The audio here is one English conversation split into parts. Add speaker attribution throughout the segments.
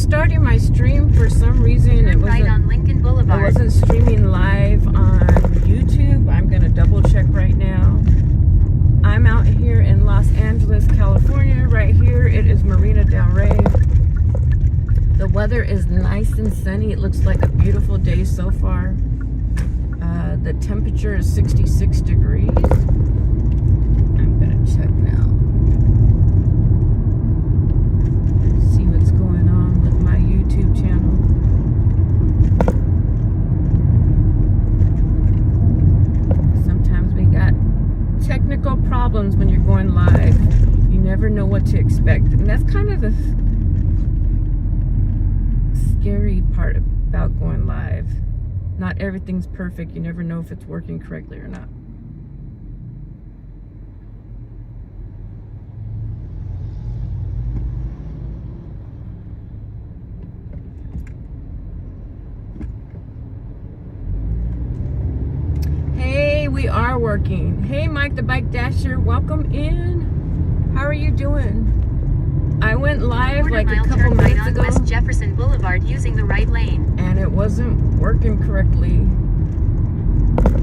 Speaker 1: starting my stream for some reason. It wasn't,
Speaker 2: right on Lincoln Boulevard.
Speaker 1: I wasn't streaming live on YouTube. I'm gonna double check right now. I'm out here in Los Angeles, California. Right here, it is Marina Del Rey. The weather is nice and sunny. It looks like a beautiful day so far. The temperature is 66 degrees. I'm gonna check now. See what's going on with my YouTube channel. Sometimes we got technical problems when you're going live. You never know what to expect. And that's kind of the scary part about going live. Not everything's perfect. You never know if it's working correctly or not. Hey, we are working. Hey, Mike the Bike Dasher, welcome in. How are you doing? I went live like a couple minutes ago.
Speaker 2: West Jefferson Boulevard using the right lane.
Speaker 1: And it wasn't working correctly.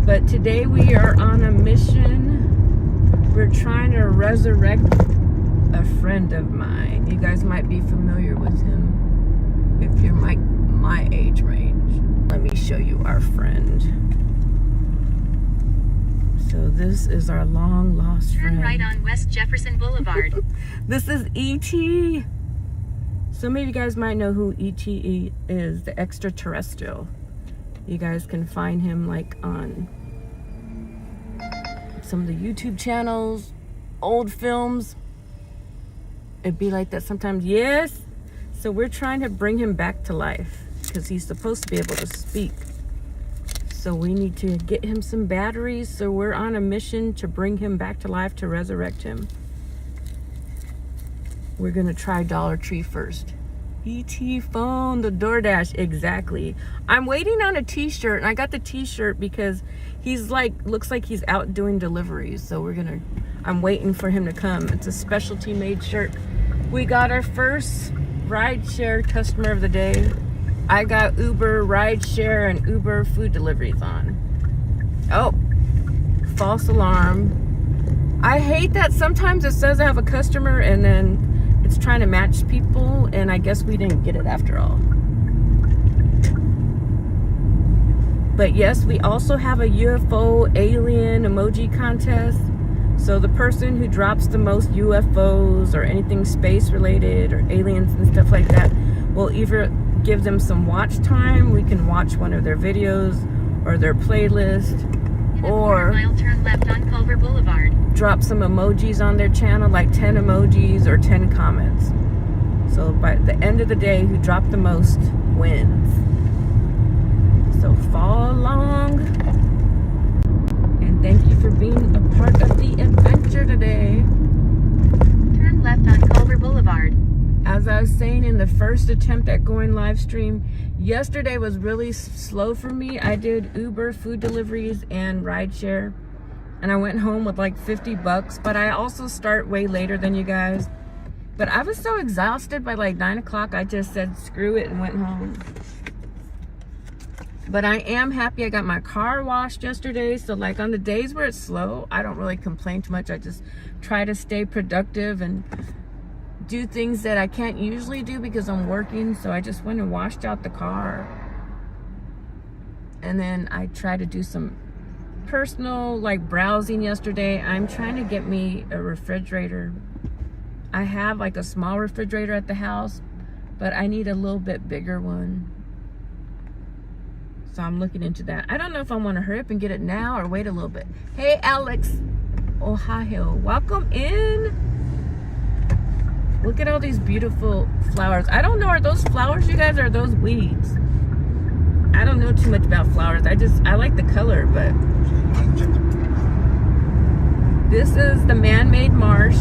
Speaker 1: But today we are on a mission. We're trying to resurrect a friend of mine. You guys might be familiar with him if you're my age range. Let me show you our friend. So this is our long lost friend.
Speaker 2: Turn right on West Jefferson Boulevard.
Speaker 1: This is E.T. Some of you guys might know who E.T. is, the extraterrestrial. You guys can find him like on some of the YouTube channels, old films. It'd be like that sometimes. Yes. So we're trying to bring him back to life because he's supposed to be able to speak. So we need to get him some batteries. So we're on a mission to bring him back to life, to resurrect him. We're gonna try Dollar Tree first. E.T. phone, the DoorDash, exactly. I'm waiting on a t-shirt, and I got the t-shirt because he's like, looks like he's out doing deliveries. So I'm waiting for him to come. It's a specialty made shirt. We got our first rideshare customer of the day. I got Uber rideshare and Uber food deliveries on. Oh, false alarm. I hate that sometimes it says I have a customer and then it's trying to match people, and I guess we didn't get it after all. But yes, we also have a UFO alien emoji contest. So the person who drops the most UFOs or anything space related or aliens and stuff like that will either give them some watch time. We can watch one of their videos or their playlist, or
Speaker 2: mile turn left on Culver Boulevard.
Speaker 1: Drop some emojis on their channel, like 10 emojis or 10 comments. So by the end of the day, who dropped the most wins. So follow along, and thank you for being a part of the adventure today.
Speaker 2: Turn left on Culver Boulevard.
Speaker 1: As I was saying in the first attempt at going live stream, yesterday was really slow for me. I did Uber food deliveries and rideshare, and I went home with like 50 bucks, but I also start way later than you guys. But I was so exhausted by like 9 o'clock, I just said screw it and went home. But I am happy I got my car washed yesterday. So like on the days where it's slow, I don't really complain too much. I just try to stay productive and do things that I can't usually do because I'm working. So I just went and washed out the car. And then I tried to do some personal like browsing yesterday. I'm trying to get me a refrigerator. I have like a small refrigerator at the house, but I need a little bit bigger one. So I'm looking into that. I don't know if I want to hurry up and get it now or wait a little bit. Hey, Alex, Ohio, welcome in. Look at all these beautiful flowers. I don't know, are those flowers, you guys, or are those weeds? I don't know too much about flowers. I like the color, but this is the man-made marsh.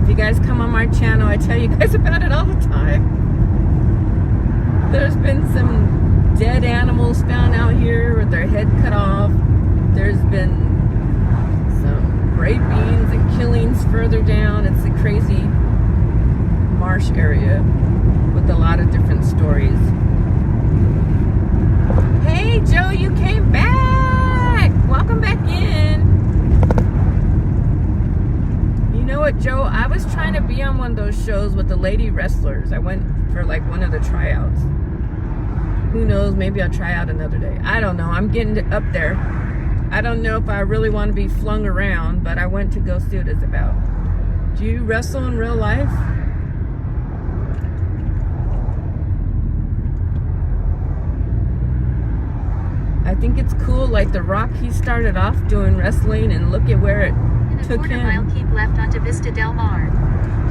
Speaker 1: If you guys come on my channel, I tell you guys about it all the time. There's been some dead animals found out here with their head cut off. There's been some rapings and killings further down. It's a crazy marsh area with with a lot of different stories. Hey Joe, you came back! Welcome back in. You know what, Joe? I was trying to be on one of those shows with the lady wrestlers. I went for like one of the tryouts. Who knows? Maybe I'll try out another day. I don't know. I'm getting up there. I don't know if I really want to be flung around, but I went to go see what it's about. Do you wrestle in real life? I think it's cool. Like The Rock, he started off doing wrestling, and look at where it took him.
Speaker 2: In a quarter mile, keep left onto Vista Del Mar.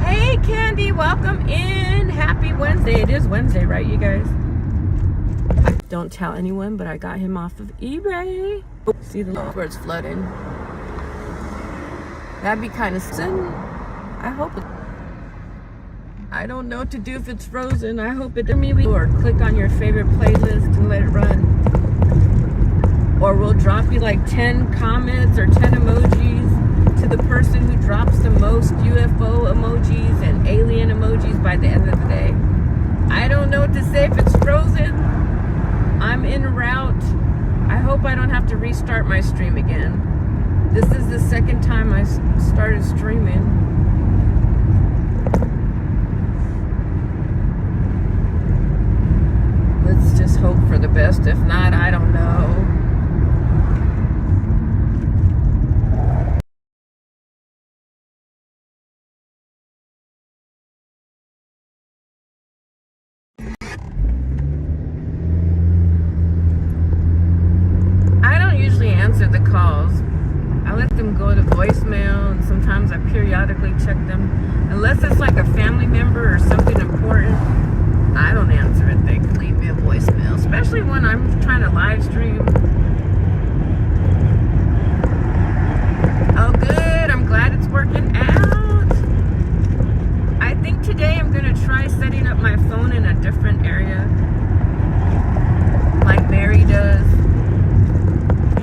Speaker 1: Hey Candy, welcome in. Happy Wednesday. It is Wednesday, right, you guys? Don't tell anyone, but I got him off of eBay. Oh, see the where it's flooding. That'd be kind of sin. I hope it. I don't know what to do if it's frozen. I hope it. Or click on your favorite playlist and let it run. Or we'll drop you like 10 comments or 10 emojis to the person who drops the most UFO emojis and alien emojis by the end of the day. I don't know what to say if it's frozen. I'm en route. I hope I don't have to restart my stream again. This is the second time I started streaming. Let's just hope for the best. If not, I don't know. Answer the calls. I let them go to voicemail, and sometimes I periodically check them. Unless it's like a family member or something important, I don't answer it. They can leave me a voicemail, especially when I'm trying to live stream. Oh good, I'm glad it's working out. I think today I'm gonna try setting up my phone in a different area, like Mary does.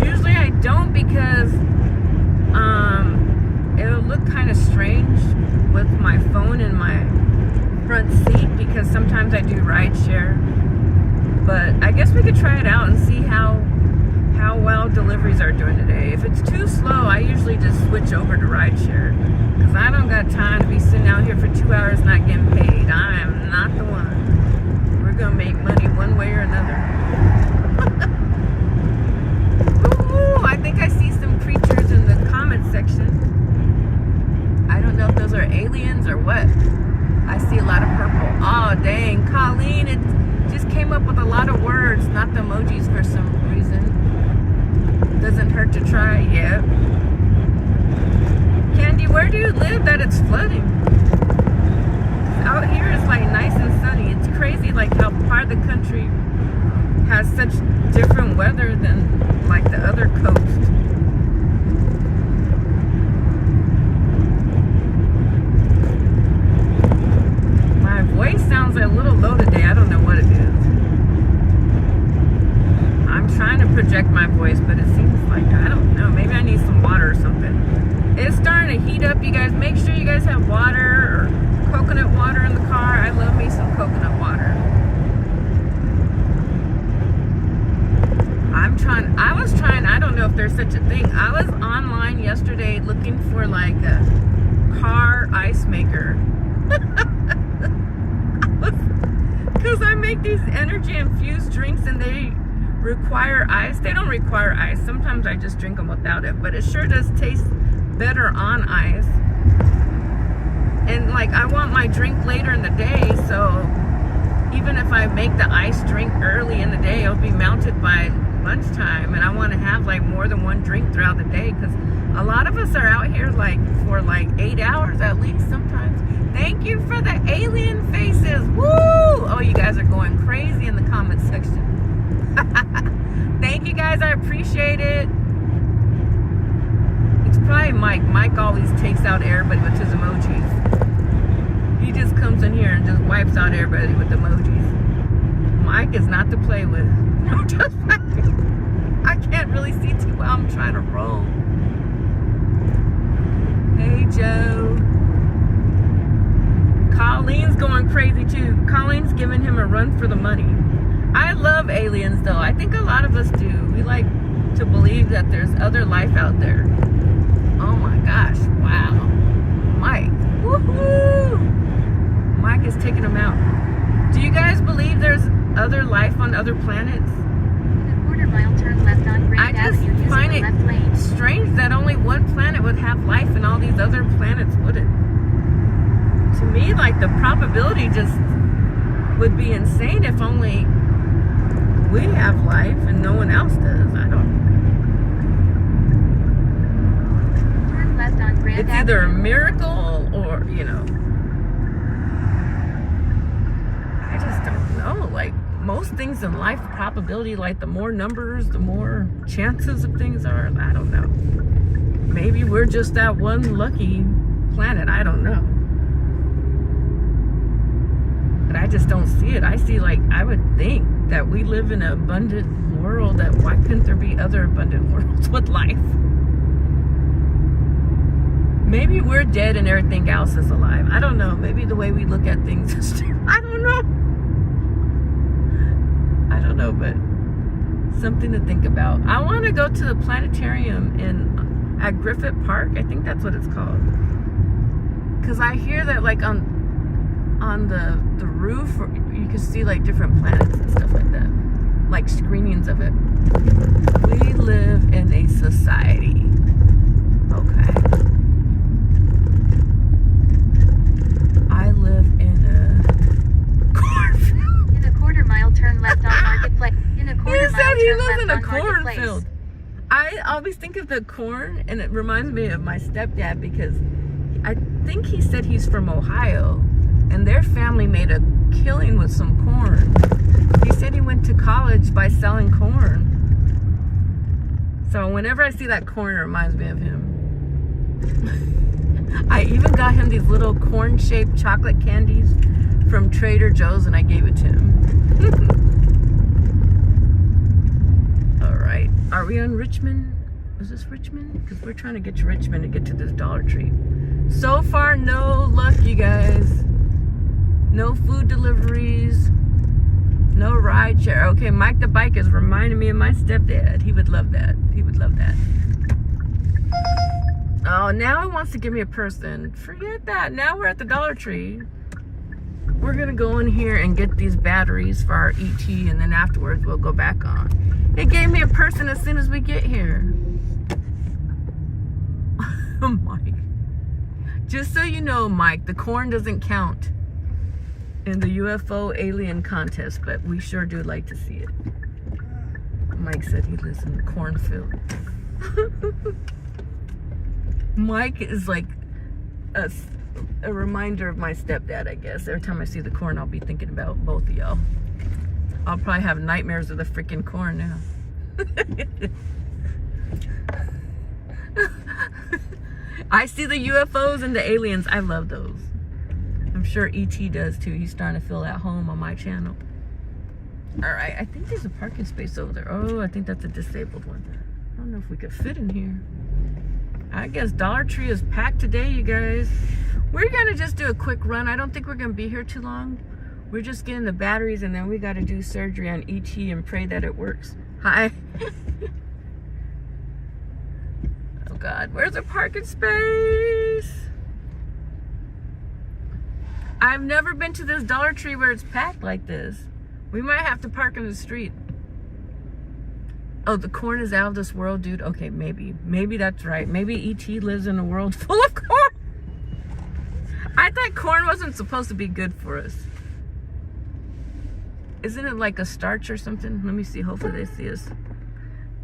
Speaker 1: Usually I don't, because it'll look kind of strange with my phone in my front seat, because sometimes I do ride share. But I guess we could try it out and see how well deliveries are doing today. If it's too slow, I usually just switch over to ride share, because I don't got time to be sitting out here for 2 hours not getting paid. I am not the one. We're gonna make money one way or another. I think I see some creatures in the comment section. I don't know if those are aliens or what. I see a lot of purple. Oh, dang. Colleen, it just came up with a lot of words, not the emojis for some reason. Doesn't hurt to try. Yeah. Candy, where do you live that it's flooding? Out here it's like nice and sunny. It's crazy like how part of the country has such different weather than like the other coast. My voice sounds a little low today. I don't know what it is. I'm trying to project my voice, but it seems like, I don't know, maybe I need some water or something. It's starting to heat up, you guys. Make sure you guys have water or coconut water in the car. I love me some coconut water. I don't know if there's such a thing. I was online yesterday looking for like a car ice maker. Because I make these energy infused drinks and they require ice. They don't require ice. Sometimes I just drink them without it, but it sure does taste better on ice. And like, I want my drink later in the day, so even if I make the ice drink early in the day, it'll be mounted by lunchtime, and I want to have like more than one drink throughout the day, because a lot of us are out here like for like 8 hours at least sometimes. Thank you for the alien faces. Woo! Oh, you guys are going crazy in the comment section. Thank you guys, I appreciate it. It's probably Mike. Mike always takes out everybody with his emojis. He just comes in here and just wipes out everybody with emojis. Mike is not to play with. No, just I can't really see too well. I'm trying to roll. Hey, Joe. Colin. Colleen's going crazy too. Colleen's giving him a run for the money. I love aliens though. I think a lot of us do. We like to believe that there's other life out there. Oh my gosh, wow. Mike, woohoo! Mike is taking him out. Do you guys believe there's other life on other planets?
Speaker 2: In a quarter mile, turn left on Grand
Speaker 1: I just
Speaker 2: Avenue using
Speaker 1: find
Speaker 2: the
Speaker 1: it
Speaker 2: left lane.
Speaker 1: strange that only one planet would have life and all these other planets wouldn't. To me, like, the probability just would be insane if only we have life and no one else does. I don't.
Speaker 2: Turn left on Grand
Speaker 1: It's
Speaker 2: Avenue.
Speaker 1: either a miracle or, you know. I just don't know. Like, most things in life, probability, like, the more numbers, the more chances of things are. I don't know. Maybe we're just that one lucky planet. I don't know. But I just don't see it. I see, like, I would think that we live in an abundant world. That why couldn't there be other abundant worlds with life? Maybe we're dead and everything else is alive. I don't know. Maybe the way we look at things is I don't know. I don't know, but something to think about. I want to go to the planetarium at Griffith Park. I think that's what it's called. Because I hear that, like, on the roof, you can see, like, different planets and stuff like that. Like, screenings of it. We live in a society. Okay. I live in a cornfield.
Speaker 2: In a quarter mile, turn left on Marketplace. In a
Speaker 1: He
Speaker 2: quarter
Speaker 1: said
Speaker 2: mile,
Speaker 1: he
Speaker 2: turn
Speaker 1: lives
Speaker 2: left
Speaker 1: in a
Speaker 2: on Marketplace.
Speaker 1: cornfield. I always think of the corn, and it reminds me of my stepdad because I think he said he's from Ohio, and their family made a killing with some corn. He said he went to college by selling corn. So whenever I see that corn, it reminds me of him. I even got him these little corn-shaped chocolate candies from Trader Joe's, and I gave it to him. All right, are we on Richmond? Is this Richmond? Because we're trying to get to Richmond to get to this Dollar Tree. So far, no luck, you guys. No food deliveries. No ride share. Okay, Mike the Bike is reminding me of my stepdad. He would love that. He would love that. Oh, now he wants to give me a person. Forget that. Now we're at the Dollar Tree. We're going to go in here and get these batteries for our ET, and then afterwards we'll go back on. It gave me a person as soon as we get here. Mike. Just so you know, Mike, the corn doesn't count in the UFO alien contest, but we sure do like to see it. Mike said he lives in the cornfield. Mike is like a reminder of my stepdad, I guess. Every time I see the corn, I'll be thinking about both of y'all. I'll probably have nightmares of the freaking corn now. I see the UFOs and the aliens. I love those. I'm sure E.T. does too. He's starting to feel at home on my channel. All right, I think there's a parking space over there. Oh, I think that's a disabled one. I don't know if we could fit in here. I guess Dollar Tree is packed today, you guys. We're gonna just do a quick run. I don't think we're gonna be here too long. We're just getting the batteries, and then we gotta do surgery on ET and pray that it works. Hi. Oh God, where's a parking space? I've never been to this Dollar Tree where it's packed like this. We might have to park in the street. Oh, the corn is out of this world, dude. Okay, maybe. Maybe that's right. Maybe E.T. lives in a world full of corn. I thought corn wasn't supposed to be good for us. Isn't it like a starch or something? Let me see. Hopefully they see us.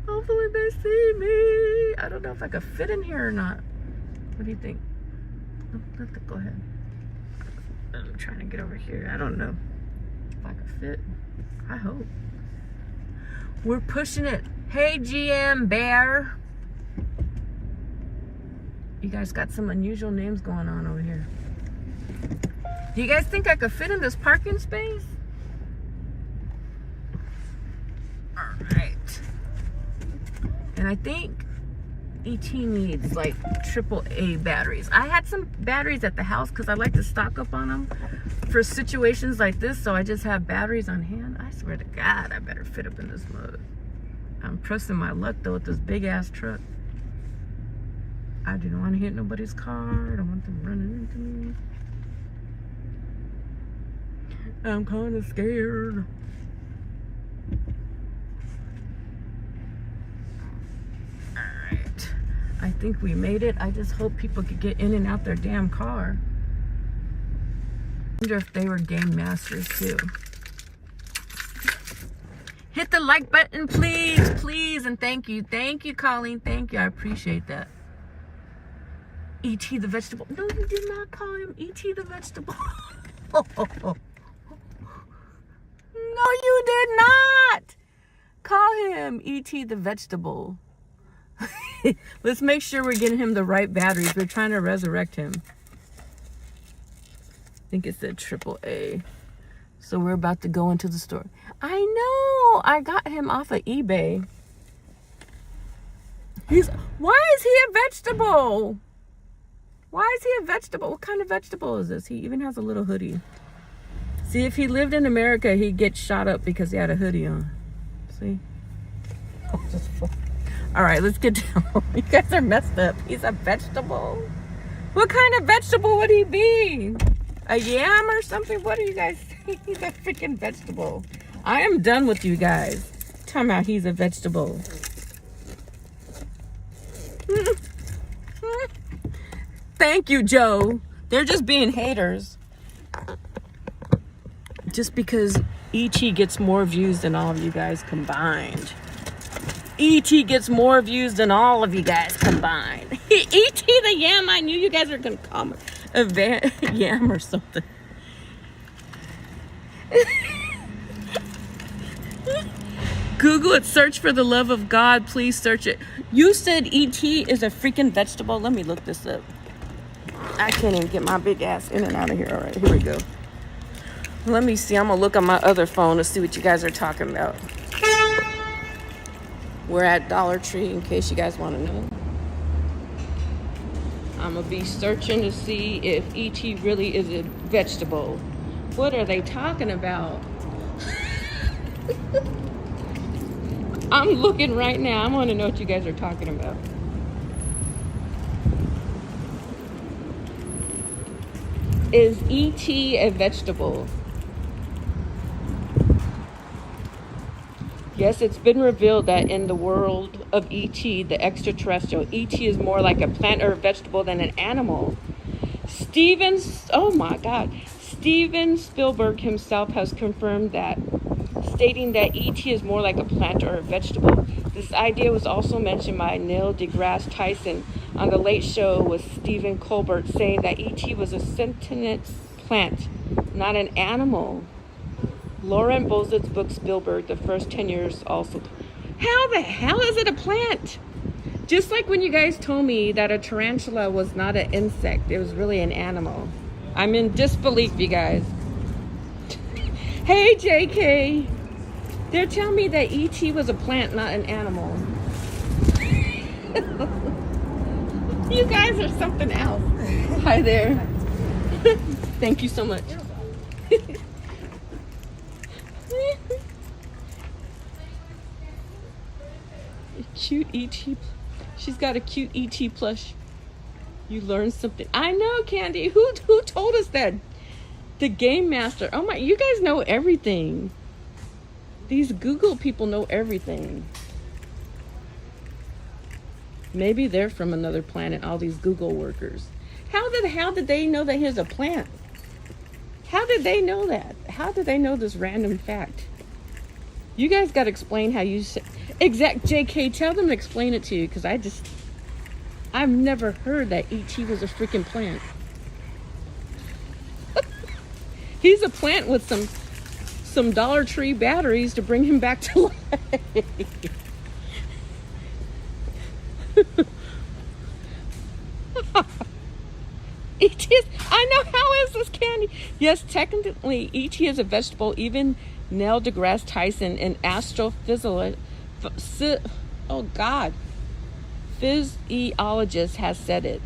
Speaker 1: Hopefully they see me. I don't know if I could fit in here or not. What do you think? Go ahead. I'm trying to get over here. I don't know if I could fit. I hope. We're pushing it. Hey, GM Bear. You guys got some unusual names going on over here. Do you guys think I could fit in this parking space? All right. And I think ET needs like AAA batteries. I had some batteries at the house because I like to stock up on them for situations like this, so I just have batteries on hand. I swear to God, I better fit up in this mud. I'm pressing my luck though with this big ass truck. I do not want to hit nobody's car. I don't want them running into me. I'm kind of scared. Alright. I think we made it. I just hope people could get in and out their damn car. I wonder if they were game masters too. Hit the like button, please, please, and thank you. Thank you, Colleen. Thank you. I appreciate that. E.T. the vegetable. No, you did not call him E.T. the vegetable. No, you did not call him E.T. the vegetable. Let's make sure we're getting him the right batteries. We're trying to resurrect him. I think it said AAA. So we're about to go into the store. I know. I got him off of eBay. Why is he a vegetable? Why is he a vegetable? What kind of vegetable is this? He even has a little hoodie. See, if he lived in America, he'd get shot up because he had a hoodie on. See? All right, let's get down. You guys are messed up. He's a vegetable. What kind of vegetable would he be? A yam or something? What do you guys think? He's a freaking vegetable. I am done with you guys. Tell me how he's a vegetable. Thank you, Joe. They're just being haters. Just because E.T. gets more views than all of you guys combined. E.T. gets more views than all of you guys combined. E.T. the yam, I knew you guys were going to call me a yam or something. Google it, search for the love of God, please search it. You said E.T. is a freaking vegetable. Let me look this up. I can't even get my big ass in and out of here. All right, here we go. Let me see. I'm going to look on my other phone to see what you guys are talking about. We're at Dollar Tree in case you guys want to know. I'm going to be searching to see if E.T. really is a vegetable. What are they talking about? I'm looking right now. I want to know what you guys are talking about. Is E.T. a vegetable? Yes, it's been revealed that in the world of E.T., the extraterrestrial, E.T. is more like a plant or a vegetable than an animal. Steven Spielberg himself has confirmed that, stating that E.T. is more like a plant or a vegetable. This idea was also mentioned by Neil deGrasse Tyson on The Late Show with Stephen Colbert, saying that E.T. was a sentient plant, not an animal. Lauren Bozett's book Spielberg, The First 10 Years also. How the hell is it a plant? Just like when you guys told me that a tarantula was not an insect, it was really an animal. I'm in disbelief, you guys. Hey, JK. They're telling me that E.T. was a plant, not an animal. You guys are something else. Hi there. Thank you so much. Cute E.T. She's got a cute E.T. plush. You learned something. I know, Candy. Who told us that? The Game Master. Oh my, you guys know everything. These Google people know everything. Maybe they're from another planet, all these Google workers. How did they know that he's a plant? How did they know that? How did they know this random fact? You guys got to explain how you said. JK, tell them to explain it to you, because I've never heard that E.T. was a freaking plant. He's a plant with some Dollar Tree batteries to bring him back to life. E.T. is, I know, how is this, Candy? Yes, technically E.T. is a vegetable. Even Neil deGrasse Tyson, an astrophysicist, physiologist has said it.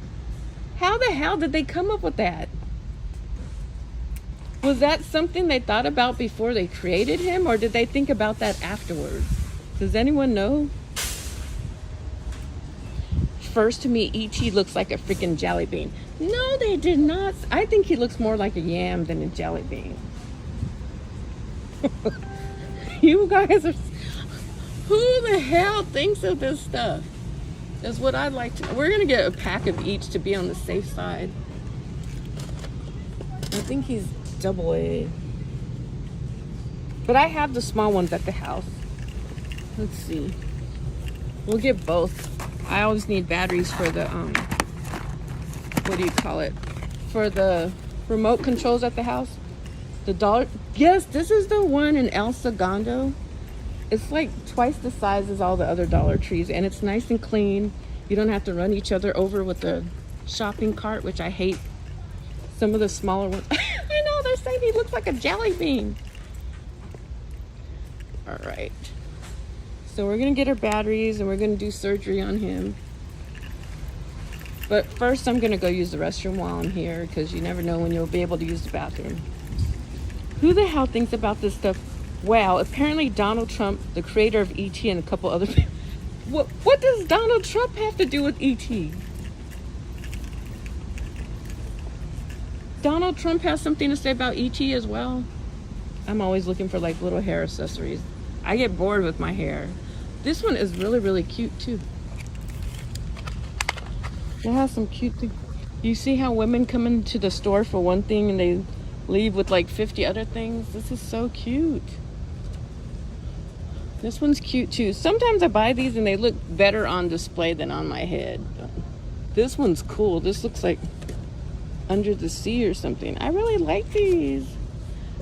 Speaker 1: How the hell did they come up with that? Was that something they thought about before they created him, or did they think about that afterwards? Does anyone know? First, to me, E.T. looks like a freaking jelly bean. No, they did not. I think he looks more like a yam than a jelly bean. You guys are... Who the hell thinks of this stuff? Is what I'd like to know. We're going to get a pack of each to be on the safe side. I think he's double A. But I have the small ones at the house. Let's see. We'll get both. I always need batteries for the, what do you call it? For the remote controls at the house. The dollar. Yes, this is the one in El Segundo. It's like twice the size as all the other Dollar Trees, and it's nice and clean. You don't have to run each other over with the shopping cart, which I hate. Some of the smaller ones. I know, they're saying he looks like a jelly bean. All right. So we're going to get our batteries, and we're going to do surgery on him. But first, I'm going to go use the restroom while I'm here, because you never know when you'll be able to use the bathroom. Who the hell thinks about this stuff? Wow, apparently Donald Trump, the creator of E.T. and a couple other people. What does Donald Trump have to do with E.T.? Donald Trump has something to say about E.T. as well. I'm always looking for like little hair accessories. I get bored with my hair. This one is really, really cute too. It has some cute things. You see how women come into the store for one thing and they leave with like 50 other things? This is so cute. This one's cute too. Sometimes I buy these and they look better on display than on my head. This one's cool. This looks like under the sea or something. I really like these.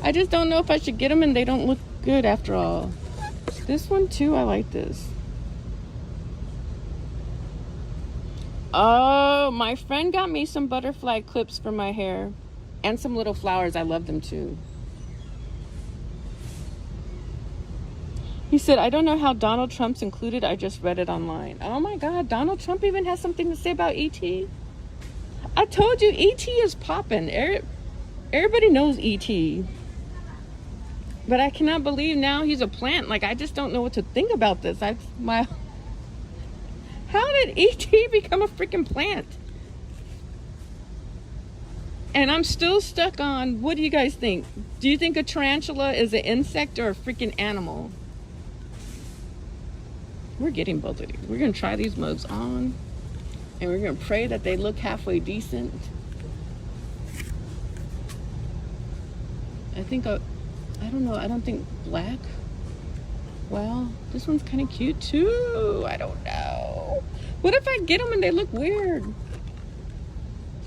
Speaker 1: I just don't know if I should get them, and they don't look good after all. This one too, I like this. Oh, my friend got me some butterfly clips for my hair and some little flowers. I love them too. He said, I don't know how Donald Trump's included. I just read it online. Oh my God, Donald Trump even has something to say about E.T. I told you, E.T. is popping. Everybody knows E.T. But I cannot believe now he's a plant. Like, I just don't know what to think about this. How did E.T. become a freaking plant? And I'm still stuck on, what do you guys think? Do you think a tarantula is an insect or a freaking animal? We're getting both of these. We're going to try these mugs on. And we're going to pray that they look halfway decent. I don't know. I don't think black. Well, this one's kind of cute too. I don't know. What if I get them and they look weird?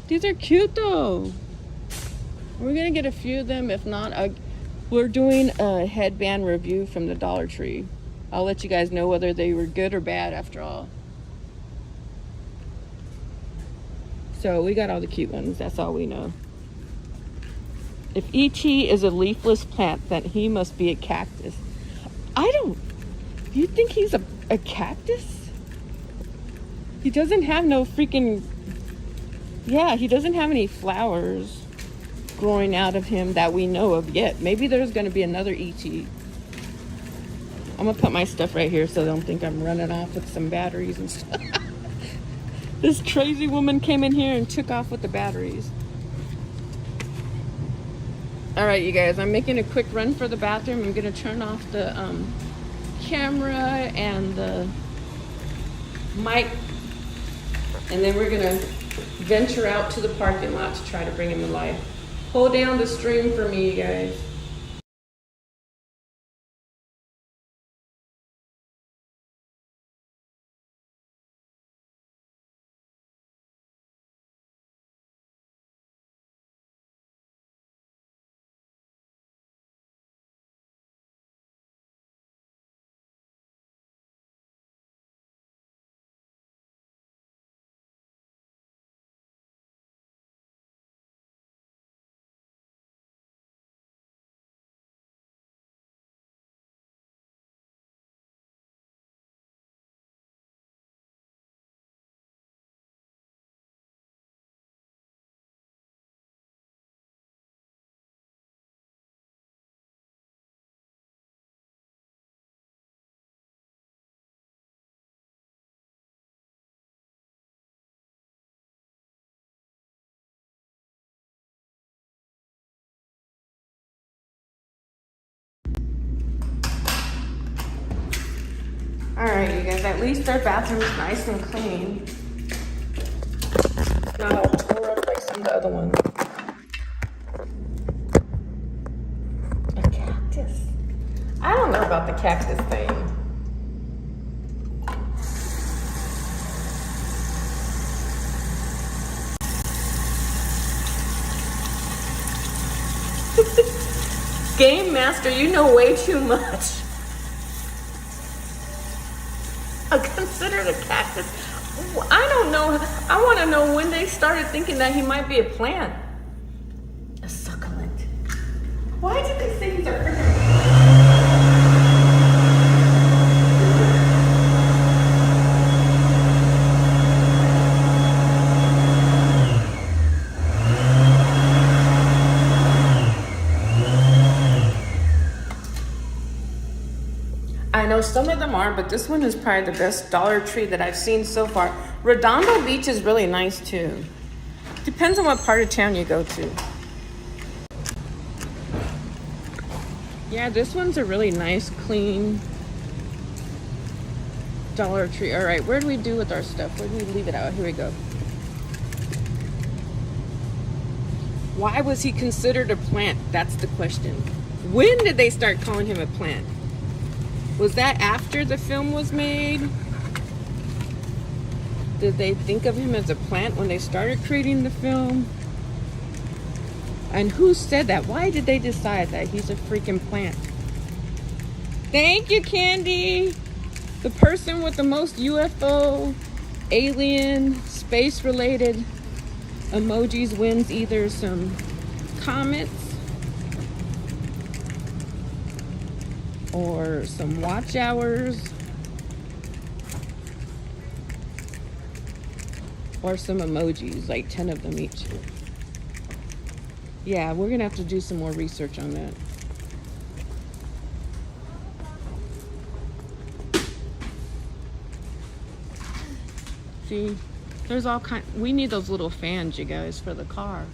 Speaker 1: These are cute though. We're going to get a few of them. If not, we're doing a headband review from the Dollar Tree. I'll let you guys know whether they were good or bad after all. So we got all the cute ones. That's all we know. If E.T. is a leafless plant, then he must be a cactus. Do you think he's a cactus? He doesn't have no freaking... Yeah, he doesn't have any flowers growing out of him that we know of yet. Maybe there's going to be another E.T. I'm going to put my stuff right here so they don't think I'm running off with some batteries and stuff. This crazy woman came in here and took off with the batteries. All right, you guys, I'm making a quick run for the bathroom. I'm going to turn off the camera and the mic. And then we're going to venture out to the parking lot to try to bring him to life. Hold down the stream for me, you guys. Alright, you guys, at least our bathroom is nice and clean. Not all tore up like some of the other ones. A cactus. I don't know about the cactus thing. Game Master, you know way too much. Considered a cactus. I don't know. I want to know when they started thinking that he might be a plant. A succulent. Why did they say he's a freaking... I know some of them are, but this one is probably the best Dollar Tree that I've seen so far. Redondo Beach is really nice too. Depends on what part of town you go to. Yeah, this one's a really nice, clean Dollar Tree. All right, where do we do with our stuff? Where do we leave it out? Here we go. Why was he considered a plant? That's the question. When did they start calling him a plant? Was that after the film was made? Did they think of him as a plant when they started creating the film? And who said that? Why did they decide that he's a freaking plant? Thank you, Candy. The person with the most UFO, alien, space-related emojis wins either some comments or some watch hours or some emojis, like 10 of them each. Yeah, we're gonna have to do some more research on that. See, there's all kind. We need those little fans, you guys, for the car.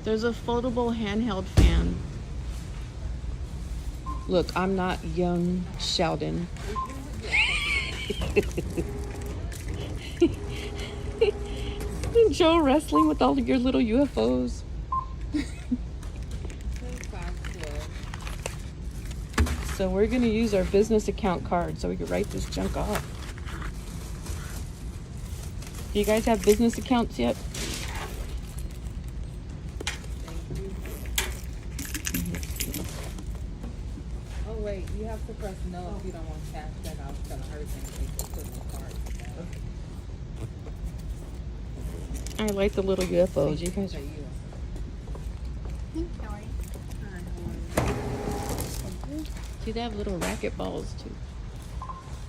Speaker 1: There's a foldable handheld fan. Look, I'm not young Sheldon. Joe wrestling with all of your little UFOs. So we're gonna use our business account card so we can write this junk off. Do you guys have business accounts yet?
Speaker 3: Oh wait, you have to press no if you don't want cash that out. It's gonna hurt anything. So put in the card.
Speaker 1: I like the little UFOs. You guys are. See, they have little racket balls too.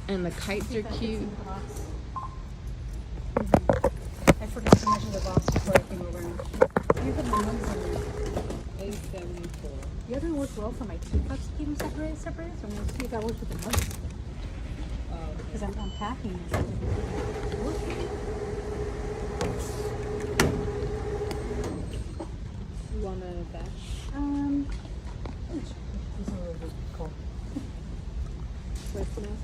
Speaker 1: And the kites are cute.
Speaker 4: I forgot to measure the box before I came over. You put my numbers in there.
Speaker 3: 874.
Speaker 4: The other one worked well for my teacups to keep them separated. So I'm going to see if that works with the numbers. Because I'm unpacking this.
Speaker 3: You want a batch?
Speaker 4: These are really cool.
Speaker 3: Christmas?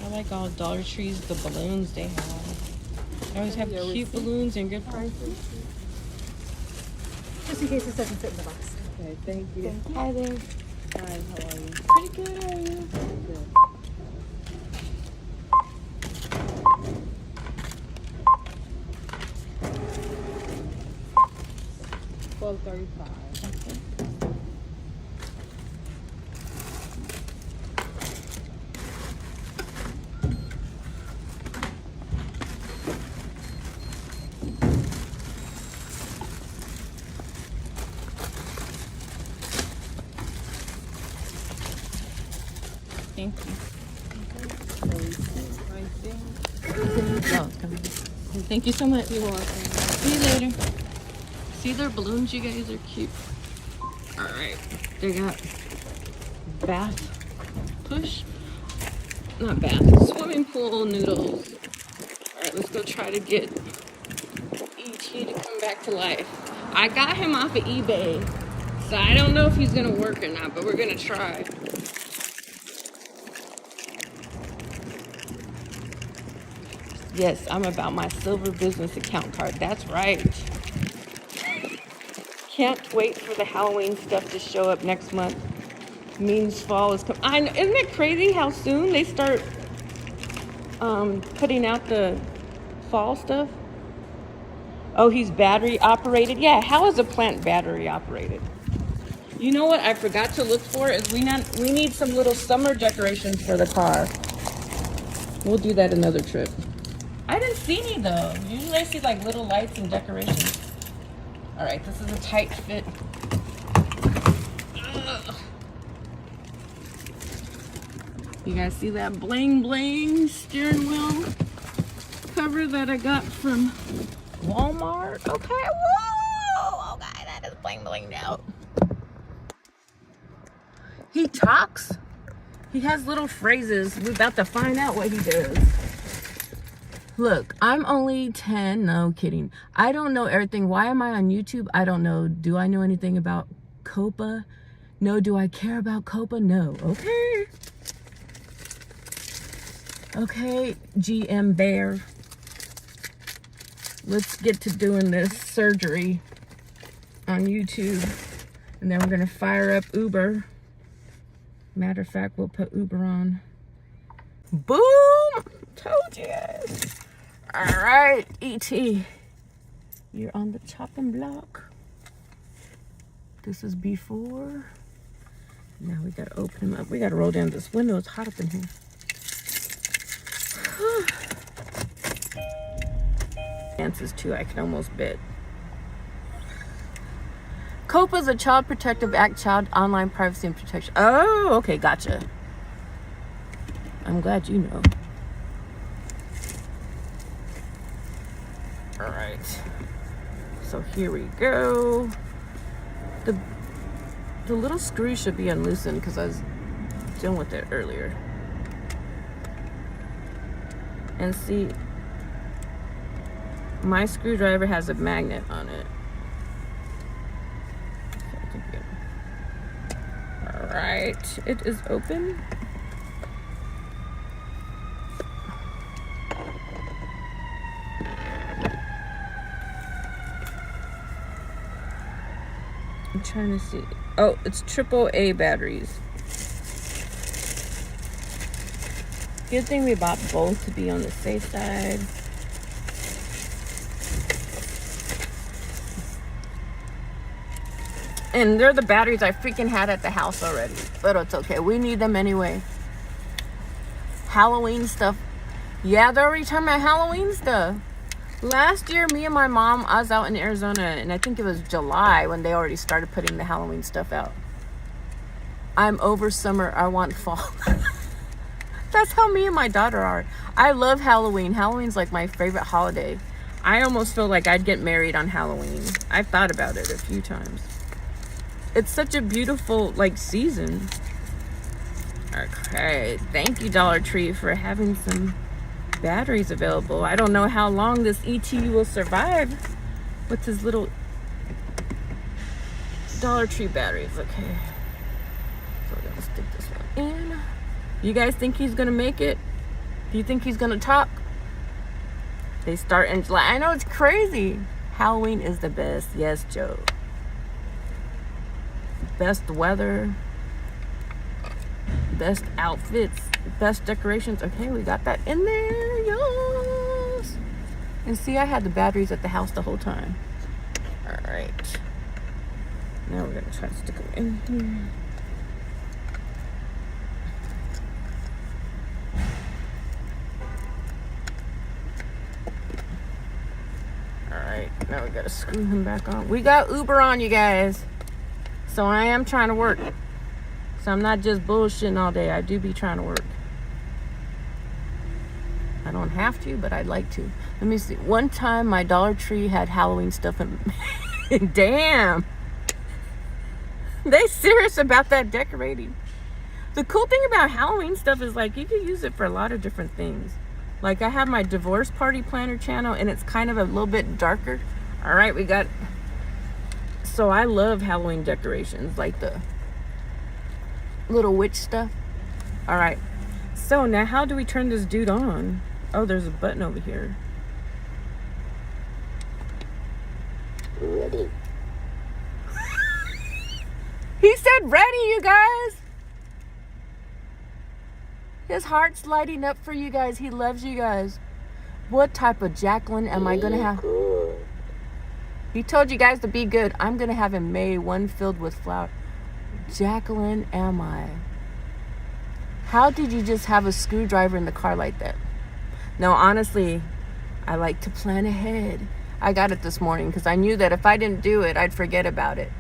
Speaker 1: I like all Dollar Trees, the balloons they have. They always have cute balloons and good prices.
Speaker 4: Just in case it doesn't fit in the box.
Speaker 3: Okay, thank you.
Speaker 1: Hi there.
Speaker 3: Hi, how are you?
Speaker 1: Pretty good, how are you?
Speaker 3: Good. 12:35.
Speaker 1: Okay. Thank you. No, it's coming. Thank you so much.
Speaker 3: You're welcome.
Speaker 1: See you later. See their balloons, you guys are cute. Alright. They got bath push. Not bath. Swimming pool noodles. Alright, let's go try to get E.T. to come back to life. I got him off of eBay. So I don't know if he's gonna work or not, but we're gonna try. Yes, I'm about my silver business account card. That's right. Can't wait for the Halloween stuff to show up next month. Means fall is coming. I know, isn't it crazy how soon they start putting out the fall stuff? Oh, he's battery operated. Yeah, how is a plant battery operated? You know what I forgot to look for is we need some little summer decorations for the car. We'll do that another trip. I didn't see any though. Usually I see like little lights and decorations. All right, this is a tight fit. Ugh. You guys see that bling bling steering wheel cover that I got from Walmart? Okay, whoa, okay, that is bling blinged out. He talks. He has little phrases. We're about to find out what he does. Look, I'm only 10. No kidding. I don't know everything. Why am I on YouTube? I don't know. Do I know anything about Copa? No. Do I care about Copa? No. Okay. Okay, GM Bear. Let's get to doing this surgery on YouTube. And then we're going to fire up Uber. Matter of fact, we'll put Uber on. Boom! Told you guys. All right, E.T. You're on the chopping block. This is before. Now we gotta open him up. We gotta roll down this window. It's hot up in here. Dances too, I can almost bet. COPA is a Child Protective Act, Child Online Privacy and Protection. Oh, okay, gotcha. I'm glad you know. All right. So here we go. The little screw should be unloosened because I was dealing with it earlier. And see, my screwdriver has a magnet on it. All right, it is open. I'm trying to see. Oh, it's AAA batteries. Good thing we bought both to be on the safe side. And they're the batteries I freaking had at the house already. But it's okay. We need them anyway. Halloween stuff. Yeah, they're already talking about Halloween stuff. Last year, me and my mom, I was out in Arizona, and I think it was July when they already started putting the Halloween stuff out. I'm over summer. I want fall. That's how me and my daughter are. I love Halloween. Halloween's like my favorite holiday. I almost feel like I'd get married on Halloween. I've thought about it a few times. It's such a beautiful, like, season. Okay. Thank you, Dollar Tree, for having some batteries available. I don't know how long this ET will survive with his little Dollar Tree batteries. Okay. So we're gonna stick this one in. You guys think he's gonna make it? Do you think he's gonna talk? They start in July. I know it's crazy. Halloween is the best. Yes, Joe. Best weather, best outfits, best decorations. Okay, we got that in there, yes. And see, I had the batteries at the house the whole time. All right. Now we're gonna try to stick them in here. All right, now we gotta screw him back on. We got Uber on, you guys. So I am trying to work. So I'm not just bullshitting all day. I do be trying to work. I don't have to, but I'd like to. Let me see. One time my Dollar Tree had Halloween stuff in damn. They serious about that decorating. The cool thing about Halloween stuff is like you can use it for a lot of different things. Like I have my divorce party planner channel and it's kind of a little bit darker. All right, we got So I love Halloween decorations, like the little witch stuff. All right. So now how do we turn this dude on? Oh, there's a button over here.
Speaker 5: Ready.
Speaker 1: He said ready, you guys. His heart's lighting up for you guys. He loves you guys. What type of Jacqueline am I gonna have?
Speaker 5: Good.
Speaker 1: He told you guys to be good. I'm gonna have him made one filled with flour. Jacqueline am I? How did you just have a screwdriver in the car like that? No, honestly, I like to plan ahead. I got it this morning because I knew that if I didn't do it, I'd forget about it.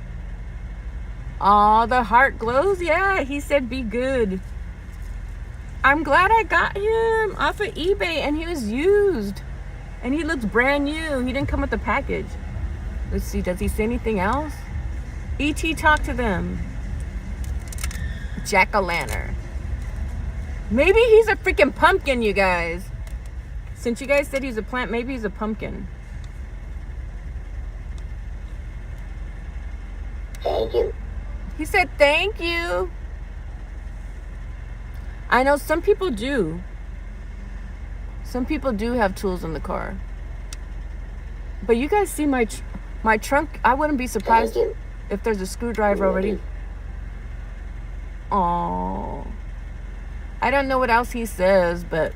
Speaker 1: Aw, the heart glows. Yeah, he said be good. I'm glad I got him off of eBay and he was used. And he looks brand new. He didn't come with the package. Let's see, does he say anything else? E.T. talk to them. Jack-o'-lantern. Maybe he's a freaking pumpkin, you guys. Since you guys said he's a plant, maybe he's a pumpkin.
Speaker 5: Thank you.
Speaker 1: He said thank you. I know some people do. Some people do have tools in the car. But you guys see my trunk? I wouldn't be surprised
Speaker 5: Thank you.
Speaker 1: if there's a screwdriver already. Oh, I don't know what else he says, but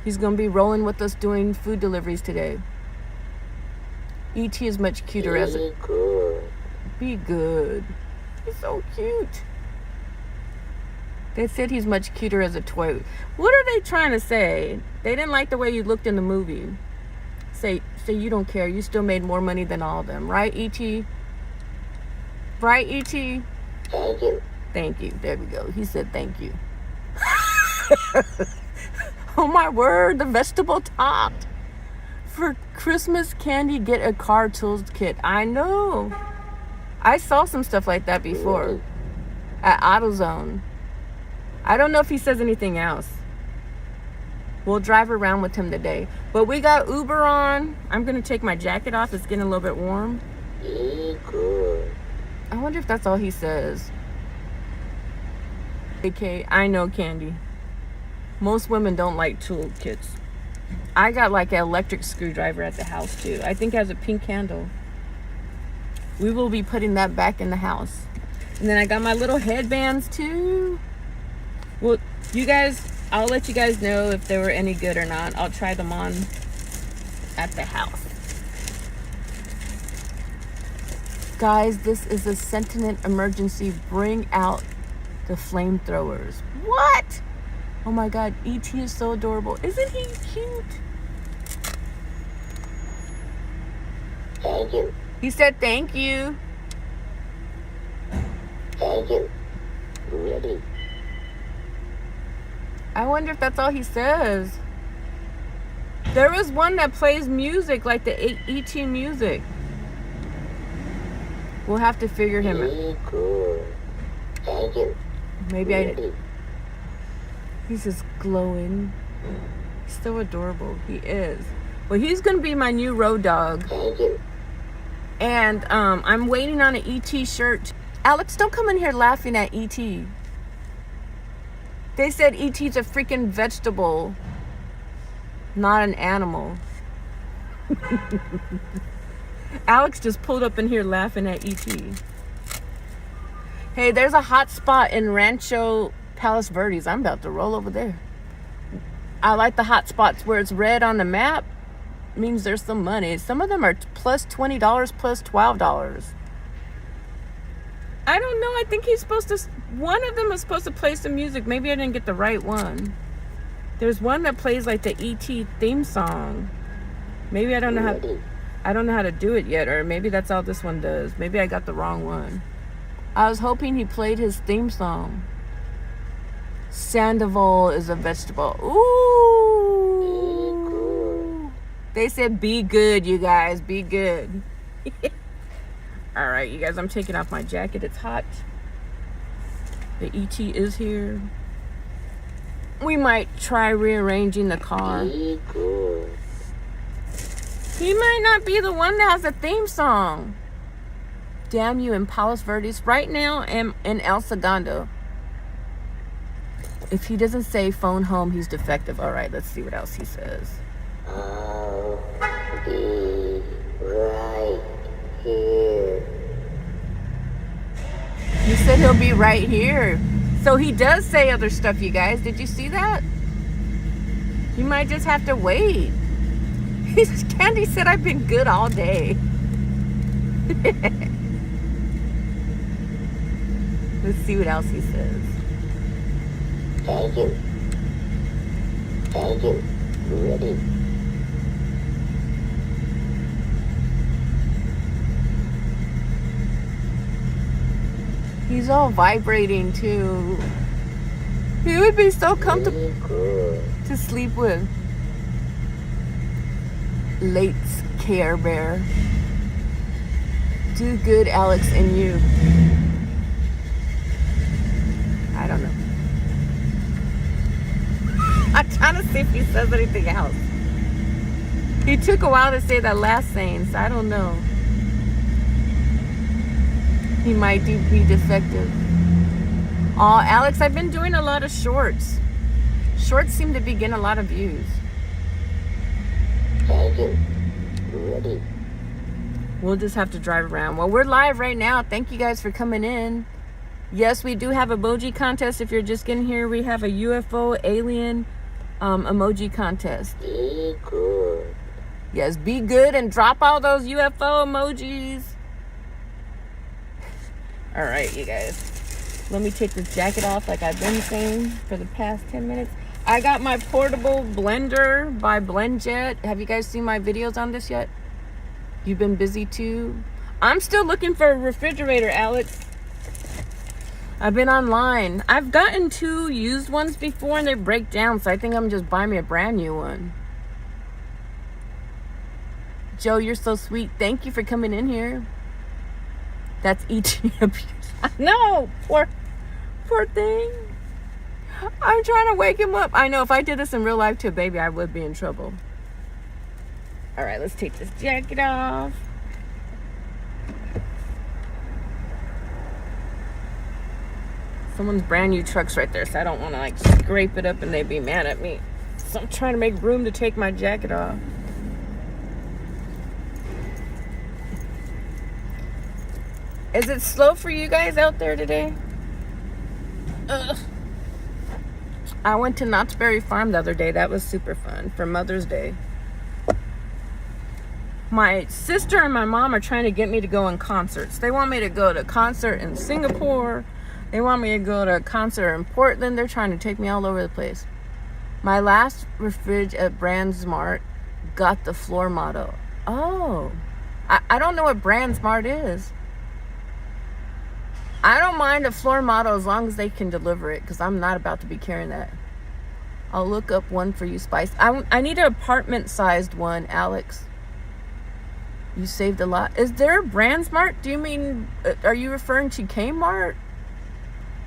Speaker 1: he's gonna be rolling with us doing food deliveries today. E.T. is much cuter as a...
Speaker 5: Good.
Speaker 1: Be good. He's so cute. They said he's much cuter as a toy. What are they trying to say? They didn't like the way you looked in the movie. Say you don't care. You still made more money than all of them. Right, E.T.? Right, E.T.?
Speaker 5: Thank you.
Speaker 1: Thank you. There we go. He said thank you. Oh my word, the vegetable topped. For Christmas candy, get a car tools kit. I know. I saw some stuff like that before at AutoZone. I don't know if he says anything else. We'll drive around with him today. But we got Uber on. I'm going to take my jacket off. It's getting a little bit warm.
Speaker 5: Good.
Speaker 1: I wonder if that's all he says. Okay, I know, Candy. Most women don't like tool kits. I got like an electric screwdriver at the house too. I think it has a pink handle. We will be putting that back in the house. And then I got my little headbands too. Well, you guys, I'll let you guys know if they were any good or not. I'll try them on at the house. Guys, this is a sentient emergency. Bring out the flamethrowers. What? Oh my God, E.T. is so adorable. Isn't he cute?
Speaker 5: Thank you.
Speaker 1: He said thank you.
Speaker 5: Thank you. Ready.
Speaker 1: I wonder if that's all he says. There was one that plays music, like the E.T. music. We'll have to figure him out.
Speaker 5: Good. Thank you.
Speaker 1: Maybe
Speaker 5: Ready.
Speaker 1: He's just glowing. He's so adorable. He is. Well, he's going to be my new road dog.
Speaker 5: Thank you.
Speaker 1: And I'm waiting on an E.T. shirt. Alex, don't come in here laughing at E.T. They said E.T.'s a freaking vegetable, not an animal. Alex just pulled up in here laughing at E.T. Hey, there's a hot spot in Rancho Palos Verdes. I'm about to roll over there. I like the hot spots where it's red on the map. Means there's some money. Some of them are plus $20, plus $12. I don't know. I think he's supposed to... One of them is supposed to play some music. Maybe I didn't get the right one. There's one that plays like the E.T. theme song. Maybe I don't know how... I don't know how to do it yet. Or maybe that's all this one does. Maybe I got the wrong one. I was hoping he played his theme song. Sandoval is a vegetable. Ooh. They said be good, you guys. Be good. All right, you guys. I'm taking off my jacket. It's hot. The E.T. is here. We might try rearranging the car.
Speaker 5: Good.
Speaker 1: He might not be the one that has a theme song. Damn you in Palos Verdes. Right now, I'm in El Segundo. If he doesn't say phone home, he's defective. All right, let's see what else he says.
Speaker 5: I'll be right here.
Speaker 1: He said he'll be right here. So he does say other stuff, you guys. Did you see that? You might just have to wait. Candy said I've been good all day. Let's see what else he says.
Speaker 5: Thank you. Thank you. Ready.
Speaker 1: He's all vibrating too. He would be so comfortable
Speaker 5: Be good.
Speaker 1: to sleep with. Late Care Bear. Do good, Alex, and you. I don't know. I'm trying to see if he says anything else. He took a while to say that last saying, so I don't know. He might be defective. Oh, Alex, I've been doing a lot of shorts. Shorts seem to be getting a lot of views.
Speaker 5: Thank you. Ready.
Speaker 1: We'll just have to drive around. Well, we're live right now. Thank you guys for coming in. Yes, we do have emoji contest. If you're just getting here, we have a UFO alien emoji contest.
Speaker 5: Be good.
Speaker 1: Yes, be good and drop all those UFO emojis. All right, you guys. Let me take this jacket off like I've been saying for the past 10 minutes. I got my portable blender by BlendJet. Have you guys seen my videos on this yet? You've been busy too? I'm still looking for a refrigerator, Alex. I've been online. I've gotten 2 used ones before and they break down, so I think I'm just buying me a brand new one. Joe, you're so sweet. Thank you for coming in here. That's ET abuse. No, poor thing. I'm trying to wake him up. I know if I did this in real life to a baby, I would be in trouble. All right, let's take this jacket off. Someone's brand new truck's right there, so I don't want to like scrape it up and they'd be mad at me. So I'm trying to make room to take my jacket off. Is it slow for you guys out there today? Ugh. I went to Knott's Berry Farm the other day. That was super fun for Mother's Day. My sister and my mom are trying to get me to go in concerts. They want me to go to a concert in Singapore. They want me to go to a concert in Portland. They're trying to take me all over the place. My last fridge at BrandSmart got the floor model. Oh, I don't know what BrandSmart is. I don't mind a floor model as long as they can deliver it, because I'm not about to be carrying that. I'll look up one for you, Spice. I need an apartment-sized one, Alex. You saved a lot. Is there a BrandSmart? Do you mean, are you referring to Kmart?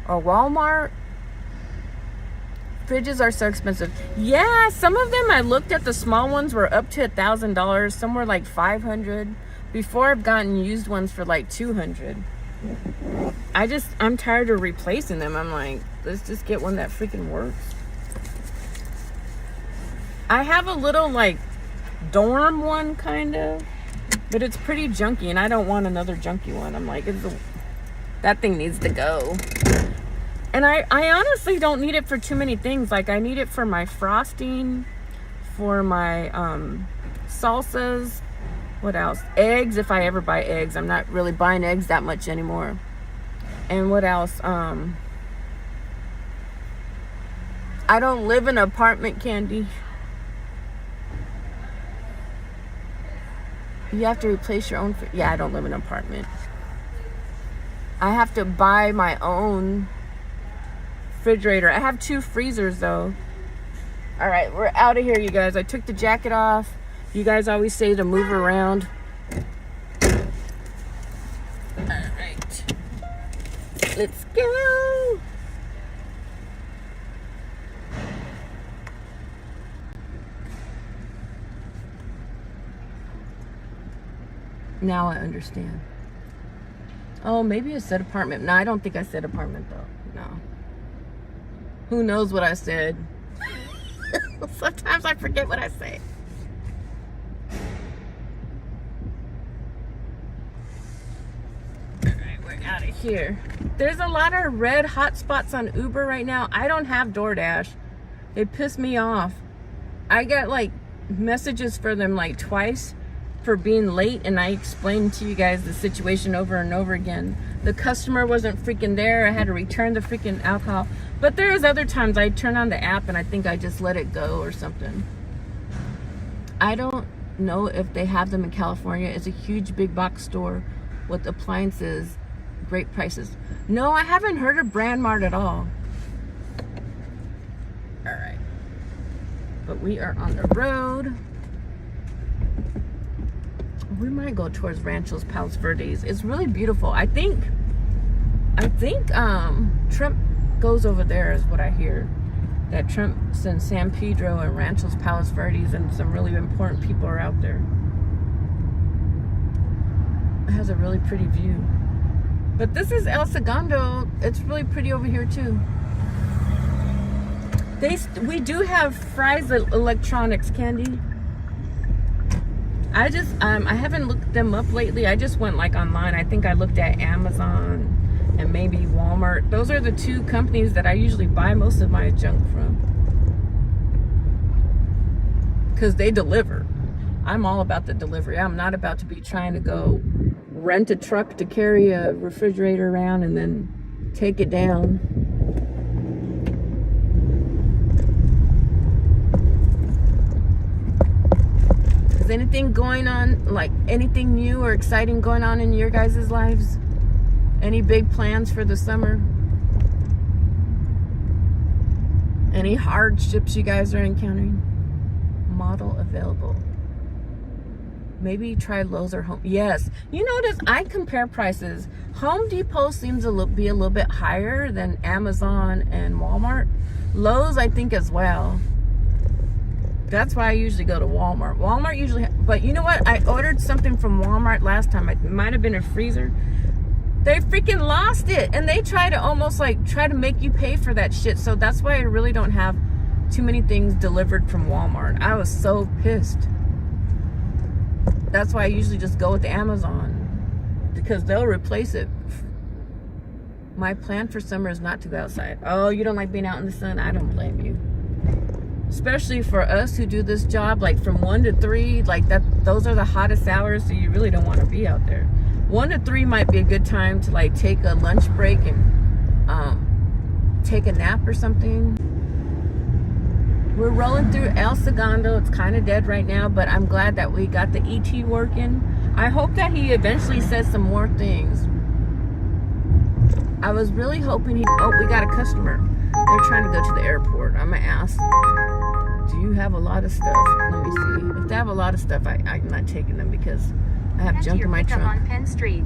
Speaker 1: Or Walmart? Fridges are so expensive. Yeah, some of them I looked at, the small ones were up to $1,000. Some were like $500. Before I've gotten used ones for like $200. I'm tired of replacing them. I'm like, let's just get one that freaking works. I have a little like dorm one kind of, but it's pretty junky and I don't want another junky one. I'm like, that thing needs to go. And I honestly don't need it for too many things. Like I need it for my frosting, for my salsas. What else? Eggs, if I ever buy eggs. I'm not really buying eggs that much anymore. And what else? I don't live in an apartment, Candy. You have to replace your own. Yeah, I don't live in an apartment. I have to buy my own refrigerator. I have 2 freezers though. All right, we're out of here, you guys. I took the jacket off. You guys always say to move around. All right, let's go. Now I understand. Oh, maybe I said apartment. No, I don't think I said apartment though. No. Who knows what I said? Sometimes I forget what I say. Alright, we're out of here. There's a lot of red hot spots on Uber right now. I don't have DoorDash. It pissed me off. I got like messages for them like twice for being late, and I explained to you guys the situation over and over again. The customer wasn't freaking there. I had to return the freaking alcohol. But there was other times I turn on the app and I think I just let it go or something. I don't know if they have them in California. It's a huge big box store with appliances, great prices. No, I haven't heard of Brand Mart at all. All right. But we are on the road. We might go towards Ranchos Palos Verdes. It's really beautiful. I think Trump goes over there is what I hear. That Trump's in San Pedro and Ranchos Palos Verdes, and some really important people are out there. It has a really pretty view. But this is El Segundo. It's really pretty over here too. We do have Fry's Electronics Candy. I haven't looked them up lately. I just went like online. I think I looked at Amazon and maybe Walmart. Those are the two companies that I usually buy most of my junk from, because they deliver. I'm all about the delivery. I'm not about to be trying to go rent a truck to carry a refrigerator around and then take it down. Is anything going on, like anything new or exciting going on in your guys' lives? Any big plans for the summer? Any hardships you guys are encountering? Model available. Maybe try Lowe's or Home. Yes. You notice I compare prices. Home Depot seems to be a little bit higher than Amazon and Walmart. Lowe's, I think, as well. That's why I usually go to Walmart. Walmart usually, but you know what? I ordered something from Walmart last time. It might have been a freezer. They freaking lost it, and they try to make you pay for that shit. So that's why I really don't have too many things delivered from Walmart. I was so pissed. That's why I usually just go with the Amazon, because they'll replace it. My plan for summer is not to go outside. Oh, you don't like being out in the sun? I don't blame you. Especially for us who do this job, like from 1 to 3, like that. Those are the hottest hours, so you really don't want to be out there. 1 to 3 might be a good time to like take a lunch break and take a nap or something. We're rolling through El Segundo. It's kind of dead right now, but I'm glad that we got the ET working. I hope that he eventually says some more things. I was really hoping oh, we got a customer. They're trying to go to the airport. I'm gonna ask, do you have a lot of stuff? Let me see. If they have a lot of stuff, I'm not taking them because I have junk in my trunk.
Speaker 2: On Penn Street.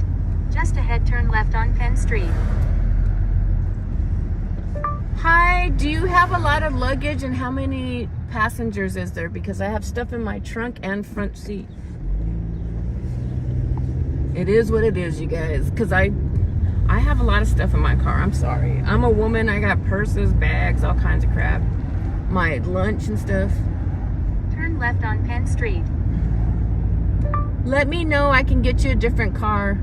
Speaker 2: Just ahead, turn left on Penn Street.
Speaker 1: Hi, do you have a lot of luggage, and how many passengers is there? Because I have stuff in my trunk and front seat. It is what it is, you guys. Because I have a lot of stuff in my car. I'm sorry. I'm a woman. I got purses, bags, all kinds of crap. My lunch and stuff.
Speaker 2: Turn left on Penn Street.
Speaker 1: Let me know. I can get you a different car.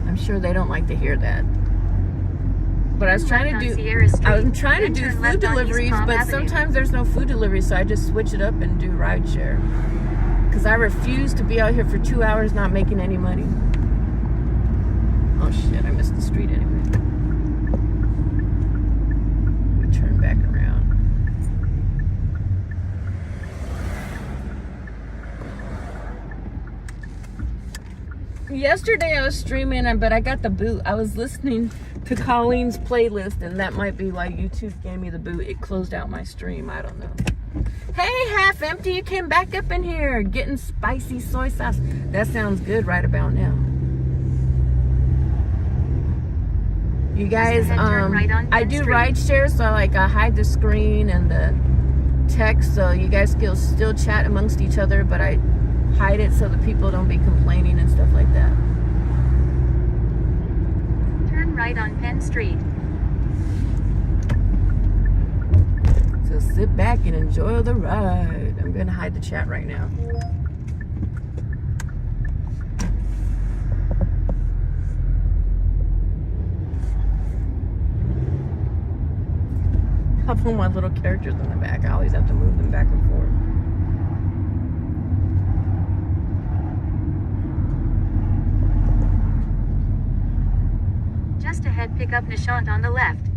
Speaker 1: I'm sure they don't like to hear that. But I was trying to do food deliveries, but sometimes there's no food delivery, so I just switch it up and do rideshare. Because I refuse to be out here for 2 hours not making any money. Oh shit, I missed the street anyway. Let me turn back around. Yesterday I was streaming, but I got the boot. I was listening to Colleen's playlist, and that might be why YouTube gave me the boot. It closed out my stream. I don't know. Hey, half empty, you came back up in here getting spicy soy sauce. That sounds good right about now. You guys, I do ride share, so I hide the screen and the text, so you guys can still chat amongst each other, but I hide it so the people don't be complaining and stuff like that.
Speaker 2: Turn right on Penn Street.
Speaker 1: So sit back and enjoy the ride. I'm gonna hide the chat right now. I have all my little characters in the back. I always have to move them back and forth.
Speaker 2: Just ahead, pick up Nishant on the left.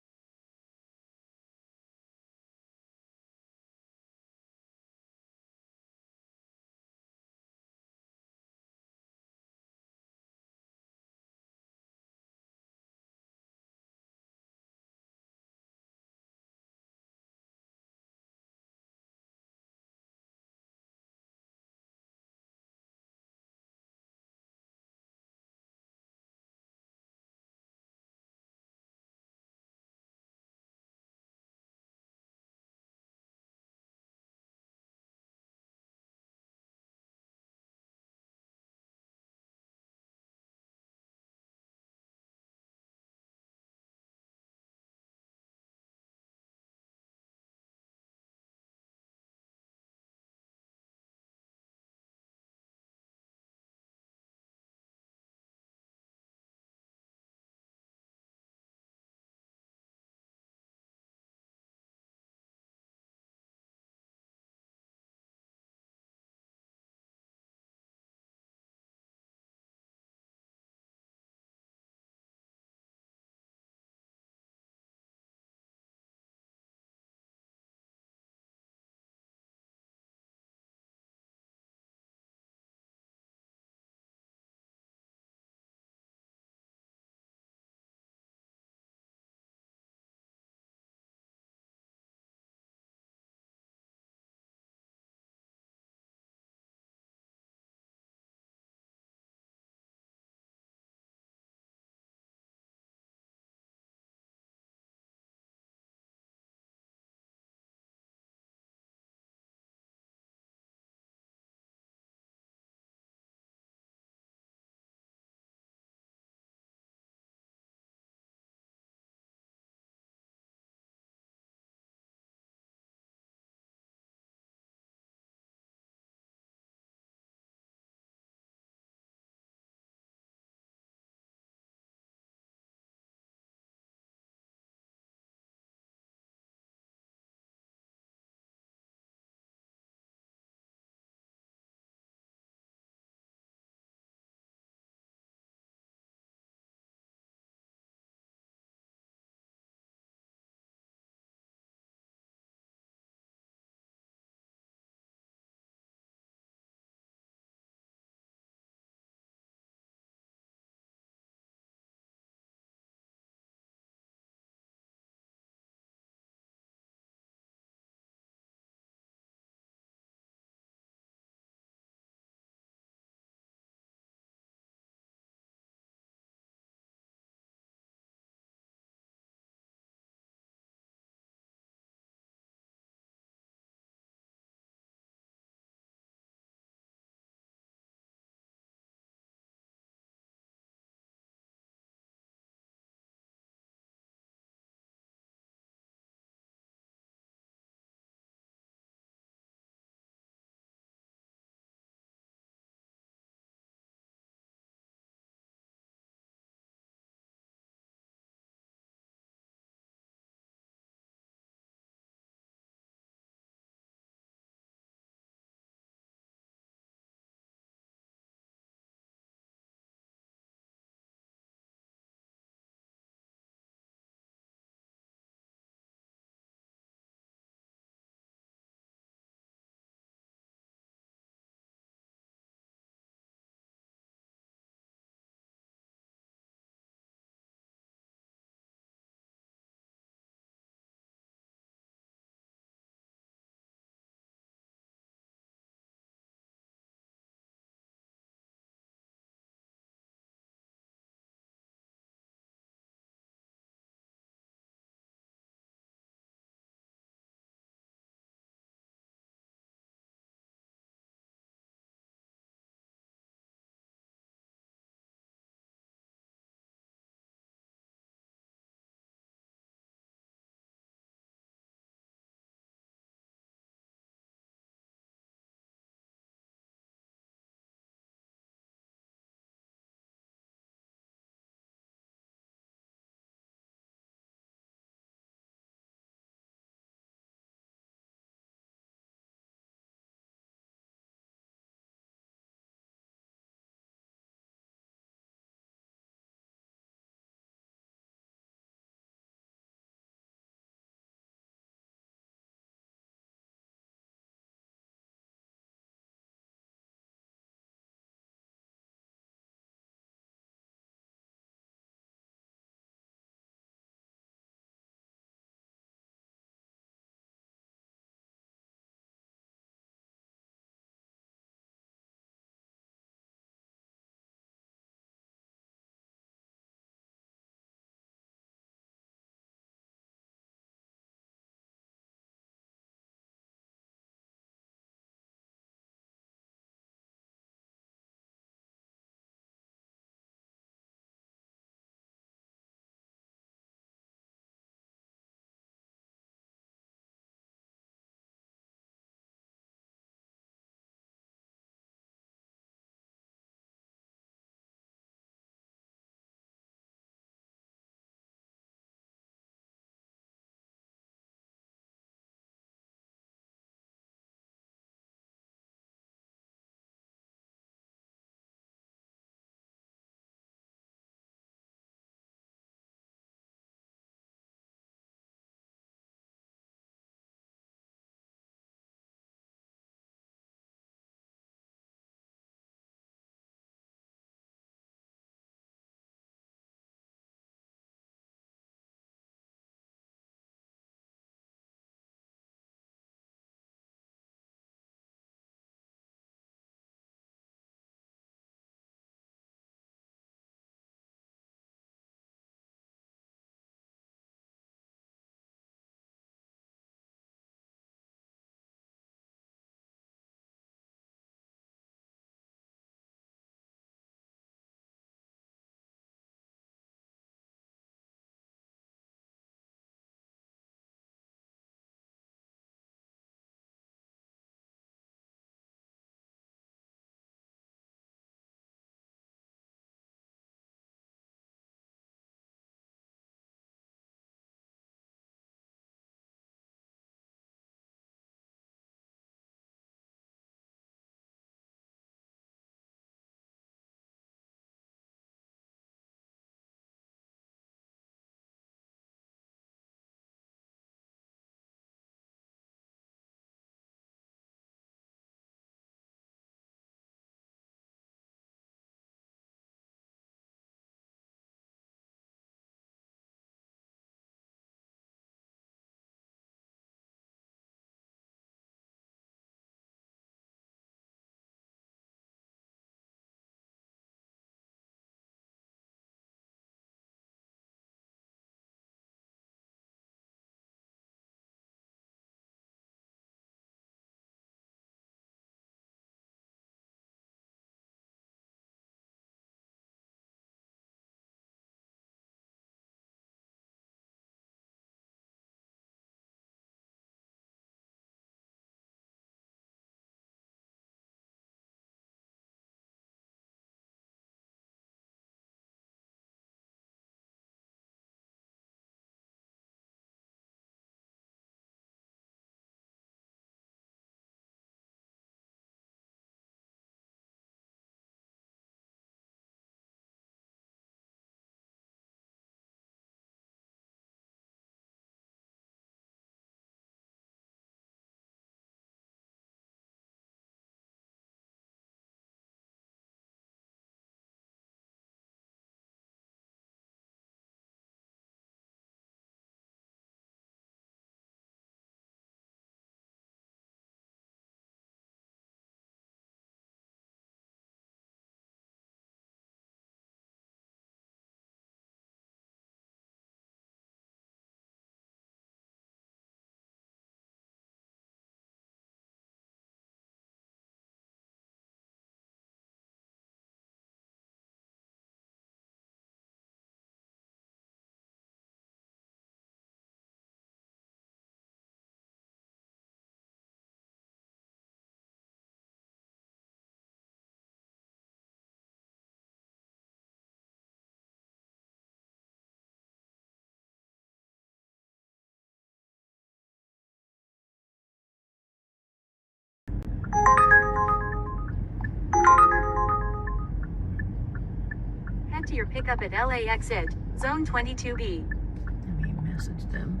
Speaker 2: to your pickup at LA exit, zone 22B.
Speaker 1: Let me message them.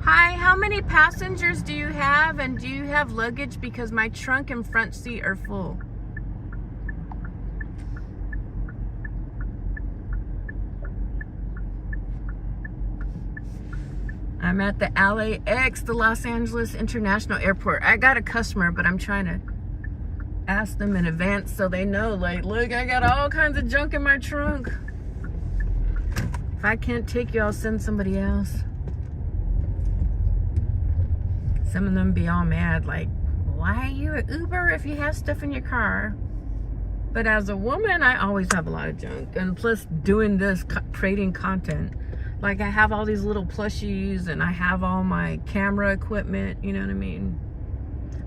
Speaker 1: Hi, how many passengers do you have, and do you have luggage, because my trunk and front seat are full? I'm at the LAX, the Los Angeles International Airport. I got a customer, but I'm trying to ask them in advance so they know, like, look, I got all kinds of junk in my trunk. If I can't take you, I'll send somebody else. Some of them be all mad, like, why are you an Uber if you have stuff in your car? But as a woman, I always have a lot of junk. And plus doing this, creating content. Like, I have all these little plushies and I have all my camera equipment, you know what I mean?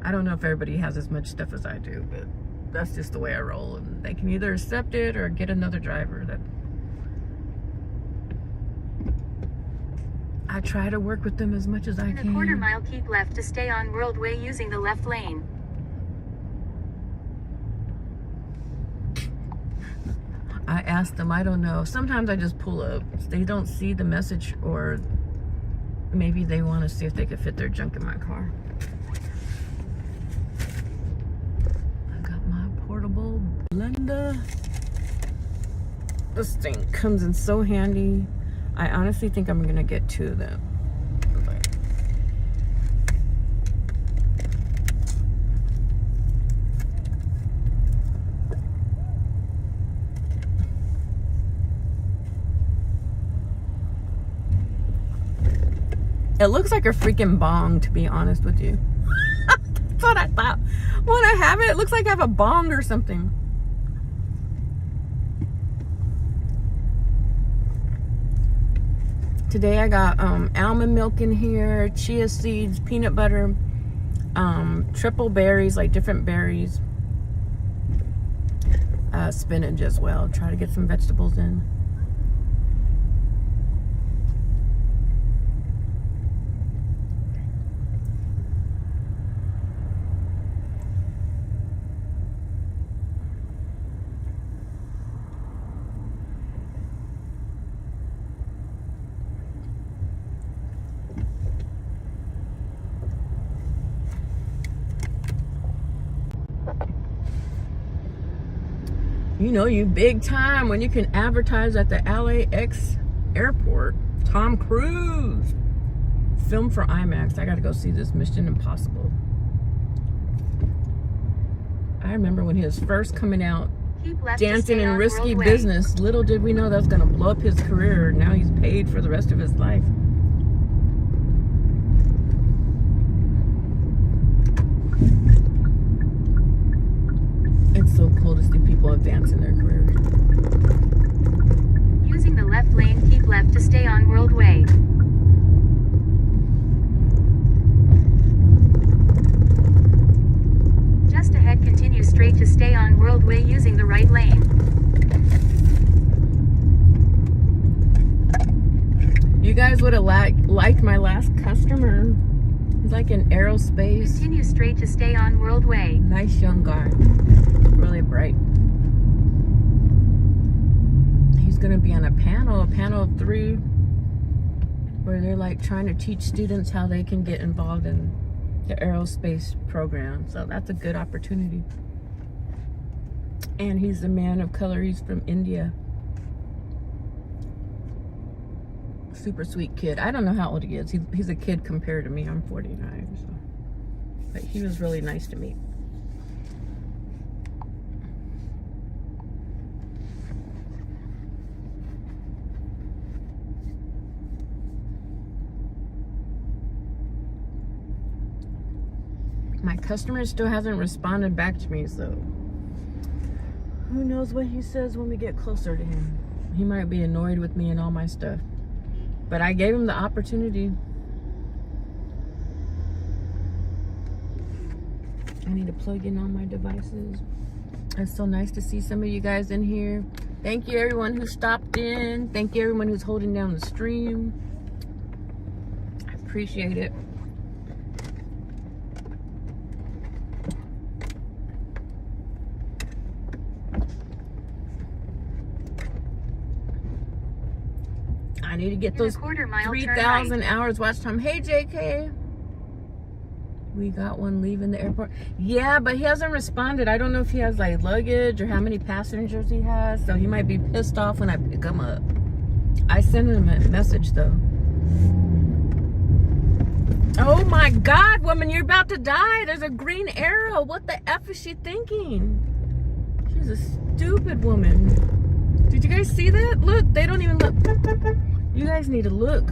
Speaker 1: I don't know if everybody has as much stuff as I do, but that's just the way I roll. And they can either accept it or get another driver. That I try to work with them as much as I
Speaker 2: In
Speaker 1: can.
Speaker 2: a quarter mile, keep left to stay on World Way using the left lane.
Speaker 1: I ask them, I don't know. Sometimes I just pull up. They don't see the message, or maybe they want to see if they could fit their junk in my car. I got my portable blender. This thing comes in so handy. I honestly think I'm gonna get 2 of them. It looks like a freaking bong, to be honest with you. That's what I thought. When I have it, it looks like I have a bong or something. Today I got almond milk in here, chia seeds, peanut butter, triple berries, like different berries, spinach as well. Try to get some vegetables in. You know, you big time when you can advertise at the LAX airport. Tom Cruise. Film for IMAX. I gotta go see this Mission Impossible. I remember when he was first coming out,
Speaker 2: Keep left to
Speaker 1: dancing
Speaker 2: stay
Speaker 1: in
Speaker 2: on
Speaker 1: risky
Speaker 2: World Way.
Speaker 1: business. Little did we know that was gonna blow up his career. Now he's paid for the rest of his life. It's so cool to see people advance in their careers.
Speaker 2: Using the left lane, keep left to stay on World Way. Just ahead, continue straight to stay on World Way using the right lane.
Speaker 1: You guys would have liked my last customer. He's like in aerospace.
Speaker 2: Continue straight to stay on World Way.
Speaker 1: Nice young guy. Really bright. He's gonna be on a panel of 3, where they're like trying to teach students how they can get involved in the aerospace program. So that's a good opportunity. And he's a man of color. He's from India. Super sweet kid. I don't know how old he is. He's a kid compared to me. I'm 49. So. But he was really nice to meet. My customer still hasn't responded back to me, so who knows what he says when we get closer to him. He might be annoyed with me and all my stuff. But I gave him the opportunity. I need to plug in all my devices. It's so nice to see some of you guys in here. Thank you everyone who stopped in. Thank you everyone who's holding down the stream. I appreciate it. need to get
Speaker 2: In a
Speaker 1: those
Speaker 2: quarter-mile, turn
Speaker 1: 3,000 hours watch time. Hey, JK. We got one leaving the airport. Yeah, but he hasn't responded. I don't know if he has like luggage or how many passengers he has. So he might be pissed off when I pick him up. I sent him a message though. Oh my God, woman, you're about to die. There's a green arrow. What the F is she thinking? She's a stupid woman. Did you guys see that? Look, they don't even look. You guys need to look.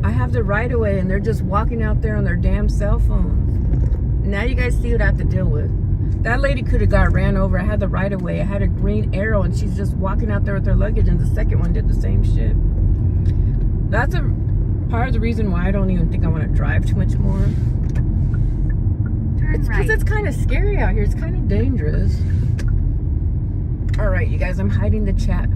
Speaker 1: I have the right of way and they're just walking out there on their damn cell phones. Now you guys see what I have to deal with. That lady could have got ran over. I had the right of way. I had a green arrow and she's just walking out there with her luggage, and the second one did the same shit. That's a part of the reason why I don't even think I want to drive too much more.
Speaker 2: Turn
Speaker 1: It's
Speaker 2: right.
Speaker 1: because it's kind of scary out here. It's kind of dangerous. All right, you guys, I'm hiding the chat.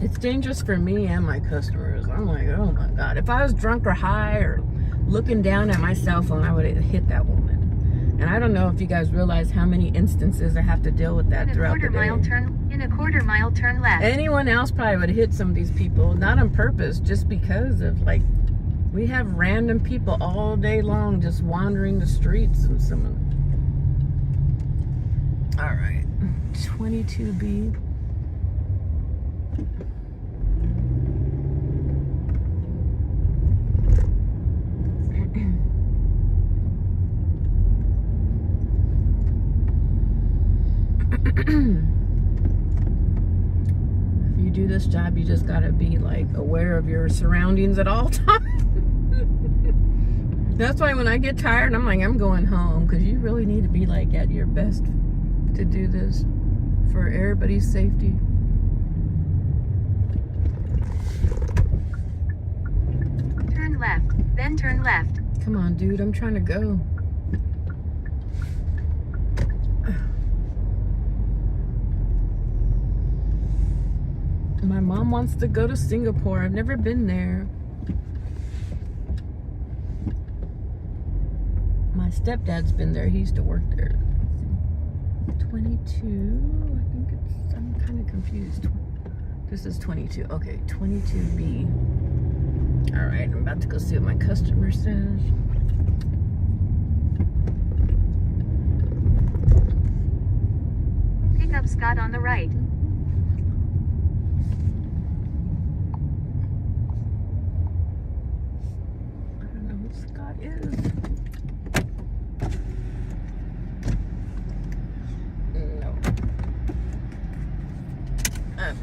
Speaker 1: It's dangerous for me and my customers. I'm like, oh my God. If I was drunk or high or looking down at my cell phone, I would have hit that woman. And I don't know if you guys realize how many instances I have to deal with that
Speaker 2: In a
Speaker 1: throughout the
Speaker 2: quarter-mile,
Speaker 1: day.
Speaker 2: turn left.
Speaker 1: Anyone else probably would have hit some of these people, not on purpose, just because of like, we have random people all day long just wandering the streets and some of them. All right, 22B. If you do this job, you just gotta be like aware of your surroundings at all times. That's why when I get tired, I'm like, I'm going home, because you really need to be like at your best to do this for everybody's safety.
Speaker 2: Turn left, then turn left.
Speaker 1: Come on, dude, I'm trying to go. My mom wants to go to Singapore. I've never been there. My stepdad's been there. He used to work there. 22. I think it's, I'm kind of confused. This is 22. Okay, 22B. All right, I'm about to go see what my customer says.
Speaker 2: Pick up Scott on the right.
Speaker 1: I don't know who Scott is. No. No.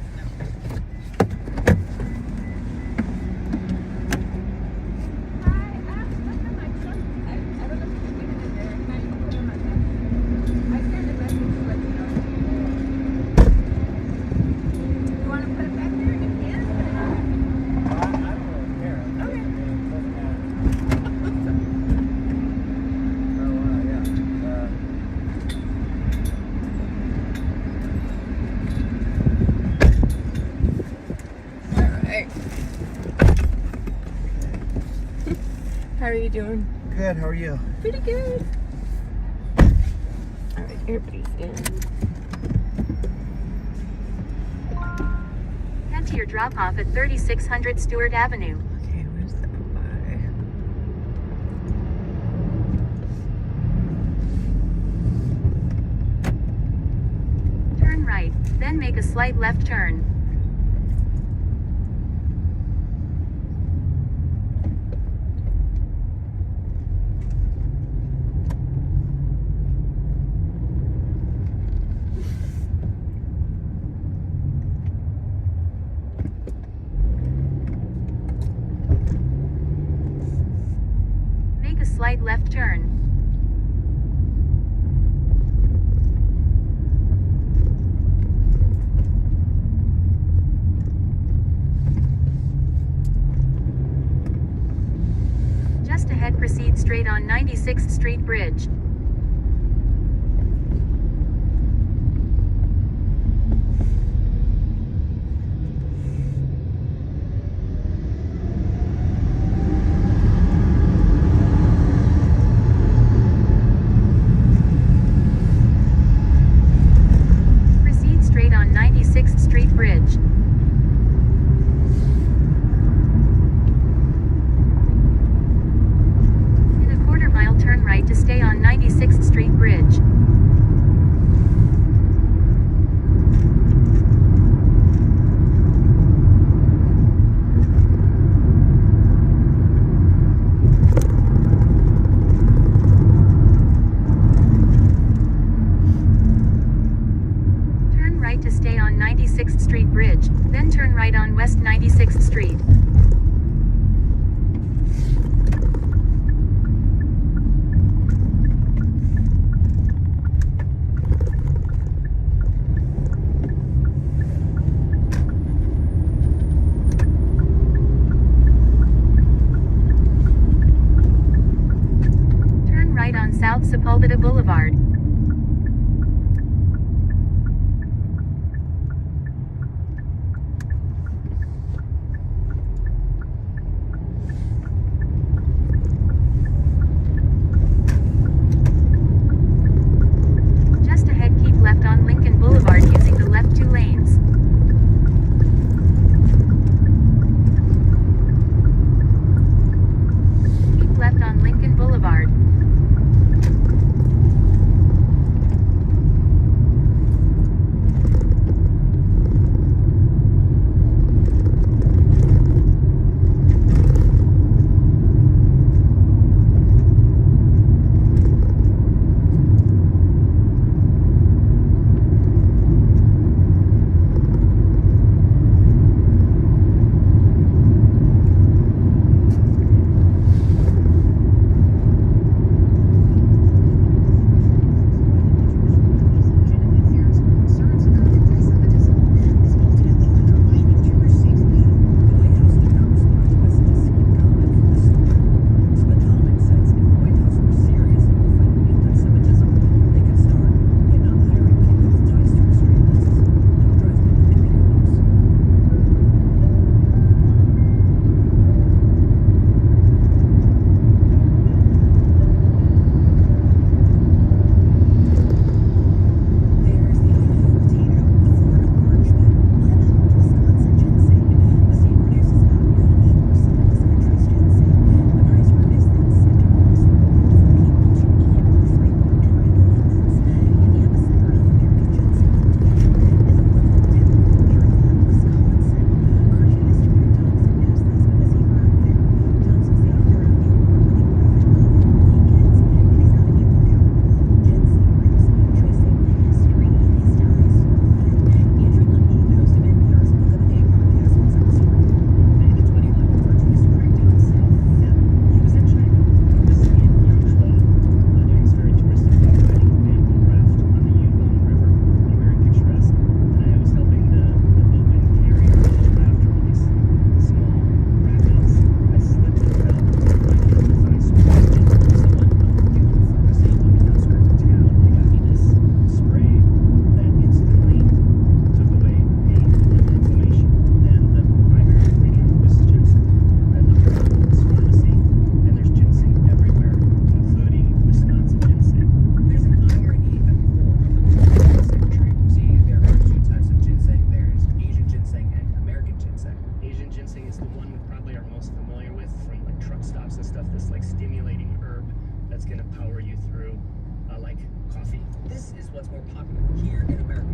Speaker 1: How are you doing?
Speaker 6: Good, how are you?
Speaker 1: Pretty good. All right, everybody's in.
Speaker 2: Head to your drop-off at 3600 Stewart Avenue.
Speaker 1: Okay, where's that by?
Speaker 2: Turn right, then make a slight left turn. Make a slight left turn. Just ahead, proceed straight on 96th Street Bridge. Proceed straight on 96th right to stay on 96th Street Bridge. Turn right to stay on 96th Street Bridge, then turn right on West 96th Street. Turn right on South Sepulveda Boulevard. Just ahead, keep left on Lincoln Boulevard using the left 2 lanes. Keep left on Lincoln Boulevard.
Speaker 6: This is what's more popular here in America.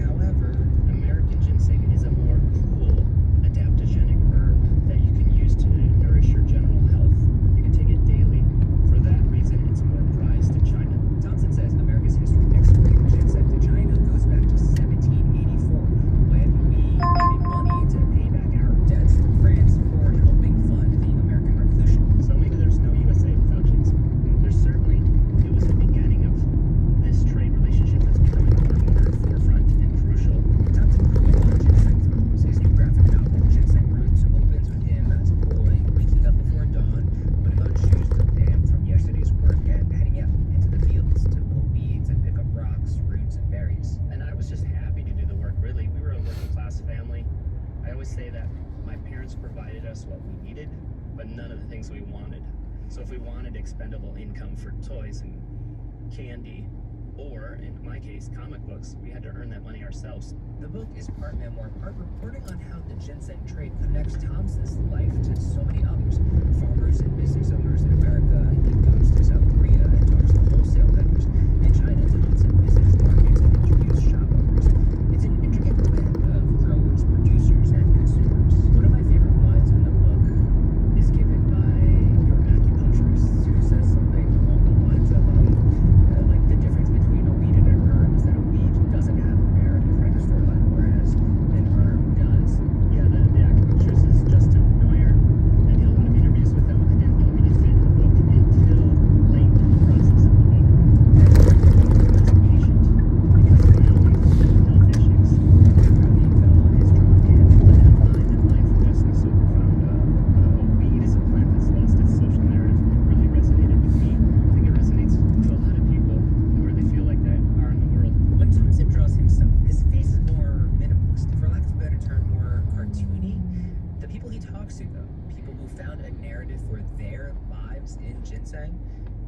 Speaker 6: However, American ginseng is a more cool adaptogenic herb that you can use to nourish your general health. You can take it daily. For that reason, it's more prized in China. Thompson says America's history exporting ginseng to China goes back to 1784, when we needed money to pay back our debts to France for helping fund the American Revolution. So maybe there's no USA without ginseng. There's certainly, it was the beginning of this trade relationship that's becoming more and more forefront and crucial. Thompson grew up on ginseng farms. His new graphic novel, Ginseng Roots, opens with him as a boy waking up before dawn, putting on shoes that damp from yesterday's work, and heading out into the fields to pull weeds and pick up rocks, roots, and berries. And I was just happy to do the work, really. We were a working class family. I always say that my parents provided us what we needed, but none of the things we wanted. So if we wanted expendable income for toys and candy, or in my case, comic books, we had to earn that money ourselves. The book is part memoir, part reporting on how the ginseng trade connects Thompson's life to so many others. Farmers and business owners in America. He goes to South Korea and talks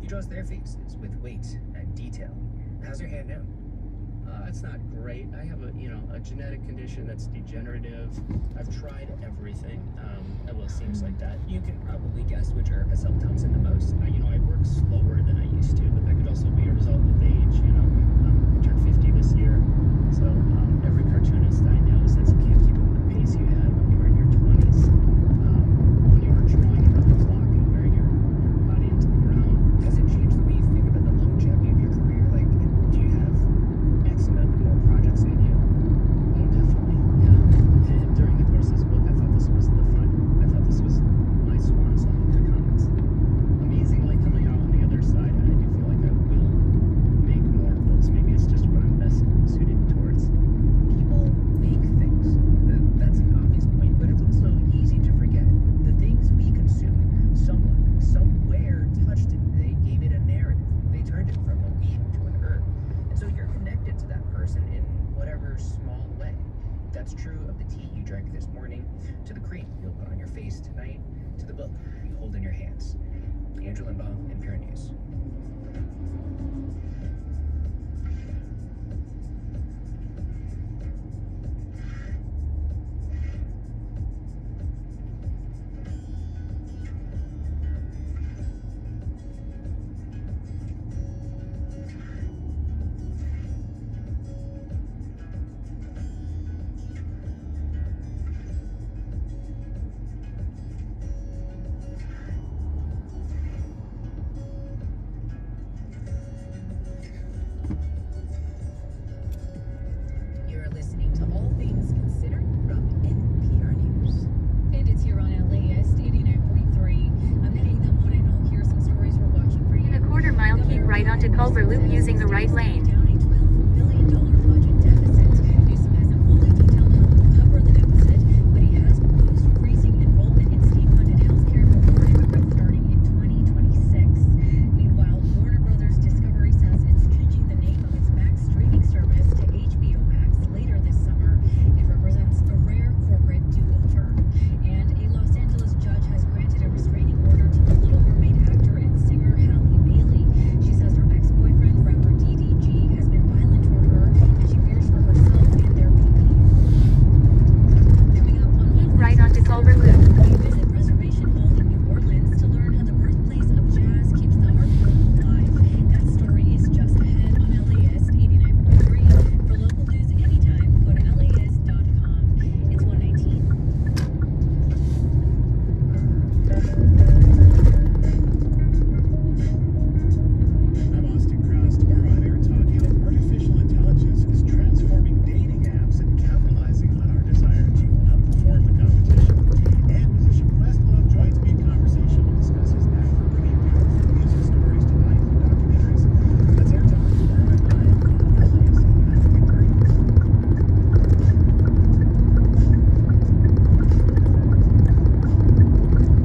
Speaker 6: He draws their faces with weight and detail. How's your hand now? It's not great. I have a genetic condition that's degenerative. I've tried everything. Well, it seems like that. You can probably guess which herb has helped Thompson the most. I work slower than I used to, but that could also be a result of age. I turned 50 this year, so every cartoonist I know says you can't keep up the pace you had when you were in your 20s, when you were drawing around the clock and wearing your body into the ground. Has it changed the way you think about the longevity of your career? Like, do you have X amount of more projects in you? Oh, definitely, yeah. And during the course of this book, I thought this was the fun. I thought this was my swan song to comics. Amazingly, coming out on the other side, I do feel like I will make more books. Maybe it's just what I'm best suited towards. People make things. That's an obvious point, but it's also easy to forget. The things we consume, someone, somewhere touched it. They gave it a narrative. They turned it from a weed to an herb. And so you're connected to that person in whatever small way. That's true of the tea you drank this morning, to the cream you'll put on your face tonight, to the book you hold in your hands. Andrew Limbaugh, NPR News.
Speaker 2: You're listening to All Things Considered from NPR News. And it's here on LAS 89.3. I'm Heida Moreno. Here's some stories we're watching for you.
Speaker 7: In a quarter-mile, keep right onto Culver Loop using the right lane.
Speaker 2: Down a $12 billion budget deficit. Newsom hasn't fully detailed how he'll cover the deficit, but he has proposed freezing enrollment in state-funded healthcare reform starting in 2026. Meanwhile, Warner Brothers Discovery says it's changing the name of its Max streaming service to HBO Max later this summer. It represents a rare corporate do-over. And a Los Angeles judge has granted a restraining order to the Little Mermaid actor and singer Halle Bailey. She says her ex-boyfriend, rapper DDG, has been violent toward her, and she fears for herself and their baby. Coming up on
Speaker 7: Keep right onto Culver Loop.
Speaker 2: we visit Reservation Hall in New Orleans to learn how the birthplace of jazz keeps the art world alive. That story is just ahead on LAS 89.3. For local news anytime, go to las.com. It's 119.
Speaker 8: I'm Austin Krause. Tomorrow on Air Talk, how artificial intelligence is transforming dating apps and capitalizing on our desire to outperform the competition. And musician Questlove joins me in conversation. We'll discuss his knack for bringing beautiful music stories to life in documentaries. That's Air Talk tomorrow at 9 on LA's 89.3.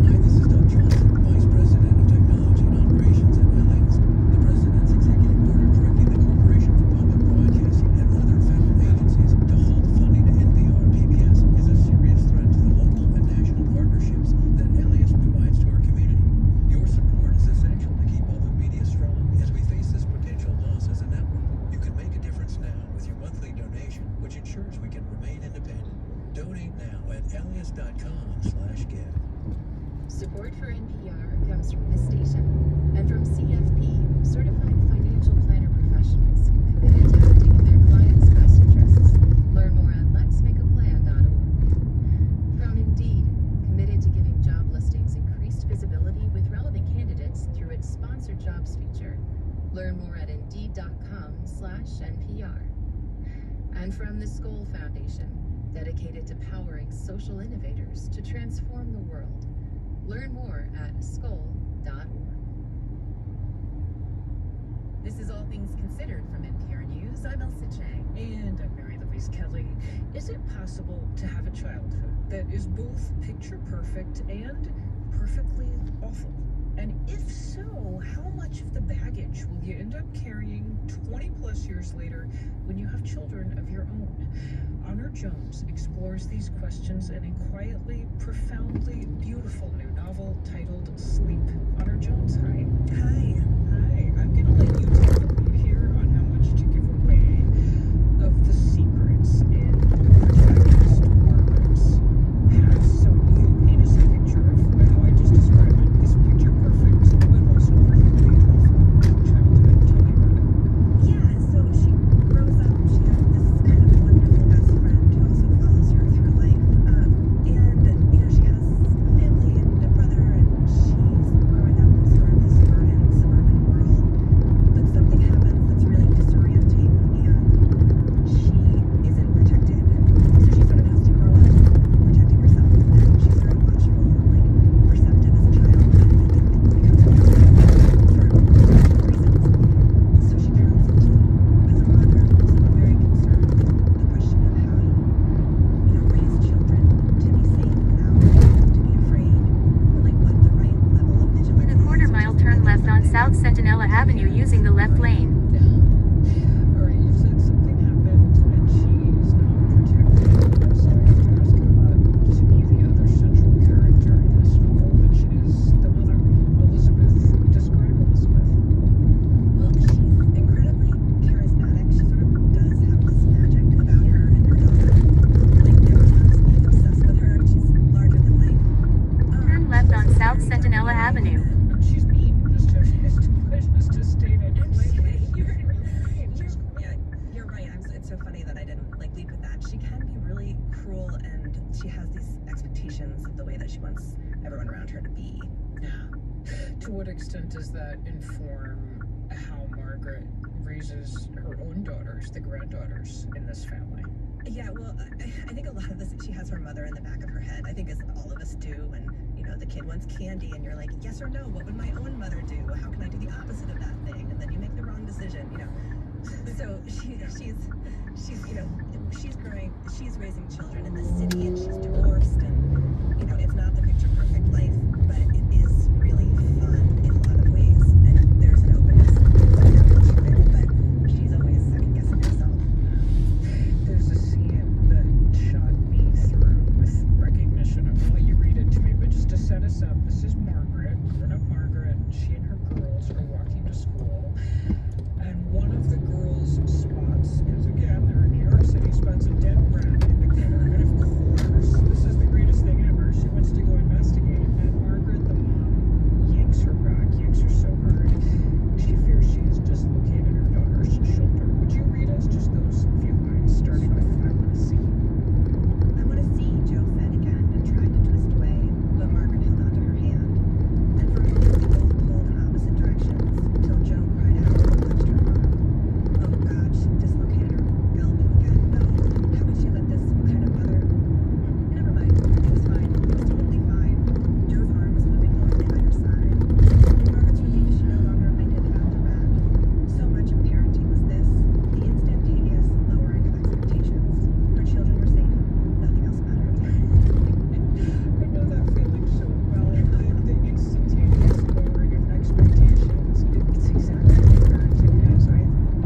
Speaker 9: Hi, this is Doug Johnson, Vice President of Technology and Operations at LA's. The President's executive order directing the Corporation for Public Broadcasting and other federal agencies to halt funding to NPR PBS is a serious threat to the local and national partnerships that LA's provides to our community. Your support is essential to keep public media strong as we face this potential loss as a network. You can make a difference now with your monthly donation, which ensures we can remain independent. Donate now at LAS.com/give.
Speaker 2: Support for NPR comes from this station and from CFP, Certified Financial Planner Professionals, committed to acting in their clients' best interests. Learn more at letsmakeaplan.org. From Indeed, committed to giving job listings increased visibility with relevant candidates through its sponsored jobs feature. Learn more at indeed.com/NPR. And from the Skoll Foundation, dedicated to powering social innovators to transform the world. Learn more at skoll.org. This is All Things Considered from NPR News. I'm Elsa Chang.
Speaker 10: And I'm Mary Louise Kelly. Is it possible to have a childhood that is both picture perfect and perfectly awful? And if so, how much of the baggage will you end up carrying 20 plus years later when you have children of your own? Honor Jones explores these questions in a quietly, profoundly beautiful new novel titled Sleep. Honor Jones, hi.
Speaker 11: Hi.
Speaker 7: Sentinella Avenue using the left lane.
Speaker 10: All right, you said something happened and she's not protected. So I have to ask you about, to me, the other central character in this novel, which is the mother, Elizabeth. Describe Elizabeth.
Speaker 2: Well, she's incredibly charismatic. She sort of does have this magic about her and her daughter. Like, everyone's being obsessed with her. She's larger than life.
Speaker 7: Turn left on South Sentinella Avenue.
Speaker 10: She's mean, just to state it plainly.
Speaker 2: You're right. It's so funny that I didn't lead with that. She can be really cruel, and she has these expectations of the way that she wants everyone around her to be.
Speaker 10: To what extent does that inform how Margaret raises her own daughters, the granddaughters in this family?
Speaker 2: Yeah, well, I think a lot of this, she has her mother in the back of her head. I think as all of us do, and the kid wants candy, and you're like, yes or no, what would my own mother do? How can I do the opposite of that thing? And then you make the wrong decision, So she's raising children in the city, and she's divorced, and it's not the picture perfect life, but it is really fun in a lot of ways, and there's an openness to it, but she's always second guessing herself.
Speaker 10: There's a scene that shot me through with recognition. I'm gonna let you read it to me, but just to set us up, this is Margaret, grown-up Margaret. She and her girls are walking to school, and one of the girls spots, because again, they're in New York City, spots a dead rat in the gutter, and of course, this is the greatest thing ever. She wants to go investigate, and Margaret, the mom, yanks her back, yanks her so hard. She fears she has dislocated her daughter's shoulder. Would you read us just those few lines, starting with "I want to see"?
Speaker 2: I want to see, Joe said again, and tried to twist away, but Margaret held onto her hand. And for a moment, they both pulled in opposite directions, till Joe cried out and touched her arm. Oh God, she dislocated her elbow again. No, how could she let this? What kind of mother? Never mind, it was fine. It was totally fine. Joe's arm was moving normally by her side. And Margaret's relief she no longer minded about the rat. So much of parenting was this, the instantaneous lowering of expectations. Her children were safe. Nothing else mattered.
Speaker 10: I know that feeling so well. The instantaneous lowering of expectations. It's exactly what parenting is. I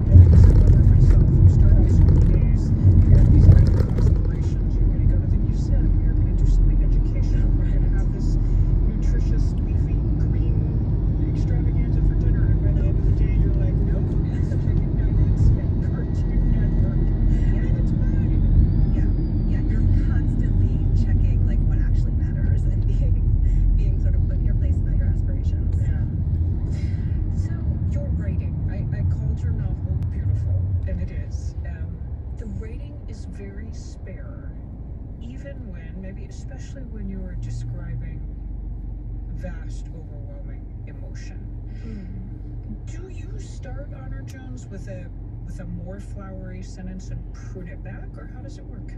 Speaker 10: think as a mother myself, you start off school days, you have these micro constellations. You're going to go to the museum. You're going to do something educational. We're going to have this nutritious, leafy, green extravaganza for dinner. And by the end of the day, you're like, nope, it's chicken nuggets and Cartoon Network. And it's fine.
Speaker 2: Yeah, you're constantly checking what actually matters and being sort of put in your place about your aspirations.
Speaker 10: Yeah. So, your writing. I called your novel beautiful, and it is. The writing is very spare, even when, maybe especially when you are describing vast, overwhelming emotion. Do you start Honor Jones with a more flowery sentence and prune it back, or how does it work?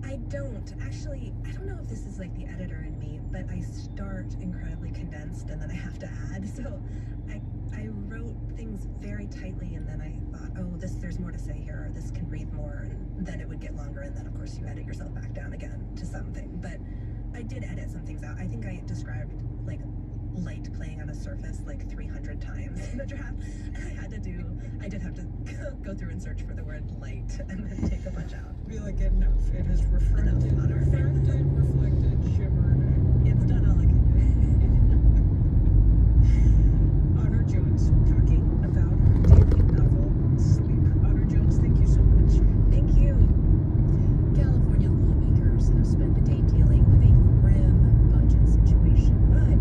Speaker 2: I don't. Actually, I don't know if this is the editor in me, but I start incredibly condensed and then I have to add. So I wrote things very tightly, and then I thought, oh, there's more to say here, or this can breathe more, and then it would get longer, and then of course you edit yourself back down again to something. But I did edit some things out. I think I described light playing on a surface 300 times in the draft. I did have to go through and search for the word light and then take a bunch out.
Speaker 10: Be like, enough. It has refracted, reflected, shimmered, and
Speaker 2: It's done all I can do.
Speaker 10: Honor Jones talking about her debut novel, Sleep. Honor Jones, thank you so much.
Speaker 2: Thank you.
Speaker 11: California lawmakers have spent the day dealing with a grim budget situation. But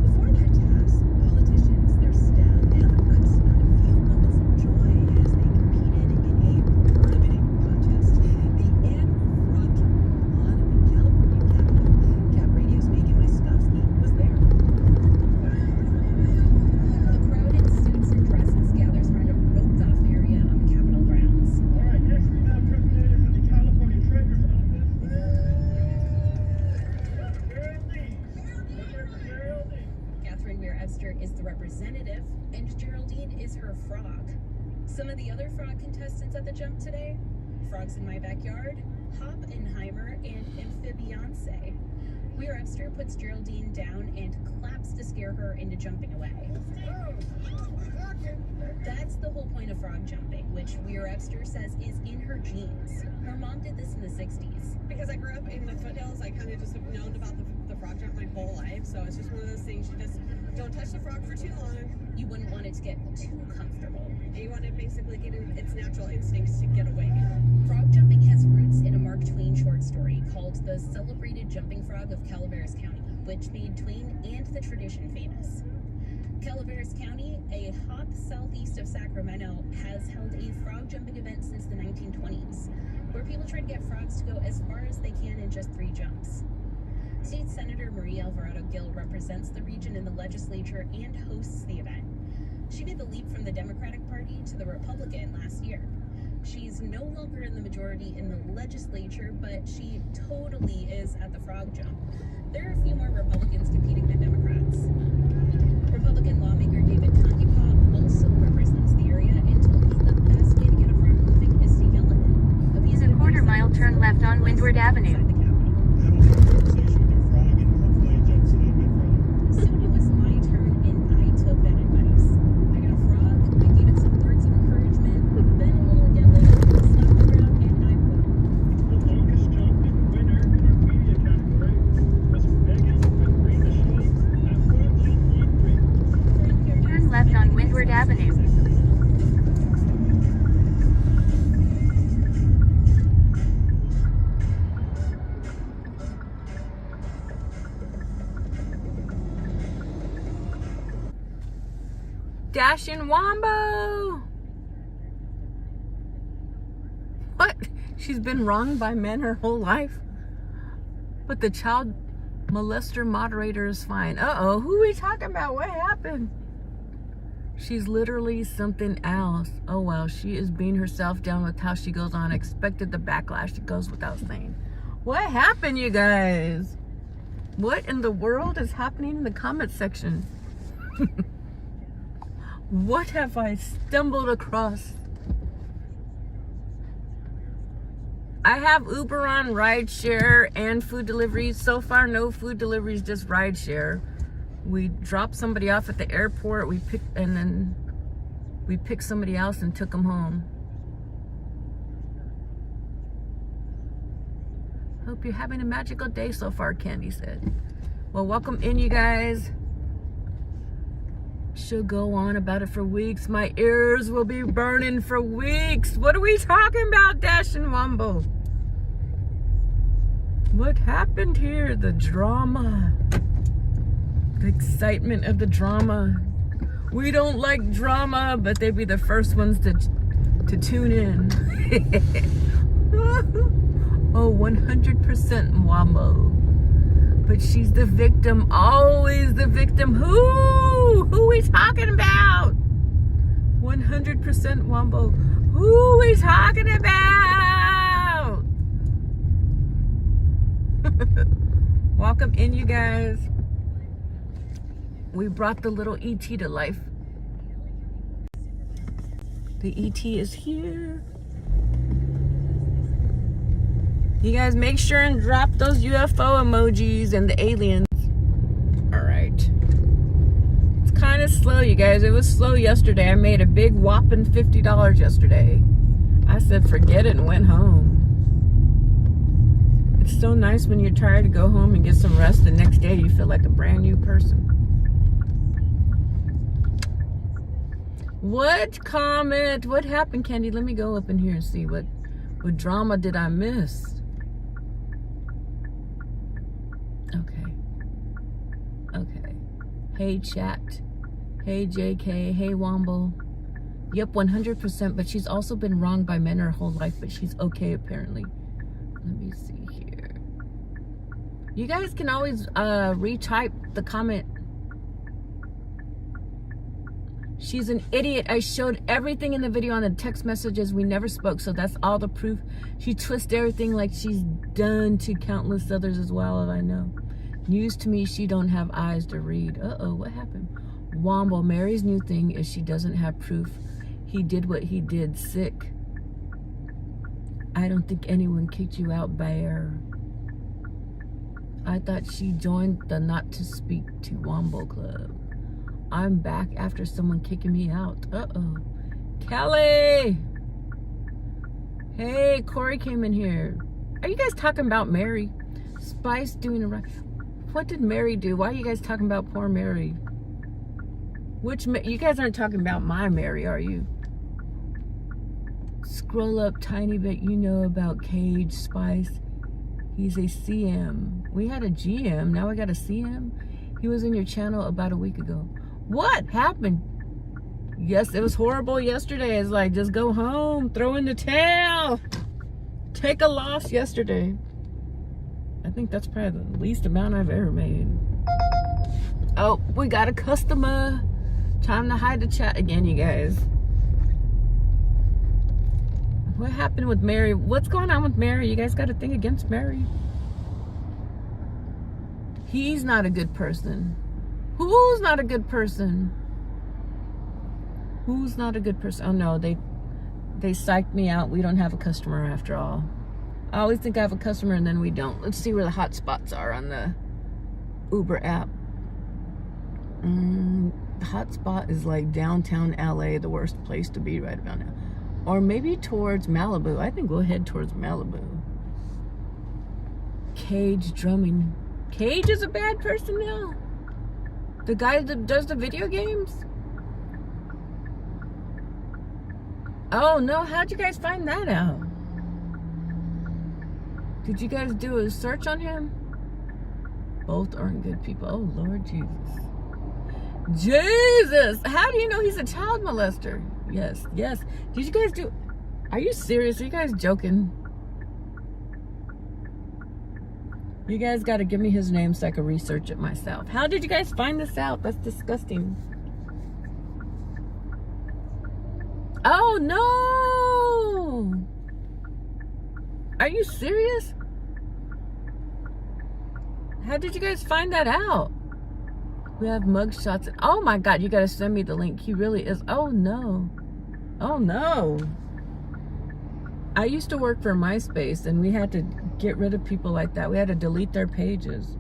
Speaker 11: before that task, politicians, their staff, and the press found a few moments of joy as they competed in a riveting contest. The annual frog tournament on the California Capitol. Cap Radio's Megan Wyskowski was there.
Speaker 2: The crowd in suits and dresses gathers around a roped-off area on the Capitol grounds.
Speaker 8: All right, next we have representative from the California Treasurer's Office. Geraldine.
Speaker 2: Catherine Weir-Ebster is the representative, and Geraldine is her frog. Some of the other frog contestants at the jump today: Frogs in My Backyard, Hoppenheimer, and Amphibionce. Weir-Ebster puts Geraldine down and claps to scare her into jumping away.
Speaker 11: into frog jumping, which Weir Webster says is in her genes. Her mom did this in the 60s.
Speaker 12: Because I grew up in the foothills, I kind of just have known about the frog jump my whole life, so it's just one of those things, you just don't touch the frog for too long.
Speaker 11: You wouldn't want it to get too comfortable.
Speaker 12: You want to basically get its natural instincts to get away.
Speaker 11: Frog jumping has roots in a Mark Twain short story called The Celebrated Jumping Frog of Calaveras County, which made Twain and the tradition famous. Calaveras County, a hop southeast of Sacramento, has held a frog jumping event since the 1920s, where people try to get frogs to go as far as they can in just 3 jumps. State Senator Marie Alvarado Gill represents the region in the legislature and hosts the event. She made the leap from the Democratic Party to the Republican last year. She's no longer in the majority in the legislature, but she totally is at the frog jump. There are a few more Republicans competing than Democrats. Republican lawmaker David Tangipaw also represents the area and told me the best way to get a frog moving is to yell at him.
Speaker 7: In a quarter-mile turn left on Windward Avenue.
Speaker 8: Have a full conversation with your frog and hopefully it jumps in on my frog.
Speaker 11: Soon it was my turn and I took that advice. I got a frog, I gave it some words of encouragement, then a little yelling, slapped the ground, and I won.
Speaker 8: The longest jumping winner in our media category was Megan with Green Machines at 14.3.
Speaker 7: Turn left on Windward Avenue.
Speaker 1: Dashing Wombo! What? She's been wronged by men her whole life? But the child molester moderator is fine. Uh-oh, who are we talking about? What happened? She's literally something else. Oh well, she is being herself down with how she goes on. Expected the backlash. It goes without saying. What happened, you guys? What in the world is happening in the comment section? What have I stumbled across? I have Uber on, rideshare, and food deliveries. So far, no food deliveries, just rideshare. We dropped somebody off at the airport. And then we picked somebody else and took them home. Hope you're having a magical day so far, Candy said. Well, welcome in, you guys. She'll go on about it for weeks. My ears will be burning for weeks. What are we talking about, Dash and Wombo? What happened here? The drama. The excitement of the drama. We don't like drama, but they'd be the first ones to tune in. Oh, 100% Wombo. But she's the victim, always the victim. Who are we talking about? 100% Wombo. Who are we talking about? Welcome in, you guys. We brought the little ET to life. The ET is here. You guys make sure and drop those UFO emojis and the aliens. All right. It's kind of slow, you guys. It was slow yesterday. I made a big whopping $50 yesterday. I said, forget it, and went home. It's so nice when you're tired to go home and get some rest. The next day, you feel like a brand new person. What comment? What happened, Candy? Let me go up in here and see what drama did I miss. Okay. Hey, chat. Hey, JK. Hey, Wombo. Yep, 100%, but she's also been wronged by men her whole life, but she's okay, apparently. Let me see here. You guys can always retype the comment. She's an idiot. I showed everything in the video on the text messages. We never spoke, so that's all the proof. She twists everything like she's done to countless others as well, as I know. News to me, she don't have eyes to read. Uh-oh, what happened? Wombo, Mary's new thing is she doesn't have proof. He did what he did, sick. I don't think anyone kicked you out, Bear. I thought she joined the Not to Speak to Wombo Club. I'm back after someone kicking me out. Uh-oh. Kelly! Hey, Corey came in here. Are you guys talking about Mary? Spice doing a... What did Mary do? Why are you guys talking about poor Mary? You guys aren't talking about my Mary, are you? Scroll up tiny bit. You know about Cage Spice. He's a CM. We had a GM. Now we got a CM. He was in your channel about a week ago. What happened? Yes, it was horrible yesterday. It's like, just go home. Throw in the towel. Take a loss yesterday. I think that's probably the least amount I've ever made. Oh, we got a customer. Time to hide the chat again, you guys. What happened with Mary? What's going on with Mary? You guys got a thing against Mary? He's not a good person. Who's not a good person? Who's not a good person? Oh no, they psyched me out. We don't have a customer after all. I always think I have a customer and then we don't. Let's see where the hot spots are on the Uber app. The hot spot is like downtown LA, the worst place to be right about now. Or maybe towards Malibu. I think we'll head towards Malibu. Cage drumming. Cage is a bad person now? The guy that does the video games? Oh no, how'd you guys find that out? Did you guys do a search on him? Both aren't good people. Oh Lord Jesus. Jesus! How do you know he's a child molester? Yes, yes. Did you guys do... Are you serious? Are you guys joking? You guys got to give me his name so I can research it myself. How did you guys find this out? That's disgusting. Oh, no! Are you serious? How did you guys find that out? We have mugshots. Oh my God, you gotta send me the link. He really is. Oh no. Oh no. I used to work for MySpace and we had to get rid of people like that. We had to delete their pages.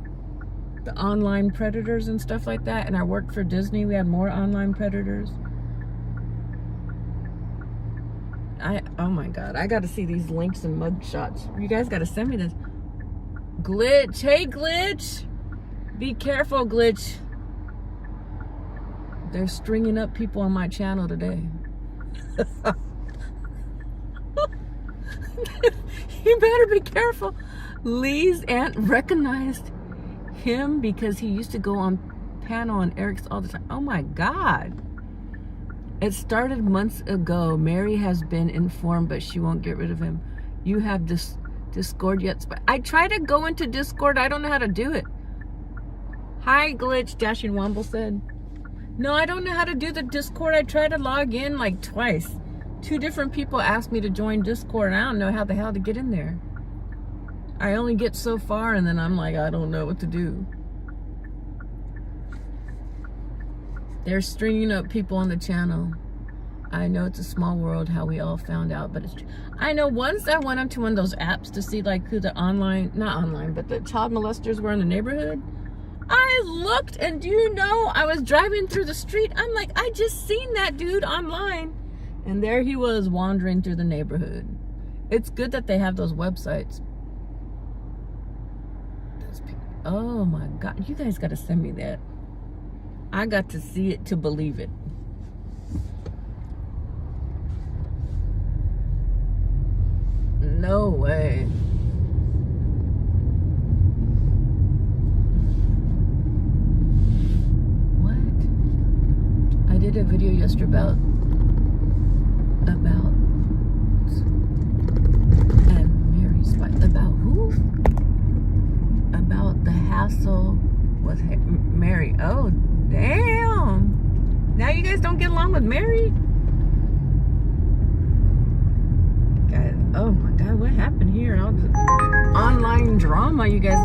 Speaker 1: The online predators and stuff like that. And I worked for Disney. We had more online predators. Oh my God, I gotta see these links and mugshots. You guys gotta send me this. Glitch. Hey Glitch. Be careful, Glitch. They're stringing up people on my channel today. You better be careful. Lee's aunt recognized him because he used to go on panel on Eric's all the time. Oh my God. It started months ago. Mary has been informed, but she won't get rid of him. You have Discord yet? I try to go into Discord. I don't know how to do it. Hi, Glitch, Dashing Womble said. No, I don't know how to do the Discord. I tried to log in like twice. 2 different people asked me to join Discord, and I don't know how the hell to get in there. I only get so far, and then I'm like, I don't know what to do. They're stringing up people on the channel. I know it's a small world how we all found out, but it's true. I know once I went onto one of those apps to see like who the but the child molesters were in the neighborhood. I looked, and do you know, I was driving through the street. I'm like, I just seen that dude online. And there he was wandering through the neighborhood. It's good that they have those websites. Oh my God, you guys got to send me that. I got to see it to believe it. No way. What? I did a video yesterday about and Mary's fight. About who? About the hassle with Mary. Oh, damn. Now you guys don't get along with Mary? Guys, oh my God, what happened here? All the online drama, you guys.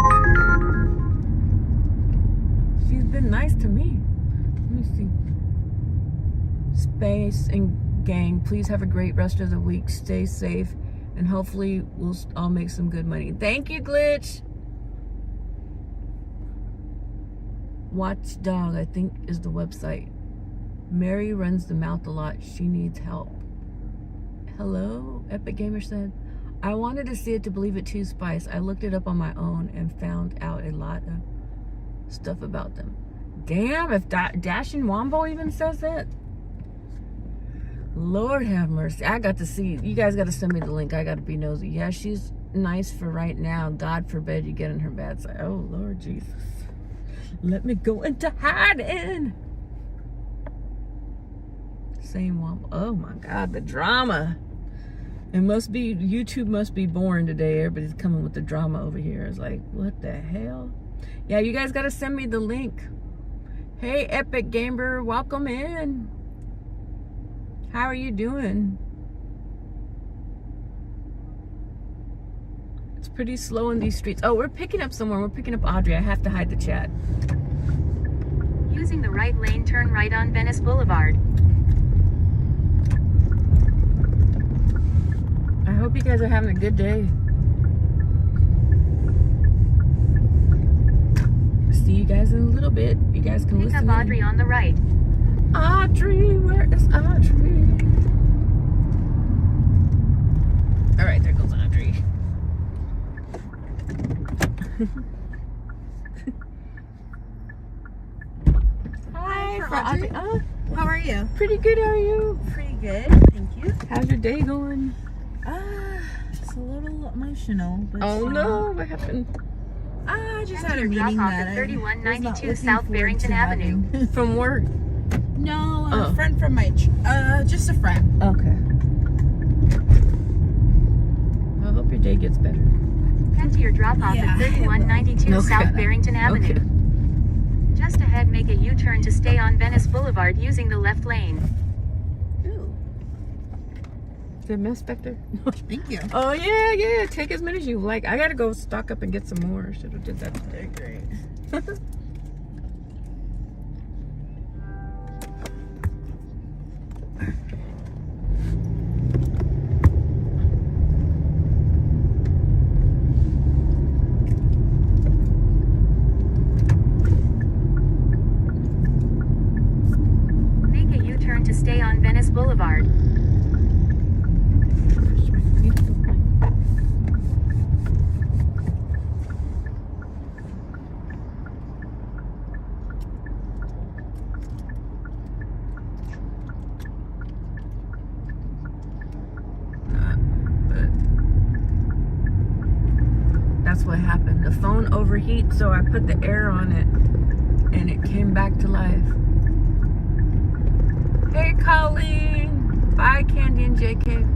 Speaker 1: She's been nice to me. Let me see. Space and gang, please have a great rest of the week. Stay safe, and hopefully we'll all make some good money. Thank you, Glitch. Watchdog, I think, is the website. Mary runs the mouth a lot. She needs help. Hello? Epic Gamer said, I wanted to see it to believe it too, Spice. I looked it up on my own and found out a lot of stuff about them. Damn, if Dashing Wombo even says that. Lord have mercy. I got to see. You guys got to send me the link. I got to be nosy. Yeah, she's nice for right now. God forbid you get in her bad side. Oh, Lord Jesus. Let me go into hiding. Same Wombo. Oh, my God. The drama. It must be, YouTube must be boring today. Everybody's coming with the drama over here. It's like, what the hell? Yeah, you guys got to send me the link. Hey, Epic Gamer, welcome in. How are you doing? It's pretty slow in these streets. Oh, we're picking up someone. We're picking up Audrey. I have to hide the chat.
Speaker 7: Using the right lane, turn right on Venice Boulevard.
Speaker 1: I hope you guys are having a good day. See you guys in a little bit. You guys can listen.
Speaker 7: Pick up Audrey on the right.
Speaker 1: Audrey, where is Audrey? All right, there goes Audrey. Hi, Audrey. Oh,
Speaker 13: how are you?
Speaker 1: Pretty good. How are you?
Speaker 13: Pretty good, thank you.
Speaker 1: How's your day going?
Speaker 13: Just a little emotional. But
Speaker 1: oh no, what happened?
Speaker 13: I just had a meeting
Speaker 7: drop off
Speaker 13: that
Speaker 7: at
Speaker 13: I
Speaker 7: 3192
Speaker 13: was not
Speaker 7: South
Speaker 13: looking
Speaker 7: Barrington
Speaker 13: forward to
Speaker 7: Avenue.
Speaker 13: having.
Speaker 1: From work?
Speaker 13: No, a friend from my, just a friend.
Speaker 1: Okay. I hope your day gets better.
Speaker 7: Head to your drop off at 3192
Speaker 1: Okay.
Speaker 7: South Barrington Avenue.
Speaker 1: Okay.
Speaker 7: Just ahead, make a U-turn to stay on Venice Boulevard using the left lane.
Speaker 13: Ooh.
Speaker 1: Is it mess back there?
Speaker 13: Thank you.
Speaker 1: Oh yeah. Take as many as you like. I gotta go stock up and get some more. Should have did that today.
Speaker 13: Great.
Speaker 7: Make a U-turn to stay on Venice Boulevard.
Speaker 1: That's what happened. The phone overheat, so I put the air on it and it came back to life. Hey Colleen. Bye Candy and JK.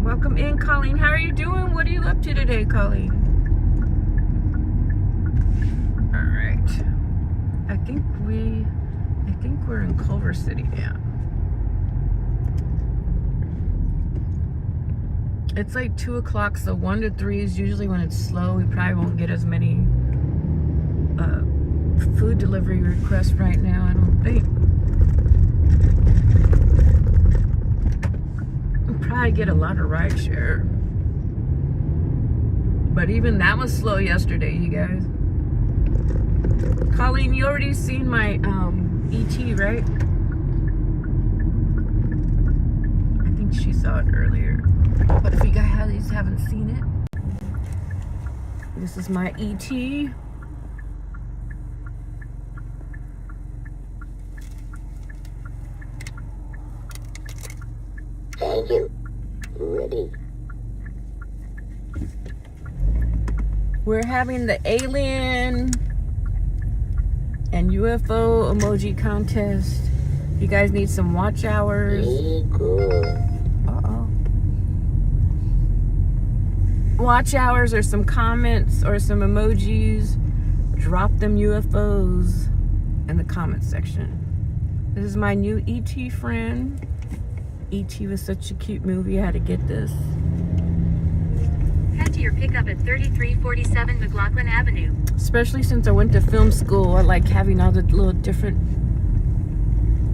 Speaker 1: Welcome in, Colleen. How are you doing? What are you up to today, Colleen? Alright. I think we're in Culver City now. It's like 2 o'clock, so 1 to 3 is usually when it's slow. We probably won't get as many food delivery requests right now, I don't think. We'll probably get a lot of rideshare. But even that was slow yesterday, you guys. Colleen, you already seen my ET, right? I think she saw it earlier. But if you guys haven't seen it, this is my ET.
Speaker 5: Thank you. Ready.
Speaker 1: We're having the alien and UFO emoji contest. You guys need some watch hours.
Speaker 5: Be good.
Speaker 1: Watch hours or some comments or some emojis. Drop them UFOs in the comment section. This is my new ET friend. ET was such a cute movie. I had to get this.
Speaker 7: Head to your pickup at 3347 McLaughlin Avenue.
Speaker 1: Especially since I went to film school, I like having all the little different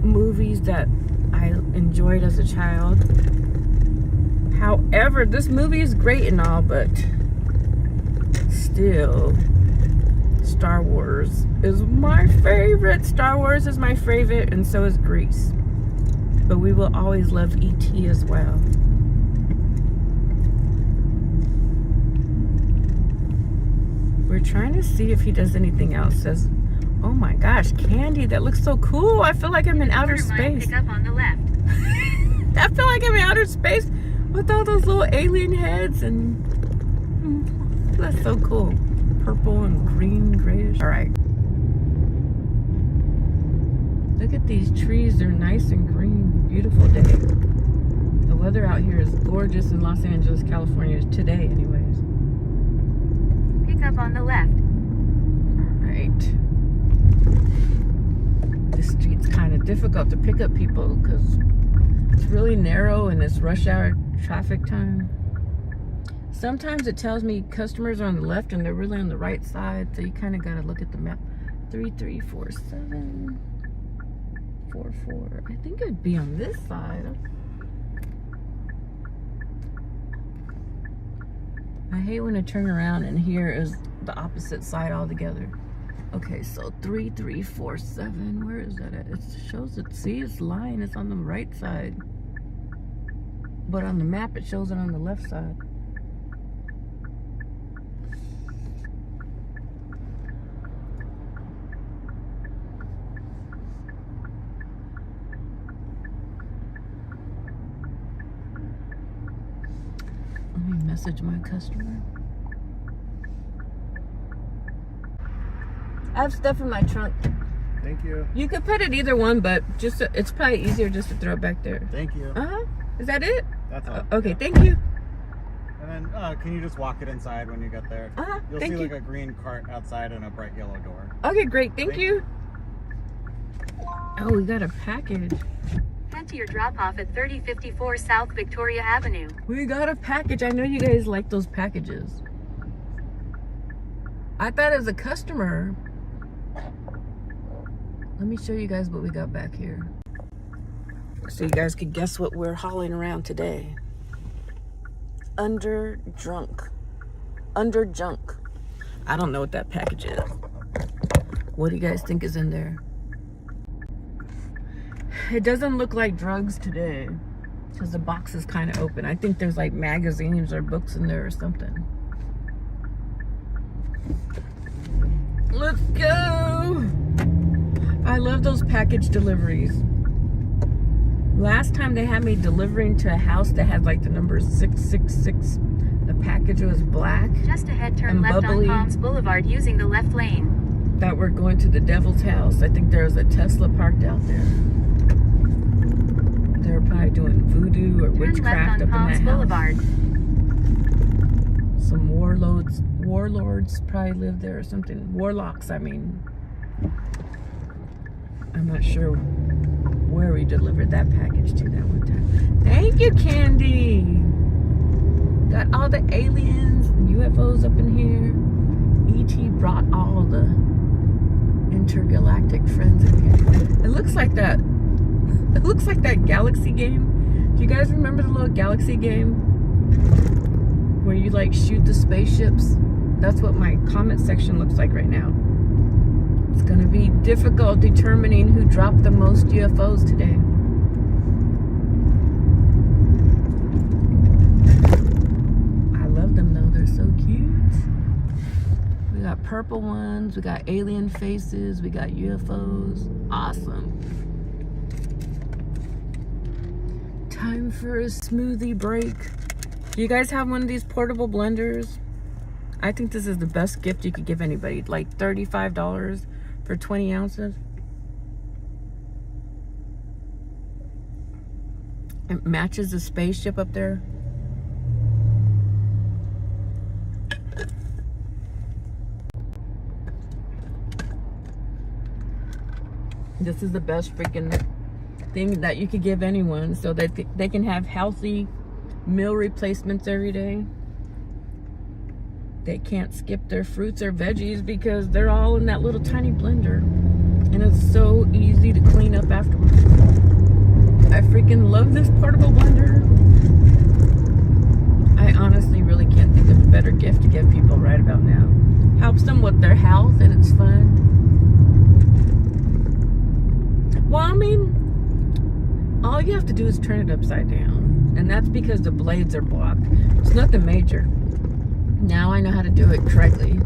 Speaker 1: movies that I enjoyed as a child. However, this movie is great and all, but still, Star Wars is my favorite. Star Wars is my favorite, and so is Grease. But we will always love E.T. as well. We're trying to see if he does anything else. Says, oh my gosh, candy, that looks so cool. I feel like I'm in outer space.
Speaker 7: Pick up on the left.
Speaker 1: I feel like I'm in outer space with all those little alien heads, and that's so cool. Purple and green, grayish. All right. Look at these trees. They're nice and green. Beautiful day. The weather out here is gorgeous in Los Angeles, California, today anyways.
Speaker 7: Pick up on the left.
Speaker 1: All right. This street's kind of difficult to pick up people because it's really narrow and it's rush hour traffic time. Sometimes it tells me customers are on the left and they're really on the right side, so you kind of got to look at the map. 3347 44. I think it'd be on this side. I hate when I turn around and here is the opposite side altogether. Okay, so 3347. Where is that at? It shows it. See, it's lying. It's on the right side. But on the map, it shows it on the left side. Let me message my customer. I have stuff in my trunk.
Speaker 8: Thank you.
Speaker 1: You could put it either one, but just it's probably easier just to throw it back there.
Speaker 8: Thank you.
Speaker 1: Is that it?
Speaker 8: That's all.
Speaker 1: Okay, thank you.
Speaker 8: And then can you just walk it inside when you get there? You'll see like a green cart outside and a bright yellow door.
Speaker 1: Okay, great. Thank you. Oh, we got a package.
Speaker 7: Head to your drop-off at 3054 South Victoria Avenue.
Speaker 1: We got a package. I know you guys like those packages. I thought it was a customer. Let me show you guys what we got back here, so you guys could guess what we're hauling around today. Under junk. I don't know what that package is. What do you guys think is in there? It doesn't look like drugs today because the box is kind of open. I think there's like magazines or books in there or something. Let's go! I love those package deliveries. Last time they had me delivering to a house that had like the number 666. The package was black.
Speaker 7: Just ahead, turn left on Palms Boulevard using the left lane.
Speaker 1: That we're going to the devil's house. I think there's a Tesla parked out there. They're probably doing voodoo or witchcraft up in that house. Some warlords probably live there or something. Warlocks, I mean. I'm not sure where we delivered that package to that one time. Thank you, Candy. Got all the aliens and UFOs up in here. E.T. brought all the intergalactic friends in here. It looks like that. It looks like that Galaxy game. Do you guys remember the little Galaxy game where you like shoot the spaceships? That's what my comment section looks like right now. It's going to be difficult determining who dropped the most UFOs today. I love them though. They're so cute. We got purple ones. We got alien faces. We got UFOs. Awesome. Time for a smoothie break. Do you guys have one of these portable blenders? I think this is the best gift you could give anybody. Like $35 for 20 ounces. It matches the spaceship up there. This is the best freaking thing that you could give anyone so that they can have healthy meal replacements every day. They can't skip their fruits or veggies because they're all in that little tiny blender. And it's so easy to clean up afterwards. I freaking love this portable blender. I honestly really can't think of a better gift to give people right about now. Helps them with their health and it's fun. Well, I mean, all you have to do is turn it upside down. And that's because the blades are blocked. It's nothing major. Now I know how to do it correctly.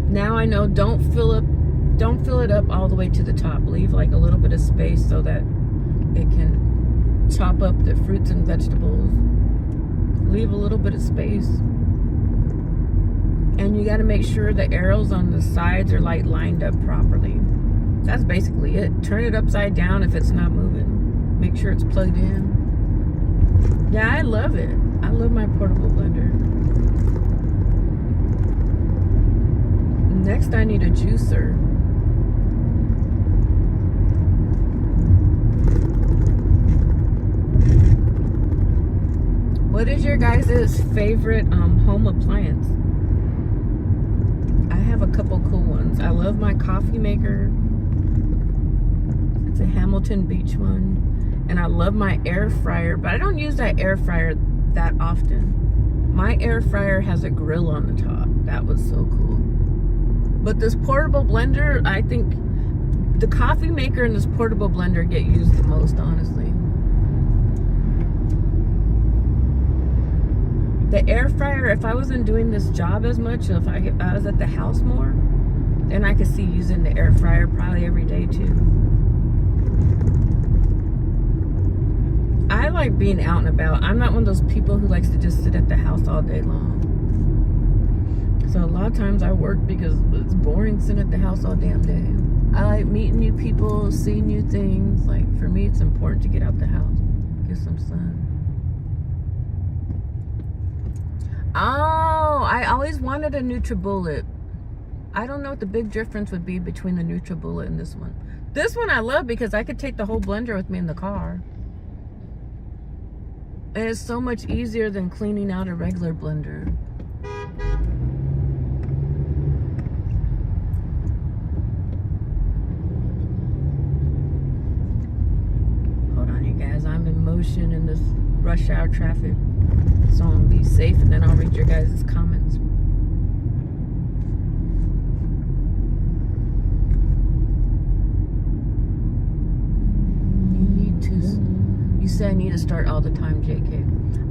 Speaker 1: Now I know don't fill it up all the way to the top. Leave like a little bit of space so that it can chop up the fruits and vegetables. Leave a little bit of space. And you got to make sure the arrows on the sides are like lined up properly. That's basically it. Turn it upside down if it's not moving. Make sure it's plugged in. Yeah, I love it. I love my portable blender. Next, I need a juicer. What is your guys' favorite home appliance? I have a couple cool ones. I love my coffee maker. It's a Hamilton Beach one. And I love my air fryer, but I don't use that air fryer that often. My air fryer has a grill on the top. That was so cool. But this portable blender, I think the coffee maker and this portable blender get used the most, honestly. The air fryer, if I wasn't doing this job as much, if I was at the house more, then I could see using the air fryer probably every day too. I like being out and about. I'm not one of those people who likes to just sit at the house all day long. So a lot of times I work because it's boring sitting at the house all damn day. I like meeting new people, seeing new things. Like for me, it's important to get out the house, get some sun. Oh, I always wanted a NutriBullet. I don't know what the big difference would be between the NutriBullet and this one. This one I love because I could take the whole blender with me in the car. And it's so much easier than cleaning out a regular blender. Hold on, you guys. I'm in motion in this rush hour traffic. So I'm gonna be safe and then I'll read your guys' comments. You said I need to start all the time, JK.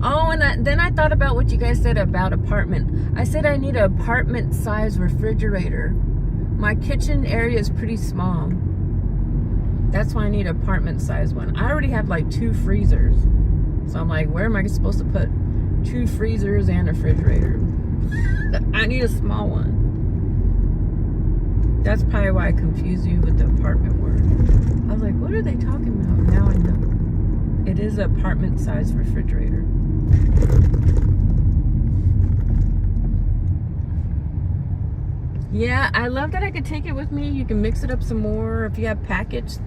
Speaker 1: Oh, and then I thought about what you guys said about apartment. I said I need an apartment size refrigerator. My kitchen area is pretty small. That's why I need an apartment size one. I already have like 2 freezers. So I'm like, where am I supposed to put 2 freezers and a refrigerator? I need a small one. That's probably why I confuse you with the apartment word. I was like, what are they talking about? Now I know. It is an apartment size refrigerator. Yeah, I love that I could take it with me. You can mix it up some more. If you have packets,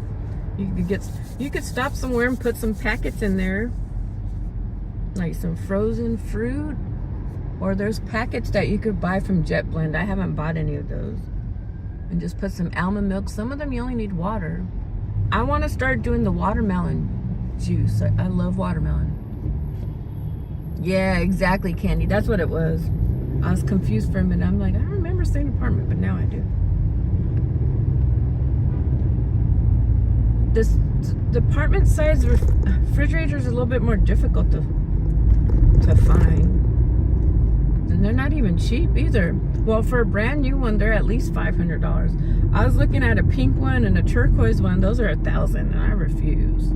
Speaker 1: you could stop somewhere and put some packets in there. Like some frozen fruit, or there's packets that you could buy from JetBlend. I haven't bought any of those. And just put some almond milk. Some of them you only need water. I want to start doing the watermelon juice. I love watermelon. Yeah, exactly, Candy. That's what it was. I was confused for a minute. I'm like, I don't remember saying apartment, but now I do. The apartment size refrigerator is a little bit more difficult to find, and they're not even cheap either. Well, for a brand new one, they're at least $500. I was looking at a pink one and a turquoise one. Those are $1,000, and I refuse.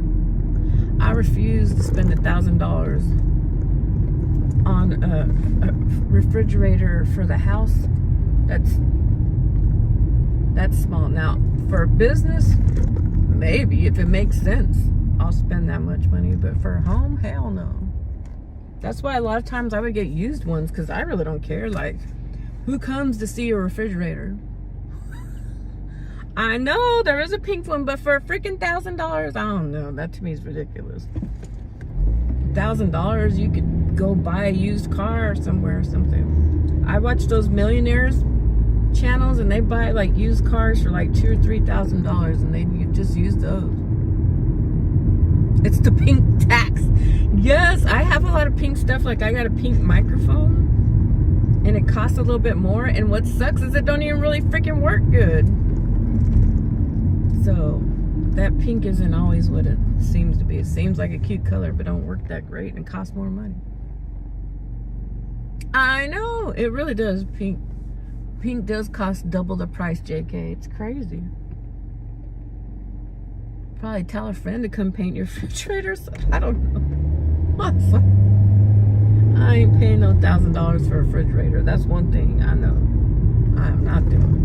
Speaker 1: I refuse to spend $1,000 on a refrigerator for the house. That's small. Now, for a business, maybe if it makes sense, I'll spend that much money. But for a home, hell no. That's why a lot of times I would get used ones because I really don't care. Like, who comes to see a refrigerator? I know there is a pink one, but for a freaking $1,000, I don't know. That to me is ridiculous. $1,000, you could go buy a used car somewhere or something. I watch those millionaires channels and they buy like used cars for like $2,000 or $3,000 and they just use those. It's the pink tax. Yes, I have a lot of pink stuff. Like I got a pink microphone and it costs a little bit more. And what sucks is it don't even really freaking work good. So That pink isn't always what it seems to be. It seems like a cute color, but don't work that great and costs more money. I know, it really does. Pink does cost double the price, JK. It's crazy. Probably tell a friend to come paint your refrigerator. I don't know. I ain't paying no $1,000 for a refrigerator. That's one thing I know I'm not doing.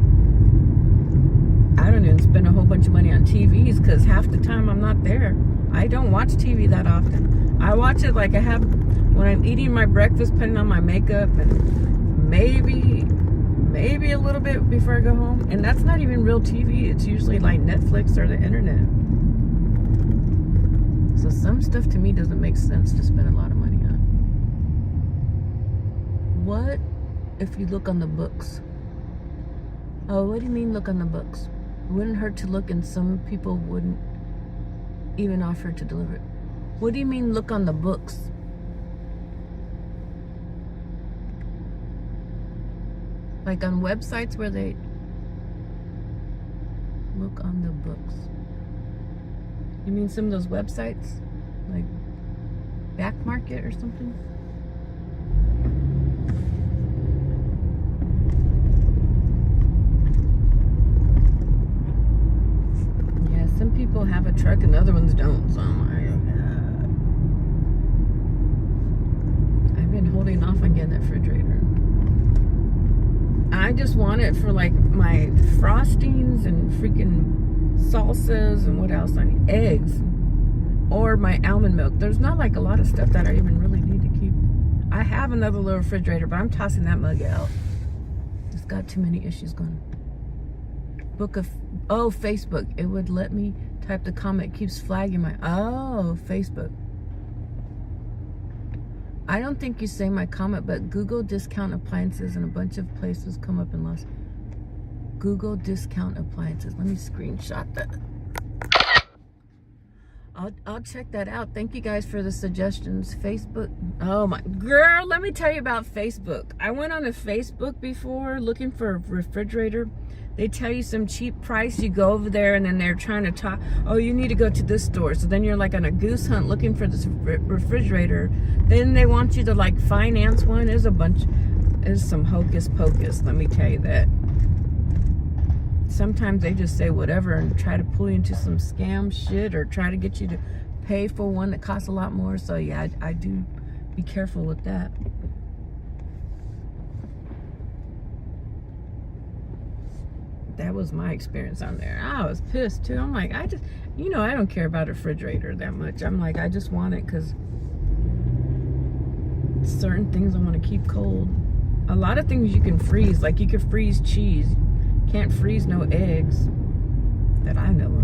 Speaker 1: I don't even spend a whole bunch of money on TVs because half the time I'm not there. I don't watch TV that often. I watch it like I have when I'm eating my breakfast, putting on my makeup, and maybe a little bit before I go home. And that's not even real TV. It's usually like Netflix or the internet. So some stuff to me doesn't make sense to spend a lot of money on. What if you look on the books? Oh, what do you mean look on the books? It wouldn't hurt to look, and some people wouldn't even offer to deliver it. What do you mean look on the books? Like on websites where they look on the books. You mean some of those websites? Like Back Market or something? Yeah, some people have a truck and other ones don't, so I'm like, I've been holding off on getting that refrigerator. I just want it for like my frostings and freaking salsas and what else I need, eggs, or my almond milk. There's not like a lot of stuff that I even really need to keep. I have another little refrigerator, but I'm tossing that mug out. It's got too many issues going. Facebook. It would let me type the comment. It keeps flagging my, Facebook. I don't think you say my comment, but Google discount appliances and a bunch of places come up in Los. Google discount appliances. Let me screenshot that. I'll check that out. Thank you guys for the suggestions. Facebook. Oh my girl, let me tell you about Facebook. I went on a Facebook before looking for a refrigerator. They tell you some cheap price. You go over there and then they're trying to talk. Oh, you need to go to this store. So then you're like on a goose hunt looking for this refrigerator. Then they want you to like finance one. There's some hocus pocus. Let me tell you that. Sometimes they just say whatever and try to pull you into some scam shit or try to get you to pay for one that costs a lot more. So yeah, I do be careful with that. That was my experience on there. I was pissed too. I'm like, I don't care about a refrigerator that much. I'm like, I just want it because certain things I want to keep cold. A lot of things you can freeze. Like you can freeze cheese. Can't freeze no eggs that I know of.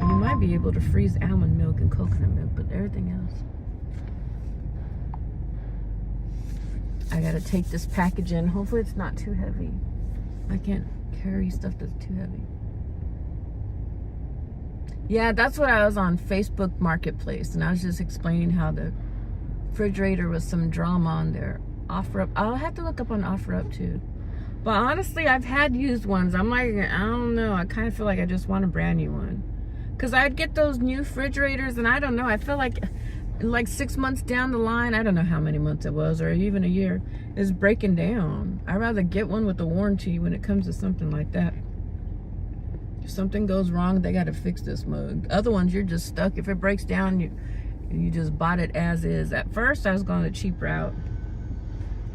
Speaker 1: You might be able to freeze almond milk and coconut milk, but everything else. I gotta take this package in. Hopefully it's not too heavy. I can't carry stuff that's too heavy. Yeah, that's what I was on Facebook Marketplace, and I was just explaining how the refrigerator was some drama on there. OfferUp. I'll have to look up on OfferUp too. But honestly, I've had used ones. I'm like, I don't know. I kind of feel like I just want a brand new one. Because I'd get those new refrigerators, and I don't know. I feel like 6 months down the line, I don't know how many months it was, or even a year, is breaking down. I'd rather get one with a warranty when it comes to something like that. If something goes wrong, they got to fix this mug. Other ones, you're just stuck. If it breaks down, you just bought it as is. At first, I was going the cheap route.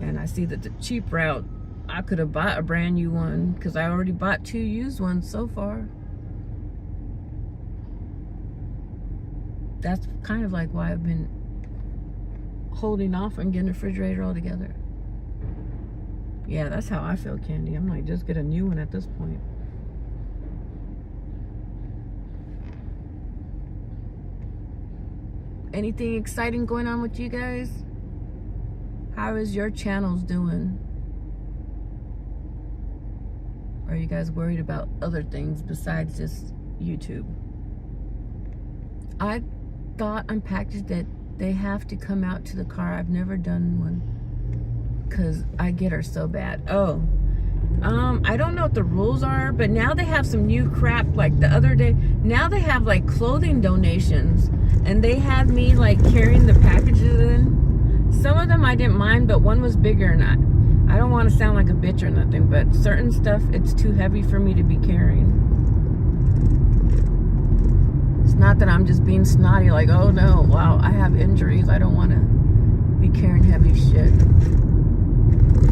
Speaker 1: And I see that the cheap route, I could have bought a brand new one because I already bought 2 used ones so far. That's kind of like why I've been holding off on getting a refrigerator altogether. Yeah, that's how I feel, Candy. I'm like, just get a new one at this point. Anything exciting going on with you guys? How is your channels doing? Are you guys worried about other things besides just YouTube? I thought on packages that they have to come out to the car. I've never done one because I get her so bad. Oh, I don't know what the rules are, but now they have some new crap. Like the other day, now they have like clothing donations, and they had me like carrying the packages in. Some of them I didn't mind, but one was bigger, and I don't want to sound like a bitch or nothing, but certain stuff, it's too heavy for me to be carrying. It's not that I'm just being snotty, like, oh no, wow, I have injuries, I don't want to be carrying heavy shit.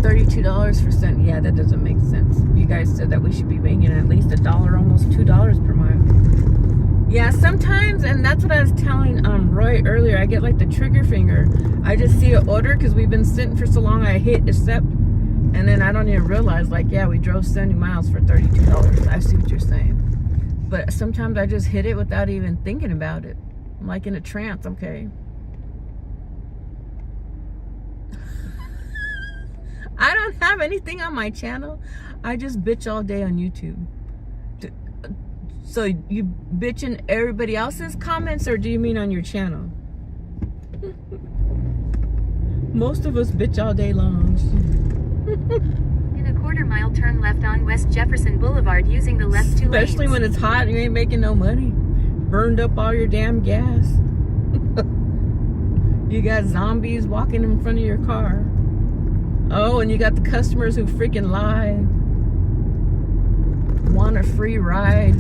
Speaker 1: $32 for cent. Yeah, that doesn't make sense. You guys said that we should be making at least $1, almost $2 per mile. Yeah, sometimes, and that's what I was telling Roy earlier, I get like the trigger finger. I just see an order because we've been sitting for so long, I hit accept, and then I don't even realize, like, yeah, we drove 70 miles for $32. I see what you're saying. But sometimes I just hit it without even thinking about it. I'm like in a trance, okay? I don't have anything on my channel. I just bitch all day on YouTube. So you bitching everybody else's comments, or do you mean on your channel? Most of us bitch all day long.
Speaker 7: In a quarter-mile, turn left on West Jefferson Boulevard using the left 2 lanes.
Speaker 1: Especially when it's hot and you ain't making no money. Burned up all your damn gas. You got zombies walking in front of your car. Oh, and you got the customers who freaking lie. Want a free ride.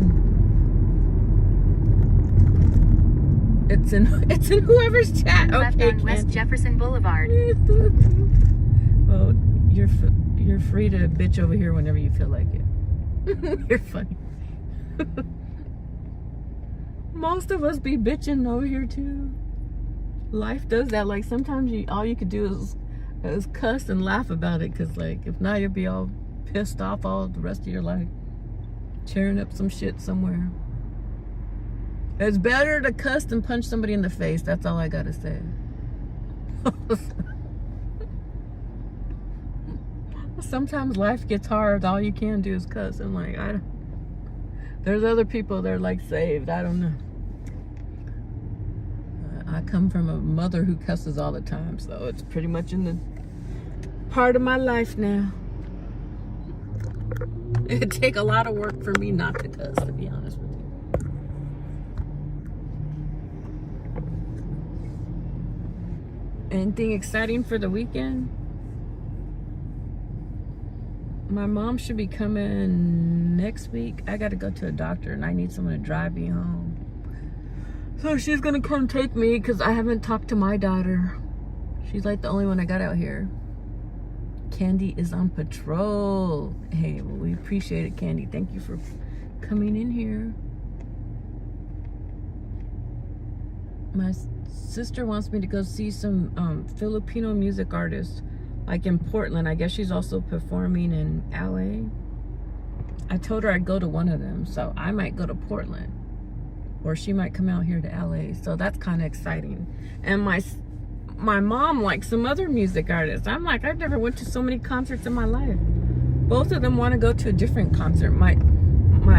Speaker 1: It's in whoever's chat.
Speaker 7: Left
Speaker 1: Okay,
Speaker 7: on West Jefferson Boulevard.
Speaker 1: Well, you're free to bitch over here whenever you feel like it. You're funny. Most of us be bitching over here too. Life does that. Like sometimes all you could do is cuss and laugh about it, because like if not, you'll be all pissed off all the rest of your life, tearing up some shit somewhere. It's better to cuss than punch somebody in the face. That's all I gotta say. Sometimes life gets hard. All you can do is cuss. I'm like, there's other people that are like saved. I don't know. I come from a mother who cusses all the time, so it's pretty much in the part of my life now. It'd take a lot of work for me not to cuss, to be honest with you. Anything exciting for the weekend? My mom should be coming next week. I gotta go to a doctor and I need someone to drive me home. So she's gonna come take me because I haven't talked to my daughter. She's like the only one I got out here. Candy is on patrol. Hey, well, we appreciate it, Candy. Thank you for coming in here. My sister wants me to go see some Filipino music artists, like in Portland. I guess she's also performing in LA. I told her I'd go to one of them, so I might go to Portland, or she might come out here to LA. So that's kind of exciting. And my mom likes some other music artists. I'm like, I've never went to so many concerts in my life. Both of them want to go to a different concert. My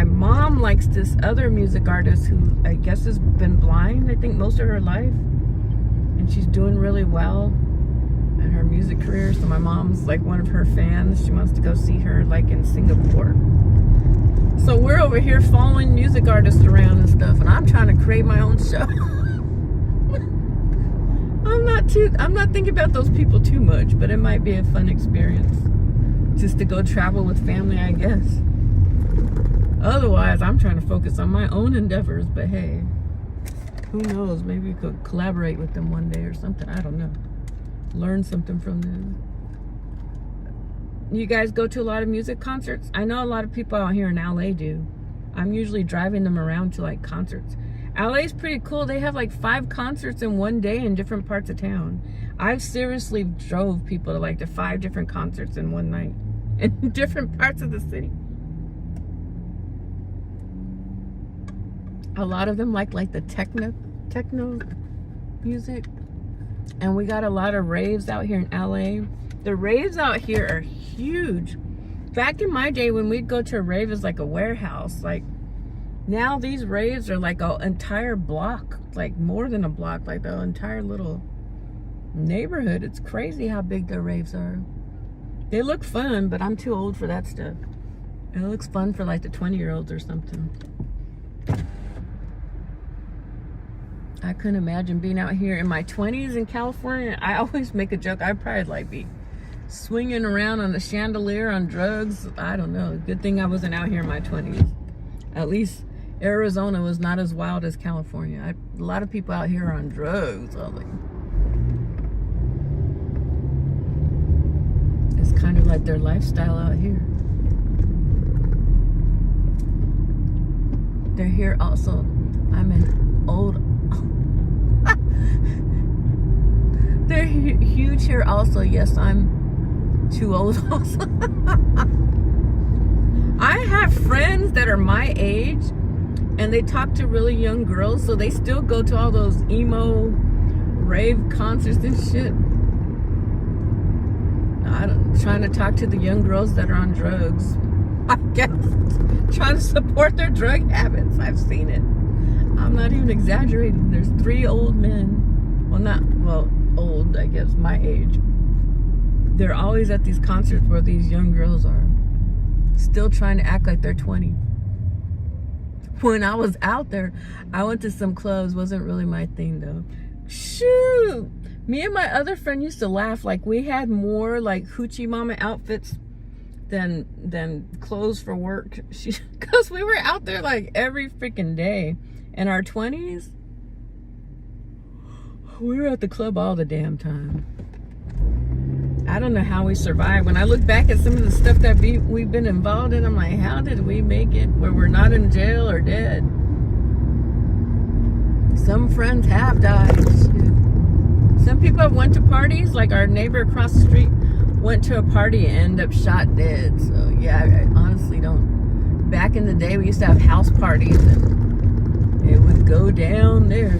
Speaker 1: mom likes this other music artist who I guess has been blind, I think, most of her life, and she's doing really well in her music career. So my mom's like one of her fans. She wants to go see her like in Singapore. So we're over here following music artists around and stuff, and I'm trying to create my own show. I'm not thinking about those people too much, but it might be a fun experience just to go travel with family, I guess. Otherwise, I'm trying to focus on my own endeavors, but hey, who knows? Maybe we could collaborate with them one day or something. I don't know. Learn something from them. You guys go to a lot of music concerts? I know a lot of people out here in LA do. I'm usually driving them around to like concerts. LA's pretty cool. They have like 5 concerts in one day in different parts of town. I've seriously drove people to like the 5 different concerts in one night in different parts of the city. A lot of them like the techno music. And we got a lot of raves out here in LA. The raves out here are huge. Back in my day, when we'd go to a rave, it was like a warehouse. Like now these raves are like an entire block, like more than a block, like the entire little neighborhood. It's crazy how big the raves are. They look fun, but I'm too old for that stuff. It looks fun for like the 20-year-olds or something. I couldn't imagine being out here in my 20s in California. I always make a joke. I'd probably like be swinging around on the chandelier on drugs. I don't know. Good thing I wasn't out here in my 20s. At least Arizona was not as wild as California. A lot of people out here are on drugs. It's kind of like their lifestyle out here. They're here also. I'm an old. They're huge here also. Yes, I'm too old also. I have friends that are my age and they talk to really young girls, so they still go to all those emo rave concerts and shit. I'm trying to talk to the young girls that are on drugs. I guess trying to support their drug habits. I've seen it. I'm not even exaggerating. There's 3 old men. Well, old, I guess, my age. They're always at these concerts where these young girls are still trying to act like they're 20. When I was out there, I went to some clubs. Wasn't really my thing though. Shoot! Me and my other friend used to laugh. Like, we had more like hoochie mama outfits than clothes for work. Because we were out there like every freaking day. In our 20s, we were at the club all the damn time. I don't know how we survived. When I look back at some of the stuff that we've been involved in, I'm like, how did we make it where we're not in jail or dead? Some friends have died. Some people have went to parties, like our neighbor across the street went to a party and ended up shot dead. So yeah, I honestly don't. Back in the day, we used to have house parties and it would go down there.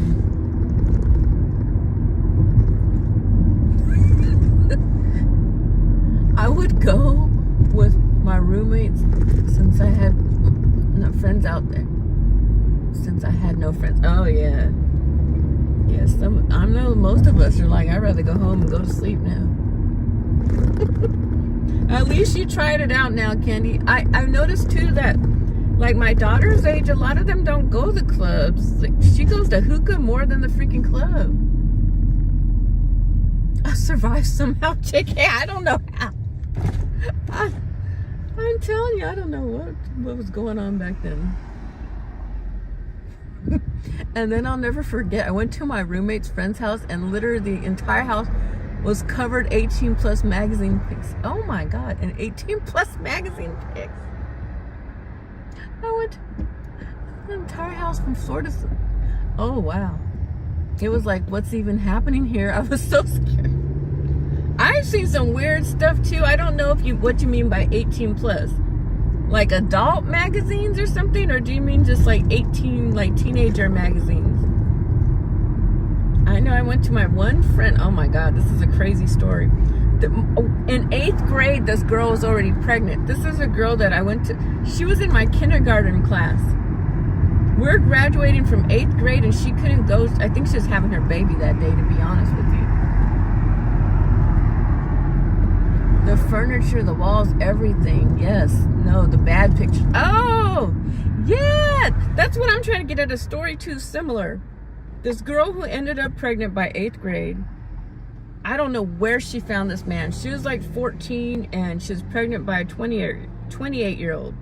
Speaker 1: I would go with my roommates since I had no friends out there. Since I had no friends. Oh yeah. Yeah, I know most of us are like, I'd rather go home and go to sleep now. At least you tried it out now, Candy. I've noticed too that like my daughter's age, a lot of them don't go to the clubs. Like, she goes to hookah more than the freaking club. I survived somehow, JK. I don't know how. I'm telling you, I don't know what was going on back then. And then I'll never forget, I went to my roommate's friend's house and literally the entire house was covered 18 plus magazine pics. Oh my God, and 18 plus magazine pics. I went to the entire house from floor to... Oh wow. It was like, what's even happening here? I was so scared. I've seen some weird stuff too. I don't know what you mean by 18 plus. Like adult magazines or something? Or do you mean just like 18, like teenager magazines? I know I went to my one friend. Oh my God, this is a crazy story. In 8th grade, this girl was already pregnant. This is a girl that I went to. She was in my kindergarten class. We're graduating from 8th grade and she couldn't go. I think she was having her baby that day, to be honest with you. The furniture, the walls, everything. Yes. No, the bad pictures. Oh, yeah. That's what I'm trying to get at, a story too similar. This girl who ended up pregnant by 8th grade. I don't know where she found this man. She was like 14 and she was pregnant by a 28-year-old.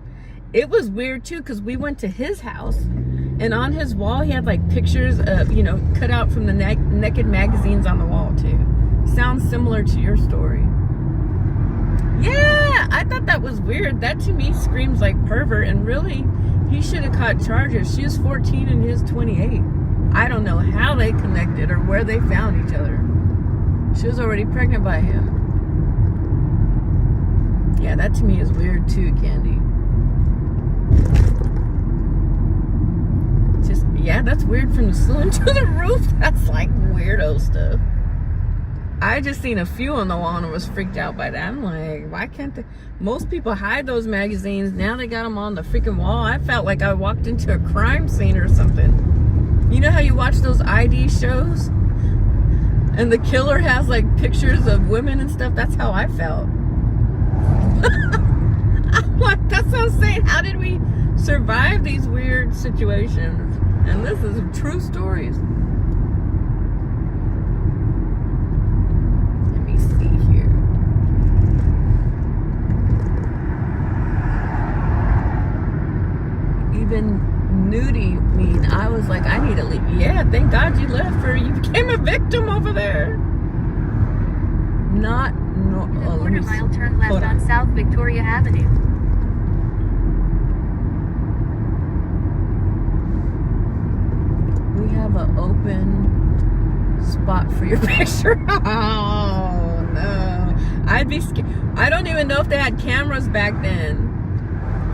Speaker 1: It was weird too because we went to his house and on his wall he had like pictures of, cut out from the naked magazines on the wall too. Sounds similar to your story. Yeah, I thought that was weird. That to me screams like pervert, and really, he should have caught charges. She was 14 and he was 28. I don't know how they connected or where they found each other. She was already pregnant by him. Yeah, that to me is weird too, Candy. Just, yeah, that's weird from the ceiling to the roof. That's like weirdo stuff. I just seen a few on the wall and was freaked out by that. I'm like, why can't they? Most people hide those magazines. Now they got them on the freaking wall. I felt like I walked into a crime scene or something. You know how you watch those ID shows? And the killer has like pictures of women and stuff? That's how I felt. Like, that's what I'm saying. How did we survive these weird situations? And this is true stories. Let me see here. Even Nudie, I was like, I need to leave. Yeah, thank God you left, or you became a victim over there. Not no.
Speaker 7: In a quarter mile, turn left on South Victoria Avenue.
Speaker 1: We have an open spot for your picture. Oh no, I'd be scared. I don't even know if they had cameras back then.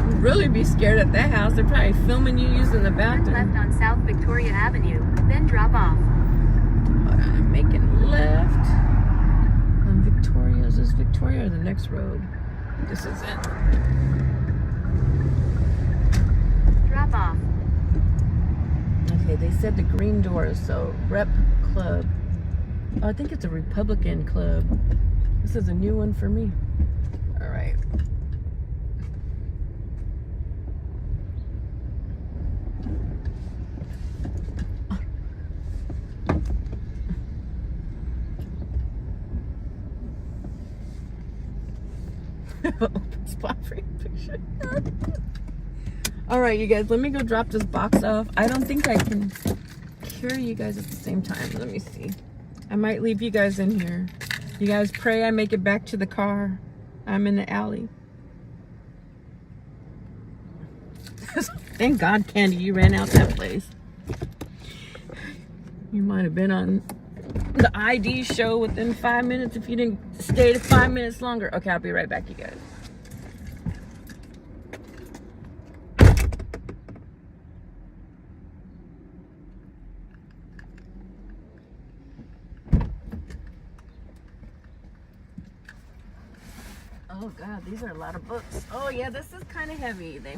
Speaker 1: I'd really be scared at that house. They're probably filming you using the bathroom.
Speaker 7: Turn left on South Victoria Avenue, then drop off.
Speaker 1: Hold on, I'm making left. On Victoria, is this Victoria or the next road? This is it.
Speaker 7: Drop off.
Speaker 1: Okay, they said the green doors, so Rep Club. Oh, I think it's a Republican club. This is a new one for me. All right. Open spot for your picture. All right, you guys, let me go drop this box off. I don't think I can carry you guys at the same time. Let me see. I might leave you guys in here. You guys pray I make it back to the car. I'm in the alley. Thank God, Candy, you ran out that place. You might have been on the ID show within 5 minutes if you didn't stay to 5 minutes longer. Okay, I'll be right back, you guys. Oh God, these are a lot of books. Oh yeah, this is kind of heavy. They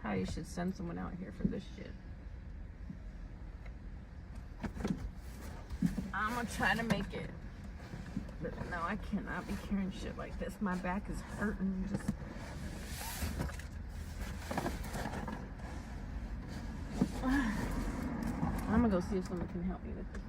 Speaker 1: probably should send someone out here for this shit. I'm gonna try to make it. But no, I cannot be carrying shit like this. My back is hurting. I'm gonna go see if someone can help me with this.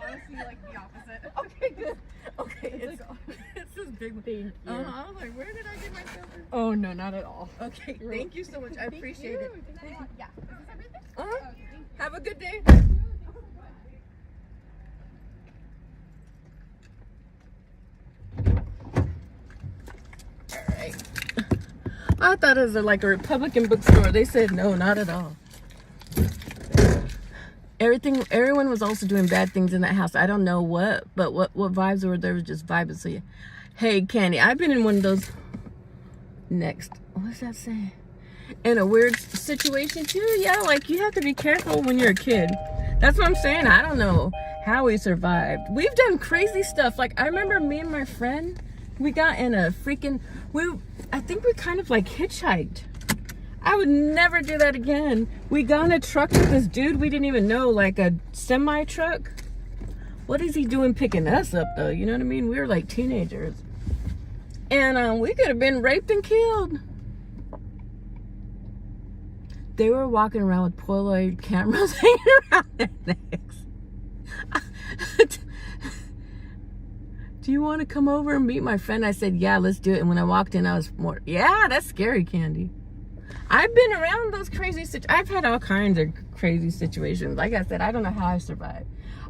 Speaker 12: Honestly, like the opposite.
Speaker 1: Okay, good. Okay, it's this big one.
Speaker 12: Thank you.
Speaker 1: I was like, where did I get myself in?
Speaker 12: Oh no, not at all.
Speaker 1: Okay, thank you so much. I appreciate it.
Speaker 12: Yeah. Is this everything?
Speaker 1: Okay. Have a good day. All right. I thought it was like a Republican bookstore. They said no, not at all. Everyone was also doing bad things in that house. I don't know what, but what vibes were there? Was just vibes. So yeah. Hey, Candy, I've been in one of those. Next, what does that say? In a weird situation too. Yeah, like you have to be careful when you're a kid. That's what I'm saying. I don't know how we survived. We've done crazy stuff. Like I remember me and my friend, we got in a freaking. I think we kind of like hitchhiked. I would never do that again. We got in a truck with this dude we didn't even know, like a semi truck. What is he doing picking us up though? You know what I mean? We were like teenagers. And we could have been raped and killed. They were walking around with Polaroid cameras hanging around their necks. Do you want to come over and meet my friend? I said, yeah, let's do it. And when I walked in, I was more, yeah, that's scary, Candy. I've been around those crazy situations. I've had all kinds of crazy situations. Like I said, I don't know how I survived.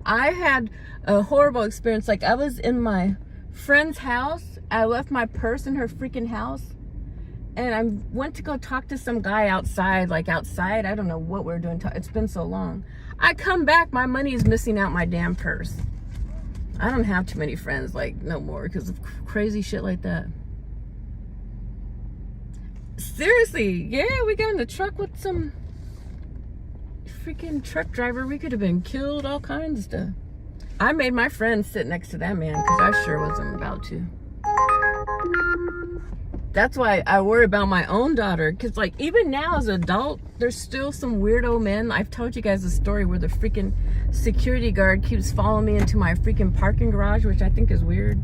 Speaker 1: I had a horrible experience. Like I was in my friend's house. I left my purse in her freaking house. And I went to go talk to some guy outside, like outside. I don't know what we're doing. It's been so long. I come back, my money is missing out my damn purse. I don't have too many friends, like, no more, because of crazy shit like that. Seriously, yeah, we got in the truck with some freaking truck driver. We could have been killed, all kinds of stuff. I made my friend sit next to that man, because I sure wasn't about to. That's why I worry about my own daughter, because like even now as an adult, there's still some weirdo men. I've told you guys a story where the freaking security guard keeps following me into my freaking parking garage, which I think is weird.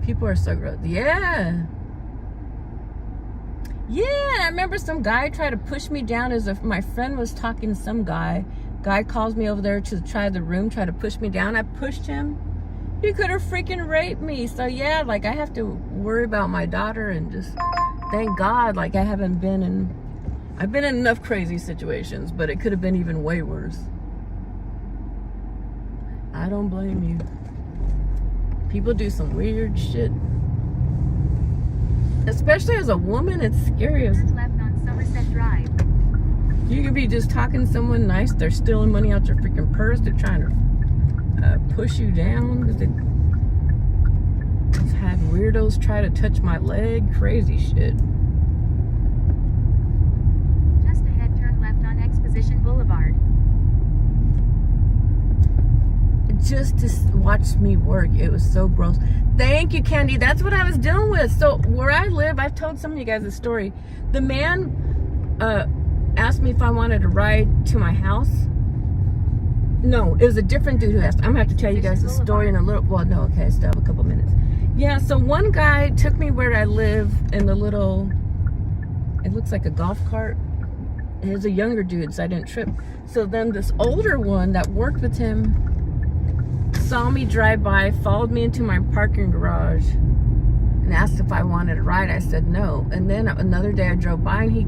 Speaker 1: People are so gross. Yeah, I remember some guy tried to push me down as if my friend was talking to some guy. Guy calls me over there to try the room, try to push me down. I pushed him. He could have freaking raped me. So yeah, like I have to worry about my daughter, and just thank God, like I've been in enough crazy situations, but it could have been even way worse. I don't blame you. People do some weird shit. Especially as a woman, it's scary.
Speaker 7: Turn left on Somerset Drive.
Speaker 1: You could be just talking to someone nice, they're stealing money out your freaking purse, they're trying to push you down. I've had weirdos try to touch my leg, crazy shit.
Speaker 7: Just ahead, turn left on Exposition Boulevard.
Speaker 1: Just to watch me work, it was so gross. Thank you, Candy. That's what I was dealing with. So where I live, I've told some of you guys a story. The man asked me if I wanted to ride to my house. No, it was a different dude who asked. I'm gonna have to tell you guys the story in a little. Well, no, okay, I still have a couple minutes. Yeah, so one guy took me where I live in the little. It looks like a golf cart. He's a younger dude, so I didn't trip. So then this older one that worked with him saw me drive by, followed me into my parking garage, and asked if I wanted a ride. I said no. And then another day I drove by, and he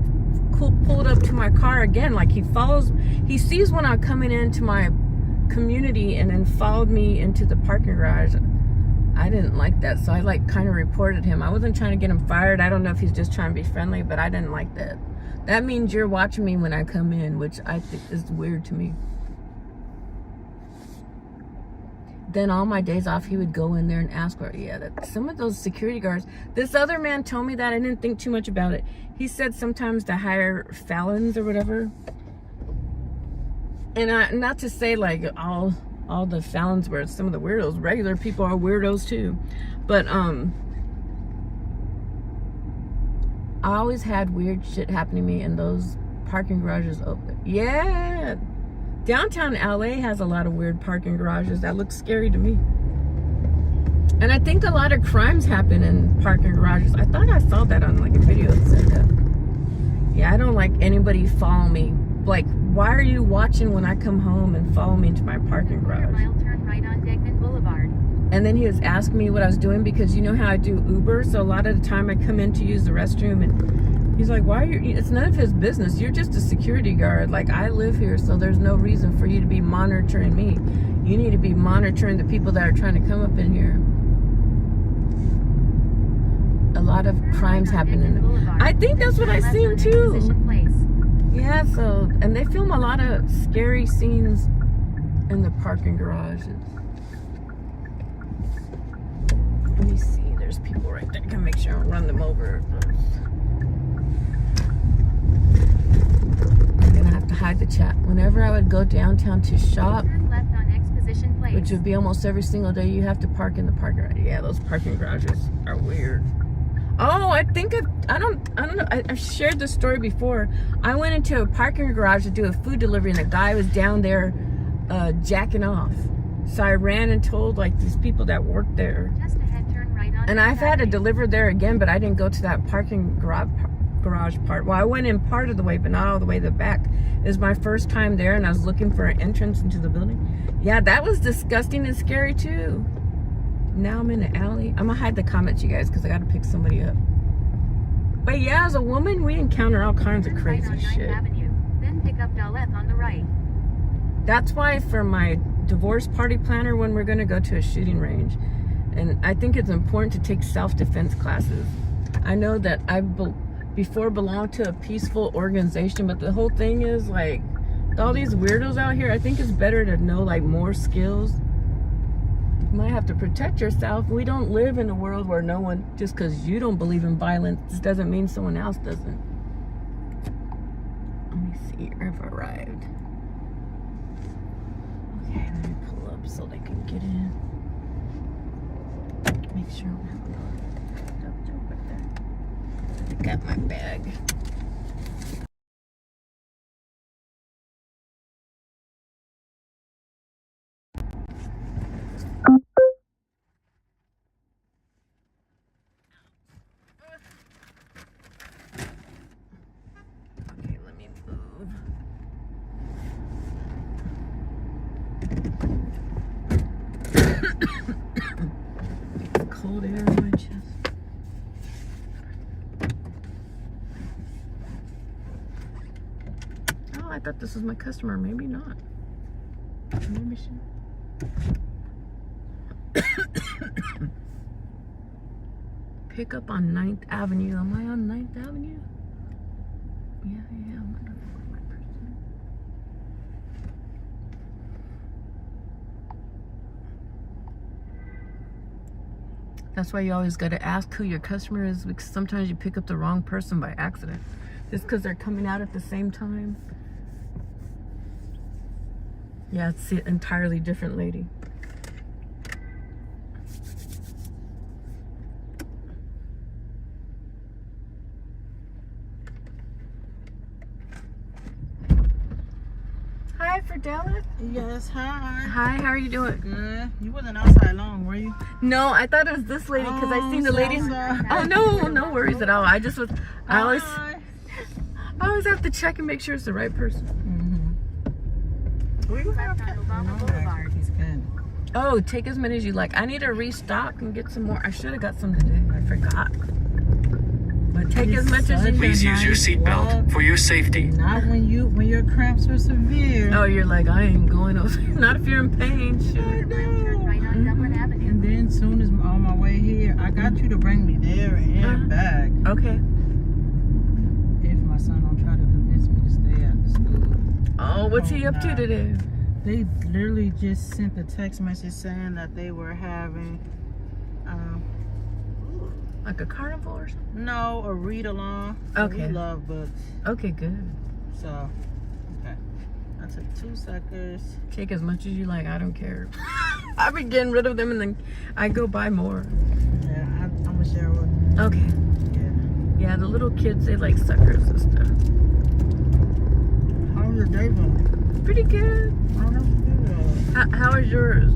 Speaker 1: pulled up to my car again. Like he sees when I'm coming into my community, and then followed me into the parking garage. I didn't like that, so I like kind of reported him. I wasn't trying to get him fired. I don't know if he's just trying to be friendly, but I didn't like that. That means you're watching me when I come in, which I think is weird to me. Then all my days off, he would go in there and ask for, some of those security guards. This other man told me that. I didn't think too much about it. He said sometimes to hire felons or whatever. And not to say like all the felons were some of the weirdos. Regular people are weirdos too. But I always had weird shit happen to me in those parking garages open. Yeah. Downtown LA has a lot of weird parking garages that look scary to me. And I think a lot of crimes happen in parking garages. I thought I saw that on like a video that said that. Yeah, I don't like anybody follow me. Like, why are you watching when I come home and follow me into my parking garage?
Speaker 7: Mile turn right on Degnan Boulevard.
Speaker 1: And then he was asking me what I was doing, because you know how I do Uber, so a lot of the time I come in to use the restroom, and he's like, why are you, it's none of his business. You're just a security guard. Like, I live here, so there's no reason for you to be monitoring me. You need to be monitoring the people that are trying to come up in here. A lot of crimes happen in it. I think that's what I seen too. Yeah, so, and they film a lot of scary scenes in the parking garages. Let me see, there's people right there. I can make sure I don't run them over. I'm gonna have to hide the chat. Whenever I would go downtown to shop,
Speaker 7: Turn left on Exposition Place.
Speaker 1: which would be almost every single day, you have to park in the parking garage. Yeah, those parking garages are weird. Oh, I think I don't know. I've shared this story before. I went into a parking garage to do a food delivery, and a guy was down there jacking off. So I ran and told like these people that worked there.
Speaker 7: Just ahead, turn right on.
Speaker 1: And I've had to deliver there again, but I didn't go to that parking garage part. Well, I went in part of the way, but not all the way to the back. It was my first time there, and I was looking for an entrance into the building. Yeah, that was disgusting and scary too. Now I'm in the alley. I'm gonna hide the comments, you guys, because I gotta pick somebody up. But yeah, as a woman, we encounter all kinds of crazy
Speaker 7: right on
Speaker 1: shit.
Speaker 7: 9th Avenue, then pick up Daleth on the right.
Speaker 1: That's why for my divorce party planner, when we're gonna go to a shooting range, And I think it's important to take self-defense classes. I know that before belonged to a peaceful organization, but the whole thing is like, all these weirdos out here, I think it's better to know like more skills. You might have to protect yourself. We don't live in a world where no one, just because you don't believe in violence doesn't mean someone else doesn't. Let me see, I've arrived. Okay, let me pull up so they can get in. Make sure I'm having I got my bag. Okay, let me move. Cold air in my chest. Oh, I thought this was my customer. Maybe not. Maybe she. Pick up on 9th Avenue. Am I on 9th Avenue? Yeah, I am. I don't know where my person is. That's why you always got to ask who your customer is, because sometimes you pick up the wrong person by accident. Just because they're coming out at the same time. Yeah, it's an entirely different lady. Hi, Fidela.
Speaker 13: Yes, hi.
Speaker 1: Hi, how are you doing?
Speaker 13: Good. You wasn't outside long, were you?
Speaker 1: No, I thought it was this lady because I seen the lady. Oh no, no worries at all. I just was. I always have to check and make sure it's the right person.
Speaker 13: We have
Speaker 1: Oh, take as many as you like. I need to restock and get some more. I should have got some today. I forgot. But take as much as you can.
Speaker 14: Please use your seatbelt for your safety.
Speaker 13: Not when your cramps are severe.
Speaker 1: Oh, you're like, I ain't going over. Not if you're in pain. Sure.
Speaker 7: Right on Dublin Avenue.
Speaker 13: And then soon as on my way here, I got you to bring me there and back.
Speaker 1: Okay.
Speaker 13: If my son don't try to convince me to stay after school.
Speaker 1: Oh, what's he up to today?
Speaker 13: They literally just sent a text message saying that they were having
Speaker 1: like a carnival or something?
Speaker 13: No, a read along.
Speaker 1: Okay.
Speaker 13: We love books.
Speaker 1: Okay, good.
Speaker 13: So, okay. I took 2 suckers.
Speaker 1: Take as much as you like. I don't care. I've been getting rid of them and then I go buy more.
Speaker 13: Yeah, I'm gonna share with.
Speaker 1: Okay.
Speaker 13: Yeah.
Speaker 1: Yeah, the little kids, they like suckers and stuff.
Speaker 13: How was your day going?
Speaker 1: Pretty good.
Speaker 13: Oh, that's good.
Speaker 1: How is yours?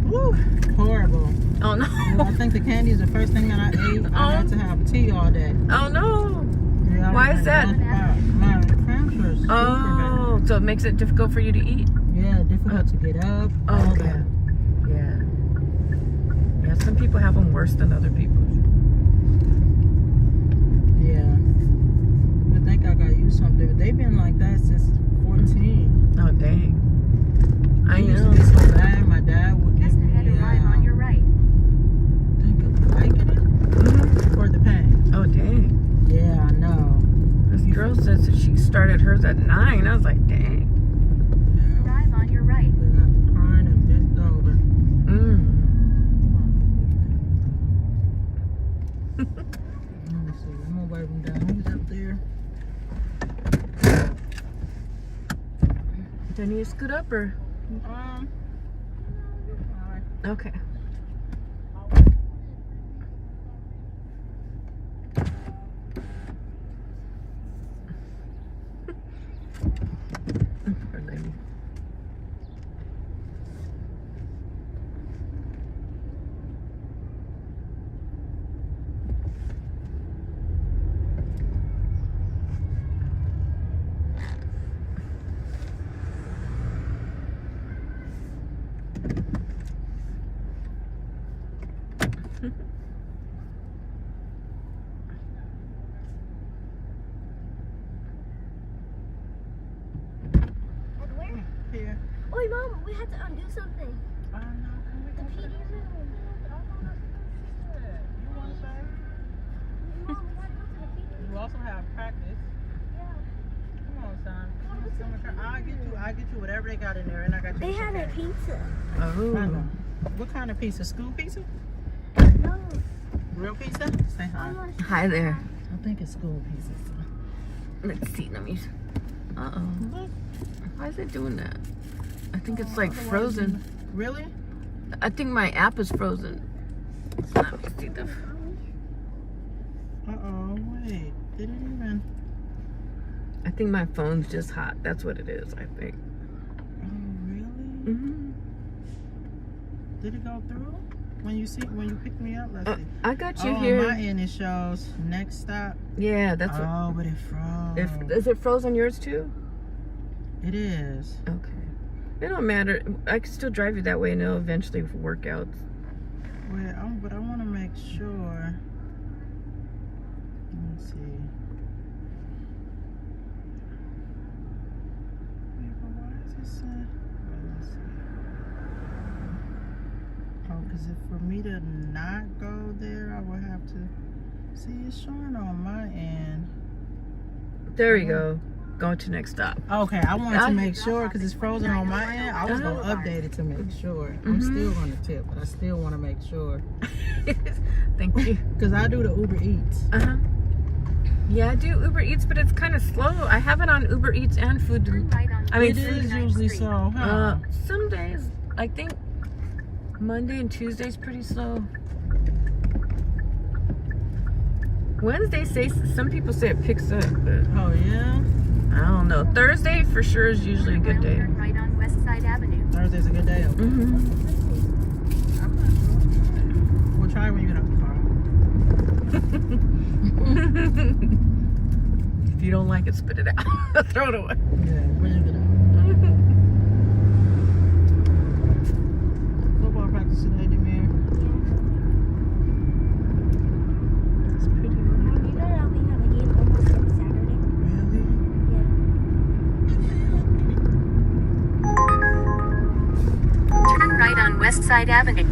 Speaker 13: Woo, horrible.
Speaker 1: Oh no.
Speaker 13: I think the candy is the first thing that I ate. I had to have tea all day.
Speaker 1: Oh no.
Speaker 13: Yeah,
Speaker 1: why is that?
Speaker 13: My cramps are super bad.
Speaker 1: So it makes it difficult for you to eat?
Speaker 13: Yeah, difficult to get up.
Speaker 1: Oh, okay. Yeah. Yeah, some people have them worse than other people.
Speaker 13: Yeah. I think I got used to something, but they've been like that since 14.
Speaker 1: Oh, dang. I
Speaker 13: used
Speaker 1: know.
Speaker 13: to be so bad. My dad would give me
Speaker 7: on your right.
Speaker 13: think of Vicodin for the pain.
Speaker 1: Oh, dang.
Speaker 13: Yeah, I know.
Speaker 1: This girl says that she started hers at 9. I was like, dang.
Speaker 7: Drive on your right.
Speaker 13: I'm crying and bent over. Let me see. I'm gonna wipe him down. He's up there.
Speaker 1: Do I need to scoot up or? Okay. Poor lady.
Speaker 13: Here.
Speaker 15: Oi, Mom, we had to undo something.
Speaker 13: Oh no, can we
Speaker 15: The PD room.
Speaker 13: I get you whatever they got in there, and I got you.
Speaker 15: They have a pizza.
Speaker 1: Oh.
Speaker 13: What kind of pizza? School pizza?
Speaker 15: No.
Speaker 13: Real pizza? Say hi.
Speaker 1: Hi there.
Speaker 13: I think it's school pizza.
Speaker 1: Let's see. Let me. Uh-oh. Why is it doing that? I think it's like frozen.
Speaker 13: Really?
Speaker 1: I think my app is frozen. Let me see the.
Speaker 13: Uh-oh, wait. Did it even?
Speaker 1: I think my phone's just hot. That's what it is, I think.
Speaker 13: Oh, really?
Speaker 1: Mm-hmm.
Speaker 13: Did it go through? When you picked me up, let's see.
Speaker 1: I got you
Speaker 13: on
Speaker 1: here.
Speaker 13: My end, it shows next stop.
Speaker 1: Yeah, that's what.
Speaker 13: Oh, but it froze.
Speaker 1: Is it frozen yours too?
Speaker 13: It is.
Speaker 1: Okay. It don't matter. I can still drive you that way and it'll eventually work out.
Speaker 13: Wait, but I want to make sure. Let's see. Wait, but why is it saying? Wait, let's see. Oh, because for me to not go there, I would have to. See, it's showing on my end.
Speaker 1: There you go. Go to next stop.
Speaker 13: Okay, I wanted to make sure because it's frozen on my end. I was going to update it to make sure. I'm still going to tip, but I still want to make sure.
Speaker 1: Thank you.
Speaker 13: Because I do the Uber Eats.
Speaker 1: Uh-huh. Yeah, I do Uber Eats, but it's kind of slow. I have it on Uber Eats and food. I mean,
Speaker 13: it is usually slow, huh?
Speaker 1: Some days, I think Monday and Tuesday's pretty slow. Wednesday, some people say it picks up, but
Speaker 13: oh yeah.
Speaker 1: I don't know. Thursday for sure is usually a good day.
Speaker 7: Turn right on West Side Avenue.
Speaker 13: Thursday's a good day. Okay.
Speaker 1: Mm-hmm.
Speaker 13: I'm not sure. We'll try when you get out the car.
Speaker 1: If you don't like it, spit it out. Throw it away.
Speaker 13: Yeah, when you get out. Football practice today, Demir.
Speaker 1: It's pretty.
Speaker 15: You know that we have a game almost every Saturday?
Speaker 13: Really?
Speaker 15: Yeah.
Speaker 7: Turn right on West Side Avenue.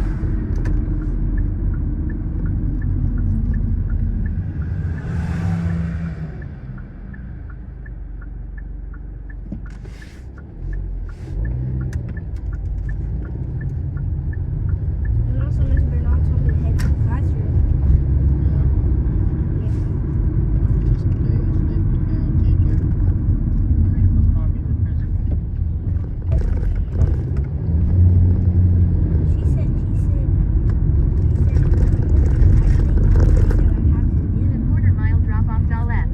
Speaker 15: And also Miss Bernard told me to head to the classroom. She said
Speaker 7: In a quarter mile drop off Dal F.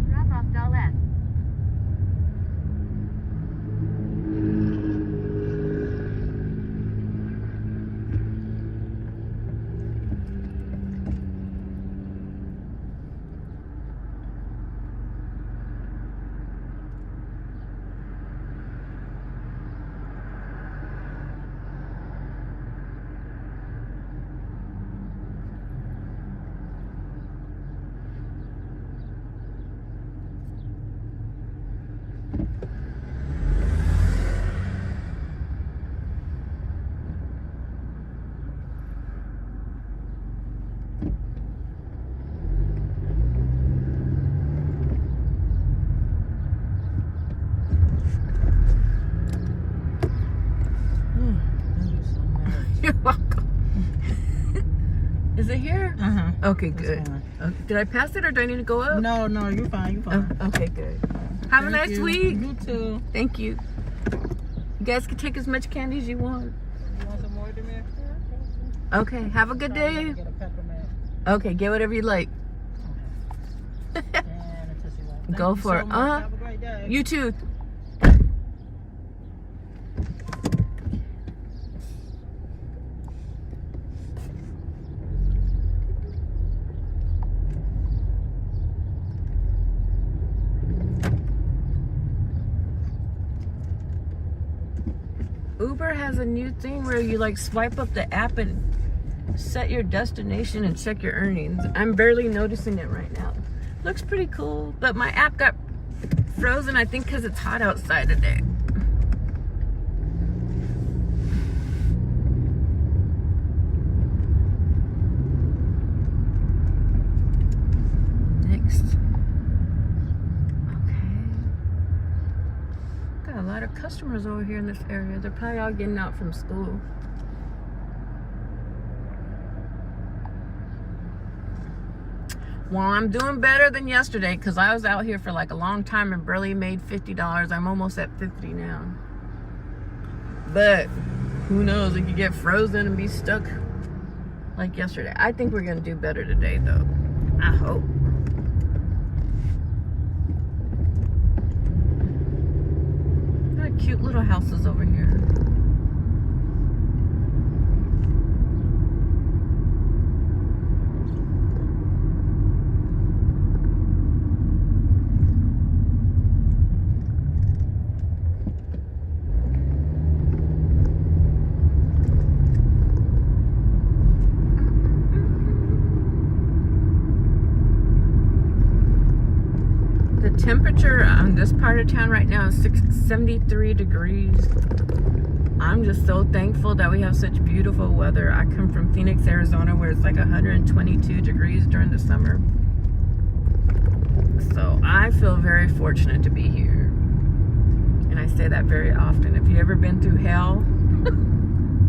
Speaker 7: Drop off Dal F.
Speaker 1: You're welcome. Is it here?
Speaker 13: Uh-huh.
Speaker 1: Okay, good. Okay. Did I pass it or do I need to go up?
Speaker 13: No, you're fine. You're fine.
Speaker 1: Oh, okay, good. Have a nice week.
Speaker 13: You too.
Speaker 1: Thank you. You guys can take as much candy as you want.
Speaker 13: You want some more, Demir?
Speaker 1: Okay, have a good day.
Speaker 13: Get a peppermint.
Speaker 1: Okay, get whatever you like.
Speaker 13: And a Tootsie Roll.
Speaker 1: Go
Speaker 13: Thank you
Speaker 1: for
Speaker 13: so
Speaker 1: it.
Speaker 13: much. Have a great day.
Speaker 1: You too. Uber has a new thing where you like swipe up the app and set your destination and check your earnings. I'm barely noticing it right now. Looks pretty cool, but my app got frozen, I think because it's hot outside today. Next. Okay. Got a lot of customers over here in this area. They're probably all getting out from school. Well, I'm doing better than yesterday because I was out here for like a long time and barely made $50. I'm almost at 50 now. But who knows? It could get frozen and be stuck like yesterday. I think we're going to do better today, though. I hope. Got cute little houses over here. Temperature on this part of town right now is 73 degrees. I'm just so thankful that we have such beautiful weather. I come from Phoenix, Arizona, where it's like 122 degrees during the summer. So I feel very fortunate to be here. And I say that very often. If you've ever been through hell,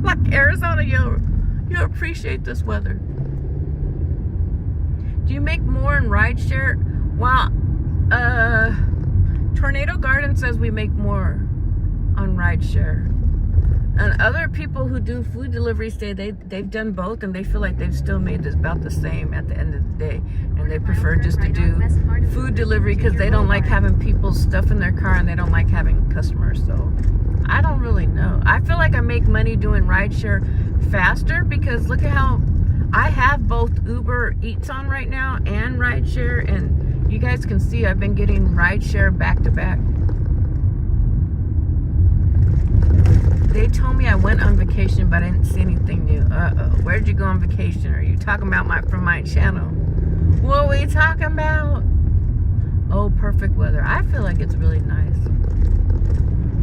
Speaker 1: like Arizona, you'll appreciate this weather. Do you make more in rideshare? Well, Tornado Garden says we make more on rideshare, and other people who do food delivery say they've done both and they feel like they've still made this about the same at the end of the day, and they prefer just to do food delivery because they don't like having people's stuff in their car and they don't like having customers. So I don't really know. I feel like I make money doing rideshare faster because look at how I have both Uber Eats on right now and rideshare, and you guys can see I've been getting rideshare back to back. They told me I went on vacation, but I didn't see anything new. Uh-oh. Where'd you go on vacation? Are you talking about from my channel? What are we talking about? Oh, perfect weather. I feel like it's really nice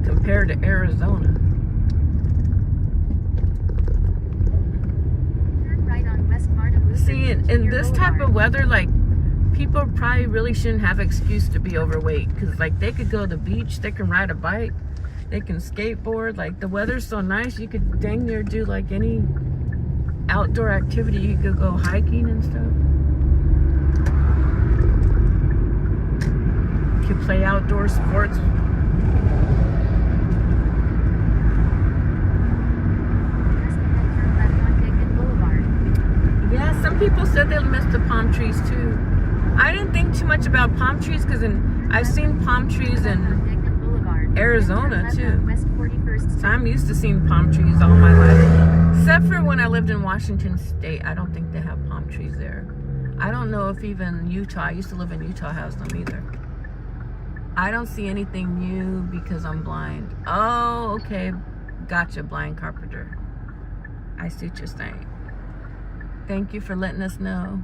Speaker 1: compared to Arizona.
Speaker 7: Turn right on West Martin Luther
Speaker 1: See, in this type of weather, like, people probably really shouldn't have an excuse to be overweight because like they could go to the beach, they can ride a bike, they can skateboard. Like the weather's so nice, you could dang near do like any outdoor activity. You could go hiking and stuff. You could play outdoor sports. Yeah, some people said they missed the palm trees too. I didn't think too much about palm trees because I've seen palm trees in Arizona too. So I'm used to seeing palm trees all my life. Except for when I lived in Washington State. I don't think they have palm trees there. I don't know if even Utah, I used to live in Utah, has them either. I don't see anything new because I'm blind. Oh, okay. Gotcha, blind carpenter. I see what you're saying. Thank you for letting us know.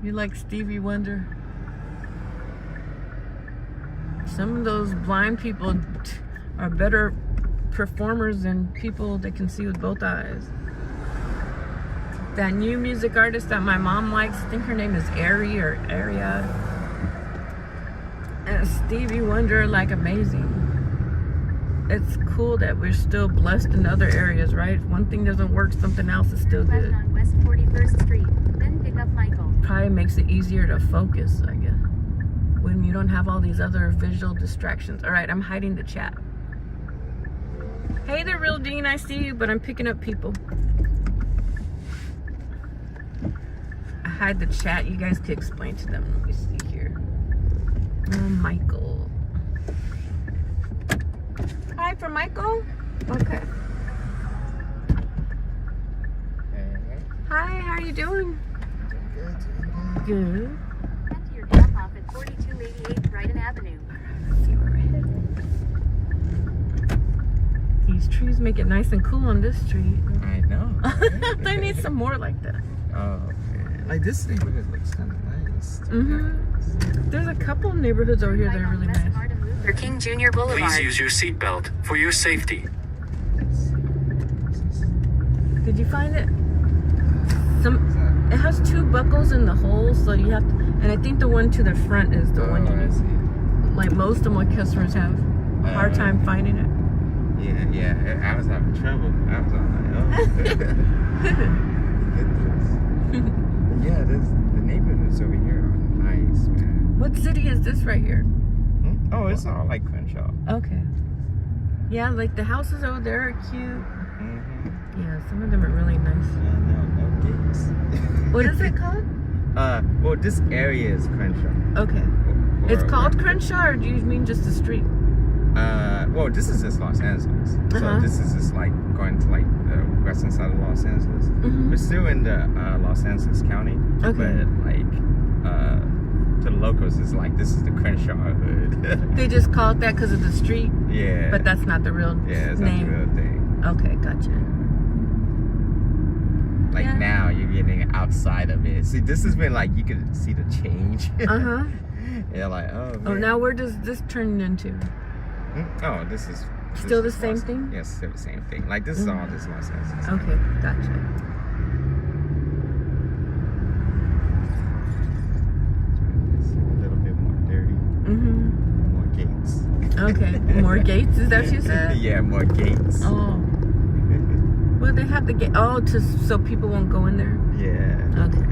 Speaker 1: You're like Stevie Wonder. Some of those blind people are better performers than people that can see with both eyes. That new music artist that my mom likes, I think her name is Ari or Aria. And Stevie Wonder, like, amazing. It's cool that we're still blessed in other areas, right? If one thing doesn't work, something else is still good.
Speaker 7: On West 41st Street, then pick up Michael.
Speaker 1: Probably makes it easier to focus, I guess, when you don't have all these other visual distractions. All right, I'm hiding the chat. Hey there, Real Dean, I see you, but I'm picking up people. I hide the chat. You guys can explain to them. Let me see here. Michael. Hi, for Michael? Okay. Hi, how are you doing? Good.
Speaker 7: Head to your drop off at 4288 Brighton Avenue.
Speaker 1: Alright, let's see where we're headed. These trees make it nice and cool on this street.
Speaker 16: I know. Right?
Speaker 1: They need some more like that.
Speaker 16: Oh, man. Like this neighborhood looks kind of nice.
Speaker 1: There's a couple neighborhoods over here that are really nice.
Speaker 7: Martin Luther King Jr. Boulevard.
Speaker 14: Please use your seatbelt for your safety.
Speaker 1: Did you find it? It has 2 buckles in the hole, so you have to, and I think the one to the front is the one you need. Like most of my customers have a hard time finding it.
Speaker 16: Yeah. I was having trouble. I was like, yeah, the neighborhoods over here are nice, man.
Speaker 1: What city is this right here?
Speaker 16: Oh, it's all like Crenshaw.
Speaker 1: Okay. Yeah, like the houses over there are cute. Yeah, some of them are really nice.
Speaker 16: No gates.
Speaker 1: What is it called?
Speaker 16: Well, this area is Crenshaw.
Speaker 1: Okay. It's called Crenshaw, or do you mean just the street?
Speaker 16: Well, this is just Los Angeles. So this is just like going to like the western side of Los Angeles. We're still in the Los Angeles County.
Speaker 1: Okay.
Speaker 16: But like, to the locals, it's like this is the Crenshaw hood.
Speaker 1: They just call it that because of the street?
Speaker 16: Yeah.
Speaker 1: But that's not the real
Speaker 16: it's
Speaker 1: name?
Speaker 16: not the real thing.
Speaker 1: Okay, gotcha.
Speaker 16: Like now you're getting outside of it. See, this has been like, you can see the change. Yeah, like, oh, man.
Speaker 1: Oh, now where does this turn into?
Speaker 16: Oh, this is
Speaker 1: still the same thing?
Speaker 16: Yes, still the same thing. Like this is all this Los Angeles.
Speaker 1: Okay, gotcha.
Speaker 16: It's a little bit more dirty. More gates.
Speaker 1: Okay, more gates? Is that what you said?
Speaker 16: Yeah, more gates.
Speaker 1: Oh. Well, they have the gate. Oh, so people won't go in there?
Speaker 16: Yeah.
Speaker 1: Okay.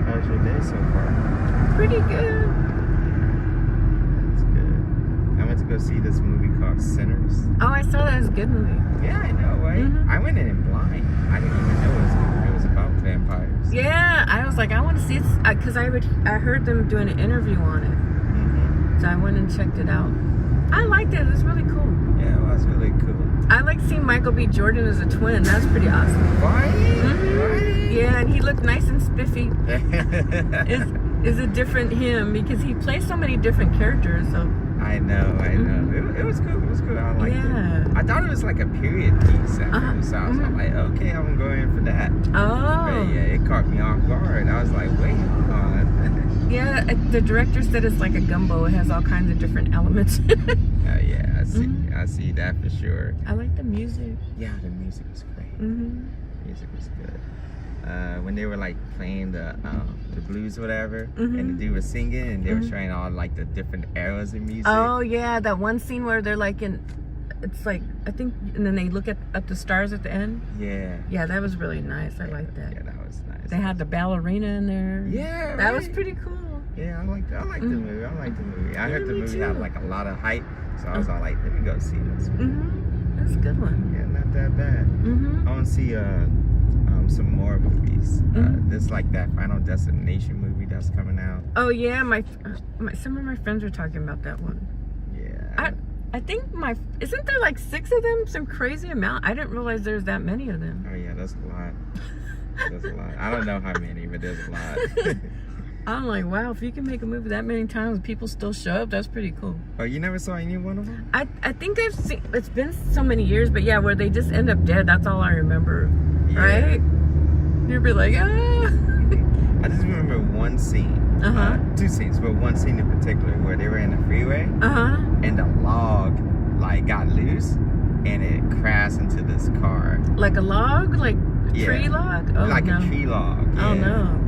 Speaker 16: How's your day so far?
Speaker 1: Pretty good.
Speaker 16: That's good. I went to go see this movie called Sinners.
Speaker 1: Oh, I saw that. It was a good movie.
Speaker 16: Yeah, I know, right? I went in blind. I didn't even know it was about vampires.
Speaker 1: Yeah, I was like, I want to see it, because I heard them doing an interview on it. So I went and checked it out. I liked it. It was really cool.
Speaker 16: Yeah, it was really cool.
Speaker 1: I like seeing Michael B. Jordan as a twin. That's pretty awesome.
Speaker 16: Right?
Speaker 1: Yeah, and he looked nice and spiffy. Is a different him because he plays so many different characters. So
Speaker 16: I know. It was cool. It was cool. I liked it. I thought it was like a period piece at first. So I was like, okay, I'm going for that.
Speaker 1: Oh.
Speaker 16: But yeah, it caught me off guard. I was like, wait, hold on.
Speaker 1: Yeah, the director said it's like a gumbo. It has all kinds of different elements.
Speaker 16: Yeah, I see that for sure.
Speaker 1: I like the music.
Speaker 16: Yeah, the music was great. Music was good. When they were like playing the blues or whatever, and the dude was singing, and they were showing all like the different eras of music.
Speaker 1: Oh yeah, that one scene where they're like it's like, I think, and then they look at the stars at the end. Yeah, that was really nice. I like that.
Speaker 16: Yeah, that was nice.
Speaker 1: They had the ballerina in there.
Speaker 16: Yeah,
Speaker 1: that was pretty cool.
Speaker 16: Yeah, I like the movie. I heard the movie had like a lot of hype, so I was all like, let me go see this one.
Speaker 1: That's a good one.
Speaker 16: Yeah, not that bad. I want to see some more movies. There's like that Final Destination movie that's coming out.
Speaker 1: Oh yeah, some of my friends were talking about that one.
Speaker 16: Yeah.
Speaker 1: I think isn't there like 6 of them? Some crazy amount. I didn't realize there's that many of them.
Speaker 16: Oh yeah, that's a lot. That's a lot. I don't know how many, but there's a lot.
Speaker 1: I'm like, wow, if you can make a movie that many times and people still show up, that's pretty cool.
Speaker 16: Oh, you never saw any one of them?
Speaker 1: I think I've seen, it's been so many years, but yeah, where they just end up dead, that's all I remember. Yeah. Right? You'd be like, ah.
Speaker 16: I just remember one scene. 2 scenes, but one scene in particular where they were in the freeway. And the log like got loose and it crashed into this car.
Speaker 1: Like a log? Like a tree log? Oh,
Speaker 16: like
Speaker 1: no.
Speaker 16: a tree log. Yeah.
Speaker 1: Oh no.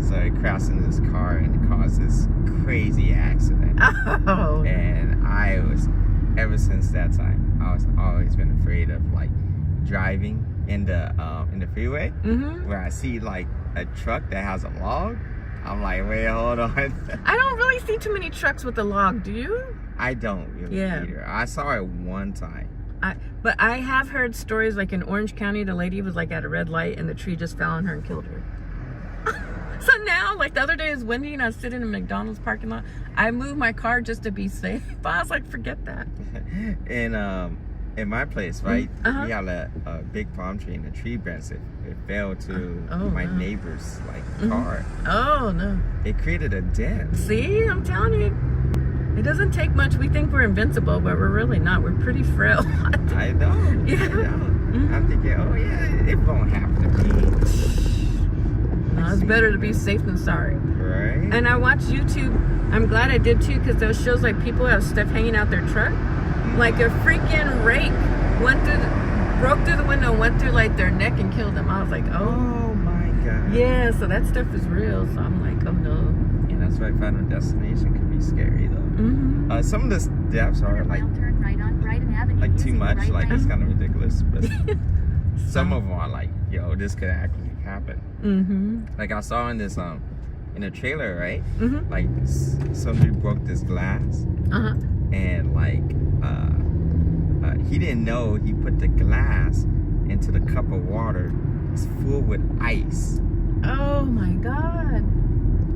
Speaker 16: So it crashed into this car and it caused this crazy accident.
Speaker 1: Oh.
Speaker 16: And I was, ever since that time, I was always been afraid of like driving in the freeway where I see like a truck that has a log. I'm like, wait, hold on.
Speaker 1: I don't really see too many trucks with a log, do you?
Speaker 16: I don't really either. I saw it one time.
Speaker 1: But I have heard stories like in Orange County, the lady was like at a red light and the tree just fell on her and killed her. So now, like the other day it was windy and I was sitting in a McDonald's parking lot. I moved my car just to be safe. But I was like, forget that.
Speaker 16: In my place, right, we had a big palm tree and the tree branch, it fell to my neighbor's like car.
Speaker 1: Oh no.
Speaker 16: It created a dent.
Speaker 1: See, I'm telling you. It doesn't take much. We think we're invincible, but we're really not. We're pretty frail.
Speaker 16: I know.
Speaker 1: Yeah.
Speaker 16: I know. I'm thinking, oh yeah, it won't happen to me.
Speaker 1: No, it's better to be safe than sorry.
Speaker 16: Right.
Speaker 1: And I watch YouTube. I'm glad I did too, because those shows like people have stuff hanging out their truck. Like a freaking rake broke through the window and went through like their neck and killed them. I was like, oh
Speaker 16: my god.
Speaker 1: Yeah, so that stuff is real. So I'm like, oh no.
Speaker 16: Yeah, that's why Final Destination can be scary though. Some of the deaths are like too much. Like it's kind of ridiculous, but some of them are like, yo, this could actually happen. Like I saw in this in a trailer, right? Like somebody broke this glass, and like he didn't know he put the glass into the cup of water. It's full with ice.
Speaker 1: Oh my god.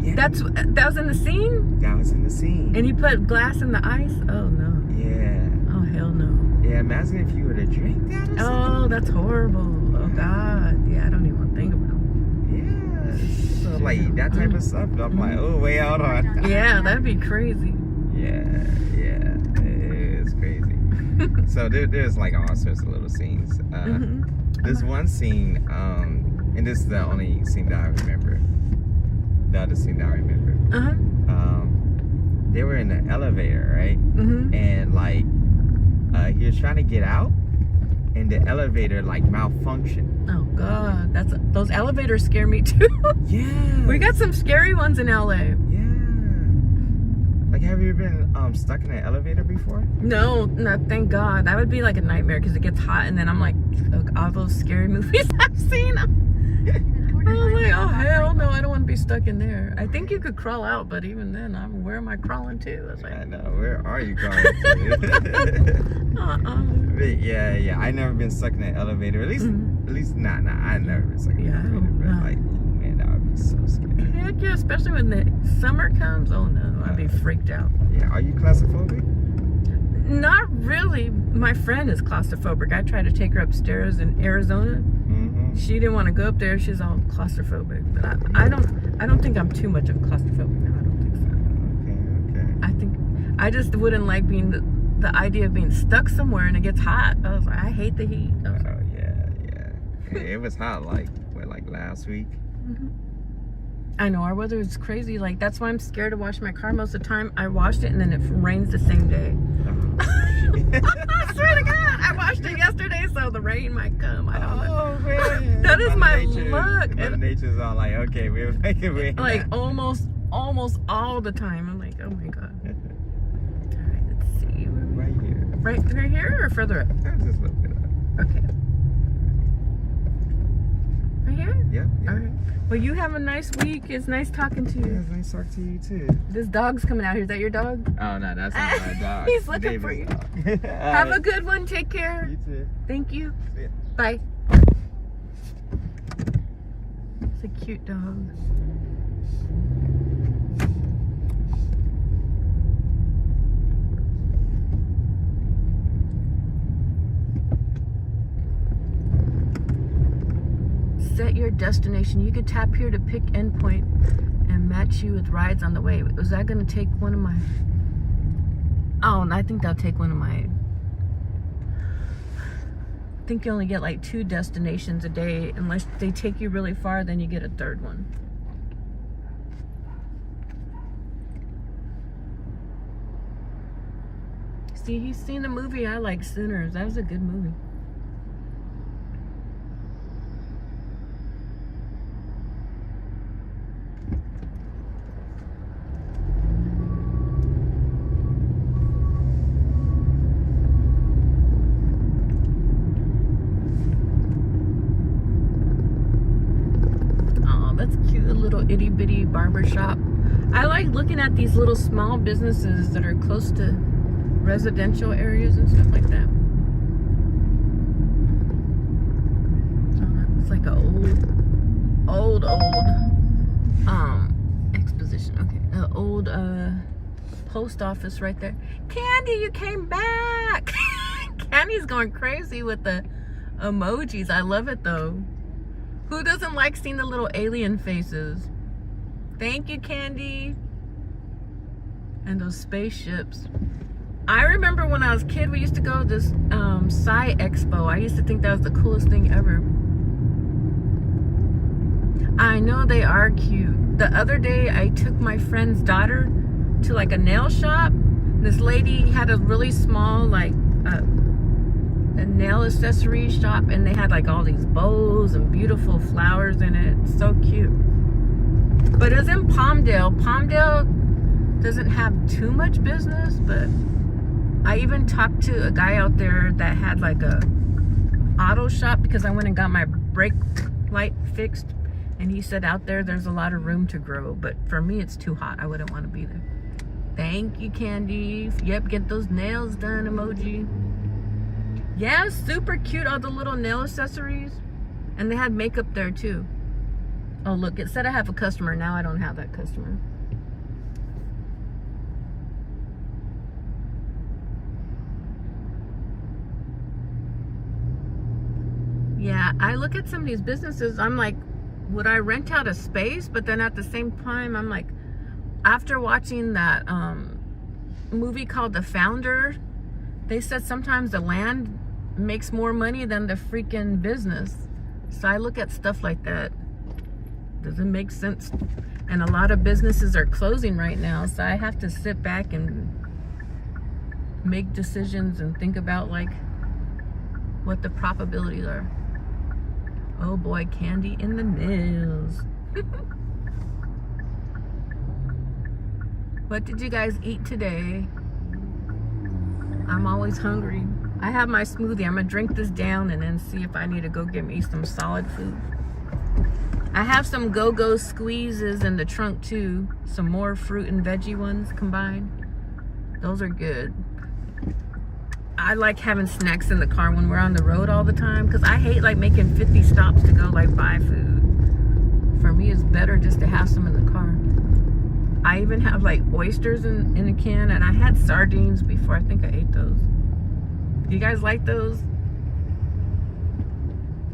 Speaker 16: Yeah.
Speaker 1: That was in the scene?
Speaker 16: That was in the scene.
Speaker 1: And he put glass in the ice? Oh no.
Speaker 16: Yeah.
Speaker 1: Oh hell no.
Speaker 16: Yeah, imagine if you were to drink that or something.
Speaker 1: Oh, that's horrible. Oh god. Yeah, I don't even want to think about it.
Speaker 16: Yeah. So like that type of stuff, I'm like, oh, way out on.
Speaker 1: Yeah, that'd be crazy.
Speaker 16: Yeah, it's crazy. So there's like all sorts of little scenes. There's one scene, and this is the only scene that I remember. The other scene that I remember. They were in the elevator, right? And like he was trying to get out, and the elevator like malfunctioned.
Speaker 1: Oh god, those elevators scare me too.
Speaker 16: Yeah.
Speaker 1: We got some scary ones in LA.
Speaker 16: Yeah. Like, have you been stuck in an elevator before?
Speaker 1: No, thank God. That would be like a nightmare because it gets hot, and then I'm like, all those scary movies I've seen. I was like, oh hell no, I don't want to be stuck in there. I think you could crawl out, but even then, where am I crawling to? I was like,
Speaker 16: I know, where are you crawling to? But yeah, I never been stuck in an elevator. At least not. I never been stuck in an elevator. But like, man, that would be so scary.
Speaker 1: Heck yeah, especially when the summer comes. Oh no, I'd be freaked out.
Speaker 16: Yeah, are you claustrophobic?
Speaker 1: Not really. My friend is claustrophobic. I tried to take her upstairs in Arizona. She didn't want to go up there. She's all claustrophobic. But I don't think I'm too much of a claustrophobic. No, I don't think so. Okay. I just wouldn't like being the idea of being stuck somewhere and it gets hot. I was like, I hate the heat.
Speaker 16: Yeah. It was hot like last week.
Speaker 1: I know, our weather is crazy. Like, that's why I'm scared to wash my car most of the time. I washed it and then it rains the same day. I swear to God, I washed it yesterday, so the rain might come. I don't know. Man. That is my luck.
Speaker 16: And nature's all like, okay, we're making rain.
Speaker 1: Like almost all the time. I'm like, oh my God. All right, let's see.
Speaker 16: Right here.
Speaker 1: Right here or further up?
Speaker 16: Just a little bit up.
Speaker 1: Okay. Right here?
Speaker 16: Yeah.
Speaker 1: All right. Well, you have a nice week. It's nice talking to you.
Speaker 16: Yeah, it's nice talking to you too.
Speaker 1: This dog's coming out here. Is that your dog?
Speaker 16: Oh no, that's not my dog.
Speaker 1: He's looking for you. Have a good one. Take care.
Speaker 16: You too.
Speaker 1: Thank you.
Speaker 16: See ya.
Speaker 1: Bye. It's a cute dog. Set your destination. You could tap here to pick endpoint and match you with rides on the way. Was that going to take one of my... Oh, I think that'll take one of my... I think you only get like 2 destinations a day. Unless they take you really far, then you get a 3rd one. See, he's seen the movie I like, Sinners. That was a good movie. Itty bitty barber shop. I like looking at these little small businesses that are close to residential areas and stuff like that. It's like an old exposition. Okay, an old post office right there. Candy, you came back. Candy's going crazy with the emojis. I love it though. Who doesn't like seeing the little alien faces? Thank you, Candy. And those spaceships. I remember when I was a kid, we used to go to this Sci Expo. I used to think that was the coolest thing ever. I know they are cute. The other day, I took my friend's daughter to like a nail shop. This lady had a really small like a nail accessory shop, and they had like all these bows and beautiful flowers in it. So cute. But it was in Palmdale. Palmdale doesn't have too much business, but I even talked to a guy out there that had like a auto shop because I went and got my brake light fixed, and he said out there's a lot of room to grow, but for me it's too hot. I wouldn't want to be there. Thank you, Candy. Yep, get those nails done emoji. Yeah, super cute, all the little nail accessories, and they had makeup there too. Oh look, it said I have a customer. Now I don't have that customer. Yeah, I look at some of these businesses, I'm like, would I rent out a space? But then at the same time, I'm like, after watching that movie called The Founder, they said sometimes the land makes more money than the freaking business. So I look at stuff like that. Doesn't make sense. And a lot of businesses are closing right now, so I have to sit back and make decisions and think about like what the probabilities are. Oh boy, candy in the nails. What did you guys eat today? I'm always hungry. I have my smoothie. I'm gonna drink this down and then see if I need to go get me some solid food. I have some go-go squeezes in the trunk too. Some more fruit and veggie ones combined. Those are good. I like having snacks in the car when we're on the road all the time, because I hate like making 50 stops to go like buy food. For me, it's better just to have some in the car. I even have like oysters in a can, and I had sardines before. I think I ate those. Do you guys like those?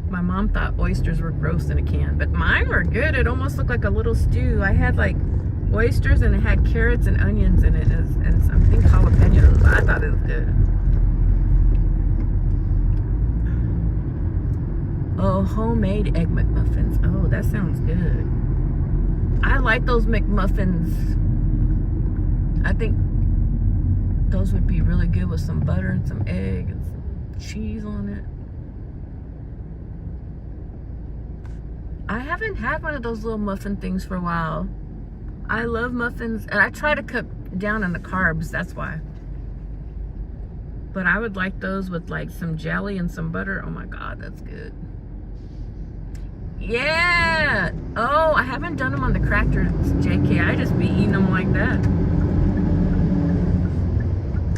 Speaker 1: My mom thought oysters were gross in a can, but mine were good. It almost looked like a little stew. I had like oysters, and it had carrots and onions in it, and I think jalapenos. I thought it was good. Oh, homemade egg McMuffins. Oh, that sounds good. I like those McMuffins. I think those would be really good with some butter and some egg and some cheese on it. I haven't had one of those little muffin things for a while. I love muffins, and I try to cut down on the carbs, that's why. But I would like those with like some jelly and some butter. Oh my God, that's good. Yeah. Oh, I haven't done them on the crackers, JK. I just be eating them like that.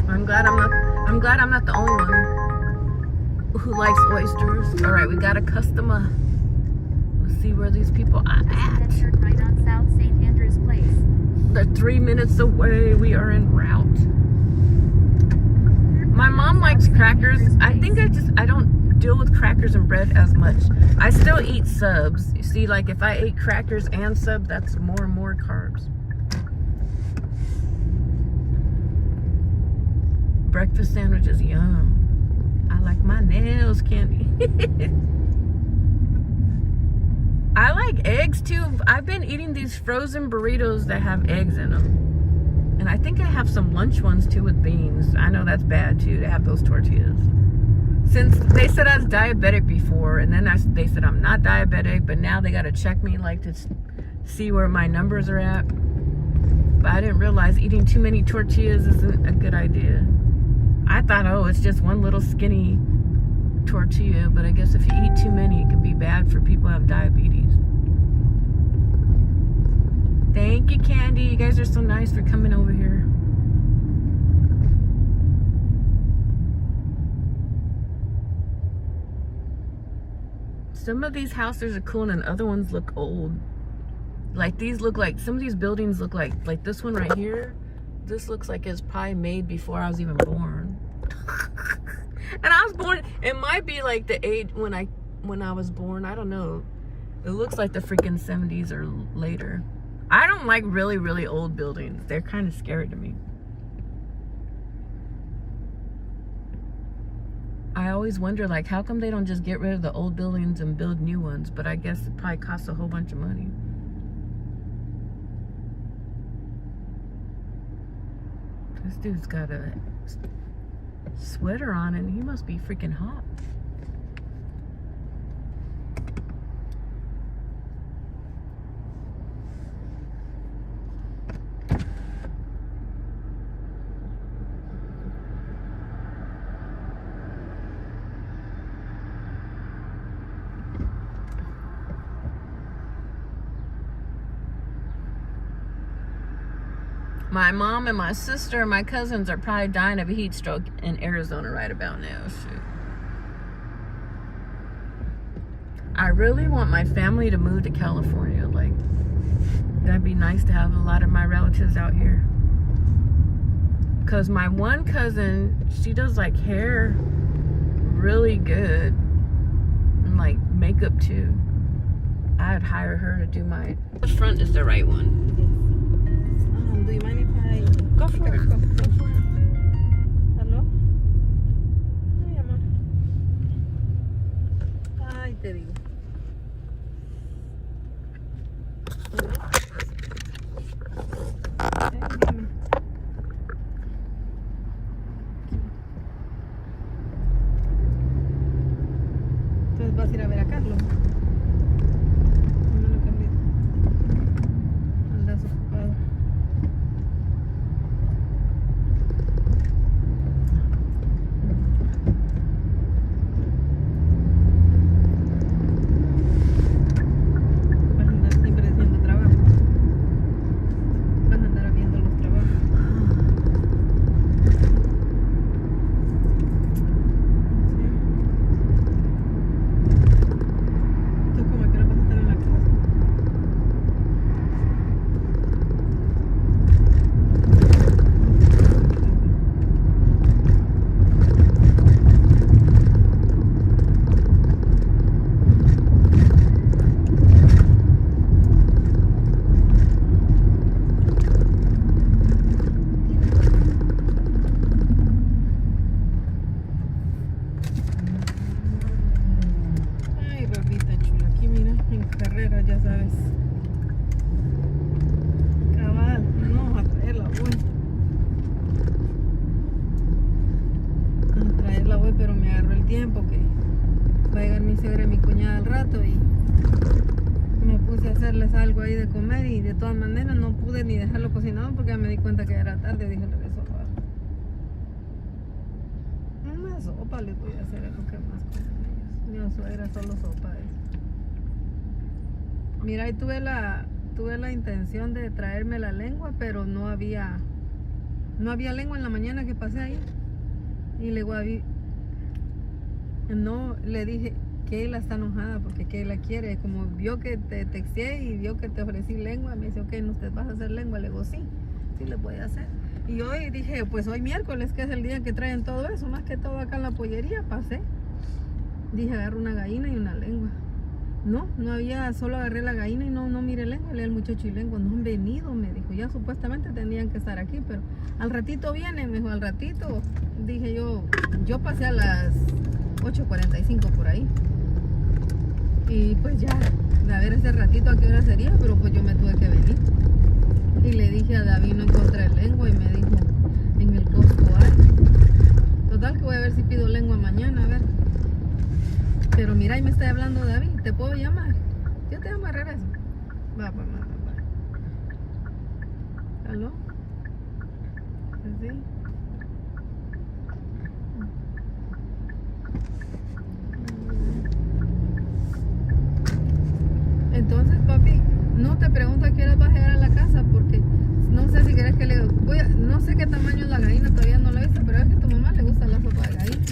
Speaker 1: I'm glad I'm not the only one who likes oysters. All right, we got a customer. Let's see where these people are at.
Speaker 7: Turn right on South St. Andrews Place.
Speaker 1: They're 3 minutes away. We are en route. My mom likes crackers. I think I don't deal with crackers and bread as much. I still eat subs. You see, like if I ate crackers and sub, that's more and more carbs. Breakfast sandwiches, yum. I like my nails, Candy. I like eggs too. I've been eating these frozen burritos that have eggs in them. And I think I have some lunch ones too with beans. I know that's bad too to have those tortillas. Since they said I was diabetic before, and then they said I'm not diabetic, but now they got to check me like to see where my numbers are at. But I didn't realize eating too many tortillas isn't a good idea. I thought, oh, it's just one little skinny tortilla, but I guess if you eat too many, it can be bad for people who have diabetes. Thank you, Candy. You guys are so nice for coming over here. Some of these houses are cool and other ones look old. Like these look like, some of these buildings look like this one right here. This looks like it's probably made before I was even born. And I was born, it might be like the age when I was born. I don't know. It looks like the freaking 70s or later. I don't like really, really old buildings. They're kind of scary to me. I always wonder, like, how come they don't just get rid of the old buildings and build new ones? But I guess it probably costs a whole bunch of money. This dude's got a sweater on and he must be freaking hot. My mom and my sister and my cousins are probably dying of a heat stroke in Arizona right about now. Shoot. I really want my family to move to California. Like, that'd be nice to have a lot of my relatives out here. Because my one cousin, she does like hair really good. And like makeup too. I'd hire her to do my... Which front is the right one?
Speaker 13: Do you mind if I
Speaker 1: go for it?
Speaker 13: Go for it. Hello? Ay, amor. Ay, te digo. Dime. Entonces vas a ir a ver a Carlos. No lo cambié. Andas ocupado. Ya sabes. Cabal, no, a traerla voy. A traerla voy, pero me agarró el tiempo que va a llegar mi suegra y mi cuñada al rato y me puse a hacerles algo ahí de comer y de todas maneras no pude ni dejarlo cocinado porque ya me di cuenta que era tarde. Dije, le regreso una sopa les voy a hacer, es lo que más comen ellos. Mi suegra solo sopa es. Mira, y tuve la intención de traerme la lengua, pero no había lengua en la mañana que pasé ahí. Y le dije, Keila está enojada porque Keila quiere. Como vio que te texteé y vio que te ofrecí lengua, me dice, ok, ¿no te vas a hacer lengua? Le digo, sí le voy a hacer. Y hoy dije, pues hoy miércoles, que es el día que traen todo eso, más que todo acá en la pollería, pasé. Dije, agarro una gallina y una lengua. No había, solo agarré la gallina y no miré lengua. Le dije al muchacho, y lengua, no han venido, me dijo. Ya supuestamente tendrían que estar aquí, pero al ratito vienen, me dijo, al ratito. Dije yo pasé a las 8:45 por ahí. Y pues ya, a ver ese ratito a qué hora sería, pero pues yo me tuve que venir. Y le dije a David, no encontré lengua, y me dijo, en el Costco hay. Total que voy a ver si pido lengua mañana, a ver. Pero mira, y me está hablando David, ¿te puedo llamar? Yo te llamo de regreso. Va, pues, va. ¿Aló? ¿Sí? Entonces, papi, no te pregunto a qué hora vas a llegar a la casa, porque no sé si quieres que le... no sé qué tamaño es la gallina, todavía no la he visto, pero es que a tu mamá le gusta la sopa de gallina.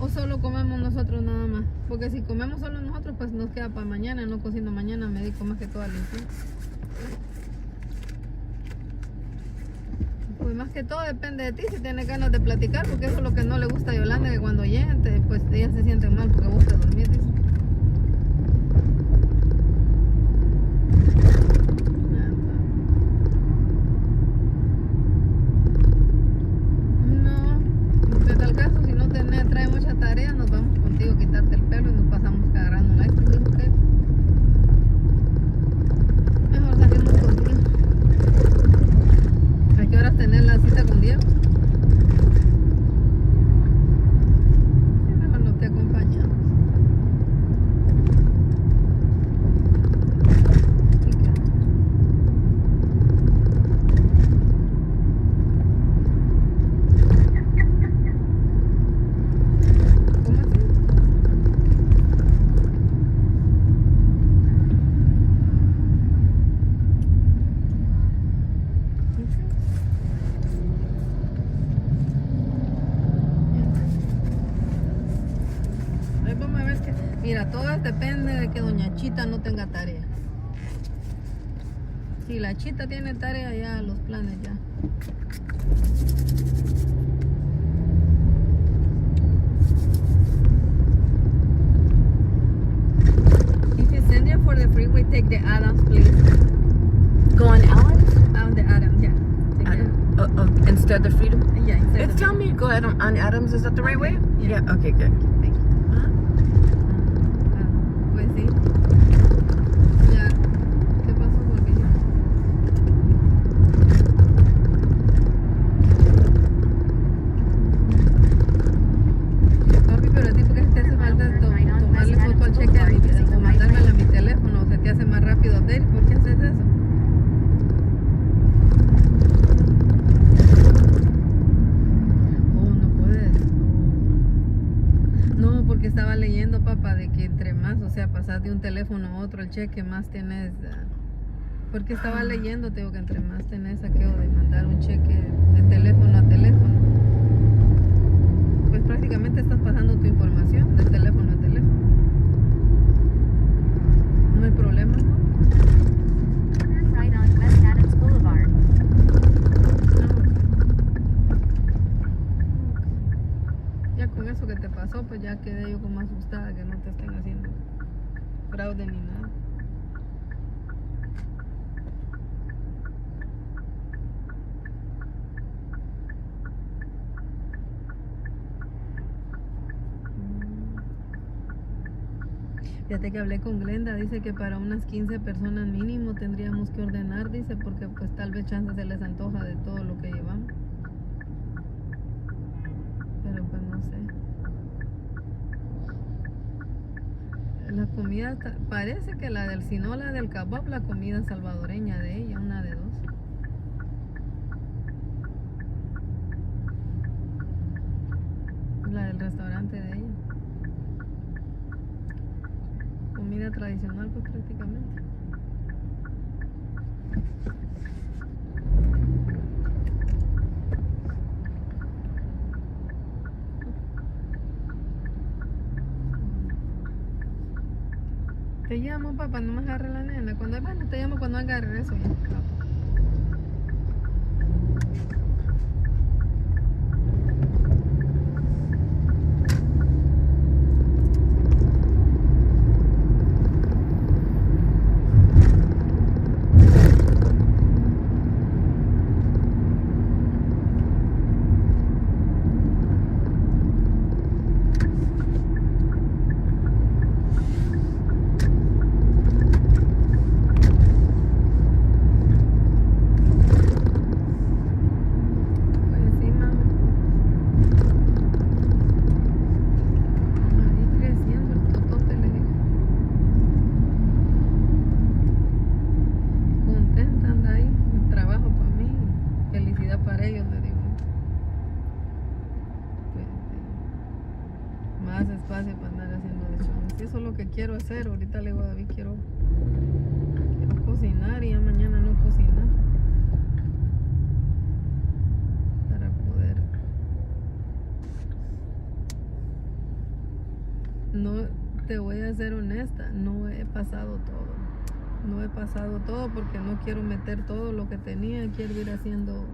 Speaker 13: O solo comemos nosotros nada más. Porque si comemos solo nosotros, pues nos queda para mañana. No cocino mañana, me dedico más que todo a limpiar. Pues más que todo depende de ti, si tienes ganas de platicar. Porque eso es lo que no le gusta a Yolanda, que cuando lleguen, pues ella se siente mal porque vos te dormís. Dice. planes depende de que doña Chita no tenga tarea. Si la Chita tiene tarea, ya los planes ya. If you send you for the freeway, take the Adams, please.
Speaker 1: Go on Adams?
Speaker 13: On the Adams, yeah.
Speaker 1: Instead of Freedom?
Speaker 13: Yeah, instead
Speaker 1: It's
Speaker 13: of
Speaker 1: telling me to go ahead on Adams. Is that the right way?
Speaker 13: Yeah.
Speaker 1: Okay, good.
Speaker 13: Thank you. Pues sí. Ya. ¿Qué pasó con aquello? Papi, pero a ti, ¿por qué te hace falta tomarle foto al cheque o mandármela a mi teléfono? ¿O se te hace más rápido update? ¿Por qué haces eso? No, porque estaba leyendo, papá, de que entre más, o sea, pasas de un teléfono a otro el cheque, más tenés. Porque estaba leyendo, te digo que entre más tenés aquello de mandar un cheque de teléfono a teléfono, pues prácticamente estás pasando tu información de teléfono a teléfono. No hay problema, ¿no?
Speaker 7: Turn right on West Adams Boulevard.
Speaker 13: Ya con eso que te pasó, pues ya quedé yo como asustada que no te estén haciendo fraude ni nada. Fíjate que hablé con Glenda, dice que para unas 15 personas mínimo tendríamos que ordenar, dice, porque pues tal vez chance se les antoja de todo lo que llevamos. Pero pues no sé. La comida, parece que la del, si no la del kebab, la comida salvadoreña de ella, una de dos. La del restaurante de ella. Comida tradicional, pues prácticamente. Te llamo, papá, no me agarre la nena. Bueno, te llamo cuando haga regreso ya. Espacio para andar haciendo de show. Si eso es lo que quiero hacer, ahorita le digo a David, quiero cocinar y ya mañana no cocinar para poder. No, te voy a ser honesta, no he pasado todo porque no quiero meter todo lo que tenía, quiero ir haciendo.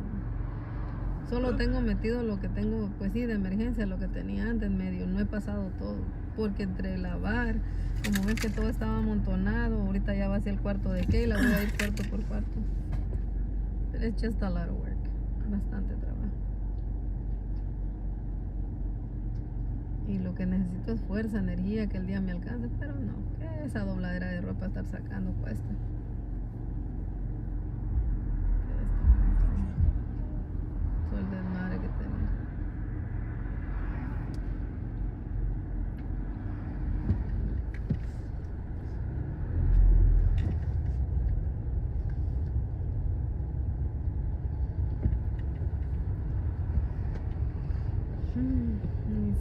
Speaker 13: Solo tengo metido lo que tengo, pues sí, de emergencia, lo que tenía antes medio. No he pasado todo, porque entre lavar, como ves que todo estaba amontonado, ahorita ya va hacia el cuarto de Keila, voy a ir cuarto por cuarto. But it's just a lot of work, bastante trabajo. Y lo que necesito es fuerza, energía, que el día me alcance, pero no, que esa dobladera de ropa estar sacando cuesta. El desmadre que tenía.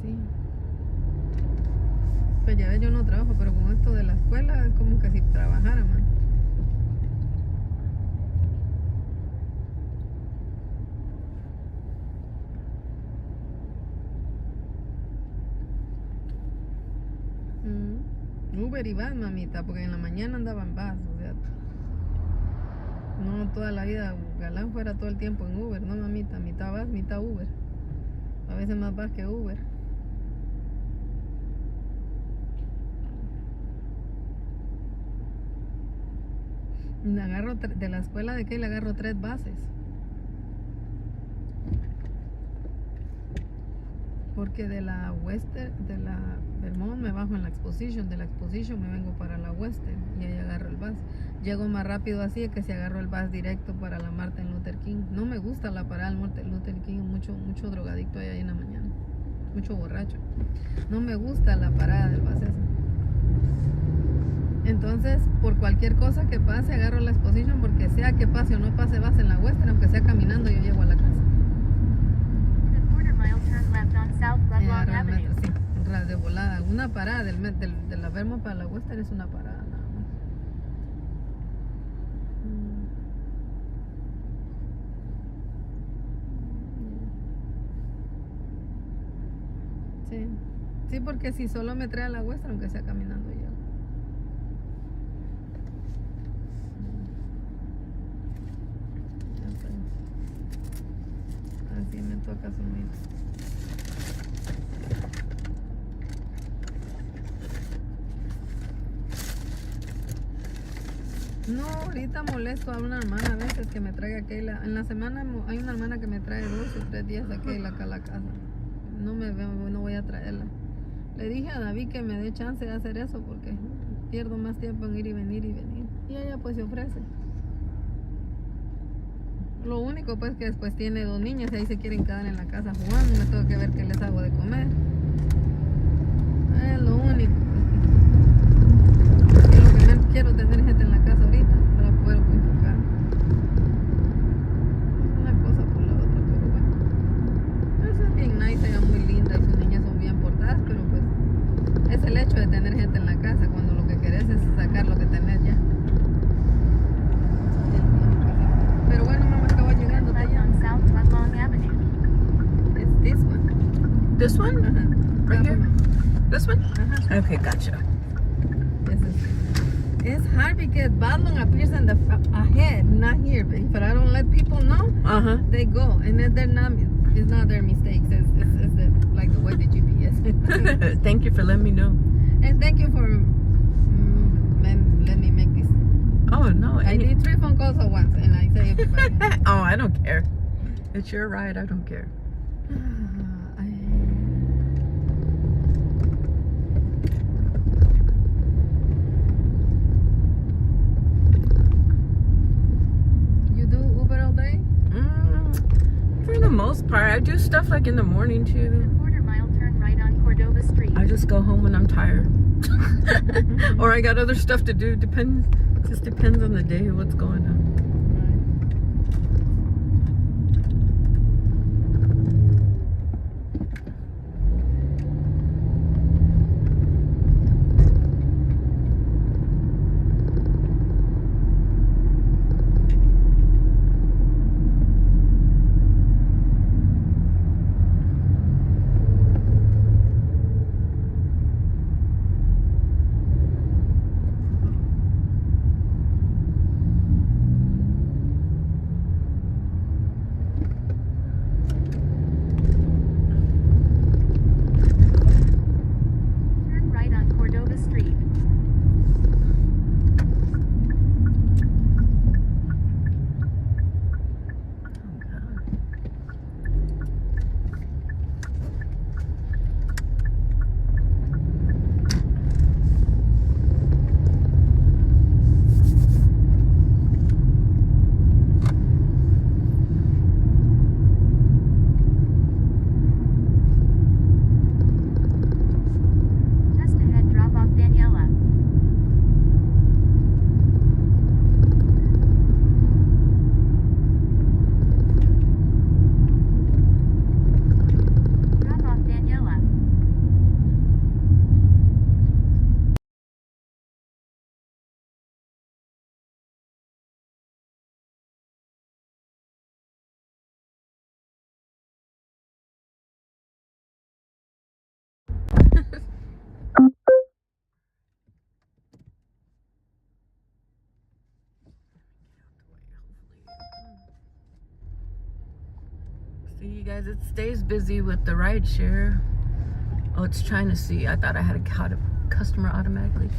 Speaker 13: Sí. Pues ya ves, yo no trabajo, pero con esto de la escuela es como que si trabajara, man. Uber y vas, mamita, porque en la mañana andaba en bus, o sea, no toda la vida Galán fuera todo el tiempo en Uber, no, mamita, mitad bus, mitad Uber, a veces más bus que Uber. De la escuela de Keila agarro 3 buses. Porque de la Western, de la Vermont me bajo en la Exposition, de la Exposition me vengo para la Western y ahí agarro el bus. Llego más rápido así que si agarro el bus directo para la Martin Luther King. No me gusta la parada del Martin Luther King, mucho drogadicto ahí en la mañana, mucho borracho. No me gusta la parada del bus esa. Entonces, por cualquier cosa que pase, agarro la Exposition, porque sea que pase o no pase, vas en la Western, aunque sea caminando, yo llego a la casa. Sí, de volada. Una parada de la Vermont para la Western es una parada nada más. Sí, porque si solo me trae a la Western, aunque sea caminando, yo. Así me toca asumir. No, ahorita molesto a una hermana a veces que me traiga a Keila. En la semana hay una hermana que me trae 2 o 3 días a Keila acá a la casa. No voy a traerla. Le dije a David que me dé chance de hacer eso porque pierdo más tiempo en ir y venir. Y ella pues se ofrece. Lo único pues que después tiene 2 niñas y ahí se quieren quedar en la casa jugando. Me tengo que ver qué les hago de comer. Es lo único. Y lo que menos quiero es tener gente en la casa ahorita para poder enfocar. Una cosa por la otra, pero bueno. Eso es bien nice, ella es muy linda y sus niñas son bien portadas, pero pues es el hecho de tener gente en la casa cuando lo que querés es sacar lo que tenés ya. Pero bueno, mamá acaba llegando de allá. It's this one.
Speaker 1: This one?
Speaker 13: Uh-huh.
Speaker 1: Right here? This one?
Speaker 13: Uh-huh.
Speaker 1: Okay, gotcha.
Speaker 13: It's hard because Badlon appears in the ahead, not here. But I don't let people know, they go, and then they're not. It's not their mistakes. It's like the way the GPS.
Speaker 1: Thank you for letting me know.
Speaker 13: And thank you for letting me make this.
Speaker 1: Oh no,
Speaker 13: I did 3 phone calls at once, and I say everybody.
Speaker 1: Oh, I don't care. It's your ride. I don't care. For the most part, I do stuff like in the morning too.
Speaker 7: Quarter-mile turn right on Cordova Street.
Speaker 1: I just go home when I'm tired, or I got other stuff to do. Just depends on the day, what's going on. guys, it stays busy with the ride share. Oh, it's trying to see. I thought I had a customer automatically.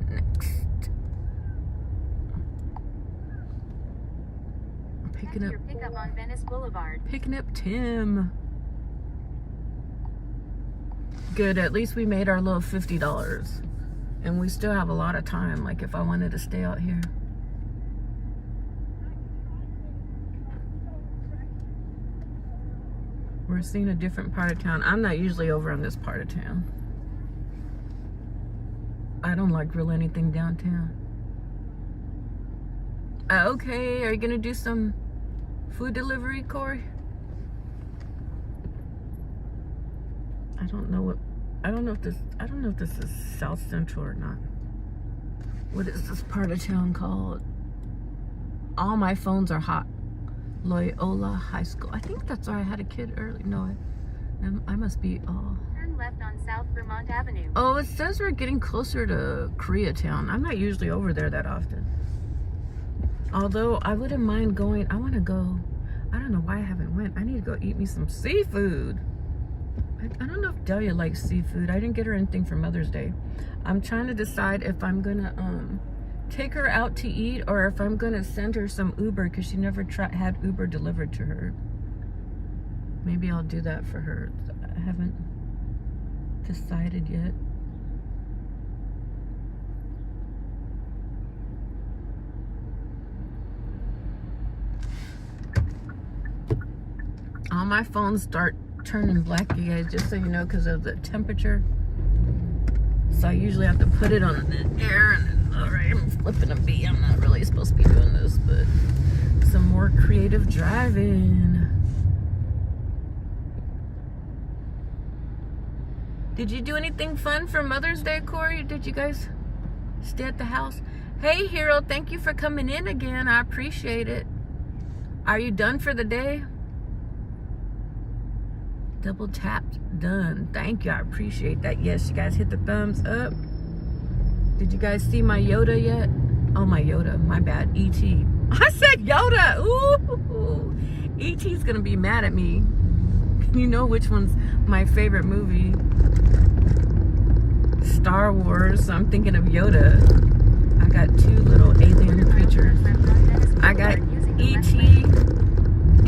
Speaker 1: Next. Picking up.
Speaker 7: Your pickup on Venice Boulevard.
Speaker 1: Picking up Tim. Good, at least we made our little $50. And we still have a lot of time, like if I wanted to stay out here. We're seeing a different part of town. I'm not usually over on this part of town. I don't like really anything downtown. Okay, are you gonna do some food delivery, Corey? I don't know if this is South Central or not. What is this part of town called? All my phones are hot. Loyola High School. I think that's where I had a kid early. No, I must be.
Speaker 7: Turn left on South Vermont Avenue.
Speaker 1: Oh, it says we're getting closer to Koreatown. I'm not usually over there that often. Although I wouldn't mind going. I want to go. I don't know why I haven't went. I need to go eat me some seafood. I don't know if Delia likes seafood. I didn't get her anything for Mother's Day. I'm trying to decide if I'm gonna take her out to eat or if I'm gonna send her some Uber because she never had Uber delivered to her. Maybe I'll do that for her. I haven't decided yet. All my phones start turning black, you guys, just so you know, because of the temperature. So I usually have to put it on the air and all right, I'm flipping a bee. I'm not really supposed to be doing this, but some more creative driving. Did you do anything fun for Mother's Day, Corey? Did you guys stay at the house? Hey, Hero, thank you for coming in again. I appreciate it. Are you done for the day? Double tapped, done. Thank you, I appreciate that. Yes, you guys hit the thumbs up. Did you guys see my Yoda yet? Oh, my Yoda, my bad, E.T. I said Yoda, ooh. E.T.'s gonna be mad at me. You know which one's my favorite movie? Star Wars, so I'm thinking of Yoda. I got two little alien creatures. I got E.T.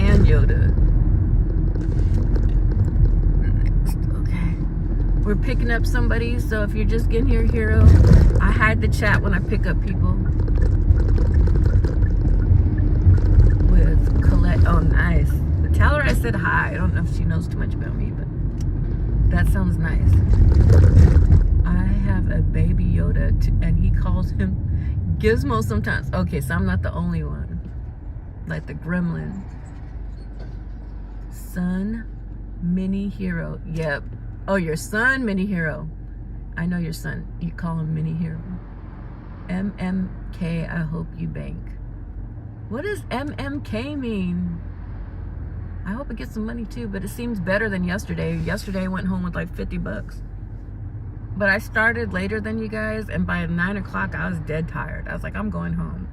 Speaker 1: and Yoda. We're picking up somebody, so if you're just getting here, Hero, I hide the chat when I pick up people. With Colette. Oh, nice. But tell her I said hi. I don't know if she knows too much about me, but that sounds nice. I have a baby Yoda, and he calls him Gizmo sometimes. Okay, so I'm not the only one. Like the gremlin. Son, Mini Hero. Yep. Oh, your son, Mini Hero. I know your son. You call him Mini Hero. MMK, I hope you bank. What does MMK mean? I hope it gets some money too, but it seems better than yesterday. Yesterday I went home with like 50 bucks. But I started later than you guys, and by 9 o'clock I was dead tired. I was like, I'm going home.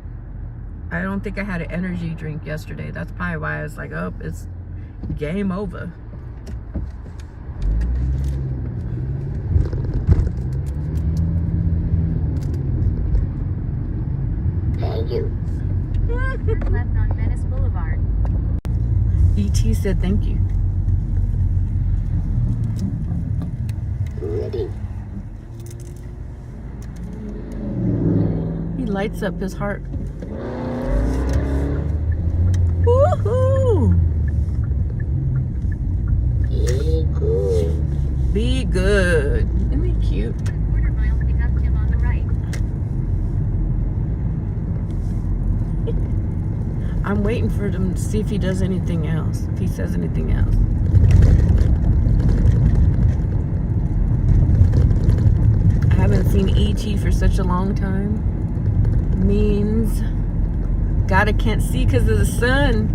Speaker 1: I don't think I had an energy drink yesterday. That's probably why I was like, oh, it's game over.
Speaker 5: Thank you.
Speaker 7: Left on Venice Boulevard.
Speaker 1: E.T. said thank you.
Speaker 5: Ready.
Speaker 1: He lights up his heart. Woohoo!
Speaker 5: Be good.
Speaker 1: Be good. Isn't he cute?
Speaker 7: Quarter mile pickup Tim on the right.
Speaker 1: I'm waiting for him to see if he does anything else. If he says anything else. I haven't seen E.T. for such a long time. Means gotta can't see because of the sun.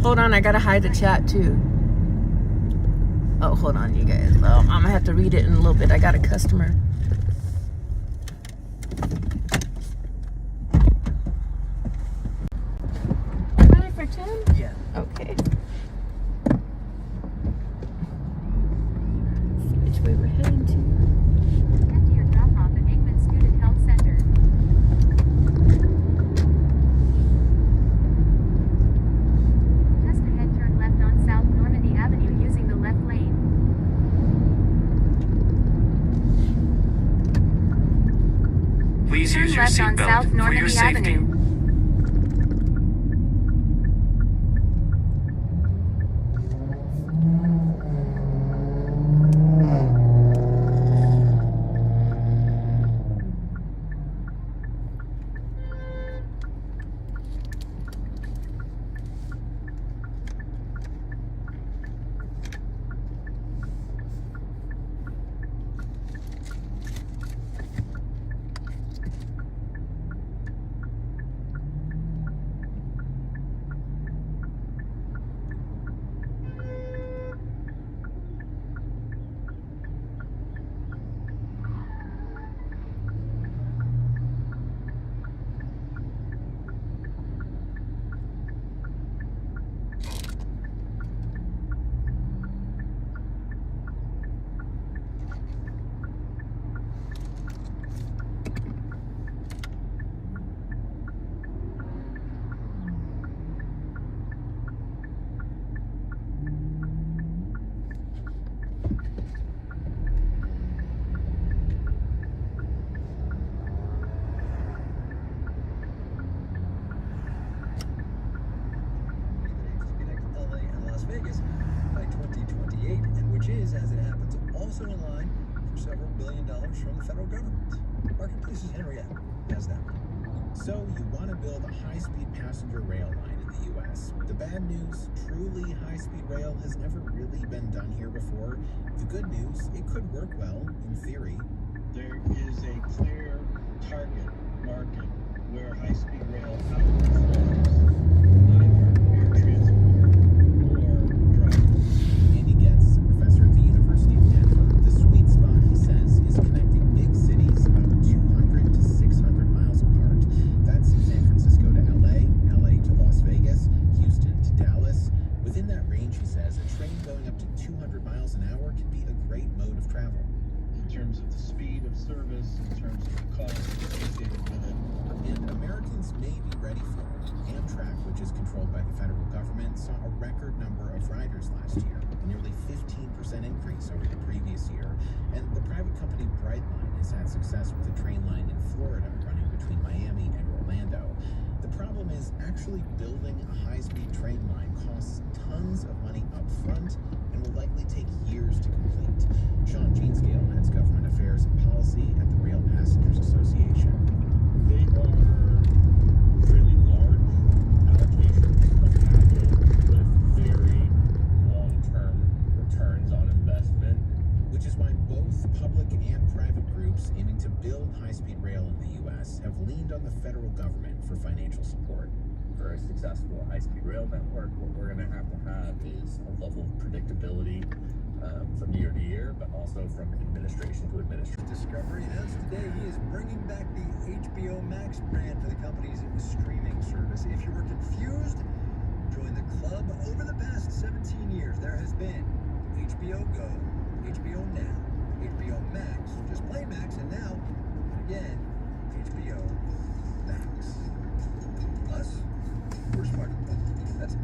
Speaker 1: Hold on, I gotta hide the chat too. Oh, hold on, you guys. Oh, I'm gonna have to read it in a little bit. I got a customer. Ready for Tim?
Speaker 6: Yeah.
Speaker 1: Okay.
Speaker 7: left on South
Speaker 14: seatbelt for your
Speaker 7: Normandy
Speaker 14: safety.
Speaker 7: Avenue.
Speaker 9: Vegas by 2028, and which is, as it happens, also in line for several $1 billion from the federal government. Marketplace's Henriette has that.
Speaker 8: So you want to build a high-speed passenger rail line in the U.S. The bad news, truly high-speed rail has never really been done here before. The good news, it could work well, in theory.
Speaker 17: There is a clear target market where high-speed rail outperforms either air transport or driving.
Speaker 8: Andy Getz, a professor at the University of Denver. The sweet spot, he says, is connecting big cities about 200 to 600 miles apart. That's San Francisco to LA, LA to Las Vegas, Houston to Dallas. Within that range, he says, a train going up to 200 miles an hour can be a great mode of travel.
Speaker 17: In terms of the speed of service, in terms of the cost associated with it.
Speaker 8: And Americans may be ready for it. Amtrak, which is controlled by the federal government, saw a record number of riders last year, a nearly 15% increase over the previous year. And the private company Brightline has had success with a train line in Florida running between Miami and Orlando. The problem is actually building a high-speed train line costs tons of money up front and will likely take years to complete. Sean Jeanscale heads government affairs and policy at the Rail Passengers Association.
Speaker 17: They are really large allocations of capital with very long-term returns on investment.
Speaker 8: Which is why both public and private groups aiming to build high-speed rail in the U.S. have leaned on the federal government for financial support.
Speaker 6: For a successful high-speed rail network, what we're going to have is a level of predictability from year to year, but also from administration to administration.
Speaker 9: Discovery announced today he is bringing back the HBO Max brand for the company's streaming service. If you were confused, join the club. Over the past 17 years, there has been HBO Go, HBO Now, HBO Max, just plain Max, and now, again, HBO Max. Us, we're smart. That's it.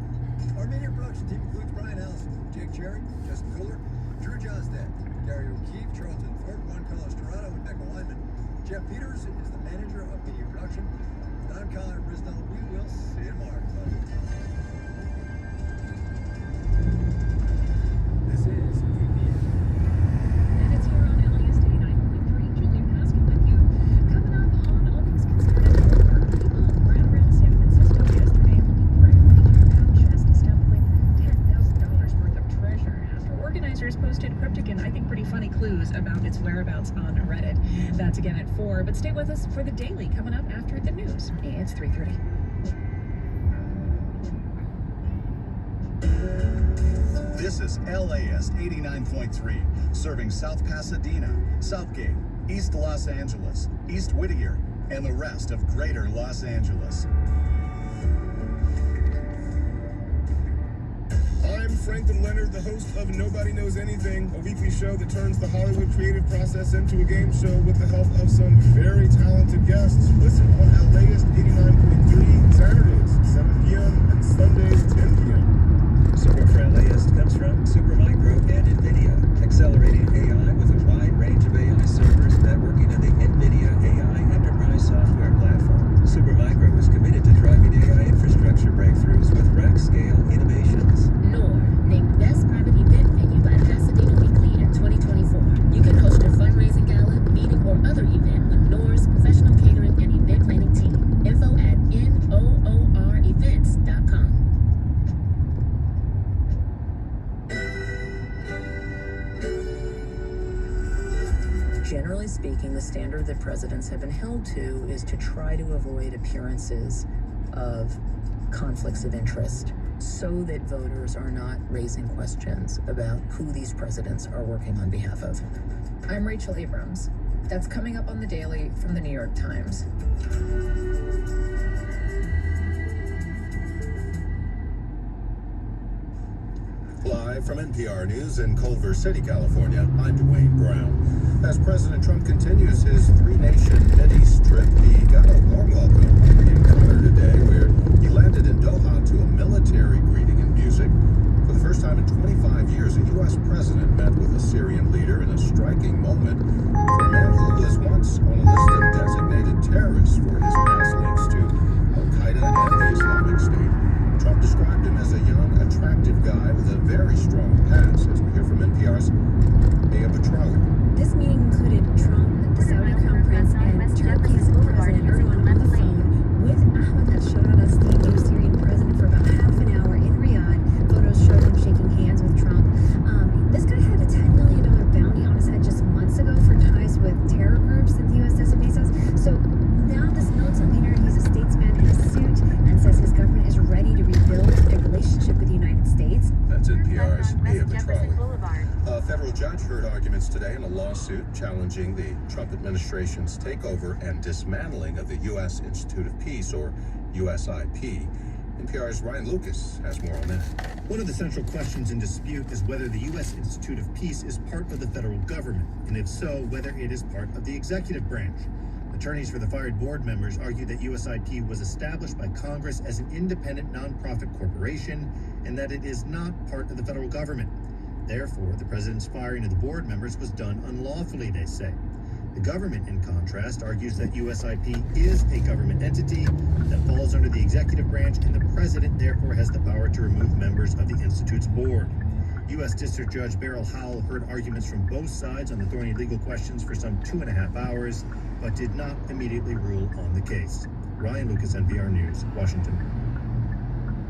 Speaker 9: Our media production team includes Brian Allison, Jake Cherry, Justin Kohler, Drew Johnston, Gary O'Keefe, Charlton Thorpe, Juan Carlos Torado, and Becca Wyman. Jeff Peters is the manager of media production. I'm Connor Brisnell. We will see you tomorrow. This is UPN.
Speaker 2: And it's here on LAS 89.3. Julie Paskin with you. Coming up on All Things Considered, people ran around San Francisco yesterday looking for a £300 chest stuffed with $10,000 worth of treasure after organizers posted cryptic and I think pretty funny clues about its whereabouts on Reddit. That's again at 4, but stay with us for the daily coming up after the news. It's 3:30.
Speaker 8: This is LAS 89.3, serving South Pasadena, Southgate, East Los Angeles, East Whittier, and the rest of Greater Los Angeles.
Speaker 17: I'm Franklin Leonard, the host of Nobody Knows Anything, a weekly show that turns the Hollywood creative process into a game show with the help of some very talented guests. Listen on LAS 89.3 Saturdays, 7 p.m. and Sundays, 10 p.m.
Speaker 9: Support for LAist comes from Supermicro and NVIDIA, accelerating AI with a wide range of AI servers networking in the NVIDIA AI Enterprise Software Platform.
Speaker 11: Generally speaking, the standard that presidents have been held to is to try to avoid appearances of conflicts of interest so that voters are not raising questions about who these presidents are working on behalf of. I'm Rachel Abrams. That's coming up on the Daily from the New York Times.
Speaker 17: Live from NPR News in Culver City, California, I'm Dwayne Brown. As President Trump continues his three-nation Mideast trip, he got a warm welcome in Qatar today, where he landed in Doha to a military greeting and music. For the first time in 25 years, a U.S. president met with a Syrian leader in a striking moment for a man who was once on a list of designated terrorists for his past links to Al-Qaeda and the Islamic State. Trump described him as a young, attractive guy with a very strong past, as we hear from NPR's Aya Petrawi.
Speaker 2: This meeting included Trump, the Saudi Crown Prince, and Turkey's President Erdogan on the phone with Ahmed al-Sharad's new Syrian president for about half an hour in Riyadh. Photos showed him shaking hands with Trump. This guy had a $10 million bounty on his head just months ago for ties with terror groups that the U.S. designates as. So now this militant leader, he's a statesman in a suit and says his government is ready to rebuild a relationship with the United States.
Speaker 17: That's NPR's Aya Petrawi. A federal judge heard arguments today in a lawsuit challenging the Trump administration's takeover and dismantling of the U.S. Institute of Peace, or USIP. NPR's Ryan Lucas has more on that.
Speaker 8: One of the central questions in dispute is whether the U.S. Institute of Peace is part of the federal government, and if so, whether it is part of the executive branch. Attorneys for the fired board members argue that USIP was established by Congress as an independent nonprofit corporation and that it is not part of the federal government. Therefore, the president's firing of the board members was done unlawfully, they say. The government, in contrast, argues that USIP is a government entity that falls under the executive branch, and the president therefore has the power to remove members of the Institute's board. U.S. District Judge Beryl Howell heard arguments from both sides on the thorny legal questions for some 2.5 hours, but did not immediately rule on the case. Ryan Lucas, NPR News, Washington.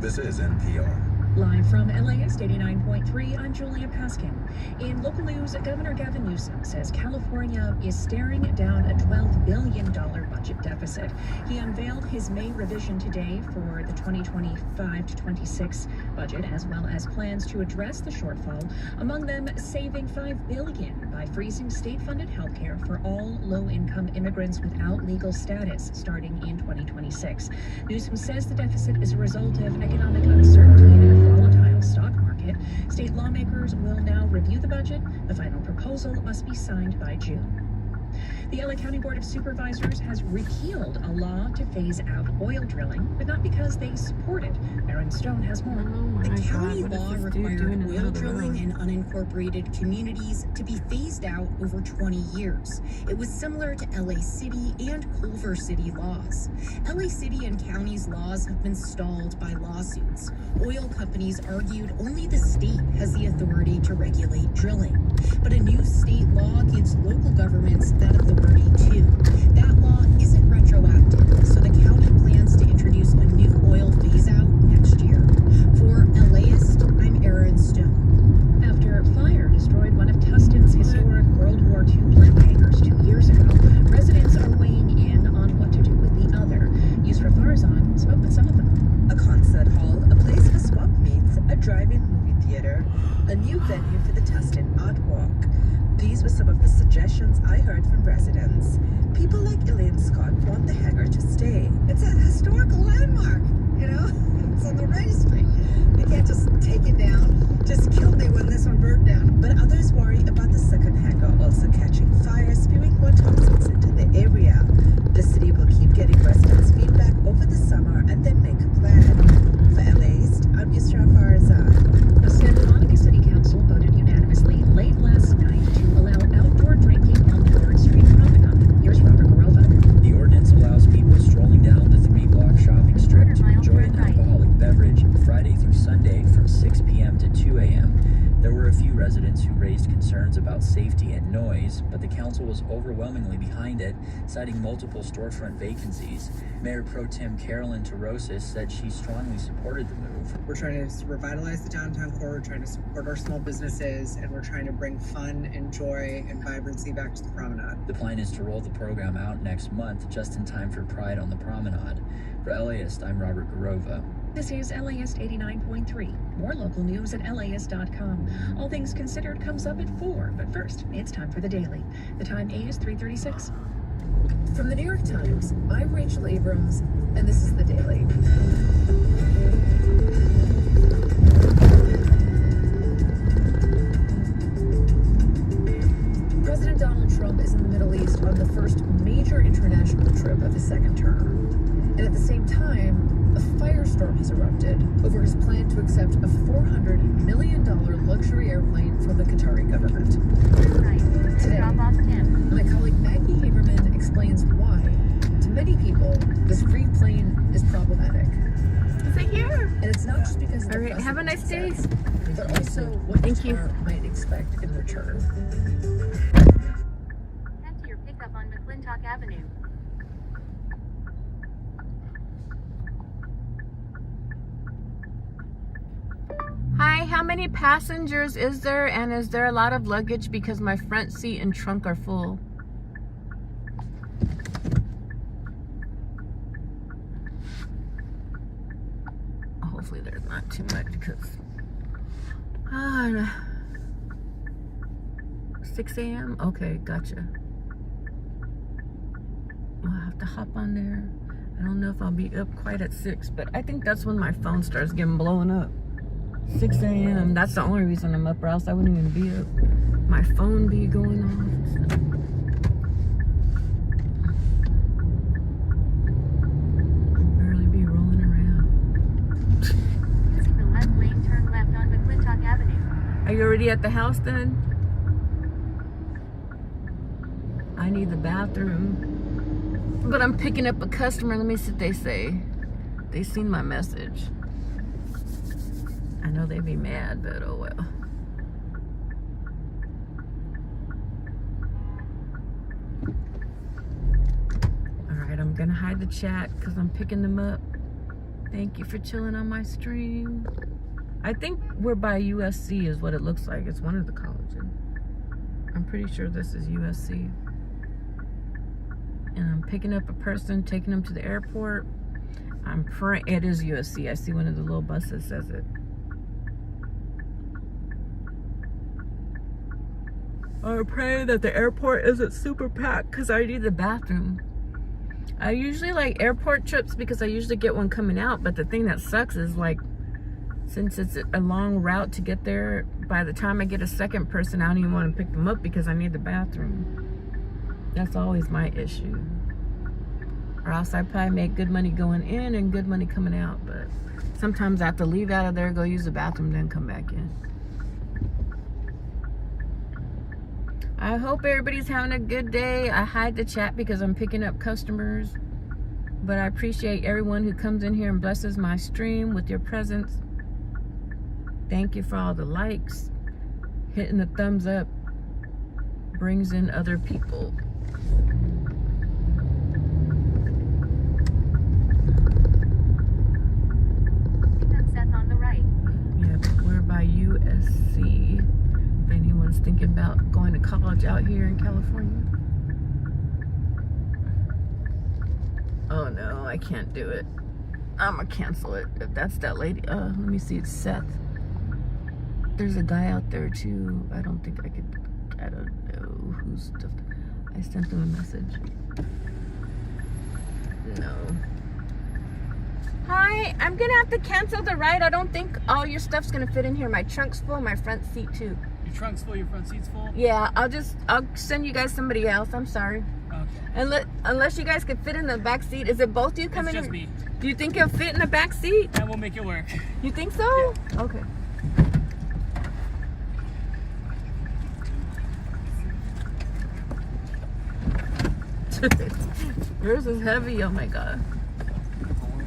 Speaker 17: This is NPR.
Speaker 2: Live from LAist 89.3, I'm Julia Paskin. In local news, Governor Gavin Newsom says California is staring down a $12 billion budget deficit. He unveiled his May revision today for the 2025 to 26 budget, as well as plans to address the shortfall, among them saving $5 billion by freezing state-funded health care for all low-income immigrants without legal status starting in 2026. Newsom says the deficit is a result of economic uncertainty and a volatile stock market. State lawmakers will now review the budget. The final proposal must be signed by June. The LA County Board of Supervisors has repealed a law to phase out oil drilling, but not because they support it. Aaron Stone has more.
Speaker 11: The county law required oil drilling in unincorporated communities to be phased out over 20 years. It was similar to LA City and Culver City laws. LA City and county's laws have been stalled by lawsuits. Oil companies argued only the state has the authority to regulate drilling. But a new state law gives local governments that authority too. That law isn't retroactive, so the county plans to introduce a new oil phase-out next year. For LAist, I'm Aaron Stone.
Speaker 2: After fire destroyed one of Tustin's historic World War II plant hangars 2 years ago, residents are weighing in on what to do with the other. Yusra Farzan spoke with some of them.
Speaker 18: A concert hall, a place for swap meets, a drive-in movie theater, a new venue for the Tustin Art Walk. These were some of the suggestions I heard from residents. People like Elaine Scott want the hangar to stay. It's a historical landmark, you know? It's on the registry. You can't just take it down. Just killed me when this one burned down. But others worry about the second hangar also catching fire, spewing more toxins into the area. The city will keep getting residents' feedback over the summer and then make a plan. For LAist, I'm Yusra Farzan.
Speaker 2: The Santa Monica City Council voted unanimously late last night to allow outdoor drinking on the 3rd Street Promenade. Here's Robert Garova.
Speaker 19: The ordinance allows people strolling down the 3-block shopping strip to enjoy an alcoholic beverage Friday through Sunday from 6 p.m. to 2 a.m. There were were a few residents who raised concerns about safety and noise, but the council was overwhelmingly behind it, citing multiple storefront vacancies. Mayor Pro Tem Carolyn Torosis said she strongly supported the move.
Speaker 10: We're trying to revitalize the downtown core, we're trying to support our small businesses, and we're trying to bring fun and joy and vibrancy back to the promenade.
Speaker 19: The plan is to roll the program out next month, just in time for Pride on the Promenade. For LAist, I'm Robert Garova.
Speaker 2: This is LAist 89.3. More local news at LAist.com. All Things Considered comes up at 4, but first, it's time for the Daily. The time is 3:36.
Speaker 18: From the New York Times, I'm Rachel Abrams, and this is The Daily. President Donald Trump is in the Middle East on the first major international trip of his second term. And at the same time, a firestorm has erupted over his plan to accept a $400 million luxury airplane from the Qatari government. Today, my colleague Maggie Haberman explains why, to many people, this free plane is problematic.
Speaker 1: Is it here?
Speaker 18: And it's not just because of the
Speaker 1: All right, have a nice day.
Speaker 18: but also what the car might expect in return.
Speaker 7: Head to your pickup on McClintock Avenue.
Speaker 1: Hi, how many passengers is there, and is there a lot of luggage because my front seat and trunk are full? Hopefully there's not too much because 6 a.m. Okay, gotcha. I'll have to hop on there. I don't know if I'll be up quite at 6, but I think that's when my phone starts getting blown up. 6 a.m. That's the only reason I'm up, or else I wouldn't even be up. My phone be going off. Barely be rolling around.
Speaker 7: Using the left lane, turn left on McClintock Avenue.
Speaker 1: Are you already at the house then? I need the bathroom. But I'm picking up a customer. Let me see what they say. They seen my message. I know they'd be mad, but oh well. Alright, I'm gonna hide the chat because I'm picking them up. Thank you for chilling on my stream. I think we're by USC is what it looks like. It's one of the colleges. I'm pretty sure this is USC. And I'm picking up a person, taking them to the airport. I'm praying. It is USC. I see one of the little buses says it. I pray that the airport isn't super packed because I need the bathroom. I usually like airport trips because I usually get one coming out, but the thing that sucks is like, since it's a long route to get there, by the time I get a second person, I don't even want to pick them up because I need the bathroom. That's always my issue. Or else I probably make good money going in and good money coming out, but sometimes I have to leave out of there, go use the bathroom, then come back in. I hope everybody's having a good day. I hide the chat because I'm picking up customers, but I appreciate everyone who comes in here and blesses my stream with your presence. Thank you for all the likes. Hitting the thumbs up brings in other people.
Speaker 7: Pickup set on the right.
Speaker 1: Yeah, we're by USC. If anyone's thinking about going to college out here in California. Oh no, I can't do it. I'm gonna cancel it. If that's that lady. Let me see, it's Seth. There's a guy out there too. I don't think I could. I don't know who's. I sent him a message. No. Hi, I'm gonna have to cancel the ride. I don't think all your stuff's gonna fit in here. My trunk's full, my front seat too.
Speaker 20: Your trunk's full, your front seat's full?
Speaker 1: Yeah, I'll send you guys somebody else. I'm sorry.
Speaker 20: Okay.
Speaker 1: Unless you guys could fit in the back seat. Is it both you coming?
Speaker 20: It's just me.
Speaker 1: Do you think it'll fit in the back seat?
Speaker 20: And we'll make it work.
Speaker 1: You think so?
Speaker 20: Yeah.
Speaker 1: Okay. Yours is heavy. Oh my god.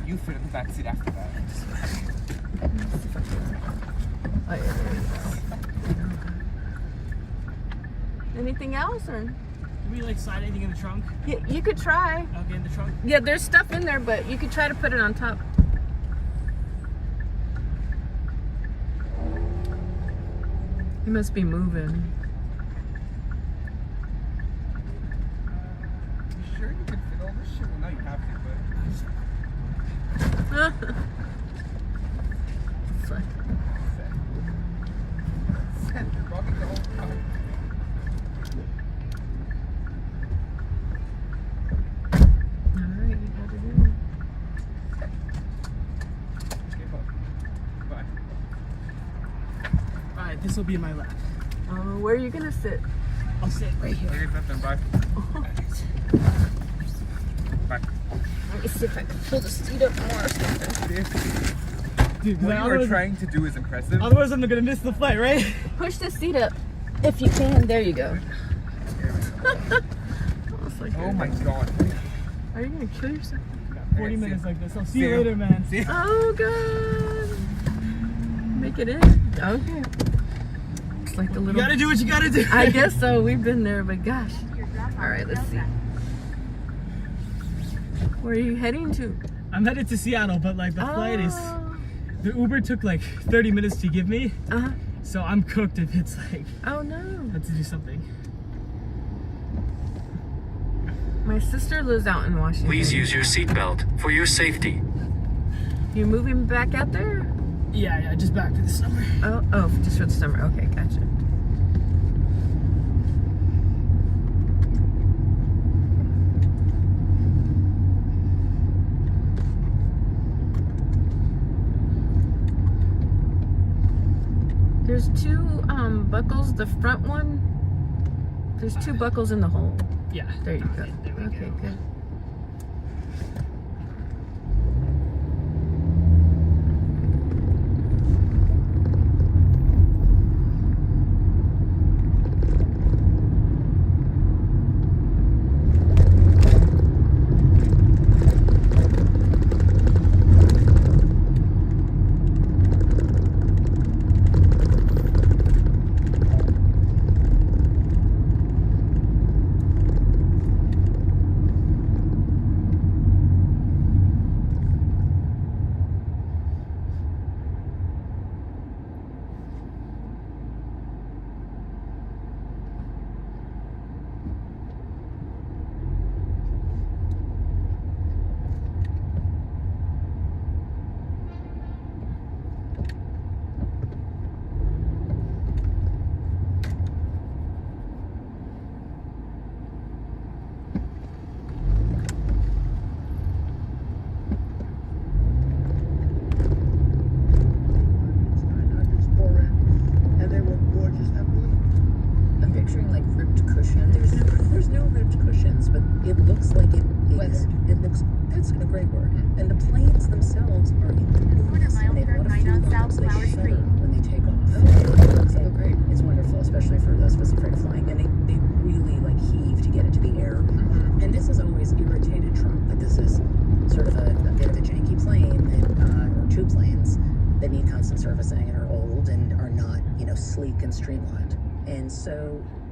Speaker 20: You fit in the back seat after that.
Speaker 1: Oh, yeah, there you go. Anything else, or?
Speaker 20: Can we like slide anything in the trunk?
Speaker 1: Yeah, you could try.
Speaker 20: Okay, in the trunk.
Speaker 1: Yeah, there's stuff in there, but you could try to put it on top. He must be moving.
Speaker 16: You sure you can fit all this shit? Well, now you have to, but... Set the bucket the whole time.
Speaker 1: Alright, you got it in.
Speaker 16: Okay, bye.
Speaker 20: Alright, this will be in my lap.
Speaker 1: Where are you gonna sit?
Speaker 20: I'll sit right here.
Speaker 16: There's nothing, bye. Bye.
Speaker 1: Let me see if I can pull the seat up more or something.
Speaker 20: Dude,
Speaker 16: What you were trying to do is impressive.
Speaker 20: Otherwise, I'm gonna miss the flight, right?
Speaker 1: Push the seat up if you can. There you go.
Speaker 16: Oh my god.
Speaker 1: Are you gonna kill yourself?
Speaker 20: 40 minutes like this. I'll see you later, man.
Speaker 16: See you.
Speaker 1: Oh god. Make it in. Okay. It's like the little.
Speaker 20: You gotta do what you gotta do.
Speaker 1: I guess so. We've been there, but gosh. All right, let's see. Where are you heading to?
Speaker 20: I'm headed to Seattle, but like the flight is. The Uber took like 30 minutes to give me. So I'm cooked if it's like.
Speaker 1: Oh no.
Speaker 20: I have to do something.
Speaker 1: My sister lives out in Washington.
Speaker 14: Please use your seatbelt for your safety.
Speaker 1: You moving back out there?
Speaker 20: Yeah, just back for the summer.
Speaker 1: Oh, just for the summer. Okay, gotcha. There's two buckles. The front one, there's two buckles in the hole.
Speaker 20: Yeah.
Speaker 1: There you go. Okay, good.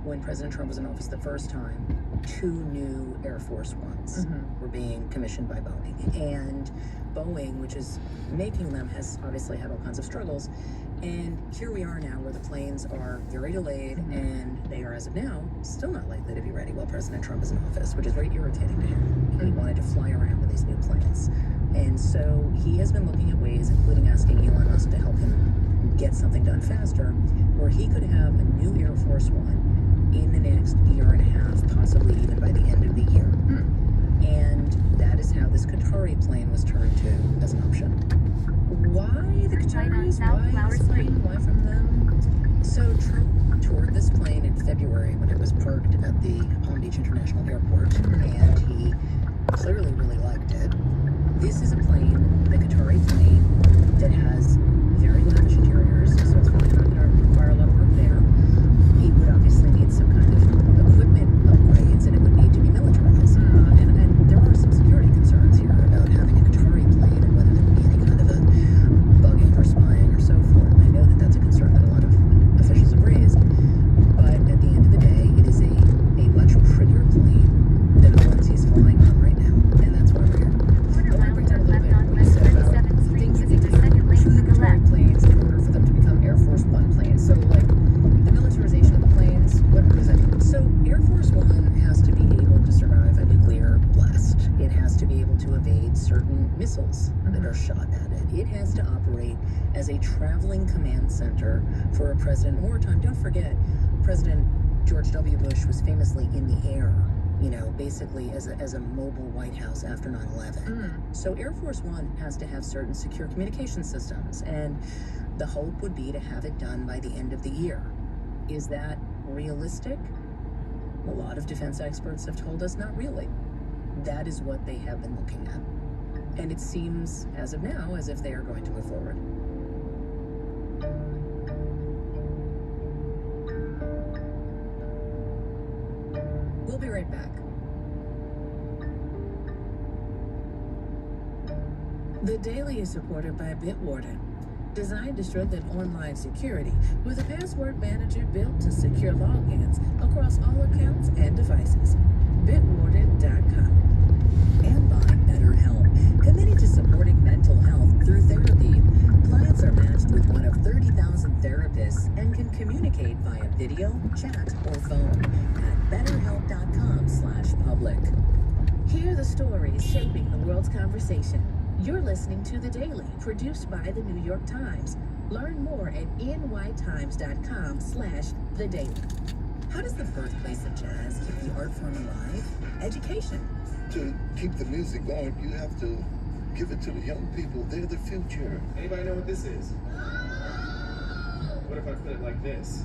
Speaker 11: When President Trump was in office the first time, 2 new Air Force Ones were being commissioned by Boeing. And Boeing, which is making them, has obviously had all kinds of struggles. And here we are now where the planes are very delayed and they are, as of now, still not likely to be ready while President Trump is in office, which is very irritating to him. He wanted to fly around with these new planes. And so he has been looking at ways, including asking Elon Musk to help him get something done faster, where he could have a new Air Force One in the next year and a half, possibly even by the end of the year. And that is how this Qatari plane was turned to as an option. Why the Qataris? Why this plane? Why from them? So Trump toured this plane in February when it was parked at the Palm Beach International Airport, and he clearly really liked it. This is a plane, the Qatari plane, that has very lavish interiors, so it's probably not going to require a lot of work there. He would obviously need some kind of equipment upgrades, and it would need to be militarized. And there are some security concerns here about having a Qatari plane and whether there would be any kind of a bugging or spying or so forth. And I know that that's a concern that a lot of officials have raised.
Speaker 18: has to operate as a traveling command center for a president in wartime. Don't forget, President George W. Bush was famously in the air, you know, basically as a mobile White House after 9/11. So Air Force One has to have certain secure communication systems, and the hope would be to have it done by the end of the year. Is that realistic? A lot of defense experts have told us not really. That is what they have been looking at. And it seems, as of now, as if they are going to move forward. We'll be right back. The Daily is supported by Bitwarden, designed to strengthen online security with a password manager built to secure logins across all accounts and devices. Bitwarden.com. And by BetterHelp, committed to supporting mental health through therapy. Clients are matched with one of 30,000 therapists and can communicate via video, chat, or phone at betterhelp.com/public. Hear the stories shaping the world's conversation. You're listening to The Daily, produced by the New York Times. Learn more at nytimes.com/The Daily. How does the birthplace of jazz keep the art form alive? Education.
Speaker 21: To keep the music going, you have to give it to the young people. They're the future.
Speaker 6: Anybody know what this is? What if I put it like this?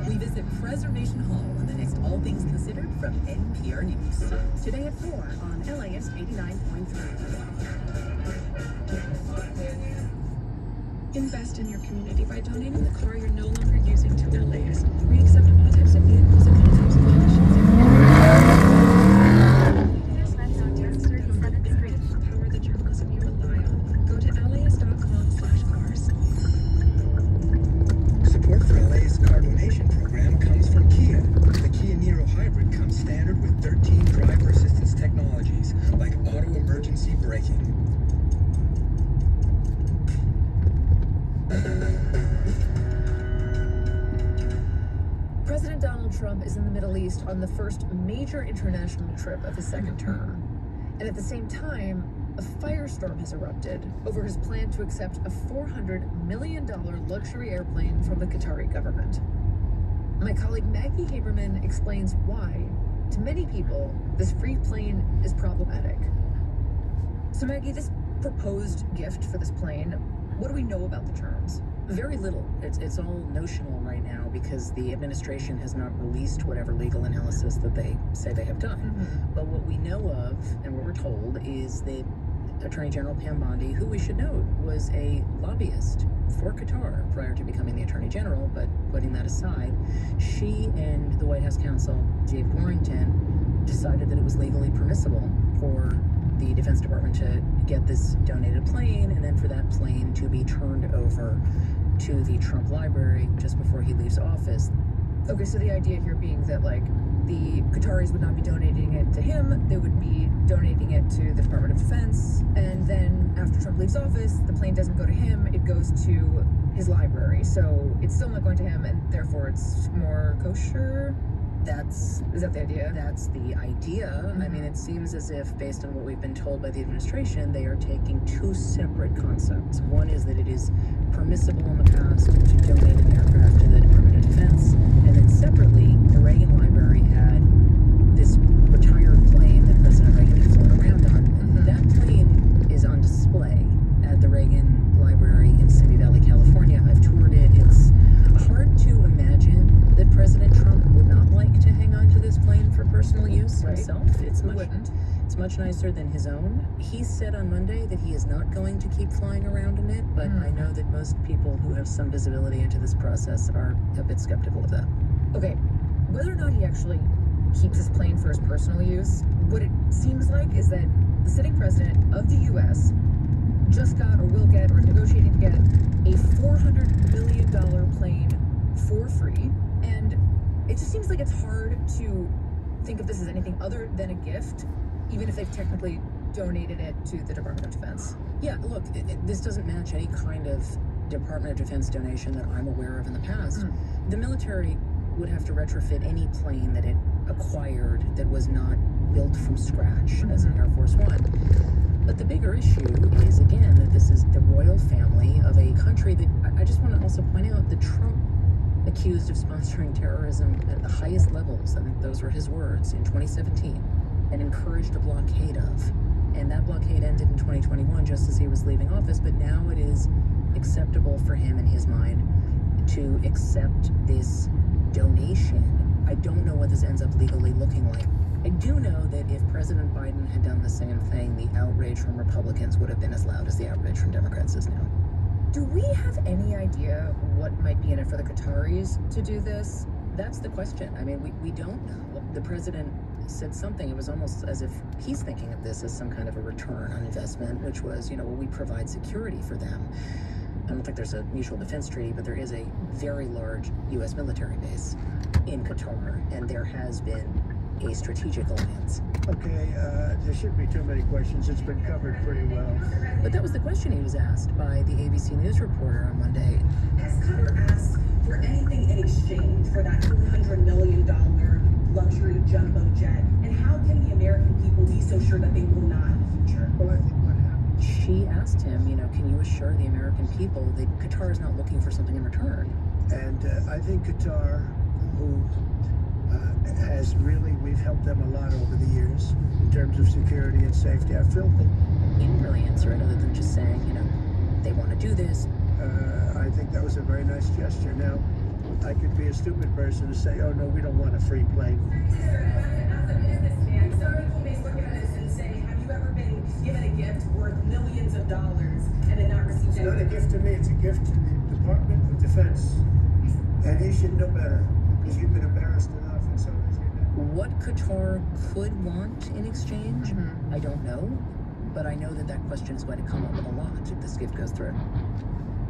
Speaker 18: We visit Preservation Hall on the next All Things Considered from NPR News. Today at 4 on LAS 89.3.
Speaker 2: Invest in your community by donating the car you're no longer using to their latest. We accept all types of vehicles and all types of conditions. Power the journalism you rely on. Go to las.com/cars.
Speaker 9: Support for LA's car donation program comes from Kia. The Kia Niro Hybrid comes standard with 13 driver assistance technologies, like auto emergency braking.
Speaker 18: President Donald Trump is in the Middle East on the first major international trip of his second term. And at the same time, a firestorm has erupted over his plan to accept a $400 million luxury airplane from the Qatari government. My colleague Maggie Haberman explains why, to many people, this free plane is problematic. So Maggie, this proposed gift for this plane, what do we know about the terms? Very little. It's all notional right now because the administration has not released whatever legal analysis that they say they have done. But what we know of, and what we're told, is that Attorney General Pam Bondi, who we should note was a lobbyist for Qatar prior to becoming the Attorney General, but putting that aside, she and the White House counsel, Dave Warrington, decided that it was legally permissible for the Defense Department to get this donated plane, and then for that plane to be turned over to the Trump Library just before he leaves office. Okay, so the idea here being that, like, the Qataris would not be donating it to him, they would be donating it to the Department of Defense, and then after Trump leaves office, the plane doesn't go to him, it goes to his library. So it's still not going to him, and therefore it's more kosher. Is that the idea? That's the idea. I mean, it seems as if, based on what we've been told by the administration, they are taking two separate concepts. One is that it is permissible in the past to donate an aircraft to the Department of Defense, and then separately, the Reagan Library had this retired plane that President Reagan had flown around on. That plane is on display at the Reagan Library in Simi Valley, California. I've toured it. It's hard to imagine that President Trump would not like to hang on to this plane for personal use himself. It's much nicer than his own. He said on Monday that he is not going to keep flying around in it, but I know that most people who have some visibility into this process are a bit skeptical of that. Okay, whether or not he actually keeps his plane for his personal use, what it seems like is that the sitting president of the U.S. just got or will get or is negotiating to get a $400 million plane for free. And it just seems like it's hard to think of this as anything other than a gift, even if they've technically donated it to the Department of Defense. Yeah, look, this doesn't match any kind of Department of Defense donation that I'm aware of in the past. The military would have to retrofit any plane that it acquired that was not
Speaker 11: built from scratch as an Air Force One. But the bigger issue is, again, that this is the royal family of a country that I just want to also point out that Trump accused of sponsoring terrorism at the highest levels, I think those were his words, in 2017, and encouraged a blockade of. And that blockade ended in 2021 just as he was leaving office, but now it is acceptable for him in his mind to accept this donation. I don't know what this ends up legally looking like. I do know that if President Biden had done the same thing, the outrage from Republicans would have been as loud as the outrage from Democrats is now.
Speaker 2: Do we have any idea what might be in it for the Qataris to do this?
Speaker 11: That's the question. I mean, we don't know. The president said something, it was almost as if he's thinking of this as some kind of a return on investment, which was, well, we provide security for them. I don't think there's a mutual defense treaty, but there is a very large U.S. military base in Qatar, and there has been a strategic alliance.
Speaker 4: Okay, there shouldn't be too many questions. It's been covered pretty well.
Speaker 11: But that was the question he was asked by the ABC News reporter on Monday.
Speaker 22: Has Qatar asked for anything in exchange for that $400 million luxury jumbo jet? And how can the American people be so sure that they will not in the future?
Speaker 4: Well, I think what happened.
Speaker 11: She asked him, can you assure the American people that Qatar is not looking for something in return?
Speaker 4: And I think Qatar, who has really, we've helped them a lot over the years in terms of security and safety. I feel that
Speaker 11: he didn't really answer it other than just saying, they want to do this.
Speaker 4: I think that was a very nice gesture. Now, I could be a stupid person to say, oh no, we don't want a free plane.
Speaker 22: As a businessman, some people may look at this and say, have you ever been given a gift worth millions of dollars and then not received anything?
Speaker 4: It's not a gift to me, it's a gift to the Department of Defense. And you should know better, because you've been embarrassed enough and so is your dad.
Speaker 11: What Qatar could want in exchange, I don't know, but I know that question is going to come up a lot if this gift goes through.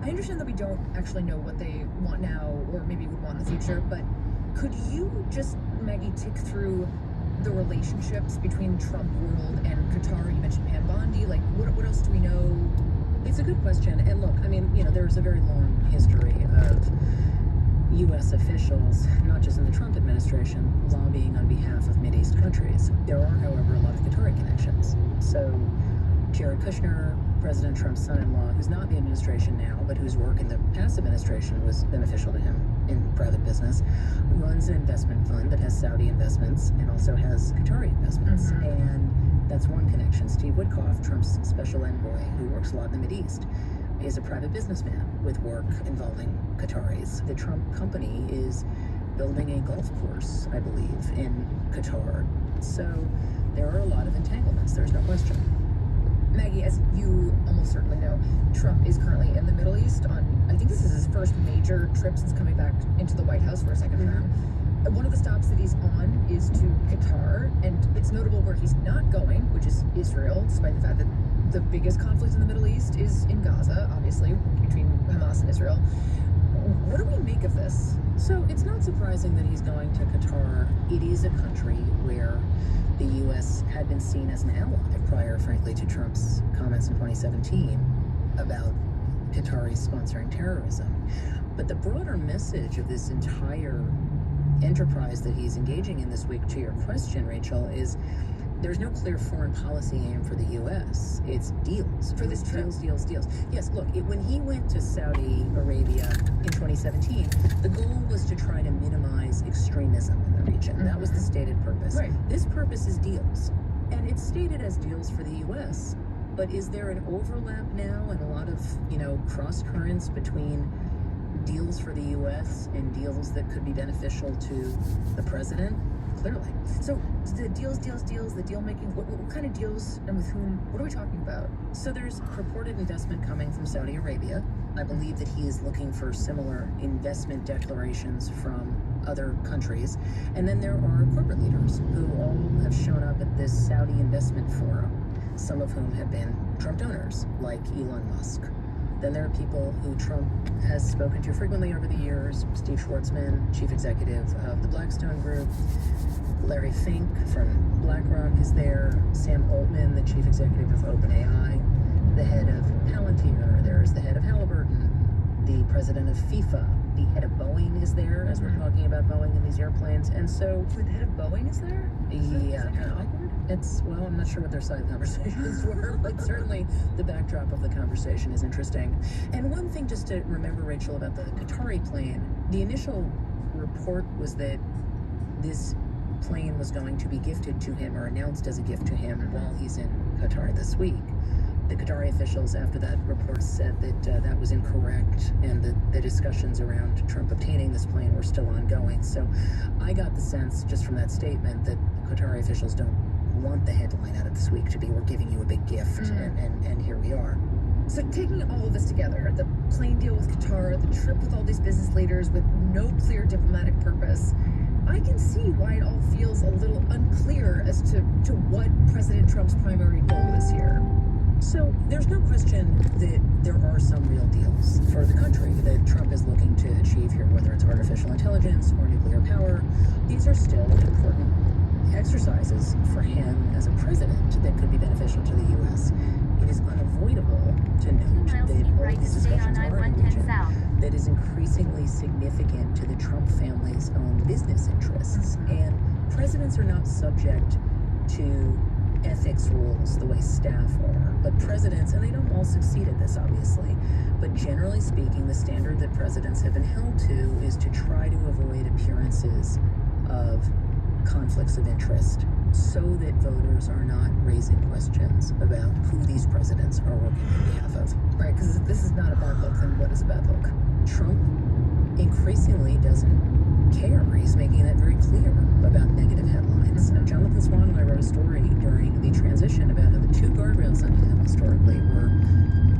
Speaker 2: I understand that we don't actually know what they want now or maybe would want in the future, but could you just, Maggie, tick through the relationships between Trump world and Qatar? You mentioned Pam Bondi. Like, what else do we know?
Speaker 11: It's a good question. And look, there's a very long history of U.S. officials, not just in the Trump administration, lobbying on behalf of Mideast countries. There are, however, a lot of Qatari connections. So Jared Kushner, President Trump's son-in-law, who's not in the administration now, but whose work in the past administration was beneficial to him in private business, runs an investment fund that has Saudi investments and also has Qatari investments. And that's one connection. Steve Witkoff, Trump's special envoy, who works a lot in the Mideast, is a private businessman with work involving Qataris. The Trump company is building a golf course, I believe, in Qatar. So there are a lot of entanglements, there's no question.
Speaker 2: Maggie, as you almost certainly know, Trump is currently in the Middle East on, I think this is his first major trip since coming back into the White House for a second term. One of the stops that he's on is to Qatar, and it's notable where he's not going, which is Israel, despite the fact that the biggest conflict in the Middle East is in Gaza, obviously, between Hamas and Israel. What do we make of this?
Speaker 11: So it's not surprising that he's going to Qatar. It is a country where the U.S. had been seen as an ally prior, frankly, to Trump's comments in 2017 about Qataris sponsoring terrorism. But the broader message of this entire enterprise that he's engaging in this week, to your question, Rachel, is there's no clear foreign policy aim for the U.S. It's deals.
Speaker 2: For this trip?
Speaker 11: Deals. Yes, look, when he went to Saudi Arabia in 2017, the goal was to try to minimize extremism in the region. That was the stated purpose.
Speaker 2: Right.
Speaker 11: This purpose is deals. And it's stated as deals for the U.S., but is there an overlap now and a lot of, cross currents between deals for the U.S. and deals that could be beneficial to the president? Clearly.
Speaker 2: So the deals, the deal making, what kind of deals and with whom? What are we talking about?
Speaker 11: So there's purported investment coming from Saudi Arabia. I believe that he is looking for similar investment declarations from other countries. And then there are corporate leaders who all have shown up at this Saudi investment forum, some of whom have been Trump donors, like Elon Musk. Then there are people who Trump has spoken to frequently over the years. Steve Schwartzman, chief executive of the Blackstone Group. Larry Fink from BlackRock is there. Sam Altman, the chief executive of OpenAI. The head of Palantir. There's the head of Halliburton. The president of FIFA. The head of Boeing is there, as we're talking about Boeing and these airplanes. And so...
Speaker 2: The head of Boeing is there?
Speaker 11: Yeah.
Speaker 2: Kind of awkward.
Speaker 11: Well, I'm not sure what their side conversations were, but certainly the backdrop of the conversation is interesting. And one thing just to remember, Rachel, about the Qatari plane, the initial report was that this plane was going to be gifted to him or announced as a gift to him while he's in Qatar this week. The Qatari officials, after that report, said that that was incorrect and that the discussions around Trump obtaining this plane were still ongoing. So I got the sense just from that statement that Qatari officials don't want the headline out of this week to be, we're giving you a big gift, and here we are.
Speaker 2: So taking all of this together, the plane deal with Qatar, the trip with all these business leaders with no clear diplomatic purpose, I can see why it all feels a little unclear as to what President Trump's primary goal is here.
Speaker 11: So there's no question that there are some real deals for the country that Trump is looking to achieve here, whether it's artificial intelligence or nuclear power. These are still important exercises for him as a president that could be beneficial to the U.S. It is unavoidable to note that all these discussions are in a region that is increasingly significant to the Trump family's own business interests. And presidents are not subject to ethics rules the way staff are, but presidents, and they don't all succeed at this obviously, but generally speaking, the standard that presidents have been held to is to try to avoid appearances of conflicts of interest so that voters are not raising questions about who these presidents are working on behalf of.
Speaker 2: Right, because if this is not a bad look, then what is a bad look?
Speaker 11: Trump increasingly doesn't care. He's making that very clear about negative headlines. Jonathan Swan and I wrote a story during the transition about how the two guardrails on him historically were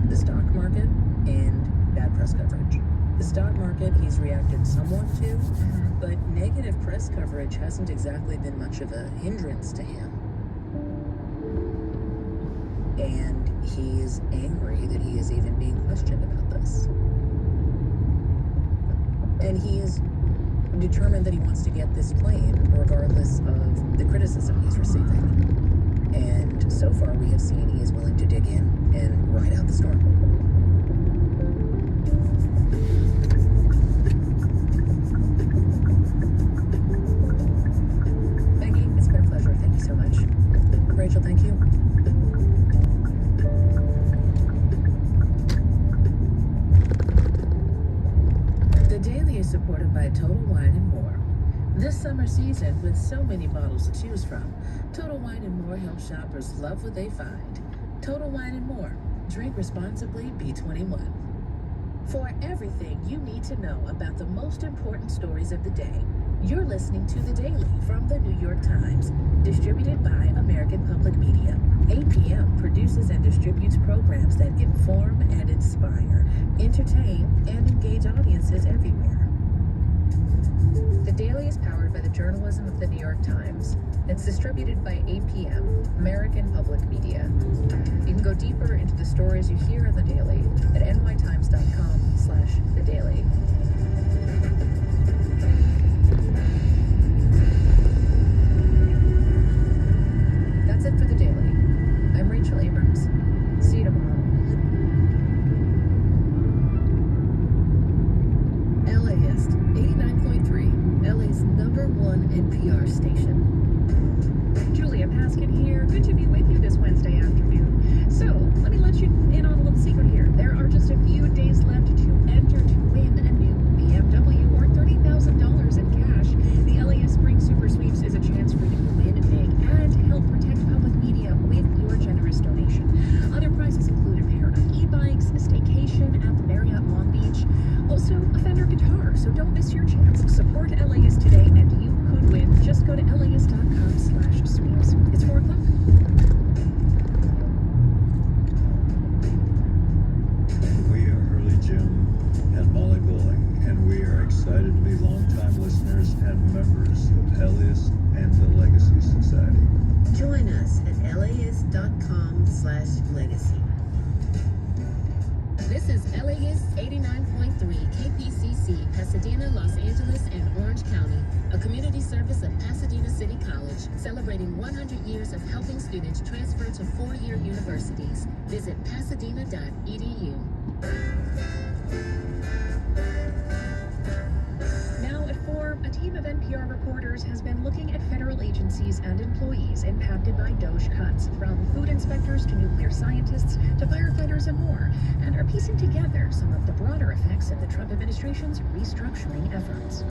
Speaker 11: the stock market and bad press coverage. The stock market he's reacted somewhat to, but negative press coverage hasn't exactly been much of a hindrance to him. And he is angry that he is even being questioned about this. And he is determined that he wants to get this plane regardless of the criticism he's receiving. And so far we have seen he is willing to dig in and ride out the storm. Becky, it's been a pleasure. Thank you so much. Rachel, thank you. The Daily is supported by Total Wine & More. This summer season, with so many bottles to choose from, Total Wine & More helps shoppers love what they find. Total Wine & More. Drink responsibly, be 21. For everything you need to know about the most important stories of the day, you're listening to The Daily from the New York Times, distributed by American Public Media. APM produces and distributes programs that inform and inspire, entertain, and engage audiences everywhere.
Speaker 2: The Daily is powered by the journalism of the New York Times. It's distributed by APM, American Public Media. You can go deeper into the stories you hear in The Daily at nytimes.com/The Daily. That's it for The Daily. I'm Rachel Abrams. See you tomorrow. LAist 89.3, LA's #1 NPR station. Julia Paskin here. Good to be with you this Wednesday afternoon. So, let me let you in on a little secret here. There are just a few days left to enter to win a new BMW or $30,000 in cash. The LAist Spring Super Sweeps is a chance for you to win big and help protect public media with your generous donation. Other prizes include a pair of e-bikes, a staycation at the Marriott Long Beach, also a Fender guitar, so don't miss your chance. Support LAist today and you could win. Just go to laist.com/sweeps. It's 4 o'clock.
Speaker 3: We are Hurley Jim and Molly Bowling, and we are excited to be longtime listeners and members of LAist and the Legacy Society.
Speaker 18: Join us at laist.com/legacy.
Speaker 12: This is LAist 89.3 KPCC, Pasadena, Los Angeles, and Orange County, a community service of Pasadena City College, celebrating 100 years of helping students transfer to 4-year universities. Visit pasadena.edu.
Speaker 2: Now at 4, a TV
Speaker 11: team of NPR reporters has been looking at federal agencies and employees impacted by DOGE cuts, from food inspectors to nuclear scientists to firefighters and more, and are piecing together some of the broader effects of the Trump administration's restructuring efforts.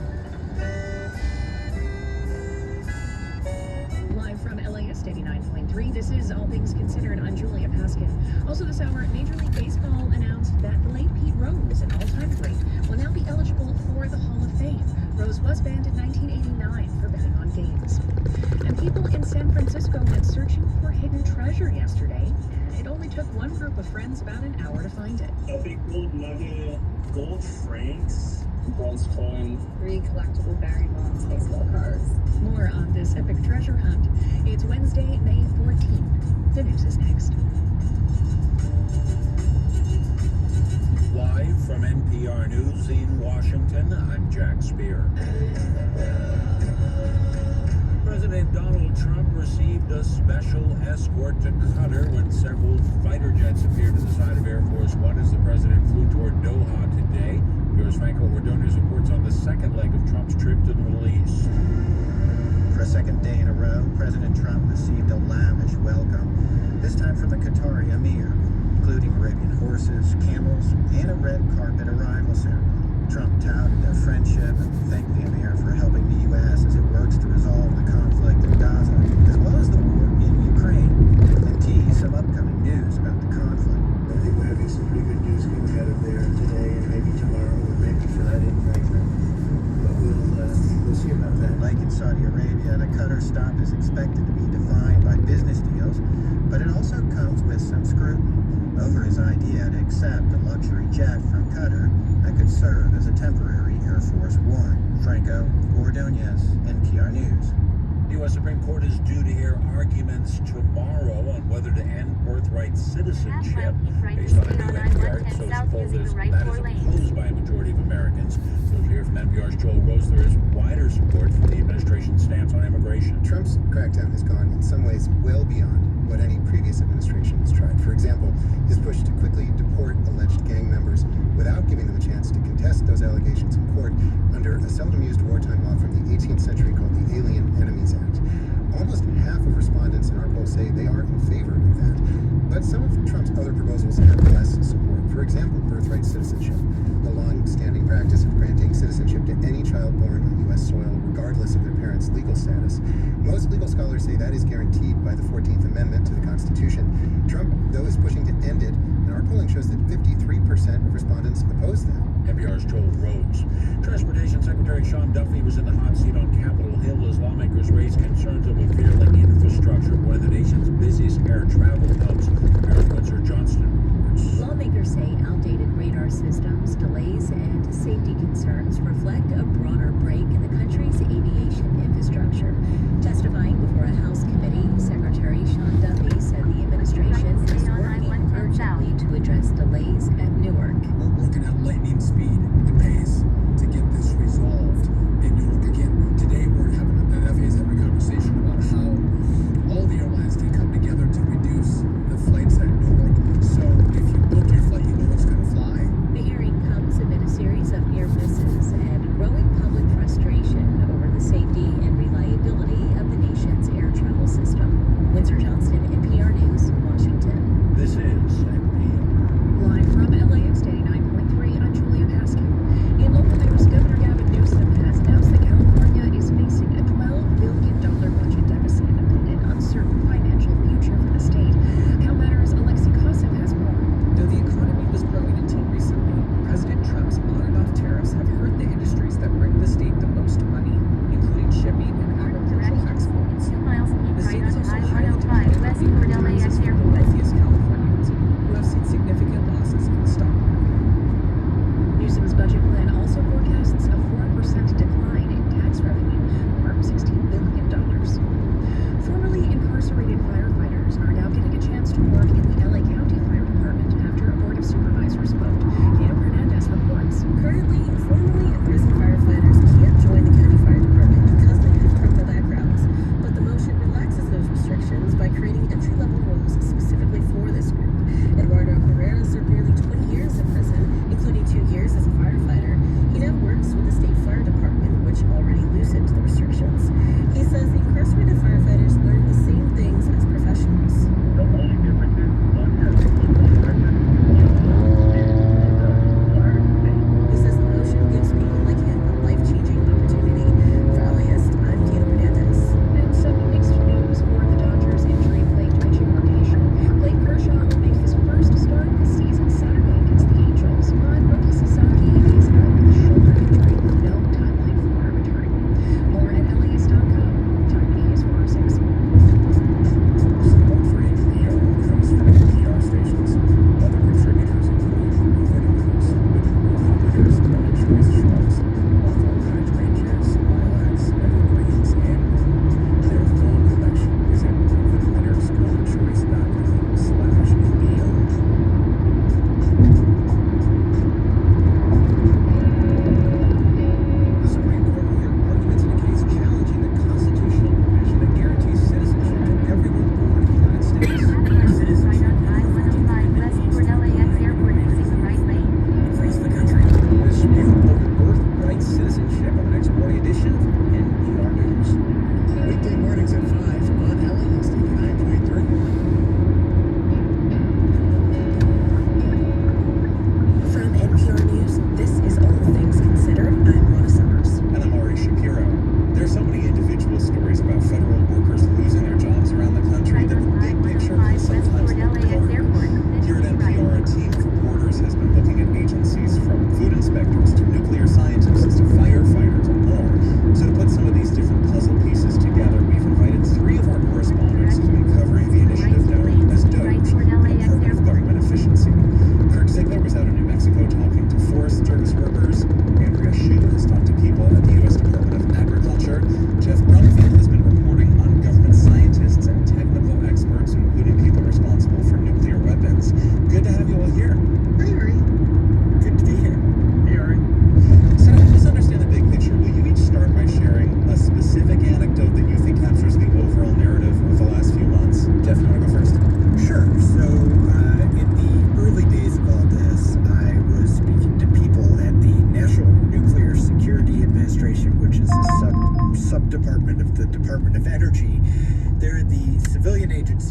Speaker 11: Live from LAist 89.3, this is All Things Considered. I'm Julia Paskin. Also this hour, Major League Baseball announced that the late Pete Rose, an all-time great, will now be eligible for the Hall of Fame. Rose was banned in 1989 for betting on games. And people in San Francisco went searching for hidden treasure yesterday, and it only took one group of friends about an hour to find it.
Speaker 13: A big gold nugget, gold francs, bronze coin,
Speaker 11: 3 collectible Barry Bonds baseball cards. More on this epic treasure hunt. It's Wednesday, May 14th. The news is next.
Speaker 15: Live from NPR News in Washington, I'm Jack Spear. President Donald Trump received a special escort to Qatar when several fighter jets appeared to the side of Air Force One as the president flew toward Doha today. Here's Franco Ordonez reports on the second leg of Trump's trip to the Middle East.
Speaker 23: For a second day in a row, President Trump received a lavish welcome, this time from the Qatari Emir, including Arabian horses, camels, and a red carpet arrival ceremony. Trump touted their friendship and thanked the Emir for helping the U.S. as it works to resolve the conflict in Gaza, as well as the war in Ukraine, and teased some upcoming news about the conflict.
Speaker 4: I think we're having some pretty good news coming out of there today and maybe tomorrow or maybe Friday, frankly. But we'll see about that.
Speaker 23: Like in Saudi Arabia, the Qatar stop is expected to be defined by business deals, but it also comes with some scrutiny over his idea to accept a luxury jet from Qatar that could serve as a temporary Air Force One. Franco Ordonez, NPR News.
Speaker 15: The U.S. Supreme Court is due to hear arguments tomorrow on whether to end birthright citizenship. Based on a new NPR Ipsos poll, that is opposed by a majority of Americans. We'll hear from NPR's Joel Rose. There is wider support for the administration's stance on immigration.
Speaker 24: Trump's crackdown has gone in some ways well beyond what any previous administration has tried. For example, his push to quickly deport alleged gang members without giving them a chance to contest those allegations in court under a seldom-used wartime law from the 18th century called the Alien Enemies Act. Almost half of respondents in our poll say they are in favor of that. But some of Trump's other proposals have less support. For example, birthright citizenship, the long-standing practice of granting citizenship to any child born on U.S. soil, regardless of their parents' legal status. Most legal scholars say that is guaranteed by the 14th Amendment to the Constitution. Trump, though, is pushing to end it, and our polling shows that 53% of respondents oppose that.
Speaker 15: NPR's Joel Rose. Transportation Secretary Sean Duffy was in the hot seat on Capitol Hill as lawmakers raised concerns over failing infrastructure of one of the nation's busiest air travel hubs. Mary Windsor Johnston reports.
Speaker 11: Lawmakers say outdated radar systems, delays, and safety concerns reflect a broader break in the country's aviation infrastructure. Testifying before a House committee, Secretary Sean Duffy said the administration is working urgently to address delays at Newark.
Speaker 25: We're working at lightning speed and pace to get this resolved in Newark. Again, today the FAA is having a conversation about how all the airlines can come together to reduce the flights at Newark. So if you book your flight, you know it's going to fly.
Speaker 11: The hearing comes amid a series of near misses and growing public frustration over the safety and reliability of the nation's air travel system. Windsor Johnston, NPR News, Washington.
Speaker 15: This is NPR.
Speaker 11: Live from LAist 89.3, I'm Julia Paskin. In local news, Governor Gavin Newsom has announced that California is facing a $12 billion budget deficit and an uncertain financial future for the state. CalMatters' Alexi Kossev has more.
Speaker 26: Though the economy was growing until recently, President Trump's on-and-off tariffs have hurt the industries that bring the state the most money, including shipping and agricultural exports. The state is also highly dependent on income taxes from the wealthiest Californians, who have seen significant losses in the stock market.
Speaker 11: Newsom's budget plan also forecasts a 4% decline in tax revenue, or $16 billion. Formerly incarcerated firefighters are now getting a chance to work in the LA County Fire Department after a board of supervisors vote. Dana Hernandez reports.
Speaker 27: Currently, formerly imprisoned firefighters can't join the county fire department because they have criminal backgrounds. But the motion relaxes those restrictions by creating entry-level roles specifically for this group. Eduardo Herrera served nearly 20 years in prison, including 2 years as a firefighter. He now works with the state fire department, which already loosened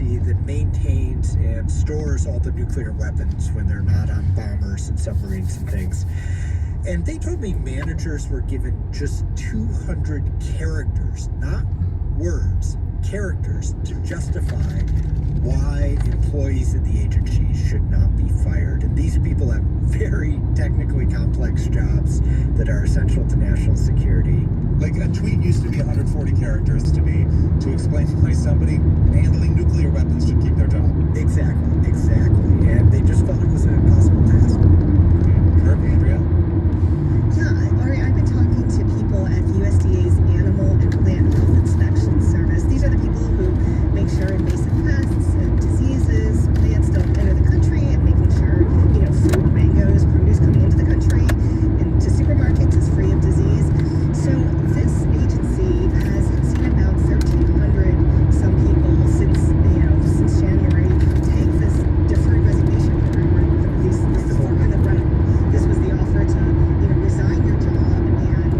Speaker 4: agency that maintains and stores all the nuclear weapons when they're not on bombers and submarines and things. And they told me managers were given just 200 characters, not words, characters, to justify why employees of the agency should not be fired. And these people have very technically complex jobs that are essential to national security.
Speaker 5: Like a tweet used to be 140 characters to explain why somebody handling nuclear weapons should keep their job.
Speaker 4: Exactly, exactly. And they just felt it was an impossible task.
Speaker 5: Kirk, Andrea?
Speaker 27: Yeah, Ari, I've been talking to people at the USDA's Animal and Plant Health Inspection Service. These are the people who make sure invasive pests and diseases, plants don't enter the country, and making sure, fruit, mangoes, produce coming into the country into supermarkets is free of disease. So this agency has seen about 1,300 some people since January take this deferred resignation program, or these the form in the run. This was the offer to resign your job and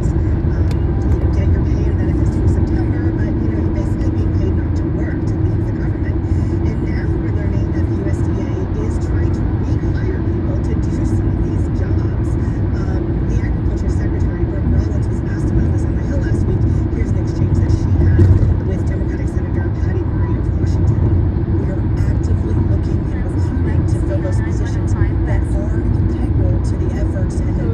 Speaker 27: get your pay and benefits through September, but you're basically being paid not to work, to leave the government. And now we're learning that the USDA is trying to rehire people to do some of these jobs. The Agriculture Secretary, Brooke Rollins, was asked about this on the Hill last week. Here's an exchange that she had with Democratic Senator Patty Murray of Washington. We are actively looking and recruiting to fill those positions that are integral to the efforts and the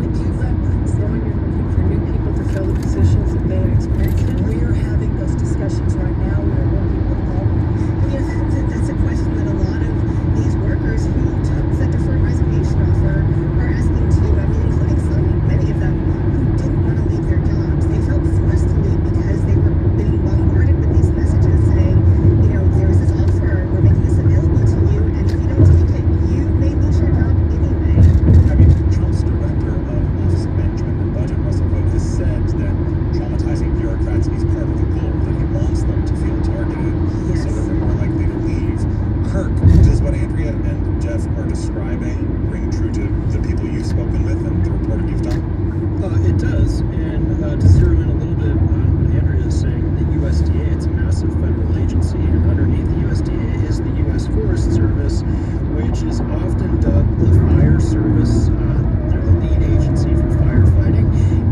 Speaker 27: Going and looking for new people to fill the positions that they have experience in.
Speaker 4: We're having those discussions right now. We're working with all of them.
Speaker 27: That's a question that a lot of these workers who took the deferred resignation offer are asking too. I mean, including many of them who didn't want to leave their jobs. They felt forced to leave because they were being bombarded with these messages saying, there is this offer, we're making this available to you, and if you don't take it, you may lose your job anyway.
Speaker 5: I mean, Trump's director of Office of Management and Budget, Russell Hope, has said that traumatizing bureaucrats is part of the goal, that he wants them to feel targeted so that they're more likely to leave. Kirk, does what Andrea and Jeff are describing ring true to the people you've spoken with and the reporting you've done?
Speaker 6: It does, and to zero in a little bit on what Andrea is saying, the USDA, it's a massive federal agency, and underneath the USDA is the U.S. Forest Service, which is often dubbed the fire service. They're the lead agency for firefighting,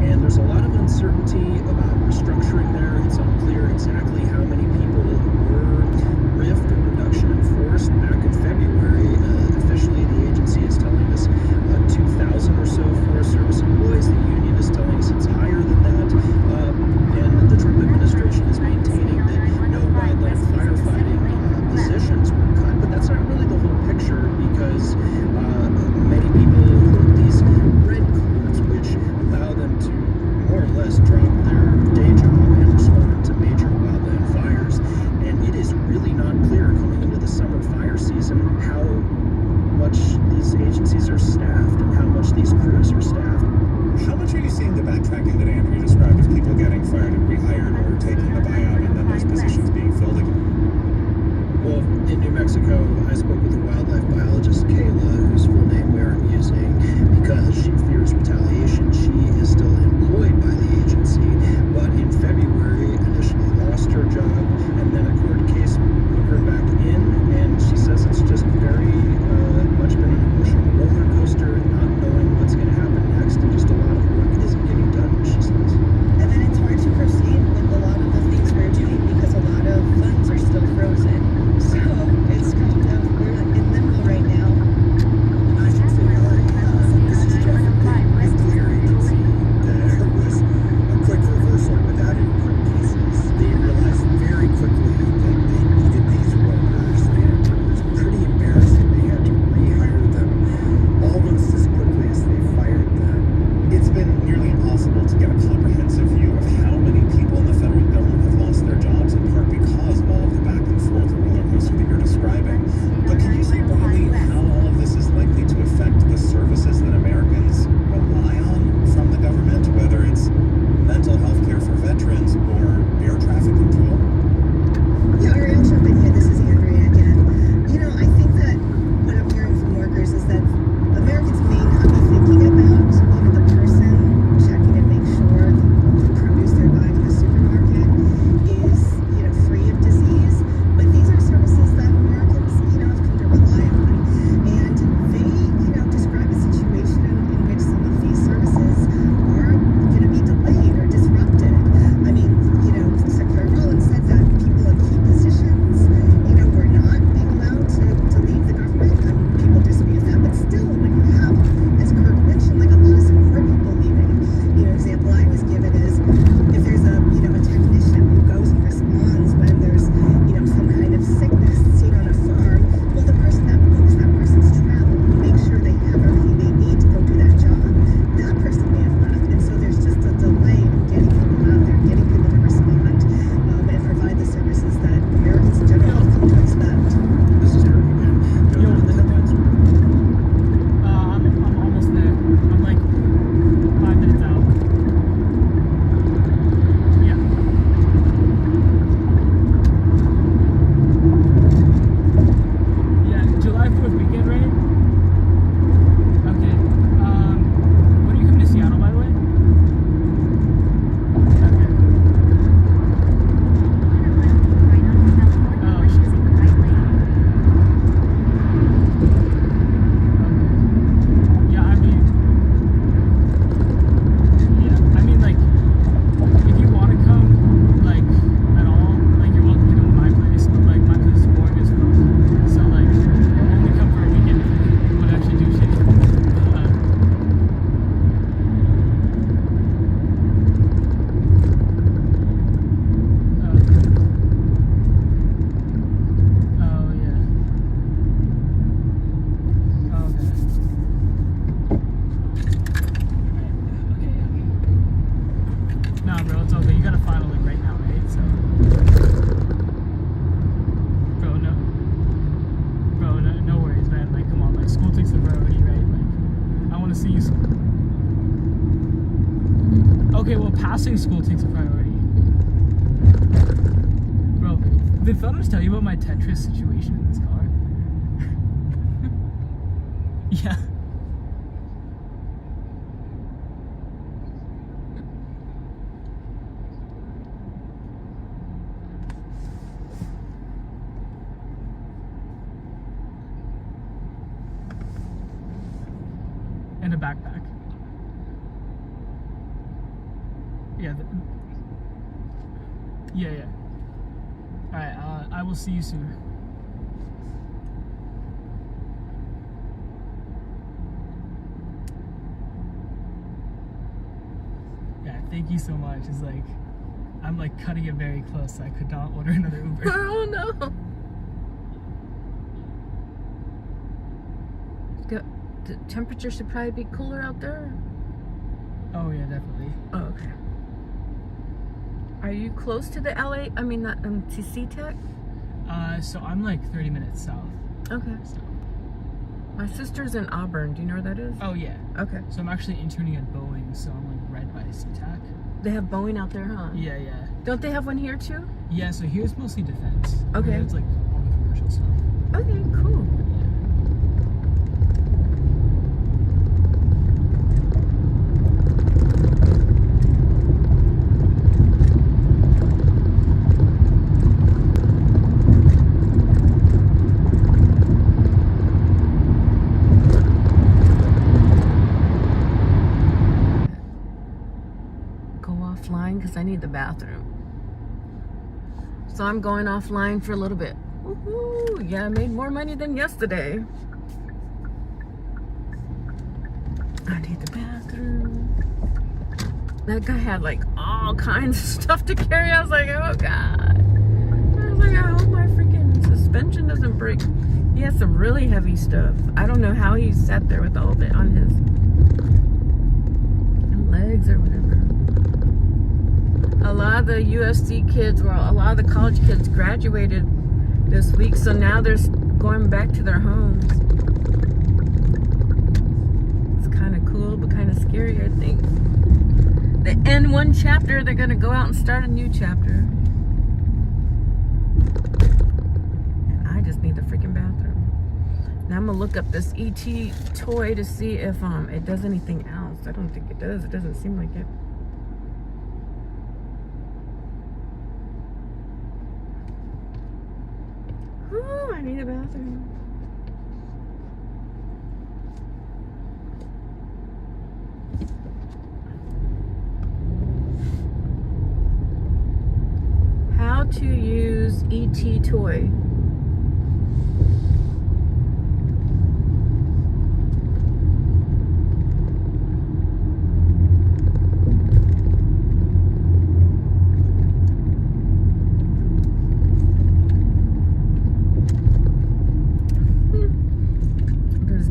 Speaker 6: and there's a lot of uncertainty about restructuring there. It's unclear exactly how many people were RIF'd or reduction in force back in February. Officially, the agency is telling us 2,000 or so Forest Service employees. The union is telling us it's higher than that.
Speaker 20: see you soon. Okay, well, passing school takes a priority. Bro, did Thumbs tell you about my Tetris situation in this car? Yeah. And a backpack. Yeah. Yeah. Alright, I will see you soon. Yeah, thank you so much. It's like, I'm like cutting it very close. So I could not order another Uber.
Speaker 1: Oh no. The temperature should probably be cooler out there.
Speaker 20: Oh yeah, definitely.
Speaker 1: Oh, okay. Are you close to the LA? I mean, not TC Tech?
Speaker 20: So I'm like 30 minutes south.
Speaker 1: Okay.
Speaker 20: So.
Speaker 1: My sister's in Auburn. Do you know where that is?
Speaker 20: Oh yeah.
Speaker 1: Okay.
Speaker 20: So I'm actually interning at Boeing, so I'm like right by SeaTac.
Speaker 1: They have Boeing out there, huh?
Speaker 20: Yeah.
Speaker 1: Don't they have one here too?
Speaker 20: Yeah, so here's mostly defense.
Speaker 1: Okay.
Speaker 20: It's like all the commercial stuff.
Speaker 1: Okay, cool. Because I need the bathroom. So I'm going offline for a little bit. Woohoo! Yeah, I made more money than yesterday. I need the bathroom. That guy had like all kinds of stuff to carry. I was like, oh God. I was like, I hope my freaking suspension doesn't break. He has some really heavy stuff. I don't know how he sat there with all of it on his legs or whatever. A lot of the USC kids, well, a lot of the college kids graduated this week, so now they're going back to their homes. It's kind of cool, but kind of scary, I think. They end one chapter, they're going to go out and start a new chapter. And I just need the freaking bathroom. Now I'm going to look up this ET toy to see if it does anything else. I don't think it does. It doesn't seem like it. Ooh, I need a bathroom. How to use ET toy.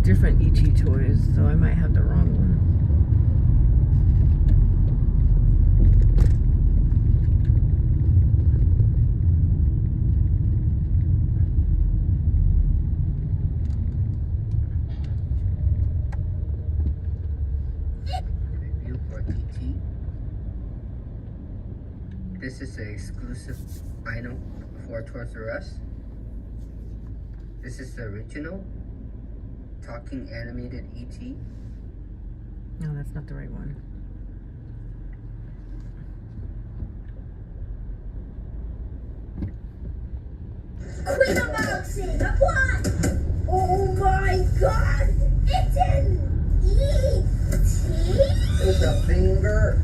Speaker 1: Different ET toys, so I might have the wrong one.
Speaker 7: Review for ET. This is an exclusive item for Toys R Us. This is the original talking animated ET.
Speaker 1: No, that's not the right one.
Speaker 8: Quick unboxing! What? Oh my God! It's an ET!
Speaker 7: It's a finger.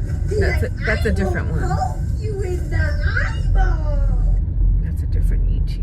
Speaker 1: That's a different one.
Speaker 8: Poke you in the eyeball.
Speaker 1: That's a different ET.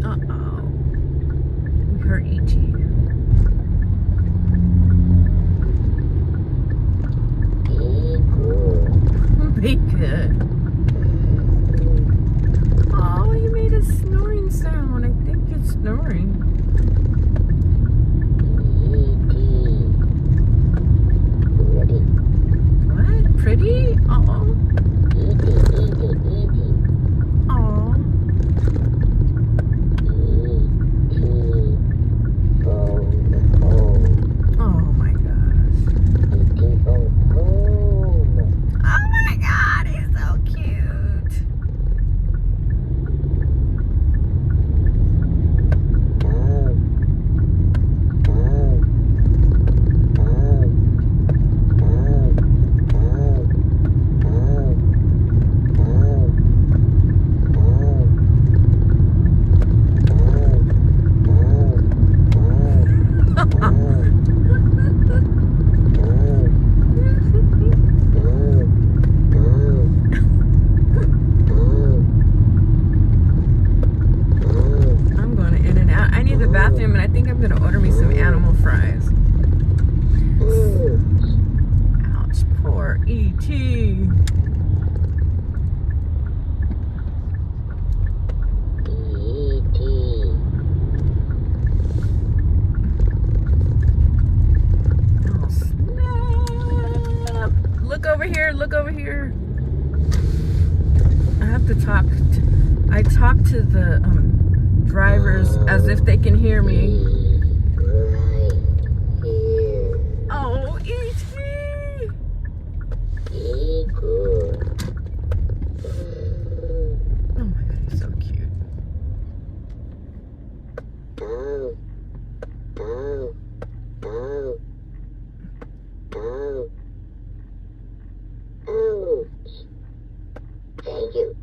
Speaker 1: Uh-oh. We heard E.T. Be good. Oh, he made a snoring sound. I think it's snoring. What? Pretty? Oh. Oh. Oh my gosh. Oh my god, he's so cute. I'm going to In-N-Out. I need the bathroom, and I think I'm going to order me some animal fries. Ouch, poor E.T. Oh, snap. Look over here, look over here. I have to talk. I talk to the drivers as if they can hear me. Oh, E.T. Oh my god, he's so cute.
Speaker 7: Thank you.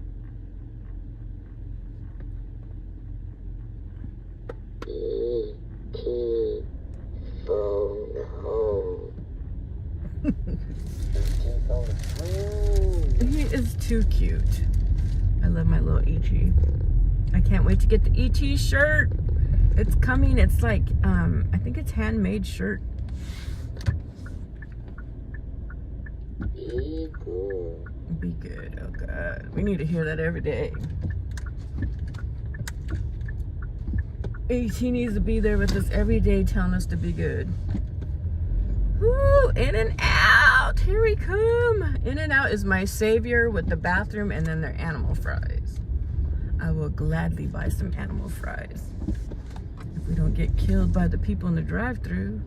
Speaker 7: E.T. phone home.
Speaker 1: He is too cute. I love my little E.T. I can't wait to get the E.T. shirt. It's coming. It's like, I think it's handmade shirt.
Speaker 7: Be good.
Speaker 1: Be good. Oh god. We need to hear that every day. E.T. needs to be there with us every day telling us to be good. Woo! In-N-Out! Here we come! In-N-Out is my savior with the bathroom and then their animal fries. I will gladly buy some animal fries. If we don't get killed by the people in the drive-thru.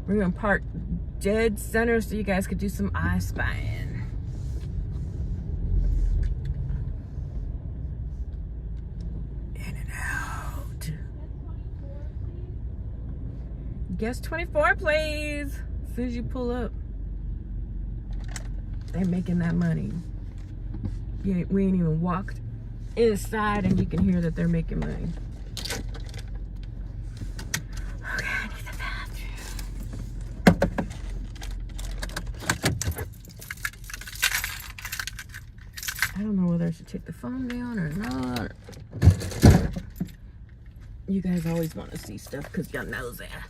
Speaker 1: We're gonna park dead center so you guys could do some eye spying. In-N-Out. Guess 24, please. As soon as you pull up, they're making that money. We ain't even walked inside and you can hear that they're making money. Okay, I need the bathroom. I don't know whether I should take the phone down or not. You guys always want to see stuff because y'all know that.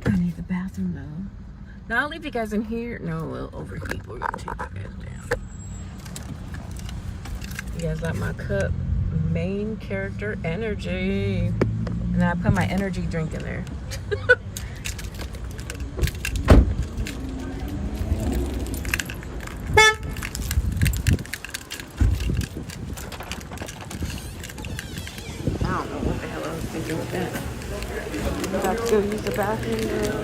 Speaker 1: I need the bathroom though. Now I'll leave you guys in here. No, we'll overheat. We're gonna take the guys down. You guys like my cup? Main character energy. And then I put my energy drink in there. I don't know what the hell I was thinking with that. I'm about to go use the bathroom now.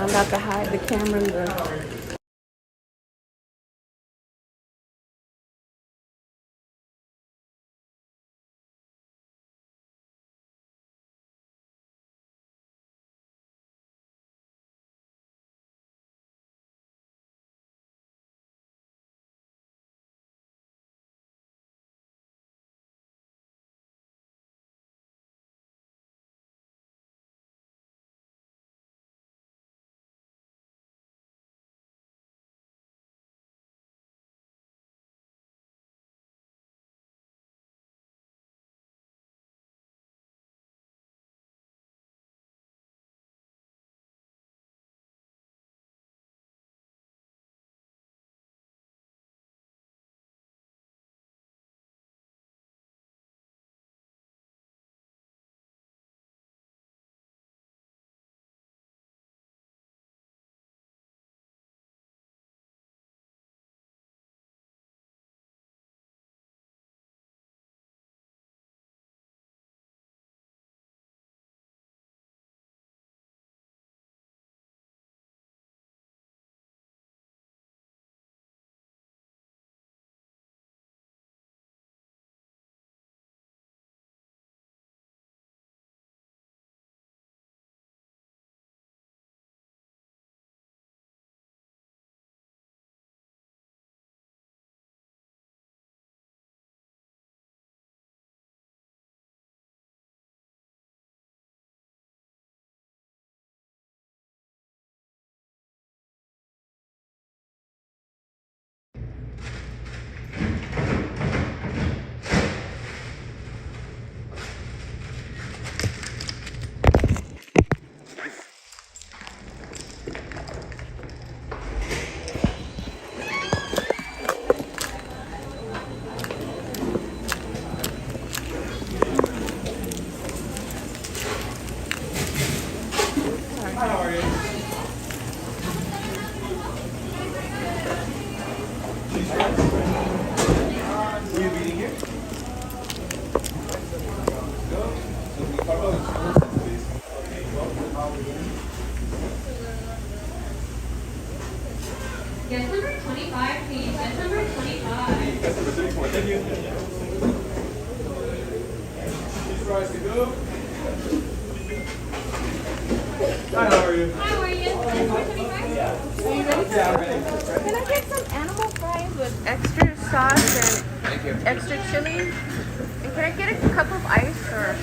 Speaker 1: I'm about to hide the camera in the
Speaker 9: Guest number 25, please. Guest number 25.
Speaker 10: Guest number 34. Thank you. These fries to go. Hi, how are you?
Speaker 9: Hi, how are you? Guest number 25?
Speaker 10: Yeah.
Speaker 1: Are you ready?
Speaker 10: Yeah, I'm ready.
Speaker 1: Can I get some animal fries with extra sauce and extra chili? And can I get a cup of ice or?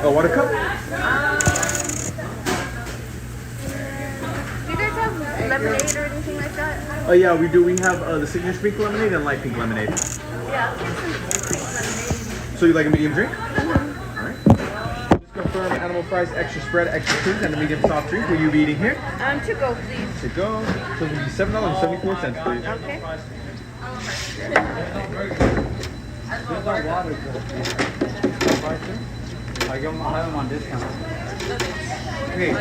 Speaker 10: Oh, what a cup?
Speaker 1: Do you guys have lemonade or anything like that?
Speaker 10: Oh yeah, we do. We have the signature pink lemonade and light pink lemonade.
Speaker 1: Yeah, I'll get some pink lemonade.
Speaker 10: So you like a medium drink? Alright. Just confirm animal fries, extra spread, extra cheese, and a medium soft drink. Will you be eating here?
Speaker 1: To go, please.
Speaker 10: To go. So it'll be $7.74, please.
Speaker 1: Okay.
Speaker 14: I have them on discount.
Speaker 10: Okay.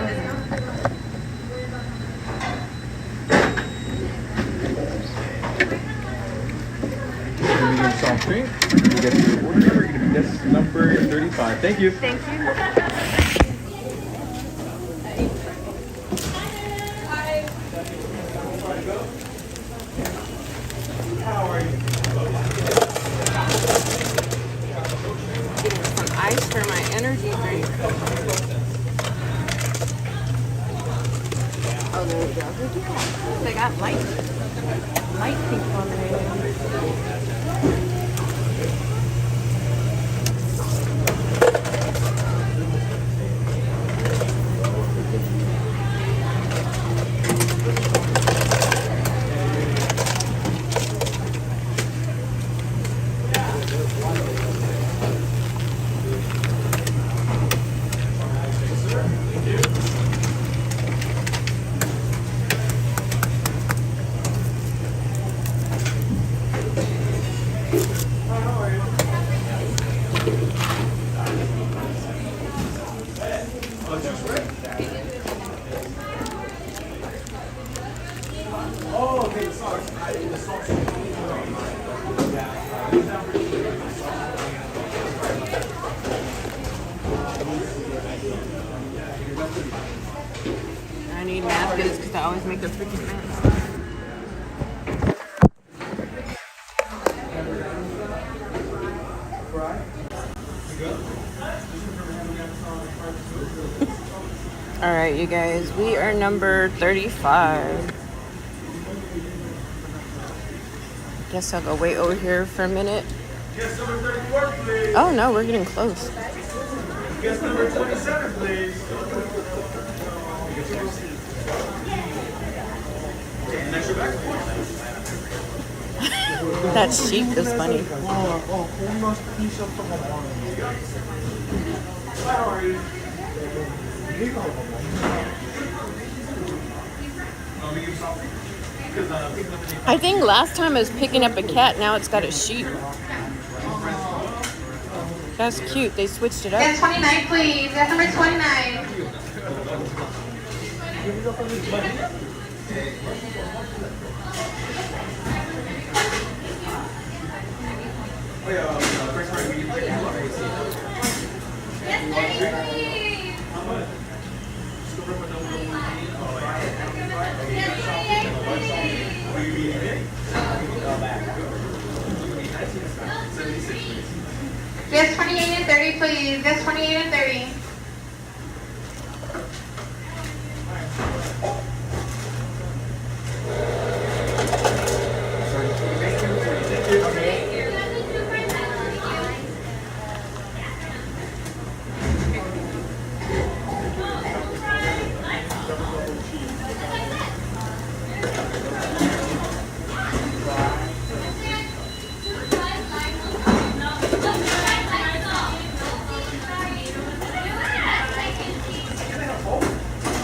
Speaker 10: Medium soft drink. You get your order number. You're gonna be guest number 35. Thank you.
Speaker 1: Thank you.
Speaker 10: How are you?
Speaker 1: Getting some ice for my energy drink. Oh, there we go. They got light pink lemonade. I need napkins because I always make a freaking mess. All right, you guys, we are number 35. Guess I'll go wait over here for a minute.
Speaker 10: Guest number 34, please.
Speaker 1: Oh no, we're getting close.
Speaker 10: Guest number 27, please.
Speaker 1: That sheep is funny.
Speaker 10: How are you?
Speaker 1: I think last time I was picking up a cat, now it's got a sheep. That's cute. They switched it up.
Speaker 9: Guest 29, please. Guest number 29. Guest 28 and 30, please. Guest 28 and 30.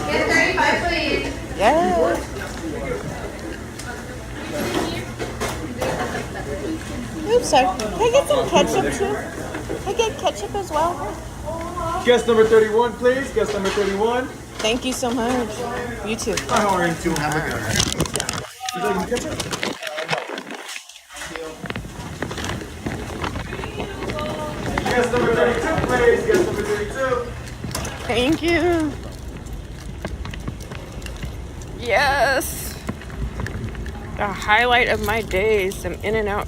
Speaker 9: Guest 35, please.
Speaker 1: Yes. Oops, sorry. Can I get some ketchup too? Can I get ketchup as well?
Speaker 10: Guest number 31, please. Guest number 31.
Speaker 1: Thank you so much. You too.
Speaker 10: Hi, how are you? Too. Have a good one. Would you like any ketchup? Guest number 32, please. Guest number 32.
Speaker 1: Thank you. Yes. The highlight of my day, some In-N-Out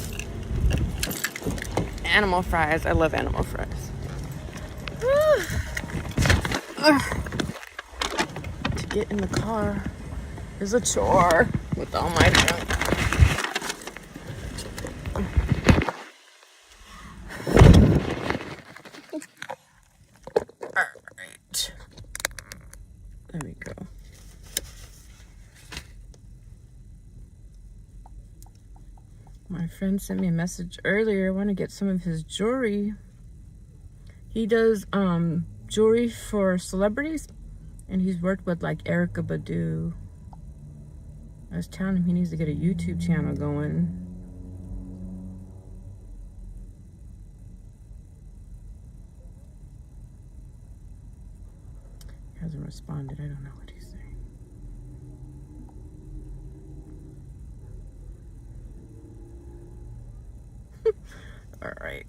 Speaker 1: animal fries. I love animal fries. To get in the car is a chore with all my junk. Alright. There we go. My friend sent me a message earlier. I want to get some of his jewelry. He does jewelry for celebrities, and he's worked with like Erykah Badu. I was telling him he needs to get a YouTube channel going. He hasn't responded. I don't know what he's saying. All right.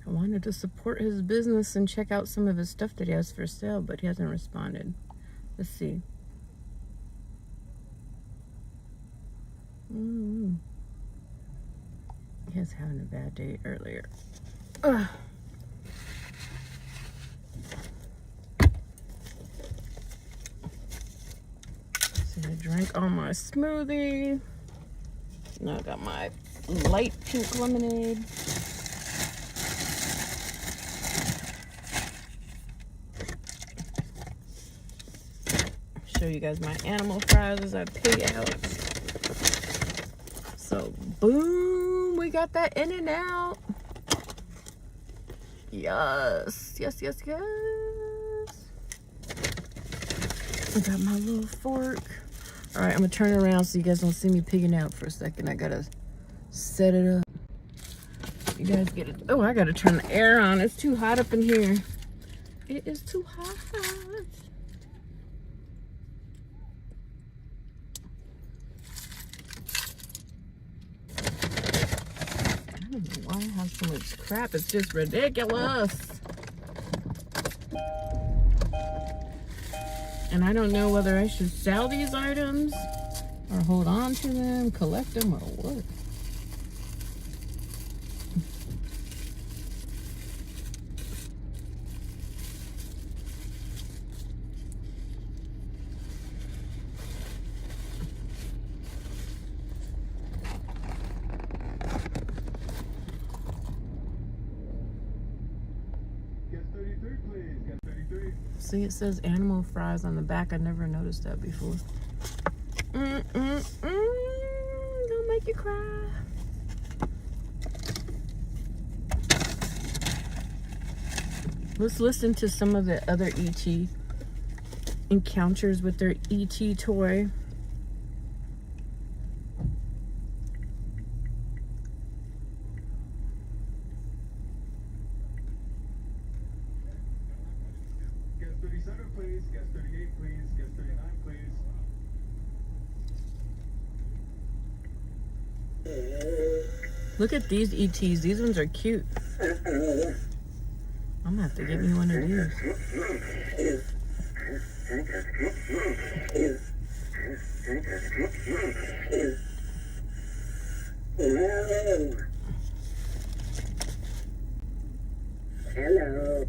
Speaker 1: I wanted to support his business and check out some of his stuff that he has for sale, but he hasn't responded. Let's see. He was having a bad day earlier. Ugh. So I drank all my smoothie. Now I got my light pink lemonade. Show you guys my animal fries as I pig out. So boom, we got that In-N-Out. Yes, yes, yes, yes. I got my little fork. All right, I'm gonna turn it around so you guys don't see me pigging out for a second. I gotta set it up. You guys get it. Oh, I gotta turn the air on. It's too hot up in here. It is too hot. I don't know why I have so much crap. It's just ridiculous. And I don't know whether I should sell these items or hold on to them, collect them, or what. See, it says animal fries on the back. I never noticed that before. Don't make you cry. Let's listen to some of the other ET encounters with their ET toy.
Speaker 5: Please, guest 38, please, guest 39, please.
Speaker 1: Look at these ETs. These ones are cute. I'm gonna have to get me one of these.
Speaker 8: Hello.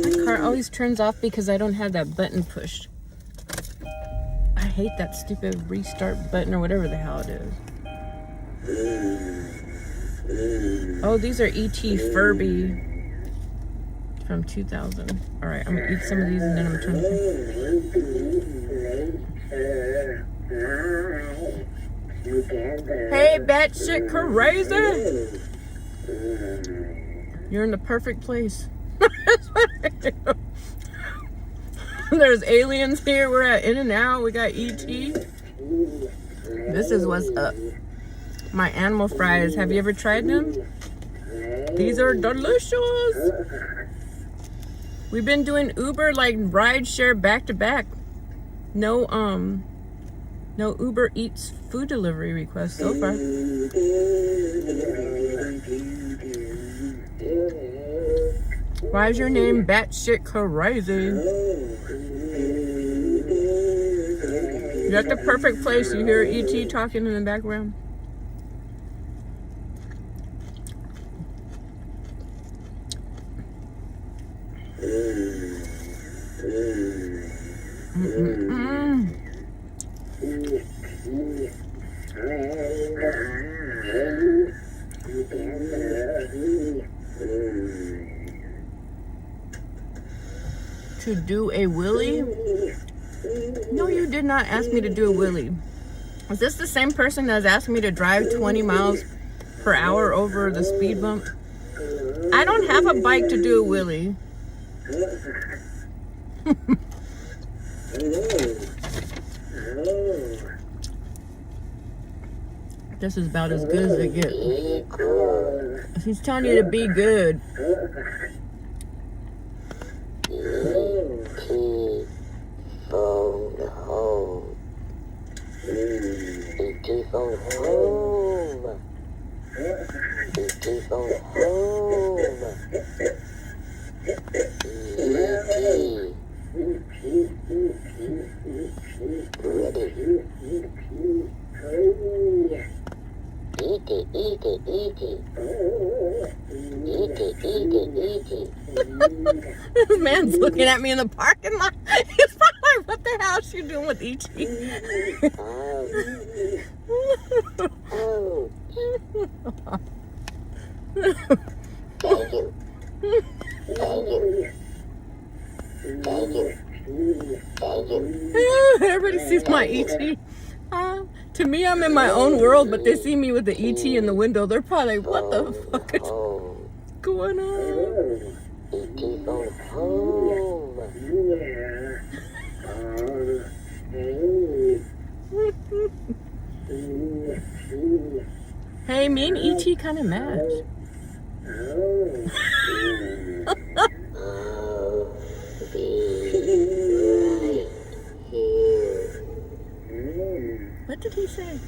Speaker 1: My car always turns off because I don't have that button pushed. I hate that stupid restart button or whatever the hell it is. Oh, these are E.T. Furby from 2000. All right, I'm gonna eat some of these and then I'm gonna turn it. Hey, batshit crazy! You're in the perfect place. There's aliens here. We're at In-N-Out. We got E.T. This is what's up. My animal fries. Have you ever tried them? These are delicious. We've been doing Uber, like ride share back to back. No Uber Eats food delivery requests so far. Why is your name batshit crazy? You're at the perfect place. You hear E.T. talking in the background. To do a wheelie? No, you did not ask me to do a wheelie. Is this the same person that's asking me to drive 20 miles per hour over the speed bump? I don't have a bike to do a wheelie. This is about as good as it gets. He's telling you to be good.
Speaker 7: Phone home. E.T. phone home. E.T. phone home. E.T. Ready. E.T. E.T. E.T. E.T. E.T. E.T.
Speaker 1: This man's looking at me in the parking lot. He's probably like, what the hell is she doing with E.T.?
Speaker 7: Thank you. Thank you. Thank you. Thank you.
Speaker 1: Everybody sees my E.T. To me, I'm in my own world, but they see me with the E.T. in the window. They're probably like, what the fuck is going on?
Speaker 7: E.T. phone home.
Speaker 1: Hey, me and E.T. kind of match. What did he say?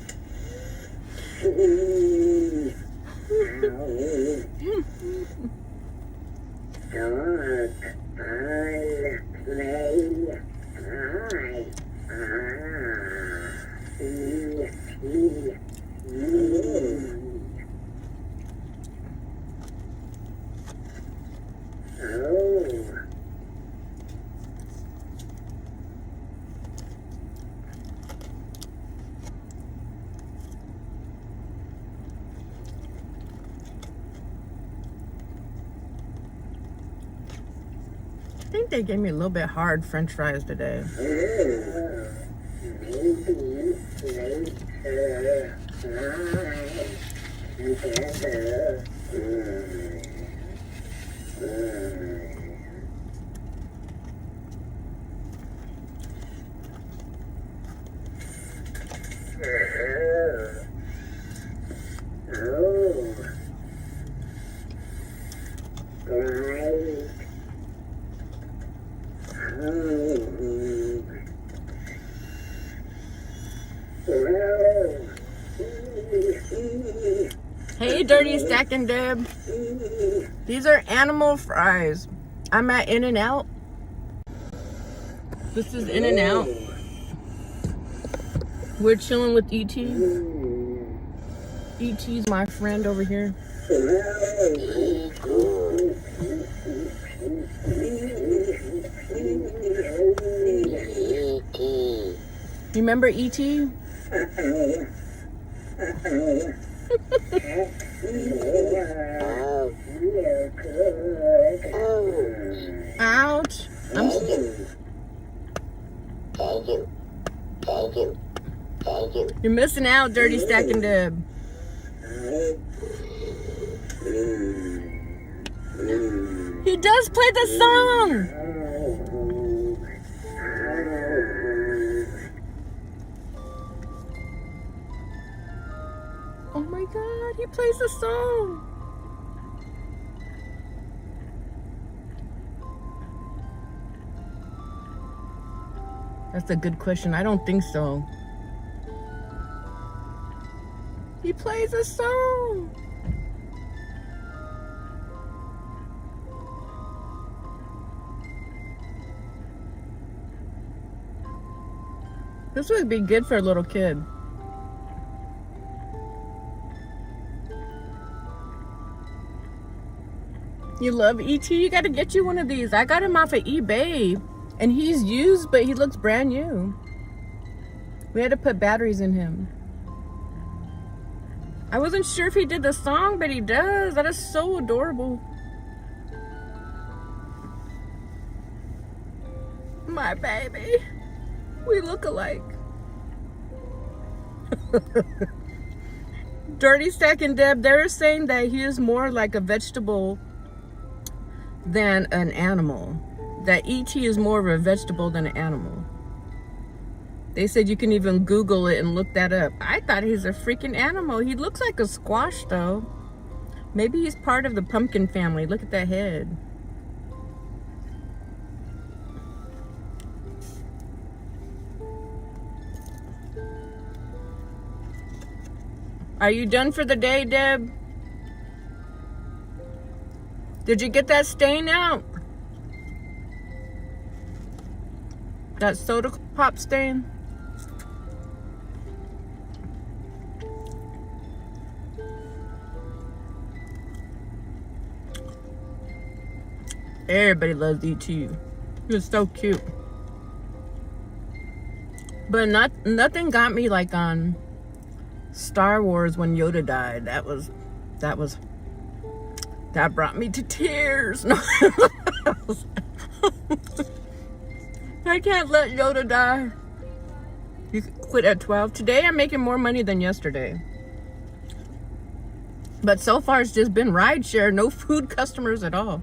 Speaker 1: I think they gave me a little bit hard French fries today. Hey, Dirty Stacking Deb. These are animal fries. I'm at In-N-Out. This is In-N-Out. We're chilling with E.T. E.T.'s my friend over here. Remember E.T.? Ouch.
Speaker 7: Thank you. Thank you. Thank you.
Speaker 1: You're missing out, Dirty Stacking Deb. He does play the song. Oh my God, he plays the song. That's a good question. I don't think so. He plays a song. This would be good for a little kid. You love ET? You gotta get you one of these. I got him off of eBay. And he's used, but he looks brand new. We had to put batteries in him. I wasn't sure if he did the song, but he does. That is so adorable. My baby. We look alike. Dirty Stack and Deb, they're saying that he is more like a vegetable than an animal. That ET is more of a vegetable than an animal. They said you can even Google it and look that up. I thought he's a freaking animal. He looks like a squash though. Maybe he's part of the pumpkin family. Look at that head. Are you done for the day, Deb? Did you get that stain out? That soda pop stain? Everybody loves ET. He was so cute. But nothing got me like on Star Wars when Yoda died. That brought me to tears. No. I can't let Yoda die. You quit at 12. Today I'm making more money than yesterday. But so far it's just been rideshare, no food customers at all.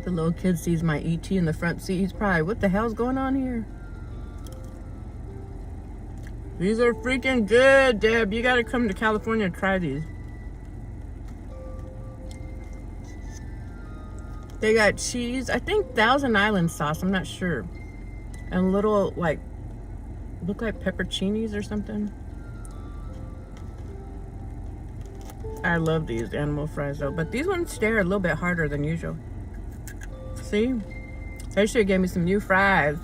Speaker 1: The little kid sees my ET in the front seat. He's probably, what the hell's going on here? These are freaking good, Deb. You gotta come to California and try these. They got cheese, I think Thousand Island sauce, I'm not sure. And little, like, look like pepperoncinis or something. I love these animal fries though, but these ones stare a little bit harder than usual. See? They should have gave me some new fries.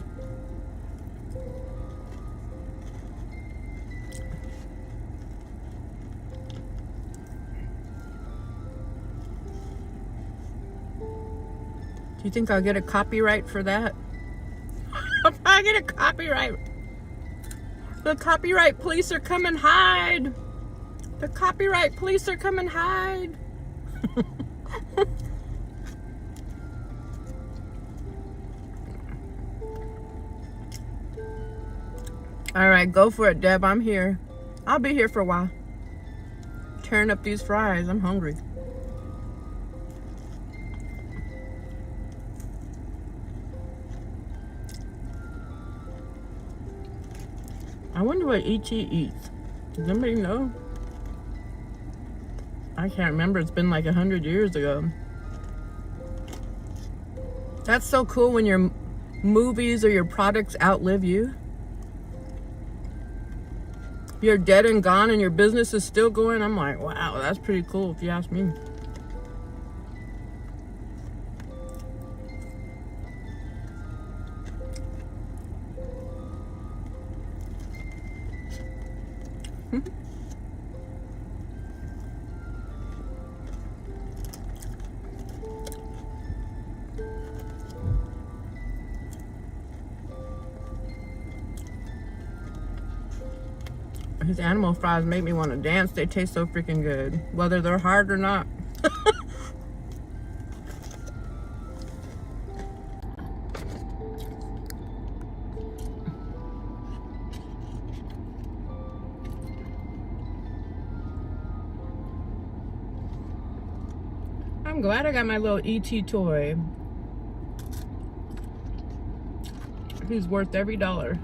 Speaker 1: Do you think I'll get a copyright for that? If I get a copyright, the copyright police are coming hide. The copyright police are coming hide. All right, go for it, Deb. I'm here. I'll be here for a while. Tearing up these fries. I'm hungry. I wonder what ET eats. Does anybody know? I can't remember. It's been like 100 years ago. That's so cool when your movies or your products outlive you. You're dead and gone and your business is still going. I'm like, wow, that's pretty cool if you ask me. His animal fries make me want to dance. They taste so freaking good, whether they're hard or not. I'm glad I got my little ET toy. He's worth every dollar.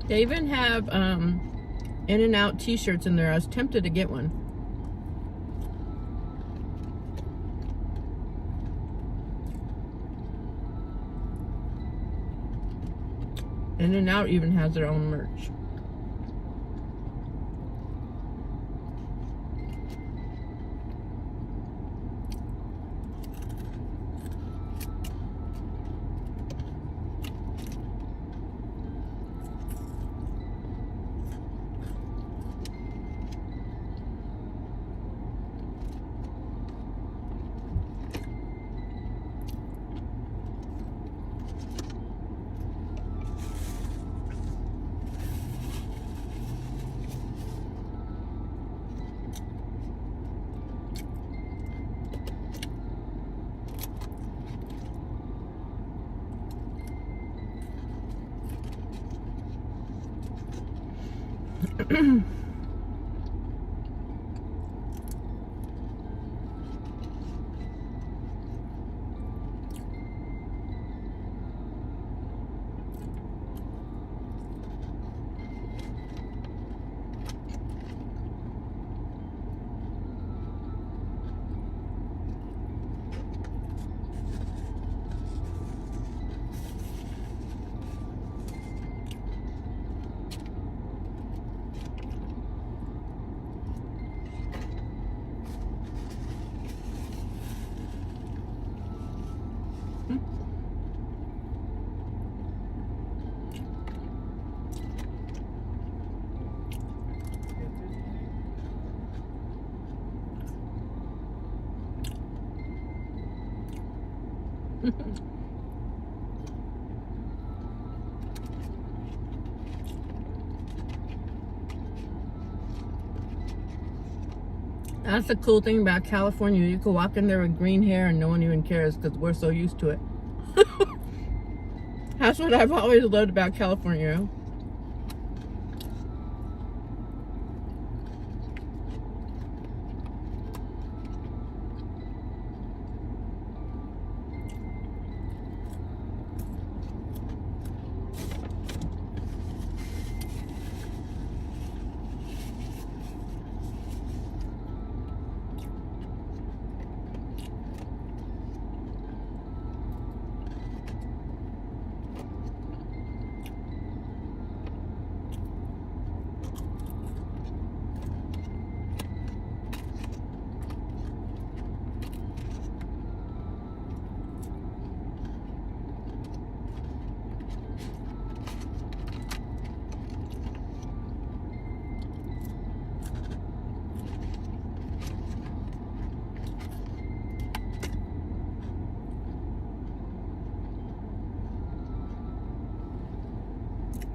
Speaker 1: They even have In and Out t-shirts in there. I was tempted to get one. In and Out even has their own merch. That's the cool thing about California. You can walk in there with green hair and no one even cares because we're so used to it. That's what I've always loved about California.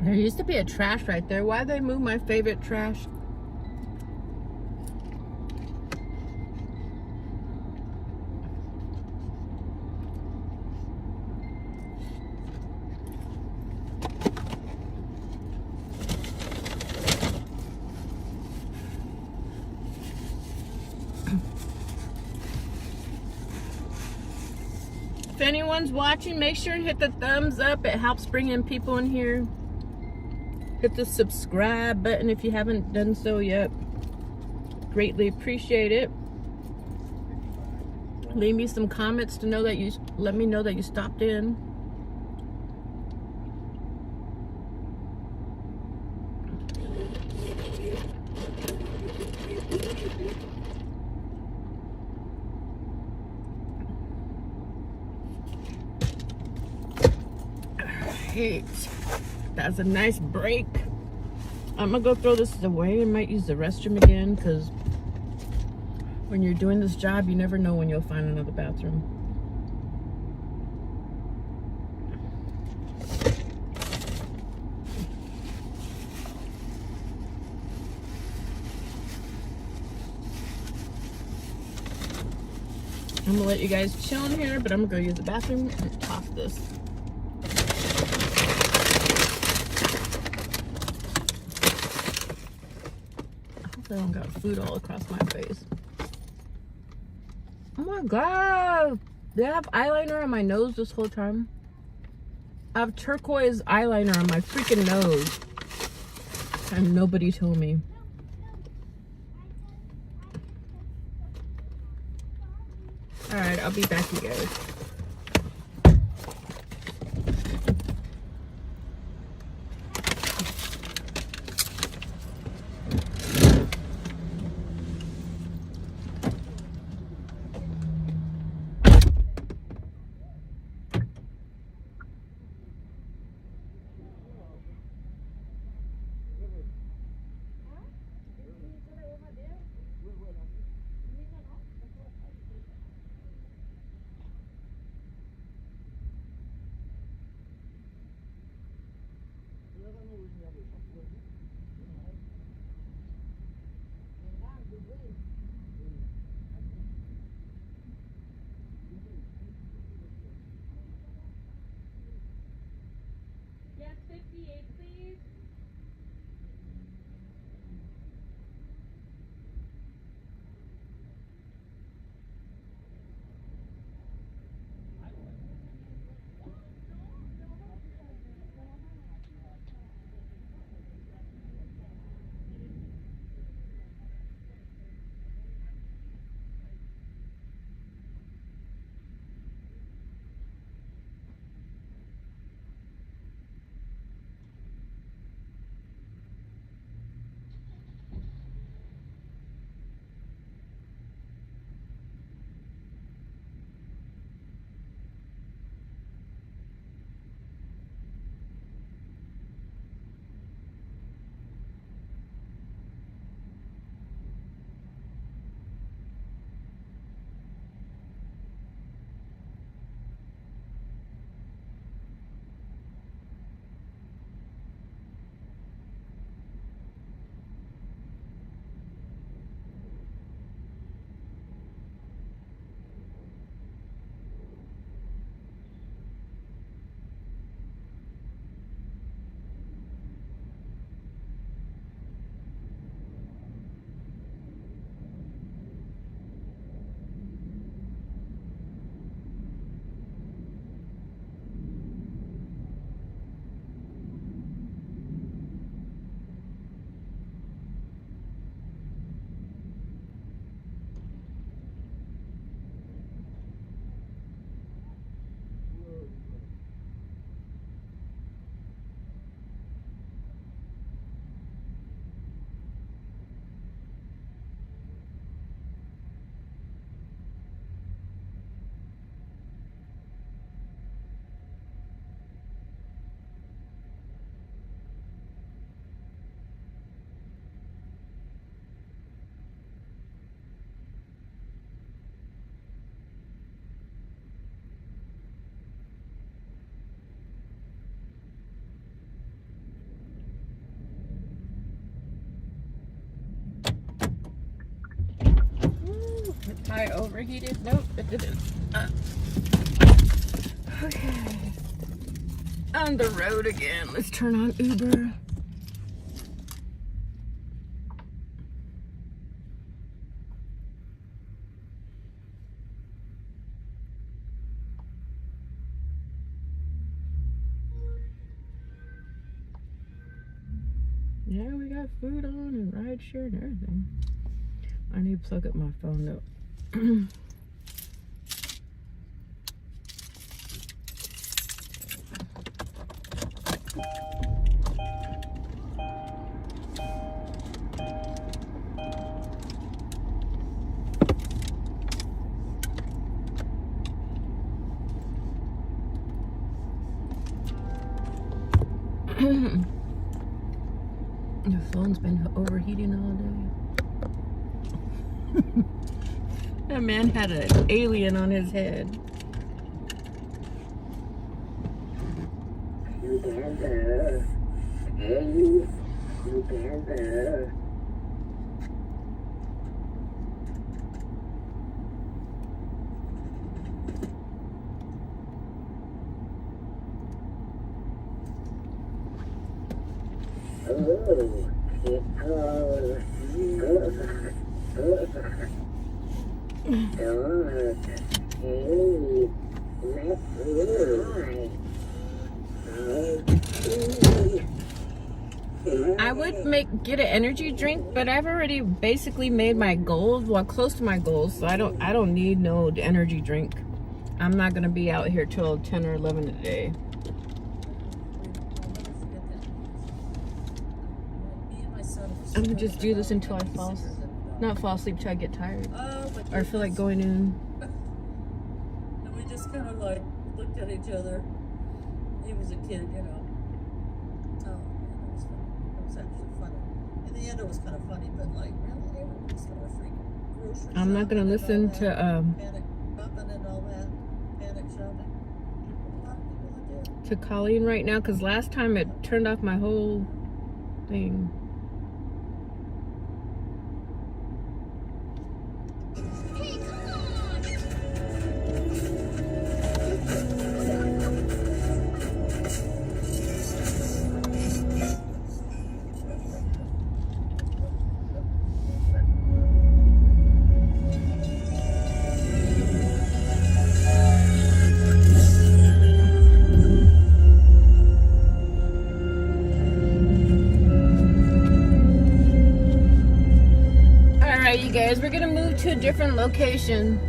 Speaker 1: There used to be a trash right there. Why'd they move my favorite trash? If anyone's watching, make sure and hit the thumbs up. It helps bring in people in here. Hit the subscribe button if you haven't done so yet. Greatly appreciate it. Leave me some comments to know that you let me know that you stopped in. Alright. That's a nice break. I'm gonna go throw this away. I might use the restroom again because when you're doing this job, you never know when you'll find another bathroom. I'm gonna let you guys chill in here, but I'm gonna go use the bathroom and toss this. I don't got food all across my face. Oh my god! Did I have eyeliner on my nose this whole time? I have turquoise eyeliner on my freaking nose. And nobody told me. Alright, I'll be back, you guys.
Speaker 9: Yes, 58, please.
Speaker 1: The tire overheated? Nope, it didn't. Okay. On the road again. Let's turn on Uber. Yeah, we got food on and ride share and everything. I need to plug up my phone though. Your phone's been overheating all day. That man had an alien on his head.
Speaker 8: Together. Hey, together.
Speaker 1: I would get an energy drink, but I've already basically made my goals, well, close to my goals, so I don't need no energy drink. I'm not gonna be out here till 10 or 11 today. I'm gonna just do this until I fall asleep till I get tired, or feel like going in.
Speaker 3: And we just kind of like looked at each other. He was a kid, you know. Oh, man, it was funny. It was actually funny. In the end, it was kind of funny, but like, really, everyone's kind of freaking grocery
Speaker 1: I'm not gonna listen to
Speaker 3: panic shopping and all that. Panic shopping. A lot of people that do.
Speaker 1: to Colleen right now, because last time it turned off my whole thing. You guys, we're gonna move to a different location.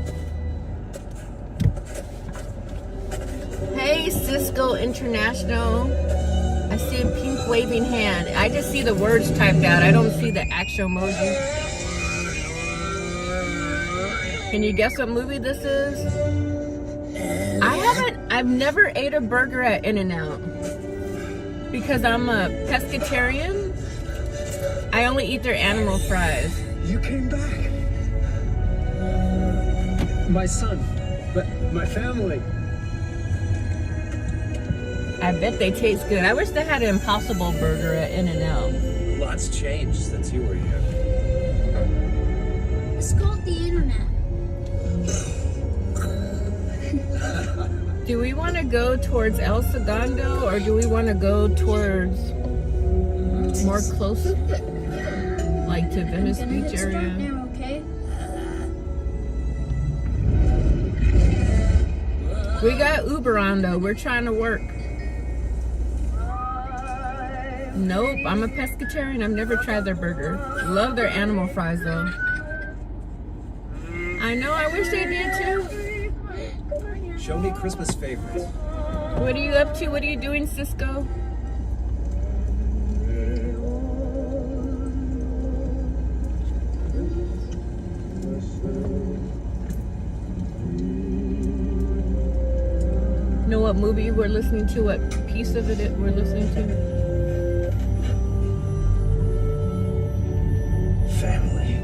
Speaker 1: Hey, Cisco International. I see a pink waving hand. I just see the words typed out. I don't see the actual emoji. Can you guess what movie this is? I've never ate a burger at In-N-Out because I'm a pescatarian. I only eat their animal fries.
Speaker 13: You came back. My son, but my family.
Speaker 1: I bet they taste good. I wish they had an Impossible Burger at In-N-Out.
Speaker 13: Lots changed since you were here.
Speaker 16: It's called the internet.
Speaker 1: Do we want to go towards El Segundo, or do we want to go towards more close, like to Venice Beach area?
Speaker 16: Now, okay?
Speaker 1: We got Uber on though. We're trying to work. Nope, I'm a pescatarian. I've never tried their burger. Love their animal fries though. I know, I wish they did too.
Speaker 13: Show me Christmas favorites.
Speaker 1: What are you up to? What are you doing, Cisco? Know what movie we're listening to? What piece of it we're listening to?
Speaker 13: Family.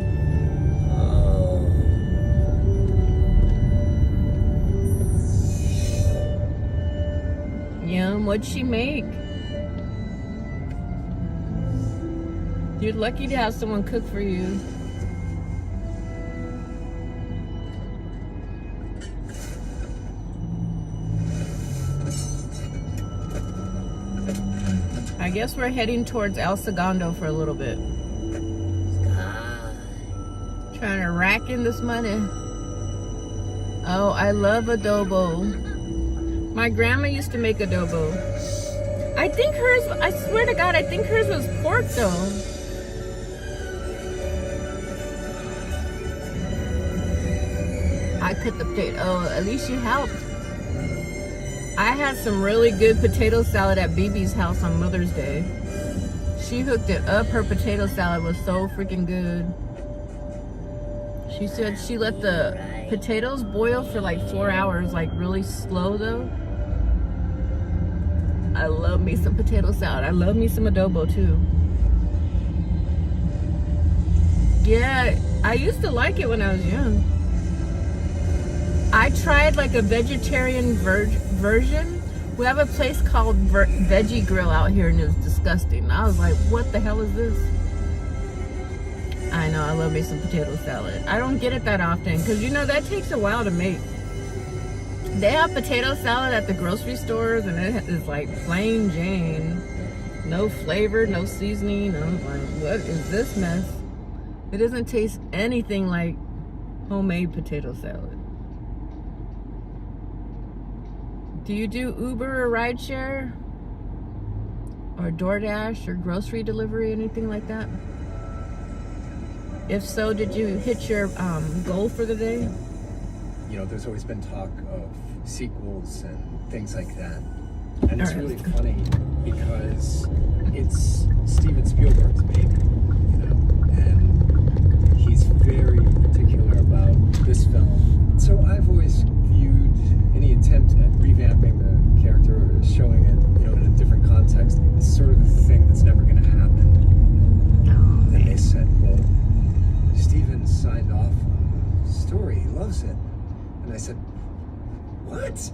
Speaker 1: Yum, what'd she make? You're lucky to have someone cook for you. I guess we're heading towards El Segundo for a little bit. Trying to rack in this money. Oh, I love adobo. My grandma used to make adobo. I think hers, I swear to God, I think hers was pork though. I cut the potato. Oh, at least you helped. I had some really good potato salad at BB's house on Mother's Day. She hooked it up. Her potato salad was so freaking good. She said she let the potatoes boil for like 4 hours, like really slow though. I love me some potato salad. I love me some adobo too. Yeah, I used to like it when I was young. I tried like a vegetarian version. We have a place called Veggie Grill out here and it was disgusting. I was like, what the hell is this? I know, I love me some potato salad. I don't get it that often because you know that takes a while to make. They have potato salad at the grocery stores and it is like plain Jane. No flavor, no seasoning. I'm like, what is this mess? It doesn't taste anything like homemade potato salad. Do you do Uber or rideshare? or DoorDash or grocery delivery, anything like that? If so, did you hit your goal for the day?
Speaker 2: You know, there's always been talk of sequels and things like that. And it's really funny because it's Steven Spielberg's baby, you know, and he's very particular about this film. So I've always viewed any attempt at revamping the character or showing it, you know, in a different context as sort of a thing that's never going to happen. And they said, well, Steven signed off on the story. He loves it. And I said, what?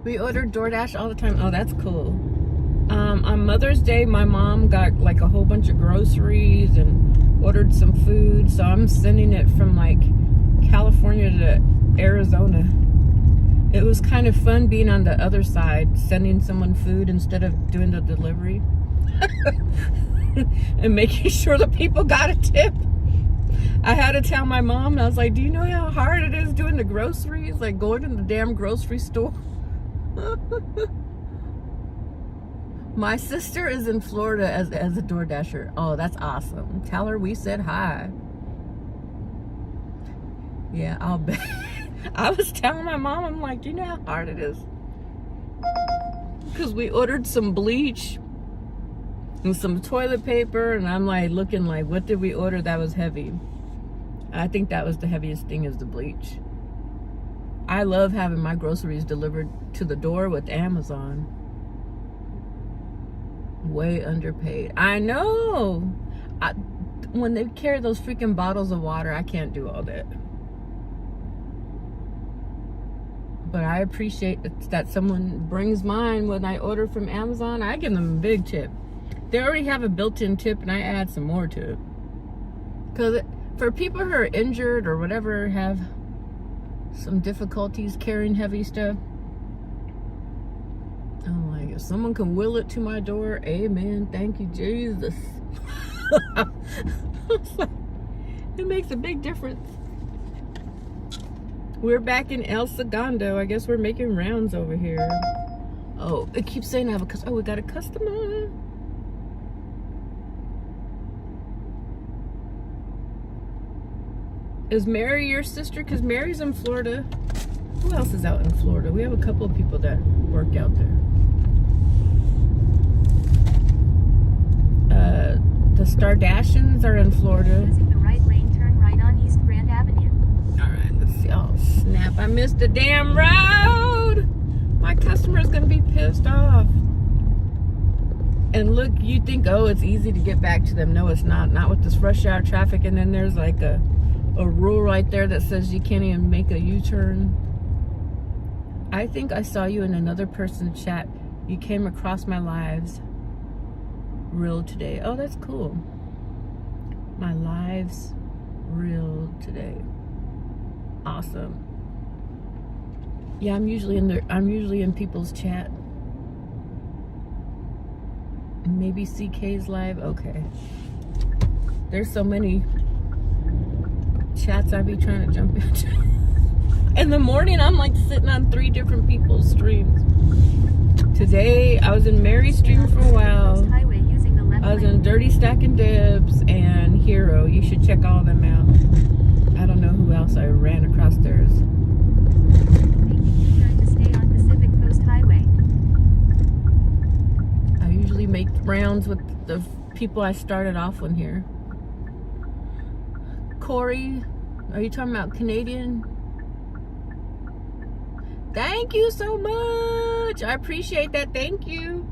Speaker 1: We ordered DoorDash all the time. Oh, that's cool. On Mother's Day, my mom got like a whole bunch of groceries and ordered some food. So I'm sending it from like California to Arizona. It was kind of fun being on the other side, sending someone food instead of doing the delivery. And making sure the people got a tip. I had to tell my mom, I was like, do you know how hard it is doing the groceries? Like going to the damn grocery store. My sister is in Florida as a DoorDasher. Oh, that's awesome. Tell her we said hi. Yeah, I'll bet. I was telling my mom, I'm like, do you know how hard it is? Because we ordered some bleach and some toilet paper, and I'm like looking like, what did we order that was heavy? I think that was the heaviest thing, is the bleach. I love having my groceries delivered to the door with Amazon. Way underpaid. I know. When they carry those freaking bottles of water, I can't do all that. But I appreciate that someone brings mine when I order from Amazon. I give them a big tip. They already have a built-in tip, and I add some more to it. Because for people who are injured or whatever, have some difficulties carrying heavy stuff, I'm like, if someone can will it to my door, amen, thank you, Jesus. It makes a big difference. We're back in El Segundo. I guess we're making rounds over here. Oh, it keeps saying I have a customer. Oh, we got a customer. Is Mary your sister? Because Mary's in Florida. Who else is out in Florida? We have a couple of people that work out there. The Stardashians are in Florida.
Speaker 9: Using the right lane, turn right on East Grand Avenue.
Speaker 1: All right, let's see. Oh, snap. I missed the damn road. My customer's going to be pissed off. And look, you think, oh, it's easy to get back to them. No, it's not. Not with this rush hour traffic. And then there's like a rule right there that says you can't even make a U-turn. I think I saw you in another person's chat. You came across my lives reel today. Oh, that's cool. My lives reel today. Awesome. Yeah, I'm usually in people's chat. Maybe CK's live. Okay. There's so many chats I be trying to jump into. In the morning, I'm like sitting on 3 different people's streams. Today, I was in Mary's stream for a while. I was in Dirty Stacking Dibs and Hero. You should check all of them out. I don't know who else I ran across theirs.
Speaker 9: Turn to stay on Pacific Coast Highway.
Speaker 1: I usually make rounds with the people I started off on here. Corey, are you talking about Canadian? Thank you so much. I appreciate that. Thank you.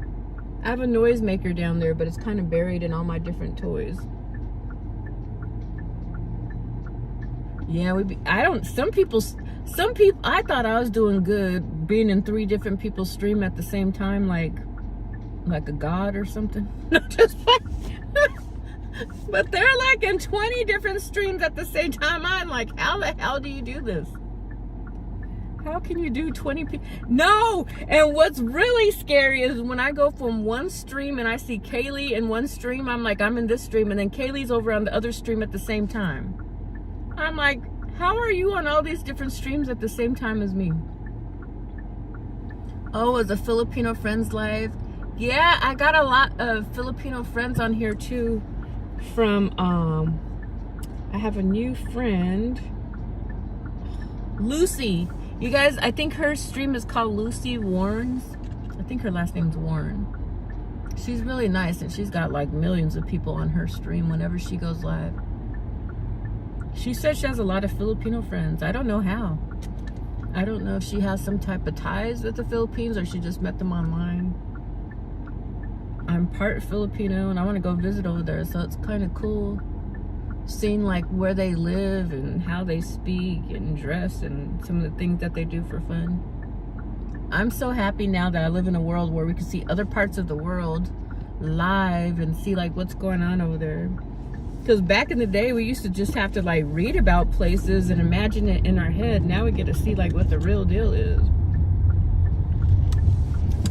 Speaker 1: I have a noisemaker down there, but it's kind of buried in all my different toys. Yeah, some people, I thought I was doing good being in 3 different people's stream at the same time, like a god or something. Just like, but they're like in 20 different streams at the same time. I'm like, how the hell do you do this? How can you do 20 people? No! And what's really scary is when I go from one stream and I see Kaylee in one stream, I'm like, I'm in this stream, and then Kaylee's over on the other stream at the same time. I'm like, how are you on all these different streams at the same time as me? Oh, was a Filipino Friends live? Yeah, I got a lot of Filipino friends on here too. From I have a new friend, Lucy. You guys, I think her stream is called Lucy Warrens. I think her last name's Warren. She's really nice, and she's got like millions of people on her stream whenever she goes live. She says she has a lot of Filipino friends. I don't know how. I don't know if she has some type of ties with the Philippines or she just met them online. I'm part Filipino and I want to go visit over there, so it's kind of cool seeing like where they live and how they speak and dress and some of the things that they do for fun. I'm so happy now that I live in a world where we can see other parts of the world live and see like what's going on over there. Because back in the day, we used to just have to like read about places and imagine it in our head. Now we get to see like what the real deal is.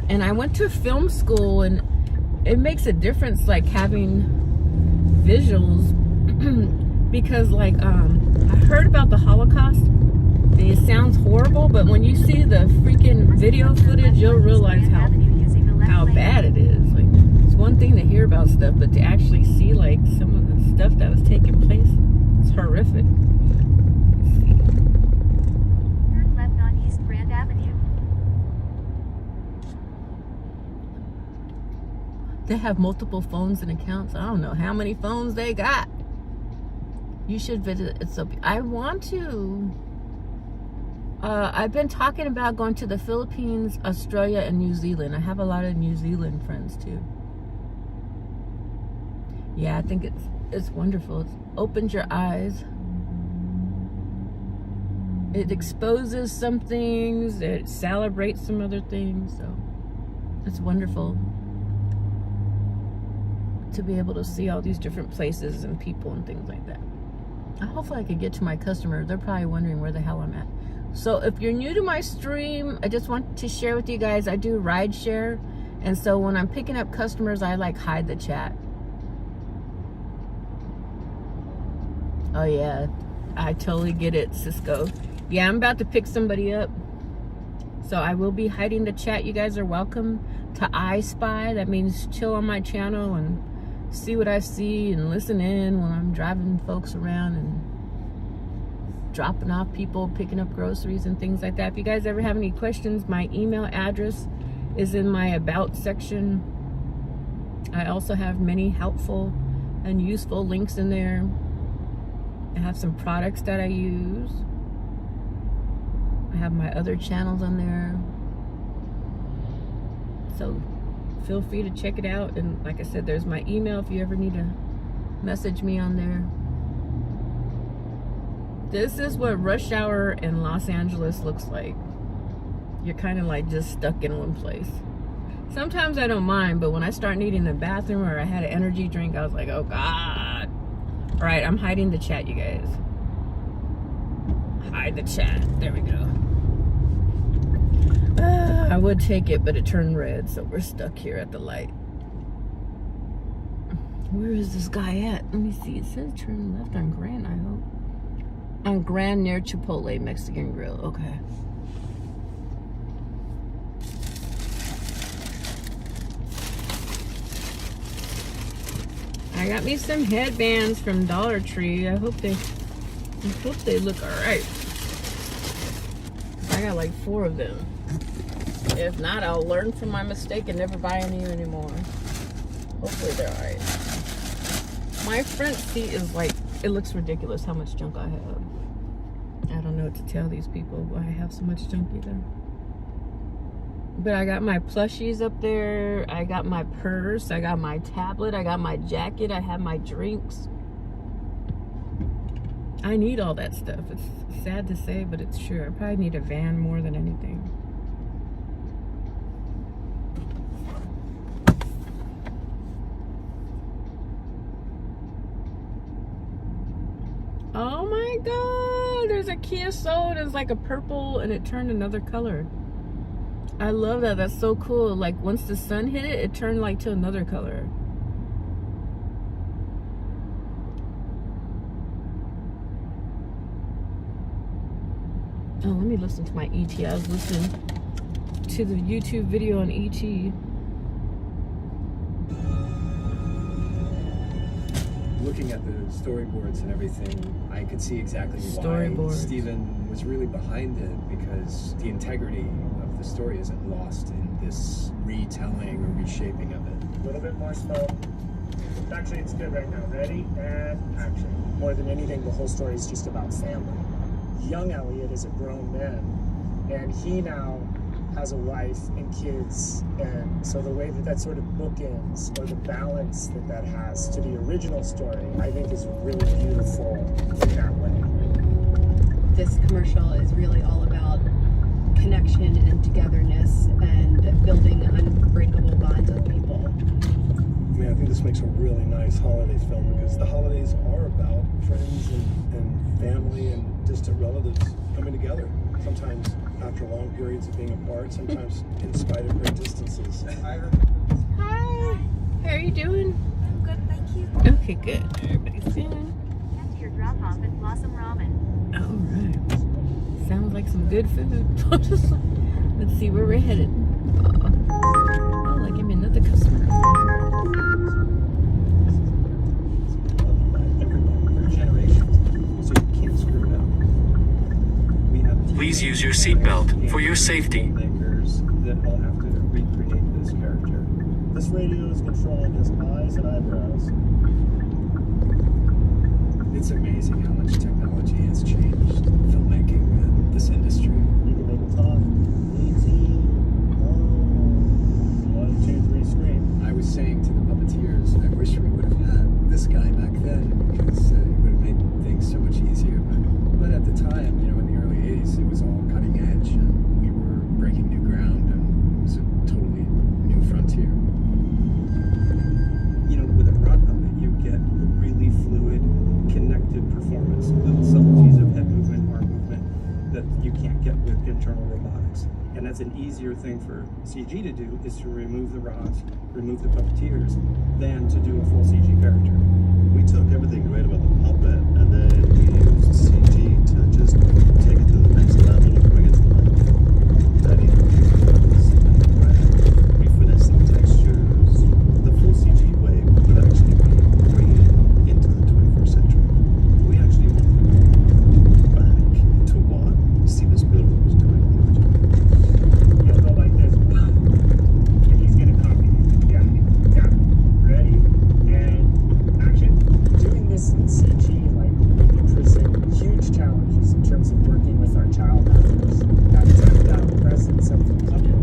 Speaker 1: And I went to film school, and it makes a difference like having visuals because like I heard about the Holocaust. It sounds horrible, but when you see the freaking video footage, you'll realize how bad it is. Like, it's one thing to hear about stuff, but to actually see like some of the stuff that was taking place, it's horrific.
Speaker 9: Turn left on East Grand Avenue.
Speaker 1: They have multiple phones and accounts. I don't know how many phones they got. You should visit. It's so. I want to. I've been talking about going to the Philippines, Australia, and New Zealand. I have a lot of New Zealand friends too. Yeah, I think it's wonderful. It opens your eyes. It exposes some things. It celebrates some other things. So it's wonderful to be able to see all these different places and people and things like that. Hopefully I could get to my customer. They're probably wondering where the hell I'm at. So if you're new to my stream, I just want to share with you guys, I do ride share. And so when I'm picking up customers, I like hide the chat. Oh yeah, I totally get it, Cisco. Yeah, I'm about to pick somebody up. So I will be hiding the chat. You guys are welcome to I Spy. That means chill on my channel and see what I see and listen in when I'm driving folks around and dropping off people, picking up groceries and things like that. If you guys ever have any questions, my email address is in my About section. I also have many helpful and useful links in there. I have some products that I use. I have my other channels on there. So feel free to check it out. And like I said, there's my email if you ever need to message me on there. This is what rush hour in Los Angeles looks like. You're kind of like just stuck in one place. Sometimes I don't mind, but when I start needing the bathroom or I had an energy drink, I was like, oh God. All right, I'm hiding the chat, you guys. Hide the chat. There we go. I would take it, but it turned red, so we're stuck here at the light. Where is this guy at? Let me see. It says turn left on Grand, I hope. On Grand near Chipotle Mexican Grill. Okay. I got me some headbands from Dollar Tree. I hope they look alright. I got like 4 of them. If not, I'll learn from my mistake and never buy any anymore. Hopefully they're alright. My front seat is like, it looks ridiculous how much junk I have. I don't know what to tell these people why I have so much junk either. But I got my plushies up there. I got my purse. I got my tablet. I got my jacket. I have my drinks. I need all that stuff. It's sad to say, but it's true. I probably need a van more than anything. Oh my God, there's a Kia Soul. It's like a purple and it turned another color. I love that. That's so cool. Like once the sun hit it, it turned like to another color. Oh, let me listen to my ET. I was listening to the YouTube video on E.T.
Speaker 2: Looking at the storyboards and everything, I could see exactly why Steven was really behind it, because the integrity of the story isn't lost in this retelling or reshaping of it.
Speaker 12: A little bit more smoke. Actually, it's good right now. Ready and action. More than anything, the whole story is just about family. Young Elliot is a grown man, and he now has a wife and kids, and so the way that that sort of bookends, or the balance that that has to the original story, I think is really beautiful in that way.
Speaker 27: This commercial is really all about connection and togetherness and building unbreakable bonds with people.
Speaker 12: I mean, I think this makes a really nice holiday film, because the holidays are about friends and family and distant relatives coming together. Sometimes after long periods of being apart, sometimes in spite of great distances.
Speaker 1: Hi. How are you doing?
Speaker 9: I'm good, thank you.
Speaker 1: Okay, good. Everybody's doing.
Speaker 9: Head to your drop off at Blossom Ramen.
Speaker 1: Alright. Sounds like some good food. Let's see where we're headed. Oh, like give me another customer.
Speaker 17: Please use your seatbelt for your safety.
Speaker 12: Makers that all have to recreate this character. This radio is controlling his eyes and eyebrows.
Speaker 2: It's amazing how much technology has changed filmmaking and this industry.
Speaker 12: You can make a talk. Easy. 1, 2, 3, scream.
Speaker 2: I was saying to the puppeteers, I wish we would have had this guy back then, because it would have made things so much easier. But at the time, you know, in the early 80s, it was all cutting edge, and we were breaking new ground, and it was a totally new frontier.
Speaker 12: You know, with a rock puppet, you get a really fluid, connected performance with subtleties of head movement, arm movement that you can't get with internal robotics. And that's an easier thing for CG to do, is to remove the rods, remove the puppeteers, than to do a full CG character.
Speaker 5: We took everything great about the puppet, and then we used CG to just take it to the next level and bring it to life. Adding pupils and red, refinessing textures. The full CG way would actually be bringing it into the 21st century. We actually want to go back to what Steven Spielberg was doing in the original.
Speaker 12: You'll go like this. And he's gonna copy you. Yeah. Ready and action. Doing this in CG, like, we present huge challenges in terms of working with our child actors. That stepped out presence of the puppet.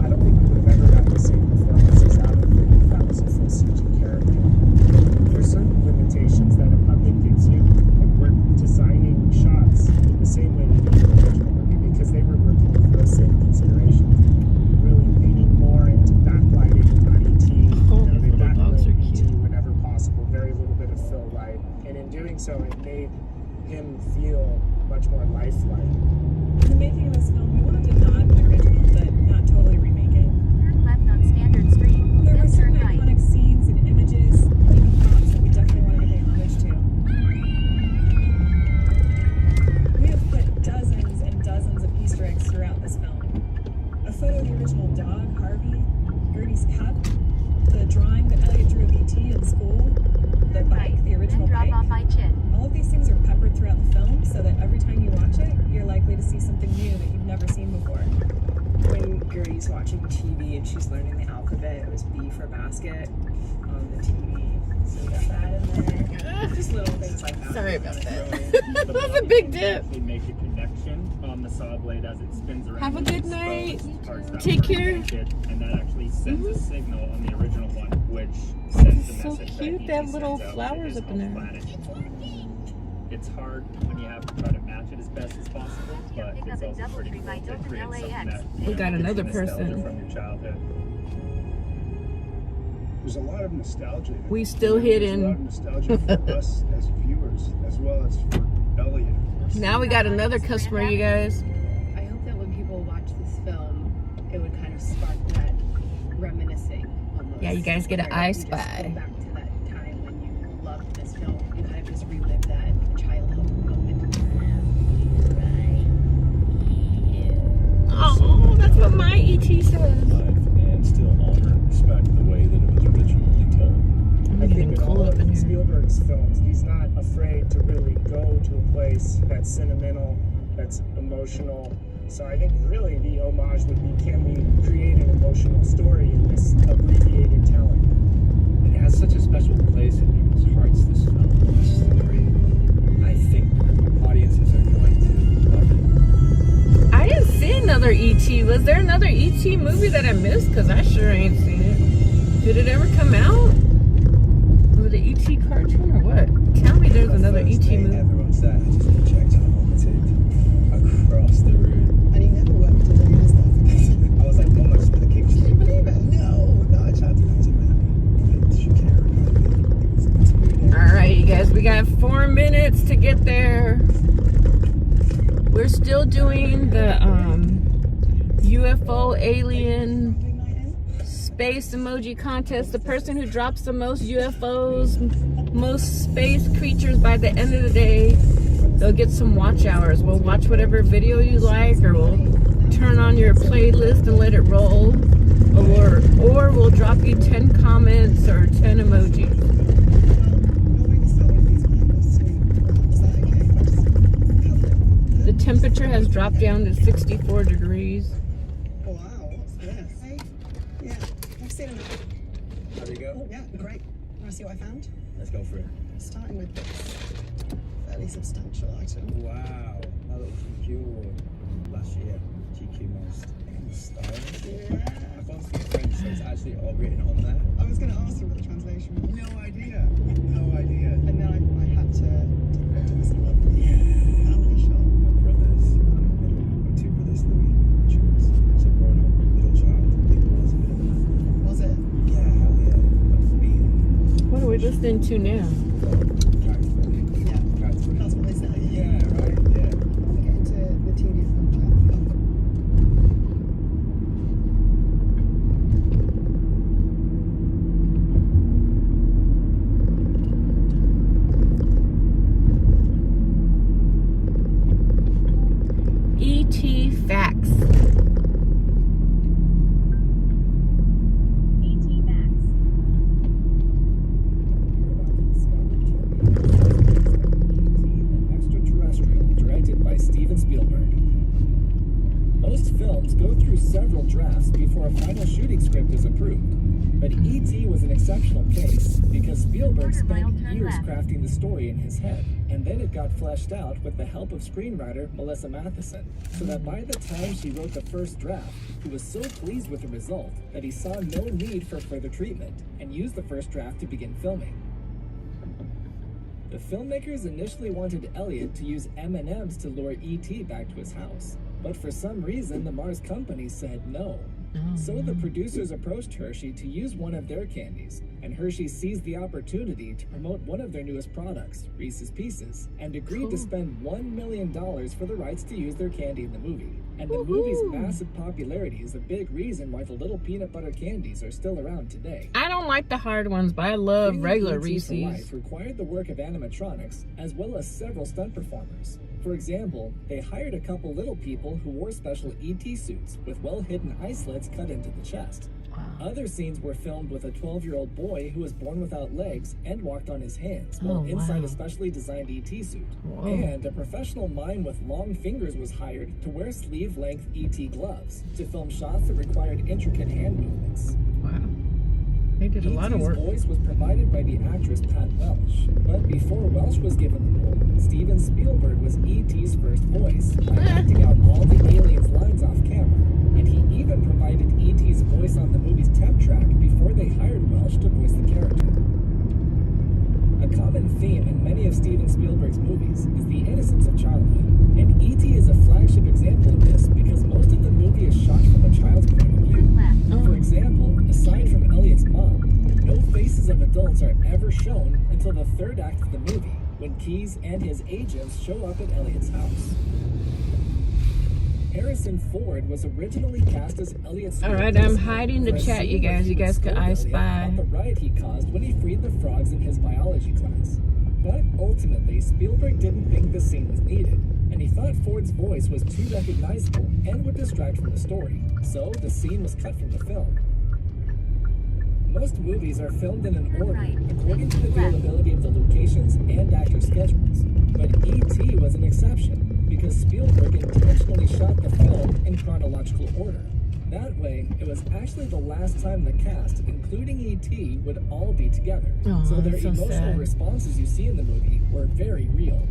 Speaker 12: I don't think we would have ever got the same performances out of it if that was a full CG character. There's certain limitations that a puppet gives you, and we're designing shots in the same way we did the original movie, because they were working with those same considerations. Really leaning more into backlighting on ET. They backlit ET whenever possible, very little bit of fill light, and in doing so, it made him feel much more lifelike.
Speaker 11: In the making of this film, we wanted to nod the original, but not totally remake it.
Speaker 9: Turn left on Standard Street.
Speaker 11: There were
Speaker 9: Then
Speaker 11: certain
Speaker 9: turn right.
Speaker 11: iconic scenes and images, even props that we definitely wanted to pay homage to. We have put dozens and dozens of Easter eggs throughout this film. A photo of the original dog, Harvey, Gertie's cup, the drawing that Elliot drew of E.T. in school, the bike, the original
Speaker 9: Then drop
Speaker 11: bike.
Speaker 9: off by Chin.
Speaker 11: All of these things are peppered throughout the film so that every time you watch it, you're likely to see something new that you've never seen before.
Speaker 18: When Gertie's watching TV and she's learning the alphabet, it was B for basket on the TV. So we got that in there. Just little things like that.
Speaker 1: Sorry about that. That's a big dip.
Speaker 12: They make a connection on the saw blade as it spins around.
Speaker 1: Have a good night.
Speaker 12: Parts that
Speaker 1: Take
Speaker 12: were
Speaker 1: care.
Speaker 12: connected, and that actually sends a signal on the original one, which sends the
Speaker 1: So
Speaker 12: message
Speaker 1: cute.
Speaker 12: that
Speaker 1: They have
Speaker 12: ET
Speaker 1: little
Speaker 12: sends out to
Speaker 1: flowers
Speaker 12: his
Speaker 1: up in
Speaker 12: home
Speaker 1: there.
Speaker 12: planet. It's hard when you have to try to match it as best as possible, but
Speaker 9: Pick
Speaker 12: it's
Speaker 9: up
Speaker 12: also
Speaker 9: at
Speaker 12: pretty
Speaker 9: Doubletree
Speaker 12: cool
Speaker 9: by
Speaker 12: to
Speaker 9: Hilton
Speaker 12: create something
Speaker 9: LAX.
Speaker 12: that,
Speaker 1: We got
Speaker 12: gives you
Speaker 1: another
Speaker 12: nostalgia
Speaker 1: person.
Speaker 12: from your childhood.
Speaker 25: There's a lot of nostalgia.
Speaker 1: We still
Speaker 25: There's a lot
Speaker 1: hidden.
Speaker 25: of nostalgia for us as viewers, as well as for Elliot, of course.
Speaker 1: Now we got another customer, you guys.
Speaker 27: I hope that when people watch this film, it would kind of spark that reminiscing almost.
Speaker 1: Yeah, you guys get an
Speaker 27: where
Speaker 1: I
Speaker 27: you just
Speaker 1: Spy.
Speaker 27: Go back to that time when you loved this film. You kind of just relive that childhood moment.
Speaker 1: E.T. says.
Speaker 13: And still honor and respect the way that it was originally told.
Speaker 12: I think with all of Spielberg's films, he's not afraid to really go to a place that's sentimental, that's emotional. So I think really the homage would be, can we create an emotional story in this abbreviated telling?
Speaker 2: It has such a special place in people's hearts, this film, this story. I think audiences are going to love it.
Speaker 1: I didn't see another E.T. Was there another E.T. movie that I missed? Because I sure ain't seen it. Did it ever come out? Was it an E.T. cartoon or what? Tell me there's another E.T. movie.
Speaker 2: Everyone's there. I just project out vomited across the room.
Speaker 15: And he never worked today, is that?
Speaker 2: I was like almost for the kick
Speaker 15: Can you believe it?
Speaker 2: No, I tried to lose it, man.
Speaker 1: All right, you guys, we got 4 minutes to get there. We're still doing the UFO alien space emoji contest. The person who drops the most UFOs, most space creatures by the end of the day, they'll get some watch hours. We'll watch whatever video you like, or we'll turn on your playlist and let it roll, or we'll drop you 10 comments or 10 emojis. The temperature has dropped down to 64 degrees.
Speaker 15: Oh, wow, what's this? Hey, yeah, I've seen it.
Speaker 2: How do you go?
Speaker 15: Oh, yeah, great. Want to see what I found?
Speaker 2: Let's go for it.
Speaker 15: Starting with this fairly substantial item.
Speaker 2: Wow, that looks pure. Last year, GQ most stylish.
Speaker 15: Yeah.
Speaker 2: I can't speak French, so it's actually all written on there.
Speaker 15: I was going to ask you what the translation was.
Speaker 2: No idea. No idea.
Speaker 15: And then I had to take a photo of this lovely family shot.
Speaker 2: My brothers, my two brothers, Louis and Jules. So grown up, middle child, I think it was a bit of that.
Speaker 15: Was it?
Speaker 2: Yeah, hell yeah. That's me.
Speaker 1: What are we listening to now?
Speaker 15: Yeah. That's what they say.
Speaker 2: Yeah, right? Yeah.
Speaker 15: I'll get into the TV film chat.
Speaker 1: E.T. facts.
Speaker 6: Extraterrestrial, directed by Steven Spielberg. Most films go through several drafts before a final shooting script is approved, but E.T. was an exceptional case because Spielberg spent years crafting the story in his head, and then it got fleshed out with the help of screenwriter Melissa Matheson, so that by the time she wrote the first draft, he was so pleased with the result that he saw no need for further treatment, and used the first draft to begin filming. The filmmakers initially wanted Elliot to use M&Ms to lure E.T. back to his house, but for some reason the Mars company said no. So the producers approached Hershey to use one of their candies, and Hershey seized the opportunity to promote one of their newest products, Reese's Pieces, and agreed to spend $1 million for the rights to use their candy in the movie. And the movie's massive popularity is a big reason why the little peanut butter candies are still around today.
Speaker 1: I don't like the hard ones, but I love regular
Speaker 6: Reese's to
Speaker 1: Reese's.
Speaker 6: life required the work of animatronics, as well as several stunt performers. For example, they hired a couple little people who wore special E.T. suits with well-hidden eye slits cut into the chest. Other scenes were filmed with a 12-year-old boy who was born without legs and walked on his hands while inside a specially designed ET suit. And a professional mime with long fingers was hired to wear sleeve-length ET gloves to film shots that required intricate hand movements.
Speaker 1: Wow. They did a lot of work.
Speaker 6: E.T.'s voice was provided by the actress Pat Welsh, but before Welsh was given the role, Steven Spielberg was E.T.'s first voice by acting out all the aliens' lines off camera, and he even provided E.T.'s voice on the movie's temp track before they hired Welsh to voice the character. A common theme in many of Steven Spielberg's movies is the innocence of childhood, and E.T. is a flagship example of this because most of the movie is shot from a child's point of view. For example, aside from Elliot's mom, no faces of adults are ever shown until the third act of the movie, when Keyes and his agents show up at Elliot's house. Harrison Ford was originally cast as Elliot's.
Speaker 1: All right, I'm hiding the chat, you guys. You guys could I Spy.
Speaker 6: The riot he caused when he freed the frogs in his biology class. But ultimately, Spielberg didn't think the scene was needed, and
Speaker 4: he thought Ford's voice was too recognizable and would distract from the story, so the scene was cut from the film. Most movies are filmed in an order according to the availability of the locations and actor schedules, but E.T. was an exception because Spielberg intentionally shot the film in chronological order. That way, it was actually the last time the cast, including E.T., would all be together.
Speaker 1: Aw,
Speaker 4: so their
Speaker 1: that's so
Speaker 4: emotional
Speaker 1: sad.
Speaker 4: responses you see in the movie were very real.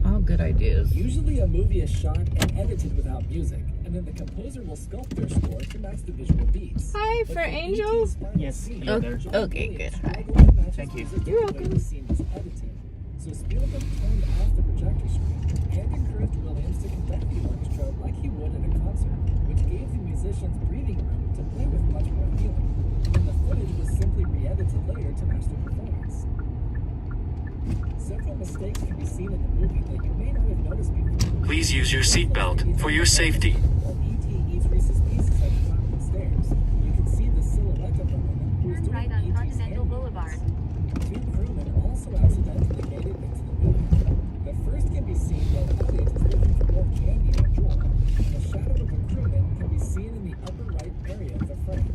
Speaker 1: All good ideas.
Speaker 4: Usually a movie is shot and edited without music, and then the composer will sculpt their score to match the visual beats.
Speaker 1: Hi,
Speaker 4: But
Speaker 1: for
Speaker 4: for
Speaker 1: Angel.
Speaker 4: E.T.'s final
Speaker 20: Yes,
Speaker 4: scene,
Speaker 20: yeah, there.
Speaker 4: John
Speaker 1: Okay,
Speaker 4: Williams
Speaker 1: good. Hi.
Speaker 4: struggled to match
Speaker 20: Thank
Speaker 4: his
Speaker 20: you.
Speaker 4: music
Speaker 1: You're
Speaker 4: to the way
Speaker 1: welcome.
Speaker 4: the scene was edited. So Spielberg turned off the projector screen and encouraged Williams to conduct the orchestra like he would at a concert, which gave the musicians breathing room to play with much more feeling. And then the footage was simply re-edited later to match the performance. Several mistakes can be seen in the movie that you may not have noticed before.
Speaker 17: Please use your seatbelt for your safety.
Speaker 4: While E.T. eats Reese's Pieces at the top of the stairs, you can see the silhouette of the woman who is
Speaker 9: Turn
Speaker 4: doing
Speaker 9: right on
Speaker 4: E.T.'s
Speaker 9: Continental
Speaker 4: hand
Speaker 9: Boulevard.
Speaker 4: movements. Two crewmen also accidentally made it into the movie. The first can be seen while Elliot is looking for more candy in a drawer. The shadow of a crewman can be seen in the upper right area of the frame.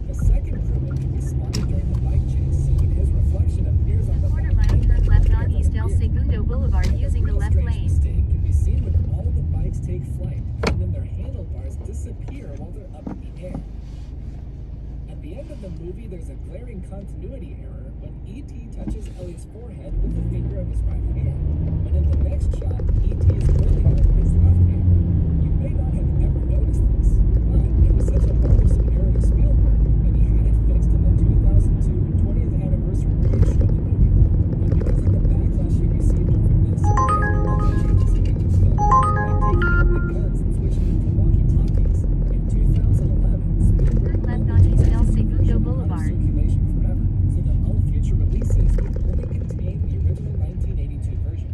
Speaker 4: The second crewman can be spotted during the bike chase when his reflection appears on the
Speaker 9: Quarter
Speaker 4: bike
Speaker 9: mile, turn left on East El
Speaker 4: rear.
Speaker 9: Segundo Boulevard
Speaker 4: And
Speaker 9: using the
Speaker 4: real
Speaker 9: left
Speaker 4: strange
Speaker 9: lane.
Speaker 4: mistake can be seen when all the bikes take flight and then their handlebars disappear while they're up in the air. At the end of the movie, there's a glaring continuity error when E.T. touches Elliot's forehead with the finger of his right hand. But in the next shot, E.T. is holding out his left hand. You may not have ever noticed this, but it was such a bothersome error to Spielberg that he had it fixed in the 2002 20th anniversary reissue of the movie. But because of the backlash he received over this and other changes he made to the film, like taking out the guns and switching them to walkie-talkies, in 2011, Spielberg
Speaker 9: Turn left on East El Segundo
Speaker 4: out of
Speaker 9: Boulevard.
Speaker 4: circulation forever, so that all future releases would only contain the original 1982 version.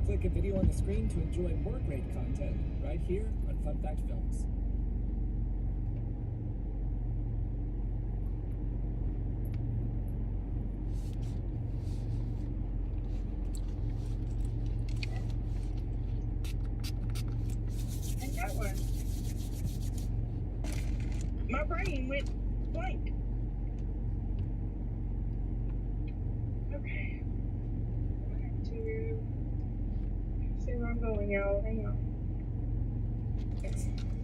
Speaker 4: Click a video on the screen to enjoy more great content right here on Fun Fact Films.
Speaker 19: I got one. My brain went blank. Okay. I have to see where I'm going, y'all. Hang on.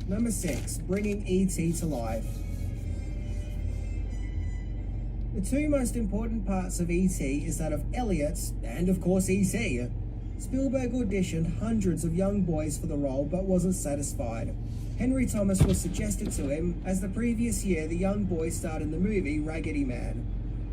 Speaker 21: Number 6, bringing E.T. to life. The two most important parts of E.T. is that of Elliot and of course E.T. Spielberg auditioned hundreds of young boys for the role but wasn't satisfied. Henry Thomas was suggested to him, as the previous year the young boy starred in the movie Raggedy Man.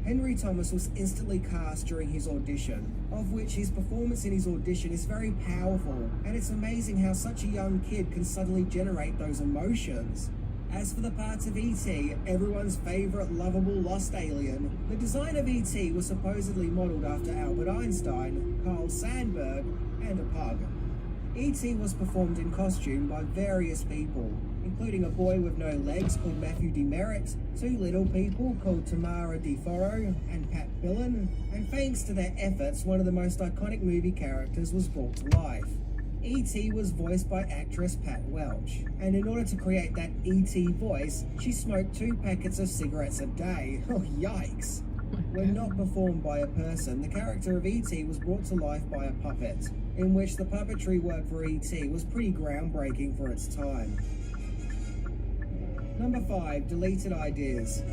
Speaker 21: Henry Thomas was instantly cast during his audition, of which his performance in his audition is very powerful, and it's amazing how such a young kid can suddenly generate those emotions. As for the parts of E.T., everyone's favourite lovable lost alien, the design of E.T. was supposedly modelled after Albert Einstein, Carl Sandburg, and a pug. E.T. was performed in costume by various people, including a boy with no legs called Matthew Demerit, two little people called Tamara DeForo and Pat Billen, and thanks to their efforts, one of the most iconic movie characters was brought to life. E.T. was voiced by actress Pat Welch, and in order to create that E.T. voice, she smoked 2 packets of cigarettes a day. Oh, yikes! When not performed by a person, the character of E.T. was brought to life by a puppet, in which the puppetry work for E.T. was pretty groundbreaking for its time. Number 5, deleted ideas.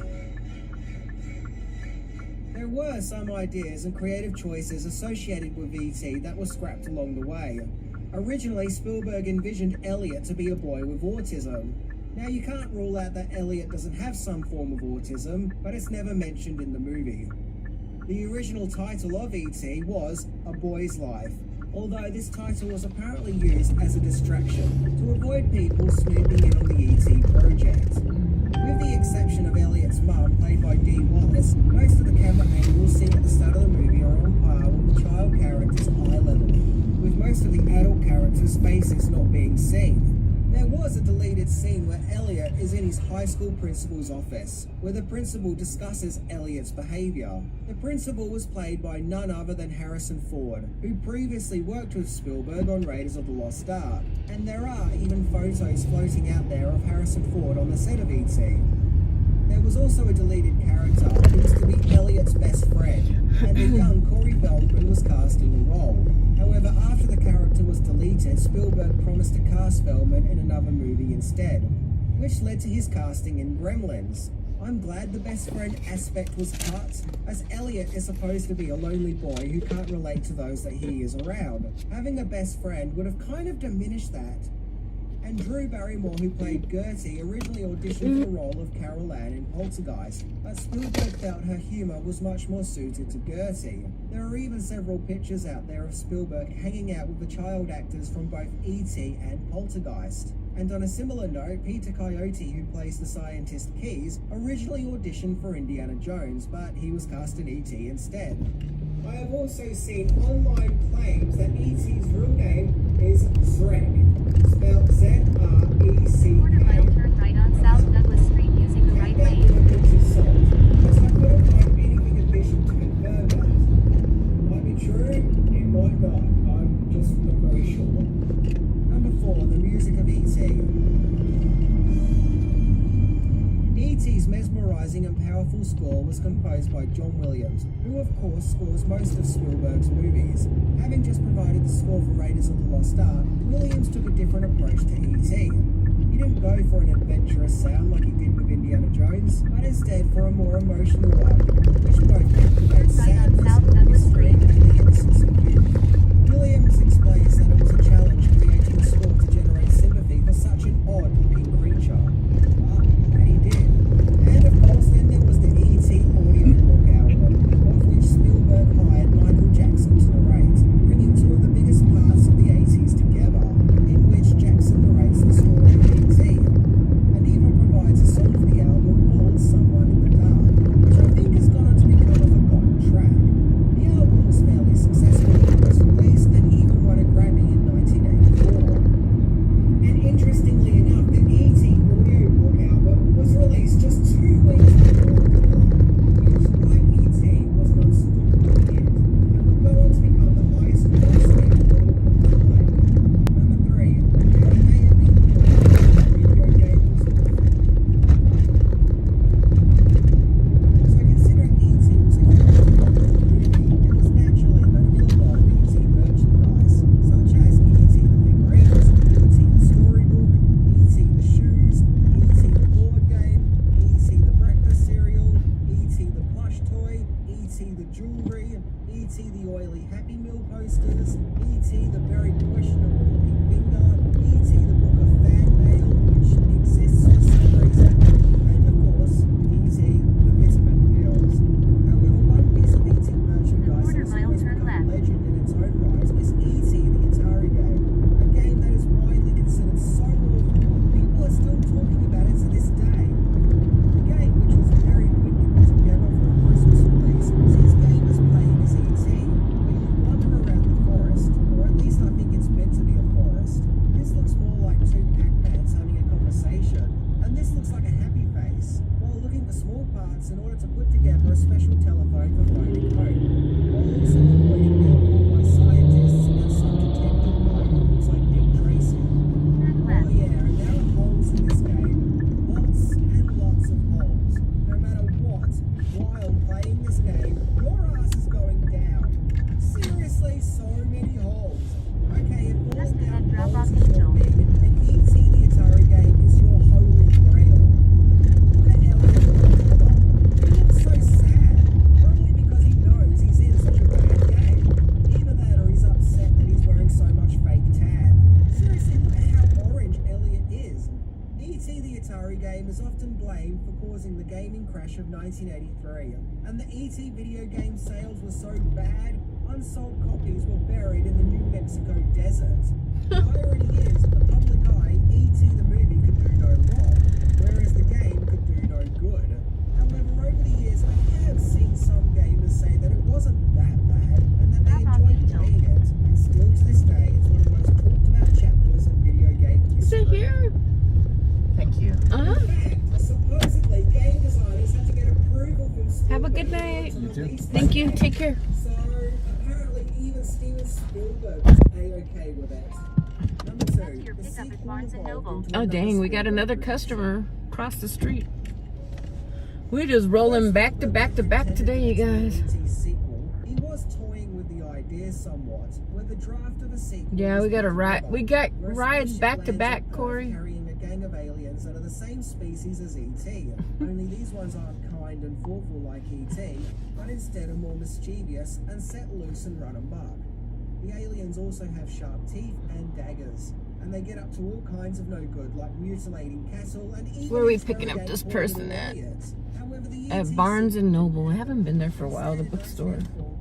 Speaker 21: There were some ideas and creative choices associated with E.T. that were scrapped along the way. Originally, Spielberg envisioned Elliot to be a boy with autism. Now, you can't rule out that Elliot doesn't have some form of autism, but it's never mentioned in the movie. The original title of E.T. was A Boy's Life, although this title was apparently used as a distraction to avoid people snooping in on the E.T. project. With the exception of Elliot's mum, played by Dee Wallace, most of the camera angles seen at the start of the movie are on par with the child character's eye level, with most of the adult characters' faces not being seen. There was a deleted scene where Elliot is in his high school principal's office, where the principal discusses Elliot's behaviour. The principal was played by none other than Harrison Ford, who previously worked with Spielberg on Raiders of the Lost Ark, and there are even photos floating out there of Harrison Ford on the set of E.T. There was also a deleted character who was to be Elliot's best friend, and the young Corey Feldman was cast in the role. However, after the character was deleted, Spielberg promised to cast Feldman in another movie instead, which led to his casting in Gremlins. I'm glad the best friend aspect was cut, as Elliot is supposed to be a lonely boy who can't relate to those that he is around. Having a best friend would have kind of diminished that. And Drew Barrymore, who played Gertie, originally auditioned for the role of Carol Ann in Poltergeist, but Spielberg felt her humour was much more suited to Gertie. There are even several pictures out there of Spielberg hanging out with the child actors from both E.T. and Poltergeist. And on a similar note, Peter Coyote, who plays the scientist Keys, originally auditioned for Indiana Jones, but he was cast in E.T. instead. I have also seen online claims that E.T.'s real name is Zrek, spelled Z-R-E-C-K.
Speaker 9: Quarter mile turn right on South Douglas Street using the right lane.
Speaker 21: As I couldn't find anything official to confirm that. Might be true, it might not. I'm just not very sure. Number 4, the music of E.T. E.T.'s mesmerizing and powerful score was composed by John Williams, who of course scores most of Spielberg's movies. Having just provided the score for Raiders of the Lost Ark, Williams took a different approach to E.T. He didn't go for an adventurous sound like he did with Indiana Jones, but instead for a more emotional one, which both activates sadness, mystery, and the innocence of youth. Williams explains that it was a challenge creating a score to generate sympathy for such an odd-looking creature. But he did. And of course, then there was the E.T. audiobook album, of which Spielberg hired Michael Jackson to narrate, bringing two of the biggest parts of the 80s together, in which Jackson narrates the story of E.T. and even provides a song for the album called Someone in the Dark, which I think has gone on to become a forgotten track. The album was fairly successful when it was released and even won a Grammy in 1984. And interestingly enough, the E.T. audiobook album was released just 2 weeks before the war, which, like E.T., was an unstoppable hit and would go on to become the highest grossing album of all time. Number 3, how it may have been built video game was so considering E.T. was a huge movie, there was naturally going to be a lot of E.T. merchandise, such as E.T. the figurines, E.T. the storybook, E.T. the shoes, E.T. the board game, E.T. the breakfast cereal, E.T. the plush toy, E.T. the jewellery, E.T. the oily Happy Meal posters, E.T. the very questionable looking finger, E.T. the book of fan mail, which exists for some reason, and of course, E.T. the vitamin pills. However, one piece of E.T. merchandise that has always become a legend in its own right is E.T. the Atari game, a game that is widely considered so awful, people are still talking about it to this day. The game, which was very quickly put together for a Christmas release, sees gamers playing as E.T., where you wander around the forest, or at least I think it's meant to be a forest. This looks more like two Pac-Mans having a conversation, and this looks like a happy face, while looking for small parts in order to put together a special telephone for phoning home, while also avoiding being caught by scientists and some detective guy who looks like Dick Tracy. Oh yeah, and there are holes in this game. Lots and lots of holes. No matter what, while playing this game, your ass is going down. Seriously, so many holes. Okay, if falling down holes is your thing, then E.T. the Atari game is your holy grail. Look at Elliot Forever. He looks so sad, probably because he knows he's in such a bad game. Either that or he's upset that he's wearing so much fake tan. Seriously, look at how orange Elliot is. E.T. the Atari game is often blamed for causing the gaming crash of 1983, and the E.T. video game sales were so bad, unsold copies were buried in the New Mexico desert. The irony is, to the public eye, E.T. the movie could do no wrong, whereas the game could do no good. However, over the years, I have seen some gamers say that it wasn't that bad, and that they enjoyed playing it, and still to this day, it's one of the most talked about chapters of video game history.
Speaker 1: Thank you. Take care.
Speaker 21: So apparently even Steven Spielberg was A-okay with it. Number two, the sequel evolved into
Speaker 1: Oh dang, we got another customer across the street. We're just rolling back to back to back today, you guys.
Speaker 21: He was toying with the idea somewhat, where the draft of a sequel.
Speaker 1: Yeah, we got a ride. We got rides back to back, Corey.
Speaker 21: Carrying a gang of aliens that are the same species as ET. Only these ones aren't kind and thoughtful like ET, but instead are more mischievous and set loose and run amok. The aliens also have sharp teeth and daggers, and they get up to all kinds of no good, like mutilating cattle and even
Speaker 1: Where are we picking up this person at?
Speaker 21: However, the
Speaker 1: At Barnes and Noble. I haven't been there for a while, the bookstore.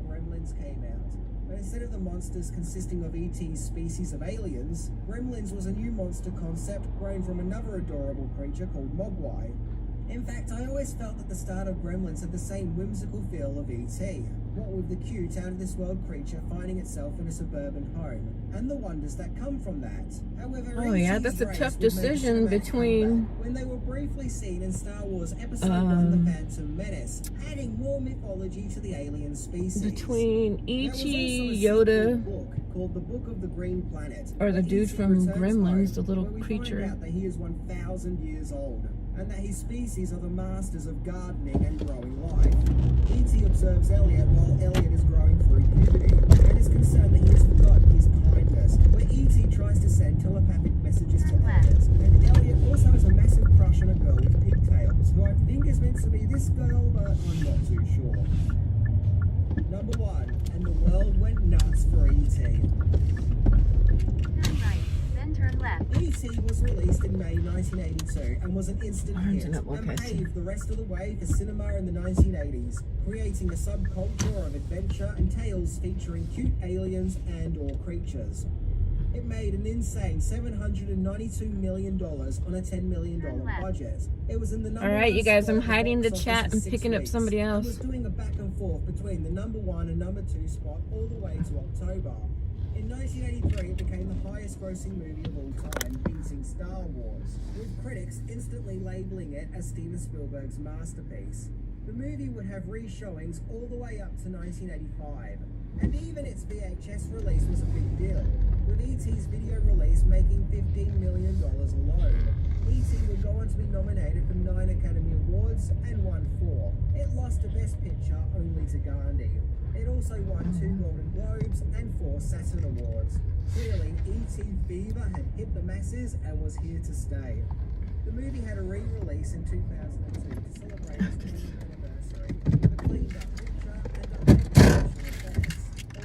Speaker 21: Gremlins came out. But instead of the monsters consisting of ET's species of aliens, Gremlins was a new monster concept grown from another adorable creature called Mogwai. In fact, I always felt that the start of Gremlins had the same whimsical feel of ET, what with the cute out-of-this-world creature finding itself in a suburban home, and the wonders that come from that. However,
Speaker 1: Oh yeah, that's a tough decision between
Speaker 21: when they were briefly seen in Star Wars Episode 1, The Phantom Menace, adding more mythology to the alien species.
Speaker 1: between E.T., Yoda,
Speaker 21: called The Book of the Green Planet,
Speaker 1: or the dude from Gremlins, the little creature.
Speaker 21: Find out that he is 1,000 years old, and that his species are the masters of gardening and growing life. E.T. observes Elliot while Elliot is growing through puberty, and is concerned that he has forgotten his kindness, where E.T. tries to send telepathic messages to Elliot. And Elliot also has a massive crush on a girl with pigtails, who I think is meant to be this girl, but I'm not too sure. Number 1, and the world went nuts for E.T.
Speaker 9: Turn left.
Speaker 21: E.T. was released in May 1982 and was an instant hit and paved the rest of the way for cinema in the 1980s, creating a subculture of adventure and tales featuring cute aliens and or creatures. It made an insane $792 million on a $10 million budget. It was in the number
Speaker 1: Alright, you guys, I'm
Speaker 21: spot
Speaker 1: hiding the
Speaker 21: box
Speaker 1: chat
Speaker 21: office
Speaker 1: and
Speaker 21: for
Speaker 1: picking
Speaker 21: 6
Speaker 1: up somebody
Speaker 21: weeks,
Speaker 1: else.
Speaker 21: and was doing a back and forth between the number 1 and number 2 spot all the way to October. In 1983, it became the highest grossing movie of all time, beating Star Wars, with critics instantly labeling it as Steven Spielberg's masterpiece. The movie would have re-showings all the way up to 1985, and even its VHS release was a big deal, with E.T.'s video release making $15 million alone. E.T. would go on to be nominated for 9 Academy Awards and won 4. It lost to Best Picture only to Gandhi. It also won 2 Golden Globes and 4 Saturn Awards. Clearly, E.T. fever had hit the masses and was here to stay. The movie had a re-release in 2002 to celebrate its 10th anniversary, with a cleaned up picture and updated special effects.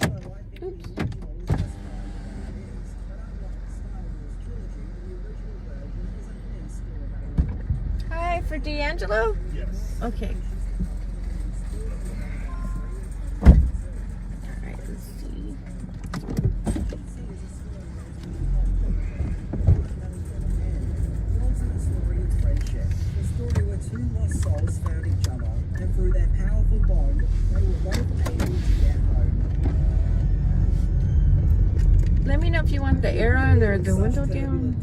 Speaker 21: Although I think the original is just fine the way it is, but unlike the Star Wars trilogy, the original version is at least still available.
Speaker 1: Hi, for D'Angelo?
Speaker 13: Yes.
Speaker 1: Okay.
Speaker 21: Two lost souls found each other, and through their powerful bond, they were both able to get home.
Speaker 1: Let me know if you want the air on or the window down.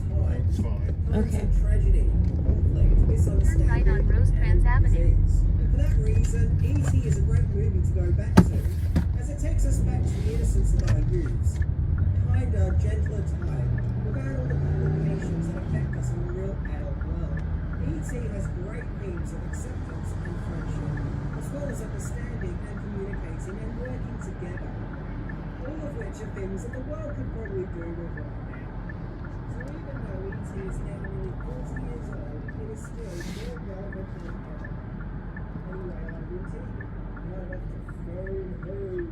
Speaker 13: It's fine.
Speaker 1: Okay.
Speaker 21: Tragedy, conflict, misunderstanding,
Speaker 9: Turn right on Rosecrans Avenue.
Speaker 21: and for that reason, E.T. is a great movie to go back to, as it takes us back to the innocence of our youths. Kinder, gentler time, without all the complications that affect us in the real adult world. E.T. has great themes of acceptance and friendship, as well as understanding and communicating and working together. All of which are things that the world could probably do with right now. So even though E.T. is now nearly 40 years old, it is still more relevant than ever. Anyway, I love E.T. Now I love to phone home.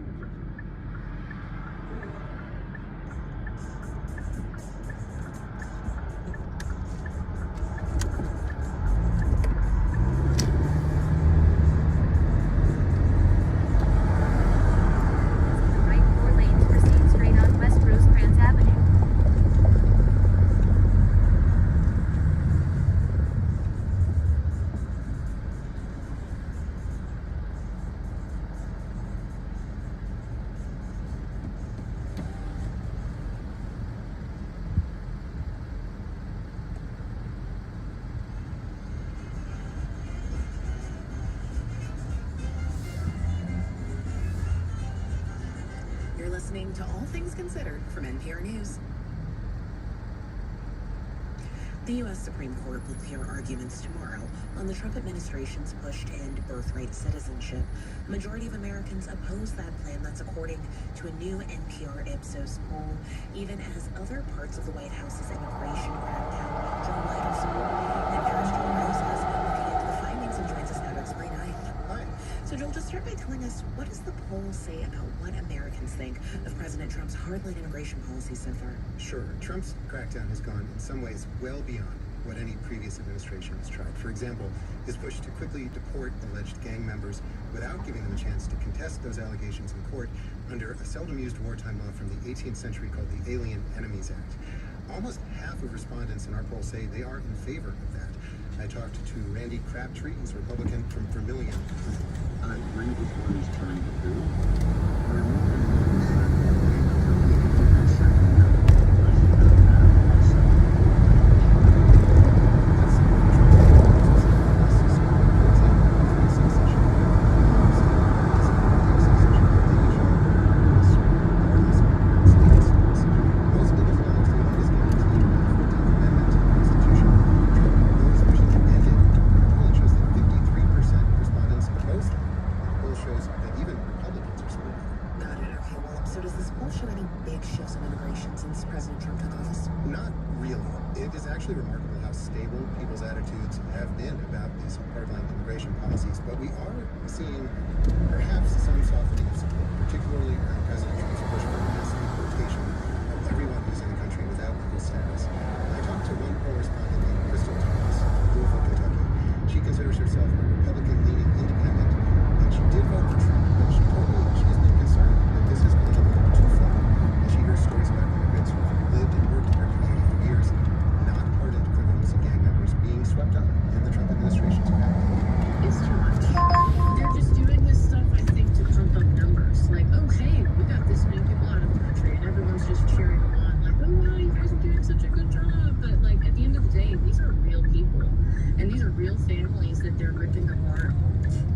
Speaker 9: Right 4 lanes proceed straight on West Rosecrans Avenue.
Speaker 11: listening to All Things Considered from NPR News. The U.S. Supreme Court will hear arguments tomorrow on the Trump administration's push to end birthright citizenship. A majority of Americans oppose that plan. That's according to a new NPR Ipsos poll, even as other parts of the White House's immigration crackdown draw lighter support. NPR's Joel Rose has been looking into the findings and joins us now to explain. Hi. So Joel, just start by telling us, what does the poll say about what Americans think of President Trump's hardline immigration policy so far?
Speaker 7: Sure. Trump's crackdown has gone in some ways well beyond what any previous administration has tried. For example, his push to quickly deport alleged gang members without giving them a chance to contest those allegations in court under a seldom used wartime law from the 18th century called the Alien Enemies Act. Almost half of respondents in our poll say they are in favor of that. I talked to Randy Crabtree, he's a Republican from Vermillion.
Speaker 10: I agree with what he's trying to do. But I'm more concerned about the second level
Speaker 7: but we are seeing perhaps some softening of support, particularly around President Trump's push for mass deportation of everyone who's in the country without legal status. I talked to one poll respondent named Crystal Thomas of Louisville, Kentucky. She considers herself a Republican-leaning independent, and she did vote for Trump, but she told me she has been concerned that this has gone a little too far. And she hears stories about immigrants who have lived and worked in her community for years, not hardened criminals and gang members, being swept up in the Trump administration's crackdown.
Speaker 27: It's too much. They're just doing this stuff, I think, to pump up numbers. Like, oh, hey, we got this many people out of the country, and everyone's just cheering them on. Like, oh, wow, you guys are doing such a good job. But, like, at the end of the day, these are real people. And these are real families that they're ripping apart.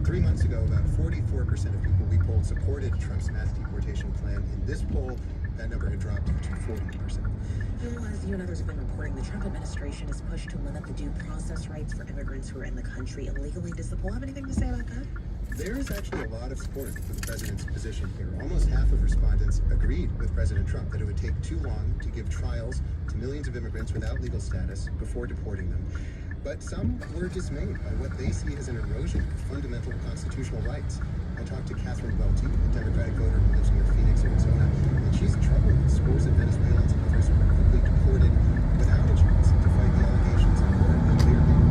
Speaker 7: 3 months ago, about 44% of people we polled supported Trump's mass deportation plan. In this poll, that number had dropped to 40%.
Speaker 11: As you and others have been reporting, the Trump administration has pushed to limit the due process rights for immigrants who are in the country illegally. Does the poll have anything to say about that?
Speaker 7: There is actually a lot of support for the president's position here. Almost half of respondents agreed with President Trump that it would take too long to give trials to millions of immigrants without legal status before deporting them. But some were dismayed by what they see as an erosion of fundamental constitutional rights. I talked to Catherine Welty, a Democratic voter who lives near Phoenix, Arizona, and she's troubled with scores of Venezuelans and others who were quickly deported without a chance to fight the allegations in court and clear their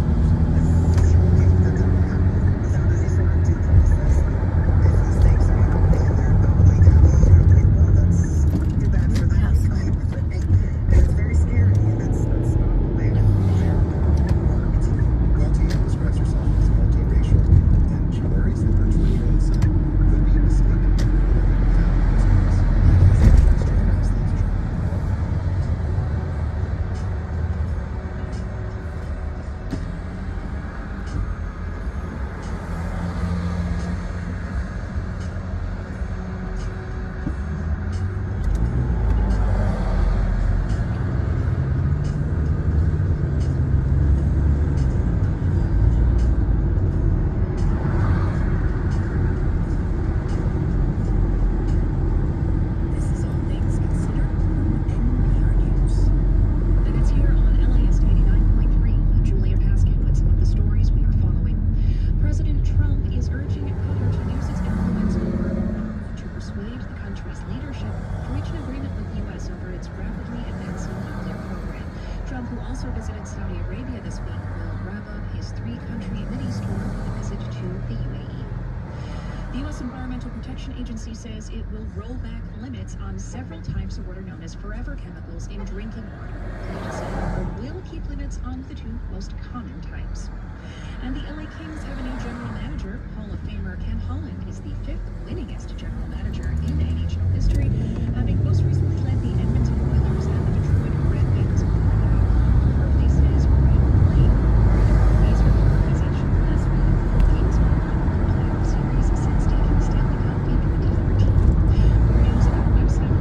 Speaker 14: Agency says it will roll back limits on several types of what are known as forever chemicals in drinking water. The agency will keep limits on the two most common types. And the LA Kings have a new general manager. Hall of Famer Ken Holland is the 5th winningest general manager in NHL history, having most recently led the Edmonton Oilers and the Detroit Red Wings. He says Ryan Blake is with the organization last week. The Kings won the playoff series since taking the Stanley Cup in 2014. More news at our website,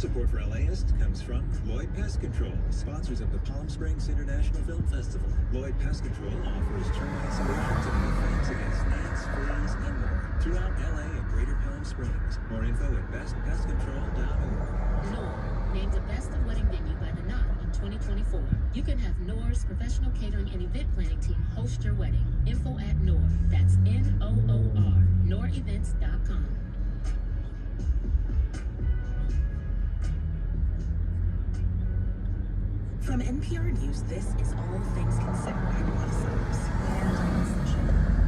Speaker 3: Support for LAist comes from Lloyd Pest Control, sponsors of the Palm Springs International Film Festival. Lloyd Pest Control offers termite solutions and defense against gnats, fleas, and more throughout LA and Greater Palm Springs. More info at bestpestcontrol.org.
Speaker 8: Nor, named the Best of Wedding Venue by the Knot in 2024. You can have Nor's professional catering and event planning team host your wedding. Info at Nor. That's N-O-O-R. NorEvents.com.
Speaker 11: From NPR News, this is All Things Considered. I'm Eva Summers.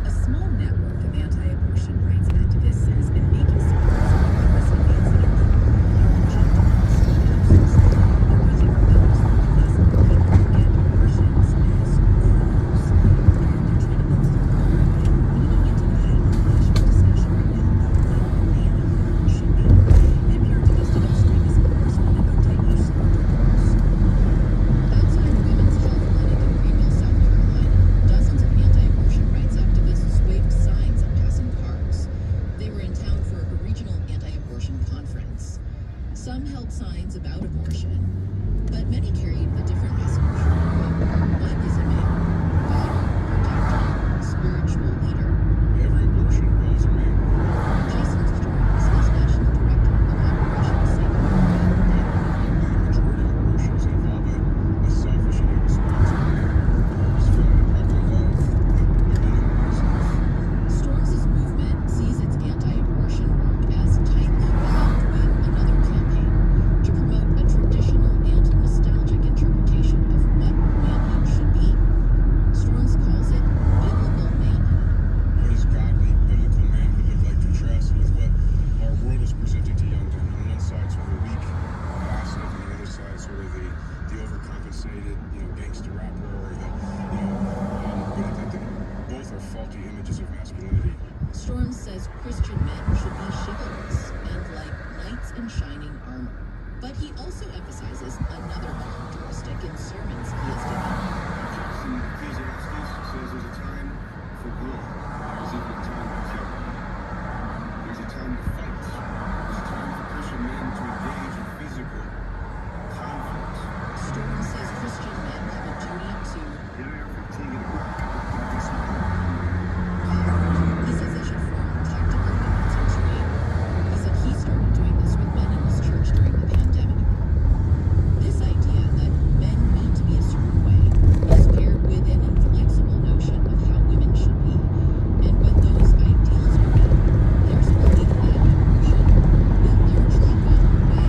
Speaker 11: A small network of anti-abortion rights activists has been making supporters of progress advancing in They're using rebels like Muslim people and abortions as rules. And they're trying to build a movement leaning into the national discussion right now about what man abortion should be. NPR domestic extremist correspondent Otay Yusuf reports. Outside a women's health clinic in Greenville, South Carolina, dozens of anti-abortion rights activists waved signs at passing cars. They were in town for a regional anti-abortion conference. Some held signs about abortion, but many carried a different message. What is a man? Daughter, protector, spiritual leader?
Speaker 10: Every abortion involves a man.
Speaker 11: Jason Storms is national director of Operation Safe Harbor.
Speaker 10: The majority of abortions involve a selfish and irresponsible man who's feeling the proper love, but only himself.
Speaker 11: Storms' movement sees its anti-abortion work as tightly bound with another campaign to promote a traditional and nostalgic interpretation of what manhood should be. Storms calls it biblical manhood.
Speaker 10: What does godly, biblical manhood look like contrasted with what our world is presenting to young men? On one side, sort of the weak, passive, and on the other side, sort of the overcompensated, gangster rapper, or but I think that both are faulty images of masculinity.
Speaker 11: Storms says Christian men should be chivalrous and like knights in shining armor. But he also emphasizes another characteristic in sermons he has given.
Speaker 10: In Ecclesiastes says there's a time for war. There's even a time for killing. There's a time to fight. There's a time for Christian men to engage in physical conflict.
Speaker 11: Storms says Christian men have a duty to. He says they should form tactical units and train. He said he started doing this with men in his church during the pandemic. This idea that men need to be a certain way is paired with an inflexible notion of how women should be. And when those ideals are met, there's a belief that abortion will largely go away.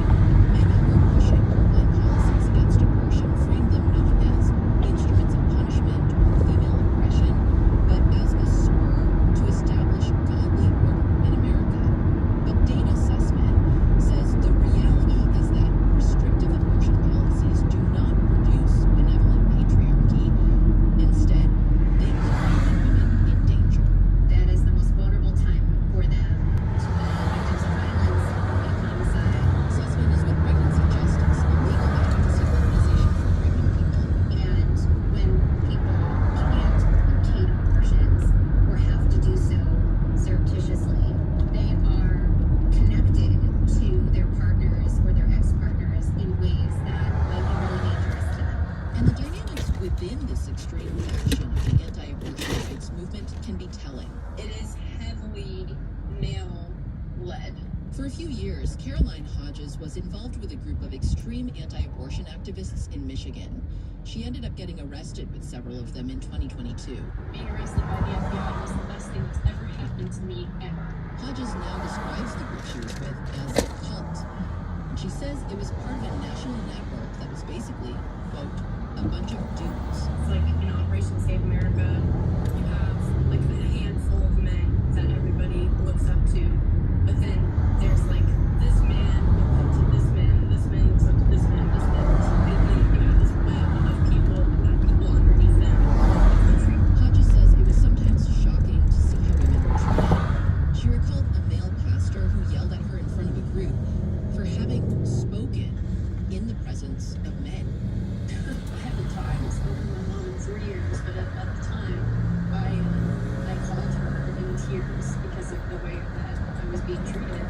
Speaker 11: Many who are pushing hardline policies against abortion frame them not as instruments of punishment or female oppression, but as a spur to establish godly order in America. But Dana Sussman says the reality is that restrictive abortion policies do not produce benevolent patriarchy. Instead, they put men and women in danger.
Speaker 8: That is the most vulnerable time for them to the victims of violence and homicide.
Speaker 11: Sussman is with Pregnancy Justice, a legal advocacy organization for pregnant people.
Speaker 8: And when people can't obtain abortions or have to do so surreptitiously, they are connected to their partners or their ex-partners in ways that might be really dangerous to them.
Speaker 11: And the dynamics within this extreme faction of the anti-abortion rights movement can be telling.
Speaker 16: It is heavily male-led.
Speaker 11: For a few years, Caroline Hodges was involved with a group of extreme anti-abortion activists in Michigan. She ended up getting arrested with several of them in 2022.
Speaker 16: Being arrested by the FBI was the best thing that's ever happened to me, ever.
Speaker 11: Hodges now describes the group she was with as a cult. And she says it was part of a national network that was basically, quote, a bunch of dudes.
Speaker 16: It's like in Operation Save America, you have like a handful of men that everybody looks up to, but then there's like this man looks up to this man, this man looks up to this man, this man looks up to this man, and then you have this web of people and people underneath them all over the country.
Speaker 11: Hodges says it was sometimes shocking to see how women were treated. She recalled a male pastor who yelled at her in front of a group for having spoken in the presence of men.
Speaker 16: I haven't talked, I haven't spoken to my mom in 3 years, but at the time, I called her in tears because of the way that I was being treated.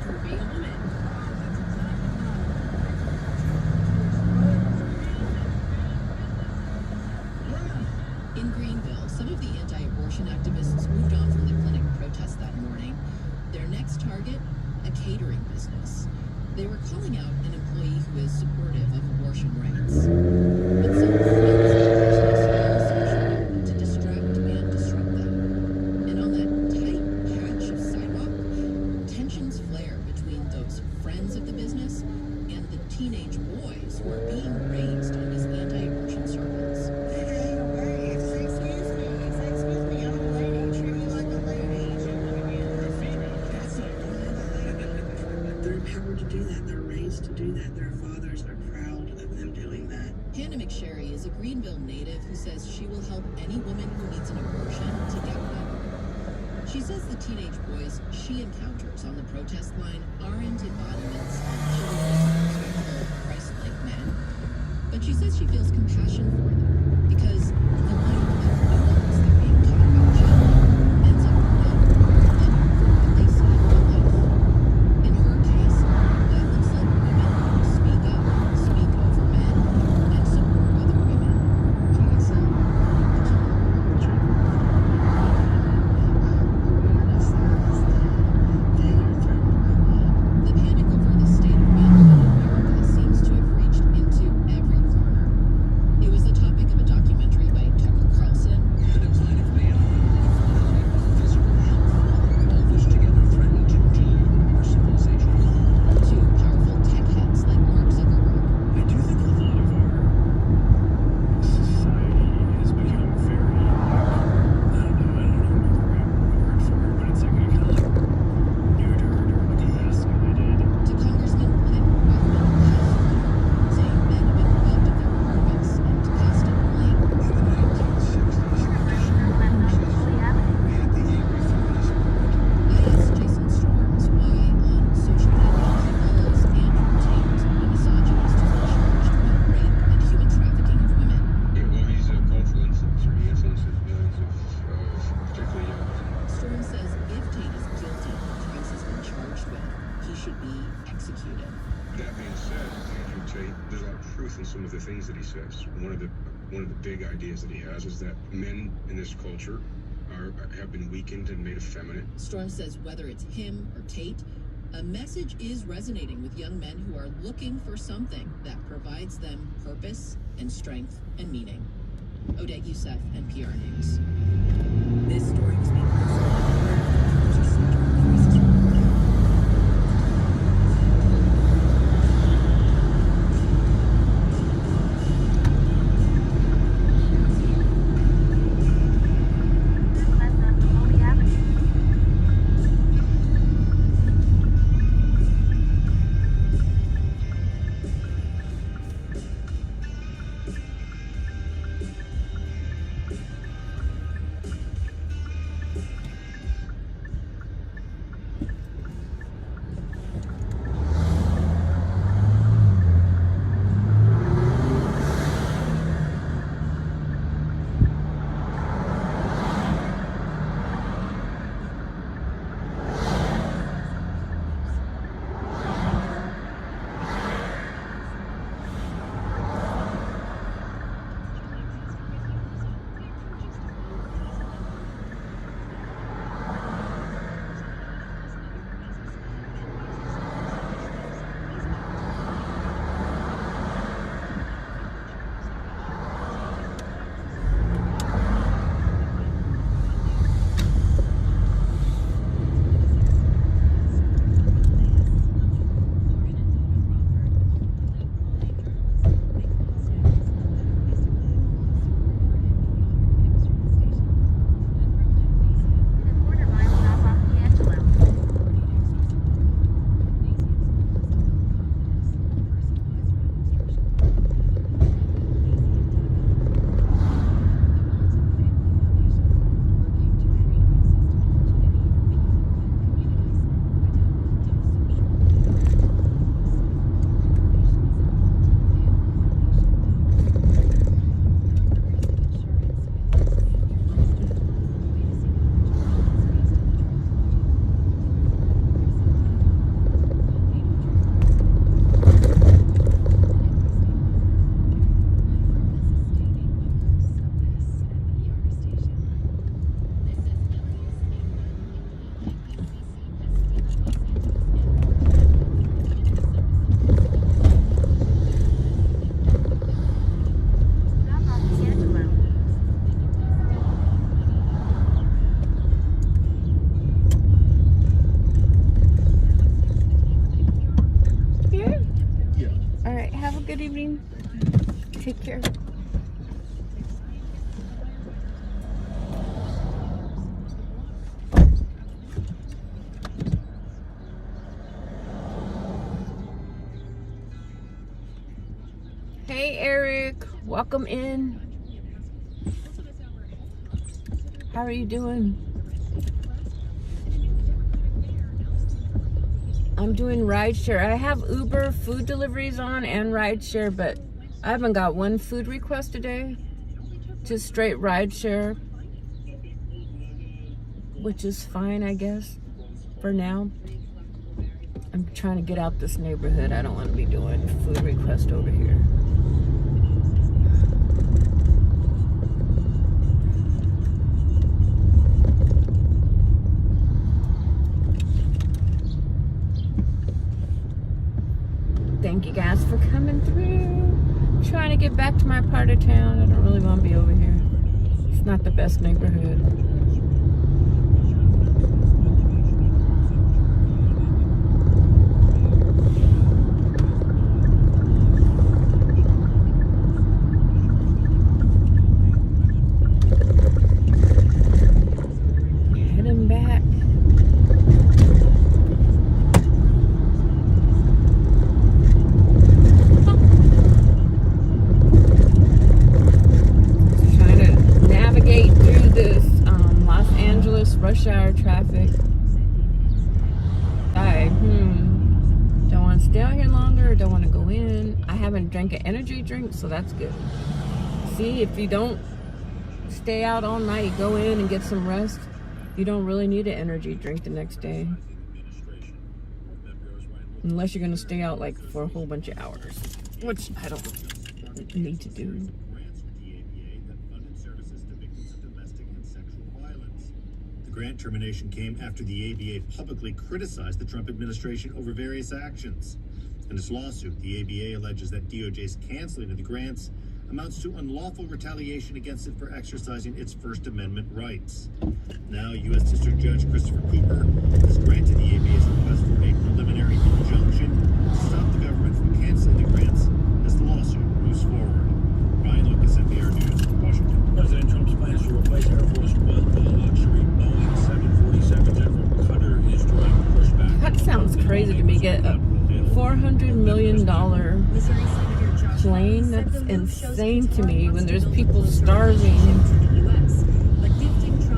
Speaker 5: They were calling out an employee who is supportive of abortion rights. But some friends of persons also showed up to distract and disrupt them. And on that tight patch of sidewalk, tensions flare between those friends of the business and the teenage boys who are being raised in these anti-abortion circles.
Speaker 18: They're empowered to do that. They're raised to do that. Their fathers are proud of them doing that.
Speaker 5: Hannah McSherry is a Greenville native who says she will help any woman who needs an abortion to get one. She says the teenage boys she encounters on the protest line aren't embodiments of chivalrous, Christ-like men, but she says she feels compassion for them because the line of nuance they're being taught about gender ends up not being what they see in real life. In her case, that looks like women who speak up, speak over men, and support other women. The panic over the state of manhood in America seems to have reached into every corner. It was the topic of a documentary by Tucker Carlson.
Speaker 3: The decline of manhood, physical health, all this together threaten to doom our civilization.
Speaker 5: To powerful tech heads like Mark Zuckerberg.
Speaker 22: I do think a lot of our society has become very, I don't know the right word for it, but it's like kind of like neutered or like emasculated.
Speaker 5: To Congressman Glenn Rothman, saying men have been robbed of their purpose and casted blame.
Speaker 3: In the 1960s, we had the angry feminist movement.
Speaker 5: I asked Jason Storms why on social media he follows Andrew Tate, the misogynist who's been charged with rape and human trafficking of women.
Speaker 10: Yeah, well, he's a cultural influencer. He influences millions of particularly young women.
Speaker 5: Storm says if Tate is guilty of the crimes he's been charged with, he should be executed.
Speaker 10: That being said, Andrew Tate, there's a lot of truth in some of the things that he says. One of the big ideas that he has is that men in this culture have been weakened and made effeminate.
Speaker 5: Storm says whether it's him or Tate, a message is resonating with young men who are looking for something that provides them purpose and strength and meaning. Odette Youssef, NPR News.
Speaker 18: This story was being presented by the Culture Center of Voices Reporting.
Speaker 1: good evening. Take care. Hey Eric, welcome in. How are you doing? I'm doing rideshare. I have Uber food deliveries on and rideshare, but I haven't got one food request today. Just straight rideshare, which is fine, I guess, for now. I'm trying to get out this neighborhood. I don't want to be doing food request over here. Thank you guys for coming through. Trying to get back to my part of town. I don't really want to be over here. It's not the best neighborhood. Heading back. Rush hour traffic. Don't want to stay out here longer, don't want to go in. I haven't drank an energy drink, so that's good. See, if you don't stay out all night, go in and get some rest, you don't really need an energy drink the next day. Unless you're going to stay out like for a whole bunch of hours, which I don't need to do.
Speaker 2: Grant termination came after the ABA publicly criticized the Trump administration over various actions. In this lawsuit, the ABA alleges that DOJ's canceling of the grants amounts to unlawful retaliation against it for exercising its First Amendment rights. Now, U.S. District Judge Christopher Cooper has granted the ABA's request for a preliminary injunction to stop the government from canceling the grants as the lawsuit moves forward. Ryan Lucas, NPR News, Washington.
Speaker 13: President Trump's plans to replace Air Force One with a luxury Boeing 747 General Cutter is drawing pushback.
Speaker 1: That sounds crazy to me. Get a $400 million plane? That's insane to me when there's people starving,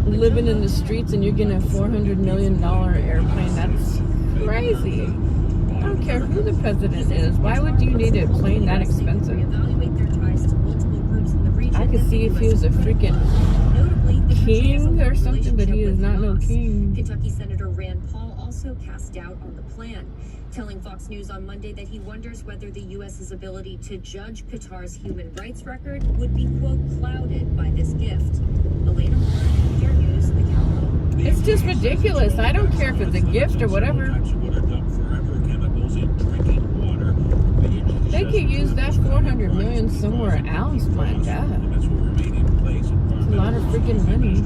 Speaker 1: living in the streets, and you're getting a $400 million airplane. That's crazy. I don't care who the president is. Why would you need a plane that expensive? I could see if he was a freaking king or something, but he is not no king.
Speaker 12: Kentucky Senator Rand Paul also cast doubt on the plan, telling Fox News on Monday that he wonders whether the U.S.'s ability to judge Qatar's human rights record would be, quote, clouded by this gift. Elena Moore, NPR News, the Capitol.
Speaker 1: It's just ridiculous. I don't care if it's a gift or whatever. They could use that $400 million somewhere else, my God. It's a lot of freaking money.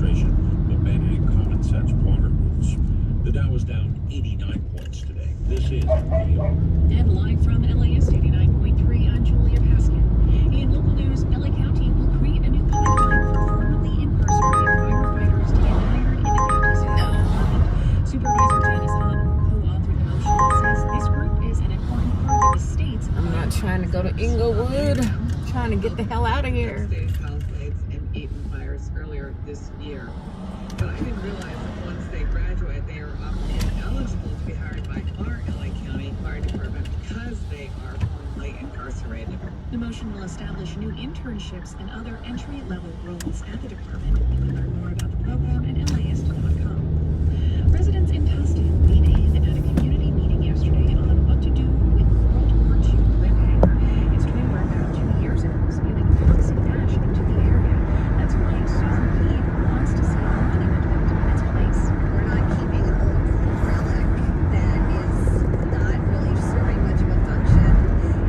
Speaker 13: Common sense water rules. The Dow was down 89 points today. This is
Speaker 14: And live from LAist 89.3, I'm Julia Paskin. In local news, LA County will create a new pipeline for formerly incarcerated firefighters to get hired in the county's health department. Supervisor Janice Hahn, who authored the motion, says this group is an important part of the state's.
Speaker 1: I'm not trying to go to Inglewood. I'm trying to get the hell out of here.
Speaker 15: And Eaton fires earlier this year. But I didn't realize that once they graduate, they are eligible to be hired by our LA County Fire Department because they are formerly incarcerated.
Speaker 14: The motion will establish new internships and other entry-level roles at the department. You can learn more about the program at LAist.com. Residents in Tustin weighed in at a community meeting yesterday on what to do with World War II living. It's doing where about 2 years ago spewing toxic ash into the area. That's why Susan Keith wants to see a monument built in its place.
Speaker 8: We're not keeping an old relic that is not really serving much of a function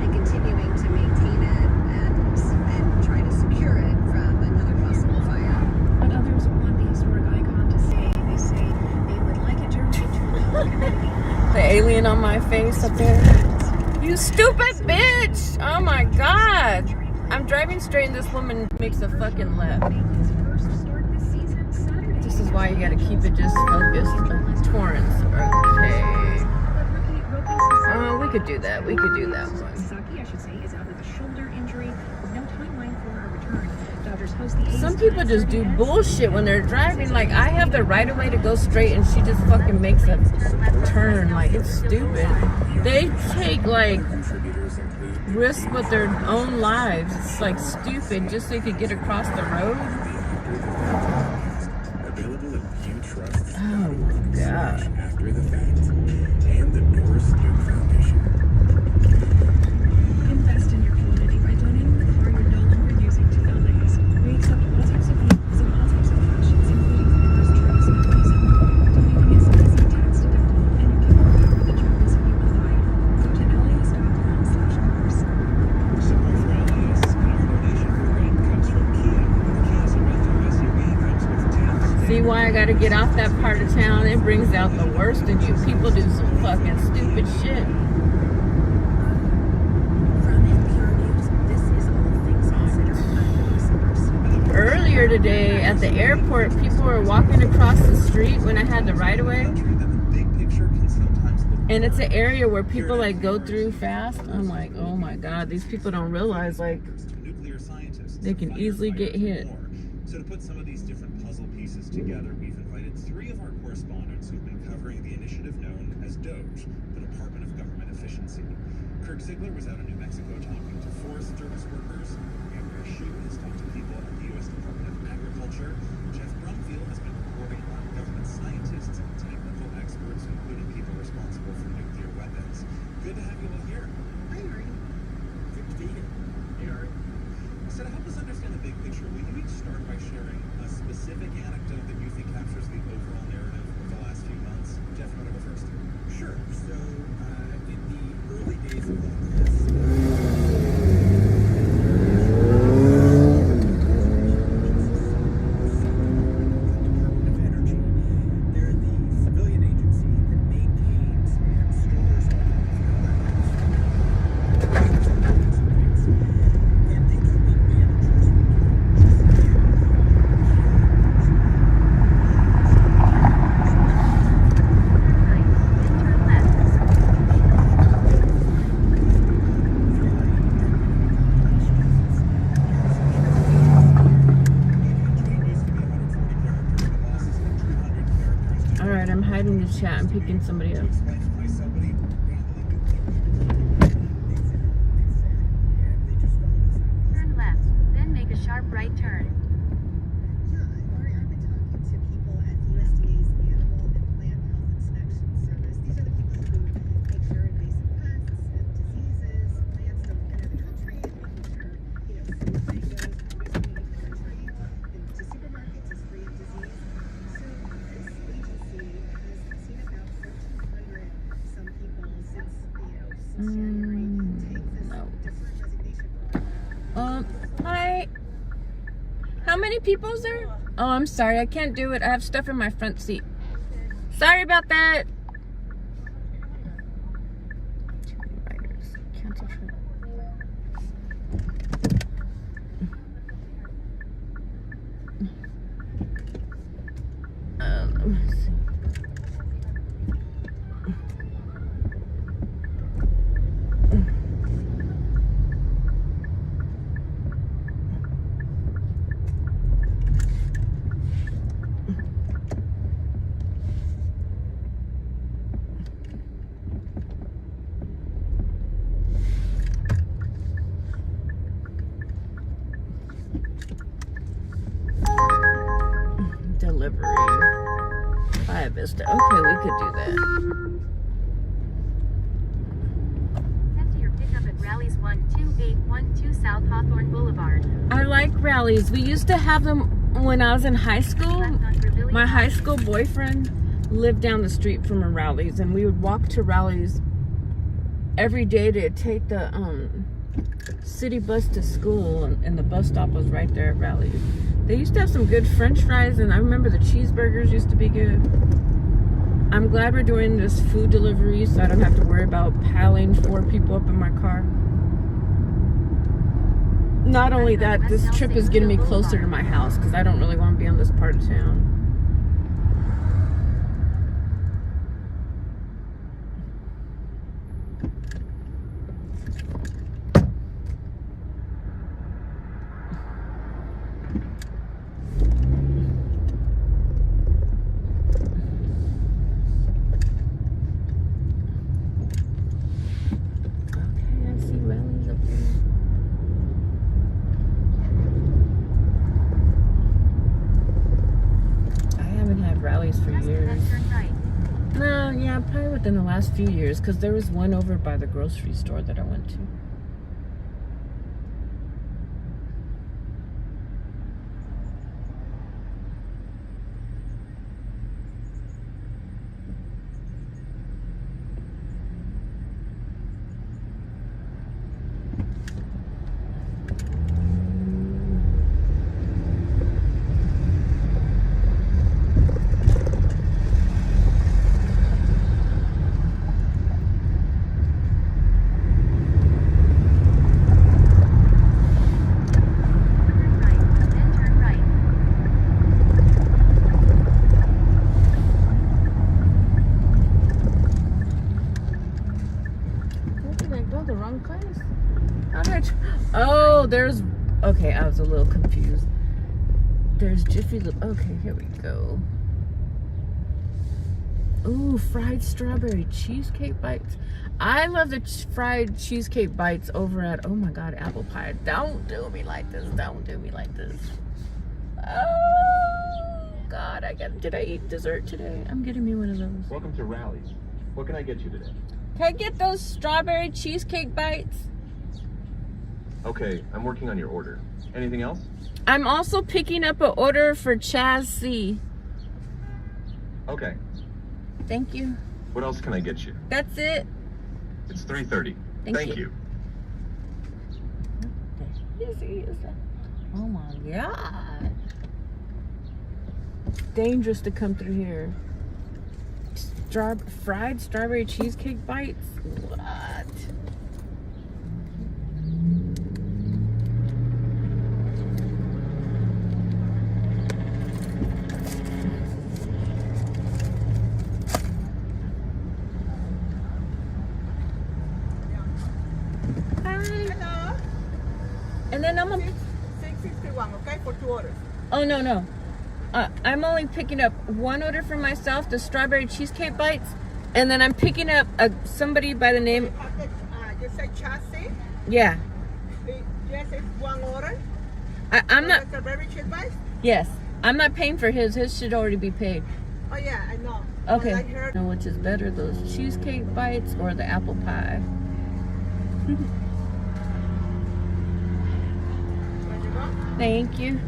Speaker 8: and continuing to maintain it and try to secure it from another possible fire.
Speaker 14: But others want the historic icon to stay. They say they would like it to return to the community.
Speaker 1: The alien on my face up there. You stupid bitch! Oh my god! I'm driving straight and this woman makes a fucking left. This is why you gotta keep it just focused. Torrance. Okay. Oh, we could do that. We could do that one.
Speaker 14: Saki, I should say, is out with a shoulder injury with no timeline for her return. Dodgers host the A's.
Speaker 1: Some people just do bullshit when they're driving. Like, I have the right of way to go straight and she just fucking makes a turn. Like, it's stupid. They take, like, risks with their own lives. It's, like, stupid just so they could get across the road.
Speaker 3: Available at View Trust's
Speaker 1: Oh, my God.
Speaker 3: after the fact. And the Norris Duke Foundation.
Speaker 14: Invest in your community by donating the car you're no longer using to LA's. We accept all types of vehicles and all types of fashions, including cars, trucks, and diesel. Donating is easy, tax deductible, and you can empower the dreams you reside. Go to LAS.com/cars.
Speaker 3: Support for LAS and our donation program comes from Kia. The Kia Sorento SUV comes with tax.
Speaker 1: See why I gotta get off that part of town? It brings out the worst in you. People do some fucking stupid shit.
Speaker 27: From NPR News, this is All Things Considered. I'm Elisa Mercer.
Speaker 1: Earlier today at the airport, people were walking across the street when I had the right of way. And it's an area where people like go through fast. I'm like, oh my God, these people don't realize like
Speaker 3: Nuclear scientists.
Speaker 1: they can easily get hit.
Speaker 3: So to put some of these different puzzle pieces together, we've invited 3 of our correspondents who've been covering the initiative known as DOGE, the Department of Government Efficiency. Kirk Ziegler was out in New Mexico talking to Forest Service workers. Gabriel Shu has talked to people at the U.S. Department of Agriculture. Jeff Brumfield has been reporting on government scientists and technical experts, including people responsible for nuclear weapons. Good to have you all here.
Speaker 27: Hi, Ari.
Speaker 3: Good to be here. Hey, Ari. So to help us understand the big picture, will you each start by sharing a specific anecdote that you think captures the overall narrative of the last few months? Jeff, you want to go first?
Speaker 6: Sure. So, in the early days of all this, Department of Energy, they're the civilian agency that maintains and stores all of the electrons. And they do what managers would
Speaker 1: All right, I'm hiding the chat and picking somebody up.
Speaker 9: Turn left, then make a sharp right turn.
Speaker 27: Ari, I've been talking to people at USDA's Animal and Plant Health Inspection Service. These are the people who make sure invasive pests and diseases, plants don't enter the country, and making sure, food mangoes always made in the country, into supermarkets is free of disease. So this agency has seen about 1,400 some people since, since January take this different designation.
Speaker 1: Hi. How many people is there? Oh, I'm sorry. I can't do it. I have stuff in my front seat. Sorry about that. Cancel trip. Let me see. Delivery. Via Vista. Okay, we could do that.
Speaker 9: Send to your pickup at Rallies 12812 South Hawthorne Boulevard.
Speaker 1: I like rallies. We used to have them when I was in high school. My high school boyfriend lived down the street from a Rallies, and we would walk to Rallies every day to take the city bus to school, and the bus stop was right there at Rallies. They used to have some good French fries, and I remember the cheeseburgers used to be good. I'm glad we're doing this food delivery so I don't have to worry about piling 4 people up in my car. Not only that, this trip is getting me closer to my house because I don't really want to be on this part of town. For years. No, yeah, probably within the last few years because there was one over by the grocery store that I went to. Oh, there's... Okay, I was a little confused. There's Jiffy Lube. Okay, here we go. Ooh, fried strawberry cheesecake bites. I love the fried cheesecake bites over at, oh my God, Apple Pie. Don't do me like this. Don't do me like this. Oh, God, did I eat dessert today? I'm getting me one of those.
Speaker 4: Welcome to Rallies. What can I get you today?
Speaker 1: Can I get those strawberry cheesecake bites?
Speaker 4: Okay, I'm working on your order. Anything else?
Speaker 1: I'm also picking up an order for Chaz C.
Speaker 4: Okay.
Speaker 1: Thank you.
Speaker 4: What else can I get you?
Speaker 1: That's it.
Speaker 4: It's 3:30. Thank you.
Speaker 1: What the is that? Oh my God. It's dangerous to come through here. Fried strawberry cheesecake bites? What? And then I'm
Speaker 17: 661, okay, for 2 orders.
Speaker 1: Oh, no. I'm only picking up 1 order for myself, the strawberry cheesecake bites, and then I'm picking up somebody by the name...
Speaker 17: You say chassis?
Speaker 1: Yeah.
Speaker 17: Yes, it's 1 order.
Speaker 1: I'm not...
Speaker 17: Strawberry cheese bites?
Speaker 1: Yes. I'm not paying for his. His should already be paid.
Speaker 17: Oh, yeah, I know.
Speaker 1: Okay.
Speaker 17: I heard...
Speaker 1: Which is better, those cheesecake bites or the apple pie? Thank you.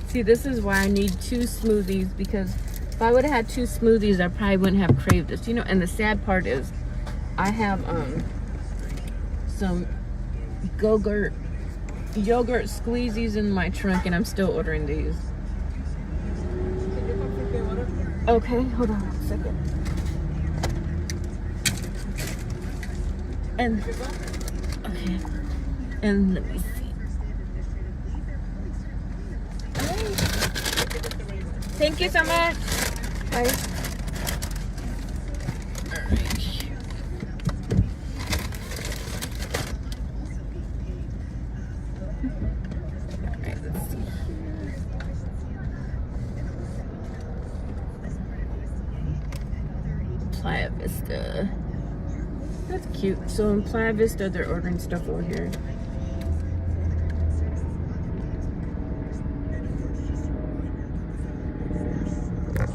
Speaker 1: See, this is why I need 2 smoothies, because if I would have had 2 smoothies, I probably wouldn't have craved this. You know, and the sad part is I have some yogurt squeezies in my trunk and I'm still ordering these. Okay, hold on a second. And okay, and let me see. Thank you so much. Bye. Alright, let's see. Playa Vista. That's cute. So in Playa Vista, they're ordering stuff over here.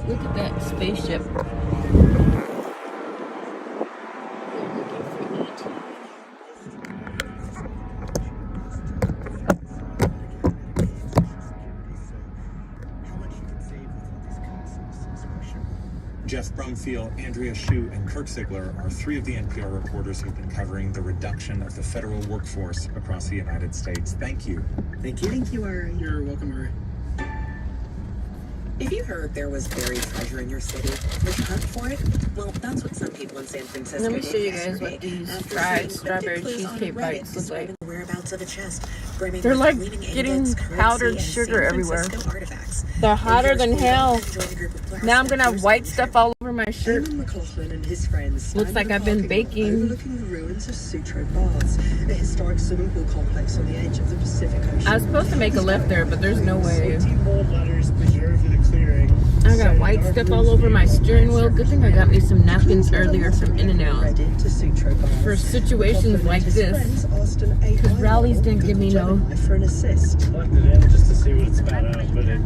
Speaker 1: Look at that spaceship.
Speaker 3: Jeff Brumfield, Andrea Shue, and Kirk Ziegler are three of the NPR reporters who've been covering the reduction of the federal workforce across the United States. Thank you.
Speaker 6: Thank you.
Speaker 27: Thank you, Ari.
Speaker 6: You're welcome, Ari.
Speaker 27: If you heard there was buried treasure in your city, would you hunt for it? Well, that's what some people in San Francisco
Speaker 1: Let me
Speaker 27: did
Speaker 1: show you guys
Speaker 27: yesterday.
Speaker 1: what these
Speaker 27: After
Speaker 1: fried
Speaker 27: seeing
Speaker 1: strawberry
Speaker 27: cryptic clues on
Speaker 1: cheesecake
Speaker 27: Reddit
Speaker 1: bites look
Speaker 27: describing
Speaker 1: like.
Speaker 27: the whereabouts of a chest, brimming
Speaker 1: They're
Speaker 27: with
Speaker 1: like
Speaker 27: gleaming
Speaker 1: getting
Speaker 27: ingots, currency,
Speaker 1: powdered
Speaker 27: and
Speaker 1: sugar
Speaker 27: San
Speaker 1: everywhere.
Speaker 27: Francisco artifacts.
Speaker 1: They're hotter
Speaker 27: And
Speaker 1: than
Speaker 27: here's
Speaker 1: hell.
Speaker 27: Paul joined a group of glass
Speaker 1: Now I'm gonna have
Speaker 27: hunters
Speaker 1: white
Speaker 27: on the
Speaker 1: stuff
Speaker 27: trip.
Speaker 1: all over my shirt.
Speaker 27: Eamon McLaughlin and his friends
Speaker 1: Looks like I've been baking.
Speaker 27: overlooking the ruins of Sutro Baths, a historic swimming pool complex on the edge of the Pacific Ocean.
Speaker 1: I was supposed to make a left there, but there's no way.
Speaker 19: 18 bold letters preserved in a clearing.
Speaker 1: I got white stuff all over my steering wheel. Good thing I got me some napkins earlier from In-N-Out for situations like this. Because Rallies didn't give me no.
Speaker 19: For an assist. Collected in just to see what it spat out, but it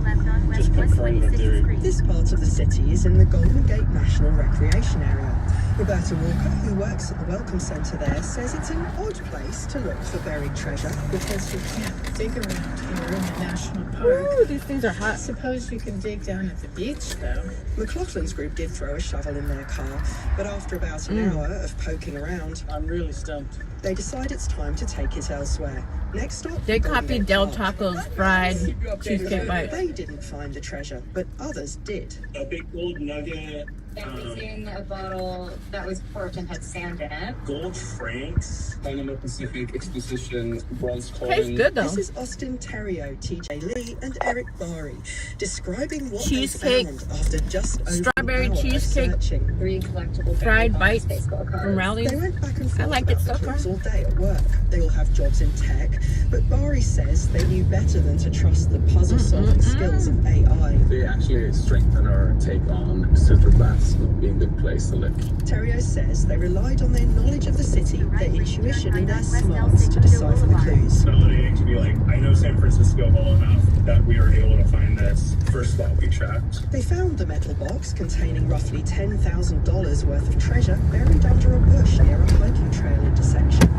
Speaker 19: just confirmed the theory.
Speaker 27: This part of the city is in the Golden Gate National Recreation Area. Roberta Walker, who works at the Welcome Centre there, says it's an odd place to look for buried treasure because you can't dig around here in the national park.
Speaker 1: Ooh, these things are hot.
Speaker 27: Suppose you can dig down at the beach, though. McLaughlin's group did throw a shovel in their car, but after about an hour of poking around,
Speaker 19: I'm really stumped.
Speaker 27: they decide it's time to take it elsewhere. Next stop,
Speaker 1: They
Speaker 27: Golden
Speaker 1: copied
Speaker 27: Gate
Speaker 1: Del
Speaker 27: Park.
Speaker 1: Taco's fried cheesecake bites.
Speaker 27: They didn't find the treasure, but others did.
Speaker 19: A big gold nugget.
Speaker 8: That was in a bottle that was corked and had sand in it.
Speaker 19: Gold francs. Panama Pacific Exposition bronze coin.
Speaker 1: Tastes good though.
Speaker 27: This is Austin Terrio, TJ Lee, and Eric Bari describing what
Speaker 1: Cheesecake,
Speaker 27: they found after just over
Speaker 1: strawberry
Speaker 27: an hour of
Speaker 1: cheesecake,
Speaker 27: searching.
Speaker 8: Three collectible
Speaker 1: fried bites
Speaker 8: Facebook cards.
Speaker 1: from Rallies.
Speaker 27: They went back and forth
Speaker 1: I like it
Speaker 27: about
Speaker 1: so
Speaker 27: the
Speaker 1: far.
Speaker 27: clues all day at work. They all have jobs in tech, but Bari says they knew better than to trust the puzzle-solving skills of AI.
Speaker 19: They actually strengthen our take on Super Baths being the place to live.
Speaker 27: Terrio says they relied on their knowledge of the city, their intuition, and their smarts to decipher the clues.
Speaker 19: Validating to be like, I know San Francisco well enough that we are able to find this first spot we tracked.
Speaker 27: They found the metal box containing roughly $10,000 worth of treasure buried under a bush near a hiking trail intersection,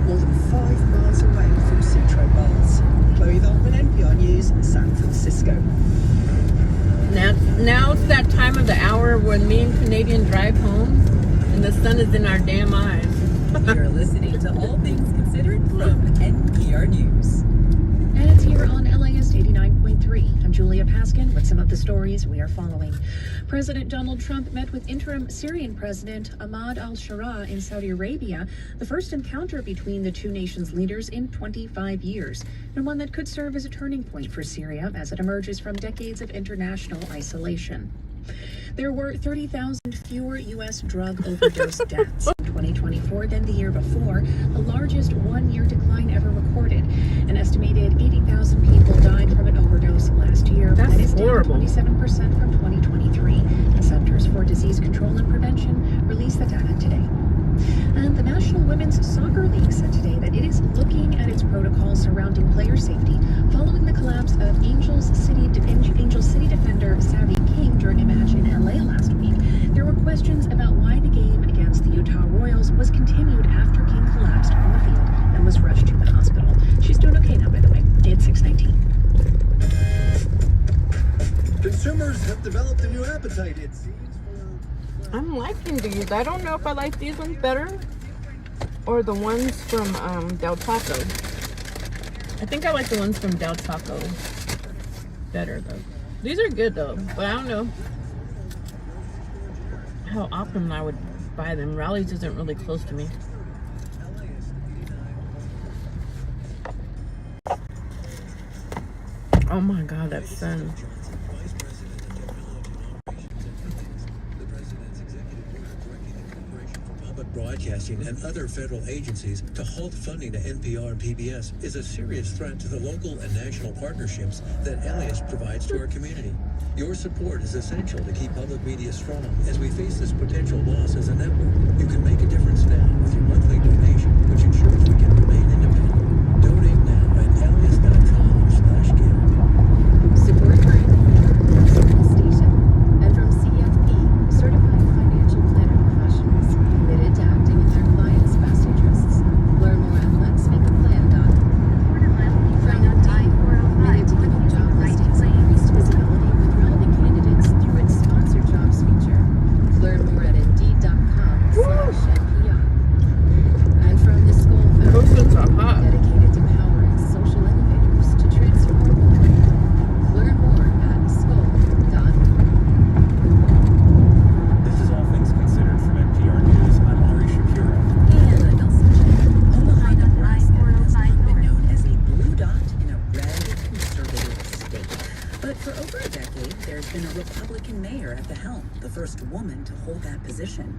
Speaker 27: more than 5 miles away from Sutro Baths. Chloe Veltman, NPR News, San Francisco.
Speaker 1: Now it's that time of the hour when me and Canadian drive home and the sun is in our damn eyes.
Speaker 11: You're listening to All Things Considered from NPR News. And it's here on LAist 89.3. I'm Julia Paskin with some of the stories we are following. President Donald Trump met with interim Syrian President Ahmad al-Sharaa in Saudi Arabia, the first encounter between the two nations' leaders in 25 years, and one that could serve as a turning point for Syria as it emerges from decades of international isolation. There were 30,000 fewer U.S. drug overdose deaths in 2024 than the year before, the largest one-year decline ever recorded. An estimated 80,000 people died from an overdose last year.
Speaker 1: That's
Speaker 11: that is
Speaker 1: horrible.
Speaker 11: down 27% from 2023. The Centers for Disease Control and Prevention released the data today. And the National Women's Soccer League said today that it is looking at its protocols surrounding player safety following the collapse of Angel City defender Savvy King during a match in LA last week. There were questions about why the game against the Utah Royals was continued after King collapsed on the field and was rushed to the hospital. She's doing okay now, by the way. It's 6:19.
Speaker 19: Consumers have developed a new appetite, it seems.
Speaker 1: I'm liking these. I don't know if I like these ones better or the ones from Del Taco. I think I like the ones from Del Taco better though. These are good though, but I don't know how often I would buy them. Rallies isn't really close to me. Oh my god, that sun.
Speaker 3: Broadcasting and other federal agencies to halt funding to NPR and PBS is a serious threat to the local and national partnerships that LAist provides to our community. Your support is essential to keep public media strong as we face this potential loss as a network. You can make a difference now with your monthly donation, which ensures we can remain independent. Donate now at LAist.com/give.
Speaker 11: Support for Signal Station and from CFP, Certified Financial Planner Professionals, committed to acting in their clients' best interests. Learn more at letsmakaplan.com. From Indeed, committed to giving job listings increased visibility with relevant candidates through its sponsored jobs feature.
Speaker 7: woman to hold that position.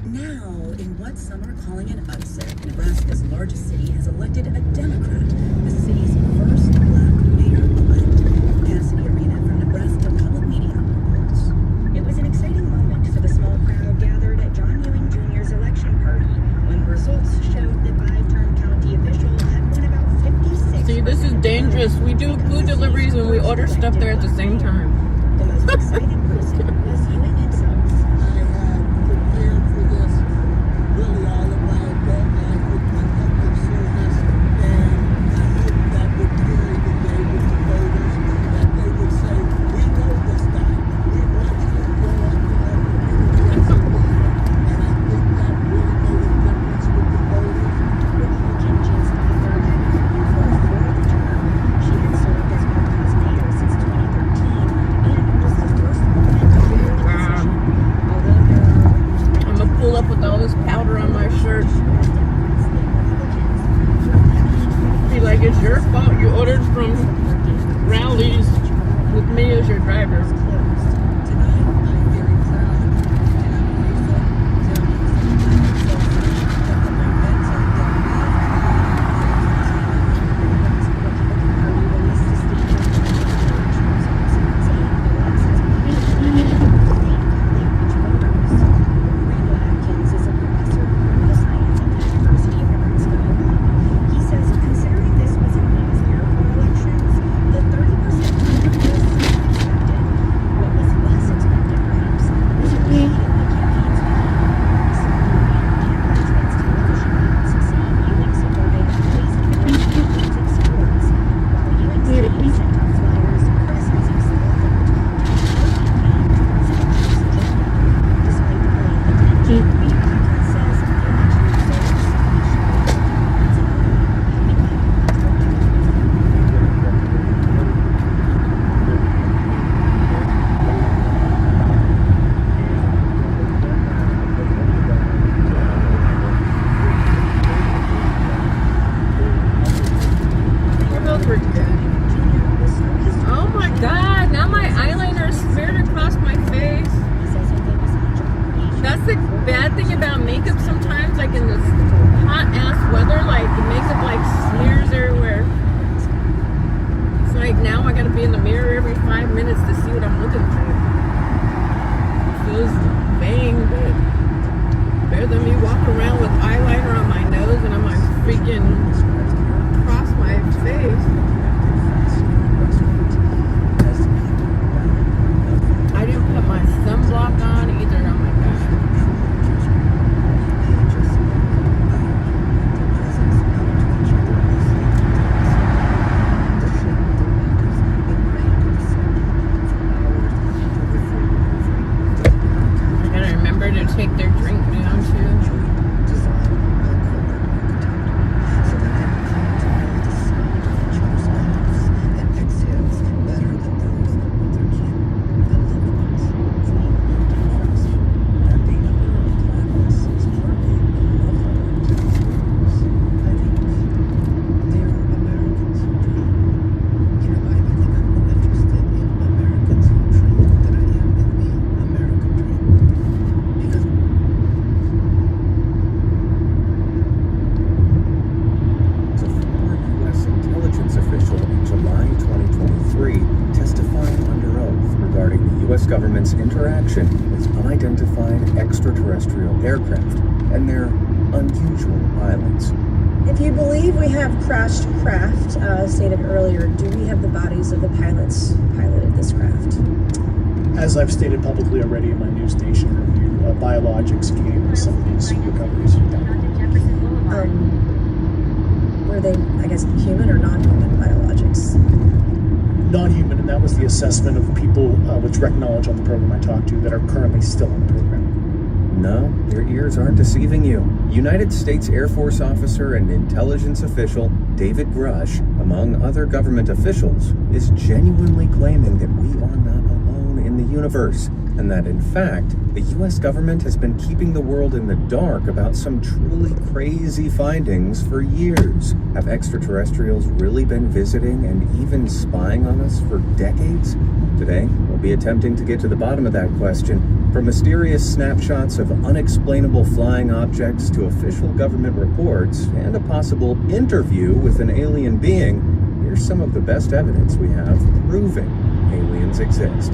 Speaker 7: Now, in what some are calling an upset, Nebraska's largest city has elected a Democrat, the city's first black mayor-elect. Cassidy Arena from Nebraska Public Media reports. It was an exciting moment for the small crowd gathered at John Ewing Jr.'s election party when results showed the five-term county official had won about 56%.
Speaker 1: See, this is dangerous. We do food deliveries and we order stuff there at the same time.
Speaker 7: The most excited person was Ewing himself.
Speaker 20: I had prepared for this really all of my adult life with my public service, and I hope that would carry the day with the voters, that they would say, we know this guy, we watched him grow up in our community as a leader, and I think that really made a difference with the voters.
Speaker 7: Republican Jill Stockler had been for a fourth term. She had served as Milwaukee's mayor since 2013 and was the first woman to hold the position. Although there are
Speaker 1: I'm gonna pull up with all this powder on my shirt. Be like, it's your fault you ordered from Rowley's with me as your driver.
Speaker 7: He says, considering this was an easier for elections, the 30%
Speaker 21: U.S. government's interaction with unidentified extraterrestrial aircraft and their unusual pilots.
Speaker 7: If you believe we have crashed craft, stated earlier, do we have the bodies of the pilots who piloted this craft?
Speaker 23: As I've stated publicly already in my news station review, biologics came with some of these recoveries.
Speaker 7: Were they, I guess, human or non-human biologics?
Speaker 23: Non-human, and that was the assessment of people with direct knowledge on the program I talked to that are currently still on the program.
Speaker 21: No, your ears aren't deceiving you. United States Air Force officer and intelligence official David Grush, among other government officials, is genuinely claiming that we are not alone in the universe, and that in fact, the U.S. government has been keeping the world in the dark about some truly crazy findings for years. Have extraterrestrials really been visiting and even spying on us for decades? Today, we'll be attempting to get to the bottom of that question From mysterious snapshots of unexplainable flying objects to official government reports and a possible interview with an alien being, here's some of the best evidence we have proving aliens exist.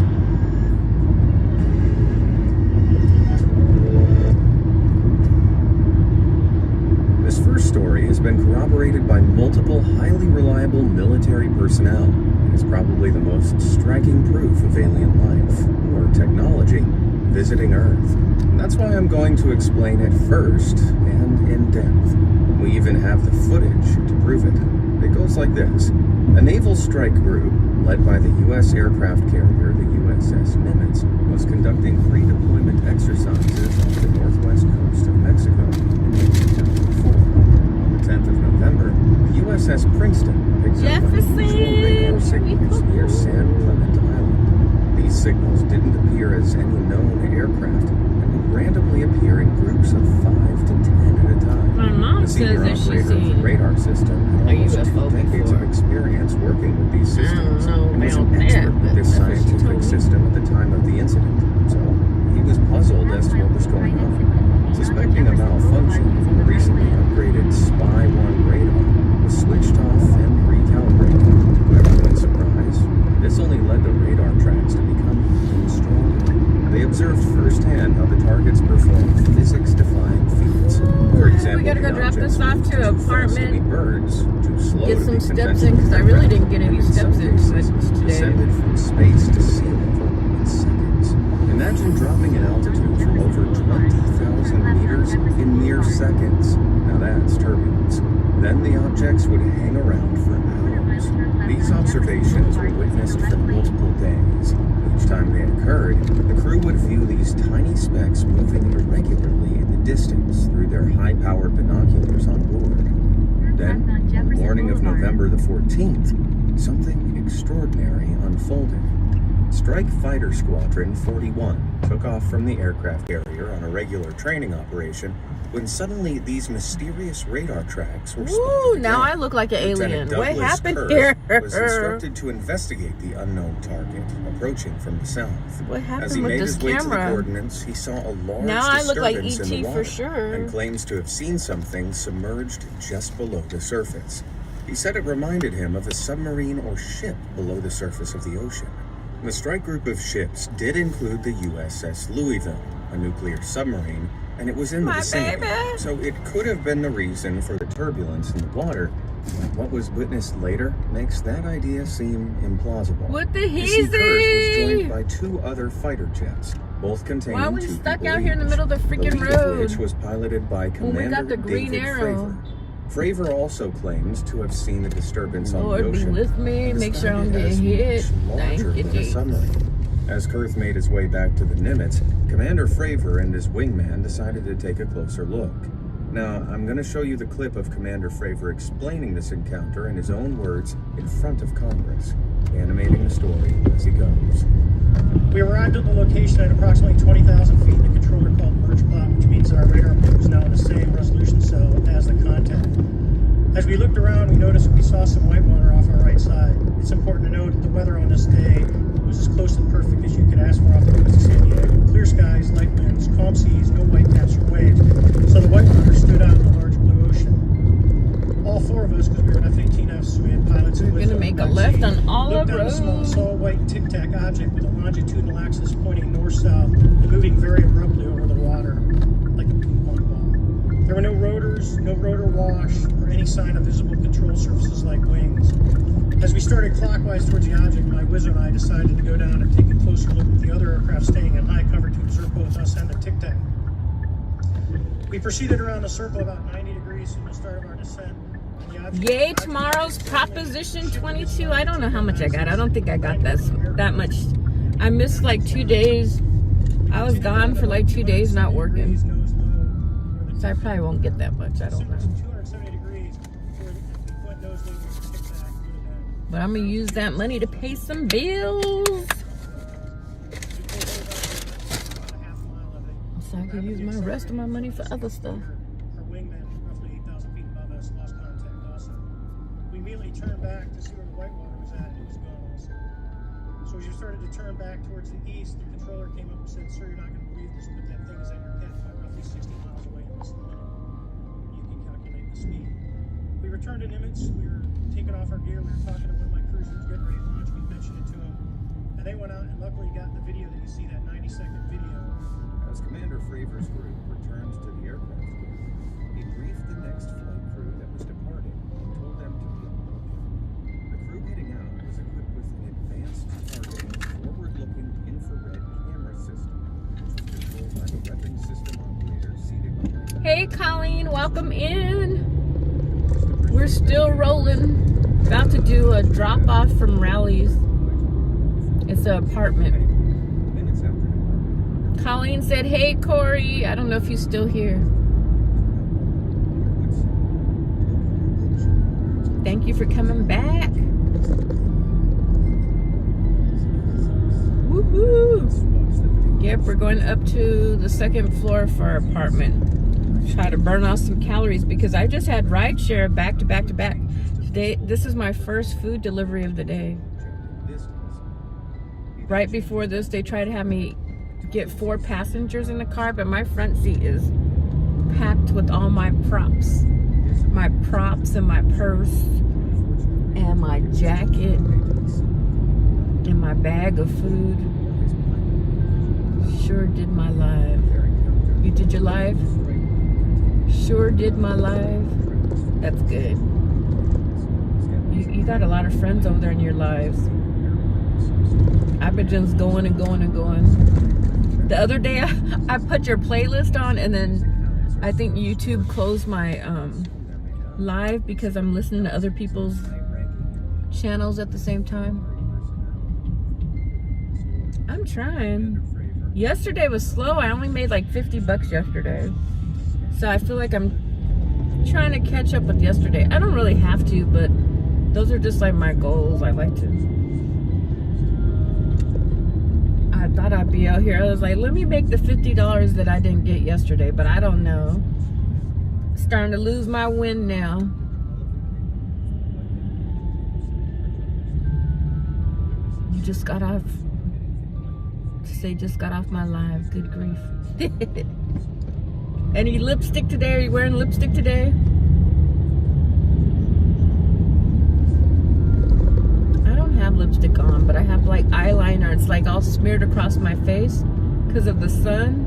Speaker 21: This first story has been corroborated by multiple highly reliable military personnel and is probably the most striking proof of alien life, or technology, visiting Earth. And that's why I'm going to explain it first and in depth. We even have the footage to prove it. It goes like this. A naval strike group, led by the U.S. aircraft carrier, the USS Nimitz, was conducting pre-deployment exercises off the northwest coast of Mexico in 2004. On the 10th of November, the USS Princeton picked up unusual radar signals near San Clemente Island. These signals didn't appear as any known aircraft and would randomly appear in groups of 5 to 10 at a time.
Speaker 1: My mom
Speaker 21: The senior
Speaker 1: says that she's
Speaker 21: operator of the
Speaker 1: seen
Speaker 21: radar system had
Speaker 1: a
Speaker 21: almost
Speaker 1: UFO
Speaker 21: 2 decades
Speaker 1: before.
Speaker 21: of experience working with these systems
Speaker 1: I don't know
Speaker 21: and was
Speaker 1: about
Speaker 21: an expert
Speaker 1: that,
Speaker 21: with
Speaker 1: but
Speaker 21: this
Speaker 1: that's what she
Speaker 21: scientific
Speaker 1: told me.
Speaker 21: system at the time of the incident. So he was puzzled as to what was going on. Suspecting a malfunction, the recently upgraded Spy 1 radar was switched off and recalibrated. To everyone's surprise, this only led the radar tracks to become even stronger. They observed firsthand how the targets performed physics-defying feats. For example,
Speaker 1: we gotta go
Speaker 21: the
Speaker 1: drop
Speaker 21: objects
Speaker 1: this off
Speaker 21: moved
Speaker 1: to
Speaker 21: too
Speaker 1: an
Speaker 21: fast to
Speaker 1: apartment.
Speaker 21: be birds, too slow
Speaker 1: Get
Speaker 21: to
Speaker 1: some
Speaker 21: be
Speaker 1: steps in, because I really didn't get any steps in today.
Speaker 21: descended from space to sea level in seconds. Imagine dropping in altitude from over 20,000 meters in mere seconds. Now that's turbulence. Then the objects would hang around for hours. These observations were witnessed for multiple days. Each time they occurred, the crew would view these tiny specks moving irregularly in the distance through their high-powered binoculars on board. Then, on the morning of November the 14th, something extraordinary unfolded. Strike Fighter Squadron 41 took off from the aircraft carrier on a regular training operation when suddenly these mysterious radar tracks were spotted.
Speaker 1: Ooh, now
Speaker 21: again.
Speaker 1: I look like an
Speaker 21: Lieutenant
Speaker 1: alien. What
Speaker 21: Douglas
Speaker 1: happened
Speaker 21: Kurth
Speaker 1: here?
Speaker 21: was instructed to investigate the unknown target approaching from the south.
Speaker 1: What happened
Speaker 21: As he
Speaker 1: with
Speaker 21: made
Speaker 1: this
Speaker 21: his way to the
Speaker 1: camera?
Speaker 21: coordinates, he saw a large
Speaker 1: Now I look like
Speaker 21: disturbance in
Speaker 1: ET
Speaker 21: the
Speaker 1: for
Speaker 21: water
Speaker 1: sure.
Speaker 21: and claims to have seen something submerged just below the surface. He said it reminded him of a submarine or ship below the surface of the ocean. The strike group of ships did include the USS Louisville, a nuclear submarine, and it was in the vicinity. So it could have been the reason for the turbulence in the water. But what was witnessed later makes that idea seem implausible.
Speaker 1: What the
Speaker 21: You see, Kurth was
Speaker 1: heezy?
Speaker 21: joined by 2 other fighter jets, both containing
Speaker 1: Why are we
Speaker 21: 2
Speaker 1: stuck
Speaker 21: people
Speaker 1: out here in the
Speaker 21: each.
Speaker 1: middle of the freaking
Speaker 21: lead of which
Speaker 1: road?
Speaker 21: was piloted by
Speaker 1: When we got
Speaker 21: Commander
Speaker 1: the green
Speaker 21: David
Speaker 1: arrow.
Speaker 21: Fravor also claims to have seen the disturbance on
Speaker 1: Lord
Speaker 21: the
Speaker 1: be
Speaker 21: ocean.
Speaker 1: with me. Make sure I don't get
Speaker 21: Described it as
Speaker 1: hit.
Speaker 21: much
Speaker 1: Thank
Speaker 21: larger
Speaker 1: you,
Speaker 21: than a
Speaker 1: Jesus.
Speaker 21: submarine. As Kurth made his way back to the Nimitz, Commander Fravor and his wingman decided to take a closer look. Now, I'm going to show you the clip of Commander Fravor explaining this encounter in his own words in front of Congress, animating the story as he goes.
Speaker 23: We arrived at the location at approximately 20,000 feet in the controller called merge plot, which means that our radar probe is now in the same resolution cell as the content. As we looked around, we noticed we saw some white water off our right side. It's important to note that the weather on this day was as close to perfect as you could ask for off the coast of San Diego. Clear skies, light winds, calm seas, no white caps or waves. So the white water stood out in the large blue ocean. All 4 of us, because we were in F-18Fs, so we had pilots
Speaker 1: We're gonna make a left on all
Speaker 23: looked
Speaker 1: the
Speaker 23: down a small,
Speaker 1: roads.
Speaker 23: saw a white tic-tac object with a longitudinal axis pointing north-south and moving very abruptly over the water, like a ping-pong ball. There were no rotors, no rotor wash, or any sign of visible control surfaces like wings. As we started clockwise towards the object, my wizard and I decided to go down and take a closer look at the other aircraft staying in high cover to observe both us and the tic-tac. We proceeded around the circle about 90 degrees from the start of our descent.
Speaker 1: Yay, tomorrow's Proposition 22. I don't know how much I got. I don't think I got that much. I missed like 2 days. I was gone for like 2 days not working. So I probably won't get that much. I don't know. But I'm going to use that money to pay some bills. So I can use my rest of my money for other stuff.
Speaker 23: Our wingman, roughly 8,000 feet above us, lost contact also. We immediately turned back to see where the white water was at, and it was gone also. So as you started to turn back towards the east, the controller came up and said, "Sir, you're not going to believe believe this, but that thing is at your head, roughly 60 miles away in this minute. You can calculate the speed. We returned to Nimitz. We were taking off our gear. We were talking to one of my cruisers, getting ready to launch. We mentioned it to them. And they went out and luckily got the video that you see, that 90-second video.
Speaker 21: As Commander Fravors' group returned to the aircraft, he briefed the next flight crew that was departing and told them to be on the lookout. The crew heading out was equipped with an advanced targeting, forward-looking infrared camera system, which was controlled by the weapons system operator seated behind.
Speaker 1: Hey, Colleen, welcome in. We're still rolling. About to do a drop-off from Rally's. It's an apartment. Colleen said, hey, Corey. I don't know if he's still here. Thank you for coming back. Woohoo! Yep, we're going up to the second floor for our apartment. Try to burn off some calories because I just had rideshare back to back to back. Today, this is my first food delivery of the day. Right before this, they tried to have me get 4 passengers in the car, but my front seat is packed with all my props. My props and my purse and my jacket and my bag of food. Sure did my live. You did your live? Sure did my live. That's good. You got a lot of friends over there in your lives. I've been just going and going and going. The other day I put your playlist on and then I think YouTube closed my live because I'm listening to other people's channels at the same time. I'm trying. Yesterday was slow. I only made like $50 yesterday. So I feel like I'm trying to catch up with yesterday. I don't really have to, but those are just like my goals. I like to. I thought I'd be out here. I was like, let me make the $50 that I didn't get yesterday, but I don't know. Starting to lose my wind now. You just got off. Say just got off my live. Good grief. Any lipstick today? Are you wearing lipstick today? I don't have lipstick on, but I have like eyeliner. It's like all smeared across my face because of the sun.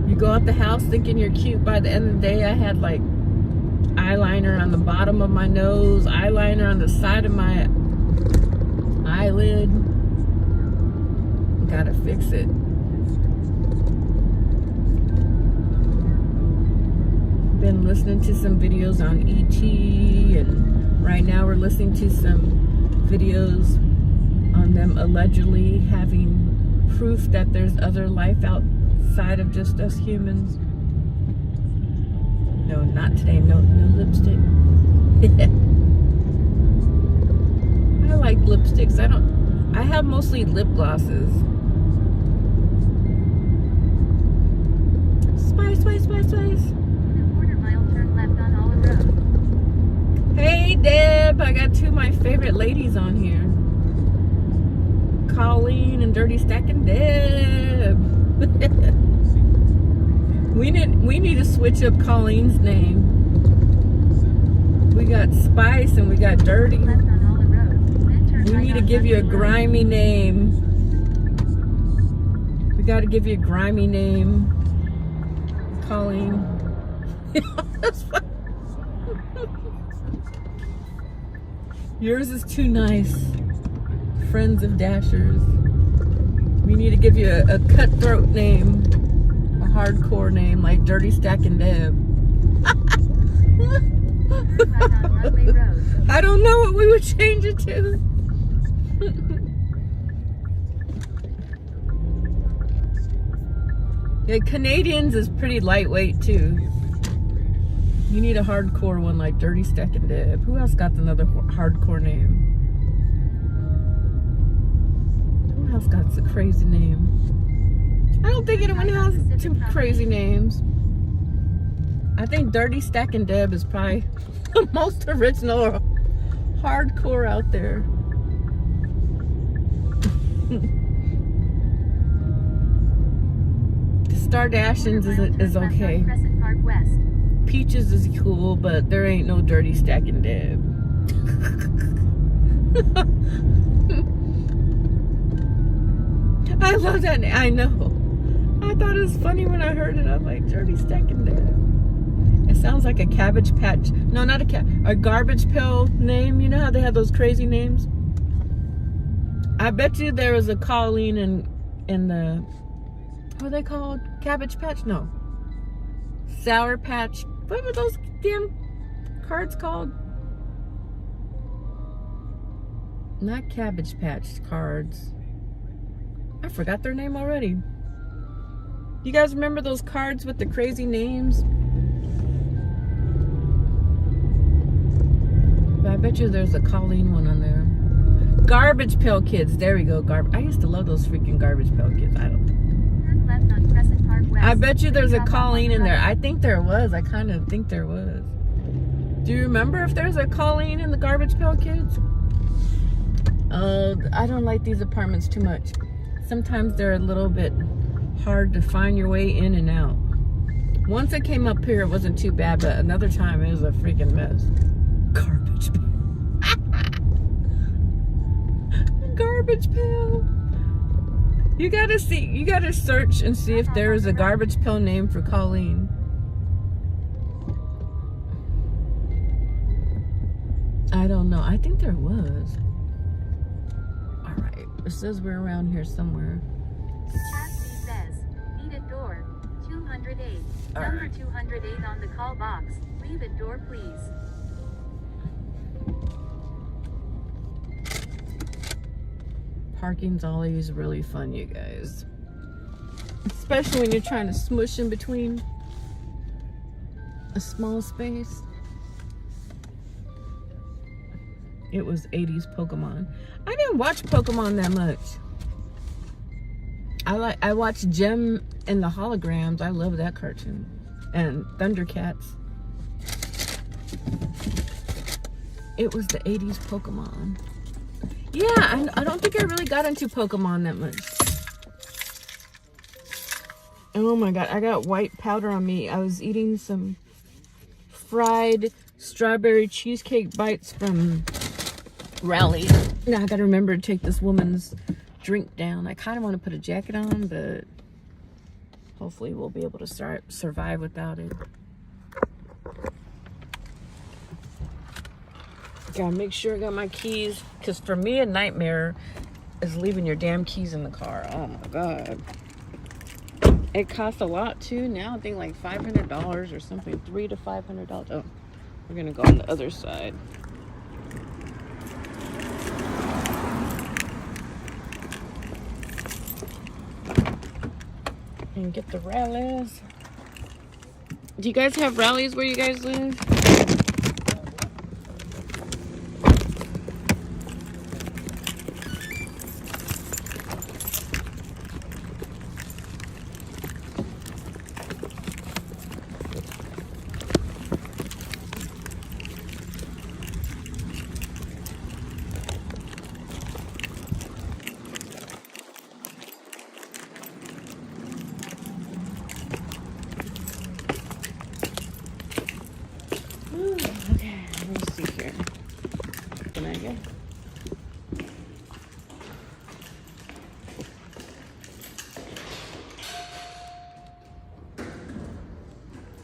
Speaker 1: You go out the house thinking you're cute. By the end of the day, I had like eyeliner on the bottom of my nose, eyeliner on the side of my eyelid. Gotta fix it. Been listening to some videos on ET, and right now we're listening to some videos on them allegedly having proof that there's other life outside of just us humans. No, not today. No lipstick. I like lipsticks. I have mostly lip glosses. Spice. Hey, Deb. I got 2 of my favorite ladies on here. Colleen and Dirty Stacking Deb. We need to switch up Colleen's name. We got Spice and we got Dirty. We need to give you a grimy name. We got to give you a grimy name. Colleen. That's fine. Yours is too nice. Friends of Dashers. We need to give you a cutthroat name. A hardcore name like Dirty Stacking Deb. I don't know what we would change it to. Yeah, Canadians is pretty lightweight too. You need a hardcore one like Dirty Stacking Deb. Who else got another hardcore name? Who else got a crazy name? I don't think anyone has 2 crazy names. I think Dirty Stacking Deb is probably the most original hardcore out there. Stardashins is okay.
Speaker 9: Crescent Park West.
Speaker 1: Peaches is cool, but there ain't no dirty stacking dead. I love that. I know. I thought it was funny when I heard it. I'm like, dirty stacking dead. It sounds like a Cabbage Patch. No, not a Garbage Pail name. You know how they have those crazy names? I bet you there was a Colleen in the, what are they called? Cabbage Patch? No. Sour Patch. What were those damn cards called? Not Cabbage Patch cards. I forgot their name already. You guys remember those cards with the crazy names? But I bet you there's a Colleen one on there. Garbage Pail Kids. There we go. I used to love those freaking Garbage Pail Kids.
Speaker 9: Turn left on Crescent Park West.
Speaker 1: I bet you there's a Colleen in there. I think there was. I kind of think there was. Do you remember if there's a Colleen in the Garbage Pail Kids? Oh, I don't like these apartments too much. Sometimes they're a little bit hard to find your way in and out. Once I came up here, it wasn't too bad, but another time it was a freaking mess. Garbage pail. Garbage pail. You gotta search and see if there is a garbage pail name for Colleen. I don't know. I think there was. All right. It says we're around here somewhere.
Speaker 9: Chastity says, needed door, 208.
Speaker 1: All
Speaker 9: Number
Speaker 1: right.
Speaker 9: 208 on the call box. Leave it door, please.
Speaker 1: Parking's always really fun, you guys. Especially when you're trying to smush in between a small space. It was 80s Pokemon. I didn't watch Pokemon that much. I watched Gem and the Holograms. I love that cartoon. And Thundercats. It was the 80s Pokemon. Yeah, I don't think I really got into Pokemon that much. Oh my god, I got white powder on me. I was eating some fried strawberry cheesecake bites from Rally. Now I gotta remember to take this woman's drink down. I kind of want to put a jacket on, but hopefully we'll be able to survive without it. Gotta make sure I got my keys, because for me a nightmare is leaving your damn keys in the car. Oh my god. It costs a lot too now. I think like $500 or something. $300 to $500. Oh, we're gonna go on the other side. And get the rallies. Do you guys have rallies where you guys live? Okay, let me see here. Can I get?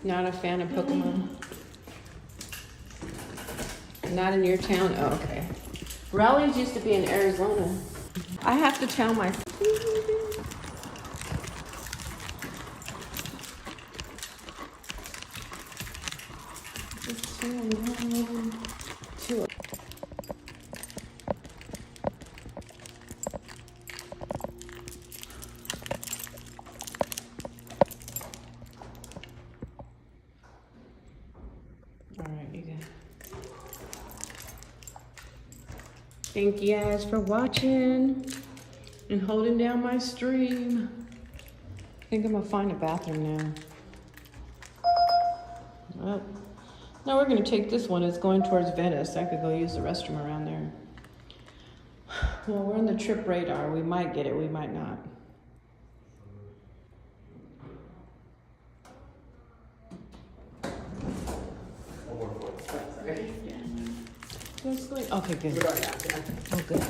Speaker 1: Not a fan of Pokemon. Not in your town? Oh, okay. Rallies used to be in Arizona. I have to tell myself. Alright, you guys. Thank you guys for watching and holding down my stream. I think I'm gonna find a bathroom now. Oh. No, we're gonna take this one. It's going towards Venice. I could go use the restroom around there. Well, we're on the trip radar. We might get it, we might not. Okay, good. Oh, good.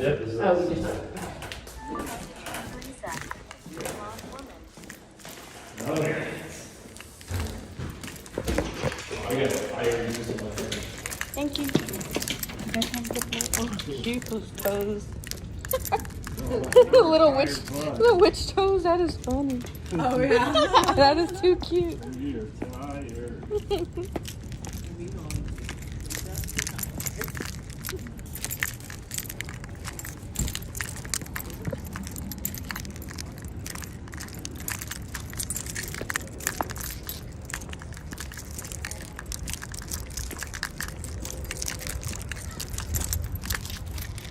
Speaker 5: Yep, this is
Speaker 1: Oh, we just.
Speaker 5: Okay. I got fire using my phone.
Speaker 1: Thank you. Oh, cute those toes. little witch toes. That is funny.
Speaker 17: Oh, yeah.
Speaker 1: That is too cute.
Speaker 5: You're tired.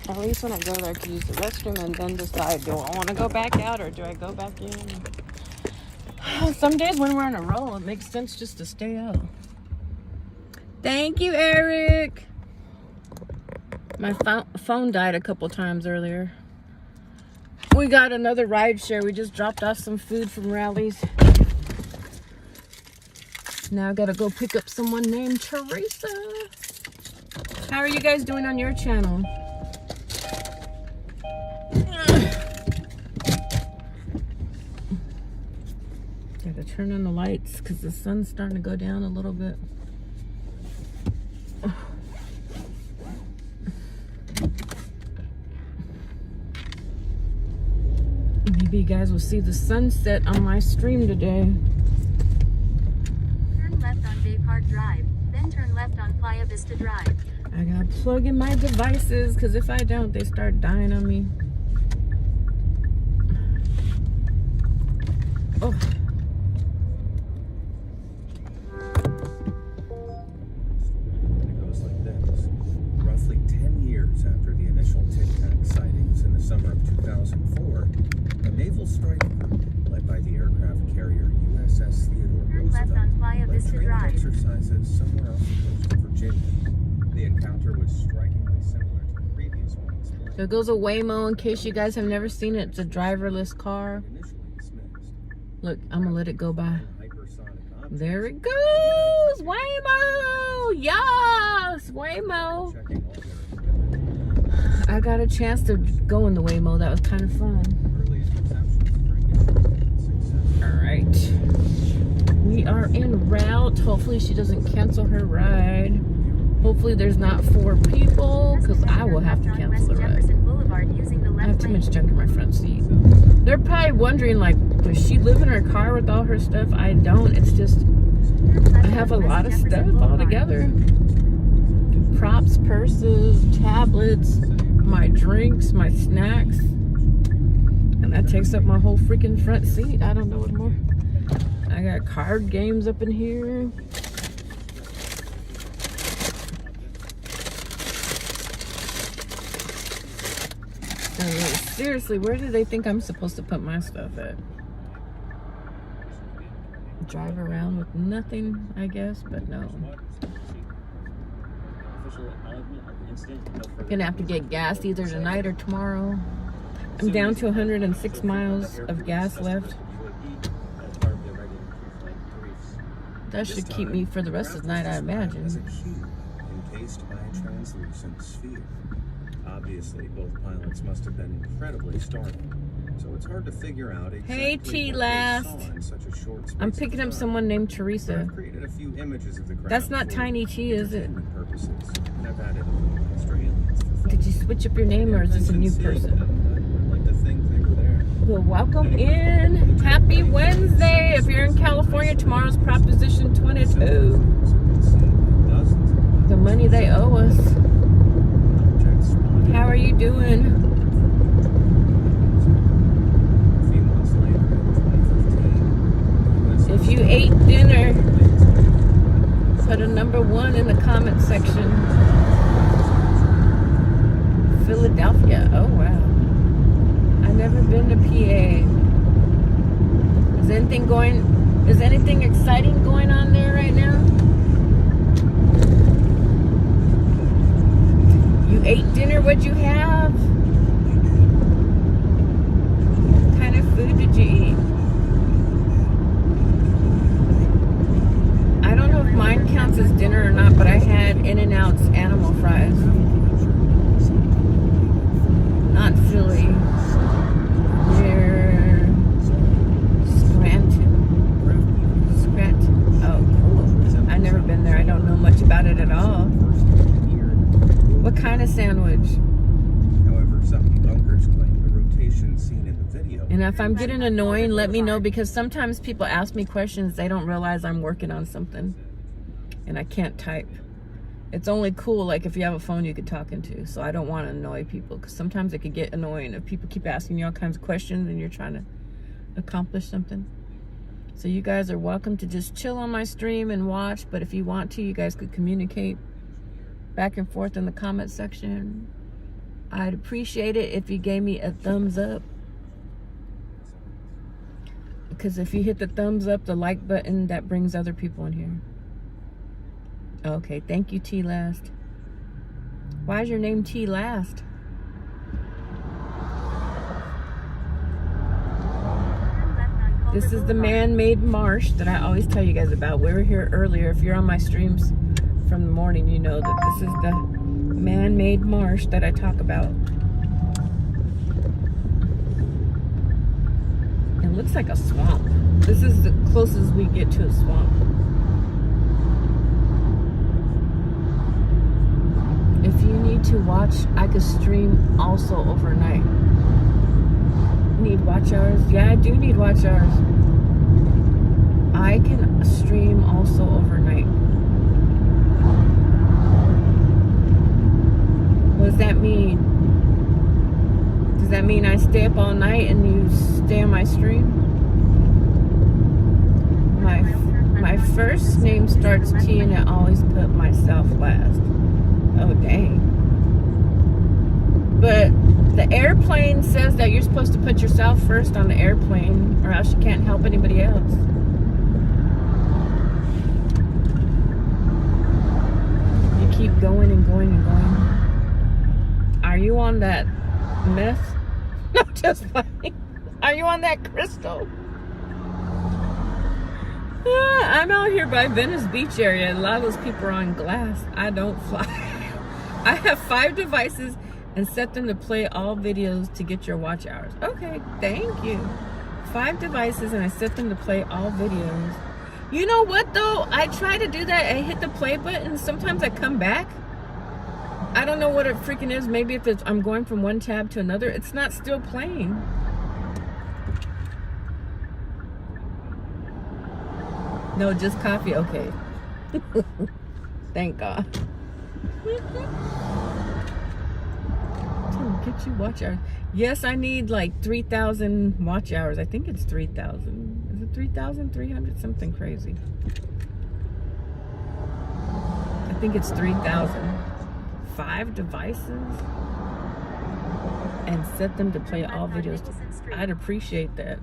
Speaker 1: At least when I go there, I can use the restroom and then decide, do I want to go back out or do I go back in? Some days when we're on a roll, it makes sense just to stay out. Thank you, Eric. My phone died a couple times earlier. We got another ride share. We just dropped off some food from Rally's. Now I gotta go pick up someone named Teresa. How are you guys doing on your channel? Gotta turn on the lights because the sun's starting to go down a little bit. Maybe you guys will see the sunset on my stream today.
Speaker 9: Turn left on Bay Park Drive, then turn left on Playa Vista Drive.
Speaker 1: I gotta plug in my devices because if I don't, they start dying on me. Oh.
Speaker 21: It goes like this. Roughly 10 years after the initial Tic Tac sightings in the summer of 2004, a naval strike group led by the aircraft carrier USS Theodore
Speaker 9: Turn left on Playa
Speaker 21: Roosevelt led
Speaker 9: Vista
Speaker 21: training
Speaker 9: Drive.
Speaker 21: exercises somewhere off the coast of Virginia. The encounter was strikingly similar to the previous ones.
Speaker 1: There goes a Waymo in case you guys have never seen it. It's a driverless car. Look, I'm gonna let it go by. There it goes! Waymo! Yes! Waymo! I got a chance to go in the Waymo. That was kind of fun. Alright. We are en route. Hopefully she doesn't cancel her ride. Hopefully there's not 4 people, because I will have to cancel the ride. I have too much junk in my front seat. They're probably wondering, like, does she live in her car with all her stuff? I don't. It's just, I have a lot of stuff all together. Props, purses, tablets, my drinks, my snacks. And that takes up my whole freaking front seat. I don't know what more. I got card games up in here. Seriously, where do they think I'm supposed to put my stuff at? Drive around with nothing, I guess, but no. Gonna have to get gas either tonight or tomorrow. I'm down to 106 miles of gas left. That should keep me for the rest of the night, I imagine.
Speaker 21: Encased by a translucent sphere. Obviously, both pilots must have been incredibly startled, so it's hard to figure out exactly
Speaker 1: Hey, T-Last. I'm picking up someone named Teresa.
Speaker 21: I've created a few images of the ground
Speaker 1: That's not
Speaker 21: for
Speaker 1: Tiny T, is it?
Speaker 21: entertainment purposes, and I've added a little extra aliens for fun.
Speaker 1: Did you switch up your name or is this a new person?
Speaker 21: I'd like to think they were there.
Speaker 1: Well, welcome in. Happy Wednesday. If you're in California, tomorrow's Proposition 22. The money they owe us. How are you doing? If you ate dinner, put a #1 in the comment section. Philadelphia. Oh, wow. I've never been to PA. Is anything exciting going on there right now? You ate dinner, what'd you have? What kind of food did you eat? I don't know if mine counts
Speaker 21: video.
Speaker 1: And if I'm getting annoying, let me know, because sometimes people ask me questions, they don't realize I'm working on something and I can't type. It's only cool like if you have a phone you could talk into, so I don't want to annoy people, because sometimes it could get annoying if people keep asking you all kinds of questions and you're trying to accomplish something. So you guys are welcome to just chill on my stream and watch, but if you want to, you guys could communicate back and forth in the comment section. I'd appreciate it if you gave me a thumbs up, because if you hit the thumbs up, the like button, that brings other people in here. Okay, thank you, T Last. Why is your name T Last? This is the man-made marsh that I always tell you guys about. We were here earlier. If you're on my streams from the morning, you know that this is the man-made marsh that I talk about. It looks like a swamp. This is the closest we get to a swamp. If you need to watch, I could stream also overnight. Need watch hours? Yeah, I do need watch hours. I can stream also overnight. What does that mean? Does that mean I stay up all night and you stay on my stream? My first name starts T and I always put myself last. Oh, dang. But the airplane says that you're supposed to put yourself first on the airplane, or else you can't help anybody else. You keep going and going and going. Are you on that meth? No, just playing. Are you on that crystal? I'm out here by Venice Beach area, and a lot of those people are on glass. I don't fly. I have 5 devices and set them to play all videos to get your watch hours. Okay, thank you. 5 devices and I set them to play all videos. You know what though? I try to do that. I hit the play button. Sometimes I come back. I don't know what it freaking is. Maybe if it's, I'm going from one tab to another, it's not still playing. No, just coffee. Okay. Thank God. To get you watch hours. Yes, I need like 3,000 watch hours. I think it's 3,000. Is it 3,300? Something crazy. I think it's 3,000. 5 devices and set them to play all videos. I'd appreciate that.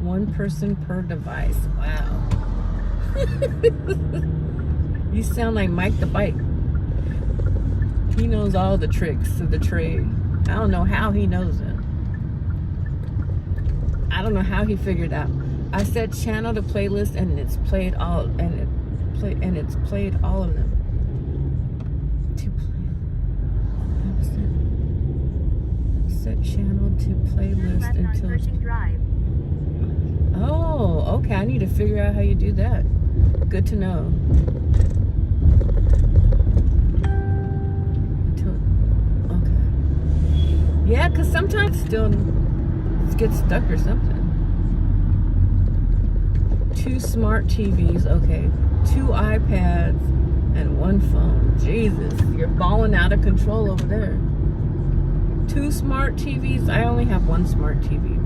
Speaker 1: 1 person per device. Wow. You sound like Mike the Bike. He knows all the tricks of the trade. I don't know how he knows it. I don't know how he figured out. I set channel to playlist and it's played all it's played all of them. To play. Set channel to playlist until it's... Oh, okay. I need to figure out how you do that. Good to know. Okay. Yeah, because sometimes it still gets stuck or something. 2 smart TVs, okay. 2 iPads and 1 phone. Jesus, you're balling out of control over there. 2 smart TVs. I only have 1 smart TV.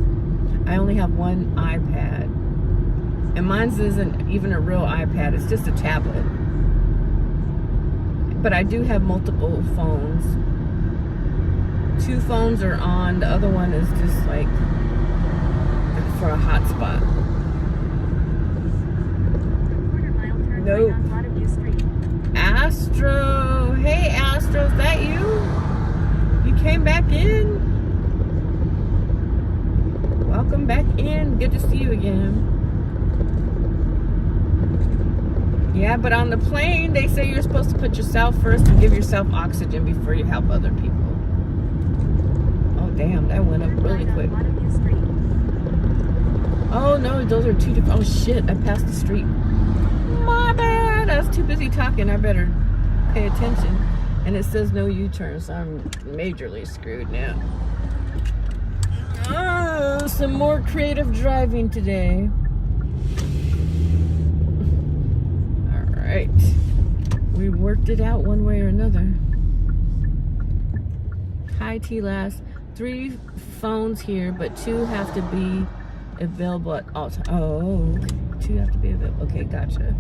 Speaker 1: I only have 1 iPad. And mine isn't even a real iPad. It's just a tablet. But I do have multiple phones. 2 phones are on. The other one is just like for a hotspot. Nope. Astro. Hey, Astro. Is that you? You came back in? Welcome back in. Good to see you again. Yeah, but on the plane, they say you're supposed to put yourself first and give yourself oxygen before you help other people. Oh, damn. That went up really quick. Oh, no. Those are 2 different... Oh, shit. I passed the street. My bad. I was too busy talking. I better pay attention. And it says no U-turn, so I'm majorly screwed now. Oh, some more creative driving today. All right. We worked it out one way or another. Hi, T-Lass. 3 phones here, but 2 have to be available at all times. Oh, okay. 2 have to be available. Okay, gotcha.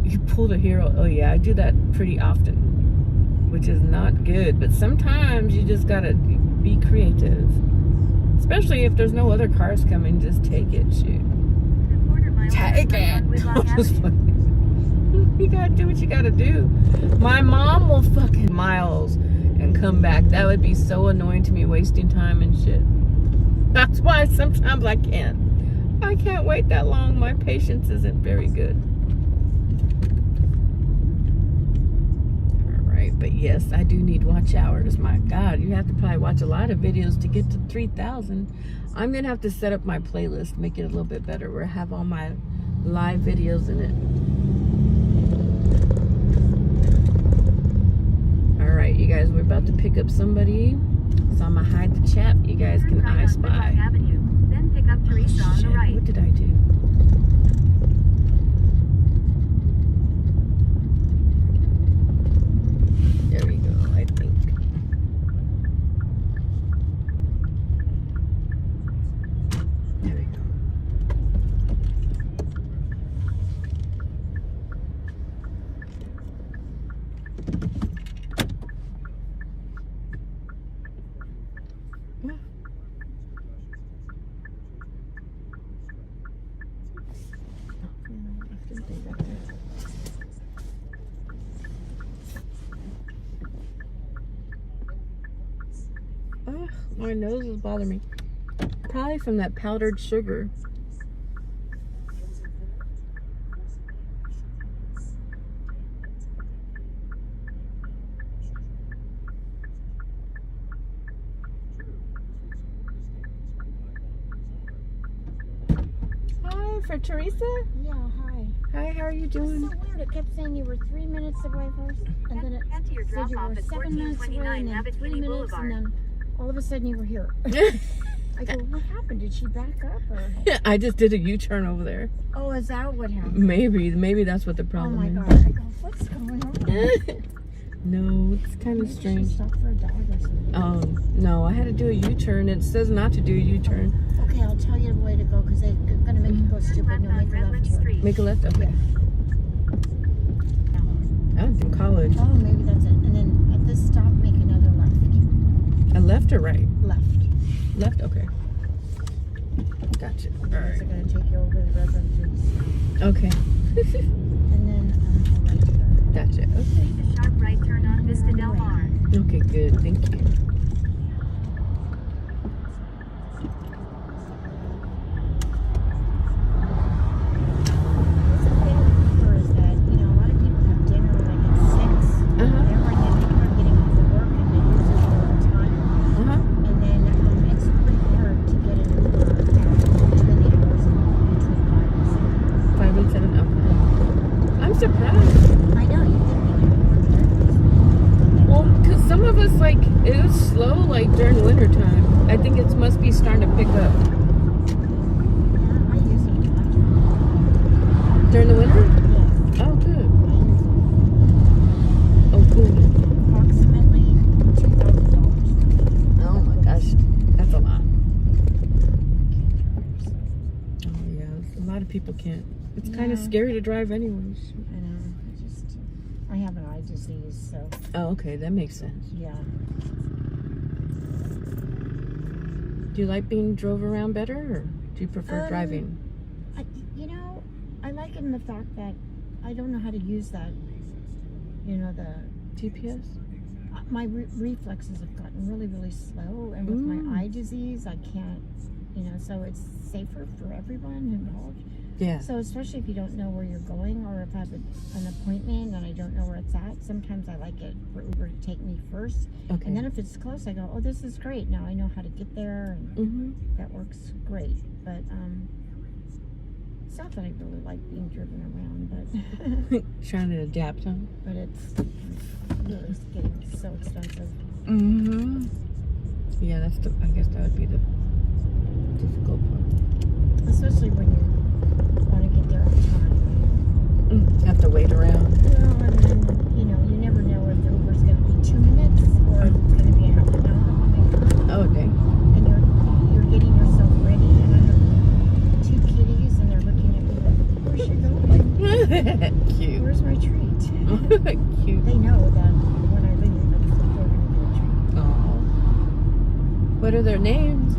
Speaker 1: You pulled a hero. Oh yeah, I do that pretty often, which is not good. But sometimes you just gotta be creative, especially if there's no other cars coming. Just take it, shoot. Take it. You gotta do what you gotta do. My mom will fucking miles and come back. That would be so annoying to me, wasting time and shit. That's why sometimes I can't wait that long. My patience isn't very good. Alright, but yes, I do need watch hours. My God, you have to probably watch a lot of videos to get to 3,000. I'm gonna have to set up my playlist, make it a little bit better, where I have all my live videos in it. Alright, you guys, we're about to pick up somebody, so I'm gonna hide the chat. You guys can I spy.
Speaker 9: Avenue, then pick up Teresa on the right.
Speaker 1: What did I do? There we go, I think. There we go. Oh, my nose is bothering me. Probably from that powdered sugar. Hi, for Teresa?
Speaker 10: Yeah, hi.
Speaker 1: Hi, how are you doing?
Speaker 10: It's so weird. It kept saying you were 3 minutes away first, and then it said you were 7 minutes away, and then 3 minutes, and then all of a sudden you were here. I go, what happened? Did she back up? Or?
Speaker 1: I just did a U-turn over there.
Speaker 10: Oh, is that what happened?
Speaker 1: Maybe that's what the problem is.
Speaker 10: Oh my God. I go, what's going on?
Speaker 1: No, it's kind of strange.
Speaker 10: Stop for a dog or something.
Speaker 1: No, I had to do a U-turn. It says not to do a U-turn.
Speaker 10: Okay, I'll tell you the way to go, because they're going to make you go stupid. No, make a left here.
Speaker 1: Make a left? Okay. I was in college.
Speaker 10: Oh, maybe that's it. And then at this stop, make another left.
Speaker 1: A left or right?
Speaker 10: Left.
Speaker 1: Left? Okay. Gotcha. All right.
Speaker 10: They're going to take you over the residences.
Speaker 1: Okay.
Speaker 10: And then a right here.
Speaker 1: Gotcha. Okay.
Speaker 9: Take a sharp right turn on Vista Del Mar.
Speaker 1: Okay, good. Thank you. During winter time, I think it must be starting to pick up.
Speaker 10: I use it
Speaker 1: during the winter.
Speaker 10: Yeah.
Speaker 1: Oh, good. Oh, cool.
Speaker 10: Approximately $2,000.
Speaker 1: Oh my gosh, that's a lot. Oh yeah, a lot of people can't. It's kind of scary to drive anyways.
Speaker 10: I know. I have an eye disease, so.
Speaker 1: Oh, okay, that makes sense.
Speaker 10: Yeah.
Speaker 1: Do you like being drove around better, or do you prefer driving?
Speaker 10: I like it in the fact that I don't know how to use that, the
Speaker 1: GPS?
Speaker 10: My reflexes have gotten really, really slow, and with my eye disease, I can't, so it's safer for everyone involved.
Speaker 1: Yeah.
Speaker 10: So especially if you don't know where you're going, or if I have an appointment and I don't know where it's at, sometimes I like it for Uber to take me first.
Speaker 1: Okay.
Speaker 10: And then if it's close, I go, oh, this is great. Now I know how to get there, and that works great. But It's not that I really like being driven around, but
Speaker 1: Trying to adapt, huh?
Speaker 10: but it's really getting so expensive.
Speaker 1: Mm-hmm. Yeah, I guess that would be the difficult part.
Speaker 10: Especially when you want to get there on time.
Speaker 1: Have to wait around.
Speaker 10: Well, and then, you never know if the Uber's going to be 2 minutes or if it's going to be a half an hour.
Speaker 1: Oh, okay.
Speaker 10: And you're getting yourself ready, and I have 2 kitties, and they're looking at me like, where's she going?
Speaker 1: Cute.
Speaker 10: Where's my treat?
Speaker 1: Cute.
Speaker 10: They know that when I leave, they're going to get a treat.
Speaker 1: Oh. What are their names?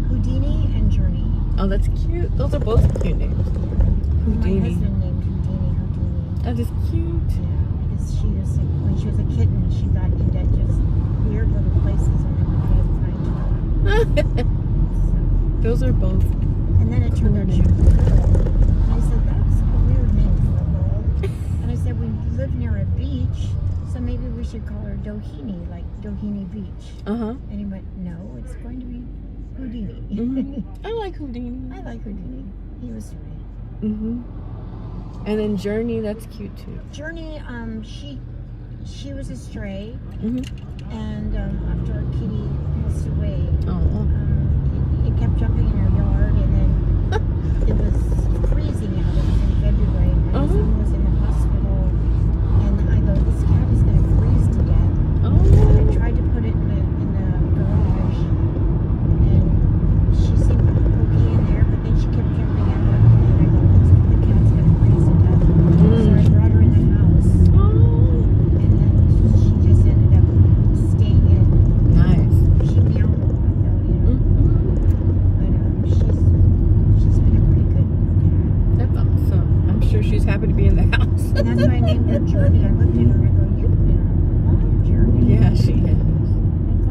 Speaker 10: Houdini and Journey.
Speaker 1: Oh, that's cute. Those are both cute names.
Speaker 10: My
Speaker 1: Houdini.
Speaker 10: husband named Houdini.
Speaker 1: That is cute.
Speaker 10: Yeah, because when she was a kitten, she got into just weird little places, and then we couldn't find her.
Speaker 1: Those are both.
Speaker 10: And then it turned out she was a girl. And I said, that's a weird name for a girl. And I said, we live near a beach, so maybe we should call her Doheny, like Doheny Beach.
Speaker 1: Uh-huh.
Speaker 10: And he went, no, it's going to be Houdini.
Speaker 1: I like Houdini.
Speaker 10: I like Houdini. He was sweet.
Speaker 1: Mm-hmm. And then Journey, that's cute too.
Speaker 10: Journey, she was a stray,
Speaker 1: Mm-hmm.
Speaker 10: and after our kitty passed away,
Speaker 1: Oh.
Speaker 10: it kept jumping in our yard, and then it was freezing out. It was in February. My husband was in the hospital, and I go, this cat is going to freeze to death.
Speaker 1: Oh.
Speaker 10: And I tried to put it in the garage, and she seemed okay in there, but then she kept jumping out, and I go, the cat's going to freeze to death. So I brought her in the house, and then she just ended up staying in.
Speaker 1: Nice.
Speaker 10: She meowed a lot, though, But she's been a pretty good cat.
Speaker 1: That's awesome. I'm sure she's happy to be in the house.
Speaker 10: And that's why I named her Journey. I looked at her and I go, you've been on a long journey.
Speaker 1: Yeah, she has.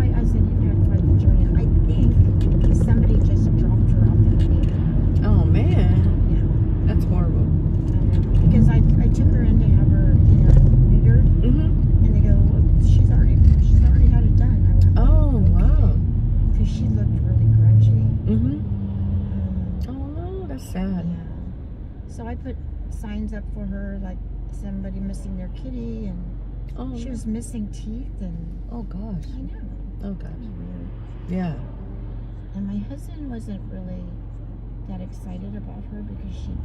Speaker 10: I said, you've had quite the journey. I think somebody just dropped her off in the theater.
Speaker 1: Oh, man.
Speaker 10: Yeah.
Speaker 1: That's horrible.
Speaker 10: Because I took her in to have her, neutered.
Speaker 1: Mm-hmm.
Speaker 10: And they go, well, she's already had it done. I went,
Speaker 1: oh, wow.
Speaker 10: Because she looked really grungy.
Speaker 1: Mm-hmm. Oh, no, that's sad.
Speaker 10: Yeah. So I put signs up for her, like somebody missing their kitty, and she was missing teeth, and
Speaker 1: oh gosh.
Speaker 10: I know.
Speaker 1: Oh gosh.
Speaker 10: It was weird.
Speaker 1: Yeah.
Speaker 10: And my husband wasn't really that excited about her because she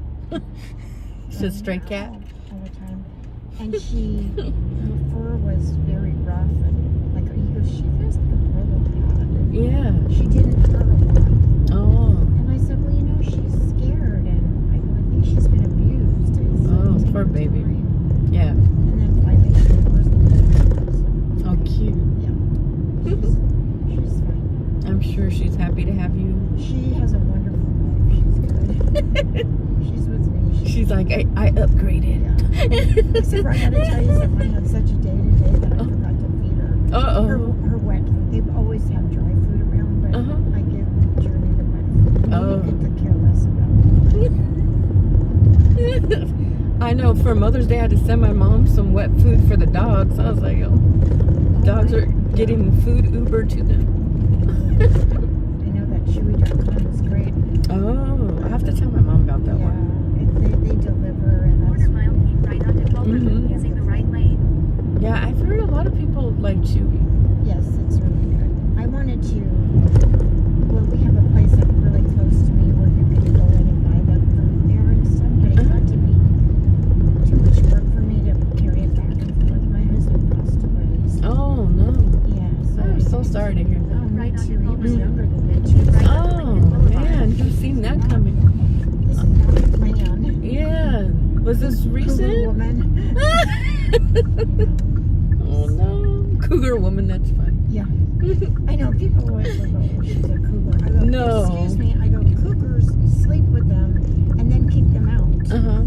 Speaker 1: She's a stray cat
Speaker 10: all the time, and her fur was very rough, and like he goes, she feels like a brother cat.
Speaker 1: Yeah.
Speaker 10: She didn't purr a lot.
Speaker 1: Oh.
Speaker 10: And I said, well, she's scared, and I go, I think she's been abused.
Speaker 1: Oh, poor baby. Yeah.
Speaker 10: And then finally she was
Speaker 1: oh, cute.
Speaker 10: Yeah. She's fine.
Speaker 1: I'm sure she's happy to have you.
Speaker 10: She has a wonderful life. She's good. She's with me.
Speaker 1: She's like, I upgraded.
Speaker 10: Yeah. Except for I gotta tell you something. I had such a day today that I forgot to feed her.
Speaker 1: Uh-oh.
Speaker 10: Her wet food. They always have dry food around, but I give Journey the wet food.
Speaker 1: Oh.
Speaker 10: You could care less about it.
Speaker 1: I know for Mother's Day I had to send my mom some wet food for the dogs. I was like, oh, dogs are getting food Uber to them.
Speaker 10: I know that Chewy.com is great.
Speaker 1: Oh, I have to tell my mom about that one.
Speaker 10: They deliver, and that's
Speaker 9: Quarter mile, keep right onto Culver using the right lane.
Speaker 1: Yeah, I've heard a lot of people like Chewy.
Speaker 10: Yes, it's really good. I wanted to. Well, we have a place that's really close to me where you can go in and buy them from there and stuff, but it got to be too much work for me to carry it back and forth. My husband passed away. So.
Speaker 1: Oh no.
Speaker 10: Yeah. So
Speaker 1: I'm so sorry to hear that.
Speaker 10: Oh, me too. He was younger than me.
Speaker 1: Oh man, who's seen that coming?
Speaker 10: This is not a plan.
Speaker 1: Yeah. Was this recent?
Speaker 10: Cougar woman.
Speaker 1: Oh no. Cougar woman, that's fun.
Speaker 10: Yeah. I know people always go, oh, she's a cougar. I go,
Speaker 1: No.
Speaker 10: excuse me. I go, cougars sleep with them and then keep them out.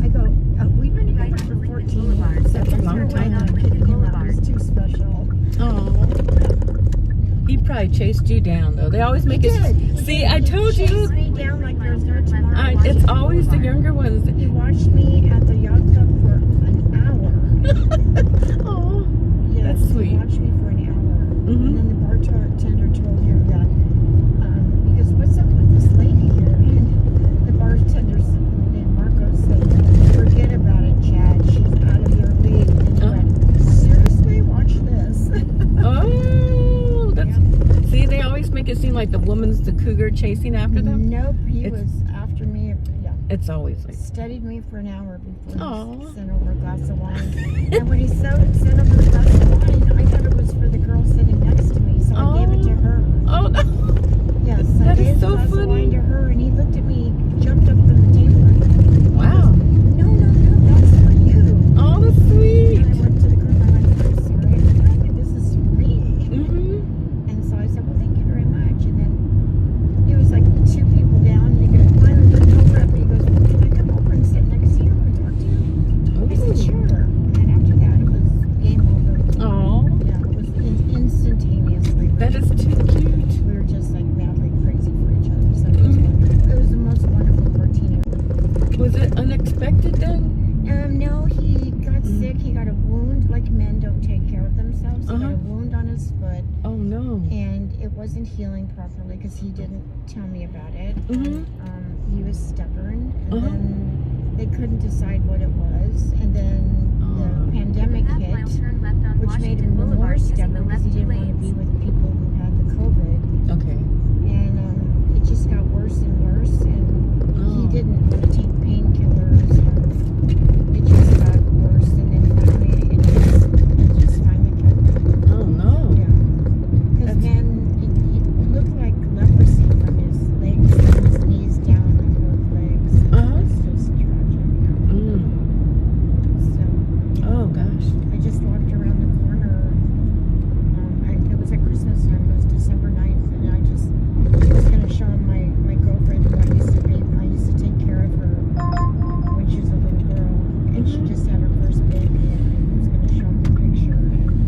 Speaker 10: I go, we've been together for 14 years.
Speaker 1: That's a long time.
Speaker 10: He's too special.
Speaker 1: Oh. He probably chased you down though. They always make it. See, I told
Speaker 10: He
Speaker 1: you.
Speaker 10: chased me down like there's no tomorrow.
Speaker 1: It's always the younger ones.
Speaker 10: He watched me at the yacht club for an hour.
Speaker 1: Oh,
Speaker 10: yes,
Speaker 1: that's sweet.
Speaker 10: He watched me for an hour. And then the bartender told him that, because what's up with this lady here? And the bartender didn't
Speaker 1: make it seem like the woman's the cougar chasing after them?
Speaker 10: Nope, he was after me. Yeah.
Speaker 1: It's always like.
Speaker 10: Studied me for an hour before
Speaker 1: Aw.
Speaker 10: he sent over a glass of wine. And when he sent over the glass of wine, I thought it was for the girl sitting next to me, so I gave it to her.
Speaker 1: Oh no.
Speaker 10: Yes,
Speaker 1: That
Speaker 10: I
Speaker 1: is
Speaker 10: gave
Speaker 1: so
Speaker 10: the glass
Speaker 1: funny.
Speaker 10: of wine to her, and he looked at me, jumped up from the table, and
Speaker 1: Wow.
Speaker 10: no, that's for you.
Speaker 1: Oh, that's sweet.
Speaker 10: And I went to the girl and I went, I'm sorry, I think this is for me.
Speaker 1: Mm-hmm.
Speaker 10: And so I said, well, thank you very much. And then he was like 2 people down, and he finally looked over at me. He goes, well, can I come over and sit next to you and talk to you? I said, sure. And then after that, it was game over.
Speaker 1: Oh.
Speaker 10: Yeah, it was instantaneously.
Speaker 1: That is too cute.
Speaker 10: We were just like madly crazy for each other. So it was wonderful. It was the most wonderful 14 ever.
Speaker 1: Was it unexpected then?
Speaker 10: No, he got sick. He got a wound. Like men don't take care of themselves. He got a wound on his foot.
Speaker 1: Oh no.
Speaker 10: And it wasn't healing properly because he didn't tell me about it. He was stubborn, and then they couldn't decide what it was. And then the pandemic hit, which made him more stubborn because he didn't want to be with people who had the COVID.
Speaker 1: Okay.
Speaker 10: And it just got worse and worse, and he didn't want to take painkillers. It just got worse, and then finally it just finally killed him.
Speaker 1: Oh no.
Speaker 10: Yeah. Because then it looked like leprosy from his legs, from his knees down on both legs. It's just tragic. So.
Speaker 1: Oh gosh.
Speaker 10: I just walked around the corner. It was at Christmas time. It was December 9th, and I was going to show him my girlfriend who I used to take care of her when she was a little girl, and she just had her first baby, and I was going to show him the picture.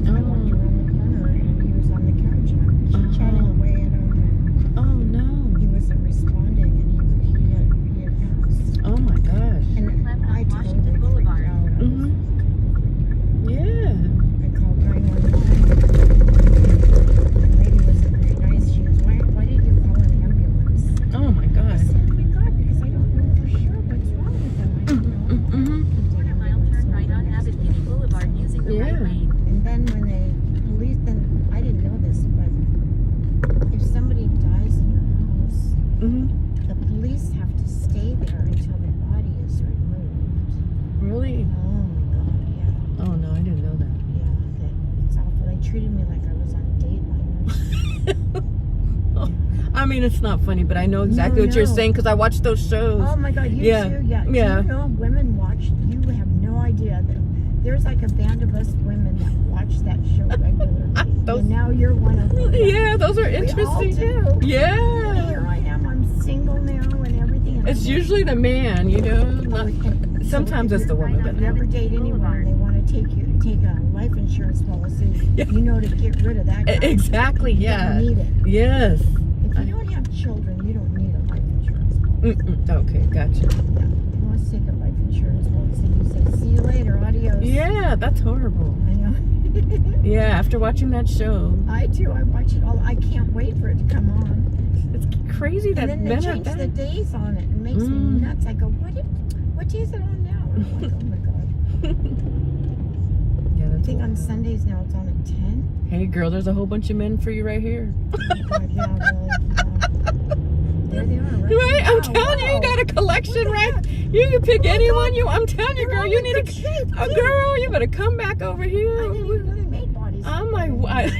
Speaker 10: And I walked around the corner, and he was on the couch, and I was chatting away at him, and
Speaker 1: oh no,
Speaker 10: he wasn't responding, and he had passed.
Speaker 1: Oh my gosh.
Speaker 10: And I totally freaked out.
Speaker 1: Yeah.
Speaker 10: I called 911. The lady wasn't very nice. She goes, why did you call an ambulance?
Speaker 1: Oh my
Speaker 10: I
Speaker 1: gosh.
Speaker 10: said, oh my God, because I don't know for sure what's wrong with them. I don't know.
Speaker 9: Quarter mile turn right on Abbott Kinney Boulevard using the right lane.
Speaker 10: And then when then I didn't know this, but if somebody dies in your house, the police have to stay there until the body is removed.
Speaker 1: Really?
Speaker 10: Oh my God, yeah.
Speaker 1: Oh no, I didn't know that.
Speaker 10: Yeah, it's awful. They treated me like I was on Dateline.
Speaker 1: I mean, it's not funny, but I know exactly what you're saying because I watch those shows.
Speaker 10: Oh my God, you too? Yeah.
Speaker 1: Yeah.
Speaker 10: Do you know women watch? You have no idea. There's like a band of us women that watch that show regularly. And now you're one of them.
Speaker 1: Yeah, those are interesting.
Speaker 10: We all do.
Speaker 1: Yeah.
Speaker 10: And here I am. I'm single now and everything. And
Speaker 1: It's usually the man, you know. Sometimes it's the woman.
Speaker 10: If you ever date anyone, they want to take a life insurance policy.
Speaker 1: Yeah.
Speaker 10: You know, to get rid of that guy.
Speaker 1: Exactly. Yeah.
Speaker 10: You don't need it.
Speaker 1: Yes.
Speaker 10: If you don't have children, you don't need a life insurance policy.
Speaker 1: Okay, gotcha.
Speaker 10: Yeah. If you want to take a life insurance policy, you say, see you later, adios.
Speaker 1: Yeah, that's horrible.
Speaker 10: I know.
Speaker 1: Yeah, after watching that show.
Speaker 10: I do. I watch it all. I can't wait for it to come on.
Speaker 1: It's crazy that
Speaker 10: and then they change the days on it. It makes me nuts. I go, what day is it on now? And I'm like, oh my God.
Speaker 1: Yeah,
Speaker 10: I think on Sundays now it's on at 10.
Speaker 1: Hey girl, there's a whole bunch of men for you right here.
Speaker 10: Oh God, yeah, really. There they are, right?
Speaker 1: Right? I'm telling you, you got a collection, right? You can pick anyone you. I'm telling you, girl, you need a girl. You better come back over here.
Speaker 10: I didn't even know they made bodies.
Speaker 1: I'm like, where?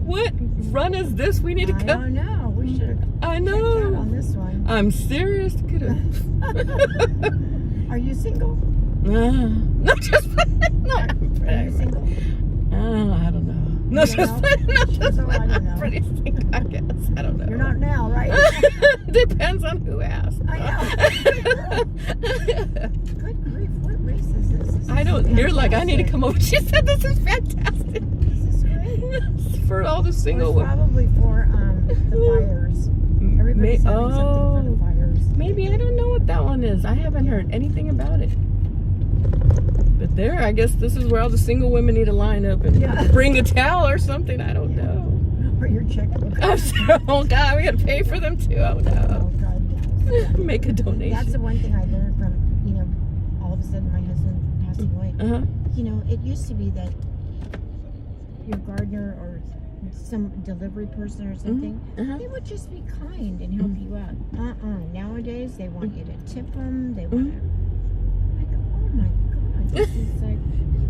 Speaker 1: What run is this? We need to come.
Speaker 10: I don't know. We should have.
Speaker 1: I know.
Speaker 10: On this one.
Speaker 1: I'm serious.
Speaker 10: Are you single?
Speaker 1: No, just no.
Speaker 10: Are you single?
Speaker 1: I don't know. No, just pretty single, I guess. I don't know.
Speaker 10: You're not now, right?
Speaker 1: Depends on who asks.
Speaker 10: I know. Good grief, what race is this?
Speaker 1: I don't. You're like, I need to come over. She said this is fantastic.
Speaker 10: This is great.
Speaker 1: For all the single women.
Speaker 10: Probably for the fires. Everybody's having something for the fires.
Speaker 1: Maybe, I don't know what that one is. I haven't heard anything about it. But there, I guess this is where all the single women need to line up and bring a towel or something. I don't know.
Speaker 10: Or your checkbook.
Speaker 1: Oh God, we gotta pay for them too. Oh no.
Speaker 10: Oh God, yes.
Speaker 1: Make a donation.
Speaker 10: That's the one thing I learned from, all of a sudden my husband passed away. You know, it used to be that your gardener or some delivery person or something, they would just be kind and help you out. Nowadays, they want you to tip them. They want to, like, oh my God, this is like,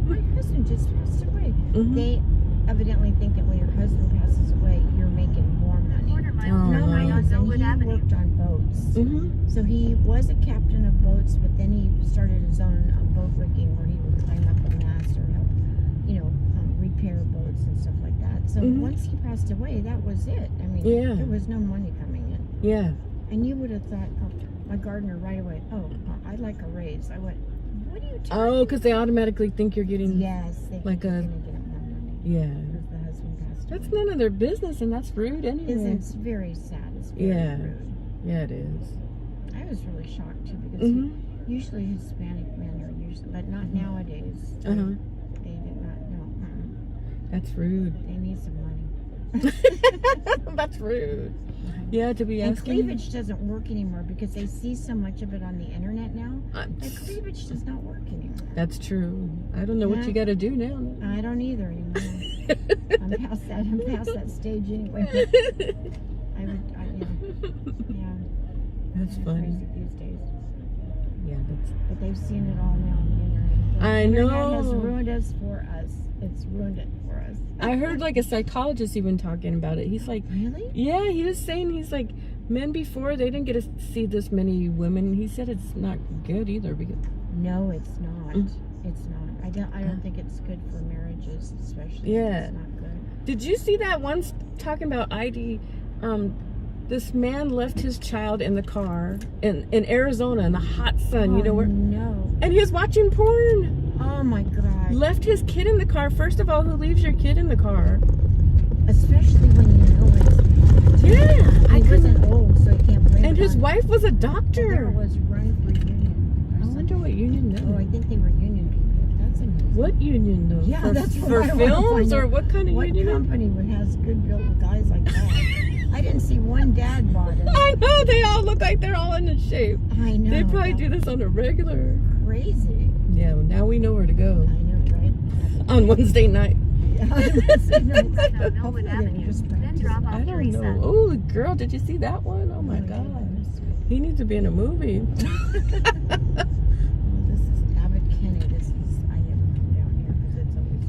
Speaker 10: my husband just passed away. They evidently think that when your husband passes away, you're making more money. No, my husband, he worked on boats. So he was a captain of boats, but then he started his own boat rigging where he would climb up a mast or help, repair boats and stuff like that. So once he passed away, that was it. I mean, there was no money coming in.
Speaker 1: Yeah.
Speaker 10: And you would have thought, my gardener right away, I'd like a raise. I went, what are you talking about?
Speaker 1: Oh, because they automatically think you're getting
Speaker 10: they
Speaker 1: like
Speaker 10: think
Speaker 1: a
Speaker 10: you're gonna get more money.
Speaker 1: Yeah.
Speaker 10: Because the husband passed away.
Speaker 1: That's none of their business, and that's rude anyway.
Speaker 10: It's very sad. It's very rude.
Speaker 1: Yeah, it is.
Speaker 10: I was really shocked too because usually Hispanic men are usually, but not nowadays. They did not know.
Speaker 1: That's rude.
Speaker 10: They need some money.
Speaker 1: That's rude. Yeah, to be
Speaker 10: and
Speaker 1: asking.
Speaker 10: cleavage doesn't work anymore because they see so much of it on the internet now. That cleavage does not work anymore.
Speaker 1: That's true. I don't know what you got to do now.
Speaker 10: I don't either anymore. I'm past that stage anyway.
Speaker 1: That's funny.
Speaker 10: Crazy these days.
Speaker 1: Yeah,
Speaker 10: but they've seen it all now on the internet.
Speaker 1: I know.
Speaker 10: The internet has ruined us for us. It's ruined it for us.
Speaker 1: I heard like a psychologist even talking about it. He's like,
Speaker 10: really?
Speaker 1: Yeah, he was saying he's like, men before they didn't get to see this many women. He said it's not good either because.
Speaker 10: No, it's not. It's not. I don't think it's good for marriages, especially.
Speaker 1: Yeah.
Speaker 10: It's not good.
Speaker 1: Did you see that once talking about ID? This man left his child in the car in Arizona in the hot sun. You know where?
Speaker 10: No.
Speaker 1: And he was watching porn.
Speaker 10: Oh my God.
Speaker 1: Left his kid in the car. First of all, who leaves your kid in the car?
Speaker 10: Especially when you know it's.
Speaker 1: Yeah.
Speaker 10: He wasn't old, so he can't blame.
Speaker 1: And his wife was a doctor.
Speaker 10: There was run for union.
Speaker 1: I wonder what union though.
Speaker 10: Oh, I think they were union people. That's amazing.
Speaker 1: What union though?
Speaker 10: Yeah, that's
Speaker 1: for films or what kind of union?
Speaker 10: What company has good built guys like that? I didn't see one dad bod in it.
Speaker 1: I know, they all look like they're all in shape.
Speaker 10: I know.
Speaker 1: They probably do this on a regular.
Speaker 10: Crazy.
Speaker 1: Yeah, well, now we know where to go.
Speaker 10: I know, right?
Speaker 1: On Wednesday night.
Speaker 10: Yeah, on Wednesday night.
Speaker 9: Millwood Avenue, then drop off
Speaker 1: I don't
Speaker 9: Teresa.
Speaker 1: know. Oh, girl, did you see that one? Oh my God. He needs to be in a movie.
Speaker 10: Well, this is Abbott Kinney. I never come down here because it's always.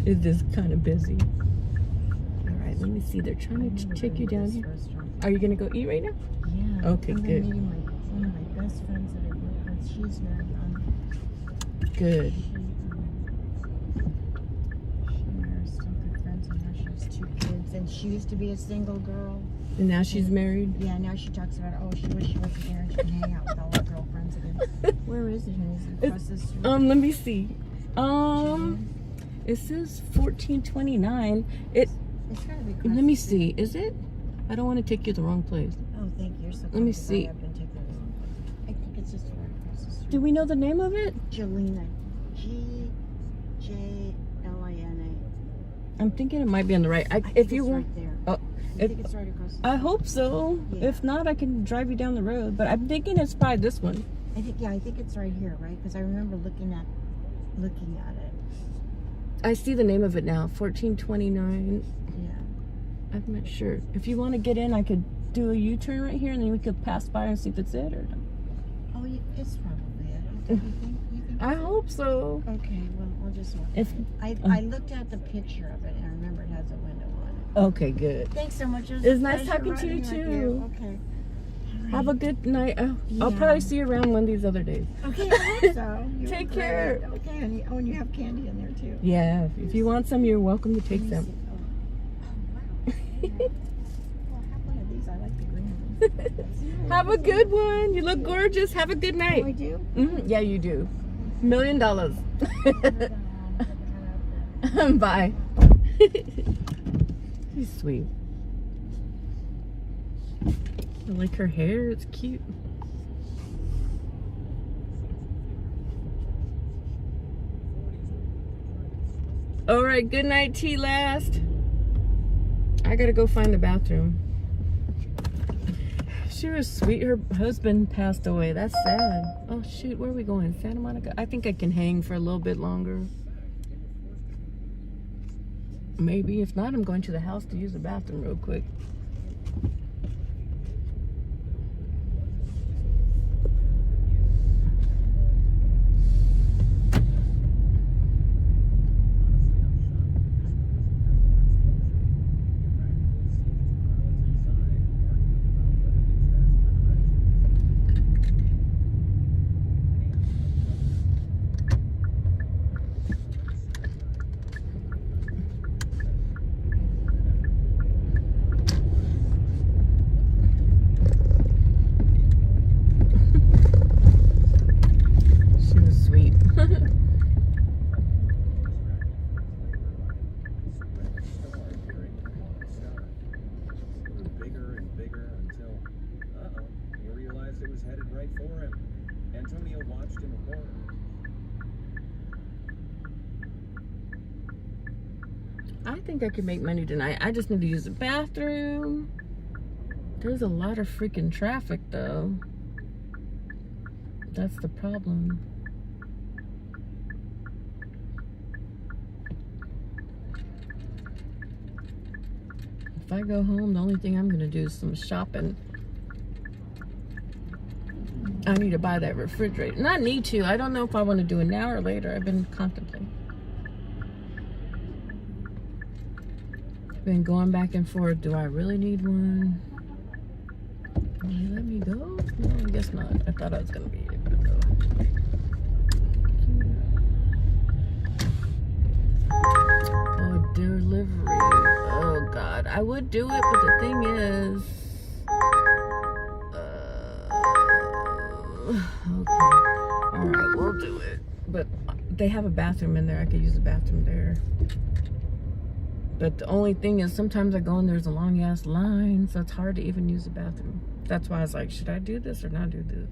Speaker 1: It is kind of busy. Let me see. They're trying to take you down here. Are you gonna go eat right now?
Speaker 10: Yeah.
Speaker 1: Okay,
Speaker 10: I'm
Speaker 1: good.
Speaker 10: meeting one of my best friends that I work with. She's very young.
Speaker 1: Good.
Speaker 10: She and I are still good friends, and now she has 2 kids. And she used to be a single girl.
Speaker 1: And now she's married.
Speaker 10: Yeah. Now she talks about she wishes she wasn't here and she can hang out with all her girlfriends again. Where is it? Is it across the street?
Speaker 1: Let me see. It says 1429.
Speaker 10: It's gotta be.
Speaker 1: Let me see. Is it? I don't want to take you the wrong place.
Speaker 10: Oh, thank you. You're so
Speaker 1: Let me
Speaker 10: kind, 'cause
Speaker 1: see.
Speaker 10: I've been taking the wrong place. I think it's just right across the street.
Speaker 1: Do we know the name of it?
Speaker 10: Jelena. G-J-L-I-N-A.
Speaker 1: I'm thinking it might be on the right. If you want.
Speaker 10: Right there.
Speaker 1: Oh,
Speaker 10: I think it's right across the street.
Speaker 1: I hope so.
Speaker 10: Yeah.
Speaker 1: If not, I can drive you down the road. But I'm thinking it's probably this one.
Speaker 10: I think it's right here, right? Because I remember looking at it.
Speaker 1: I see the name of it now. 1429.
Speaker 10: Yeah.
Speaker 1: I'm not sure. If you want to get in, I could do a U-turn right here, and then we could pass by and see if it's it or not.
Speaker 10: Oh, it's probably it. You think
Speaker 1: I hope so.
Speaker 10: Okay, well, I'll just walk. I looked at the picture of it, and I remember it has a window on it.
Speaker 1: Okay, good.
Speaker 10: Thanks so much.
Speaker 1: It's nice talking to you, too.
Speaker 10: Okay.
Speaker 1: Have a good night. I'll probably see you around one of these other days.
Speaker 10: Okay, I hope so.
Speaker 1: Take care.
Speaker 10: Okay, honey. Oh, and you have candy in there, too.
Speaker 1: Yeah, if you want some, you're welcome to take some.
Speaker 10: Oh, wow. Well, have one of these. I like the green ones.
Speaker 1: Have a good one. You look gorgeous. Have a good night.
Speaker 10: Oh, I do?
Speaker 1: Yeah, you do. $1 million. Bye. She's sweet. I like her hair. It's cute. All right. Good night, T-Last. I gotta go find the bathroom. She was sweet. Her husband passed away. That's sad. Oh, shoot. Where are we going? Santa Monica? I think I can hang for a little bit longer. Maybe. If not, I'm going to the house to use the bathroom real quick. I think I can make money tonight. I just need to use the bathroom. There's a lot of freaking traffic though. That's the problem. If I go home, the only thing I'm gonna do is some shopping. I need to buy that refrigerator. Not need to. I don't know if I want to do it now or later. I've been contemplating. Been going back and forth. Do I really need one? Will you let me go? No, I guess not. I thought I was gonna be able to go. Oh, delivery. Oh God, I would do it, but the thing is, okay, all right, we'll do it. But they have a bathroom in there. I could use the bathroom there. But the only thing is, sometimes I go and there's a long ass line, so it's hard to even use the bathroom. That's why I was like, should I do this or not do this?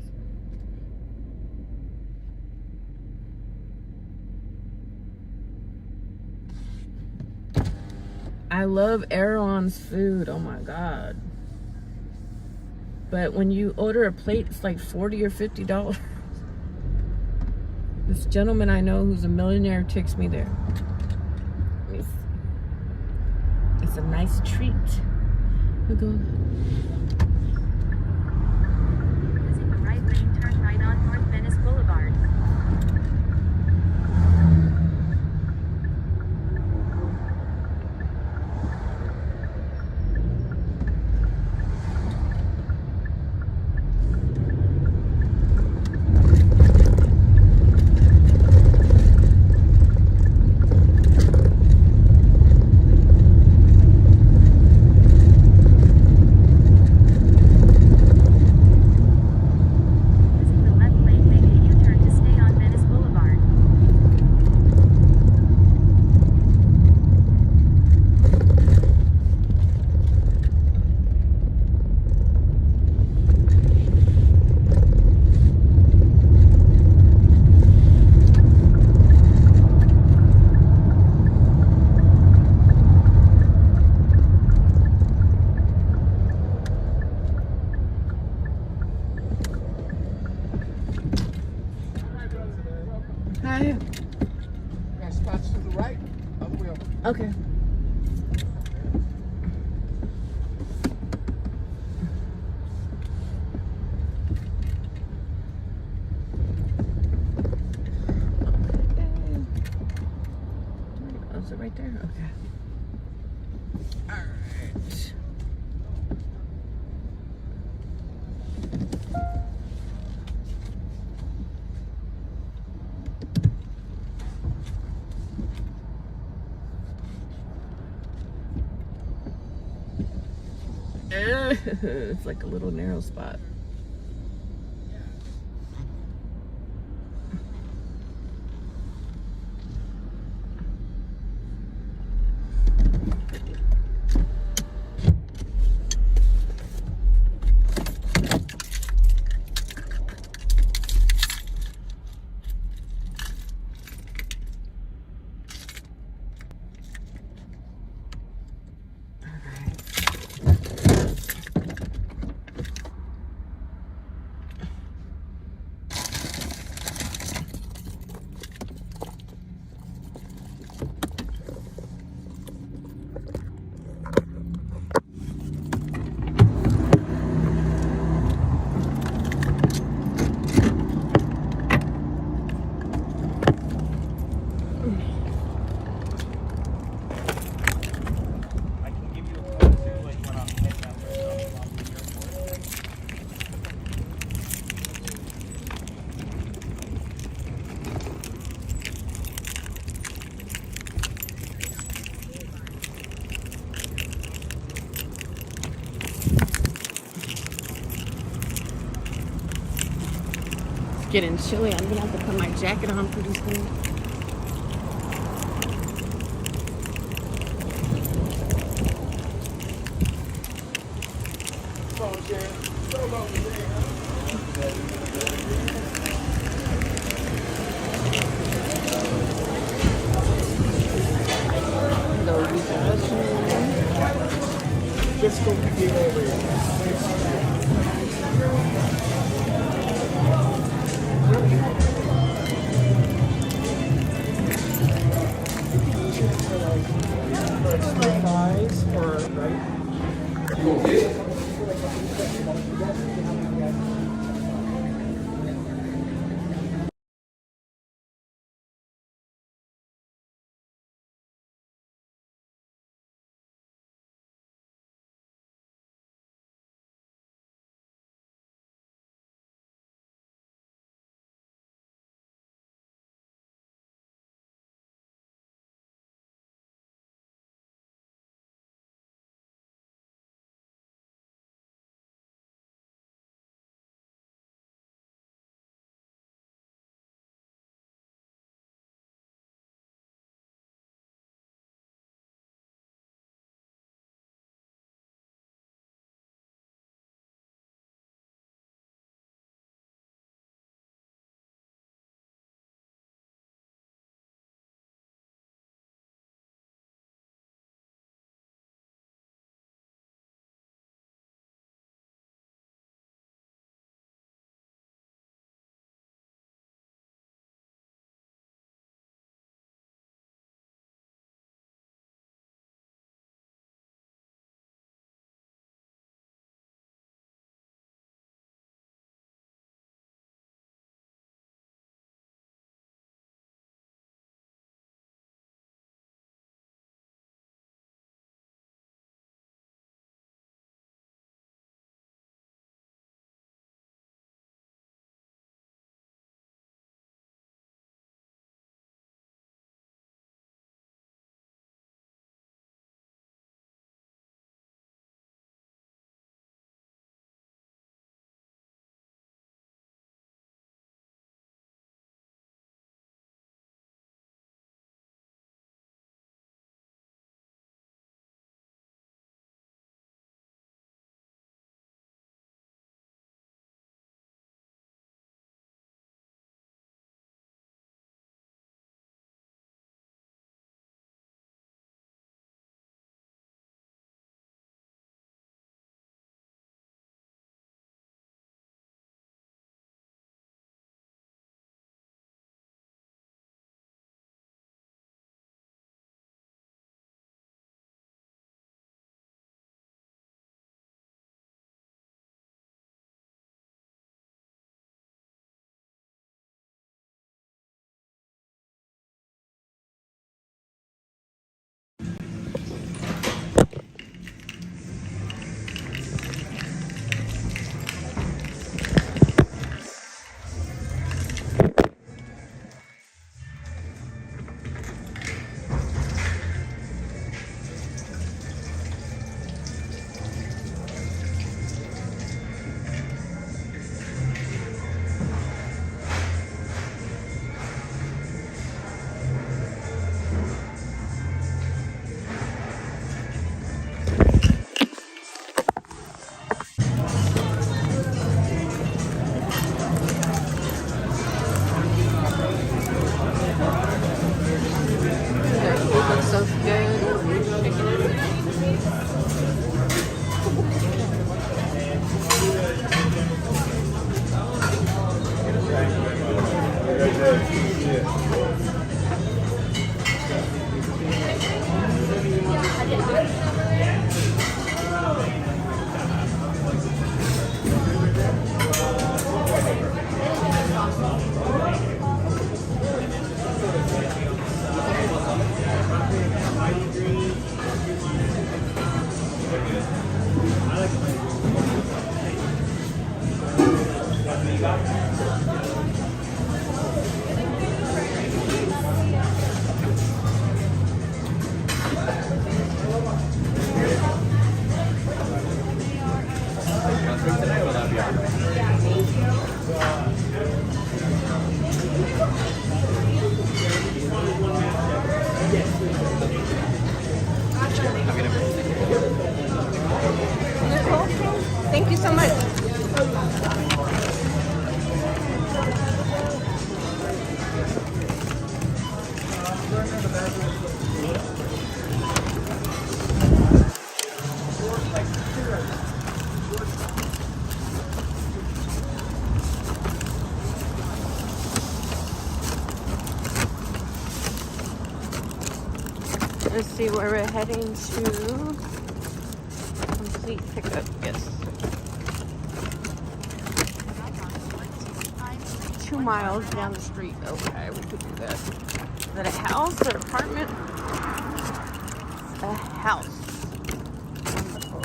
Speaker 1: I love Erewhon's food. Oh my God. But when you order a plate, it's like $40 or $50. This gentleman I know who's a millionaire takes me there. It's a nice treat. We'll go.
Speaker 9: Using the right lane, turn right on North Venice Boulevard.
Speaker 1: Hi.
Speaker 20: Got spots to the right. Other way over.
Speaker 1: Okay. Oh, is it right there? Okay. All right. It's like a little narrow spot. getting chilly. I'm gonna have to put my jacket on pretty soon.
Speaker 20: Just go get over here. Thighs or right?
Speaker 1: Let's see where we're heading to. Complete pickup, yes. 2 miles down the street. Okay, we could do that. Is that a house or apartment? A house. Wonderful.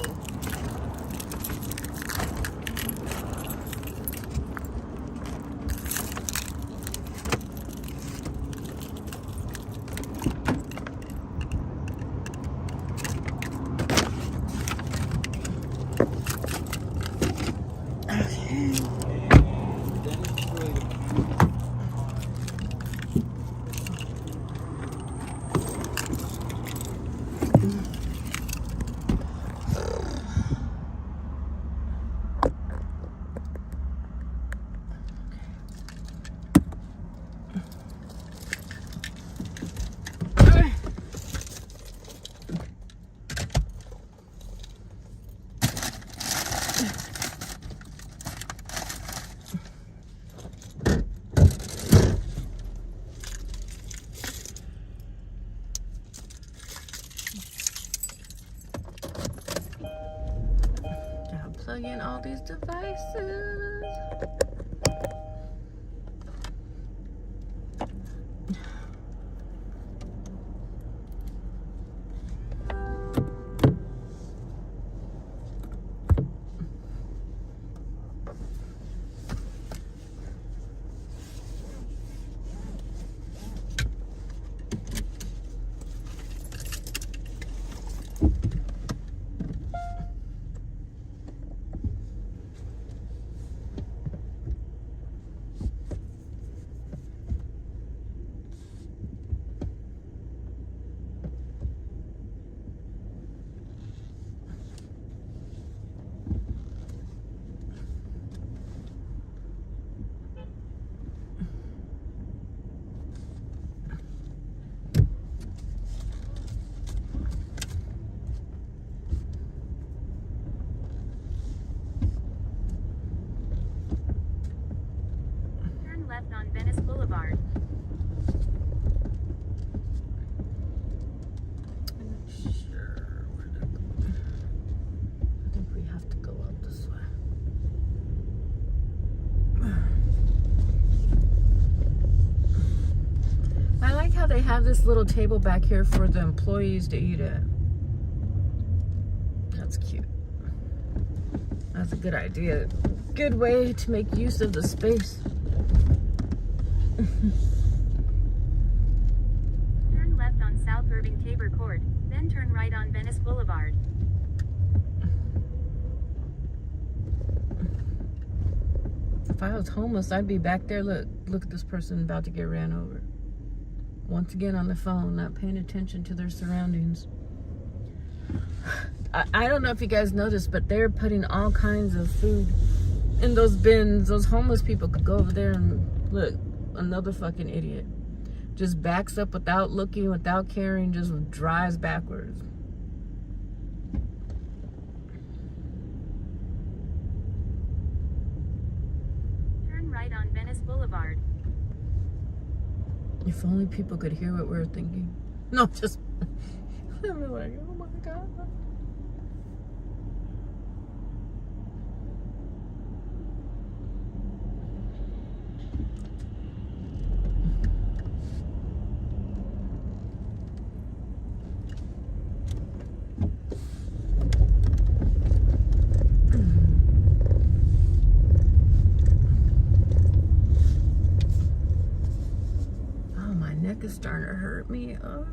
Speaker 1: Plug in all these devices.
Speaker 9: Turn left on Venice Boulevard.
Speaker 1: Sure, where to go? I think we have to go up this way. I like how they have this little table back here for the employees to eat at. That's cute. That's a good idea. Good way to make use of the space.
Speaker 9: Turn left on South Irving Tabor Court, then turn right on Venice Boulevard.
Speaker 1: If I was homeless, I'd be back there. Look at this person about to get ran over. Once again on the phone, not paying attention to their surroundings. I don't know if you guys noticed, but they're putting all kinds of food in those bins. Those homeless people could go over there and look. Another fucking idiot. Just backs up without looking, without caring, just drives backwards.
Speaker 9: Turn right on Venice Boulevard.
Speaker 1: If only people could hear what we were thinking. No, just... I'm like, oh my God. Oh, my neck is starting to hurt me. Oh.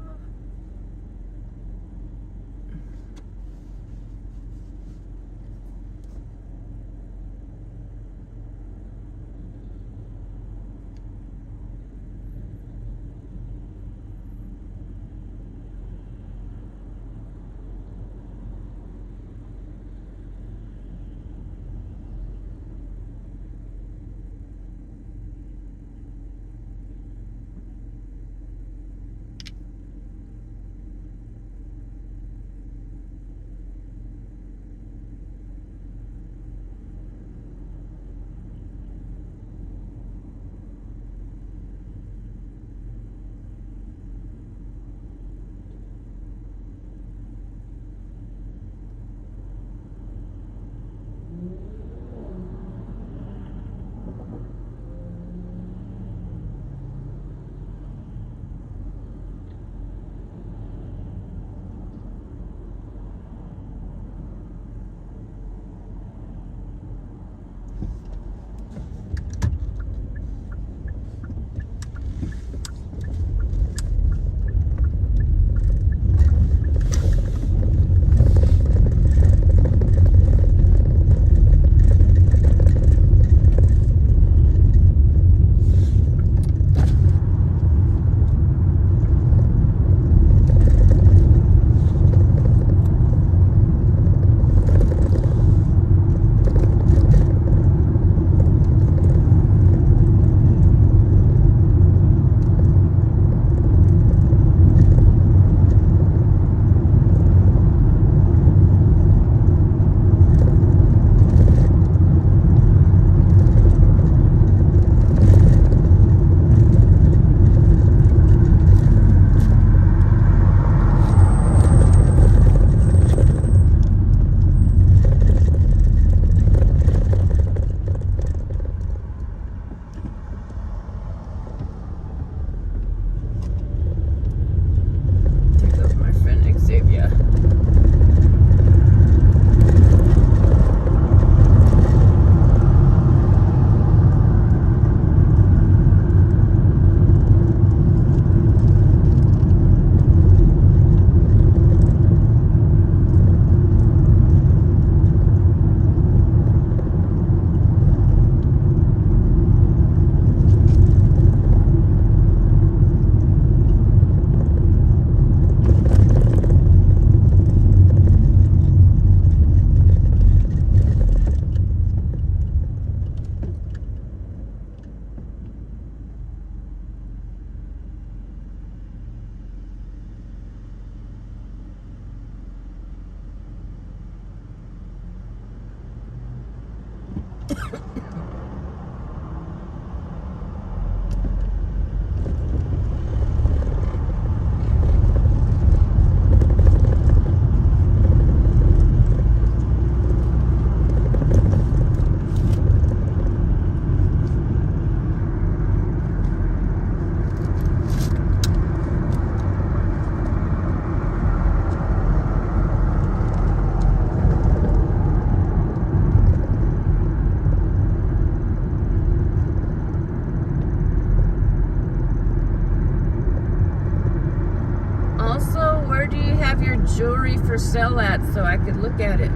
Speaker 1: Also, where do you have your jewelry for sale at so I could look at it?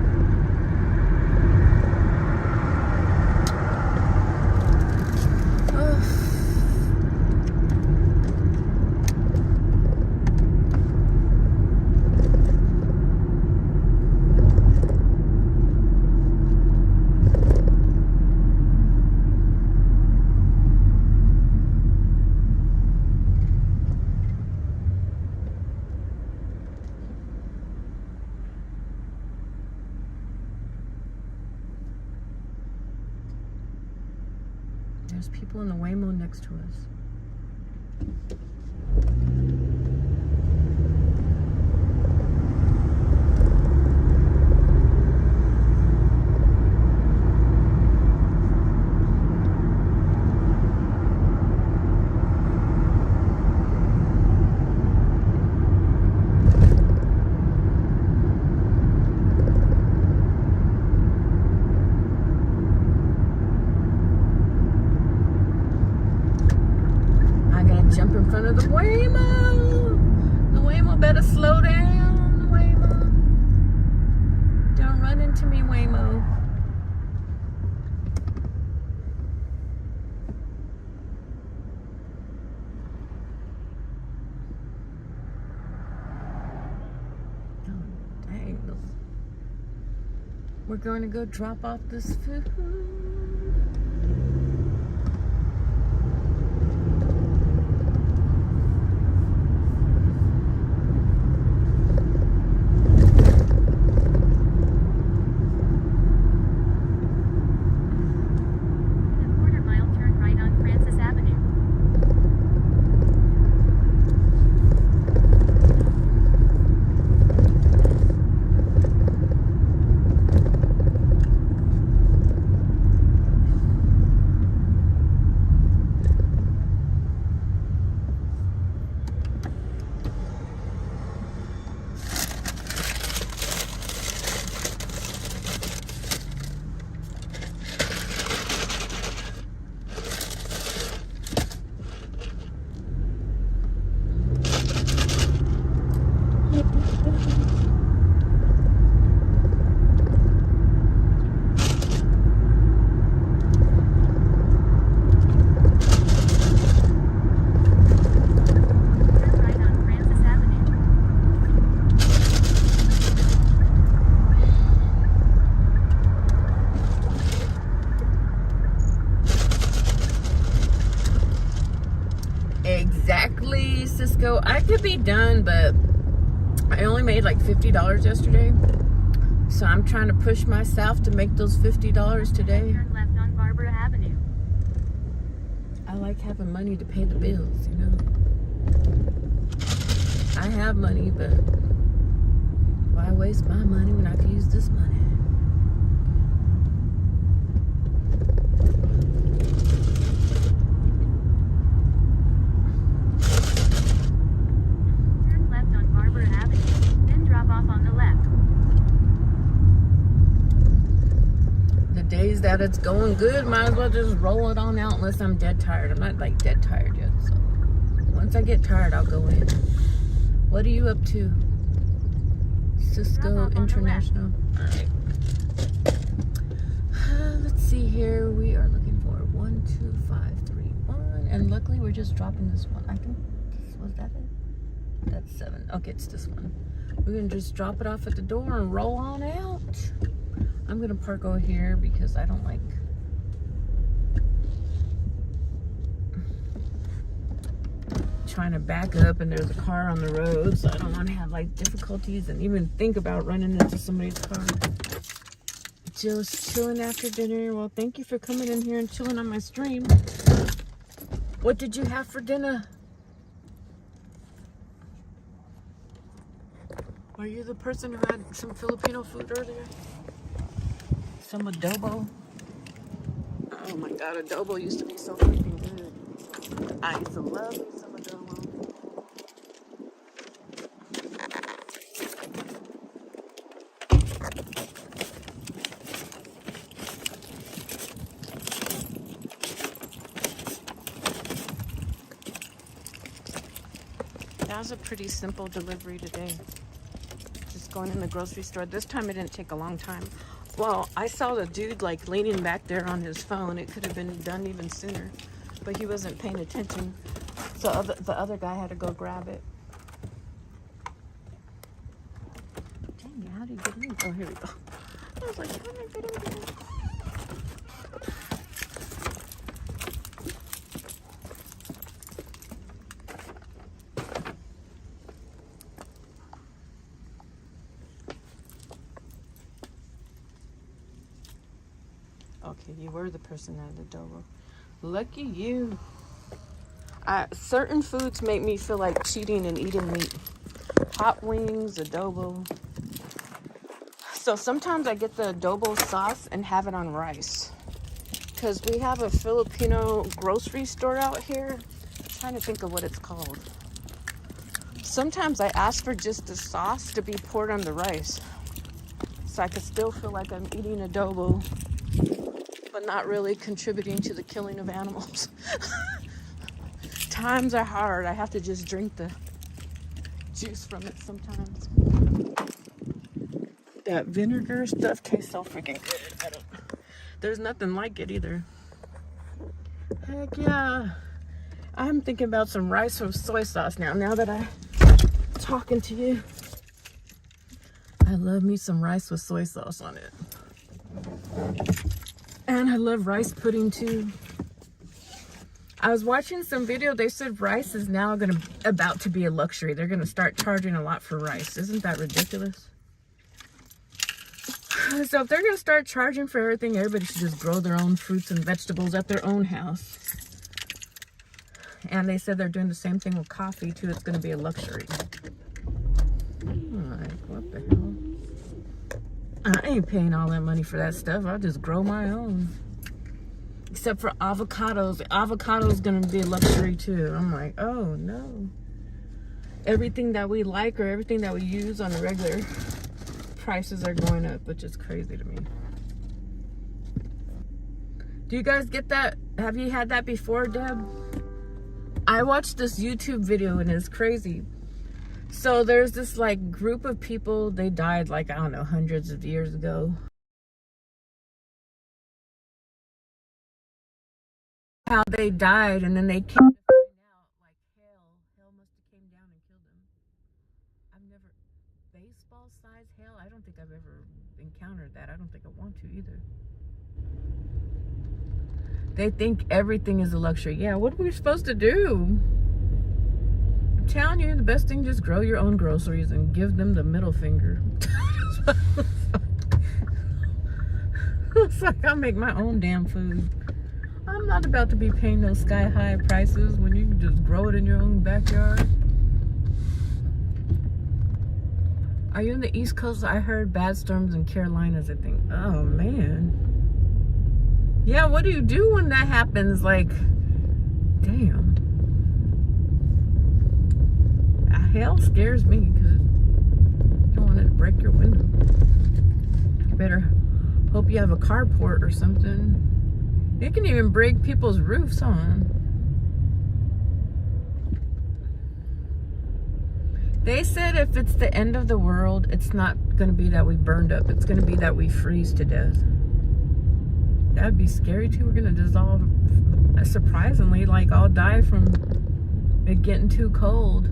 Speaker 1: There's people in the Waymo next to us. Jump in front of the Waymo. The Waymo better slow down. Waymo. Don't run into me, Waymo. Oh, dang. We're going to go drop off this food. Exactly, Cisco. I could be done, but I only made like $50 yesterday. So I'm trying to push myself to make those $50 today.
Speaker 9: Turn left on Barbara Avenue.
Speaker 1: I like having money to pay the bills, you know. I have money, but why waste my money when I can use this money?
Speaker 9: Turn left on Barbara Avenue, then drop off on the left.
Speaker 1: The days that it's going good, might as well just roll it on out unless I'm dead tired. I'm not like dead tired yet, so once I get tired, I'll go in. What are you up to? Cisco International. All right. Let's see here. We are looking for 1, 2, 5, 3, 1, and luckily we're just dropping this one. I think was that it? That's 7. Okay, it's this one. We're gonna just drop it off at the door and roll on out. I'm gonna park over here because I don't like trying to back up and there's a car on the road, so I don't want to have like difficulties and even think about running into somebody's car. Just chilling after dinner. Well, thank you for coming in here and chilling on my stream. What did you have for dinner? Were you the person who had some Filipino food earlier? Some adobo. Oh my god, adobo used to be so freaking good. I used to love me some adobo. That was a pretty simple delivery today. Just going in the grocery store. This time it didn't take a long time. Well, I saw the dude like leaning back there on his phone. It could have been done even sooner, but he wasn't paying attention. So the other guy had to go grab it. Dang, how do you get in? Oh, here we go. I was like, how did I get in here? Okay, you were the person at the adobo. Lucky you. Certain foods make me feel like cheating and eating meat. Hot wings, adobo. So sometimes I get the adobo sauce and have it on rice. Because we have a Filipino grocery store out here. I'm trying to think of what it's called. Sometimes I ask for just the sauce to be poured on the rice. So I could still feel like I'm eating adobo, but not really contributing to the killing of animals. Times are hard. I have to just drink the juice from it sometimes. That vinegar stuff tastes so freaking good. There's nothing like it either. Heck yeah. I'm thinking about some rice with soy sauce now that I'm talking to you. I love me some rice with soy sauce on it. And I love rice pudding too. I was watching some video. They said rice is now about to be a luxury. They're gonna start charging a lot for rice. Isn't that ridiculous? So if they're gonna start charging for everything, everybody should just grow their own fruits and vegetables at their own house. And they said they're doing the same thing with coffee too. It's gonna be a luxury. Like, what the hell? I ain't paying all that money for that stuff. I'll just grow my own. Except for avocados. Avocado's gonna be a luxury too. I'm like, oh no. Everything that we like or everything that we use on a regular, prices are going up, which is crazy to me. Do you guys get that? Have you had that before, Deb? I watched this YouTube video and it's crazy. So there's this like group of people, they died like, I don't know, hundreds of years ago. How they died, and then they came to find out like hell must have came down and killed them. I've never, baseball size hail? I don't think I've ever encountered that. I don't think I want to either. They think everything is a luxury. Yeah, what are we supposed to do? I'm telling you, the best thing, just grow your own groceries and give them the middle finger. It's like I'll make my own damn food. I'm not about to be paying those sky-high prices when you can just grow it in your own backyard. Are you in the East Coast? I heard bad storms in Carolinas, I think. Oh, man. Yeah, what do you do when that happens? Like, damn. Hell scares me because you don't want it to break your window. You better hope you have a carport or something. It can even break people's roofs on. They said if it's the end of the world, it's not going to be that we burned up. It's going to be that we freeze to death. That'd be scary too. We're going to dissolve, surprisingly, like all die from it getting too cold.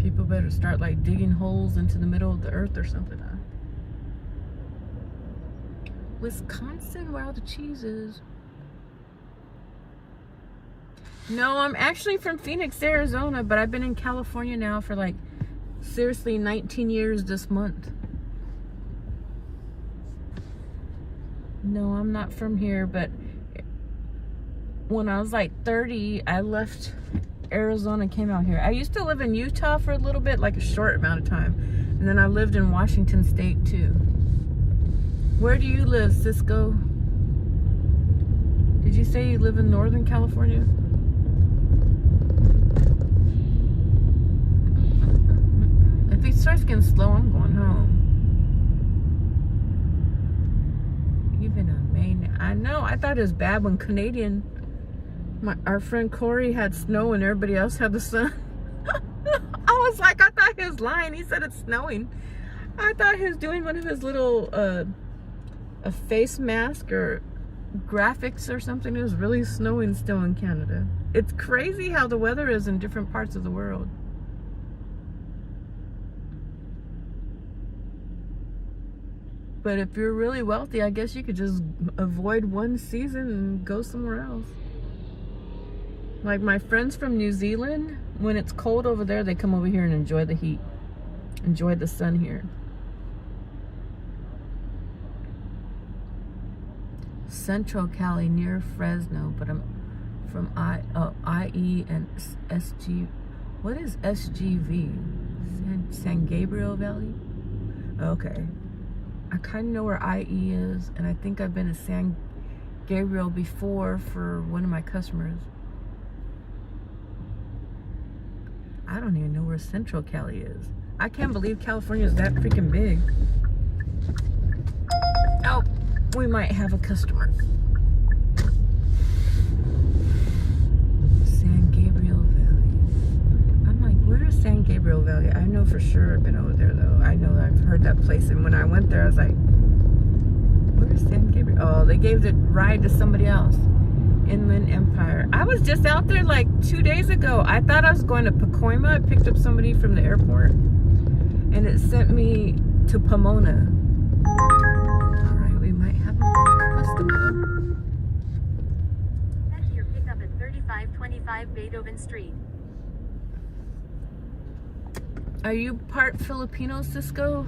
Speaker 1: People better start like digging holes into the middle of the earth or something. Wisconsin, where all the cheese is. No, I'm actually from Phoenix, Arizona, but I've been in California now for like seriously 19 years this month. No, I'm not from here, but when I was like 30, I left Arizona, came out here. I used to live in Utah for a little bit, like a short amount of time. And then I lived in Washington State too. Where do you live, Cisco? Did you say you live in Northern California? If it starts getting slow, I'm going home. Even on Maine. I know, I thought it was bad when Canadian, our friend Corey had snow and everybody else had the sun. I was like, I thought he was lying. He said it's snowing. I thought he was doing one of his little a face mask or graphics or something. It was really snowing still in Canada. It's crazy how the weather is in different parts of the world. But if you're really wealthy, I guess you could just avoid one season and go somewhere else. Like my friends from New Zealand, when it's cold over there, they come over here and enjoy the heat. Enjoy the sun here. Central Cali near Fresno, but I'm from IE and SG. What is SGV? San Gabriel Valley? Okay. I kind of know where IE is, and I think I've been to San Gabriel before for one of my customers. I don't even know where Central Cali is. I can't believe California is that freaking big. Oh, we might have a customer. San Gabriel Valley. I'm like, where is San Gabriel Valley? I know for sure I've been over there though. I know I've heard that place, and when I went there I was like, where's San Gabriel? Oh, they gave the ride to somebody else. Inland Empire. I was just out there like 2 days ago. I thought I was going to Pacoima. I picked up somebody from the airport and it sent me to Pomona. All right, we might have a customer.
Speaker 9: Head to your pickup at 3525 Beethoven Street.
Speaker 1: Are you part Filipino, Cisco?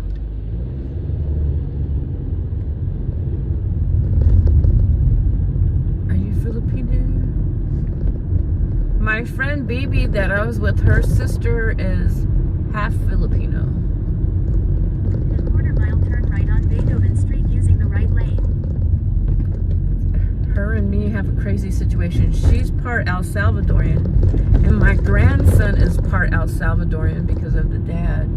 Speaker 1: Filipino. My friend Baby that I was with, her sister is half Filipino.
Speaker 9: In a quarter-mile turn right on Beethoven Street using the right lane.
Speaker 1: Her and me have a crazy situation. She's part El Salvadorian, and my grandson is part El Salvadorian because of the dad.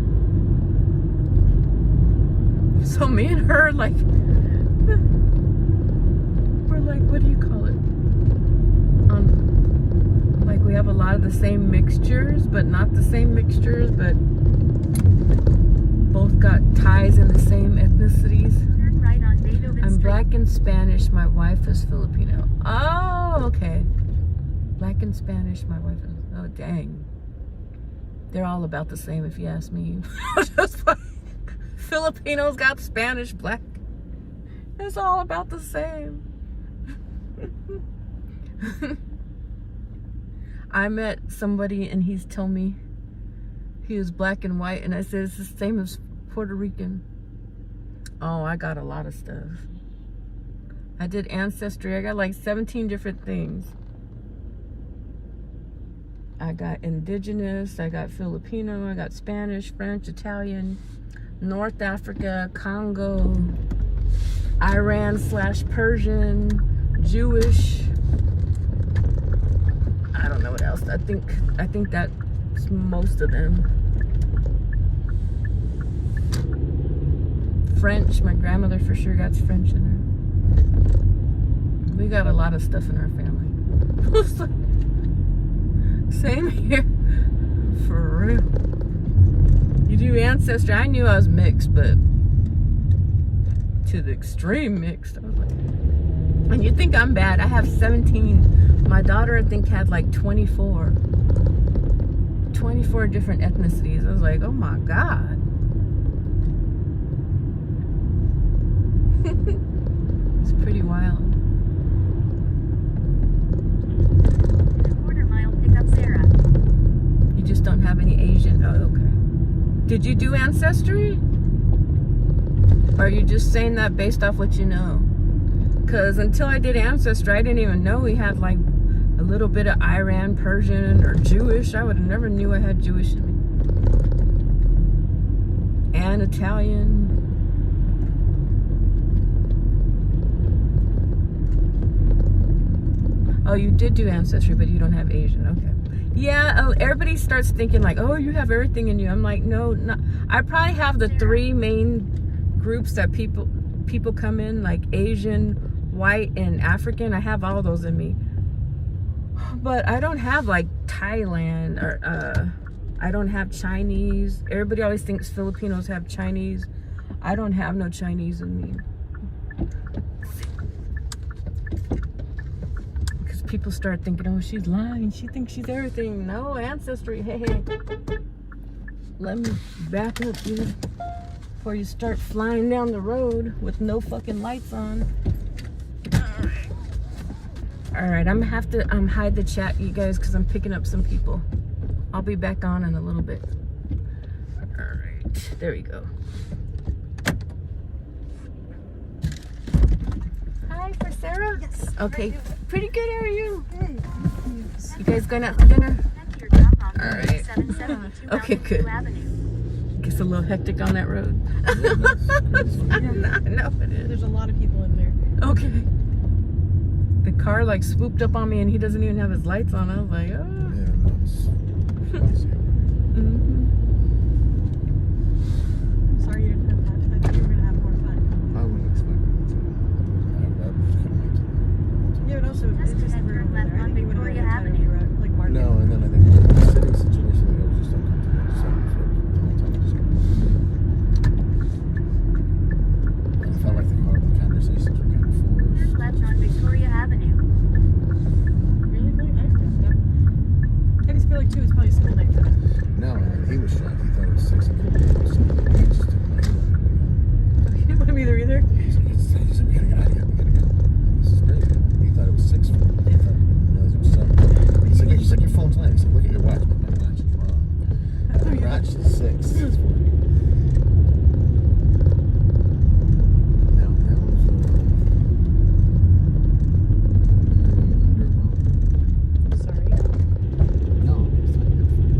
Speaker 1: So me and her, like, we're like, what do you call it? Like we have a lot of the same mixtures, but not the same mixtures, but both got ties in the same ethnicities.
Speaker 9: Turn right on Beethoven
Speaker 1: I'm
Speaker 9: Street.
Speaker 1: black and Spanish, my wife is Filipino. Oh, okay. Black and Spanish, my wife is, oh dang. They're all about the same if you ask me. Just like Filipinos got Spanish, black. It's all about the same. I met somebody and he's told me he was black and white, and I said it's the same as Puerto Rican. Oh, I got a lot of stuff. I did Ancestry. I got like 17 different things. I got Indigenous, I got Filipino, I got Spanish, French, Italian, North Africa, Congo, Iran/Persian, Jewish. I don't know what else. I think that's most of them. French. My grandmother for sure got French in her. We got a lot of stuff in our family. Same here. For real. You do Ancestry. I knew I was mixed, but to the extreme mixed. I was like, and you think I'm bad. I have 17. My daughter, I think, had like 24 different ethnicities. I was like, oh my God. It's pretty wild.
Speaker 9: In a quarter-mile, pick up Sarah.
Speaker 1: You just don't have any Asian. Oh, okay. Did you do Ancestry? Or are you just saying that based off what you know? Because until I did Ancestry, I didn't even know we had like a little bit of Iran, Persian, or Jewish. I would have never knew I had Jewish in me. And Italian. Oh, you did do Ancestry, but you don't have Asian. Okay. Yeah, everybody starts thinking like, oh, you have everything in you. I'm like, no, not. I probably have the 3 main groups that people come in, like Asian, white, and African. I have all those in me. But I don't have like Thailand or I don't have Chinese. Everybody always thinks Filipinos have Chinese. I don't have no Chinese in me. Because people start thinking, oh, she's lying. She thinks she's everything. No, Ancestry. Hey. Let me back up you before you start flying down the road with no fucking lights on. All right, I'm gonna have to hide the chat, you guys, because I'm picking up some people. I'll be back on in a little bit. All right, there we go. Hi, for Sarah. Yes. Okay, pretty good. How are you? Hey. You guys going out for dinner? All right. Okay, good. Gets a little hectic on that road. No, it is.
Speaker 10: There's a lot of people in there.
Speaker 1: Okay. The car like swooped up on me and he doesn't even have his lights on. I was like, oh.
Speaker 2: Yeah, no, it's crazy.
Speaker 10: I'm sorry you didn't have that. I thought you were going to have more fun.
Speaker 2: I wouldn't expect them to. I couldn't wait to.
Speaker 10: Yeah, but also, it's just everywhere there. I think you would have had time when you were at, like, market.
Speaker 2: No, and then I think the sitting situation, like, I was just uncomfortable. So the whole time I just I felt like the conversations were kind of forced.
Speaker 9: Left on Victoria Avenue.
Speaker 10: Really? I just feel like, too, it's probably school night for them.
Speaker 2: No, I mean, he was shocked. He thought it was 6 o'clock. He just didn't know he wanted
Speaker 10: You didn't want to be there either?
Speaker 2: He said, we gotta get out of here. We gotta go. This is crazy. He thought it was 6. He thought it was 7. He's like, your phone's late. He's like, look at your watch. But my watch is wrong. My watch is 6. It's 40. No, that was
Speaker 10: Sorry.
Speaker 2: no, it's not good for me.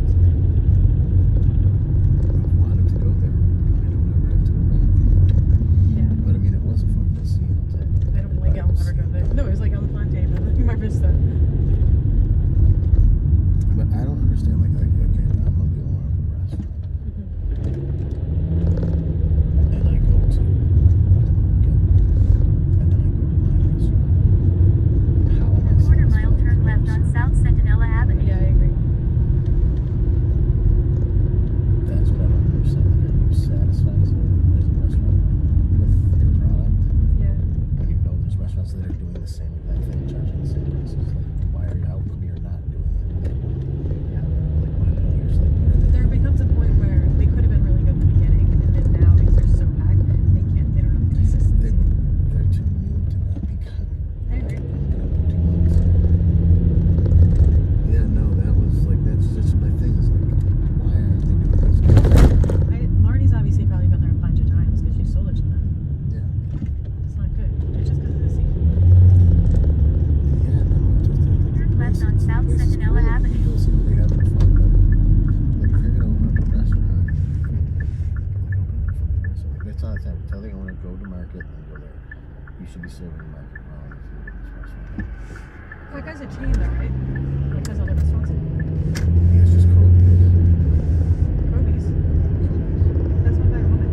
Speaker 2: I wanted to go there. I don't ever have to go back.
Speaker 10: Yeah.
Speaker 2: But I mean, it was a fucking scene. I'll tell you.
Speaker 10: I don't like I'll never go there. No, it was like on the Fontaine. You might miss that.
Speaker 2: But I don't understand, like, okay, I'm gonna be alone at the restaurant. And I go to the market. And then I go to my restaurant. How am I
Speaker 9: Quarter mile
Speaker 2: satisfied?
Speaker 9: turn left on South Centinela Avenue.
Speaker 10: Yeah, I agree.
Speaker 2: That's what I don't understand. Like, are you satisfied as a restaurant with your product?
Speaker 10: Yeah.
Speaker 2: When you know there's restaurants that are doing the same exact thing, charging the same prices. Like, why are you out with me or not doing it? Like,
Speaker 10: There becomes a point where they could have been really good in the beginning, and then now because they're so packed, they don't have consistency.
Speaker 2: They're too new to not be good.
Speaker 10: I agree.
Speaker 2: Been up for 2 months. Yeah, no, that was like, that's just my thing. Is like, why aren't they doing this good?
Speaker 10: Marty's obviously probably been there a bunch of times because she sold it to them.
Speaker 2: Yeah.
Speaker 10: It's not good. It's just because of the scene.
Speaker 2: Yeah, no, it's just
Speaker 9: Turn left on South Centinela Avenue.
Speaker 2: People seem to be having fun, but like, if you're gonna open up a restaurant, like, open up a fucking restaurant. Like, that's all the time. Tell the owner, go to market and go there. You should be serving market quality food in this restaurant.
Speaker 10: Well, that guy's a chain though, right? Like has other restaurants.
Speaker 2: Yeah, it's just Kobe's.
Speaker 10: Kobe's. That's one bad woman.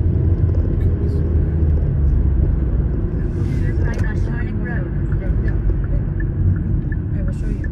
Speaker 2: Kobe's.
Speaker 9: Turn right on Sharnik Road.
Speaker 10: I will show you.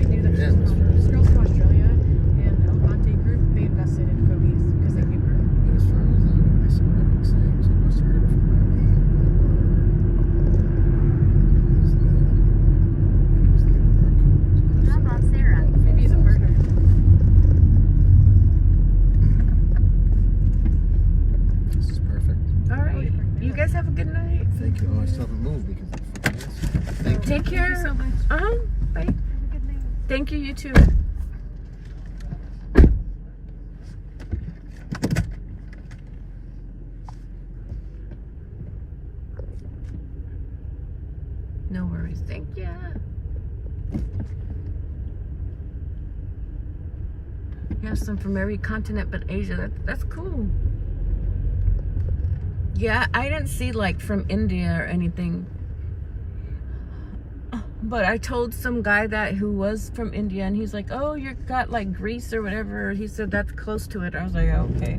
Speaker 10: knew that she was from girls from Australia, and El Monte Group, they invested in Kobe's because they knew her.
Speaker 2: But as far as this is what I've been saying, so I must have heard it from Maddie.
Speaker 9: Drop off Sarah.
Speaker 10: Phoebe's a partner.
Speaker 2: This is perfect.
Speaker 1: All right. You guys have a good night.
Speaker 2: Thank you. Oh, I still haven't moved because of the fucking mess. Thank you.
Speaker 1: Take care.
Speaker 10: Thank you so much.
Speaker 1: Bye.
Speaker 10: Have a good night.
Speaker 1: Thank you. You too. No worries. Thank you. You have some from every continent but Asia. That's cool. Yeah, I didn't see like from India or anything. But I told some guy that who was from India, and he's like, oh, you got like Greece or whatever. He said that's close to it. I was like, oh, okay.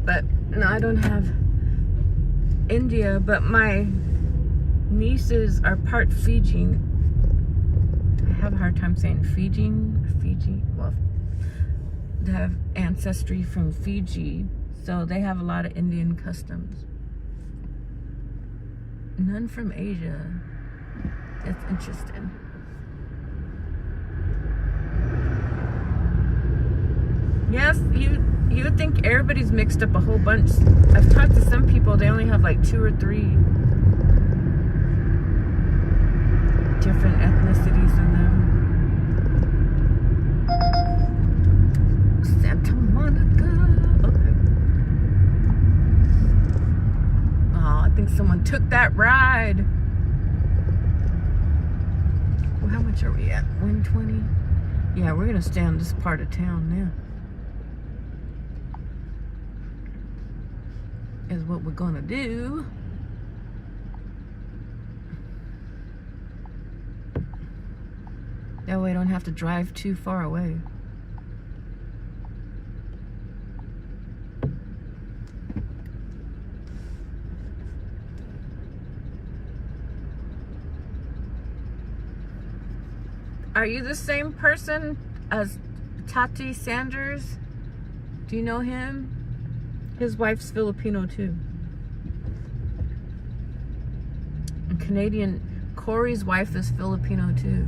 Speaker 1: But no, I don't have India, but my nieces are part Fijian. I have a hard time saying Fiji. Well, they have ancestry from Fiji, so they have a lot of Indian customs. None from Asia. That's interesting. Yes, you would think everybody's mixed up a whole bunch. I've talked to some people, they only have like 2 or 3 different ethnicities in them. Santa Monica. Okay. Oh, I think someone took that ride. Well, how much are we at? 120? Yeah, we're gonna stay on this part of town now. Is what we're gonna do. That way I don't have to drive too far away. Are you the same person as Tati Sanders? Do you know him? His wife's Filipino too. And Canadian, Corey's wife is Filipino too.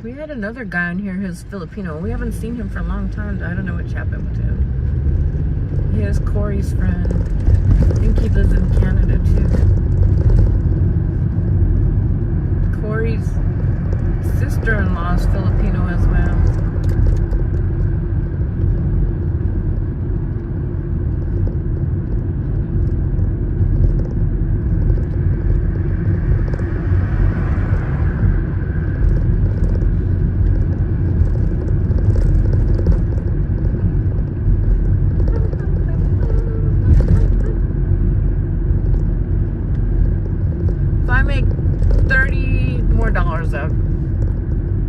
Speaker 1: We had another guy in here who's Filipino. We haven't seen him for a long time. I don't know what's happened with him. He is Corey's friend. I think he lives in Canada too. Corey's sister-in-law is Filipino as well. I'll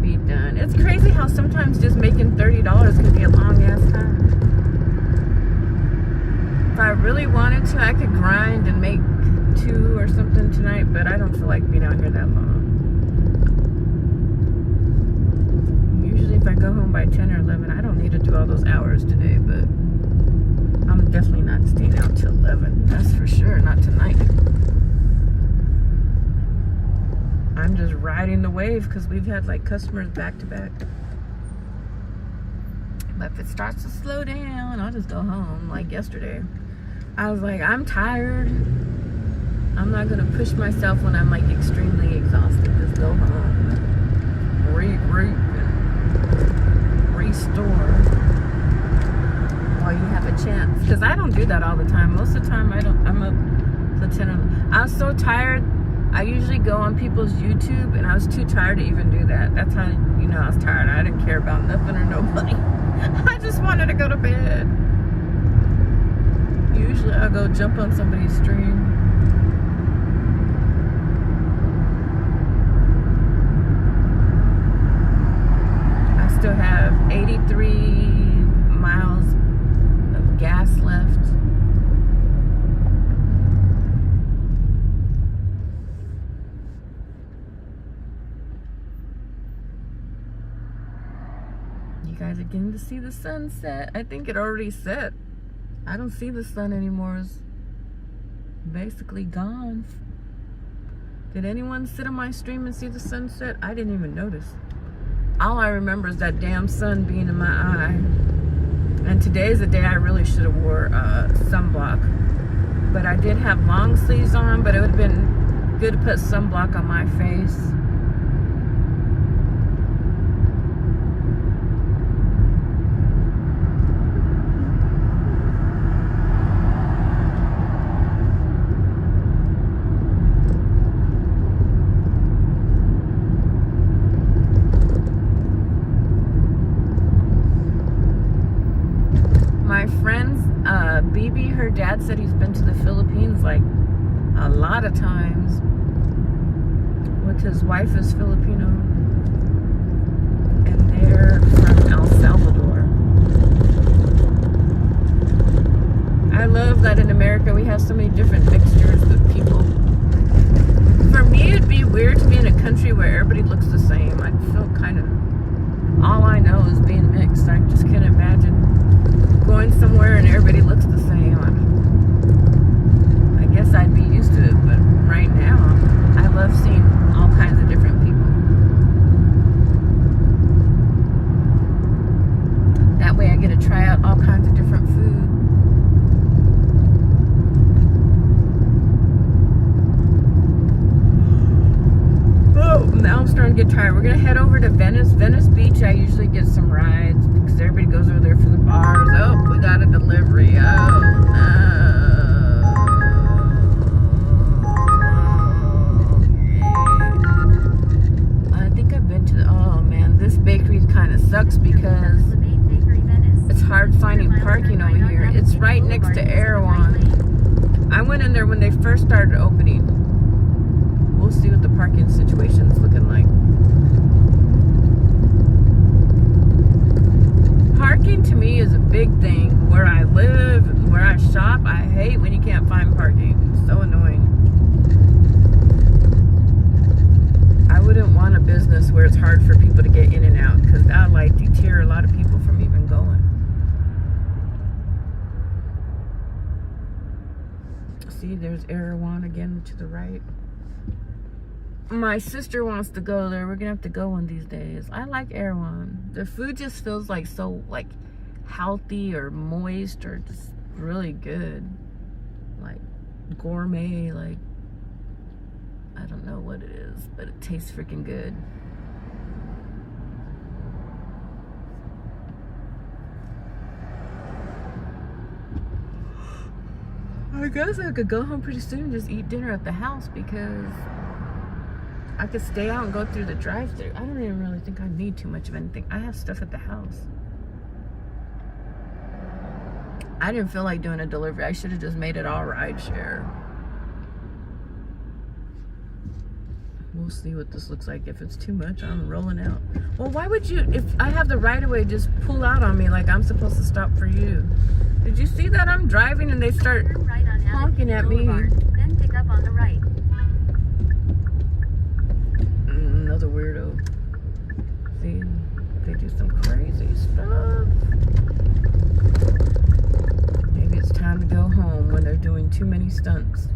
Speaker 1: be done. It's crazy how sometimes just making $30 can be a long ass time. If I really wanted to, I could grind and make 2 or something tonight, but I don't feel like being out here that long. Usually if I go home by 10 or 11, I don't need to do all those hours today, but I'm definitely not staying out till 11. That's for sure, not tonight. I'm just riding the wave because we've had like customers back to back. But if it starts to slow down, I'll just go home. Like yesterday, I was like, I'm tired. I'm not gonna push myself when I'm like extremely exhausted. Just go home, regroup, and restore while you have a chance. Because I don't do that all the time. Most of the time, I don't. I'm up till 10 or. I'm so tired. I usually go on people's YouTube, and I was too tired to even do that. That's how you know I was tired. I didn't care about nothing or nobody. I just wanted to go to bed. Usually I'll go jump on somebody's stream. I still have 83 beginning to see the sunset. I think it already set. I don't see the sun anymore. It's basically gone. Did anyone sit on my stream and see the sunset? I didn't even notice. All I remember is that damn sun being in my eye. And today's the day I really should have wore sunblock. But I did have long sleeves on, but it would have been good to put sunblock on my face. BB, her dad said he's been to the Philippines like a lot of times. With his wife is Filipino. And they're from El Salvador. I love that in America we have so many different mixtures of people. For me, it'd be weird to be in a country where everybody looks the same. I feel kind of, all I know is being mixed. I just can't imagine going somewhere and everybody looks the same. I guess I'd be used to it, but right now I love seeing all kinds of different people. That way I get to try out all kinds of different food. Oh, now I'm starting to get tired. We're gonna head over to Venice Beach. I usually get some rides because everybody goes over there for the bars. Oh, we got a delivery. Oh, no. I think I've been to, oh man, this bakery kind of sucks because it's hard finding parking over here. It's right next to Erewhon. I went in there when they first started opening. We'll see what the parking situation is looking like. Parking to me is a big thing. Where I live, where I shop, I hate when you can't find parking. It's so annoying. I wouldn't want a business where it's hard for people to get in and out because that like deter a lot of people from even going. See, there's Erewhon again to the right. My sister wants to go there. We're gonna have to go one of these days. I like Erewhon. The food just feels like so like healthy or moist or just really good. Like gourmet, like I don't know what it is, but it tastes freaking good. I guess I could go home pretty soon and just eat dinner at the house because I could stay out and go through the drive-thru. I don't even really think I need too much of anything. I have stuff at the house. I didn't feel like doing a delivery. I should have just made it all rideshare. We'll see what this looks like. If it's too much, I'm rolling out. Well, why would you, if I have the right of way, just pull out on me like I'm supposed to stop for you? Did you see that I'm driving and they start honking at me?
Speaker 9: Then pick up on the right.
Speaker 1: Another weirdo. See, they do some crazy stuff. Maybe it's time to go home when they're doing too many stunts.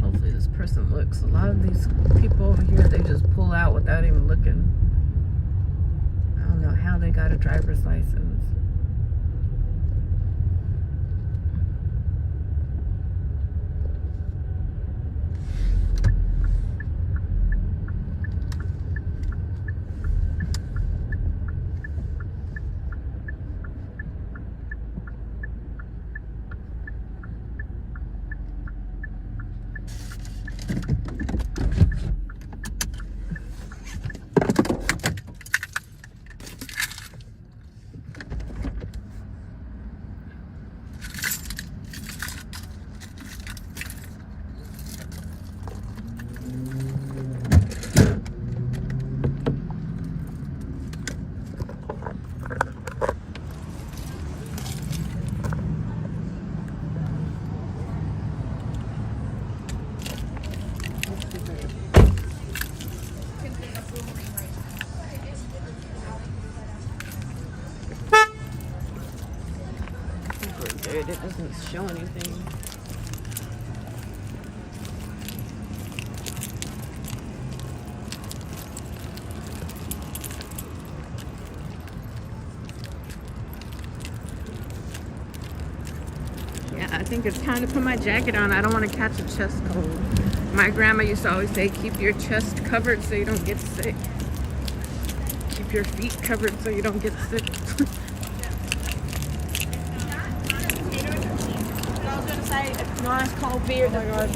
Speaker 1: Hopefully this person looks. A lot of these people over here, they just pull out without even looking. I don't know how they got a driver's license. It doesn't show anything. Yeah, I think it's time to put my jacket on. I don't want to catch a chest cold. My grandma used to always say, keep your chest covered so you don't get sick. Keep your feet covered so you don't get sick.
Speaker 10: I was gonna say a nice cold beer. Oh my God.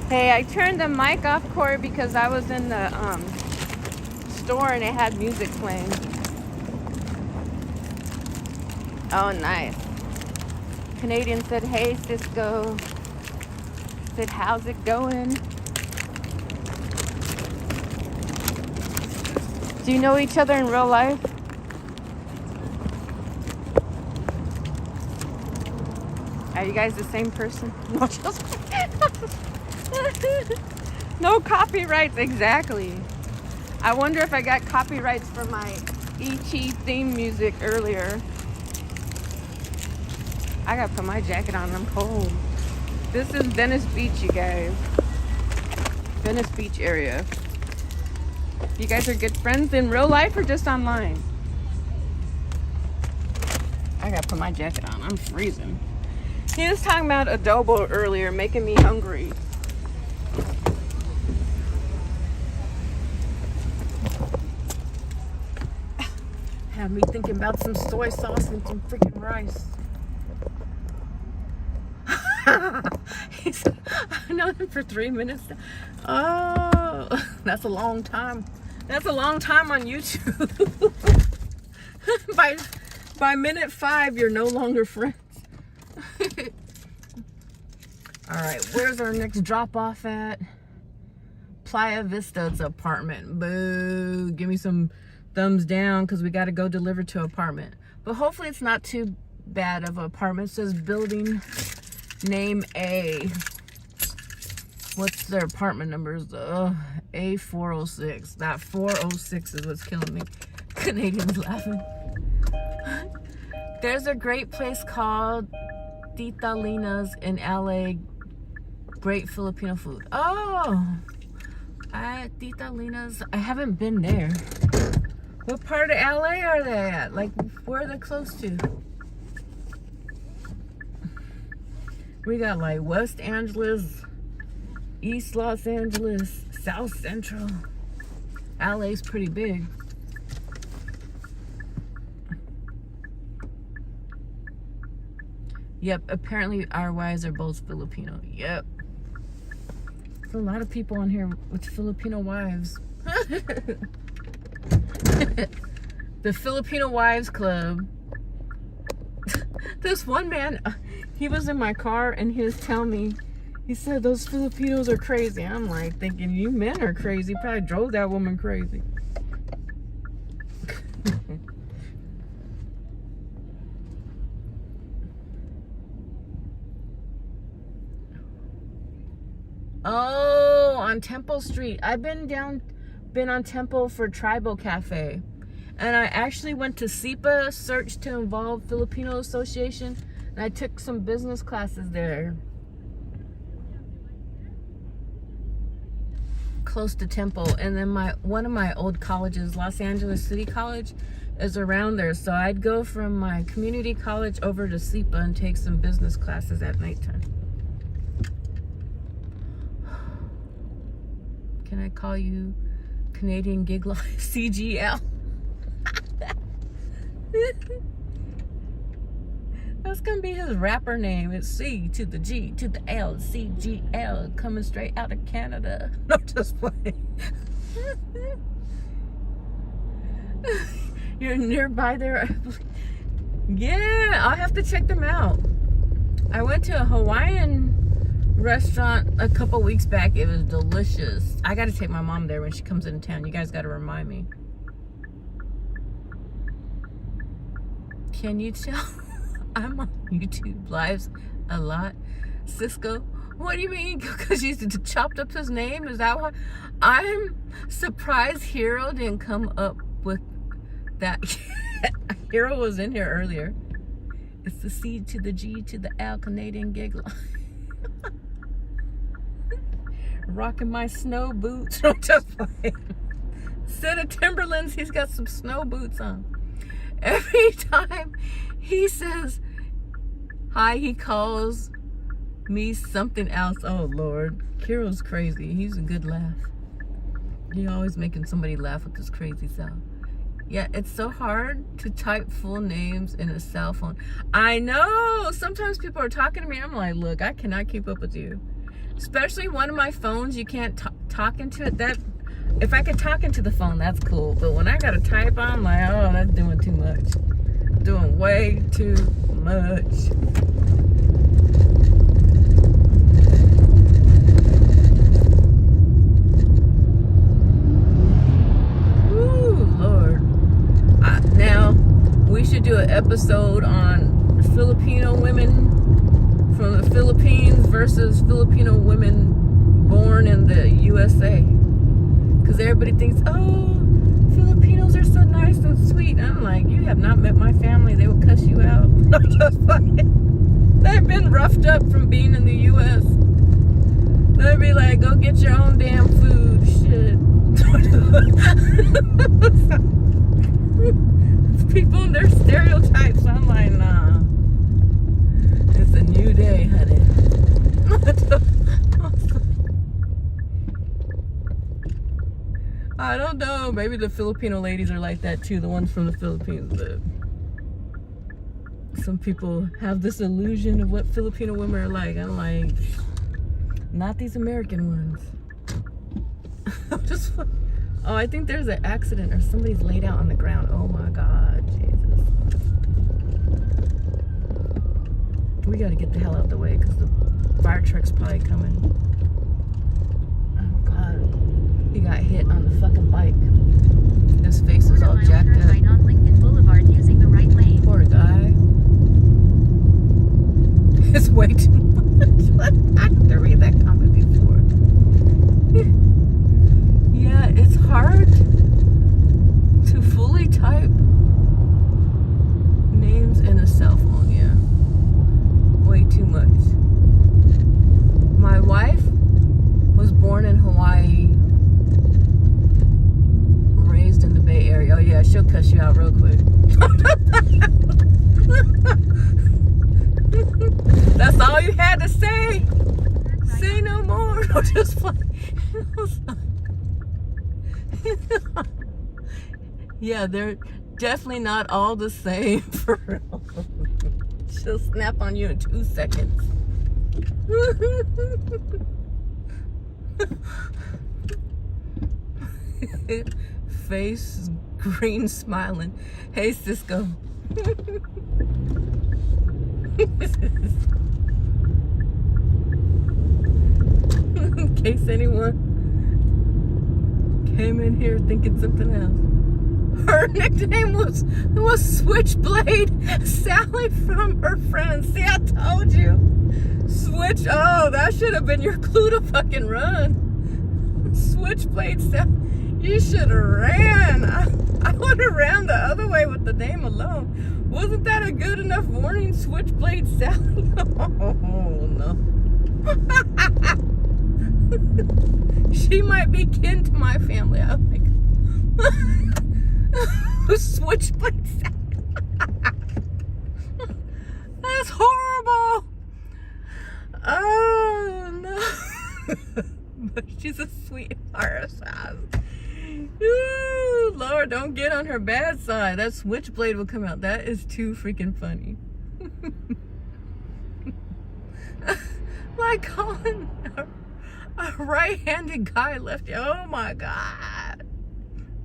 Speaker 1: Hey, I turned the mic off, Corey, because I was in the store and it had music playing. Oh, nice. Canadian said, hey, Cisco. Said, how's it going? Do you know each other in real life? Are you guys the same person? No, just no copyrights, exactly. I wonder if I got copyrights for my ET theme music earlier. I gotta put my jacket on, I'm cold. This is Venice Beach, you guys. Venice Beach area. You guys are good friends in real life or just online? I gotta put my jacket on, I'm freezing. He was talking about adobo earlier, making me hungry. Had me thinking about some soy sauce and some freaking rice. I know him for 3 minutes. Oh, that's a long time. That's a long time on YouTube. By minute 5, you're no longer friends. All right, where's our next drop off at? Playa Vista's apartment. Boo, give me some thumbs down because we got to go deliver to apartment. But hopefully it's not too bad of an apartment. It says building name A. What's their apartment numbers? A406. That 406 is what's killing me. Canadians laughing. There's a great place called Tita Lina's in LA. Great Filipino food. Oh, Tita Lina's. I haven't been there. What part of LA are they at? Like, where are they close to? We got like West Angeles, East Los Angeles, South Central. LA's pretty big. Yep, apparently our wives are both Filipino. Yep. There's a lot of people on here with Filipino wives. The Filipino Wives Club. This one man, he was in my car and he was telling me, he said, those Filipinos are crazy. I'm like thinking, you men are crazy. Probably drove that woman crazy. Oh, on Temple Street. I've been on Temple for Tribal Cafe. And I actually went to SIPA, Search to Involve Filipino Association, and I took some business classes there. Close to Temple. And then one of my old colleges, Los Angeles City College, is around there. So I'd go from my community college over to SIPA and take some business classes at nighttime. Can I call you Canadian Gig Life CGL? That's gonna be his rapper name. It's C to the G to the L, CGL, coming straight out of Canada. No, just playing. You're nearby there. Yeah, I'll have to check them out. I went to a Hawaiian restaurant a couple weeks back. It was delicious. I gotta take my mom there when she comes into town. You guys gotta remind me. Can you tell I'm on YouTube lives a lot? Cisco, what do you mean? Because you chopped up his name? Is that why? I'm surprised Hero didn't come up with that. Hero was in here earlier. It's the C to the G to the L, Canadian Gig Life. Rocking my snow boots. Just playing. Instead of Timberlands, he's got some snow boots on. Every time he says hi, he calls me something else. Oh Lord, Kiro's crazy. He's a good laugh. He's always making somebody laugh with his crazy sound. Yeah, it's so hard to type full names in a cell phone. I know. Sometimes people are talking to me. I'm like, look, I cannot keep up with you. Especially one of my phones, you can't talk into it. That if I could talk into the phone, that's cool. But when I gotta type, I'm like, oh, that's doing too much. Doing way too much. Ooh, Lord. Now, we should do an episode on Filipino women from the Philippines versus Filipino women born in the USA. Because everybody thinks, oh, Filipinos are so nice and sweet. I'm like, you have not met my family. They will cuss you out. Just fucking. They've been roughed up from being in the US. They'll be like, go get your own damn food. Shit. People and their stereotypes. I'm like, nah. It's a new day, honey. I don't know. Maybe the Filipino ladies are like that too, the ones from the Philippines. But some people have this illusion of what Filipino women are like. I'm like, not these American ones. Oh, I think there's an accident or somebody's laid out on the ground. Oh my God, Jesus. We gotta get the hell out of the way because the fire truck's probably coming. Oh God. He got hit on the fucking bike. His face is all jacked up.
Speaker 9: Right on Lincoln Boulevard using the right lane.
Speaker 1: Poor guy. It's way too much. I have to read that comment before. Yeah, it's hard to fully type names in a cell phone, yeah. Way too much. My wife was born in Hawaii, raised in the Bay Area. Oh yeah, she'll cuss you out real quick. That's all you had to say. Say no more. No, just play. Yeah, they're definitely not all the same for real. She'll snap on you in 2 seconds. Face green smiling. Hey, Cisco. In case anyone came in here thinking something else. Her nickname was Switchblade Sally from her friends. See, I told you. Oh, that should have been your clue to fucking run. Switchblade Sally. You should have ran. I would have ran the other way with the name alone. Wasn't that a good enough warning? Switchblade Sally? Oh, no. She might be kin to my family. I think. Switchblade Sally. That's horrible. Oh, no. But she's a sweetheart. Ooh, Lord, don't get on her bad side. That Switchblade will come out. That is too freaking funny. Like calling a right-handed guy lefty. Oh my God.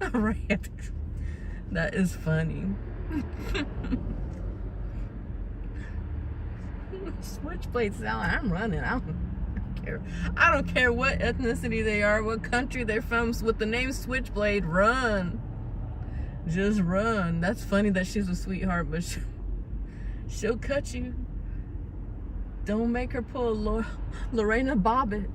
Speaker 1: A right-handed. That is funny. Switchblade Sally. I'm running. I don't care. I don't care what ethnicity they are, what country they're from. With the name Switchblade, run. Just run. That's funny that she's a sweetheart, but she'll cut you. Don't make her pull Lorena Bobbitt.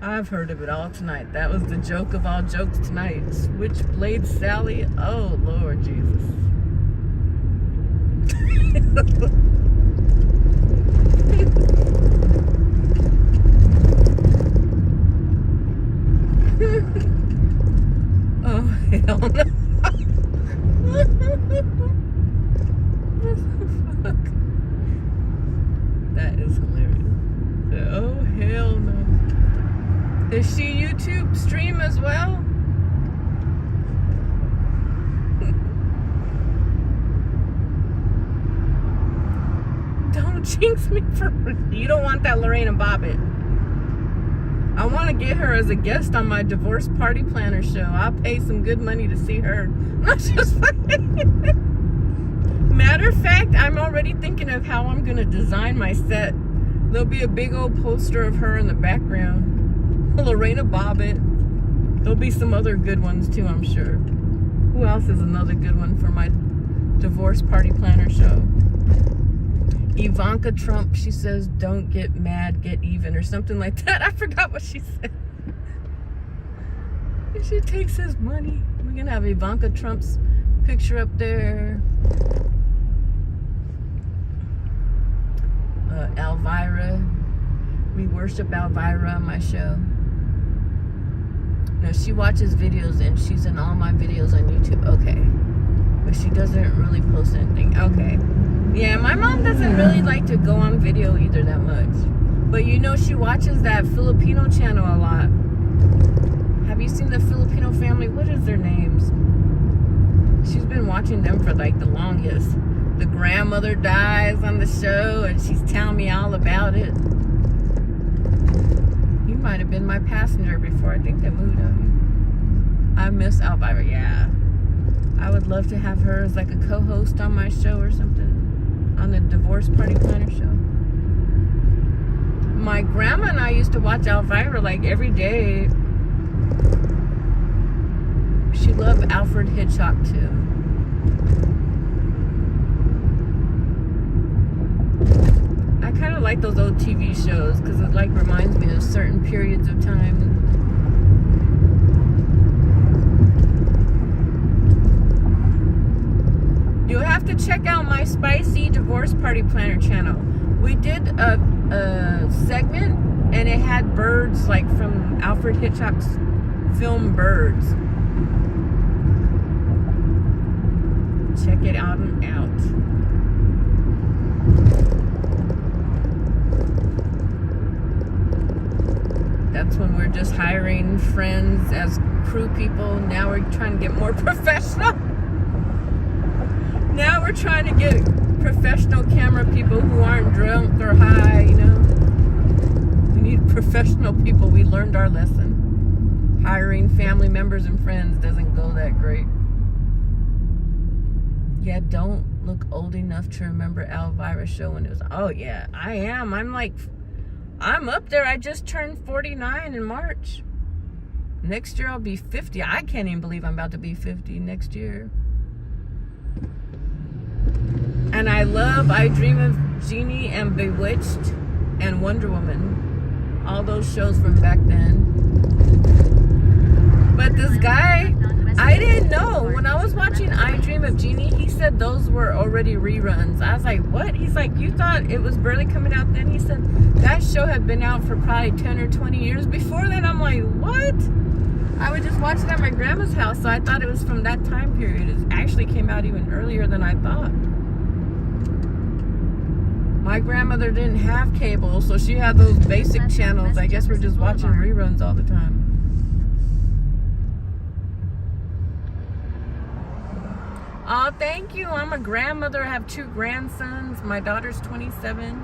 Speaker 1: I've heard of it all tonight. That was the joke of all jokes tonight. Switchblade Sally. Oh, Lord Jesus. Oh, hell no. Fuck. That is hilarious. Oh, hell no. Does she YouTube stream as well? Don't jinx me for... You don't want that Lorena Bobbitt. I want to get her as a guest on my divorce party planner show. I'll pay some good money to see her. Not just Matter of fact, I'm already thinking of how I'm going to design my set. There'll be a big old poster of her in the background. Lorena Bobbitt. There'll be some other good ones too, I'm sure. Who else is another good one for my divorce party planner show? Ivanka Trump, she says, don't get mad, get even, or something like that. I forgot what she said. She takes his money. We're gonna have Ivanka Trump's picture up there. Elvira. We worship Elvira on my show. No, she watches videos and she's in all my videos on YouTube. Okay. But she doesn't really post anything. Okay. Yeah, my mom doesn't really like to go on video either that much. But you know, she watches that Filipino channel a lot. Have you seen the Filipino family? What is their names? She's been watching them for like the longest. The grandmother dies on the show and she's telling me all about it. You might have been my passenger before. I think they moved out here. I miss Elvira, yeah. I would love to have her as like a co-host on my show or something. On the divorce party planner show. My grandma and I used to watch Elvira like every day. She loved Alfred Hitchcock too. I kind of like those old TV shows because it like reminds me of certain periods of time. You'll have to check out my Spicy Divorce Party Planner channel. We did a segment and it had birds like from Alfred Hitchcock's film Birds. Check it out and out. That's when we're just hiring friends as crew people. Now we're trying to get more professional. Now we're trying to get professional camera people who aren't drunk or high, you know. We need professional people. We learned our lesson. Hiring family members and friends doesn't go that great. Yeah, don't look old enough to remember Elvira's show when it was. Oh yeah, I am. I'm up there. I just turned 49 in March. Next year I'll be 50. I can't even believe I'm about to be 50 next year. And I Dream of Jeannie and Bewitched and Wonder Woman. All those shows from back then. But this guy, I didn't know. When I was watching I Dream of Jeannie, he said those were already reruns. I was like, what? He's like, you thought it was barely coming out then? He said that show had been out for probably 10 or 20 years before that. I'm like, what? I would just watch it at my grandma's house, so I thought it was from that time period. It actually came out even earlier than I thought. My grandmother didn't have cable, so she had those basic channels. I guess we're just watching reruns all the time. Oh, thank you. I'm a grandmother. I have 2 grandsons. My daughter's 27.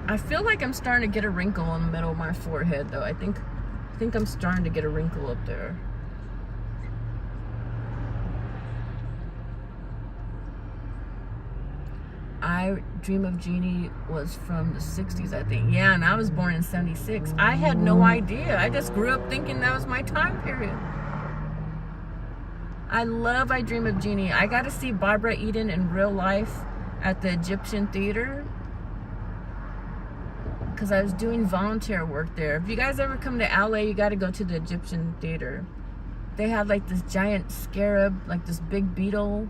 Speaker 1: I feel like I'm starting to get a wrinkle in the middle of my forehead, though. I think I'm starting to get a wrinkle up there. I Dream of Jeannie was from the 60s, I think. Yeah, and I was born in 76. I had no idea. I just grew up thinking that was my time period. I love I Dream of Jeannie. I got to see Barbara Eden in real life at the Egyptian Theater because I was doing volunteer work there. If you guys ever come to LA, you got to go to the Egyptian Theater. They have like this giant scarab, like this big beetle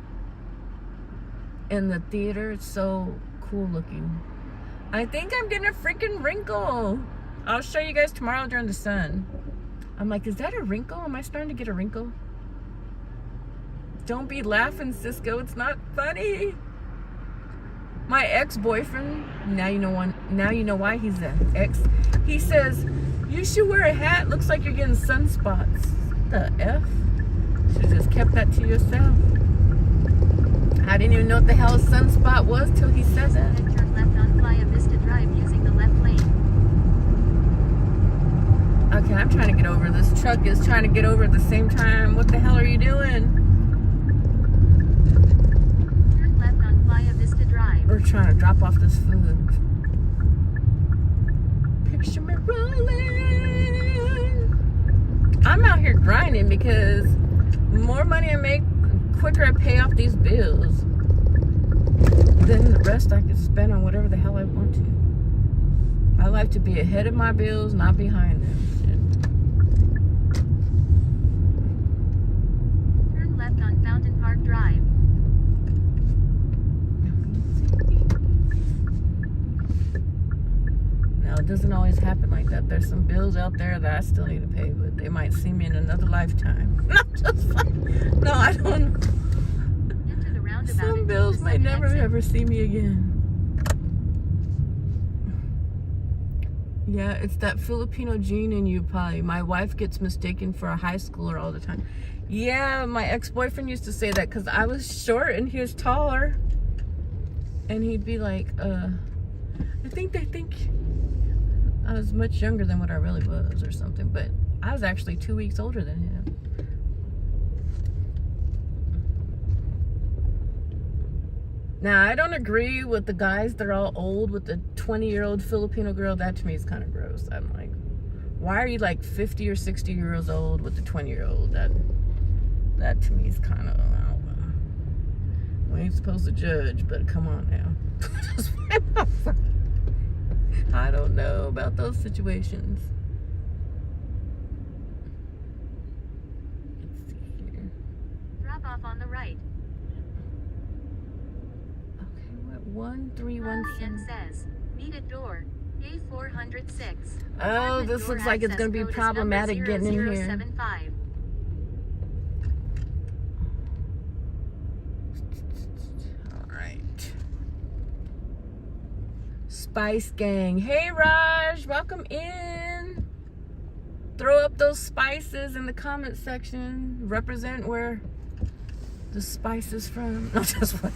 Speaker 1: in the theater. It's so cool looking. I think I'm getting a freaking wrinkle. I'll show you guys tomorrow during the sun. I'm like, is that a wrinkle? Am I starting to get a wrinkle? Don't be laughing, Cisco. It's not funny. My ex-boyfriend, now you know why he's an ex. He says, you should wear a hat. Looks like you're getting sunspots. What the F? Should have just kept that to yourself. I didn't even know what the hell a sunspot was till he said that.
Speaker 9: Turn left on Playa Vista Drive using the left lane.
Speaker 1: Okay, I'm trying to get over. This truck is trying to get over at the same time. What the hell are you doing?
Speaker 9: Turn left on Playa Vista Drive.
Speaker 1: We're trying to drop off this food. Picture me rolling. I'm out here grinding because the more money I make, the quicker I pay off these bills. Then the rest I can spend on whatever the hell I want to. I like to be ahead of my bills, not behind them.
Speaker 9: Turn left on Fountain Park Drive.
Speaker 1: Now, it doesn't always happen like that. There's some bills out there that I still need to pay, but they might see me in another lifetime. Not just like, no, I don't. Some bills may never ever see me again. Yeah, it's that Filipino gene in you, probably. My wife gets mistaken for a high schooler all the time. Yeah, my ex-boyfriend used to say that because I was short and he was taller. And he'd be like, I think they think I was much younger than what I really was or something. But I was actually 2 weeks older than him. Now, I don't agree with the guys that are all old with the 20-year-old Filipino girl. That to me is kind of gross. I'm like, why are you like 50 or 60 years old with the 20-year-old? That to me is kind of, I don't know. We ain't supposed to judge, but come on now. I don't know about those situations. Let's see here.
Speaker 9: Drop off on the right.
Speaker 1: 1317
Speaker 9: says, meet at door A406.
Speaker 1: Oh, this looks like it's going to be problematic getting in here.
Speaker 9: 0075.
Speaker 1: All right. Spice Gang. Hey, Raj, welcome in. Throw up those spices in the comment section. Represent where the spices from. No, just what?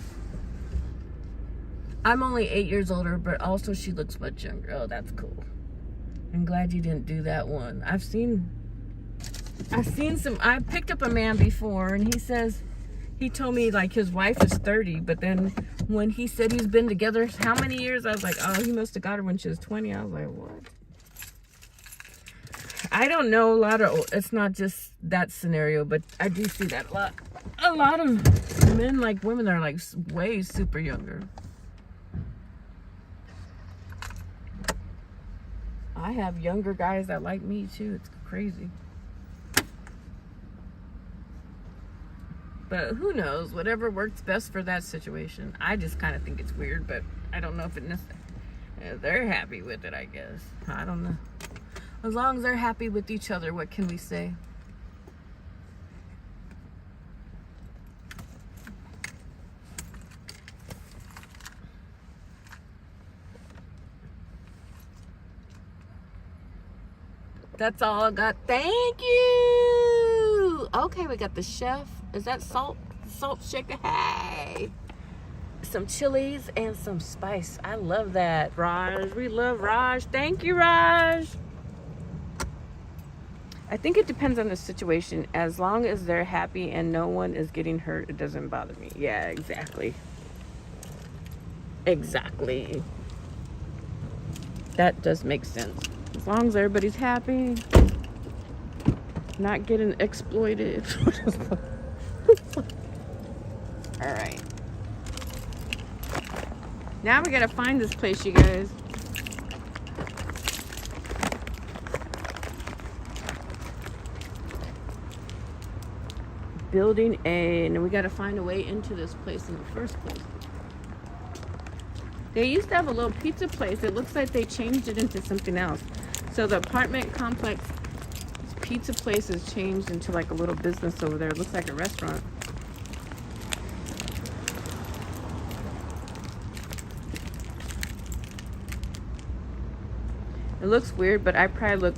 Speaker 1: I'm only 8 years older, but also she looks much younger. Oh, that's cool. I'm glad you didn't do that one. I've seen some. I picked up a man before, and he told me like his wife is 30, but then when he said he's been together how many years, I was like, oh, he must have got her when she was 20. I was like, what? I don't know a lot of, it's not just that scenario, but I do see that a lot. A lot of men like women that are like way super younger. I have younger guys that like me too. It's crazy. But who knows? Whatever works best for that situation. I just kind of think it's weird, but I don't know if it necessarily... They're happy with it, I guess. I don't know. As long as they're happy with each other, what can we say? That's all I got. Thank you. Okay, we got the chef. Is that salt shaker? Hey. Some chilies and some spice. I love that, Raj. We love Raj. Thank you, Raj. I think it depends on the situation. As long as they're happy and no one is getting hurt, it doesn't bother me. Yeah, exactly. Exactly. That does make sense. As long as everybody's happy, not getting exploited. All right. Now we gotta find this place, you guys. Building A, and we gotta find a way into this place in the first place. They used to have a little pizza place. It looks like they changed it into something else. So the apartment complex pizza place has changed into like a little business over there. It looks like a restaurant. It looks weird, but I probably look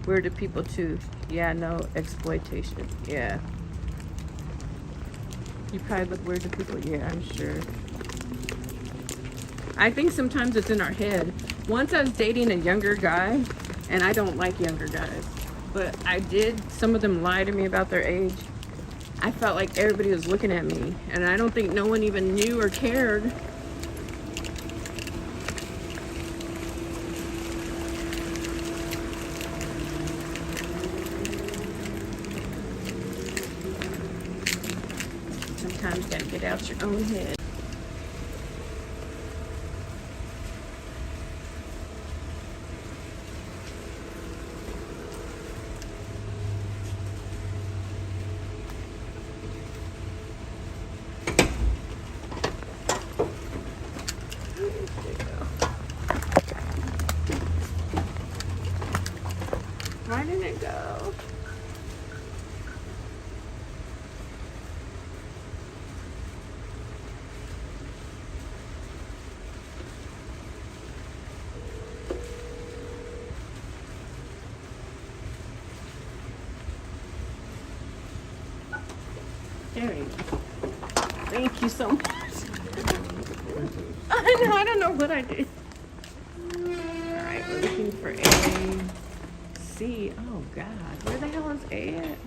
Speaker 1: weird to people too. Yeah, no exploitation. Yeah. You probably look weird to people. Yeah, I'm sure. I think sometimes it's in our head. Once I was dating a younger guy, and I don't like younger guys, but some of them lie to me about their age. I felt like everybody was looking at me, and I don't think no one even knew or cared. Sometimes you gotta get out your own head. Where did it go? There you go. Thank you so much. I don't know what I did. Alright, we're looking for A, C. Oh God, where the hell is A at?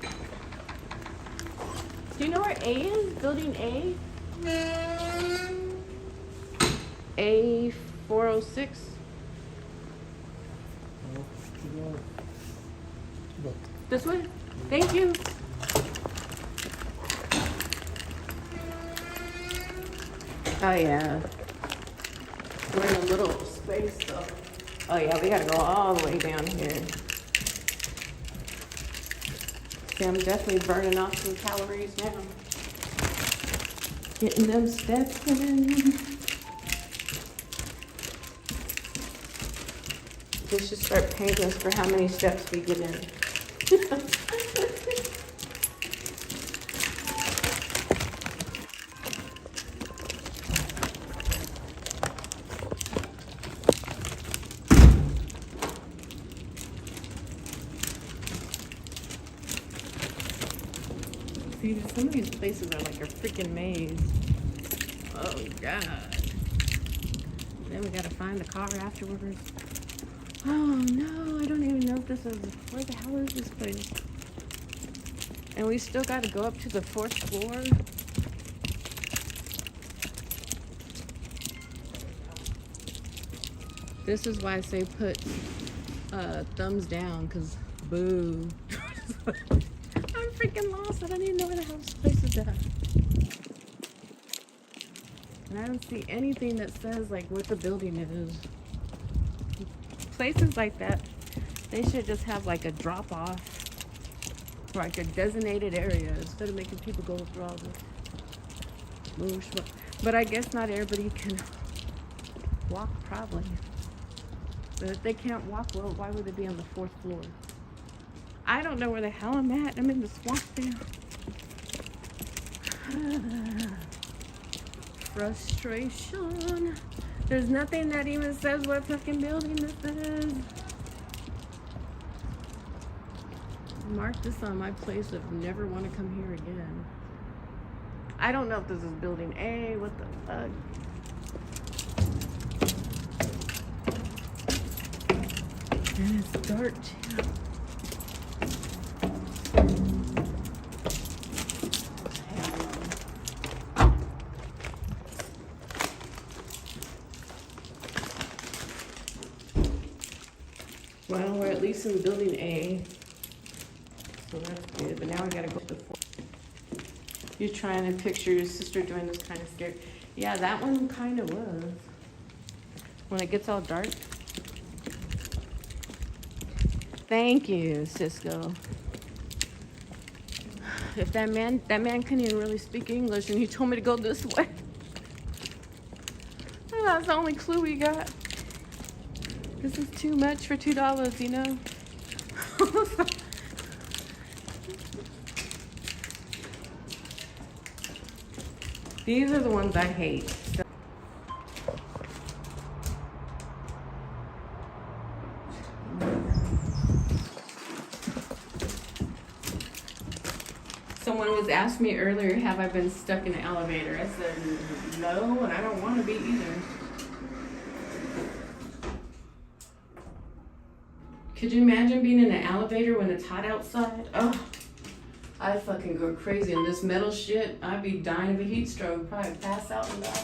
Speaker 1: Do you know where A is? Building A? A406? This way? Thank you. Oh yeah. We're in a little space though. Oh yeah, we gotta go all the way down here. See, I'm definitely burning off some calories now. Getting them steps in. They should start paying us for how many steps we get in. See, some of these places are like a freaking maze. Oh God. Then we gotta find the car afterwards. Oh no, I don't even know if this is, where the hell is this place? And we still gotta go up to the 4th floor. This is why I say put thumbs down, cause boo. I'm freaking lost. I don't even know where the hell this place is at. And I don't see anything that says like what the building is. Places like that, they should just have like a drop off, like a designated area, instead of making people go through all this. But I guess not everybody can walk, probably. But if they can't walk well, why would they be on the 4th floor? I don't know where the hell I'm at. I'm in the swamp there. Frustration. There's nothing that even says what fucking building this is. Mark this on my place of never want to come here again. I don't know if this is building A. What the fuck? And it's dark too. Well, we're at least in building A, so that's good. But now we gotta go to the 4th. You're trying to picture your sister doing this kind of scary. Yeah, that one kind of was. When it gets all dark. Thank you, Cisco. If that man couldn't even really speak English, and he told me to go this way. That's the only clue we got. This is too much for $2, you know? These are the ones I hate. Someone was asking me earlier, have I been stuck in an elevator? I said, no, and I don't want to be either. Could you imagine being in an elevator when it's hot outside? Oh, I'd fucking go crazy in this metal shit. I'd be dying of a heat stroke, probably pass out and die.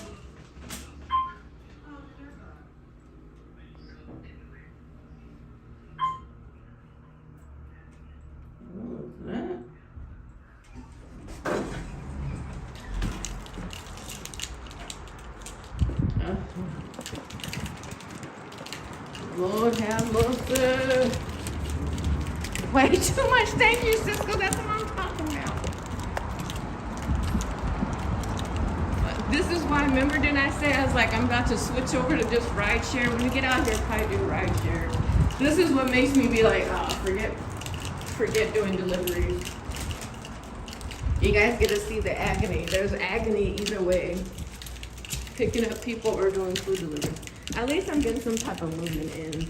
Speaker 1: What was that? Lord have mercy. Way too much. Thank you, Cisco. That's what I'm talking about. This is why, remember, didn't I say I was like, I'm about to switch over to just ride share. When we get out here, probably do ride share. This is what makes me be like, oh, forget doing deliveries. You guys get to see the agony. There's agony either way. Picking up people or doing food delivery. At least I'm getting some type of movement in.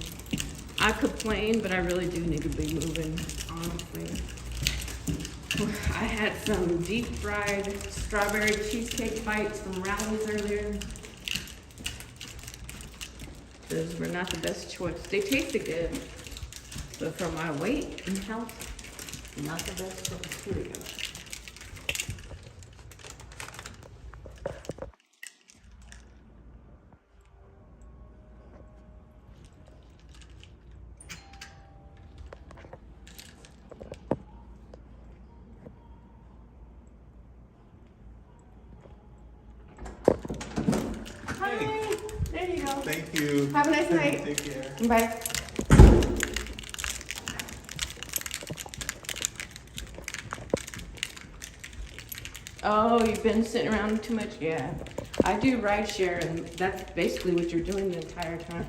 Speaker 1: I complain, but I really do need to be moving, honestly. I had some deep fried strawberry cheesecake bites from Rally's earlier. Those were not the best choice. They tasted good, but for my weight and health, not the best choice. Here we go.
Speaker 12: Thank you.
Speaker 1: Have a nice night.
Speaker 12: Take care.
Speaker 1: Bye. Oh, you've been sitting around too much? Yeah. I do ride share, and that's basically what you're doing the entire time.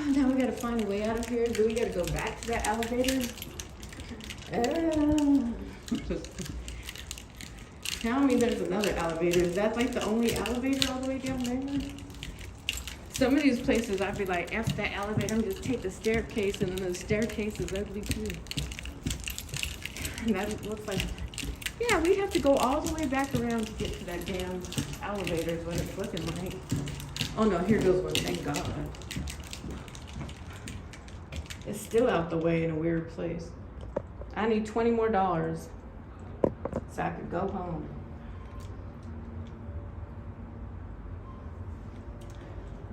Speaker 1: Now we gotta find a way out of here. Do we gotta go back to that elevator? Tell me there's another elevator. Is that like the only elevator all the way down there? Some of these places I'd be like, F that elevator, I'm just take the staircase, and then the staircase is ugly too. And that looks like Yeah, we have to go all the way back around to get to that damn elevator is what it's looking like. Oh no, here goes one, thank God. It's still out the way in a weird place. I need $20 more so I could go home.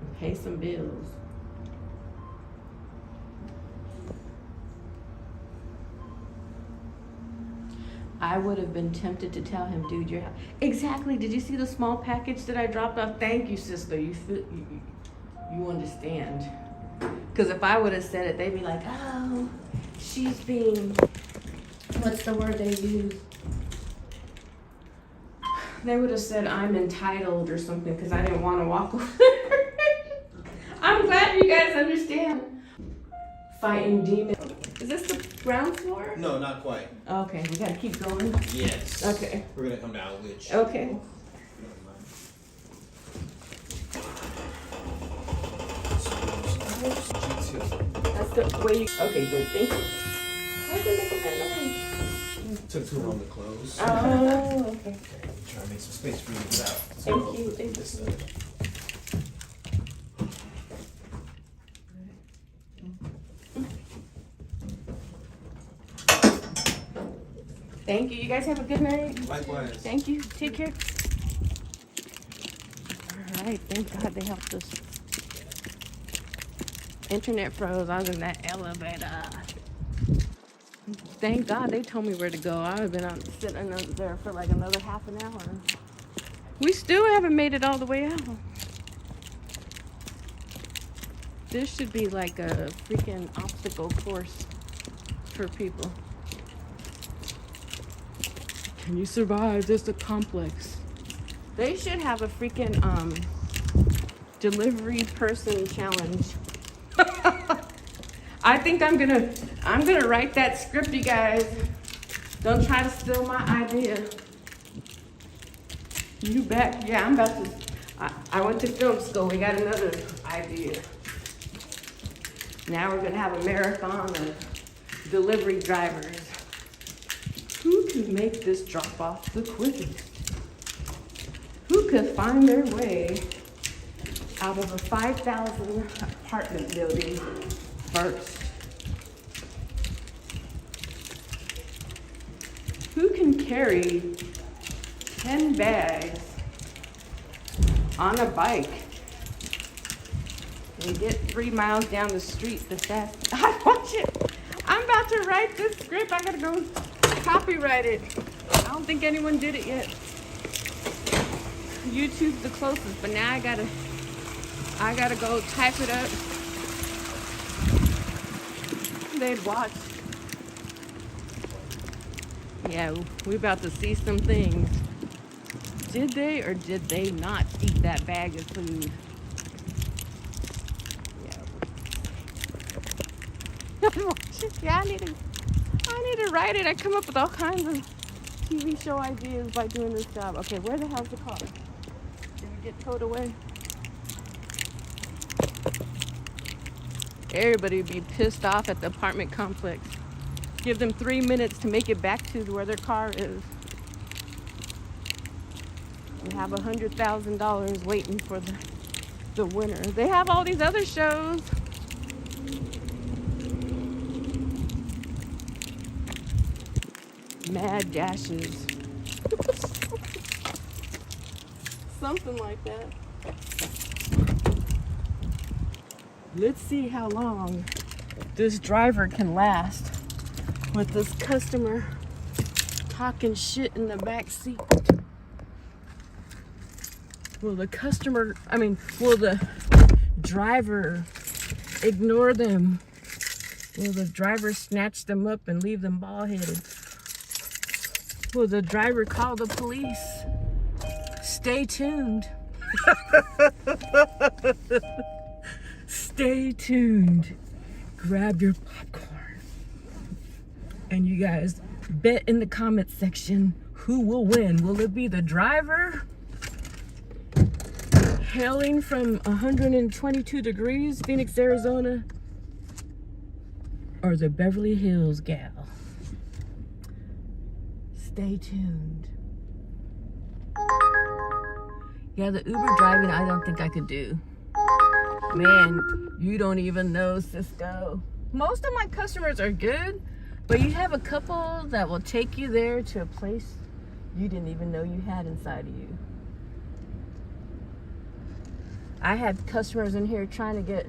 Speaker 1: And pay some bills. I would have been tempted to tell him, dude, you're exactly. Did you see the small package that I dropped off? Thank you, sister. You understand. Because if I would have said it, they'd be like, oh, she's being, what's the word they use? They would have said I'm entitled or something because I didn't want to walk over there. I'm glad you guys understand. Fighting demons. Is this the ground floor?
Speaker 12: No, not quite.
Speaker 1: Okay, we gotta keep going.
Speaker 12: Yes.
Speaker 1: Okay.
Speaker 12: We're gonna come down, which.
Speaker 1: Okay. That's the way you. Okay, good. Thank you. Why is it making that noise?
Speaker 12: Took too long to close.
Speaker 1: Oh, okay.
Speaker 12: Okay, try to make some space for you to get out.
Speaker 1: Thank you. Thank you. Thank you. You guys have a good night.
Speaker 12: Likewise.
Speaker 1: Thank you. Take care. All right. Thank God they helped us. Internet froze. I was in that elevator. Thank God they told me where to go. I would have been out sitting there for like another half an hour. We still haven't made it all the way out. This should be like a freaking obstacle course for people. Can you survive this complex? They should have a freaking delivery person challenge. I think I'm gonna write that script, you guys. Don't try to steal my idea. You bet. Yeah, I'm about to. I went to film school. We got another idea. Now we're gonna have a marathon of delivery drivers. Who can make this drop off the quickest? Who could find their way out of a 5,000 apartment building first? Who can carry 10 bags on a bike and get 3 miles down the street the fastest? I watch it. I'm about to write this script. I gotta go copyright it. I don't think anyone did it yet. YouTube's the closest, but now I gotta go type it up. They'd watch. Yeah, we're about to see some things. Did they or did they not eat that bag of food? Yeah, I need to write it. I come up with all kinds of TV show ideas by doing this job. Okay, where the hell's the car? Did it get towed away? Everybody would be pissed off at the apartment complex. Give them 3 minutes to make it back to where their car is. And have $100,000 waiting for the winner. They have all these other shows. Mad dashes. Something like that. Let's see how long this driver can last with this customer talking shit in the back seat. Will the driver ignore them? Will the driver snatch them up and leave them bald-headed? Will the driver call the police? Stay tuned. Stay tuned. Grab your popcorn. And you guys bet in the comments section who will win. Will it be the driver hailing from 122 degrees, Phoenix, Arizona, or the Beverly Hills gal Stay tuned. Yeah, the Uber driving, I don't think I could do. Man, you don't even know, Cisco. Most of my customers are good, but you have a couple that will take you there to a place you didn't even know you had inside of you. I had customers in here trying to get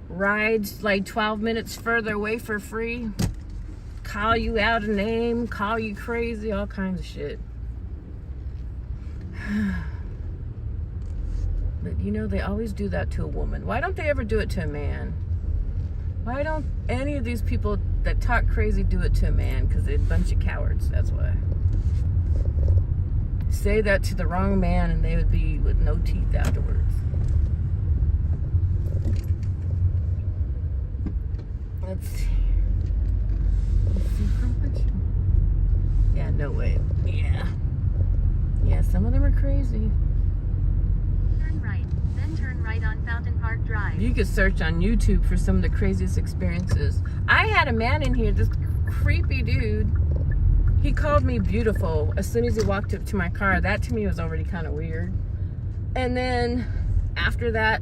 Speaker 1: rides like 12 minutes further away for free. Call you out a name, call you crazy, all kinds of shit. But you know, they always do that to a woman. Why don't they ever do it to a man? Why don't any of these people that talk crazy do it to a man? Because they're a bunch of cowards, that's why. Say that to the wrong man and they would be with no teeth afterwards. Let's see. Let's see how much. Yeah, no way. Yeah. Yeah, some of them are crazy.
Speaker 9: Turn right, then turn right on Fountain Park Drive.
Speaker 1: You could search on YouTube for some of the craziest experiences. I had a man in here, this creepy dude. He called me beautiful as soon as he walked up to my car. That to me was already kind of weird. And then after that,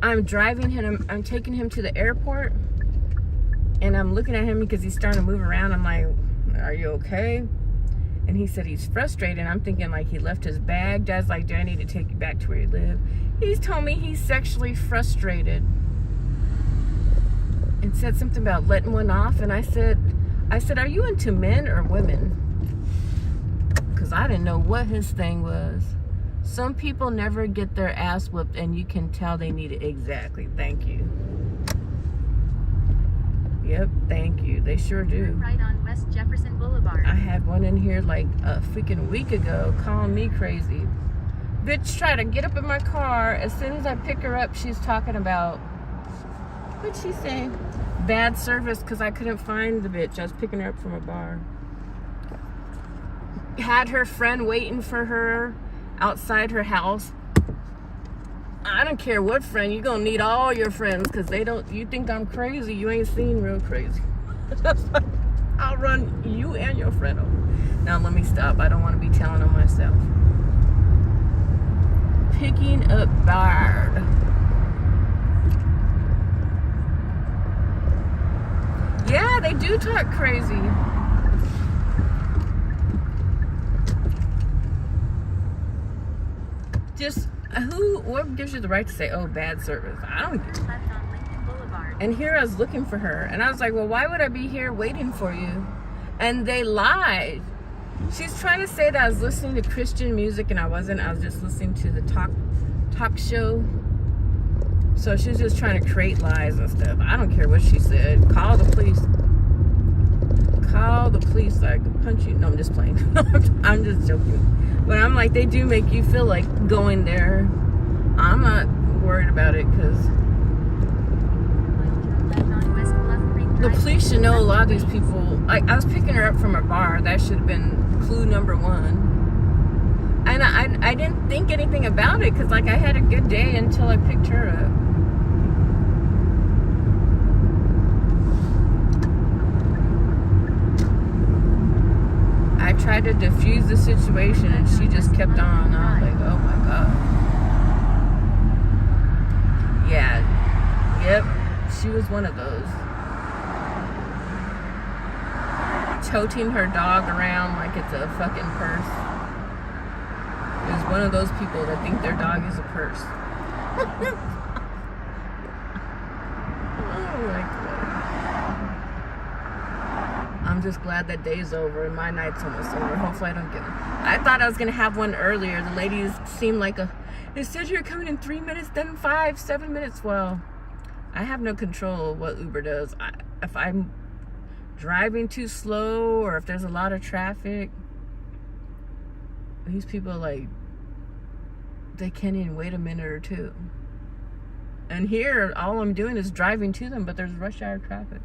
Speaker 1: I'm driving him, I'm taking him to the airport, and I'm looking at him because he's starting to move around. I'm like, are you okay? And he said he's frustrated. I'm thinking like he left his bag. Dad's like, do I need to take you back to where you live? He's told me he's sexually frustrated and said something about letting one off. And I said, are you into men or women? Because I didn't know what his thing was. Some people never get their ass whooped and you can tell they need it. Exactly. Thank you. Yep, thank you. They sure do.
Speaker 9: Turn right on West Jefferson Boulevard.
Speaker 1: I had one in here like a freaking week ago calling me crazy. Bitch tried to get up in my car. As soon as I pick her up, she's talking about, what'd she say? Bad service because I couldn't find the bitch. I was picking her up from a bar. Had her friend waiting for her outside her house. I don't care what friend. You're gonna need all your friends because they don't. You think I'm crazy? You ain't seen real crazy. I'll run you and your friend over. Now let me stop. I don't want to be telling on myself. Picking up Bard. Yeah, they do talk crazy. Just what gives you the right to say, oh, bad service? I don't get it. And here I was looking for her, and I was like, well, why would I be here waiting for you? And they lied. She's trying to say that I was listening to Christian music, and I wasn't. I was just listening to the talk show. So she's just trying to create lies and stuff. I don't care what she said. Call the police. Call the police. I can punch you. No, I'm just playing. I'm just joking. But I'm like, they do make you feel like going there. I'm not worried about it because the police should know a lot of these people. Like, I was picking her up from a bar. That should have been clue number one. And I didn't think anything about it because, like, I had a good day until I picked her up. I tried to diffuse the situation and she just kept on. I was like, oh my God. Yeah. Yep. She was one of those. Toting her dog around like it's a fucking purse. It was one of those people that think their dog is a purse. Oh my God. I'm just glad that day's over and my night's almost over. Hopefully I don't get one. I thought I was going to have one earlier. The ladies seemed like it said you're coming in 3 minutes, then 5, 7 minutes. Well, I have no control of what Uber does. If I'm driving too slow or if there's a lot of traffic, these people, like, they can't even wait a minute or two. And here, all I'm doing is driving to them, but there's rush hour traffic.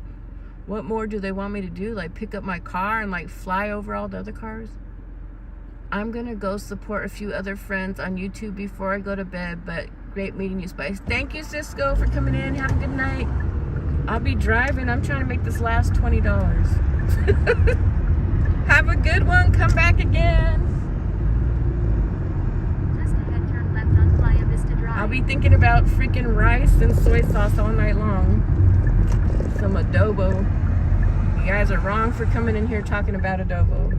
Speaker 1: What more do they want me to do? Like, pick up my car and, like, fly over all the other cars? I'm gonna go support a few other friends on YouTube before I go to bed, but great meeting you, Spice. Thank you, Cisco, for coming in. Have a good night. I'll be driving. I'm trying to make this last $20. Have a good one. Come back again.
Speaker 9: Just ahead, turn left on Playa Vista Drive.
Speaker 1: I'll be thinking about freaking rice and soy sauce all night long. Some adobo. You guys are wrong for coming in here talking about adobo.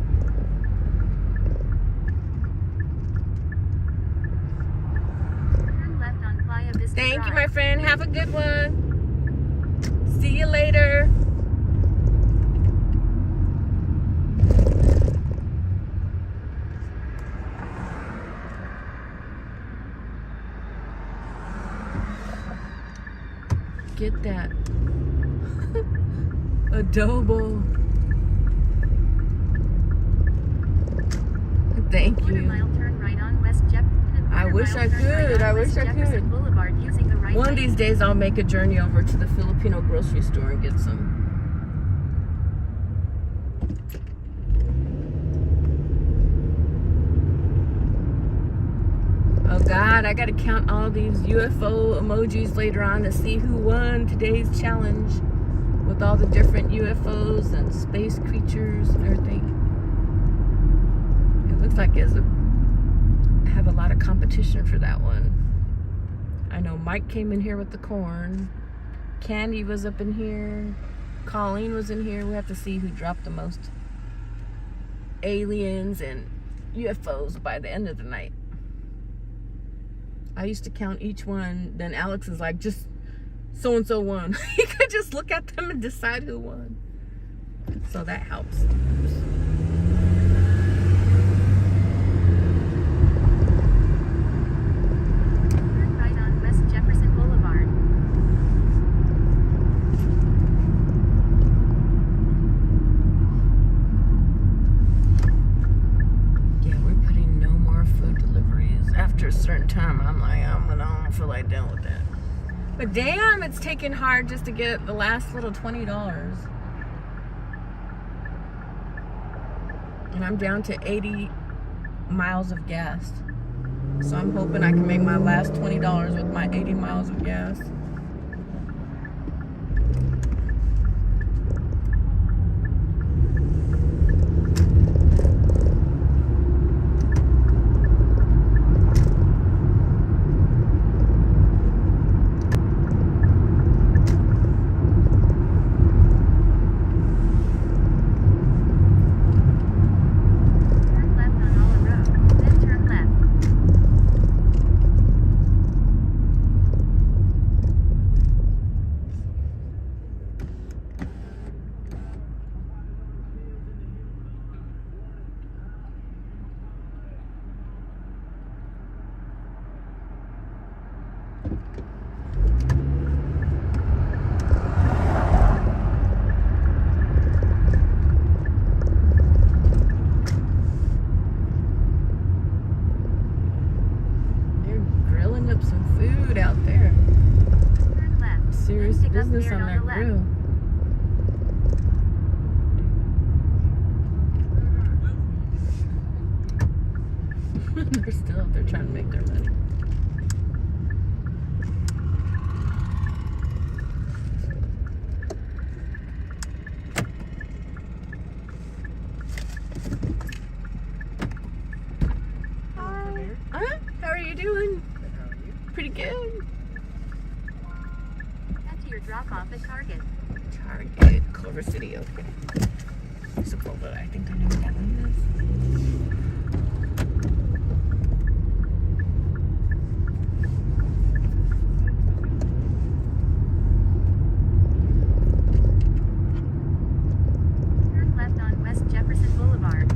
Speaker 9: Turn left on Playa Vista
Speaker 1: Thank
Speaker 9: Drive.
Speaker 1: you, my friend. Have a good one. See you later. Get that adobo. Thank
Speaker 9: Quarter
Speaker 1: you.
Speaker 9: mile, turn right on West
Speaker 1: I wish I could. I wish I could.
Speaker 9: Boulevard using the right
Speaker 1: One of
Speaker 9: lane.
Speaker 1: these days I'll make a journey over to the Filipino grocery store and get some. Oh God, I gotta count all these UFO emojis later on to see who won today's challenge with all the different UFOs and space creatures and everything. It looks like it's have a lot of competition for that one. I know Mike came in here with the corn. Candy was up in here. Colleen was in here. We have to see who dropped the most aliens and UFOs by the end of the night. I used to count each one. Then Alex is like, just so-and-so won. You could just look at them and decide who won. So that helps.
Speaker 9: Turn right on West Jefferson Boulevard.
Speaker 1: Yeah, we're putting no more food deliveries. After a certain time, I'm like, I don't feel like dealing with that. But damn, it's taking hard just to get the last little $20. And I'm down to 80 miles of gas. So I'm hoping I can make my last $20 with my 80 miles of gas.
Speaker 9: Turn left on Olive Road, then turn left.
Speaker 1: They're grilling up some food out there.
Speaker 9: Turn left.
Speaker 1: Serious
Speaker 9: Then pick up
Speaker 1: business
Speaker 9: Baird
Speaker 1: on that
Speaker 9: the left.
Speaker 1: grill. They're still out there trying to make their money. Hi. Huh? How are you doing? Pretty good.
Speaker 9: Head to your drop-off at Target.
Speaker 1: Target, Culver City, okay. There's a Culver, I think I know what that one
Speaker 9: Turn left on West Jefferson Boulevard.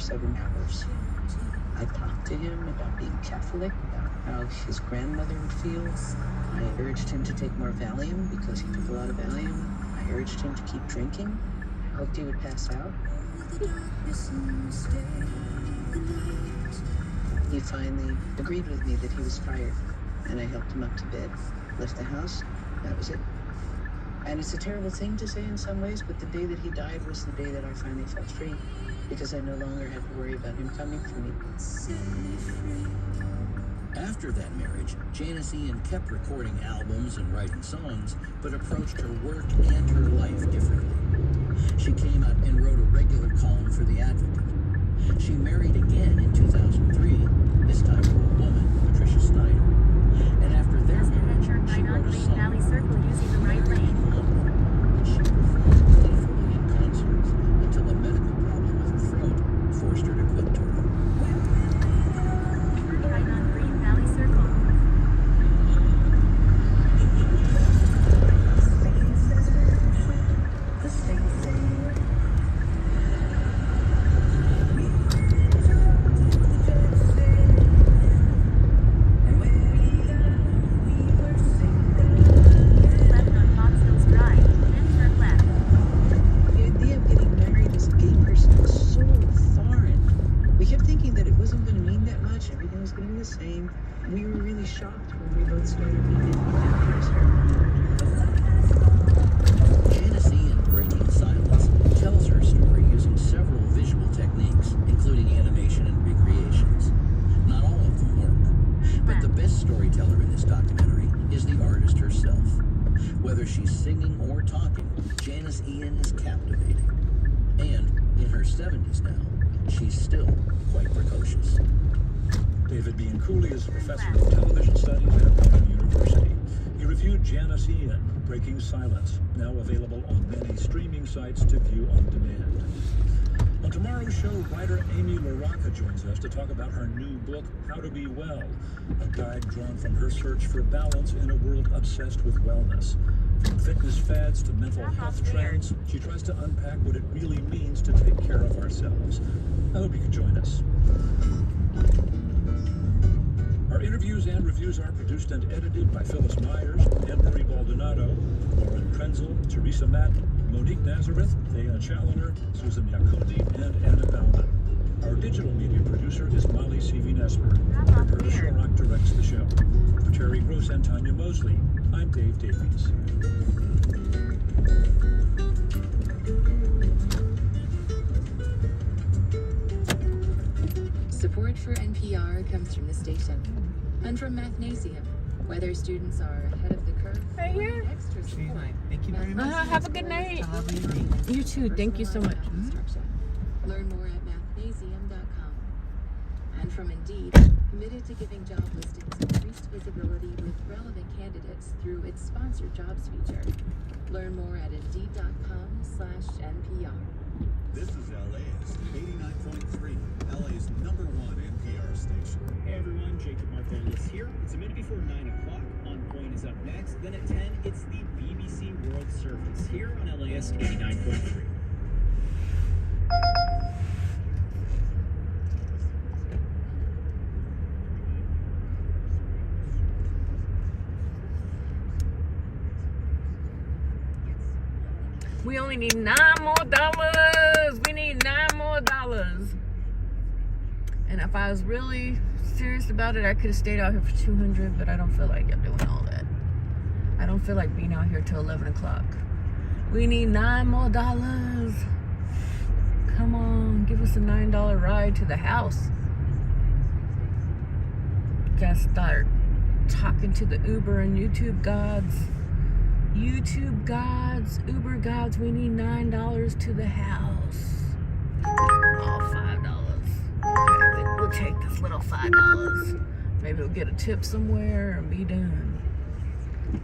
Speaker 7: 7 hours. I talked to him about being Catholic, about how his grandmother would feel. I urged him to take more Valium because he took a lot of Valium. I urged him to keep drinking. I hoped he would pass out. He finally agreed with me that he was fired, and I helped him up to bed, left the house. That was it. And it's a terrible thing to say in some ways, but the day that he died was the day that I finally felt free, because I no longer had to worry about him coming for me.
Speaker 13: After that marriage, Janice Ian kept recording albums and writing songs, but approached her work and her life differently. She came out and wrote a regular column for The Advocate. She married again in 2003, this time to a woman, Patricia Snyder. And after their marriage, she wrote a song.
Speaker 9: Valley Circle using the right lane.
Speaker 13: She performed playfully in concerts until a medical problem with her throat forced her to quit touring.
Speaker 9: Right on Green Valley Circle. Left on Fox Hills Drive, then turn left.
Speaker 7: The idea of getting married as a gay person was so foreign. We kept thinking that it wasn't going to mean that much, everything was going to be the same. We were really shocked when we both started meeting after
Speaker 13: Janice Ian, Breaking Silence, tells her story using several visual techniques, including animation and recreations. Not all of them work, but the best storyteller in this documentary is the artist herself. Whether she's singing or talking, Janice Ian is captivating. And in her 70s now, she's still quite precocious.
Speaker 3: David Bean Cooley is a professor of television studies at Brown University. He reviewed Janice Ian, Breaking Silence, now available on many streaming sites to view on demand. On tomorrow's show, writer Amy LaRocca joins us to talk about her new book, How to Be Well, a guide drawn from her search for balance in a world obsessed with wellness. From fitness fads to mental health trends, she tries to unpack what it really means to take care of ourselves. I hope you can join us. Our interviews and reviews are produced and edited by Phyllis Myers, Anne-Marie Baldonado, Lauren Krenzel, Teresa Madden, Monique Nazareth, Thea Challoner, Susan Yakundi, and Anna Bauman. Our digital media producer is Molly Nesper. Roberta Shorrock directs the show. For Terry Gross and Tanya Mosley, I'm Dave Davies.
Speaker 16: Support for NPR comes from the station and from Mathnasium, whether students are ahead of the curve
Speaker 1: right here.
Speaker 16: Extra support.
Speaker 1: Thank you very much. Have a good night. You too. Thank you so much.
Speaker 16: Learn more at mathnasium.com. And from Indeed, committed to giving job listings increased visibility with relevant candidates through its sponsored jobs feature. Learn more at indeed.com/NPR.
Speaker 18: This is LA's 89.3, LA's #1 NPR station.
Speaker 22: Hey everyone, Jacob Martellus here. It's a minute before 9 o'clock. On Point is up next. Then at 10, it's the BBC World Service here on LA's 89.3.
Speaker 1: We only need $9 more. We need $9 more. And if I was really serious about it, I could have stayed out here for $200, but I don't feel like I'm doing all that. I don't feel like being out here till 11 o'clock. We need $9 more. Come on, give us a $9 ride to the house. Gotta start talking to the Uber and YouTube gods. YouTube gods, Uber gods, we need $9 to the house. Oh, $5. Okay, we'll take this little $5. Maybe we'll get a tip somewhere and be done.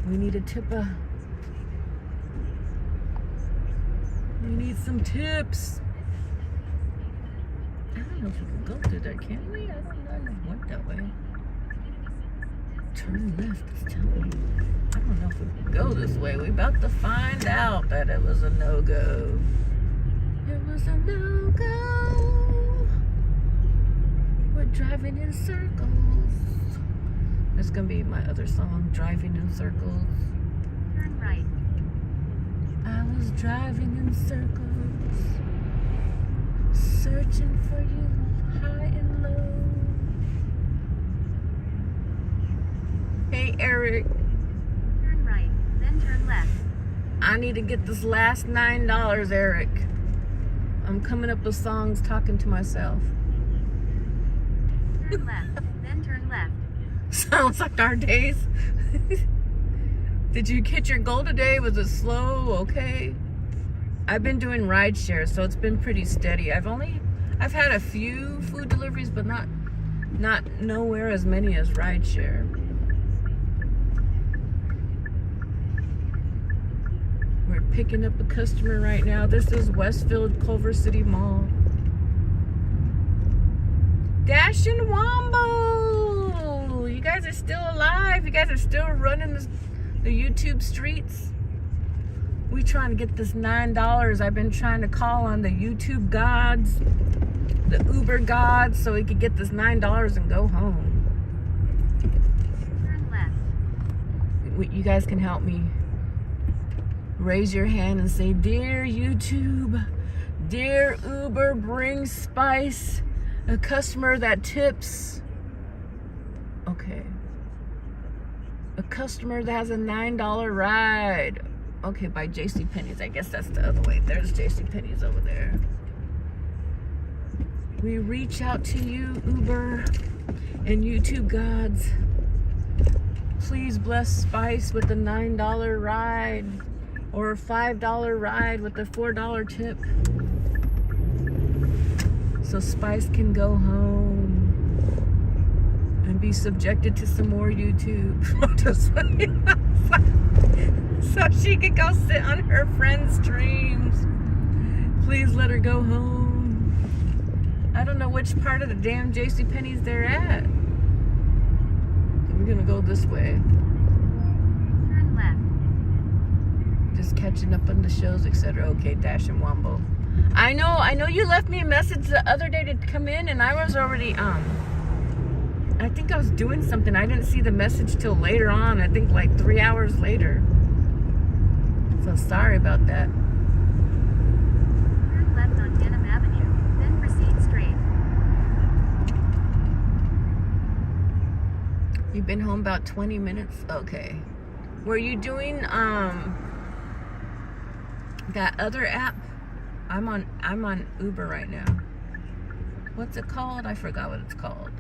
Speaker 1: We need a tipper. We need some tips. I don't know if we can go through there, can we? I don't know. I went that way. Turn left, it's telling me. I don't know if we can go this way. We're about to find out that it was a no-go. It was a no-go. driving in circles. That's gonna be my other song, Driving in Circles.
Speaker 9: Turn right.
Speaker 1: I was driving in circles, searching for you high and low. Hey Eric.
Speaker 9: Turn right, then turn left.
Speaker 1: I need to get this last $9, Eric. I'm coming up with songs talking to myself.
Speaker 9: Turn left, then turn left.
Speaker 1: Sounds like our days. Did you hit your goal today? Was it slow? Okay. I've been doing rideshare, so it's been pretty steady. I've had a few food deliveries, but not nowhere as many as rideshare. We're picking up a customer right now. This is Westfield Culver City Mall. Dash and Wombo! You guys are still alive. You guys are still running the YouTube streets. We trying to get this $9. I've been trying to call on the YouTube gods, the Uber gods, so we could get this $9 and go home.
Speaker 9: Turn left.
Speaker 1: You guys can help me. Raise your hand and say, "Dear YouTube, dear Uber, bring spice. A customer that tips." Okay. A customer that has a $9 ride. Okay, by JCPenney's. I guess that's the other way. There's JCPenney's over there. We reach out to you, Uber and YouTube gods. Please bless Spice with a $9 ride or a $5 ride with a $4 tip, so Spice can go home and be subjected to some more YouTube. So she could go sit on her friend's streams. Please let her go home. I don't know which part of the damn JCPenney's they're at. We're gonna go this way.
Speaker 9: Turn left.
Speaker 1: Just catching up on the shows, etc. Okay, Dash and Wombo. I know you left me a message the other day to come in, and I was already I think I was doing something. I didn't see the message till later on. I think like 3 hours later. So sorry about that.
Speaker 9: Turn left on Denham Avenue, then proceed straight.
Speaker 1: You've been home about 20 minutes? Okay. Were you doing that other app? I'm on Uber right now. What's it called? I forgot what it's called.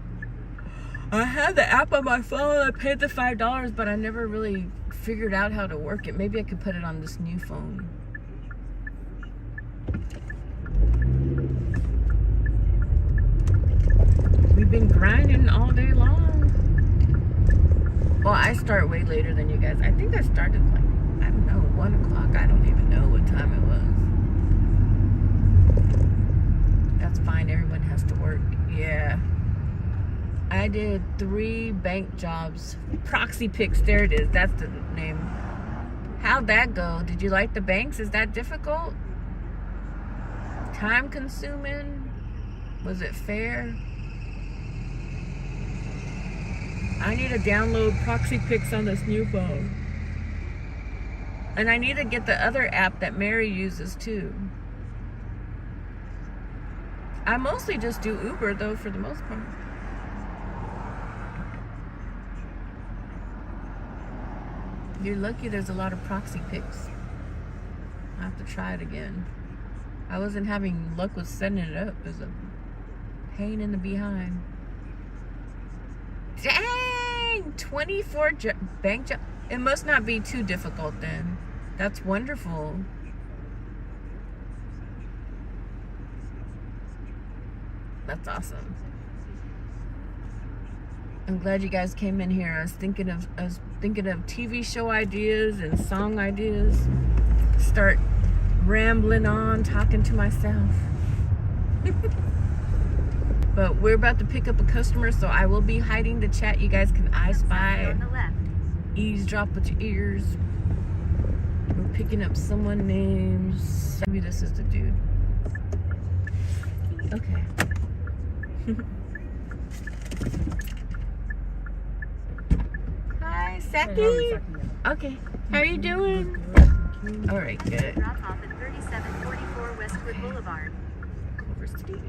Speaker 1: I had the app on my phone. I paid the $5, but I never really figured out how to work it. Maybe I could put it on this new phone. We've been grinding all day long. Well, I start way later than you guys. I think I started like, I don't know, 1 o'clock. I don't even know what time it was. That's fine. Everyone has to work. Yeah. I did 3 bank jobs. Proxy Picks. There it is. That's the name. How'd that go? Did you like the banks? Is that difficult? Time consuming? Was it fair? I need to download Proxy Picks on this new phone. And I need to get the other app that Mary uses too. I mostly just do Uber though, for the most part. You're lucky there's a lot of Proxy Picks. I have to try it again. I wasn't having luck with setting it up. It was a pain in the behind. Dang! 24 bank jobs. It must not be too difficult then. That's wonderful. That's awesome. I'm glad you guys came in here. I was thinking of TV show ideas and song ideas. Start rambling on, talking to myself. But we're about to pick up a customer, so I will be hiding the chat. You guys can I spy,
Speaker 9: on the left.
Speaker 1: eavesdrop with your ears. We're picking up someone named, maybe this is the dude. Okay. Hi, Saki. Okay. How are you doing? All right, good.
Speaker 9: Drop off at 3744 Westwood Boulevard.
Speaker 1: Culver City.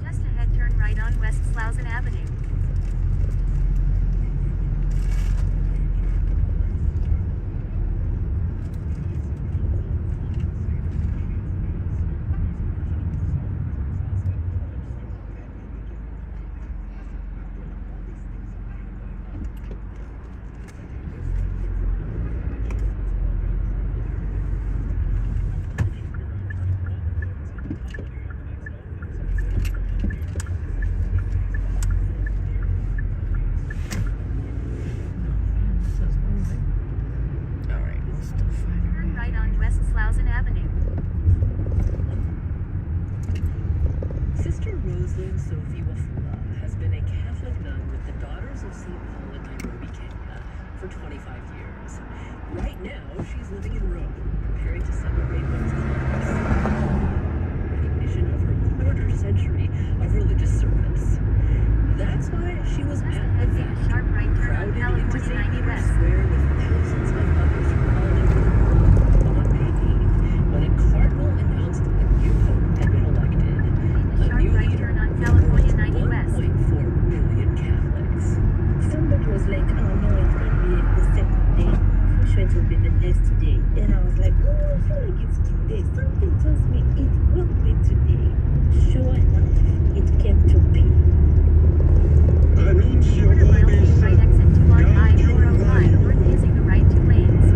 Speaker 9: Just ahead, turn right on West Slauson Avenue. Turn right on West Slauson Avenue.
Speaker 7: Sister Rosalind Sophie Wafula has been a Catholic nun with the Daughters of St. Paul in Nairobi, Kenya, for 25 years. Right now, she's living in Rome, preparing to celebrate what's called recognition of her quarter-century of religious service. That's why she was at the Vatican, crowded into St. Peter's Square with thousands of others from all over the world on May 8th, when a cardinal announced a new pope had been elected. A new leader with 1.4 million Catholics.
Speaker 10: Somebody was like, oh no, it won't be the second day. For sure it will be the next day. And I was like, oh, I feel like it's today. Something tells me it will be today. Sure enough, it came to be.
Speaker 9: Annuncio vobis right exit 2 on I-405, north using the right 2 lanes.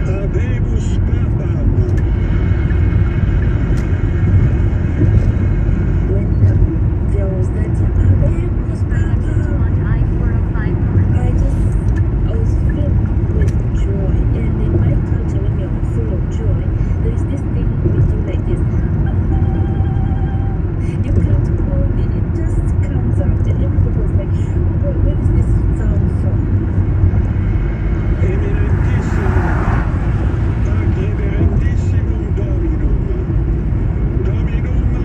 Speaker 18: Habemus papam.
Speaker 10: When there was that awareness,
Speaker 9: on I-405 north.
Speaker 10: I was filled with joy. And in my culture, when you're full of joy, there is this thing we do like this. You can't hold it, it just comes out. And everybody was like, where is this sound from?
Speaker 18: Eminentissimum, ac reverentissimum Dominum,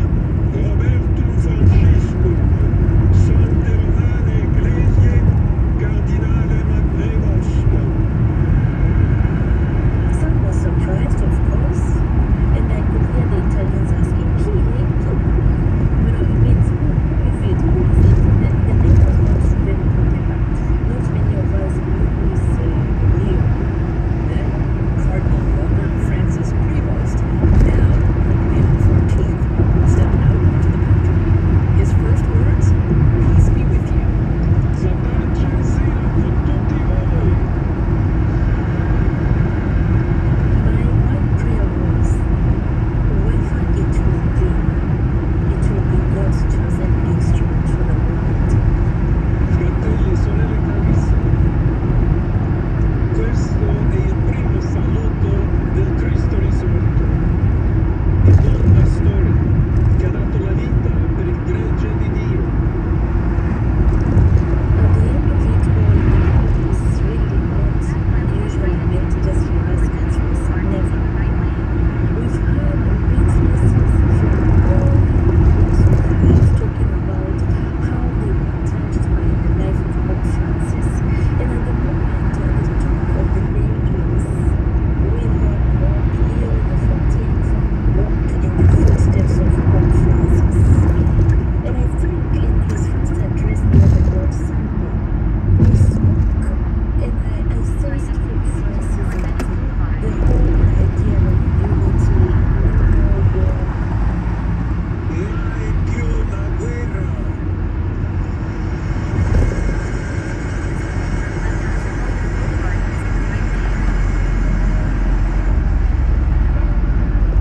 Speaker 18: Robertum Franciscum, Sancte Romane Ecclesiae, Cardinalem Prevostum.
Speaker 10: Some was surprised, of course, and I could hear the Italians asking, who it means, who is it, and the name was not very popular. Not many of us knew who is Leo.
Speaker 7: Then, Cardinal Robert Francis Prevost, now Leo XIV, stepped out onto the podium. His first words, peace be with you.
Speaker 18: La pace sia con tutti voi.
Speaker 10: My one prayer was, whoever it will be God's chosen instrument for the world.
Speaker 18: Fratelli e sorelle carissimi, questo è il primo saluto del Cristo risorto, il buon pastore che ha dato la vita per il gregge di Dio.
Speaker 10: At the end of it all, the Lord is really not usually meant just for us Catholics. Never. We've heard witnesses from all walks of life talking about how they were touched by the life of Pope Francis. And at the moment the talk of the names, we have Pope Leo XIV walk in the footsteps of Pope Francis. And I think in his first address near the Lord's Supper, he spoke, and I sensed Pope Francis that the whole idea of unity, no more war.
Speaker 18: Mai più la guerra.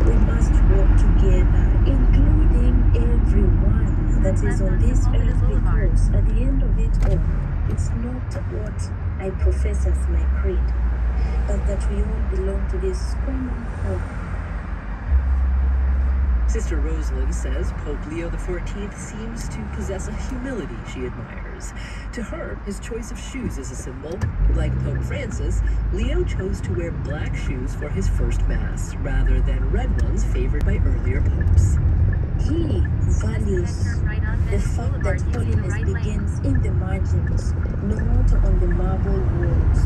Speaker 10: We must work together, including everyone that is on this earth, because at the end of it all, it's not what I profess as my creed, but that we all belong to this common hope
Speaker 4: Sister Rosalind says Pope Leo XIV seems to possess a humility she admires. To her, his choice of shoes is a symbol. Like Pope Francis, Leo chose to wear black shoes for his first Mass, rather than red ones favored by earlier popes.
Speaker 27: He values the fact that holiness begins in the margins, not on the marble walls.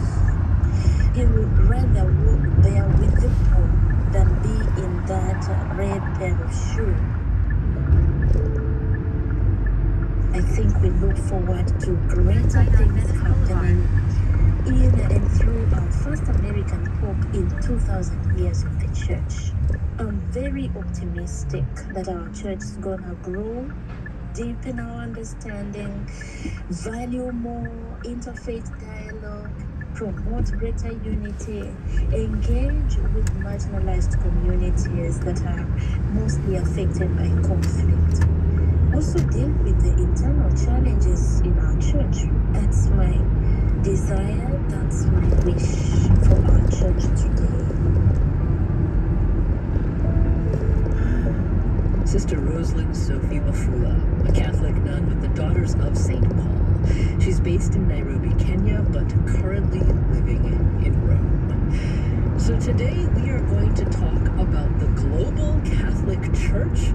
Speaker 27: He would rather walk there with the Pope than be in that red pair of shoes. I think we look forward to greater things happening in and through our first American Pope in 2,000 years of the church. I'm very optimistic that our church is gonna grow, deepen our understanding, value more interfaith dialogue, promote greater unity, engage with marginalized communities that are mostly affected by conflict. Also deal with the internal challenges in our church. That's my desire, that's my wish for our church today.
Speaker 4: Sister Rosalind Sophie Wafula, a Catholic nun with the Daughters of St. Paul. She's based in Nairobi, Kenya, but currently living in Rome. So today we are going to talk about the global Catholic Church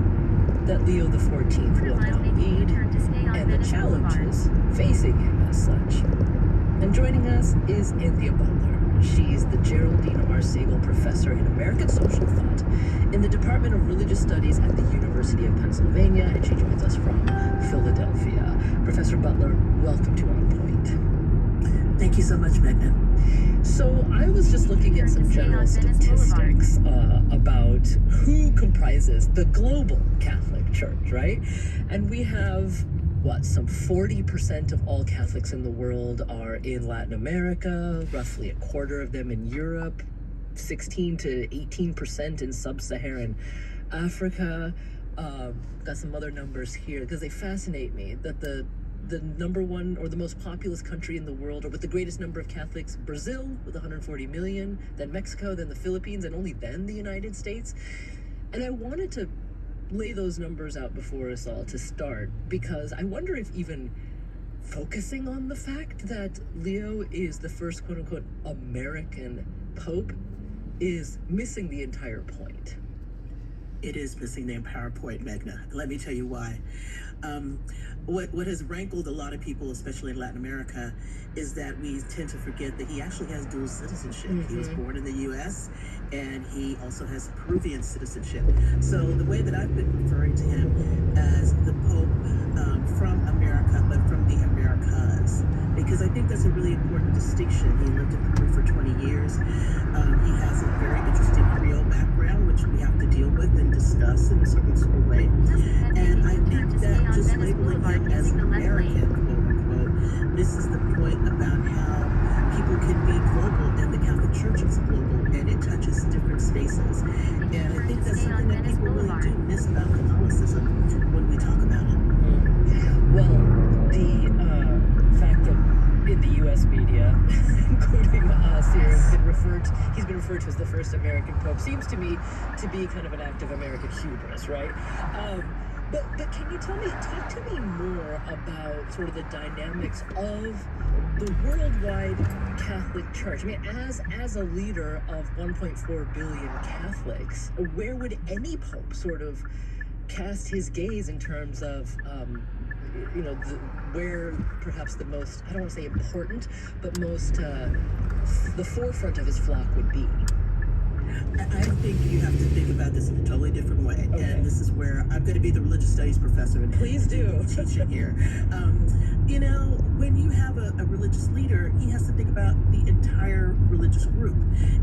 Speaker 4: that Leo XIV will now lead, and the challenges facing him as such. And joining us is Anthea Butler. She's the Geraldine R. Sagel Professor in American Social Thought in the Department of Religious Studies at the University of Pennsylvania, and she joins us from Philadelphia. Professor Butler, welcome to On Point.
Speaker 6: Thank you so much, Magna.
Speaker 4: So I was just looking at some general statistics about who comprises the global Catholic Church, right? And we have, some 40% of all Catholics in the world are in Latin America, roughly a quarter of them in Europe, 16 to 18% in sub-Saharan Africa. Got some other numbers here because they fascinate me, that the number one or the most populous country in the world, or with the greatest number of Catholics, Brazil with 140 million, then Mexico, then the Philippines, and only then the United States. And I wanted to lay those numbers out before us all to start, because I wonder if even focusing on the fact that Leo is the first quote-unquote American Pope is missing the entire point.
Speaker 6: It is missing the entire point, Magna. Let me tell you why. What has rankled a lot of people, especially in Latin America, is that we tend to forget that he actually has dual citizenship. Mm-hmm. He was born in the U.S. and he also has Peruvian citizenship. So the way that I've been referring to him as the Pope from America, but from the Americas, because I think that's a really important distinction. He lived in Peru for 20 years. He has a very interesting Creole background, which we have to deal with and discuss in a certain sort of way. And I think that just labeling him as an American, quote unquote, misses the point about how people can be global, and the Catholic Church is global, and it touches different spaces. And I think that's something that people really do miss about Catholicism when we talk about it.
Speaker 4: Well, the fact that in the U.S. media, including us here, he's been referred to as the first American Pope, seems to me to be kind of an act of American hubris, right? But can you talk to me more about sort of the dynamics of the worldwide Catholic Church? I mean, as a leader of 1.4 billion Catholics, where would any pope sort of cast his gaze in terms of, where perhaps the most, I don't want to say important, but most, the forefront of his flock would be?
Speaker 6: I think you have to think about this in a totally different way. Okay. And this is where I'm going to be the religious studies professor. And
Speaker 4: please do.
Speaker 6: Teaching here. When you have a religious leader, he has to think about the entire religious group.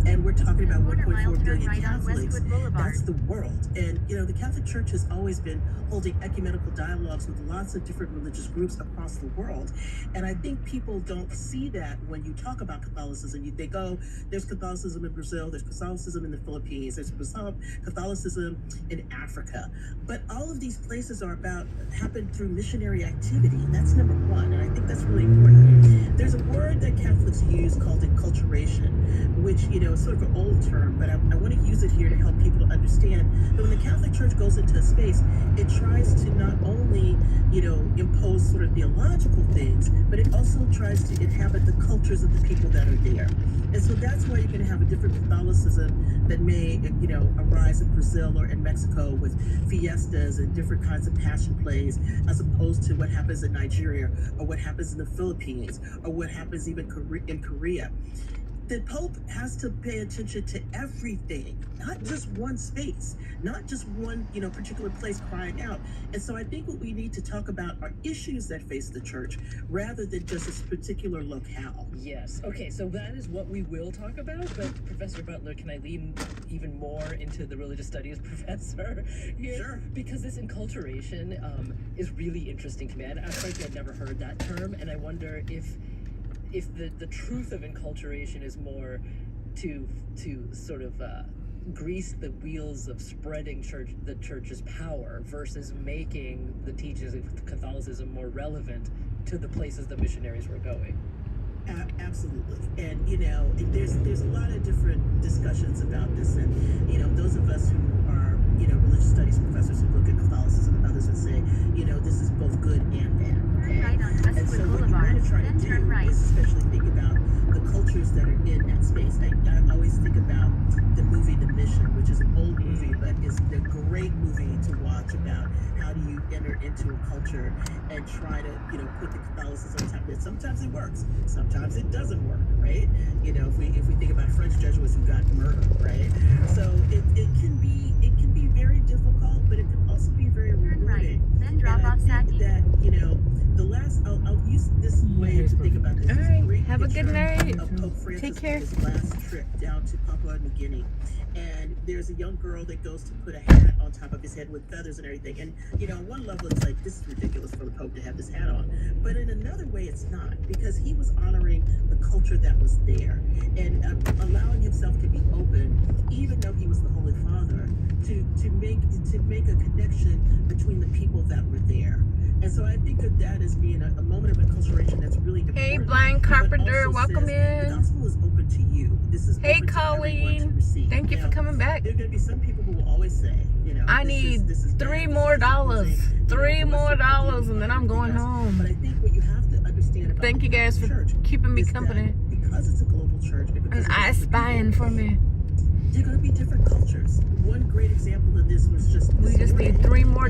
Speaker 6: And we're talking about 1.4 billion Catholics. That's the world. And, the Catholic Church has always been holding ecumenical dialogues with lots of different religious groups across the world. And I think people don't see that when you talk about Catholicism. You think, oh, there's Catholicism in Brazil, there's Catholicism in the Philippines, there's Catholicism in Africa. But all of these places are about happened through missionary activity. That's number one, and I think that's really important. There's a word that Catholics use called enculturation, which is sort of an old term, but I want to use it here to help people to understand that when the Catholic Church goes into a space, it tries to not only impose sort of theological things, but it also tries to inhabit the cultures of the people that are there. And so that's why you can have a different Catholicism that may arise in Brazil or in Mexico with fiestas and different kinds of passion plays, as opposed to what happens in Nigeria or what happens in the Philippines or what happens even in Korea. The Pope has to pay attention to everything, not just one space, not just one, particular place crying out. And so I think what we need to talk about are issues that face the church rather than just a particular locale.
Speaker 4: Yes. Okay, so that is what we will talk about, but Professor Butler, can I lean even more into the religious studies professor here?
Speaker 6: Sure.
Speaker 4: Because this enculturation is really interesting to me. I frankly had never heard that term, and I wonder if the truth of enculturation is more to sort of grease the wheels of spreading the church's power versus making the teachings of Catholicism more relevant to the places the missionaries were going.
Speaker 6: Absolutely. And there's a lot of different discussions about this, and those of us who are religious studies professors who look at Catholicism, and others would say this is both good and bad.
Speaker 9: Turn right on
Speaker 6: And so what you want to try to do is especially think about the cultures that are in that space. I always think about the movie The Mission, which is an old movie, but it's a great movie to watch about how do you enter into a culture and try to put the Catholicism on top of it. Sometimes it works, sometimes it doesn't work, right? If we think about French Jesuits who got murdered, right? So it can be very difficult, but it can also be very rewarding.
Speaker 9: Then drop off Saki.
Speaker 6: That I'll use this way to think about this.
Speaker 1: All right, have a good night.
Speaker 6: Of Pope Francis,
Speaker 1: Take care.
Speaker 6: his last trip down to Papua New Guinea, and there's a young girl that goes to put a hat on top of his head with feathers and everything. And on one level, it's like, this is ridiculous for the Pope to have this hat on, but in another way, it's not, because he was honoring the culture that was there and allowing himself to be open, even though he was the Holy Father, to make a connection between the people that were there. And so I think that as being a moment of enculturation that's really important.
Speaker 1: Hey, Blind Carpenter, welcome in.
Speaker 6: The gospel is open to you. This is
Speaker 1: Hey,
Speaker 6: open to everyone to
Speaker 1: Colleen.
Speaker 6: receive.
Speaker 1: Thank you for coming back.
Speaker 6: There are going to be some people who will always say,
Speaker 1: I need $3 more, $3 more, and then I'm going home.
Speaker 6: But I think what you have to understand about
Speaker 1: Thank you guys for
Speaker 6: church
Speaker 1: keeping me
Speaker 6: is that
Speaker 1: company
Speaker 6: because it's a global church, and because
Speaker 1: and I spying for me.
Speaker 6: there are going to be different cultures. One great example of this was just
Speaker 1: We just need $3 more.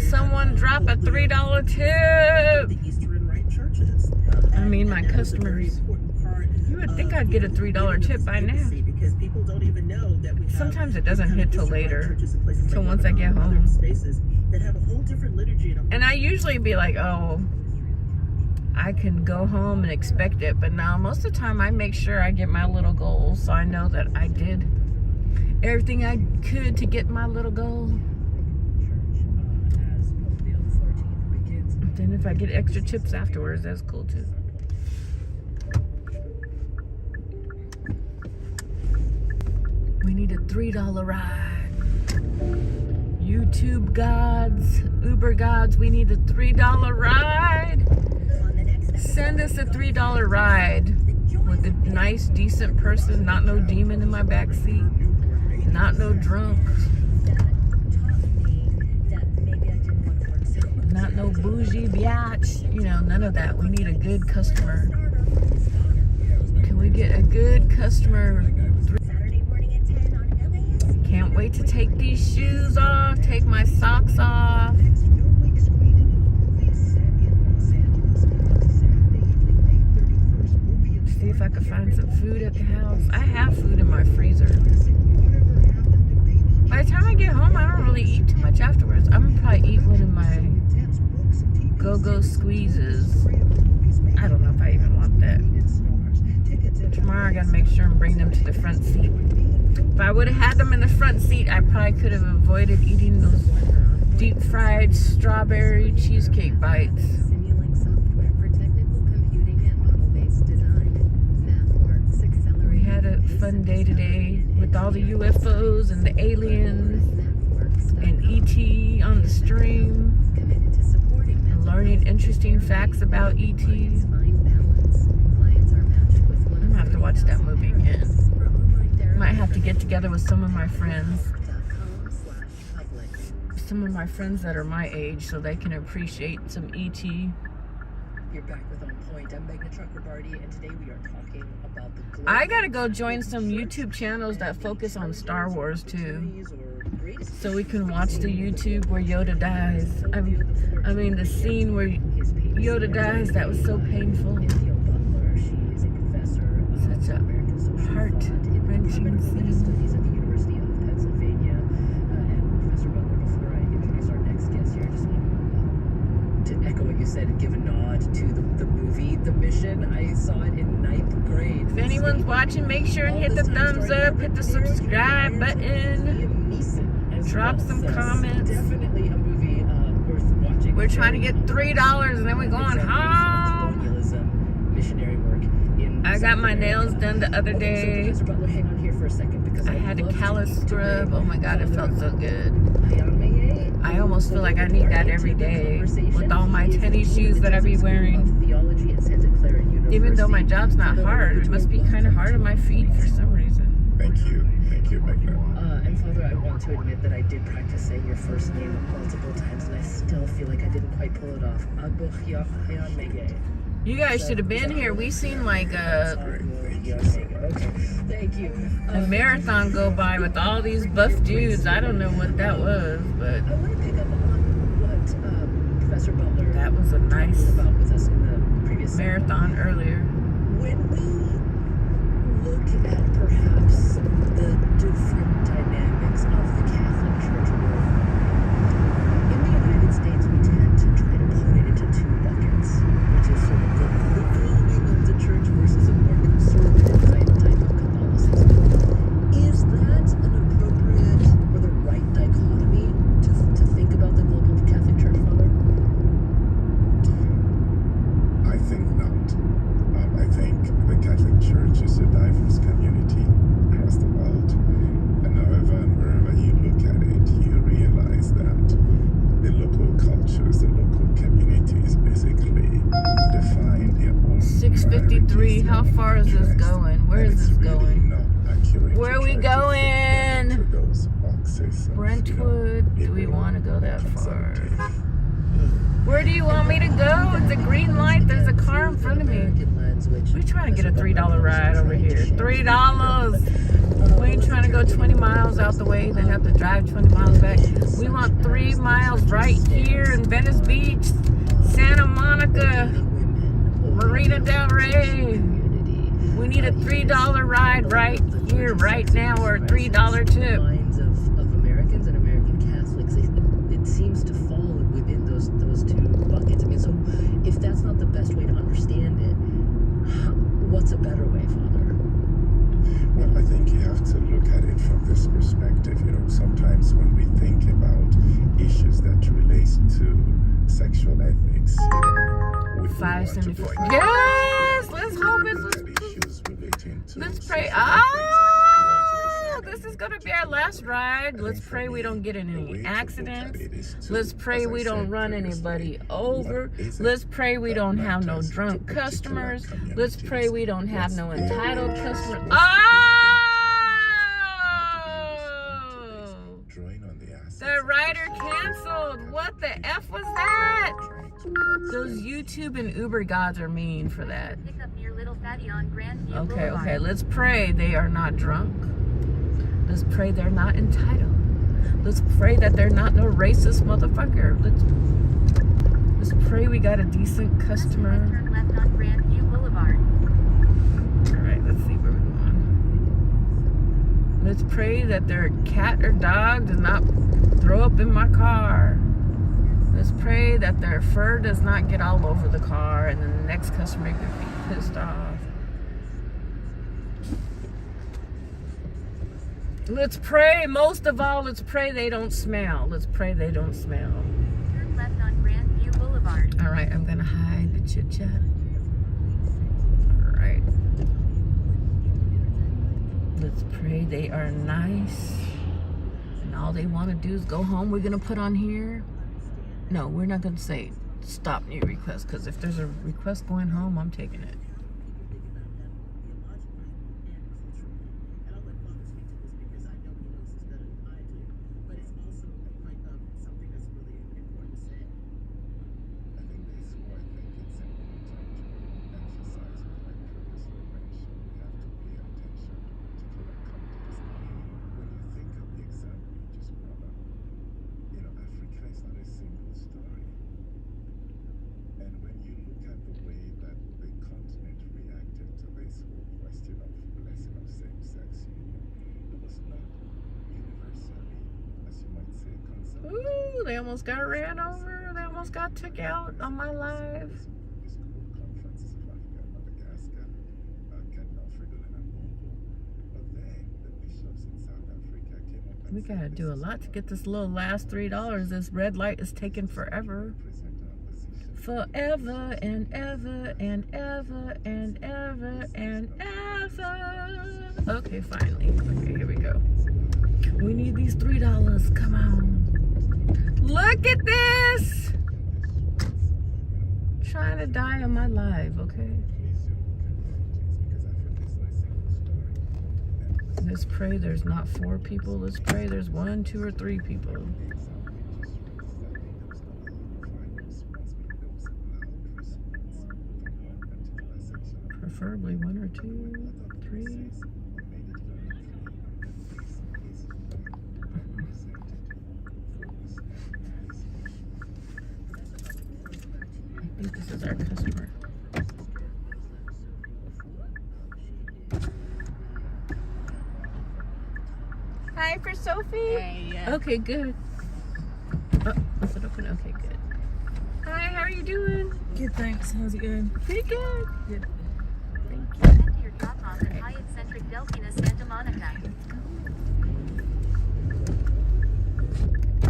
Speaker 1: Someone drop a $3 tip.
Speaker 6: the Eastern Rite churches.
Speaker 1: I mean, my
Speaker 6: And that was a very
Speaker 1: customers.
Speaker 6: important part
Speaker 1: You would think I'd get a $3 tip by now.
Speaker 6: because people don't even know that we have
Speaker 1: Sometimes it doesn't
Speaker 6: these kind
Speaker 1: hit
Speaker 6: of
Speaker 1: till
Speaker 6: Eastern Rite
Speaker 1: later,
Speaker 6: churches and places
Speaker 1: till
Speaker 6: like
Speaker 1: once I get
Speaker 6: Lebanon and
Speaker 1: home.
Speaker 6: other spaces that have a whole different liturgy
Speaker 1: And I usually be like, oh, I can go home and expect it. But now, most of the time, I make sure I get my little goals, so I know that I did everything I could to get my little goal. Then if I get extra chips afterwards, that's cool too. We need a $3 ride. YouTube gods, Uber gods, we need a $3 ride. Send us a $3 ride with a nice, decent person, not no demon in my back seat, not no drunk, not no bougie biatch, none of that. We need a good customer. Can we get a good customer? Can't wait to take these shoes off, take my socks off. See if I can find some food at the house. I have food in my freezer. By the time I get home, I don't really eat too much afterwards. I'm gonna probably eat one of my go-go squeezes. I don't know if I even want that. Tomorrow I gotta make sure and bring them to the front seat. If I would have had them in the front seat, I probably could have avoided eating those deep fried strawberry cheesecake bites. We had a fun day today with all the UFOs and the aliens and ET. learning interesting facts about ETs. I'm gonna have to watch that movie again. Might have to get together with some of my friends. Some of my friends that are my age so they can appreciate some ET.
Speaker 4: You're back with On Point. I'm Meghna Chakrabarty, and today we are talking about the global
Speaker 1: I gotta go join some YouTube channels that focus on Star Wars too, so we can watch the YouTube where Yoda dies. I mean the scene where Yoda dies, that was so painful. Such a heart-wrenching scene.
Speaker 4: Studies at the University of Pennsylvania. And Professor Butler, before I introduce our next guest here, I just want to echo what you said and give a nod to the movie, The Mission. I saw it in 9th grade.
Speaker 1: If anyone's watching, make sure and hit the thumbs up, hit the subscribe button, drop some comments.
Speaker 4: Definitely a movie worth watching.
Speaker 1: We're trying to get $3 and then we're going home.
Speaker 4: Missionary work.
Speaker 1: I got my nails done the other day.
Speaker 4: Professor Butler, hang on here for a second because
Speaker 1: I had a callus scrub. Oh my God, it felt so good. I almost feel like I need that every day with all my tennis shoes that I be wearing. Even though my job's not hard, it must be kind of hard on my feet for some reason.
Speaker 8: Thank you, Meghna.
Speaker 4: And Father, I want to admit that I did practice saying your first name multiple times, and I still feel like I didn't quite pull it off.
Speaker 1: You guys should have been here. We seen like a marathon go by with all these buff dudes. I don't know what that was, but
Speaker 4: I want to pick up on what Professor Butler
Speaker 1: that was a nice
Speaker 4: about with us in the previous
Speaker 1: marathon earlier.
Speaker 4: When we look at perhaps the different dynamics of the Catholic Church world, in the United States we tend to try to put it into two buckets, which is sort of the grooming of the church versus a more conservative type of Catholicism. Is that an appropriate or the right dichotomy to think about the global Catholic Church, Father?
Speaker 8: I think not. I think the Catholic Church is a diverse community across the world. And however and wherever you look at it, you realize that the local cultures, the local communities basically define their own
Speaker 1: 6:53. How far is this going? Where is this going? Where are we going? Brentwood. Do we want to go that far? Where do you want me to go? It's a green light. There's a car in front of me. We're trying to get a $3 ride over here. $3. We ain't trying to go 20 miles out the way, then have to drive 20 miles back. We want 3 miles right here in Venice Beach, Santa Monica, Marina Del Rey. We need a $3 ride right here, right now, or a $3 tip.
Speaker 4: Minds of Americans and American Catholics, it seems to fall within those two buckets. I mean, so if that's not the best way to understand it, what's a better way, Father?
Speaker 8: Well, I think you have to look at it from this perspective. You know, sometimes when we think about issues that relate to sexual ethics,
Speaker 1: 574. Yes! Let's hope it's... Let's pray. Oh! This is going to be our last ride. Let's pray we don't get in any accidents. Let's pray we don't run anybody over. Let's pray we don't have no drunk customers. Let's pray we don't have no entitled customers. Oh! The rider canceled. What the F was that? Those YouTube and Uber gods are mean for that. Okay. Let's pray they are not drunk. Let's pray they're not entitled. Let's pray that they're not no racist motherfucker. Let's pray we got a decent customer.
Speaker 9: Turn left on Grandview Boulevard.
Speaker 1: Alright, let's see where we're going. Let's pray that their cat or dog does not throw up in my car. Let's pray that their fur does not get all over the car and then the next customer could be pissed off. Let's pray, most of all, let's pray they don't smell. Let's pray they don't smell.
Speaker 9: Turn left on Grandview Boulevard.
Speaker 1: All right, I'm gonna hide the chit chat. All right. Let's pray they are nice and all they want to do is go home. We're gonna put on here. No, we're not gonna say stop new requests, because if there's a request going home, I'm taking it. Ooh, they almost got ran over. They almost got took out on my live. We gotta do a lot to get this little last $3. This red light is taking forever. Forever and ever and ever and ever and ever. Okay, finally. Okay, here we go. We need these $3. Come on. Look at this! Trying to die on my live, okay? Let's pray there's not 4 people. Let's pray there's 1, 2, or 3 people. Preferably 1 or 2, 3. I think this is our customer. Hi, for Sophie?
Speaker 11: Hey, yeah.
Speaker 1: Okay, good. Oh, is it open? Okay, good. Hi, how are you doing?
Speaker 11: Good, thanks. How's it going?
Speaker 1: Pretty good.
Speaker 11: Good.
Speaker 1: Thank you.
Speaker 9: Send to your drop-off at Hyatt Centric Delphina, Santa Monica.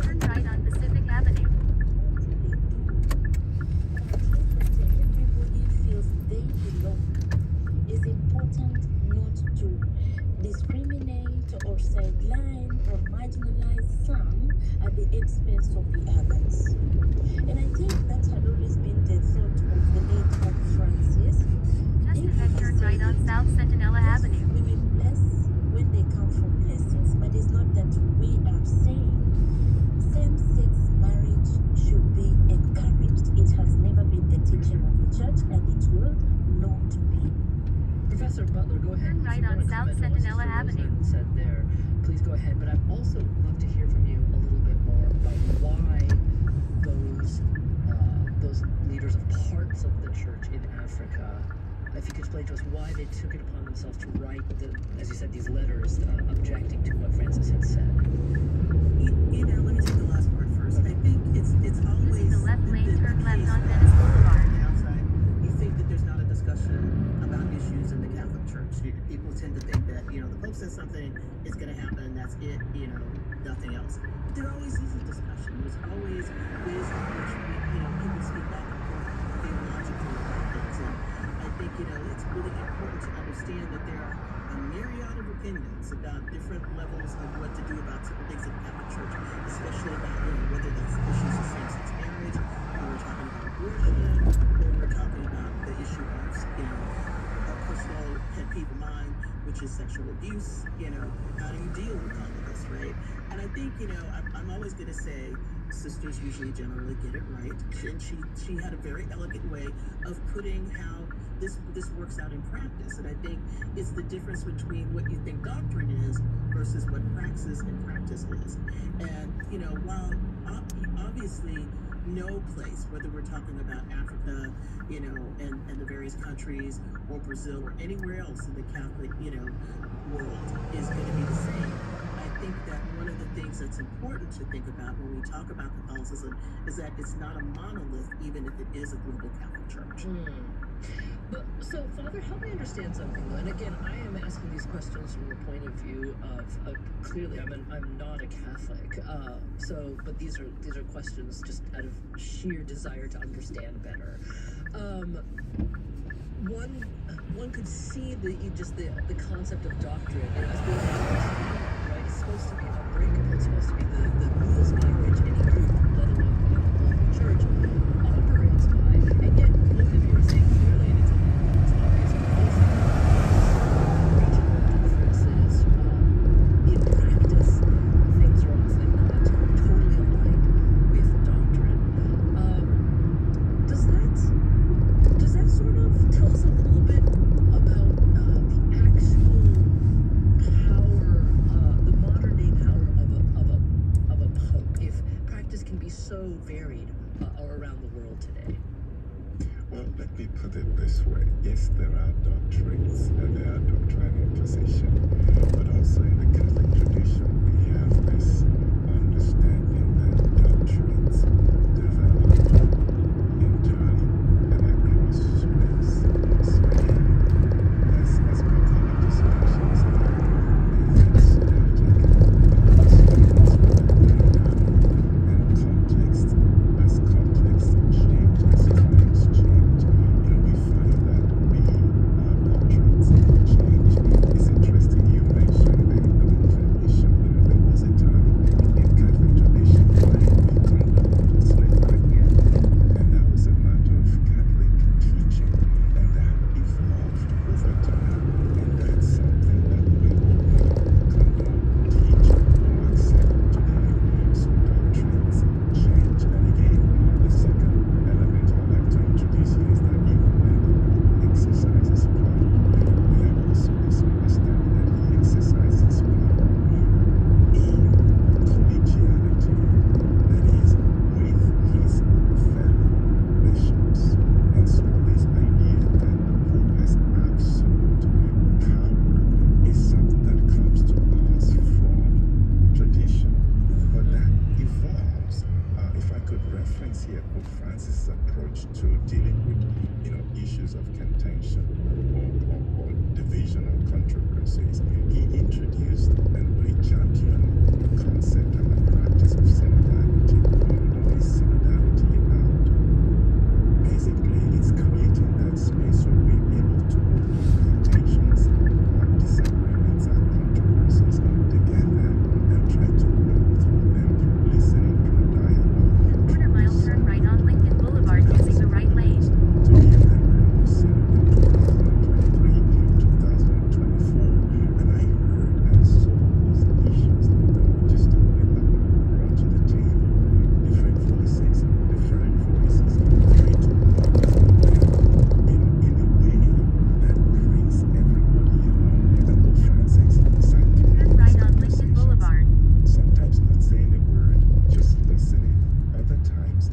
Speaker 9: Turn right on Pacific Avenue.
Speaker 7: Everybody feels they belong. It's important not to discriminate or sideline or marginalize some at the expense of the others. And I think that had always been the thought of the late Pope Francis.
Speaker 9: Just ahead, turn right on South Centinela Avenue.
Speaker 7: We will bless when they come from blessings, but it's not that we are saying same-sex marriage should be encouraged. It has never been the teaching of the church, and it will not be.
Speaker 4: Professor Butler, go ahead.
Speaker 9: Turn right on South Centinela Avenue.
Speaker 4: Said there, please go ahead. But I'd also love to hear from you a little bit more about why those leaders of parts of the church in Africa, if you could explain to us why they took it upon themselves to write, as you said, these letters objecting to what Francis had said.
Speaker 6: You know, let me take the last part first. I think it's always
Speaker 9: Using the left lane, turn left on Venice Boulevard.
Speaker 6: outside. You think that there's not a discussion about issues in the Catholic Church. People tend to think that, you know, the Pope says something, it's going to happen, that's it, you know, nothing else. But there always is a discussion. There's always ways in which people speak back and forth theologically about things. And I think, you know, it's really important to understand that there are a myriad of opinions about different levels of what to do about certain things in the Catholic Church, especially about, you know, whether that's issues of same-sex marriage, or we're talking about abortion, or we're talking about the issue of, you know, a personal pet peeve of mine, which is sexual abuse. You know, how do you deal with all of this, right? And I think, you know, I'm always going to say sisters usually generally get it right. And she had a very elegant way of putting how this works out in practice. And I think it's the difference between what you think doctrine is versus what praxis and practice is. And, you know, while obviously no place, whether we're talking about Africa, you know, and the various countries, or Brazil, or anywhere else in the Catholic, you know, world is going to be the same. I think that one of the things that's important to think about when we talk about Catholicism is that it's not a monolith, even if it is a global Catholic Church.
Speaker 4: But, so, Father, help me understand something. And again, I am asking these questions from the point of view of clearly, I'm not a Catholic. But these are questions just out of sheer desire to understand better. One could see the concept of doctrine as being right. It's supposed to be unbreakable. It's supposed to be the rules by which any group, let alone the church, operates. can be so varied around the world today?
Speaker 8: Well, let me put it this way. Yes, there are doctrines and there are doctrinal positions, but also in the Catholic tradition, we have this understanding that doctrines develop internally and across space. So again, as my colleague just mentioned, methods, logic, statements with a dynamic and context as context change, as times change. We find that our doctrines change. It's interesting you mentioned the movement bishop. There was a time in Catholic tradition when we condoned slavery, and that was a matter of Catholic teaching, and that evolved over time, and that's something that we would not condone, teach, or accept today. So doctrines change. And again, the second element I'd like to introduce here is that even when the Pope exercises power, we have also this understanding that he exercises power in collegiality, that is, with his fellow bishops. And so this idea that the Pope has absolute power is something that comes to us from tradition, but that evolves. If I could reference here Pope Francis's approach to dealing with, issues of contention or division or controversies, he introduced and really championed the concept and the practice of synodality. And what is synodality about? Basically, it's creating that space where we're able to put our contentions, our disagreements, our controversies together and try to work through them through listening, through dialogue,
Speaker 9: Quarter mile turn right on Lincoln Boulevard using the right lane.
Speaker 8: to hear them listen in 2023, 2024. And I heard and saw these issues that we just talking about brought to the table. Different voices, trying to work through them, in a way that brings everybody along. And Pope Francis sat through
Speaker 9: Turn
Speaker 8: these
Speaker 9: right on Lincoln
Speaker 8: conversations,
Speaker 9: Boulevard.
Speaker 8: sometimes not saying a word, just listening, other times,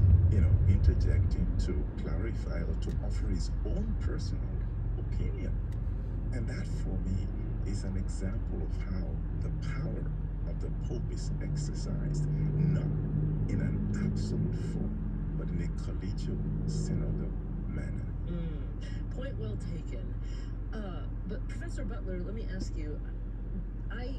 Speaker 8: interjecting to clarify or to offer his own personal opinion. And that, for me, is an example of how the power of the Pope is exercised, not in an absolute form, but in a collegial, synodal manner.
Speaker 4: Point well taken. But Professor Butler, let me ask you, I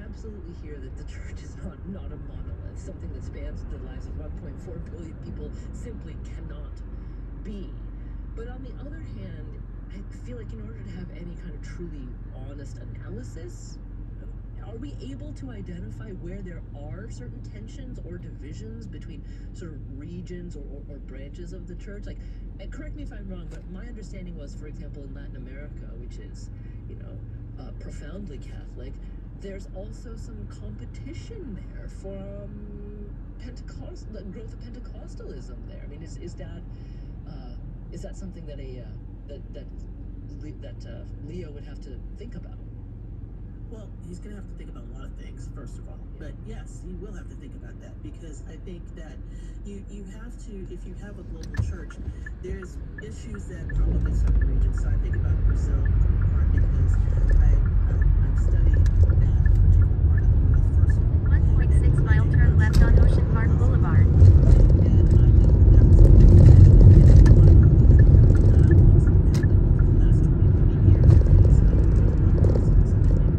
Speaker 4: absolutely hear that the church is not a monolith. Something that spans the lives of 1.4 billion people simply cannot be. But on the other hand, I feel like in order to have any kind of truly honest analysis, are we able to identify where there are certain tensions or divisions between sort of regions or branches of the church? Like, and correct me if I'm wrong, but my understanding was, for example, in Latin America, which is, profoundly Catholic, there's also some competition there from the growth of Pentecostalism there. I mean, is that something that Leo would have to think about?
Speaker 6: Well, he's going to have to think about a lot of things, first of all. But yes, he will have to think about that, because I think that you have to, if you have a global church, there's issues that pop up in certain regions. So I think about Brazil part, because I've studied that particular part of the world first of all.
Speaker 9: 1.6 mile turn left on Ocean Park Boulevard.
Speaker 6: And I know that was a movement that has been going on over the last 20, 30 years. So I don't know about Brazil. So I think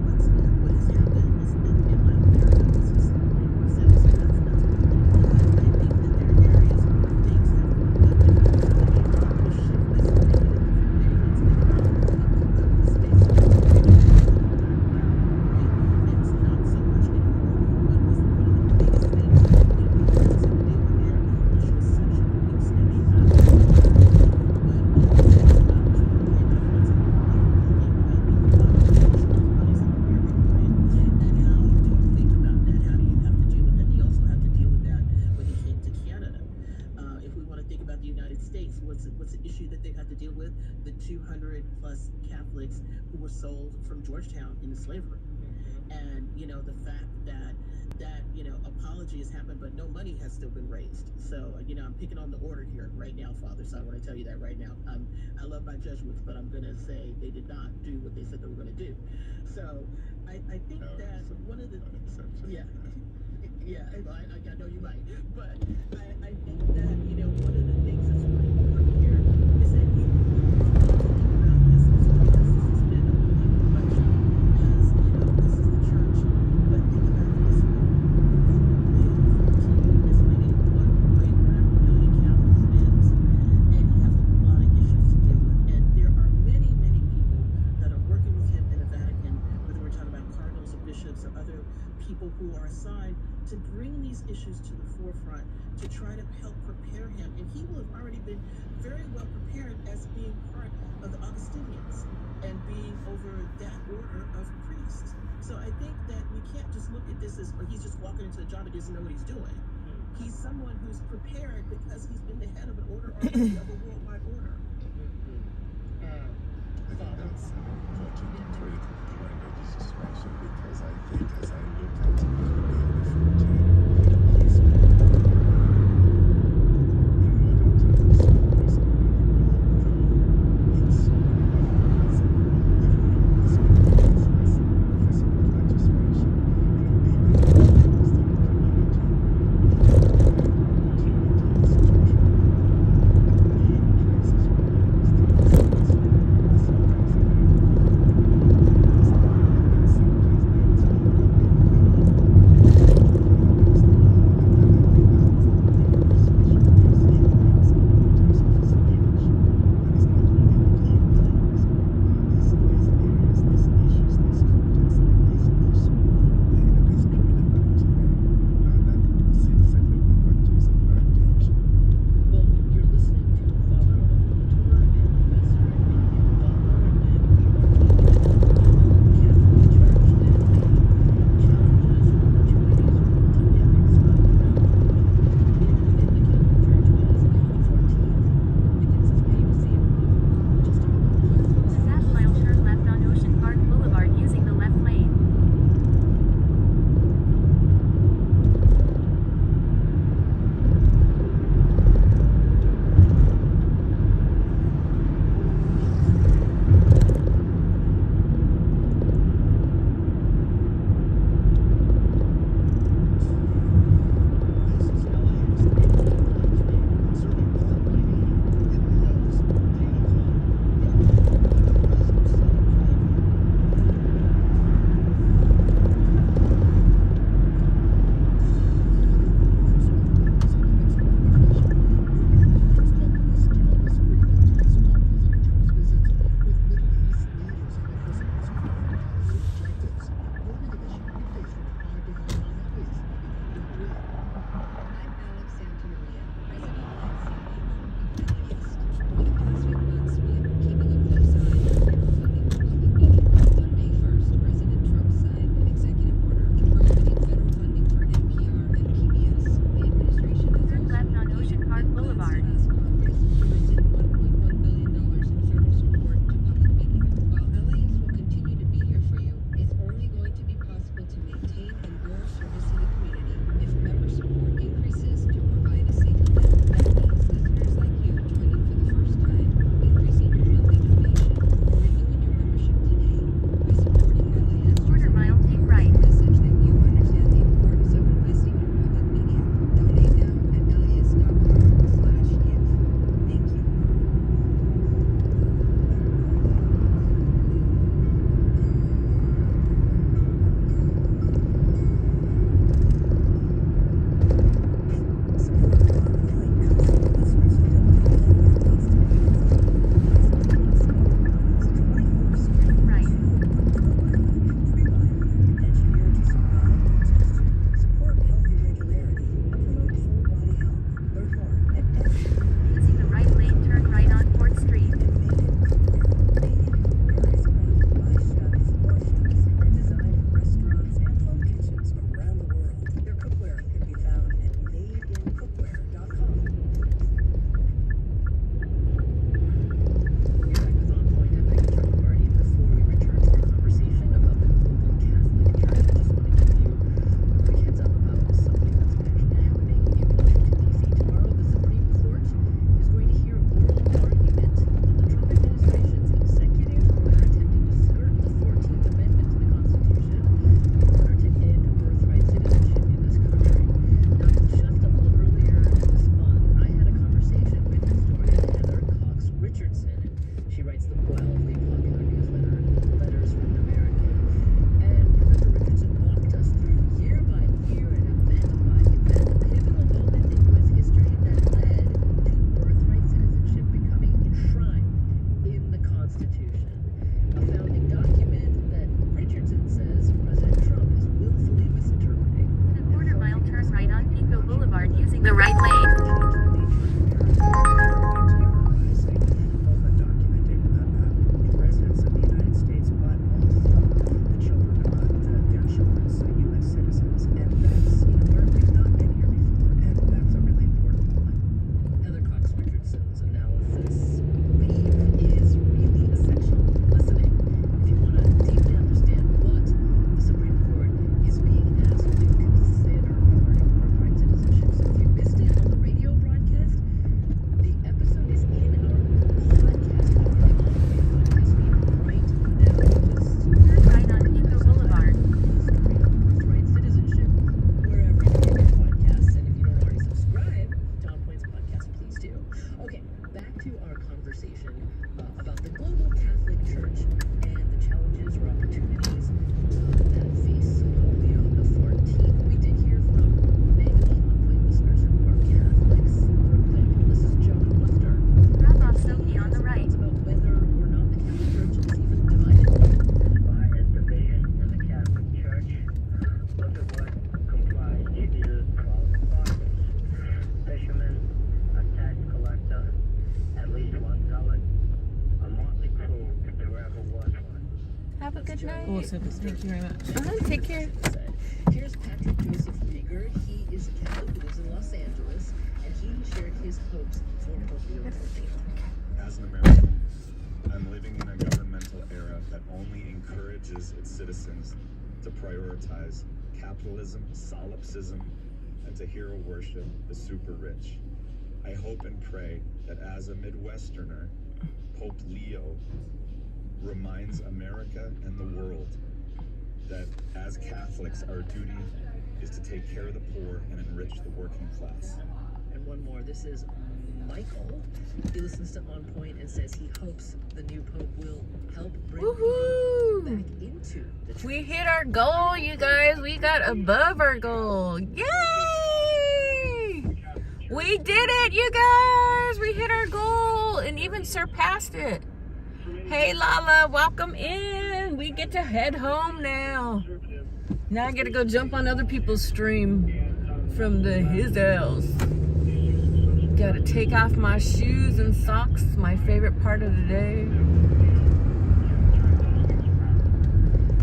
Speaker 6: what has happened is in Latin America is he's celebrating Brazil. So that's one thing. I think that there are areas where things have popped up differently. So again, to shift this and think in a different way, let's think about the space of the right? And it's not so much anymore what was one of the biggest things that Pope Francis had to deal with there, which was sexual abuse. And he had to deal with that. But when you think about European influence and all over the world, you think about the church bodies in America, right? And how do you think about that? How do you have to deal with that? He also had to deal with that when he came to Canada. If we want to think about the United States, what's the issue that they've had to deal with? The 200 plus Catholics who were sold from Georgetown into slavery. And the fact that that, apology has happened, but no money has still been raised. So, I'm picking on the order here right now, Father. So I want to tell you that right now. I love my Jesuits, but I'm going to say they did not do what they said they were going to do. So I think that one of the, yeah, yeah, I know you might, but I think that, one of the things that's really important here is that you about this as well as this has been a public election, as, this is the church, but think about it this way. Leo XIV is leading 1.1 billion Catholic fans, and he has a lot of issues to deal with, and there are many, many people that are working with him in the Vatican, whether we're talking about cardinals or bishops or other people who are assigned to bring these issues to the forefront to try to help prepare him. And he will have already been very well prepared as being part of the Augustinians and being over that order of priests. So I think that we can't just look at this as, he's just walking into a job and doesn't know what he's doing. He's someone who's prepared because he's been the head of an order already, of a worldwide order.
Speaker 8: I think that's an important and critical point that you just mentioned, because I think as I look at Leo XIV, he's been, in modern terms, the person in the world known in so many African countries, even this office of what I just mentioned, being the head of the Muslim community, he had opportunities to travel in places where he was devastated.
Speaker 9: right lane.
Speaker 4: Residents of the United States, but also the children of their children's U.S. citizens. And that's, where we've not been here before, and that's a really important one. Heather Cox Richardson's analysis is really essential listening. If you want to deeply understand what the Supreme Court is being asked to consider regarding birthright citizenship. So if you missed it on the radio broadcast, the episode is in our podcast feed right now.
Speaker 9: Turn right on Pico Boulevard.
Speaker 4: Birthright citizenship, wherever you get your podcasts. And if you don't already subscribe to On Point's podcast, please do. Okay, back to our conversation about the global Catholic Church and the challenges or opportunities that face Pope Leo XIV. We did hear from many On Point listeners who are Catholics. For example, this is Joan Worcester.
Speaker 9: Drop off Sophie on the right.
Speaker 4: About whether or not the Catholic Church is even divided.
Speaker 14: Bias division in the Catholic Church. Look at what comprised Jesus' 12 apostles. Fisherman, a tax collector, at least one zealot, a motley crew if there ever was one.
Speaker 1: Have a good night.
Speaker 11: Awesome. Thank you very much.
Speaker 1: Take care.
Speaker 4: Here's Patrick Joseph Rieger. He is a Catholic who lives in Los Angeles, and he shared his hopes for Pope Leo XIV.
Speaker 15: As an American, I'm living in a governmental era that only encourages its citizens to prioritize capitalism, solipsism, and to hero worship the super rich. I hope and pray that as a Midwesterner, Pope Leo reminds America and the world that as Catholics, our duty is to take care of the poor and enrich the working class.
Speaker 4: And one more. This is Michael. He listens to On Point and says he hopes the new Pope will help bring people back into the church.
Speaker 1: We hit our goal, you guys. We got above our goal. Yay! We did it, you guys. We hit our goal and even surpassed it. Hey, Lala, welcome in. We get to head home now. Now I get to go jump on other people's stream from his house. Got to take off my shoes and socks. My favorite part of the day.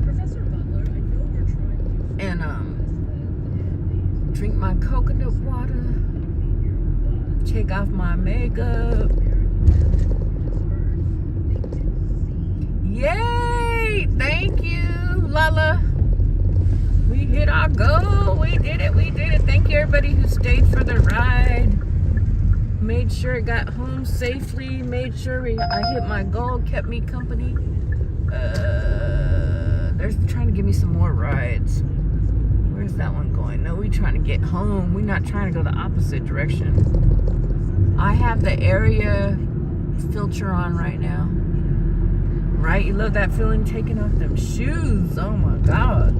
Speaker 4: Professor Butler, I know we're trying to...
Speaker 1: And drink my coconut water. Take off my makeup. Yay! Thank you, Lala. We hit our goal. We did it. We did it. Thank you, everybody who stayed for the ride. Made sure it got home safely. Made sure I hit my goal. Kept me company. They're trying to give me some more rides. Where's that one going? No, we trying to get home. We're not trying to go the opposite direction. I have the area filter on right now. Right? You love that feeling taking off them shoes. Oh my God.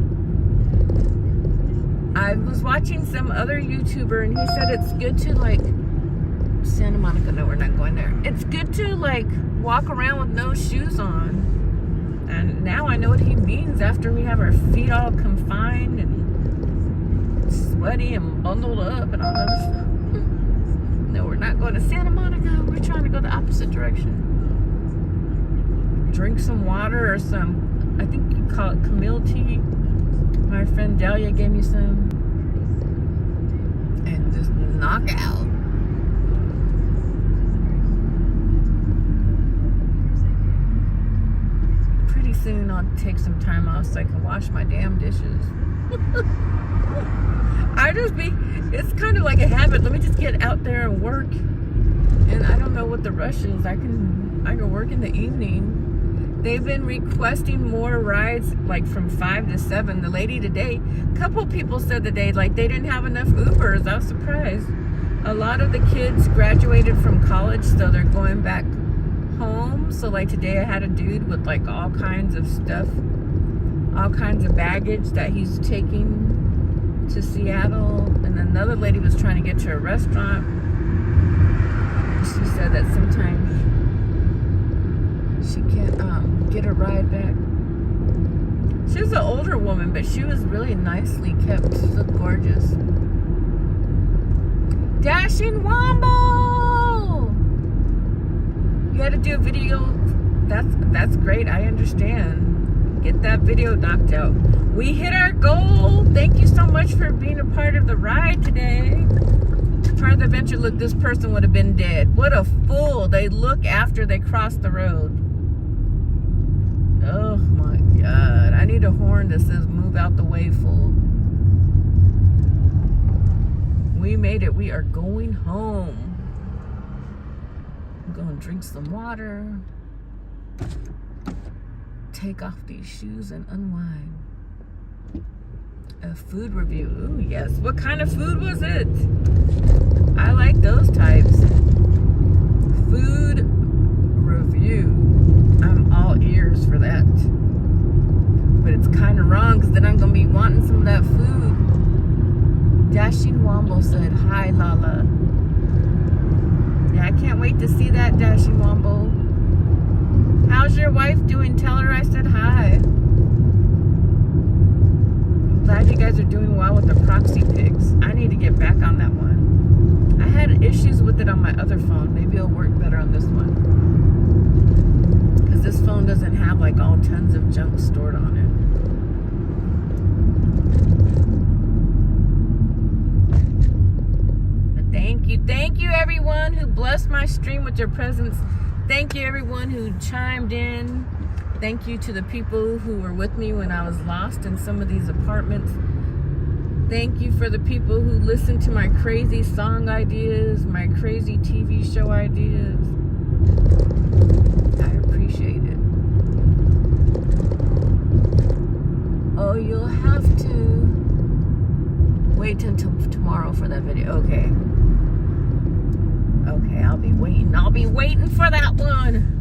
Speaker 1: I was watching some other YouTuber and he said it's good to like Santa Monica. No, we're not going there. It's good to like walk around with no shoes on. And now I know what he means after we have our feet all confined and sweaty and bundled up and all that stuff. No, we're not going to Santa Monica. We're trying to go the opposite direction. Drink some water or some, I think you call it Camille tea. My friend Delia gave me some. And just knock out. Pretty soon I'll take some time off so I can wash my damn dishes. It's kind of like a habit. Let me just get out there and work. And I don't know what the rush is. I can work in the evening. They've been requesting more rides, like from 5 to 7. The lady today, a couple people said today, like they didn't have enough Ubers. I was surprised. A lot of the kids graduated from college, so they're going back home. So like today I had a dude with like all kinds of stuff, all kinds of baggage that he's taking to Seattle. And another lady was trying to get to a restaurant. She said that sometimes she can't get a ride back. She was an older woman, but she was really nicely kept. She looked gorgeous. Dad Dashing Wombo! You had to do a video. That's great. I understand. Get that video knocked out. We hit our goal. Thank you so much for being a part of the ride today. Part of the adventure. Look, this person would have been dead. What a fool. They look after they cross the road. Oh my God. I need a horn that says move out the way, fool. We made it. We are going home. I'm going to drink some water. Take off these shoes and unwind. A food review. Ooh, yes. What kind of food was it? I like those types. Food review. I'm all ears for that. But it's kind of wrong because then I'm going to be wanting some of that food. Dashing Wombo said, hi, Lala. Yeah, I can't wait to see that, Dashing Wombo. How's your wife doing? Tell her I said hi. I'm glad you guys are doing well with the proxy pics. I need to get back on that one. I had issues with it on my other phone. Maybe it'll work better on this one. Because this phone doesn't have like all tons of junk stored on it. But thank you everyone who blessed my stream with your presence. Thank you everyone who chimed in. Thank you to the people who were with me when I was lost in some of these apartments. Thank you for the people who listened to my crazy song ideas, my crazy TV show ideas. I appreciate it. Oh, you'll have to wait until tomorrow for that video. Okay. Okay, I'll be waiting. I'll be waiting for that one.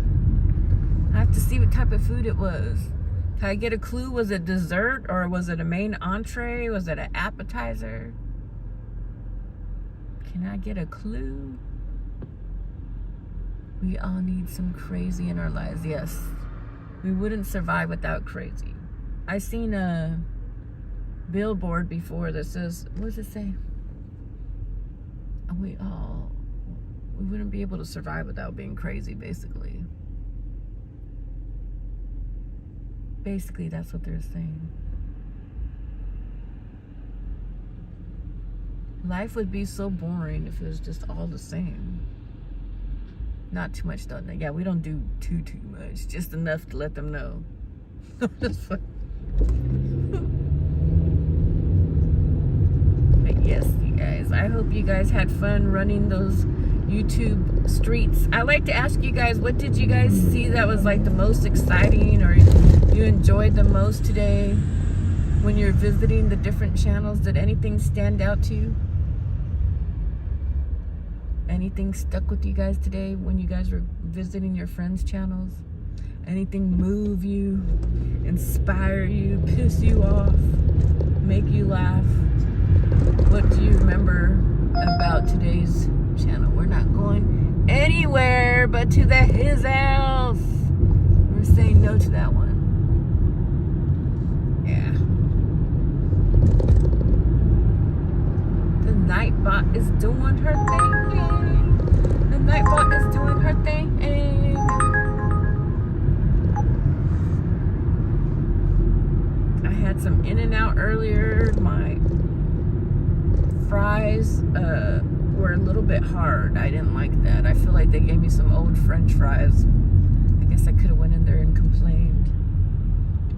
Speaker 1: I have to see what type of food it was. Can I get a clue? Was it dessert or was it a main entree? Was it an appetizer? Can I get a clue? We all need some crazy in our lives. Yes. We wouldn't survive without crazy. I seen a billboard before that says, what does it say? We wouldn't be able to survive without being crazy, basically. Basically, that's what they're saying. Life would be so boring if it was just all the same. Not too much though. Yeah, we don't do too much. Just enough to let them know. Just fun. But yes, you guys. I hope you guys had fun running those YouTube streets. I like to ask you guys, what did you guys see that was like the most exciting or you enjoyed the most today when you're visiting the different channels? Did anything stand out to you? Anything stuck with you guys today when you guys were visiting your friends' channels? Anything move you, inspire you, piss you off, make you laugh? What do you remember about today's channel? We're not going anywhere but to his house. We're saying no to that one. Yeah. The Nightbot is doing her thing. The Nightbot is doing her thing. I had some In-N-Out earlier. My fries were a little bit hard. I didn't like that. I feel like they gave me some old French fries. I guess I could have went in there and complained.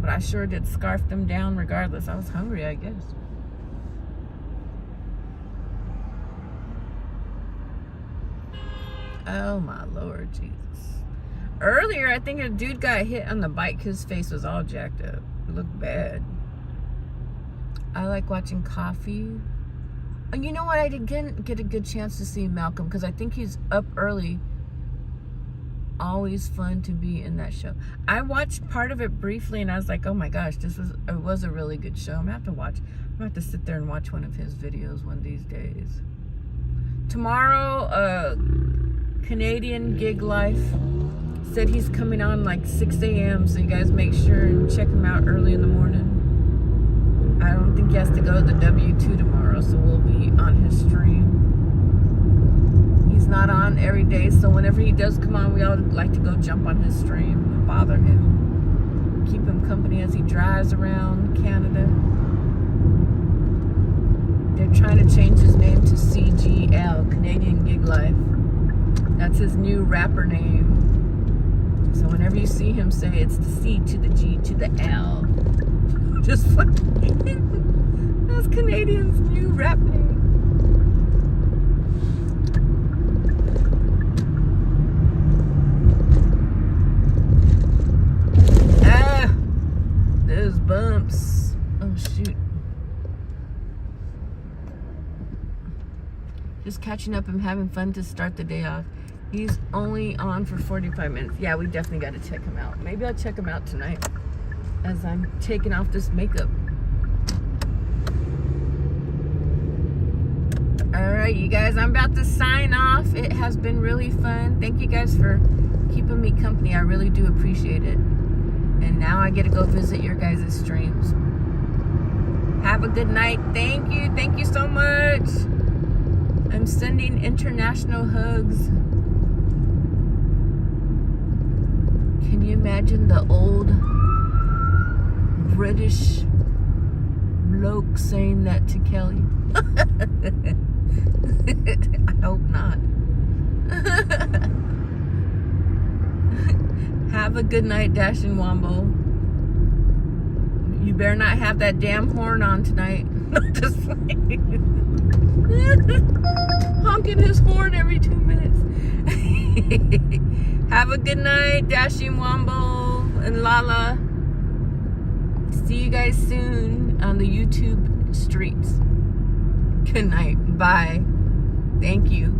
Speaker 1: But I sure did scarf them down regardless. I was hungry, I guess. Oh my Lord Jesus. Earlier, I think a dude got hit on the bike. His face was all jacked up. It looked bad. I like watching Coffee. And you know what? I didn't get a good chance to see Malcolm because I think he's up early. Always fun to be in that show. I watched part of it briefly and I was like, oh my gosh, it was a really good show. I'm gonna have to watch. I'm gonna have to sit there and watch one of his videos one of these days. Tomorrow, Canadian Gig Life said he's coming on like 6 a.m. So you guys make sure and check him out early in the morning. I don't think he has to go to the W2 tomorrow, so we'll be on his stream. on every day, so whenever he does come on, we all like to go jump on his stream and bother him, keep him company as he drives around Canada. They're trying to change his name to CGL, Canadian Gig Life. That's his new rapper name. So whenever you see him say it's the C to the G to the L, just fucking, that's Canadian's new rap name. Those bumps. Oh shoot. Just catching up and having fun to start the day off. He's only on for 45 minutes. Yeah, we definitely got to check him out. Maybe I'll check him out tonight as I'm taking off this makeup. Alright, you guys, I'm about to sign off. It has been really fun. Thank you guys for keeping me company. I really do appreciate it. And now I get to go visit your guys' streams. Have a good night. Thank you. Thank you so much. I'm sending international hugs. Can you imagine the old British bloke saying that to Kelly? I hope not. Have a good night, Dash and Wombo. You better not have that damn horn on tonight. Just honking his horn every 2 minutes. Have a good night, Dashing Wombo and Lala. See you guys soon on the YouTube streets. Good night. Bye. Thank you.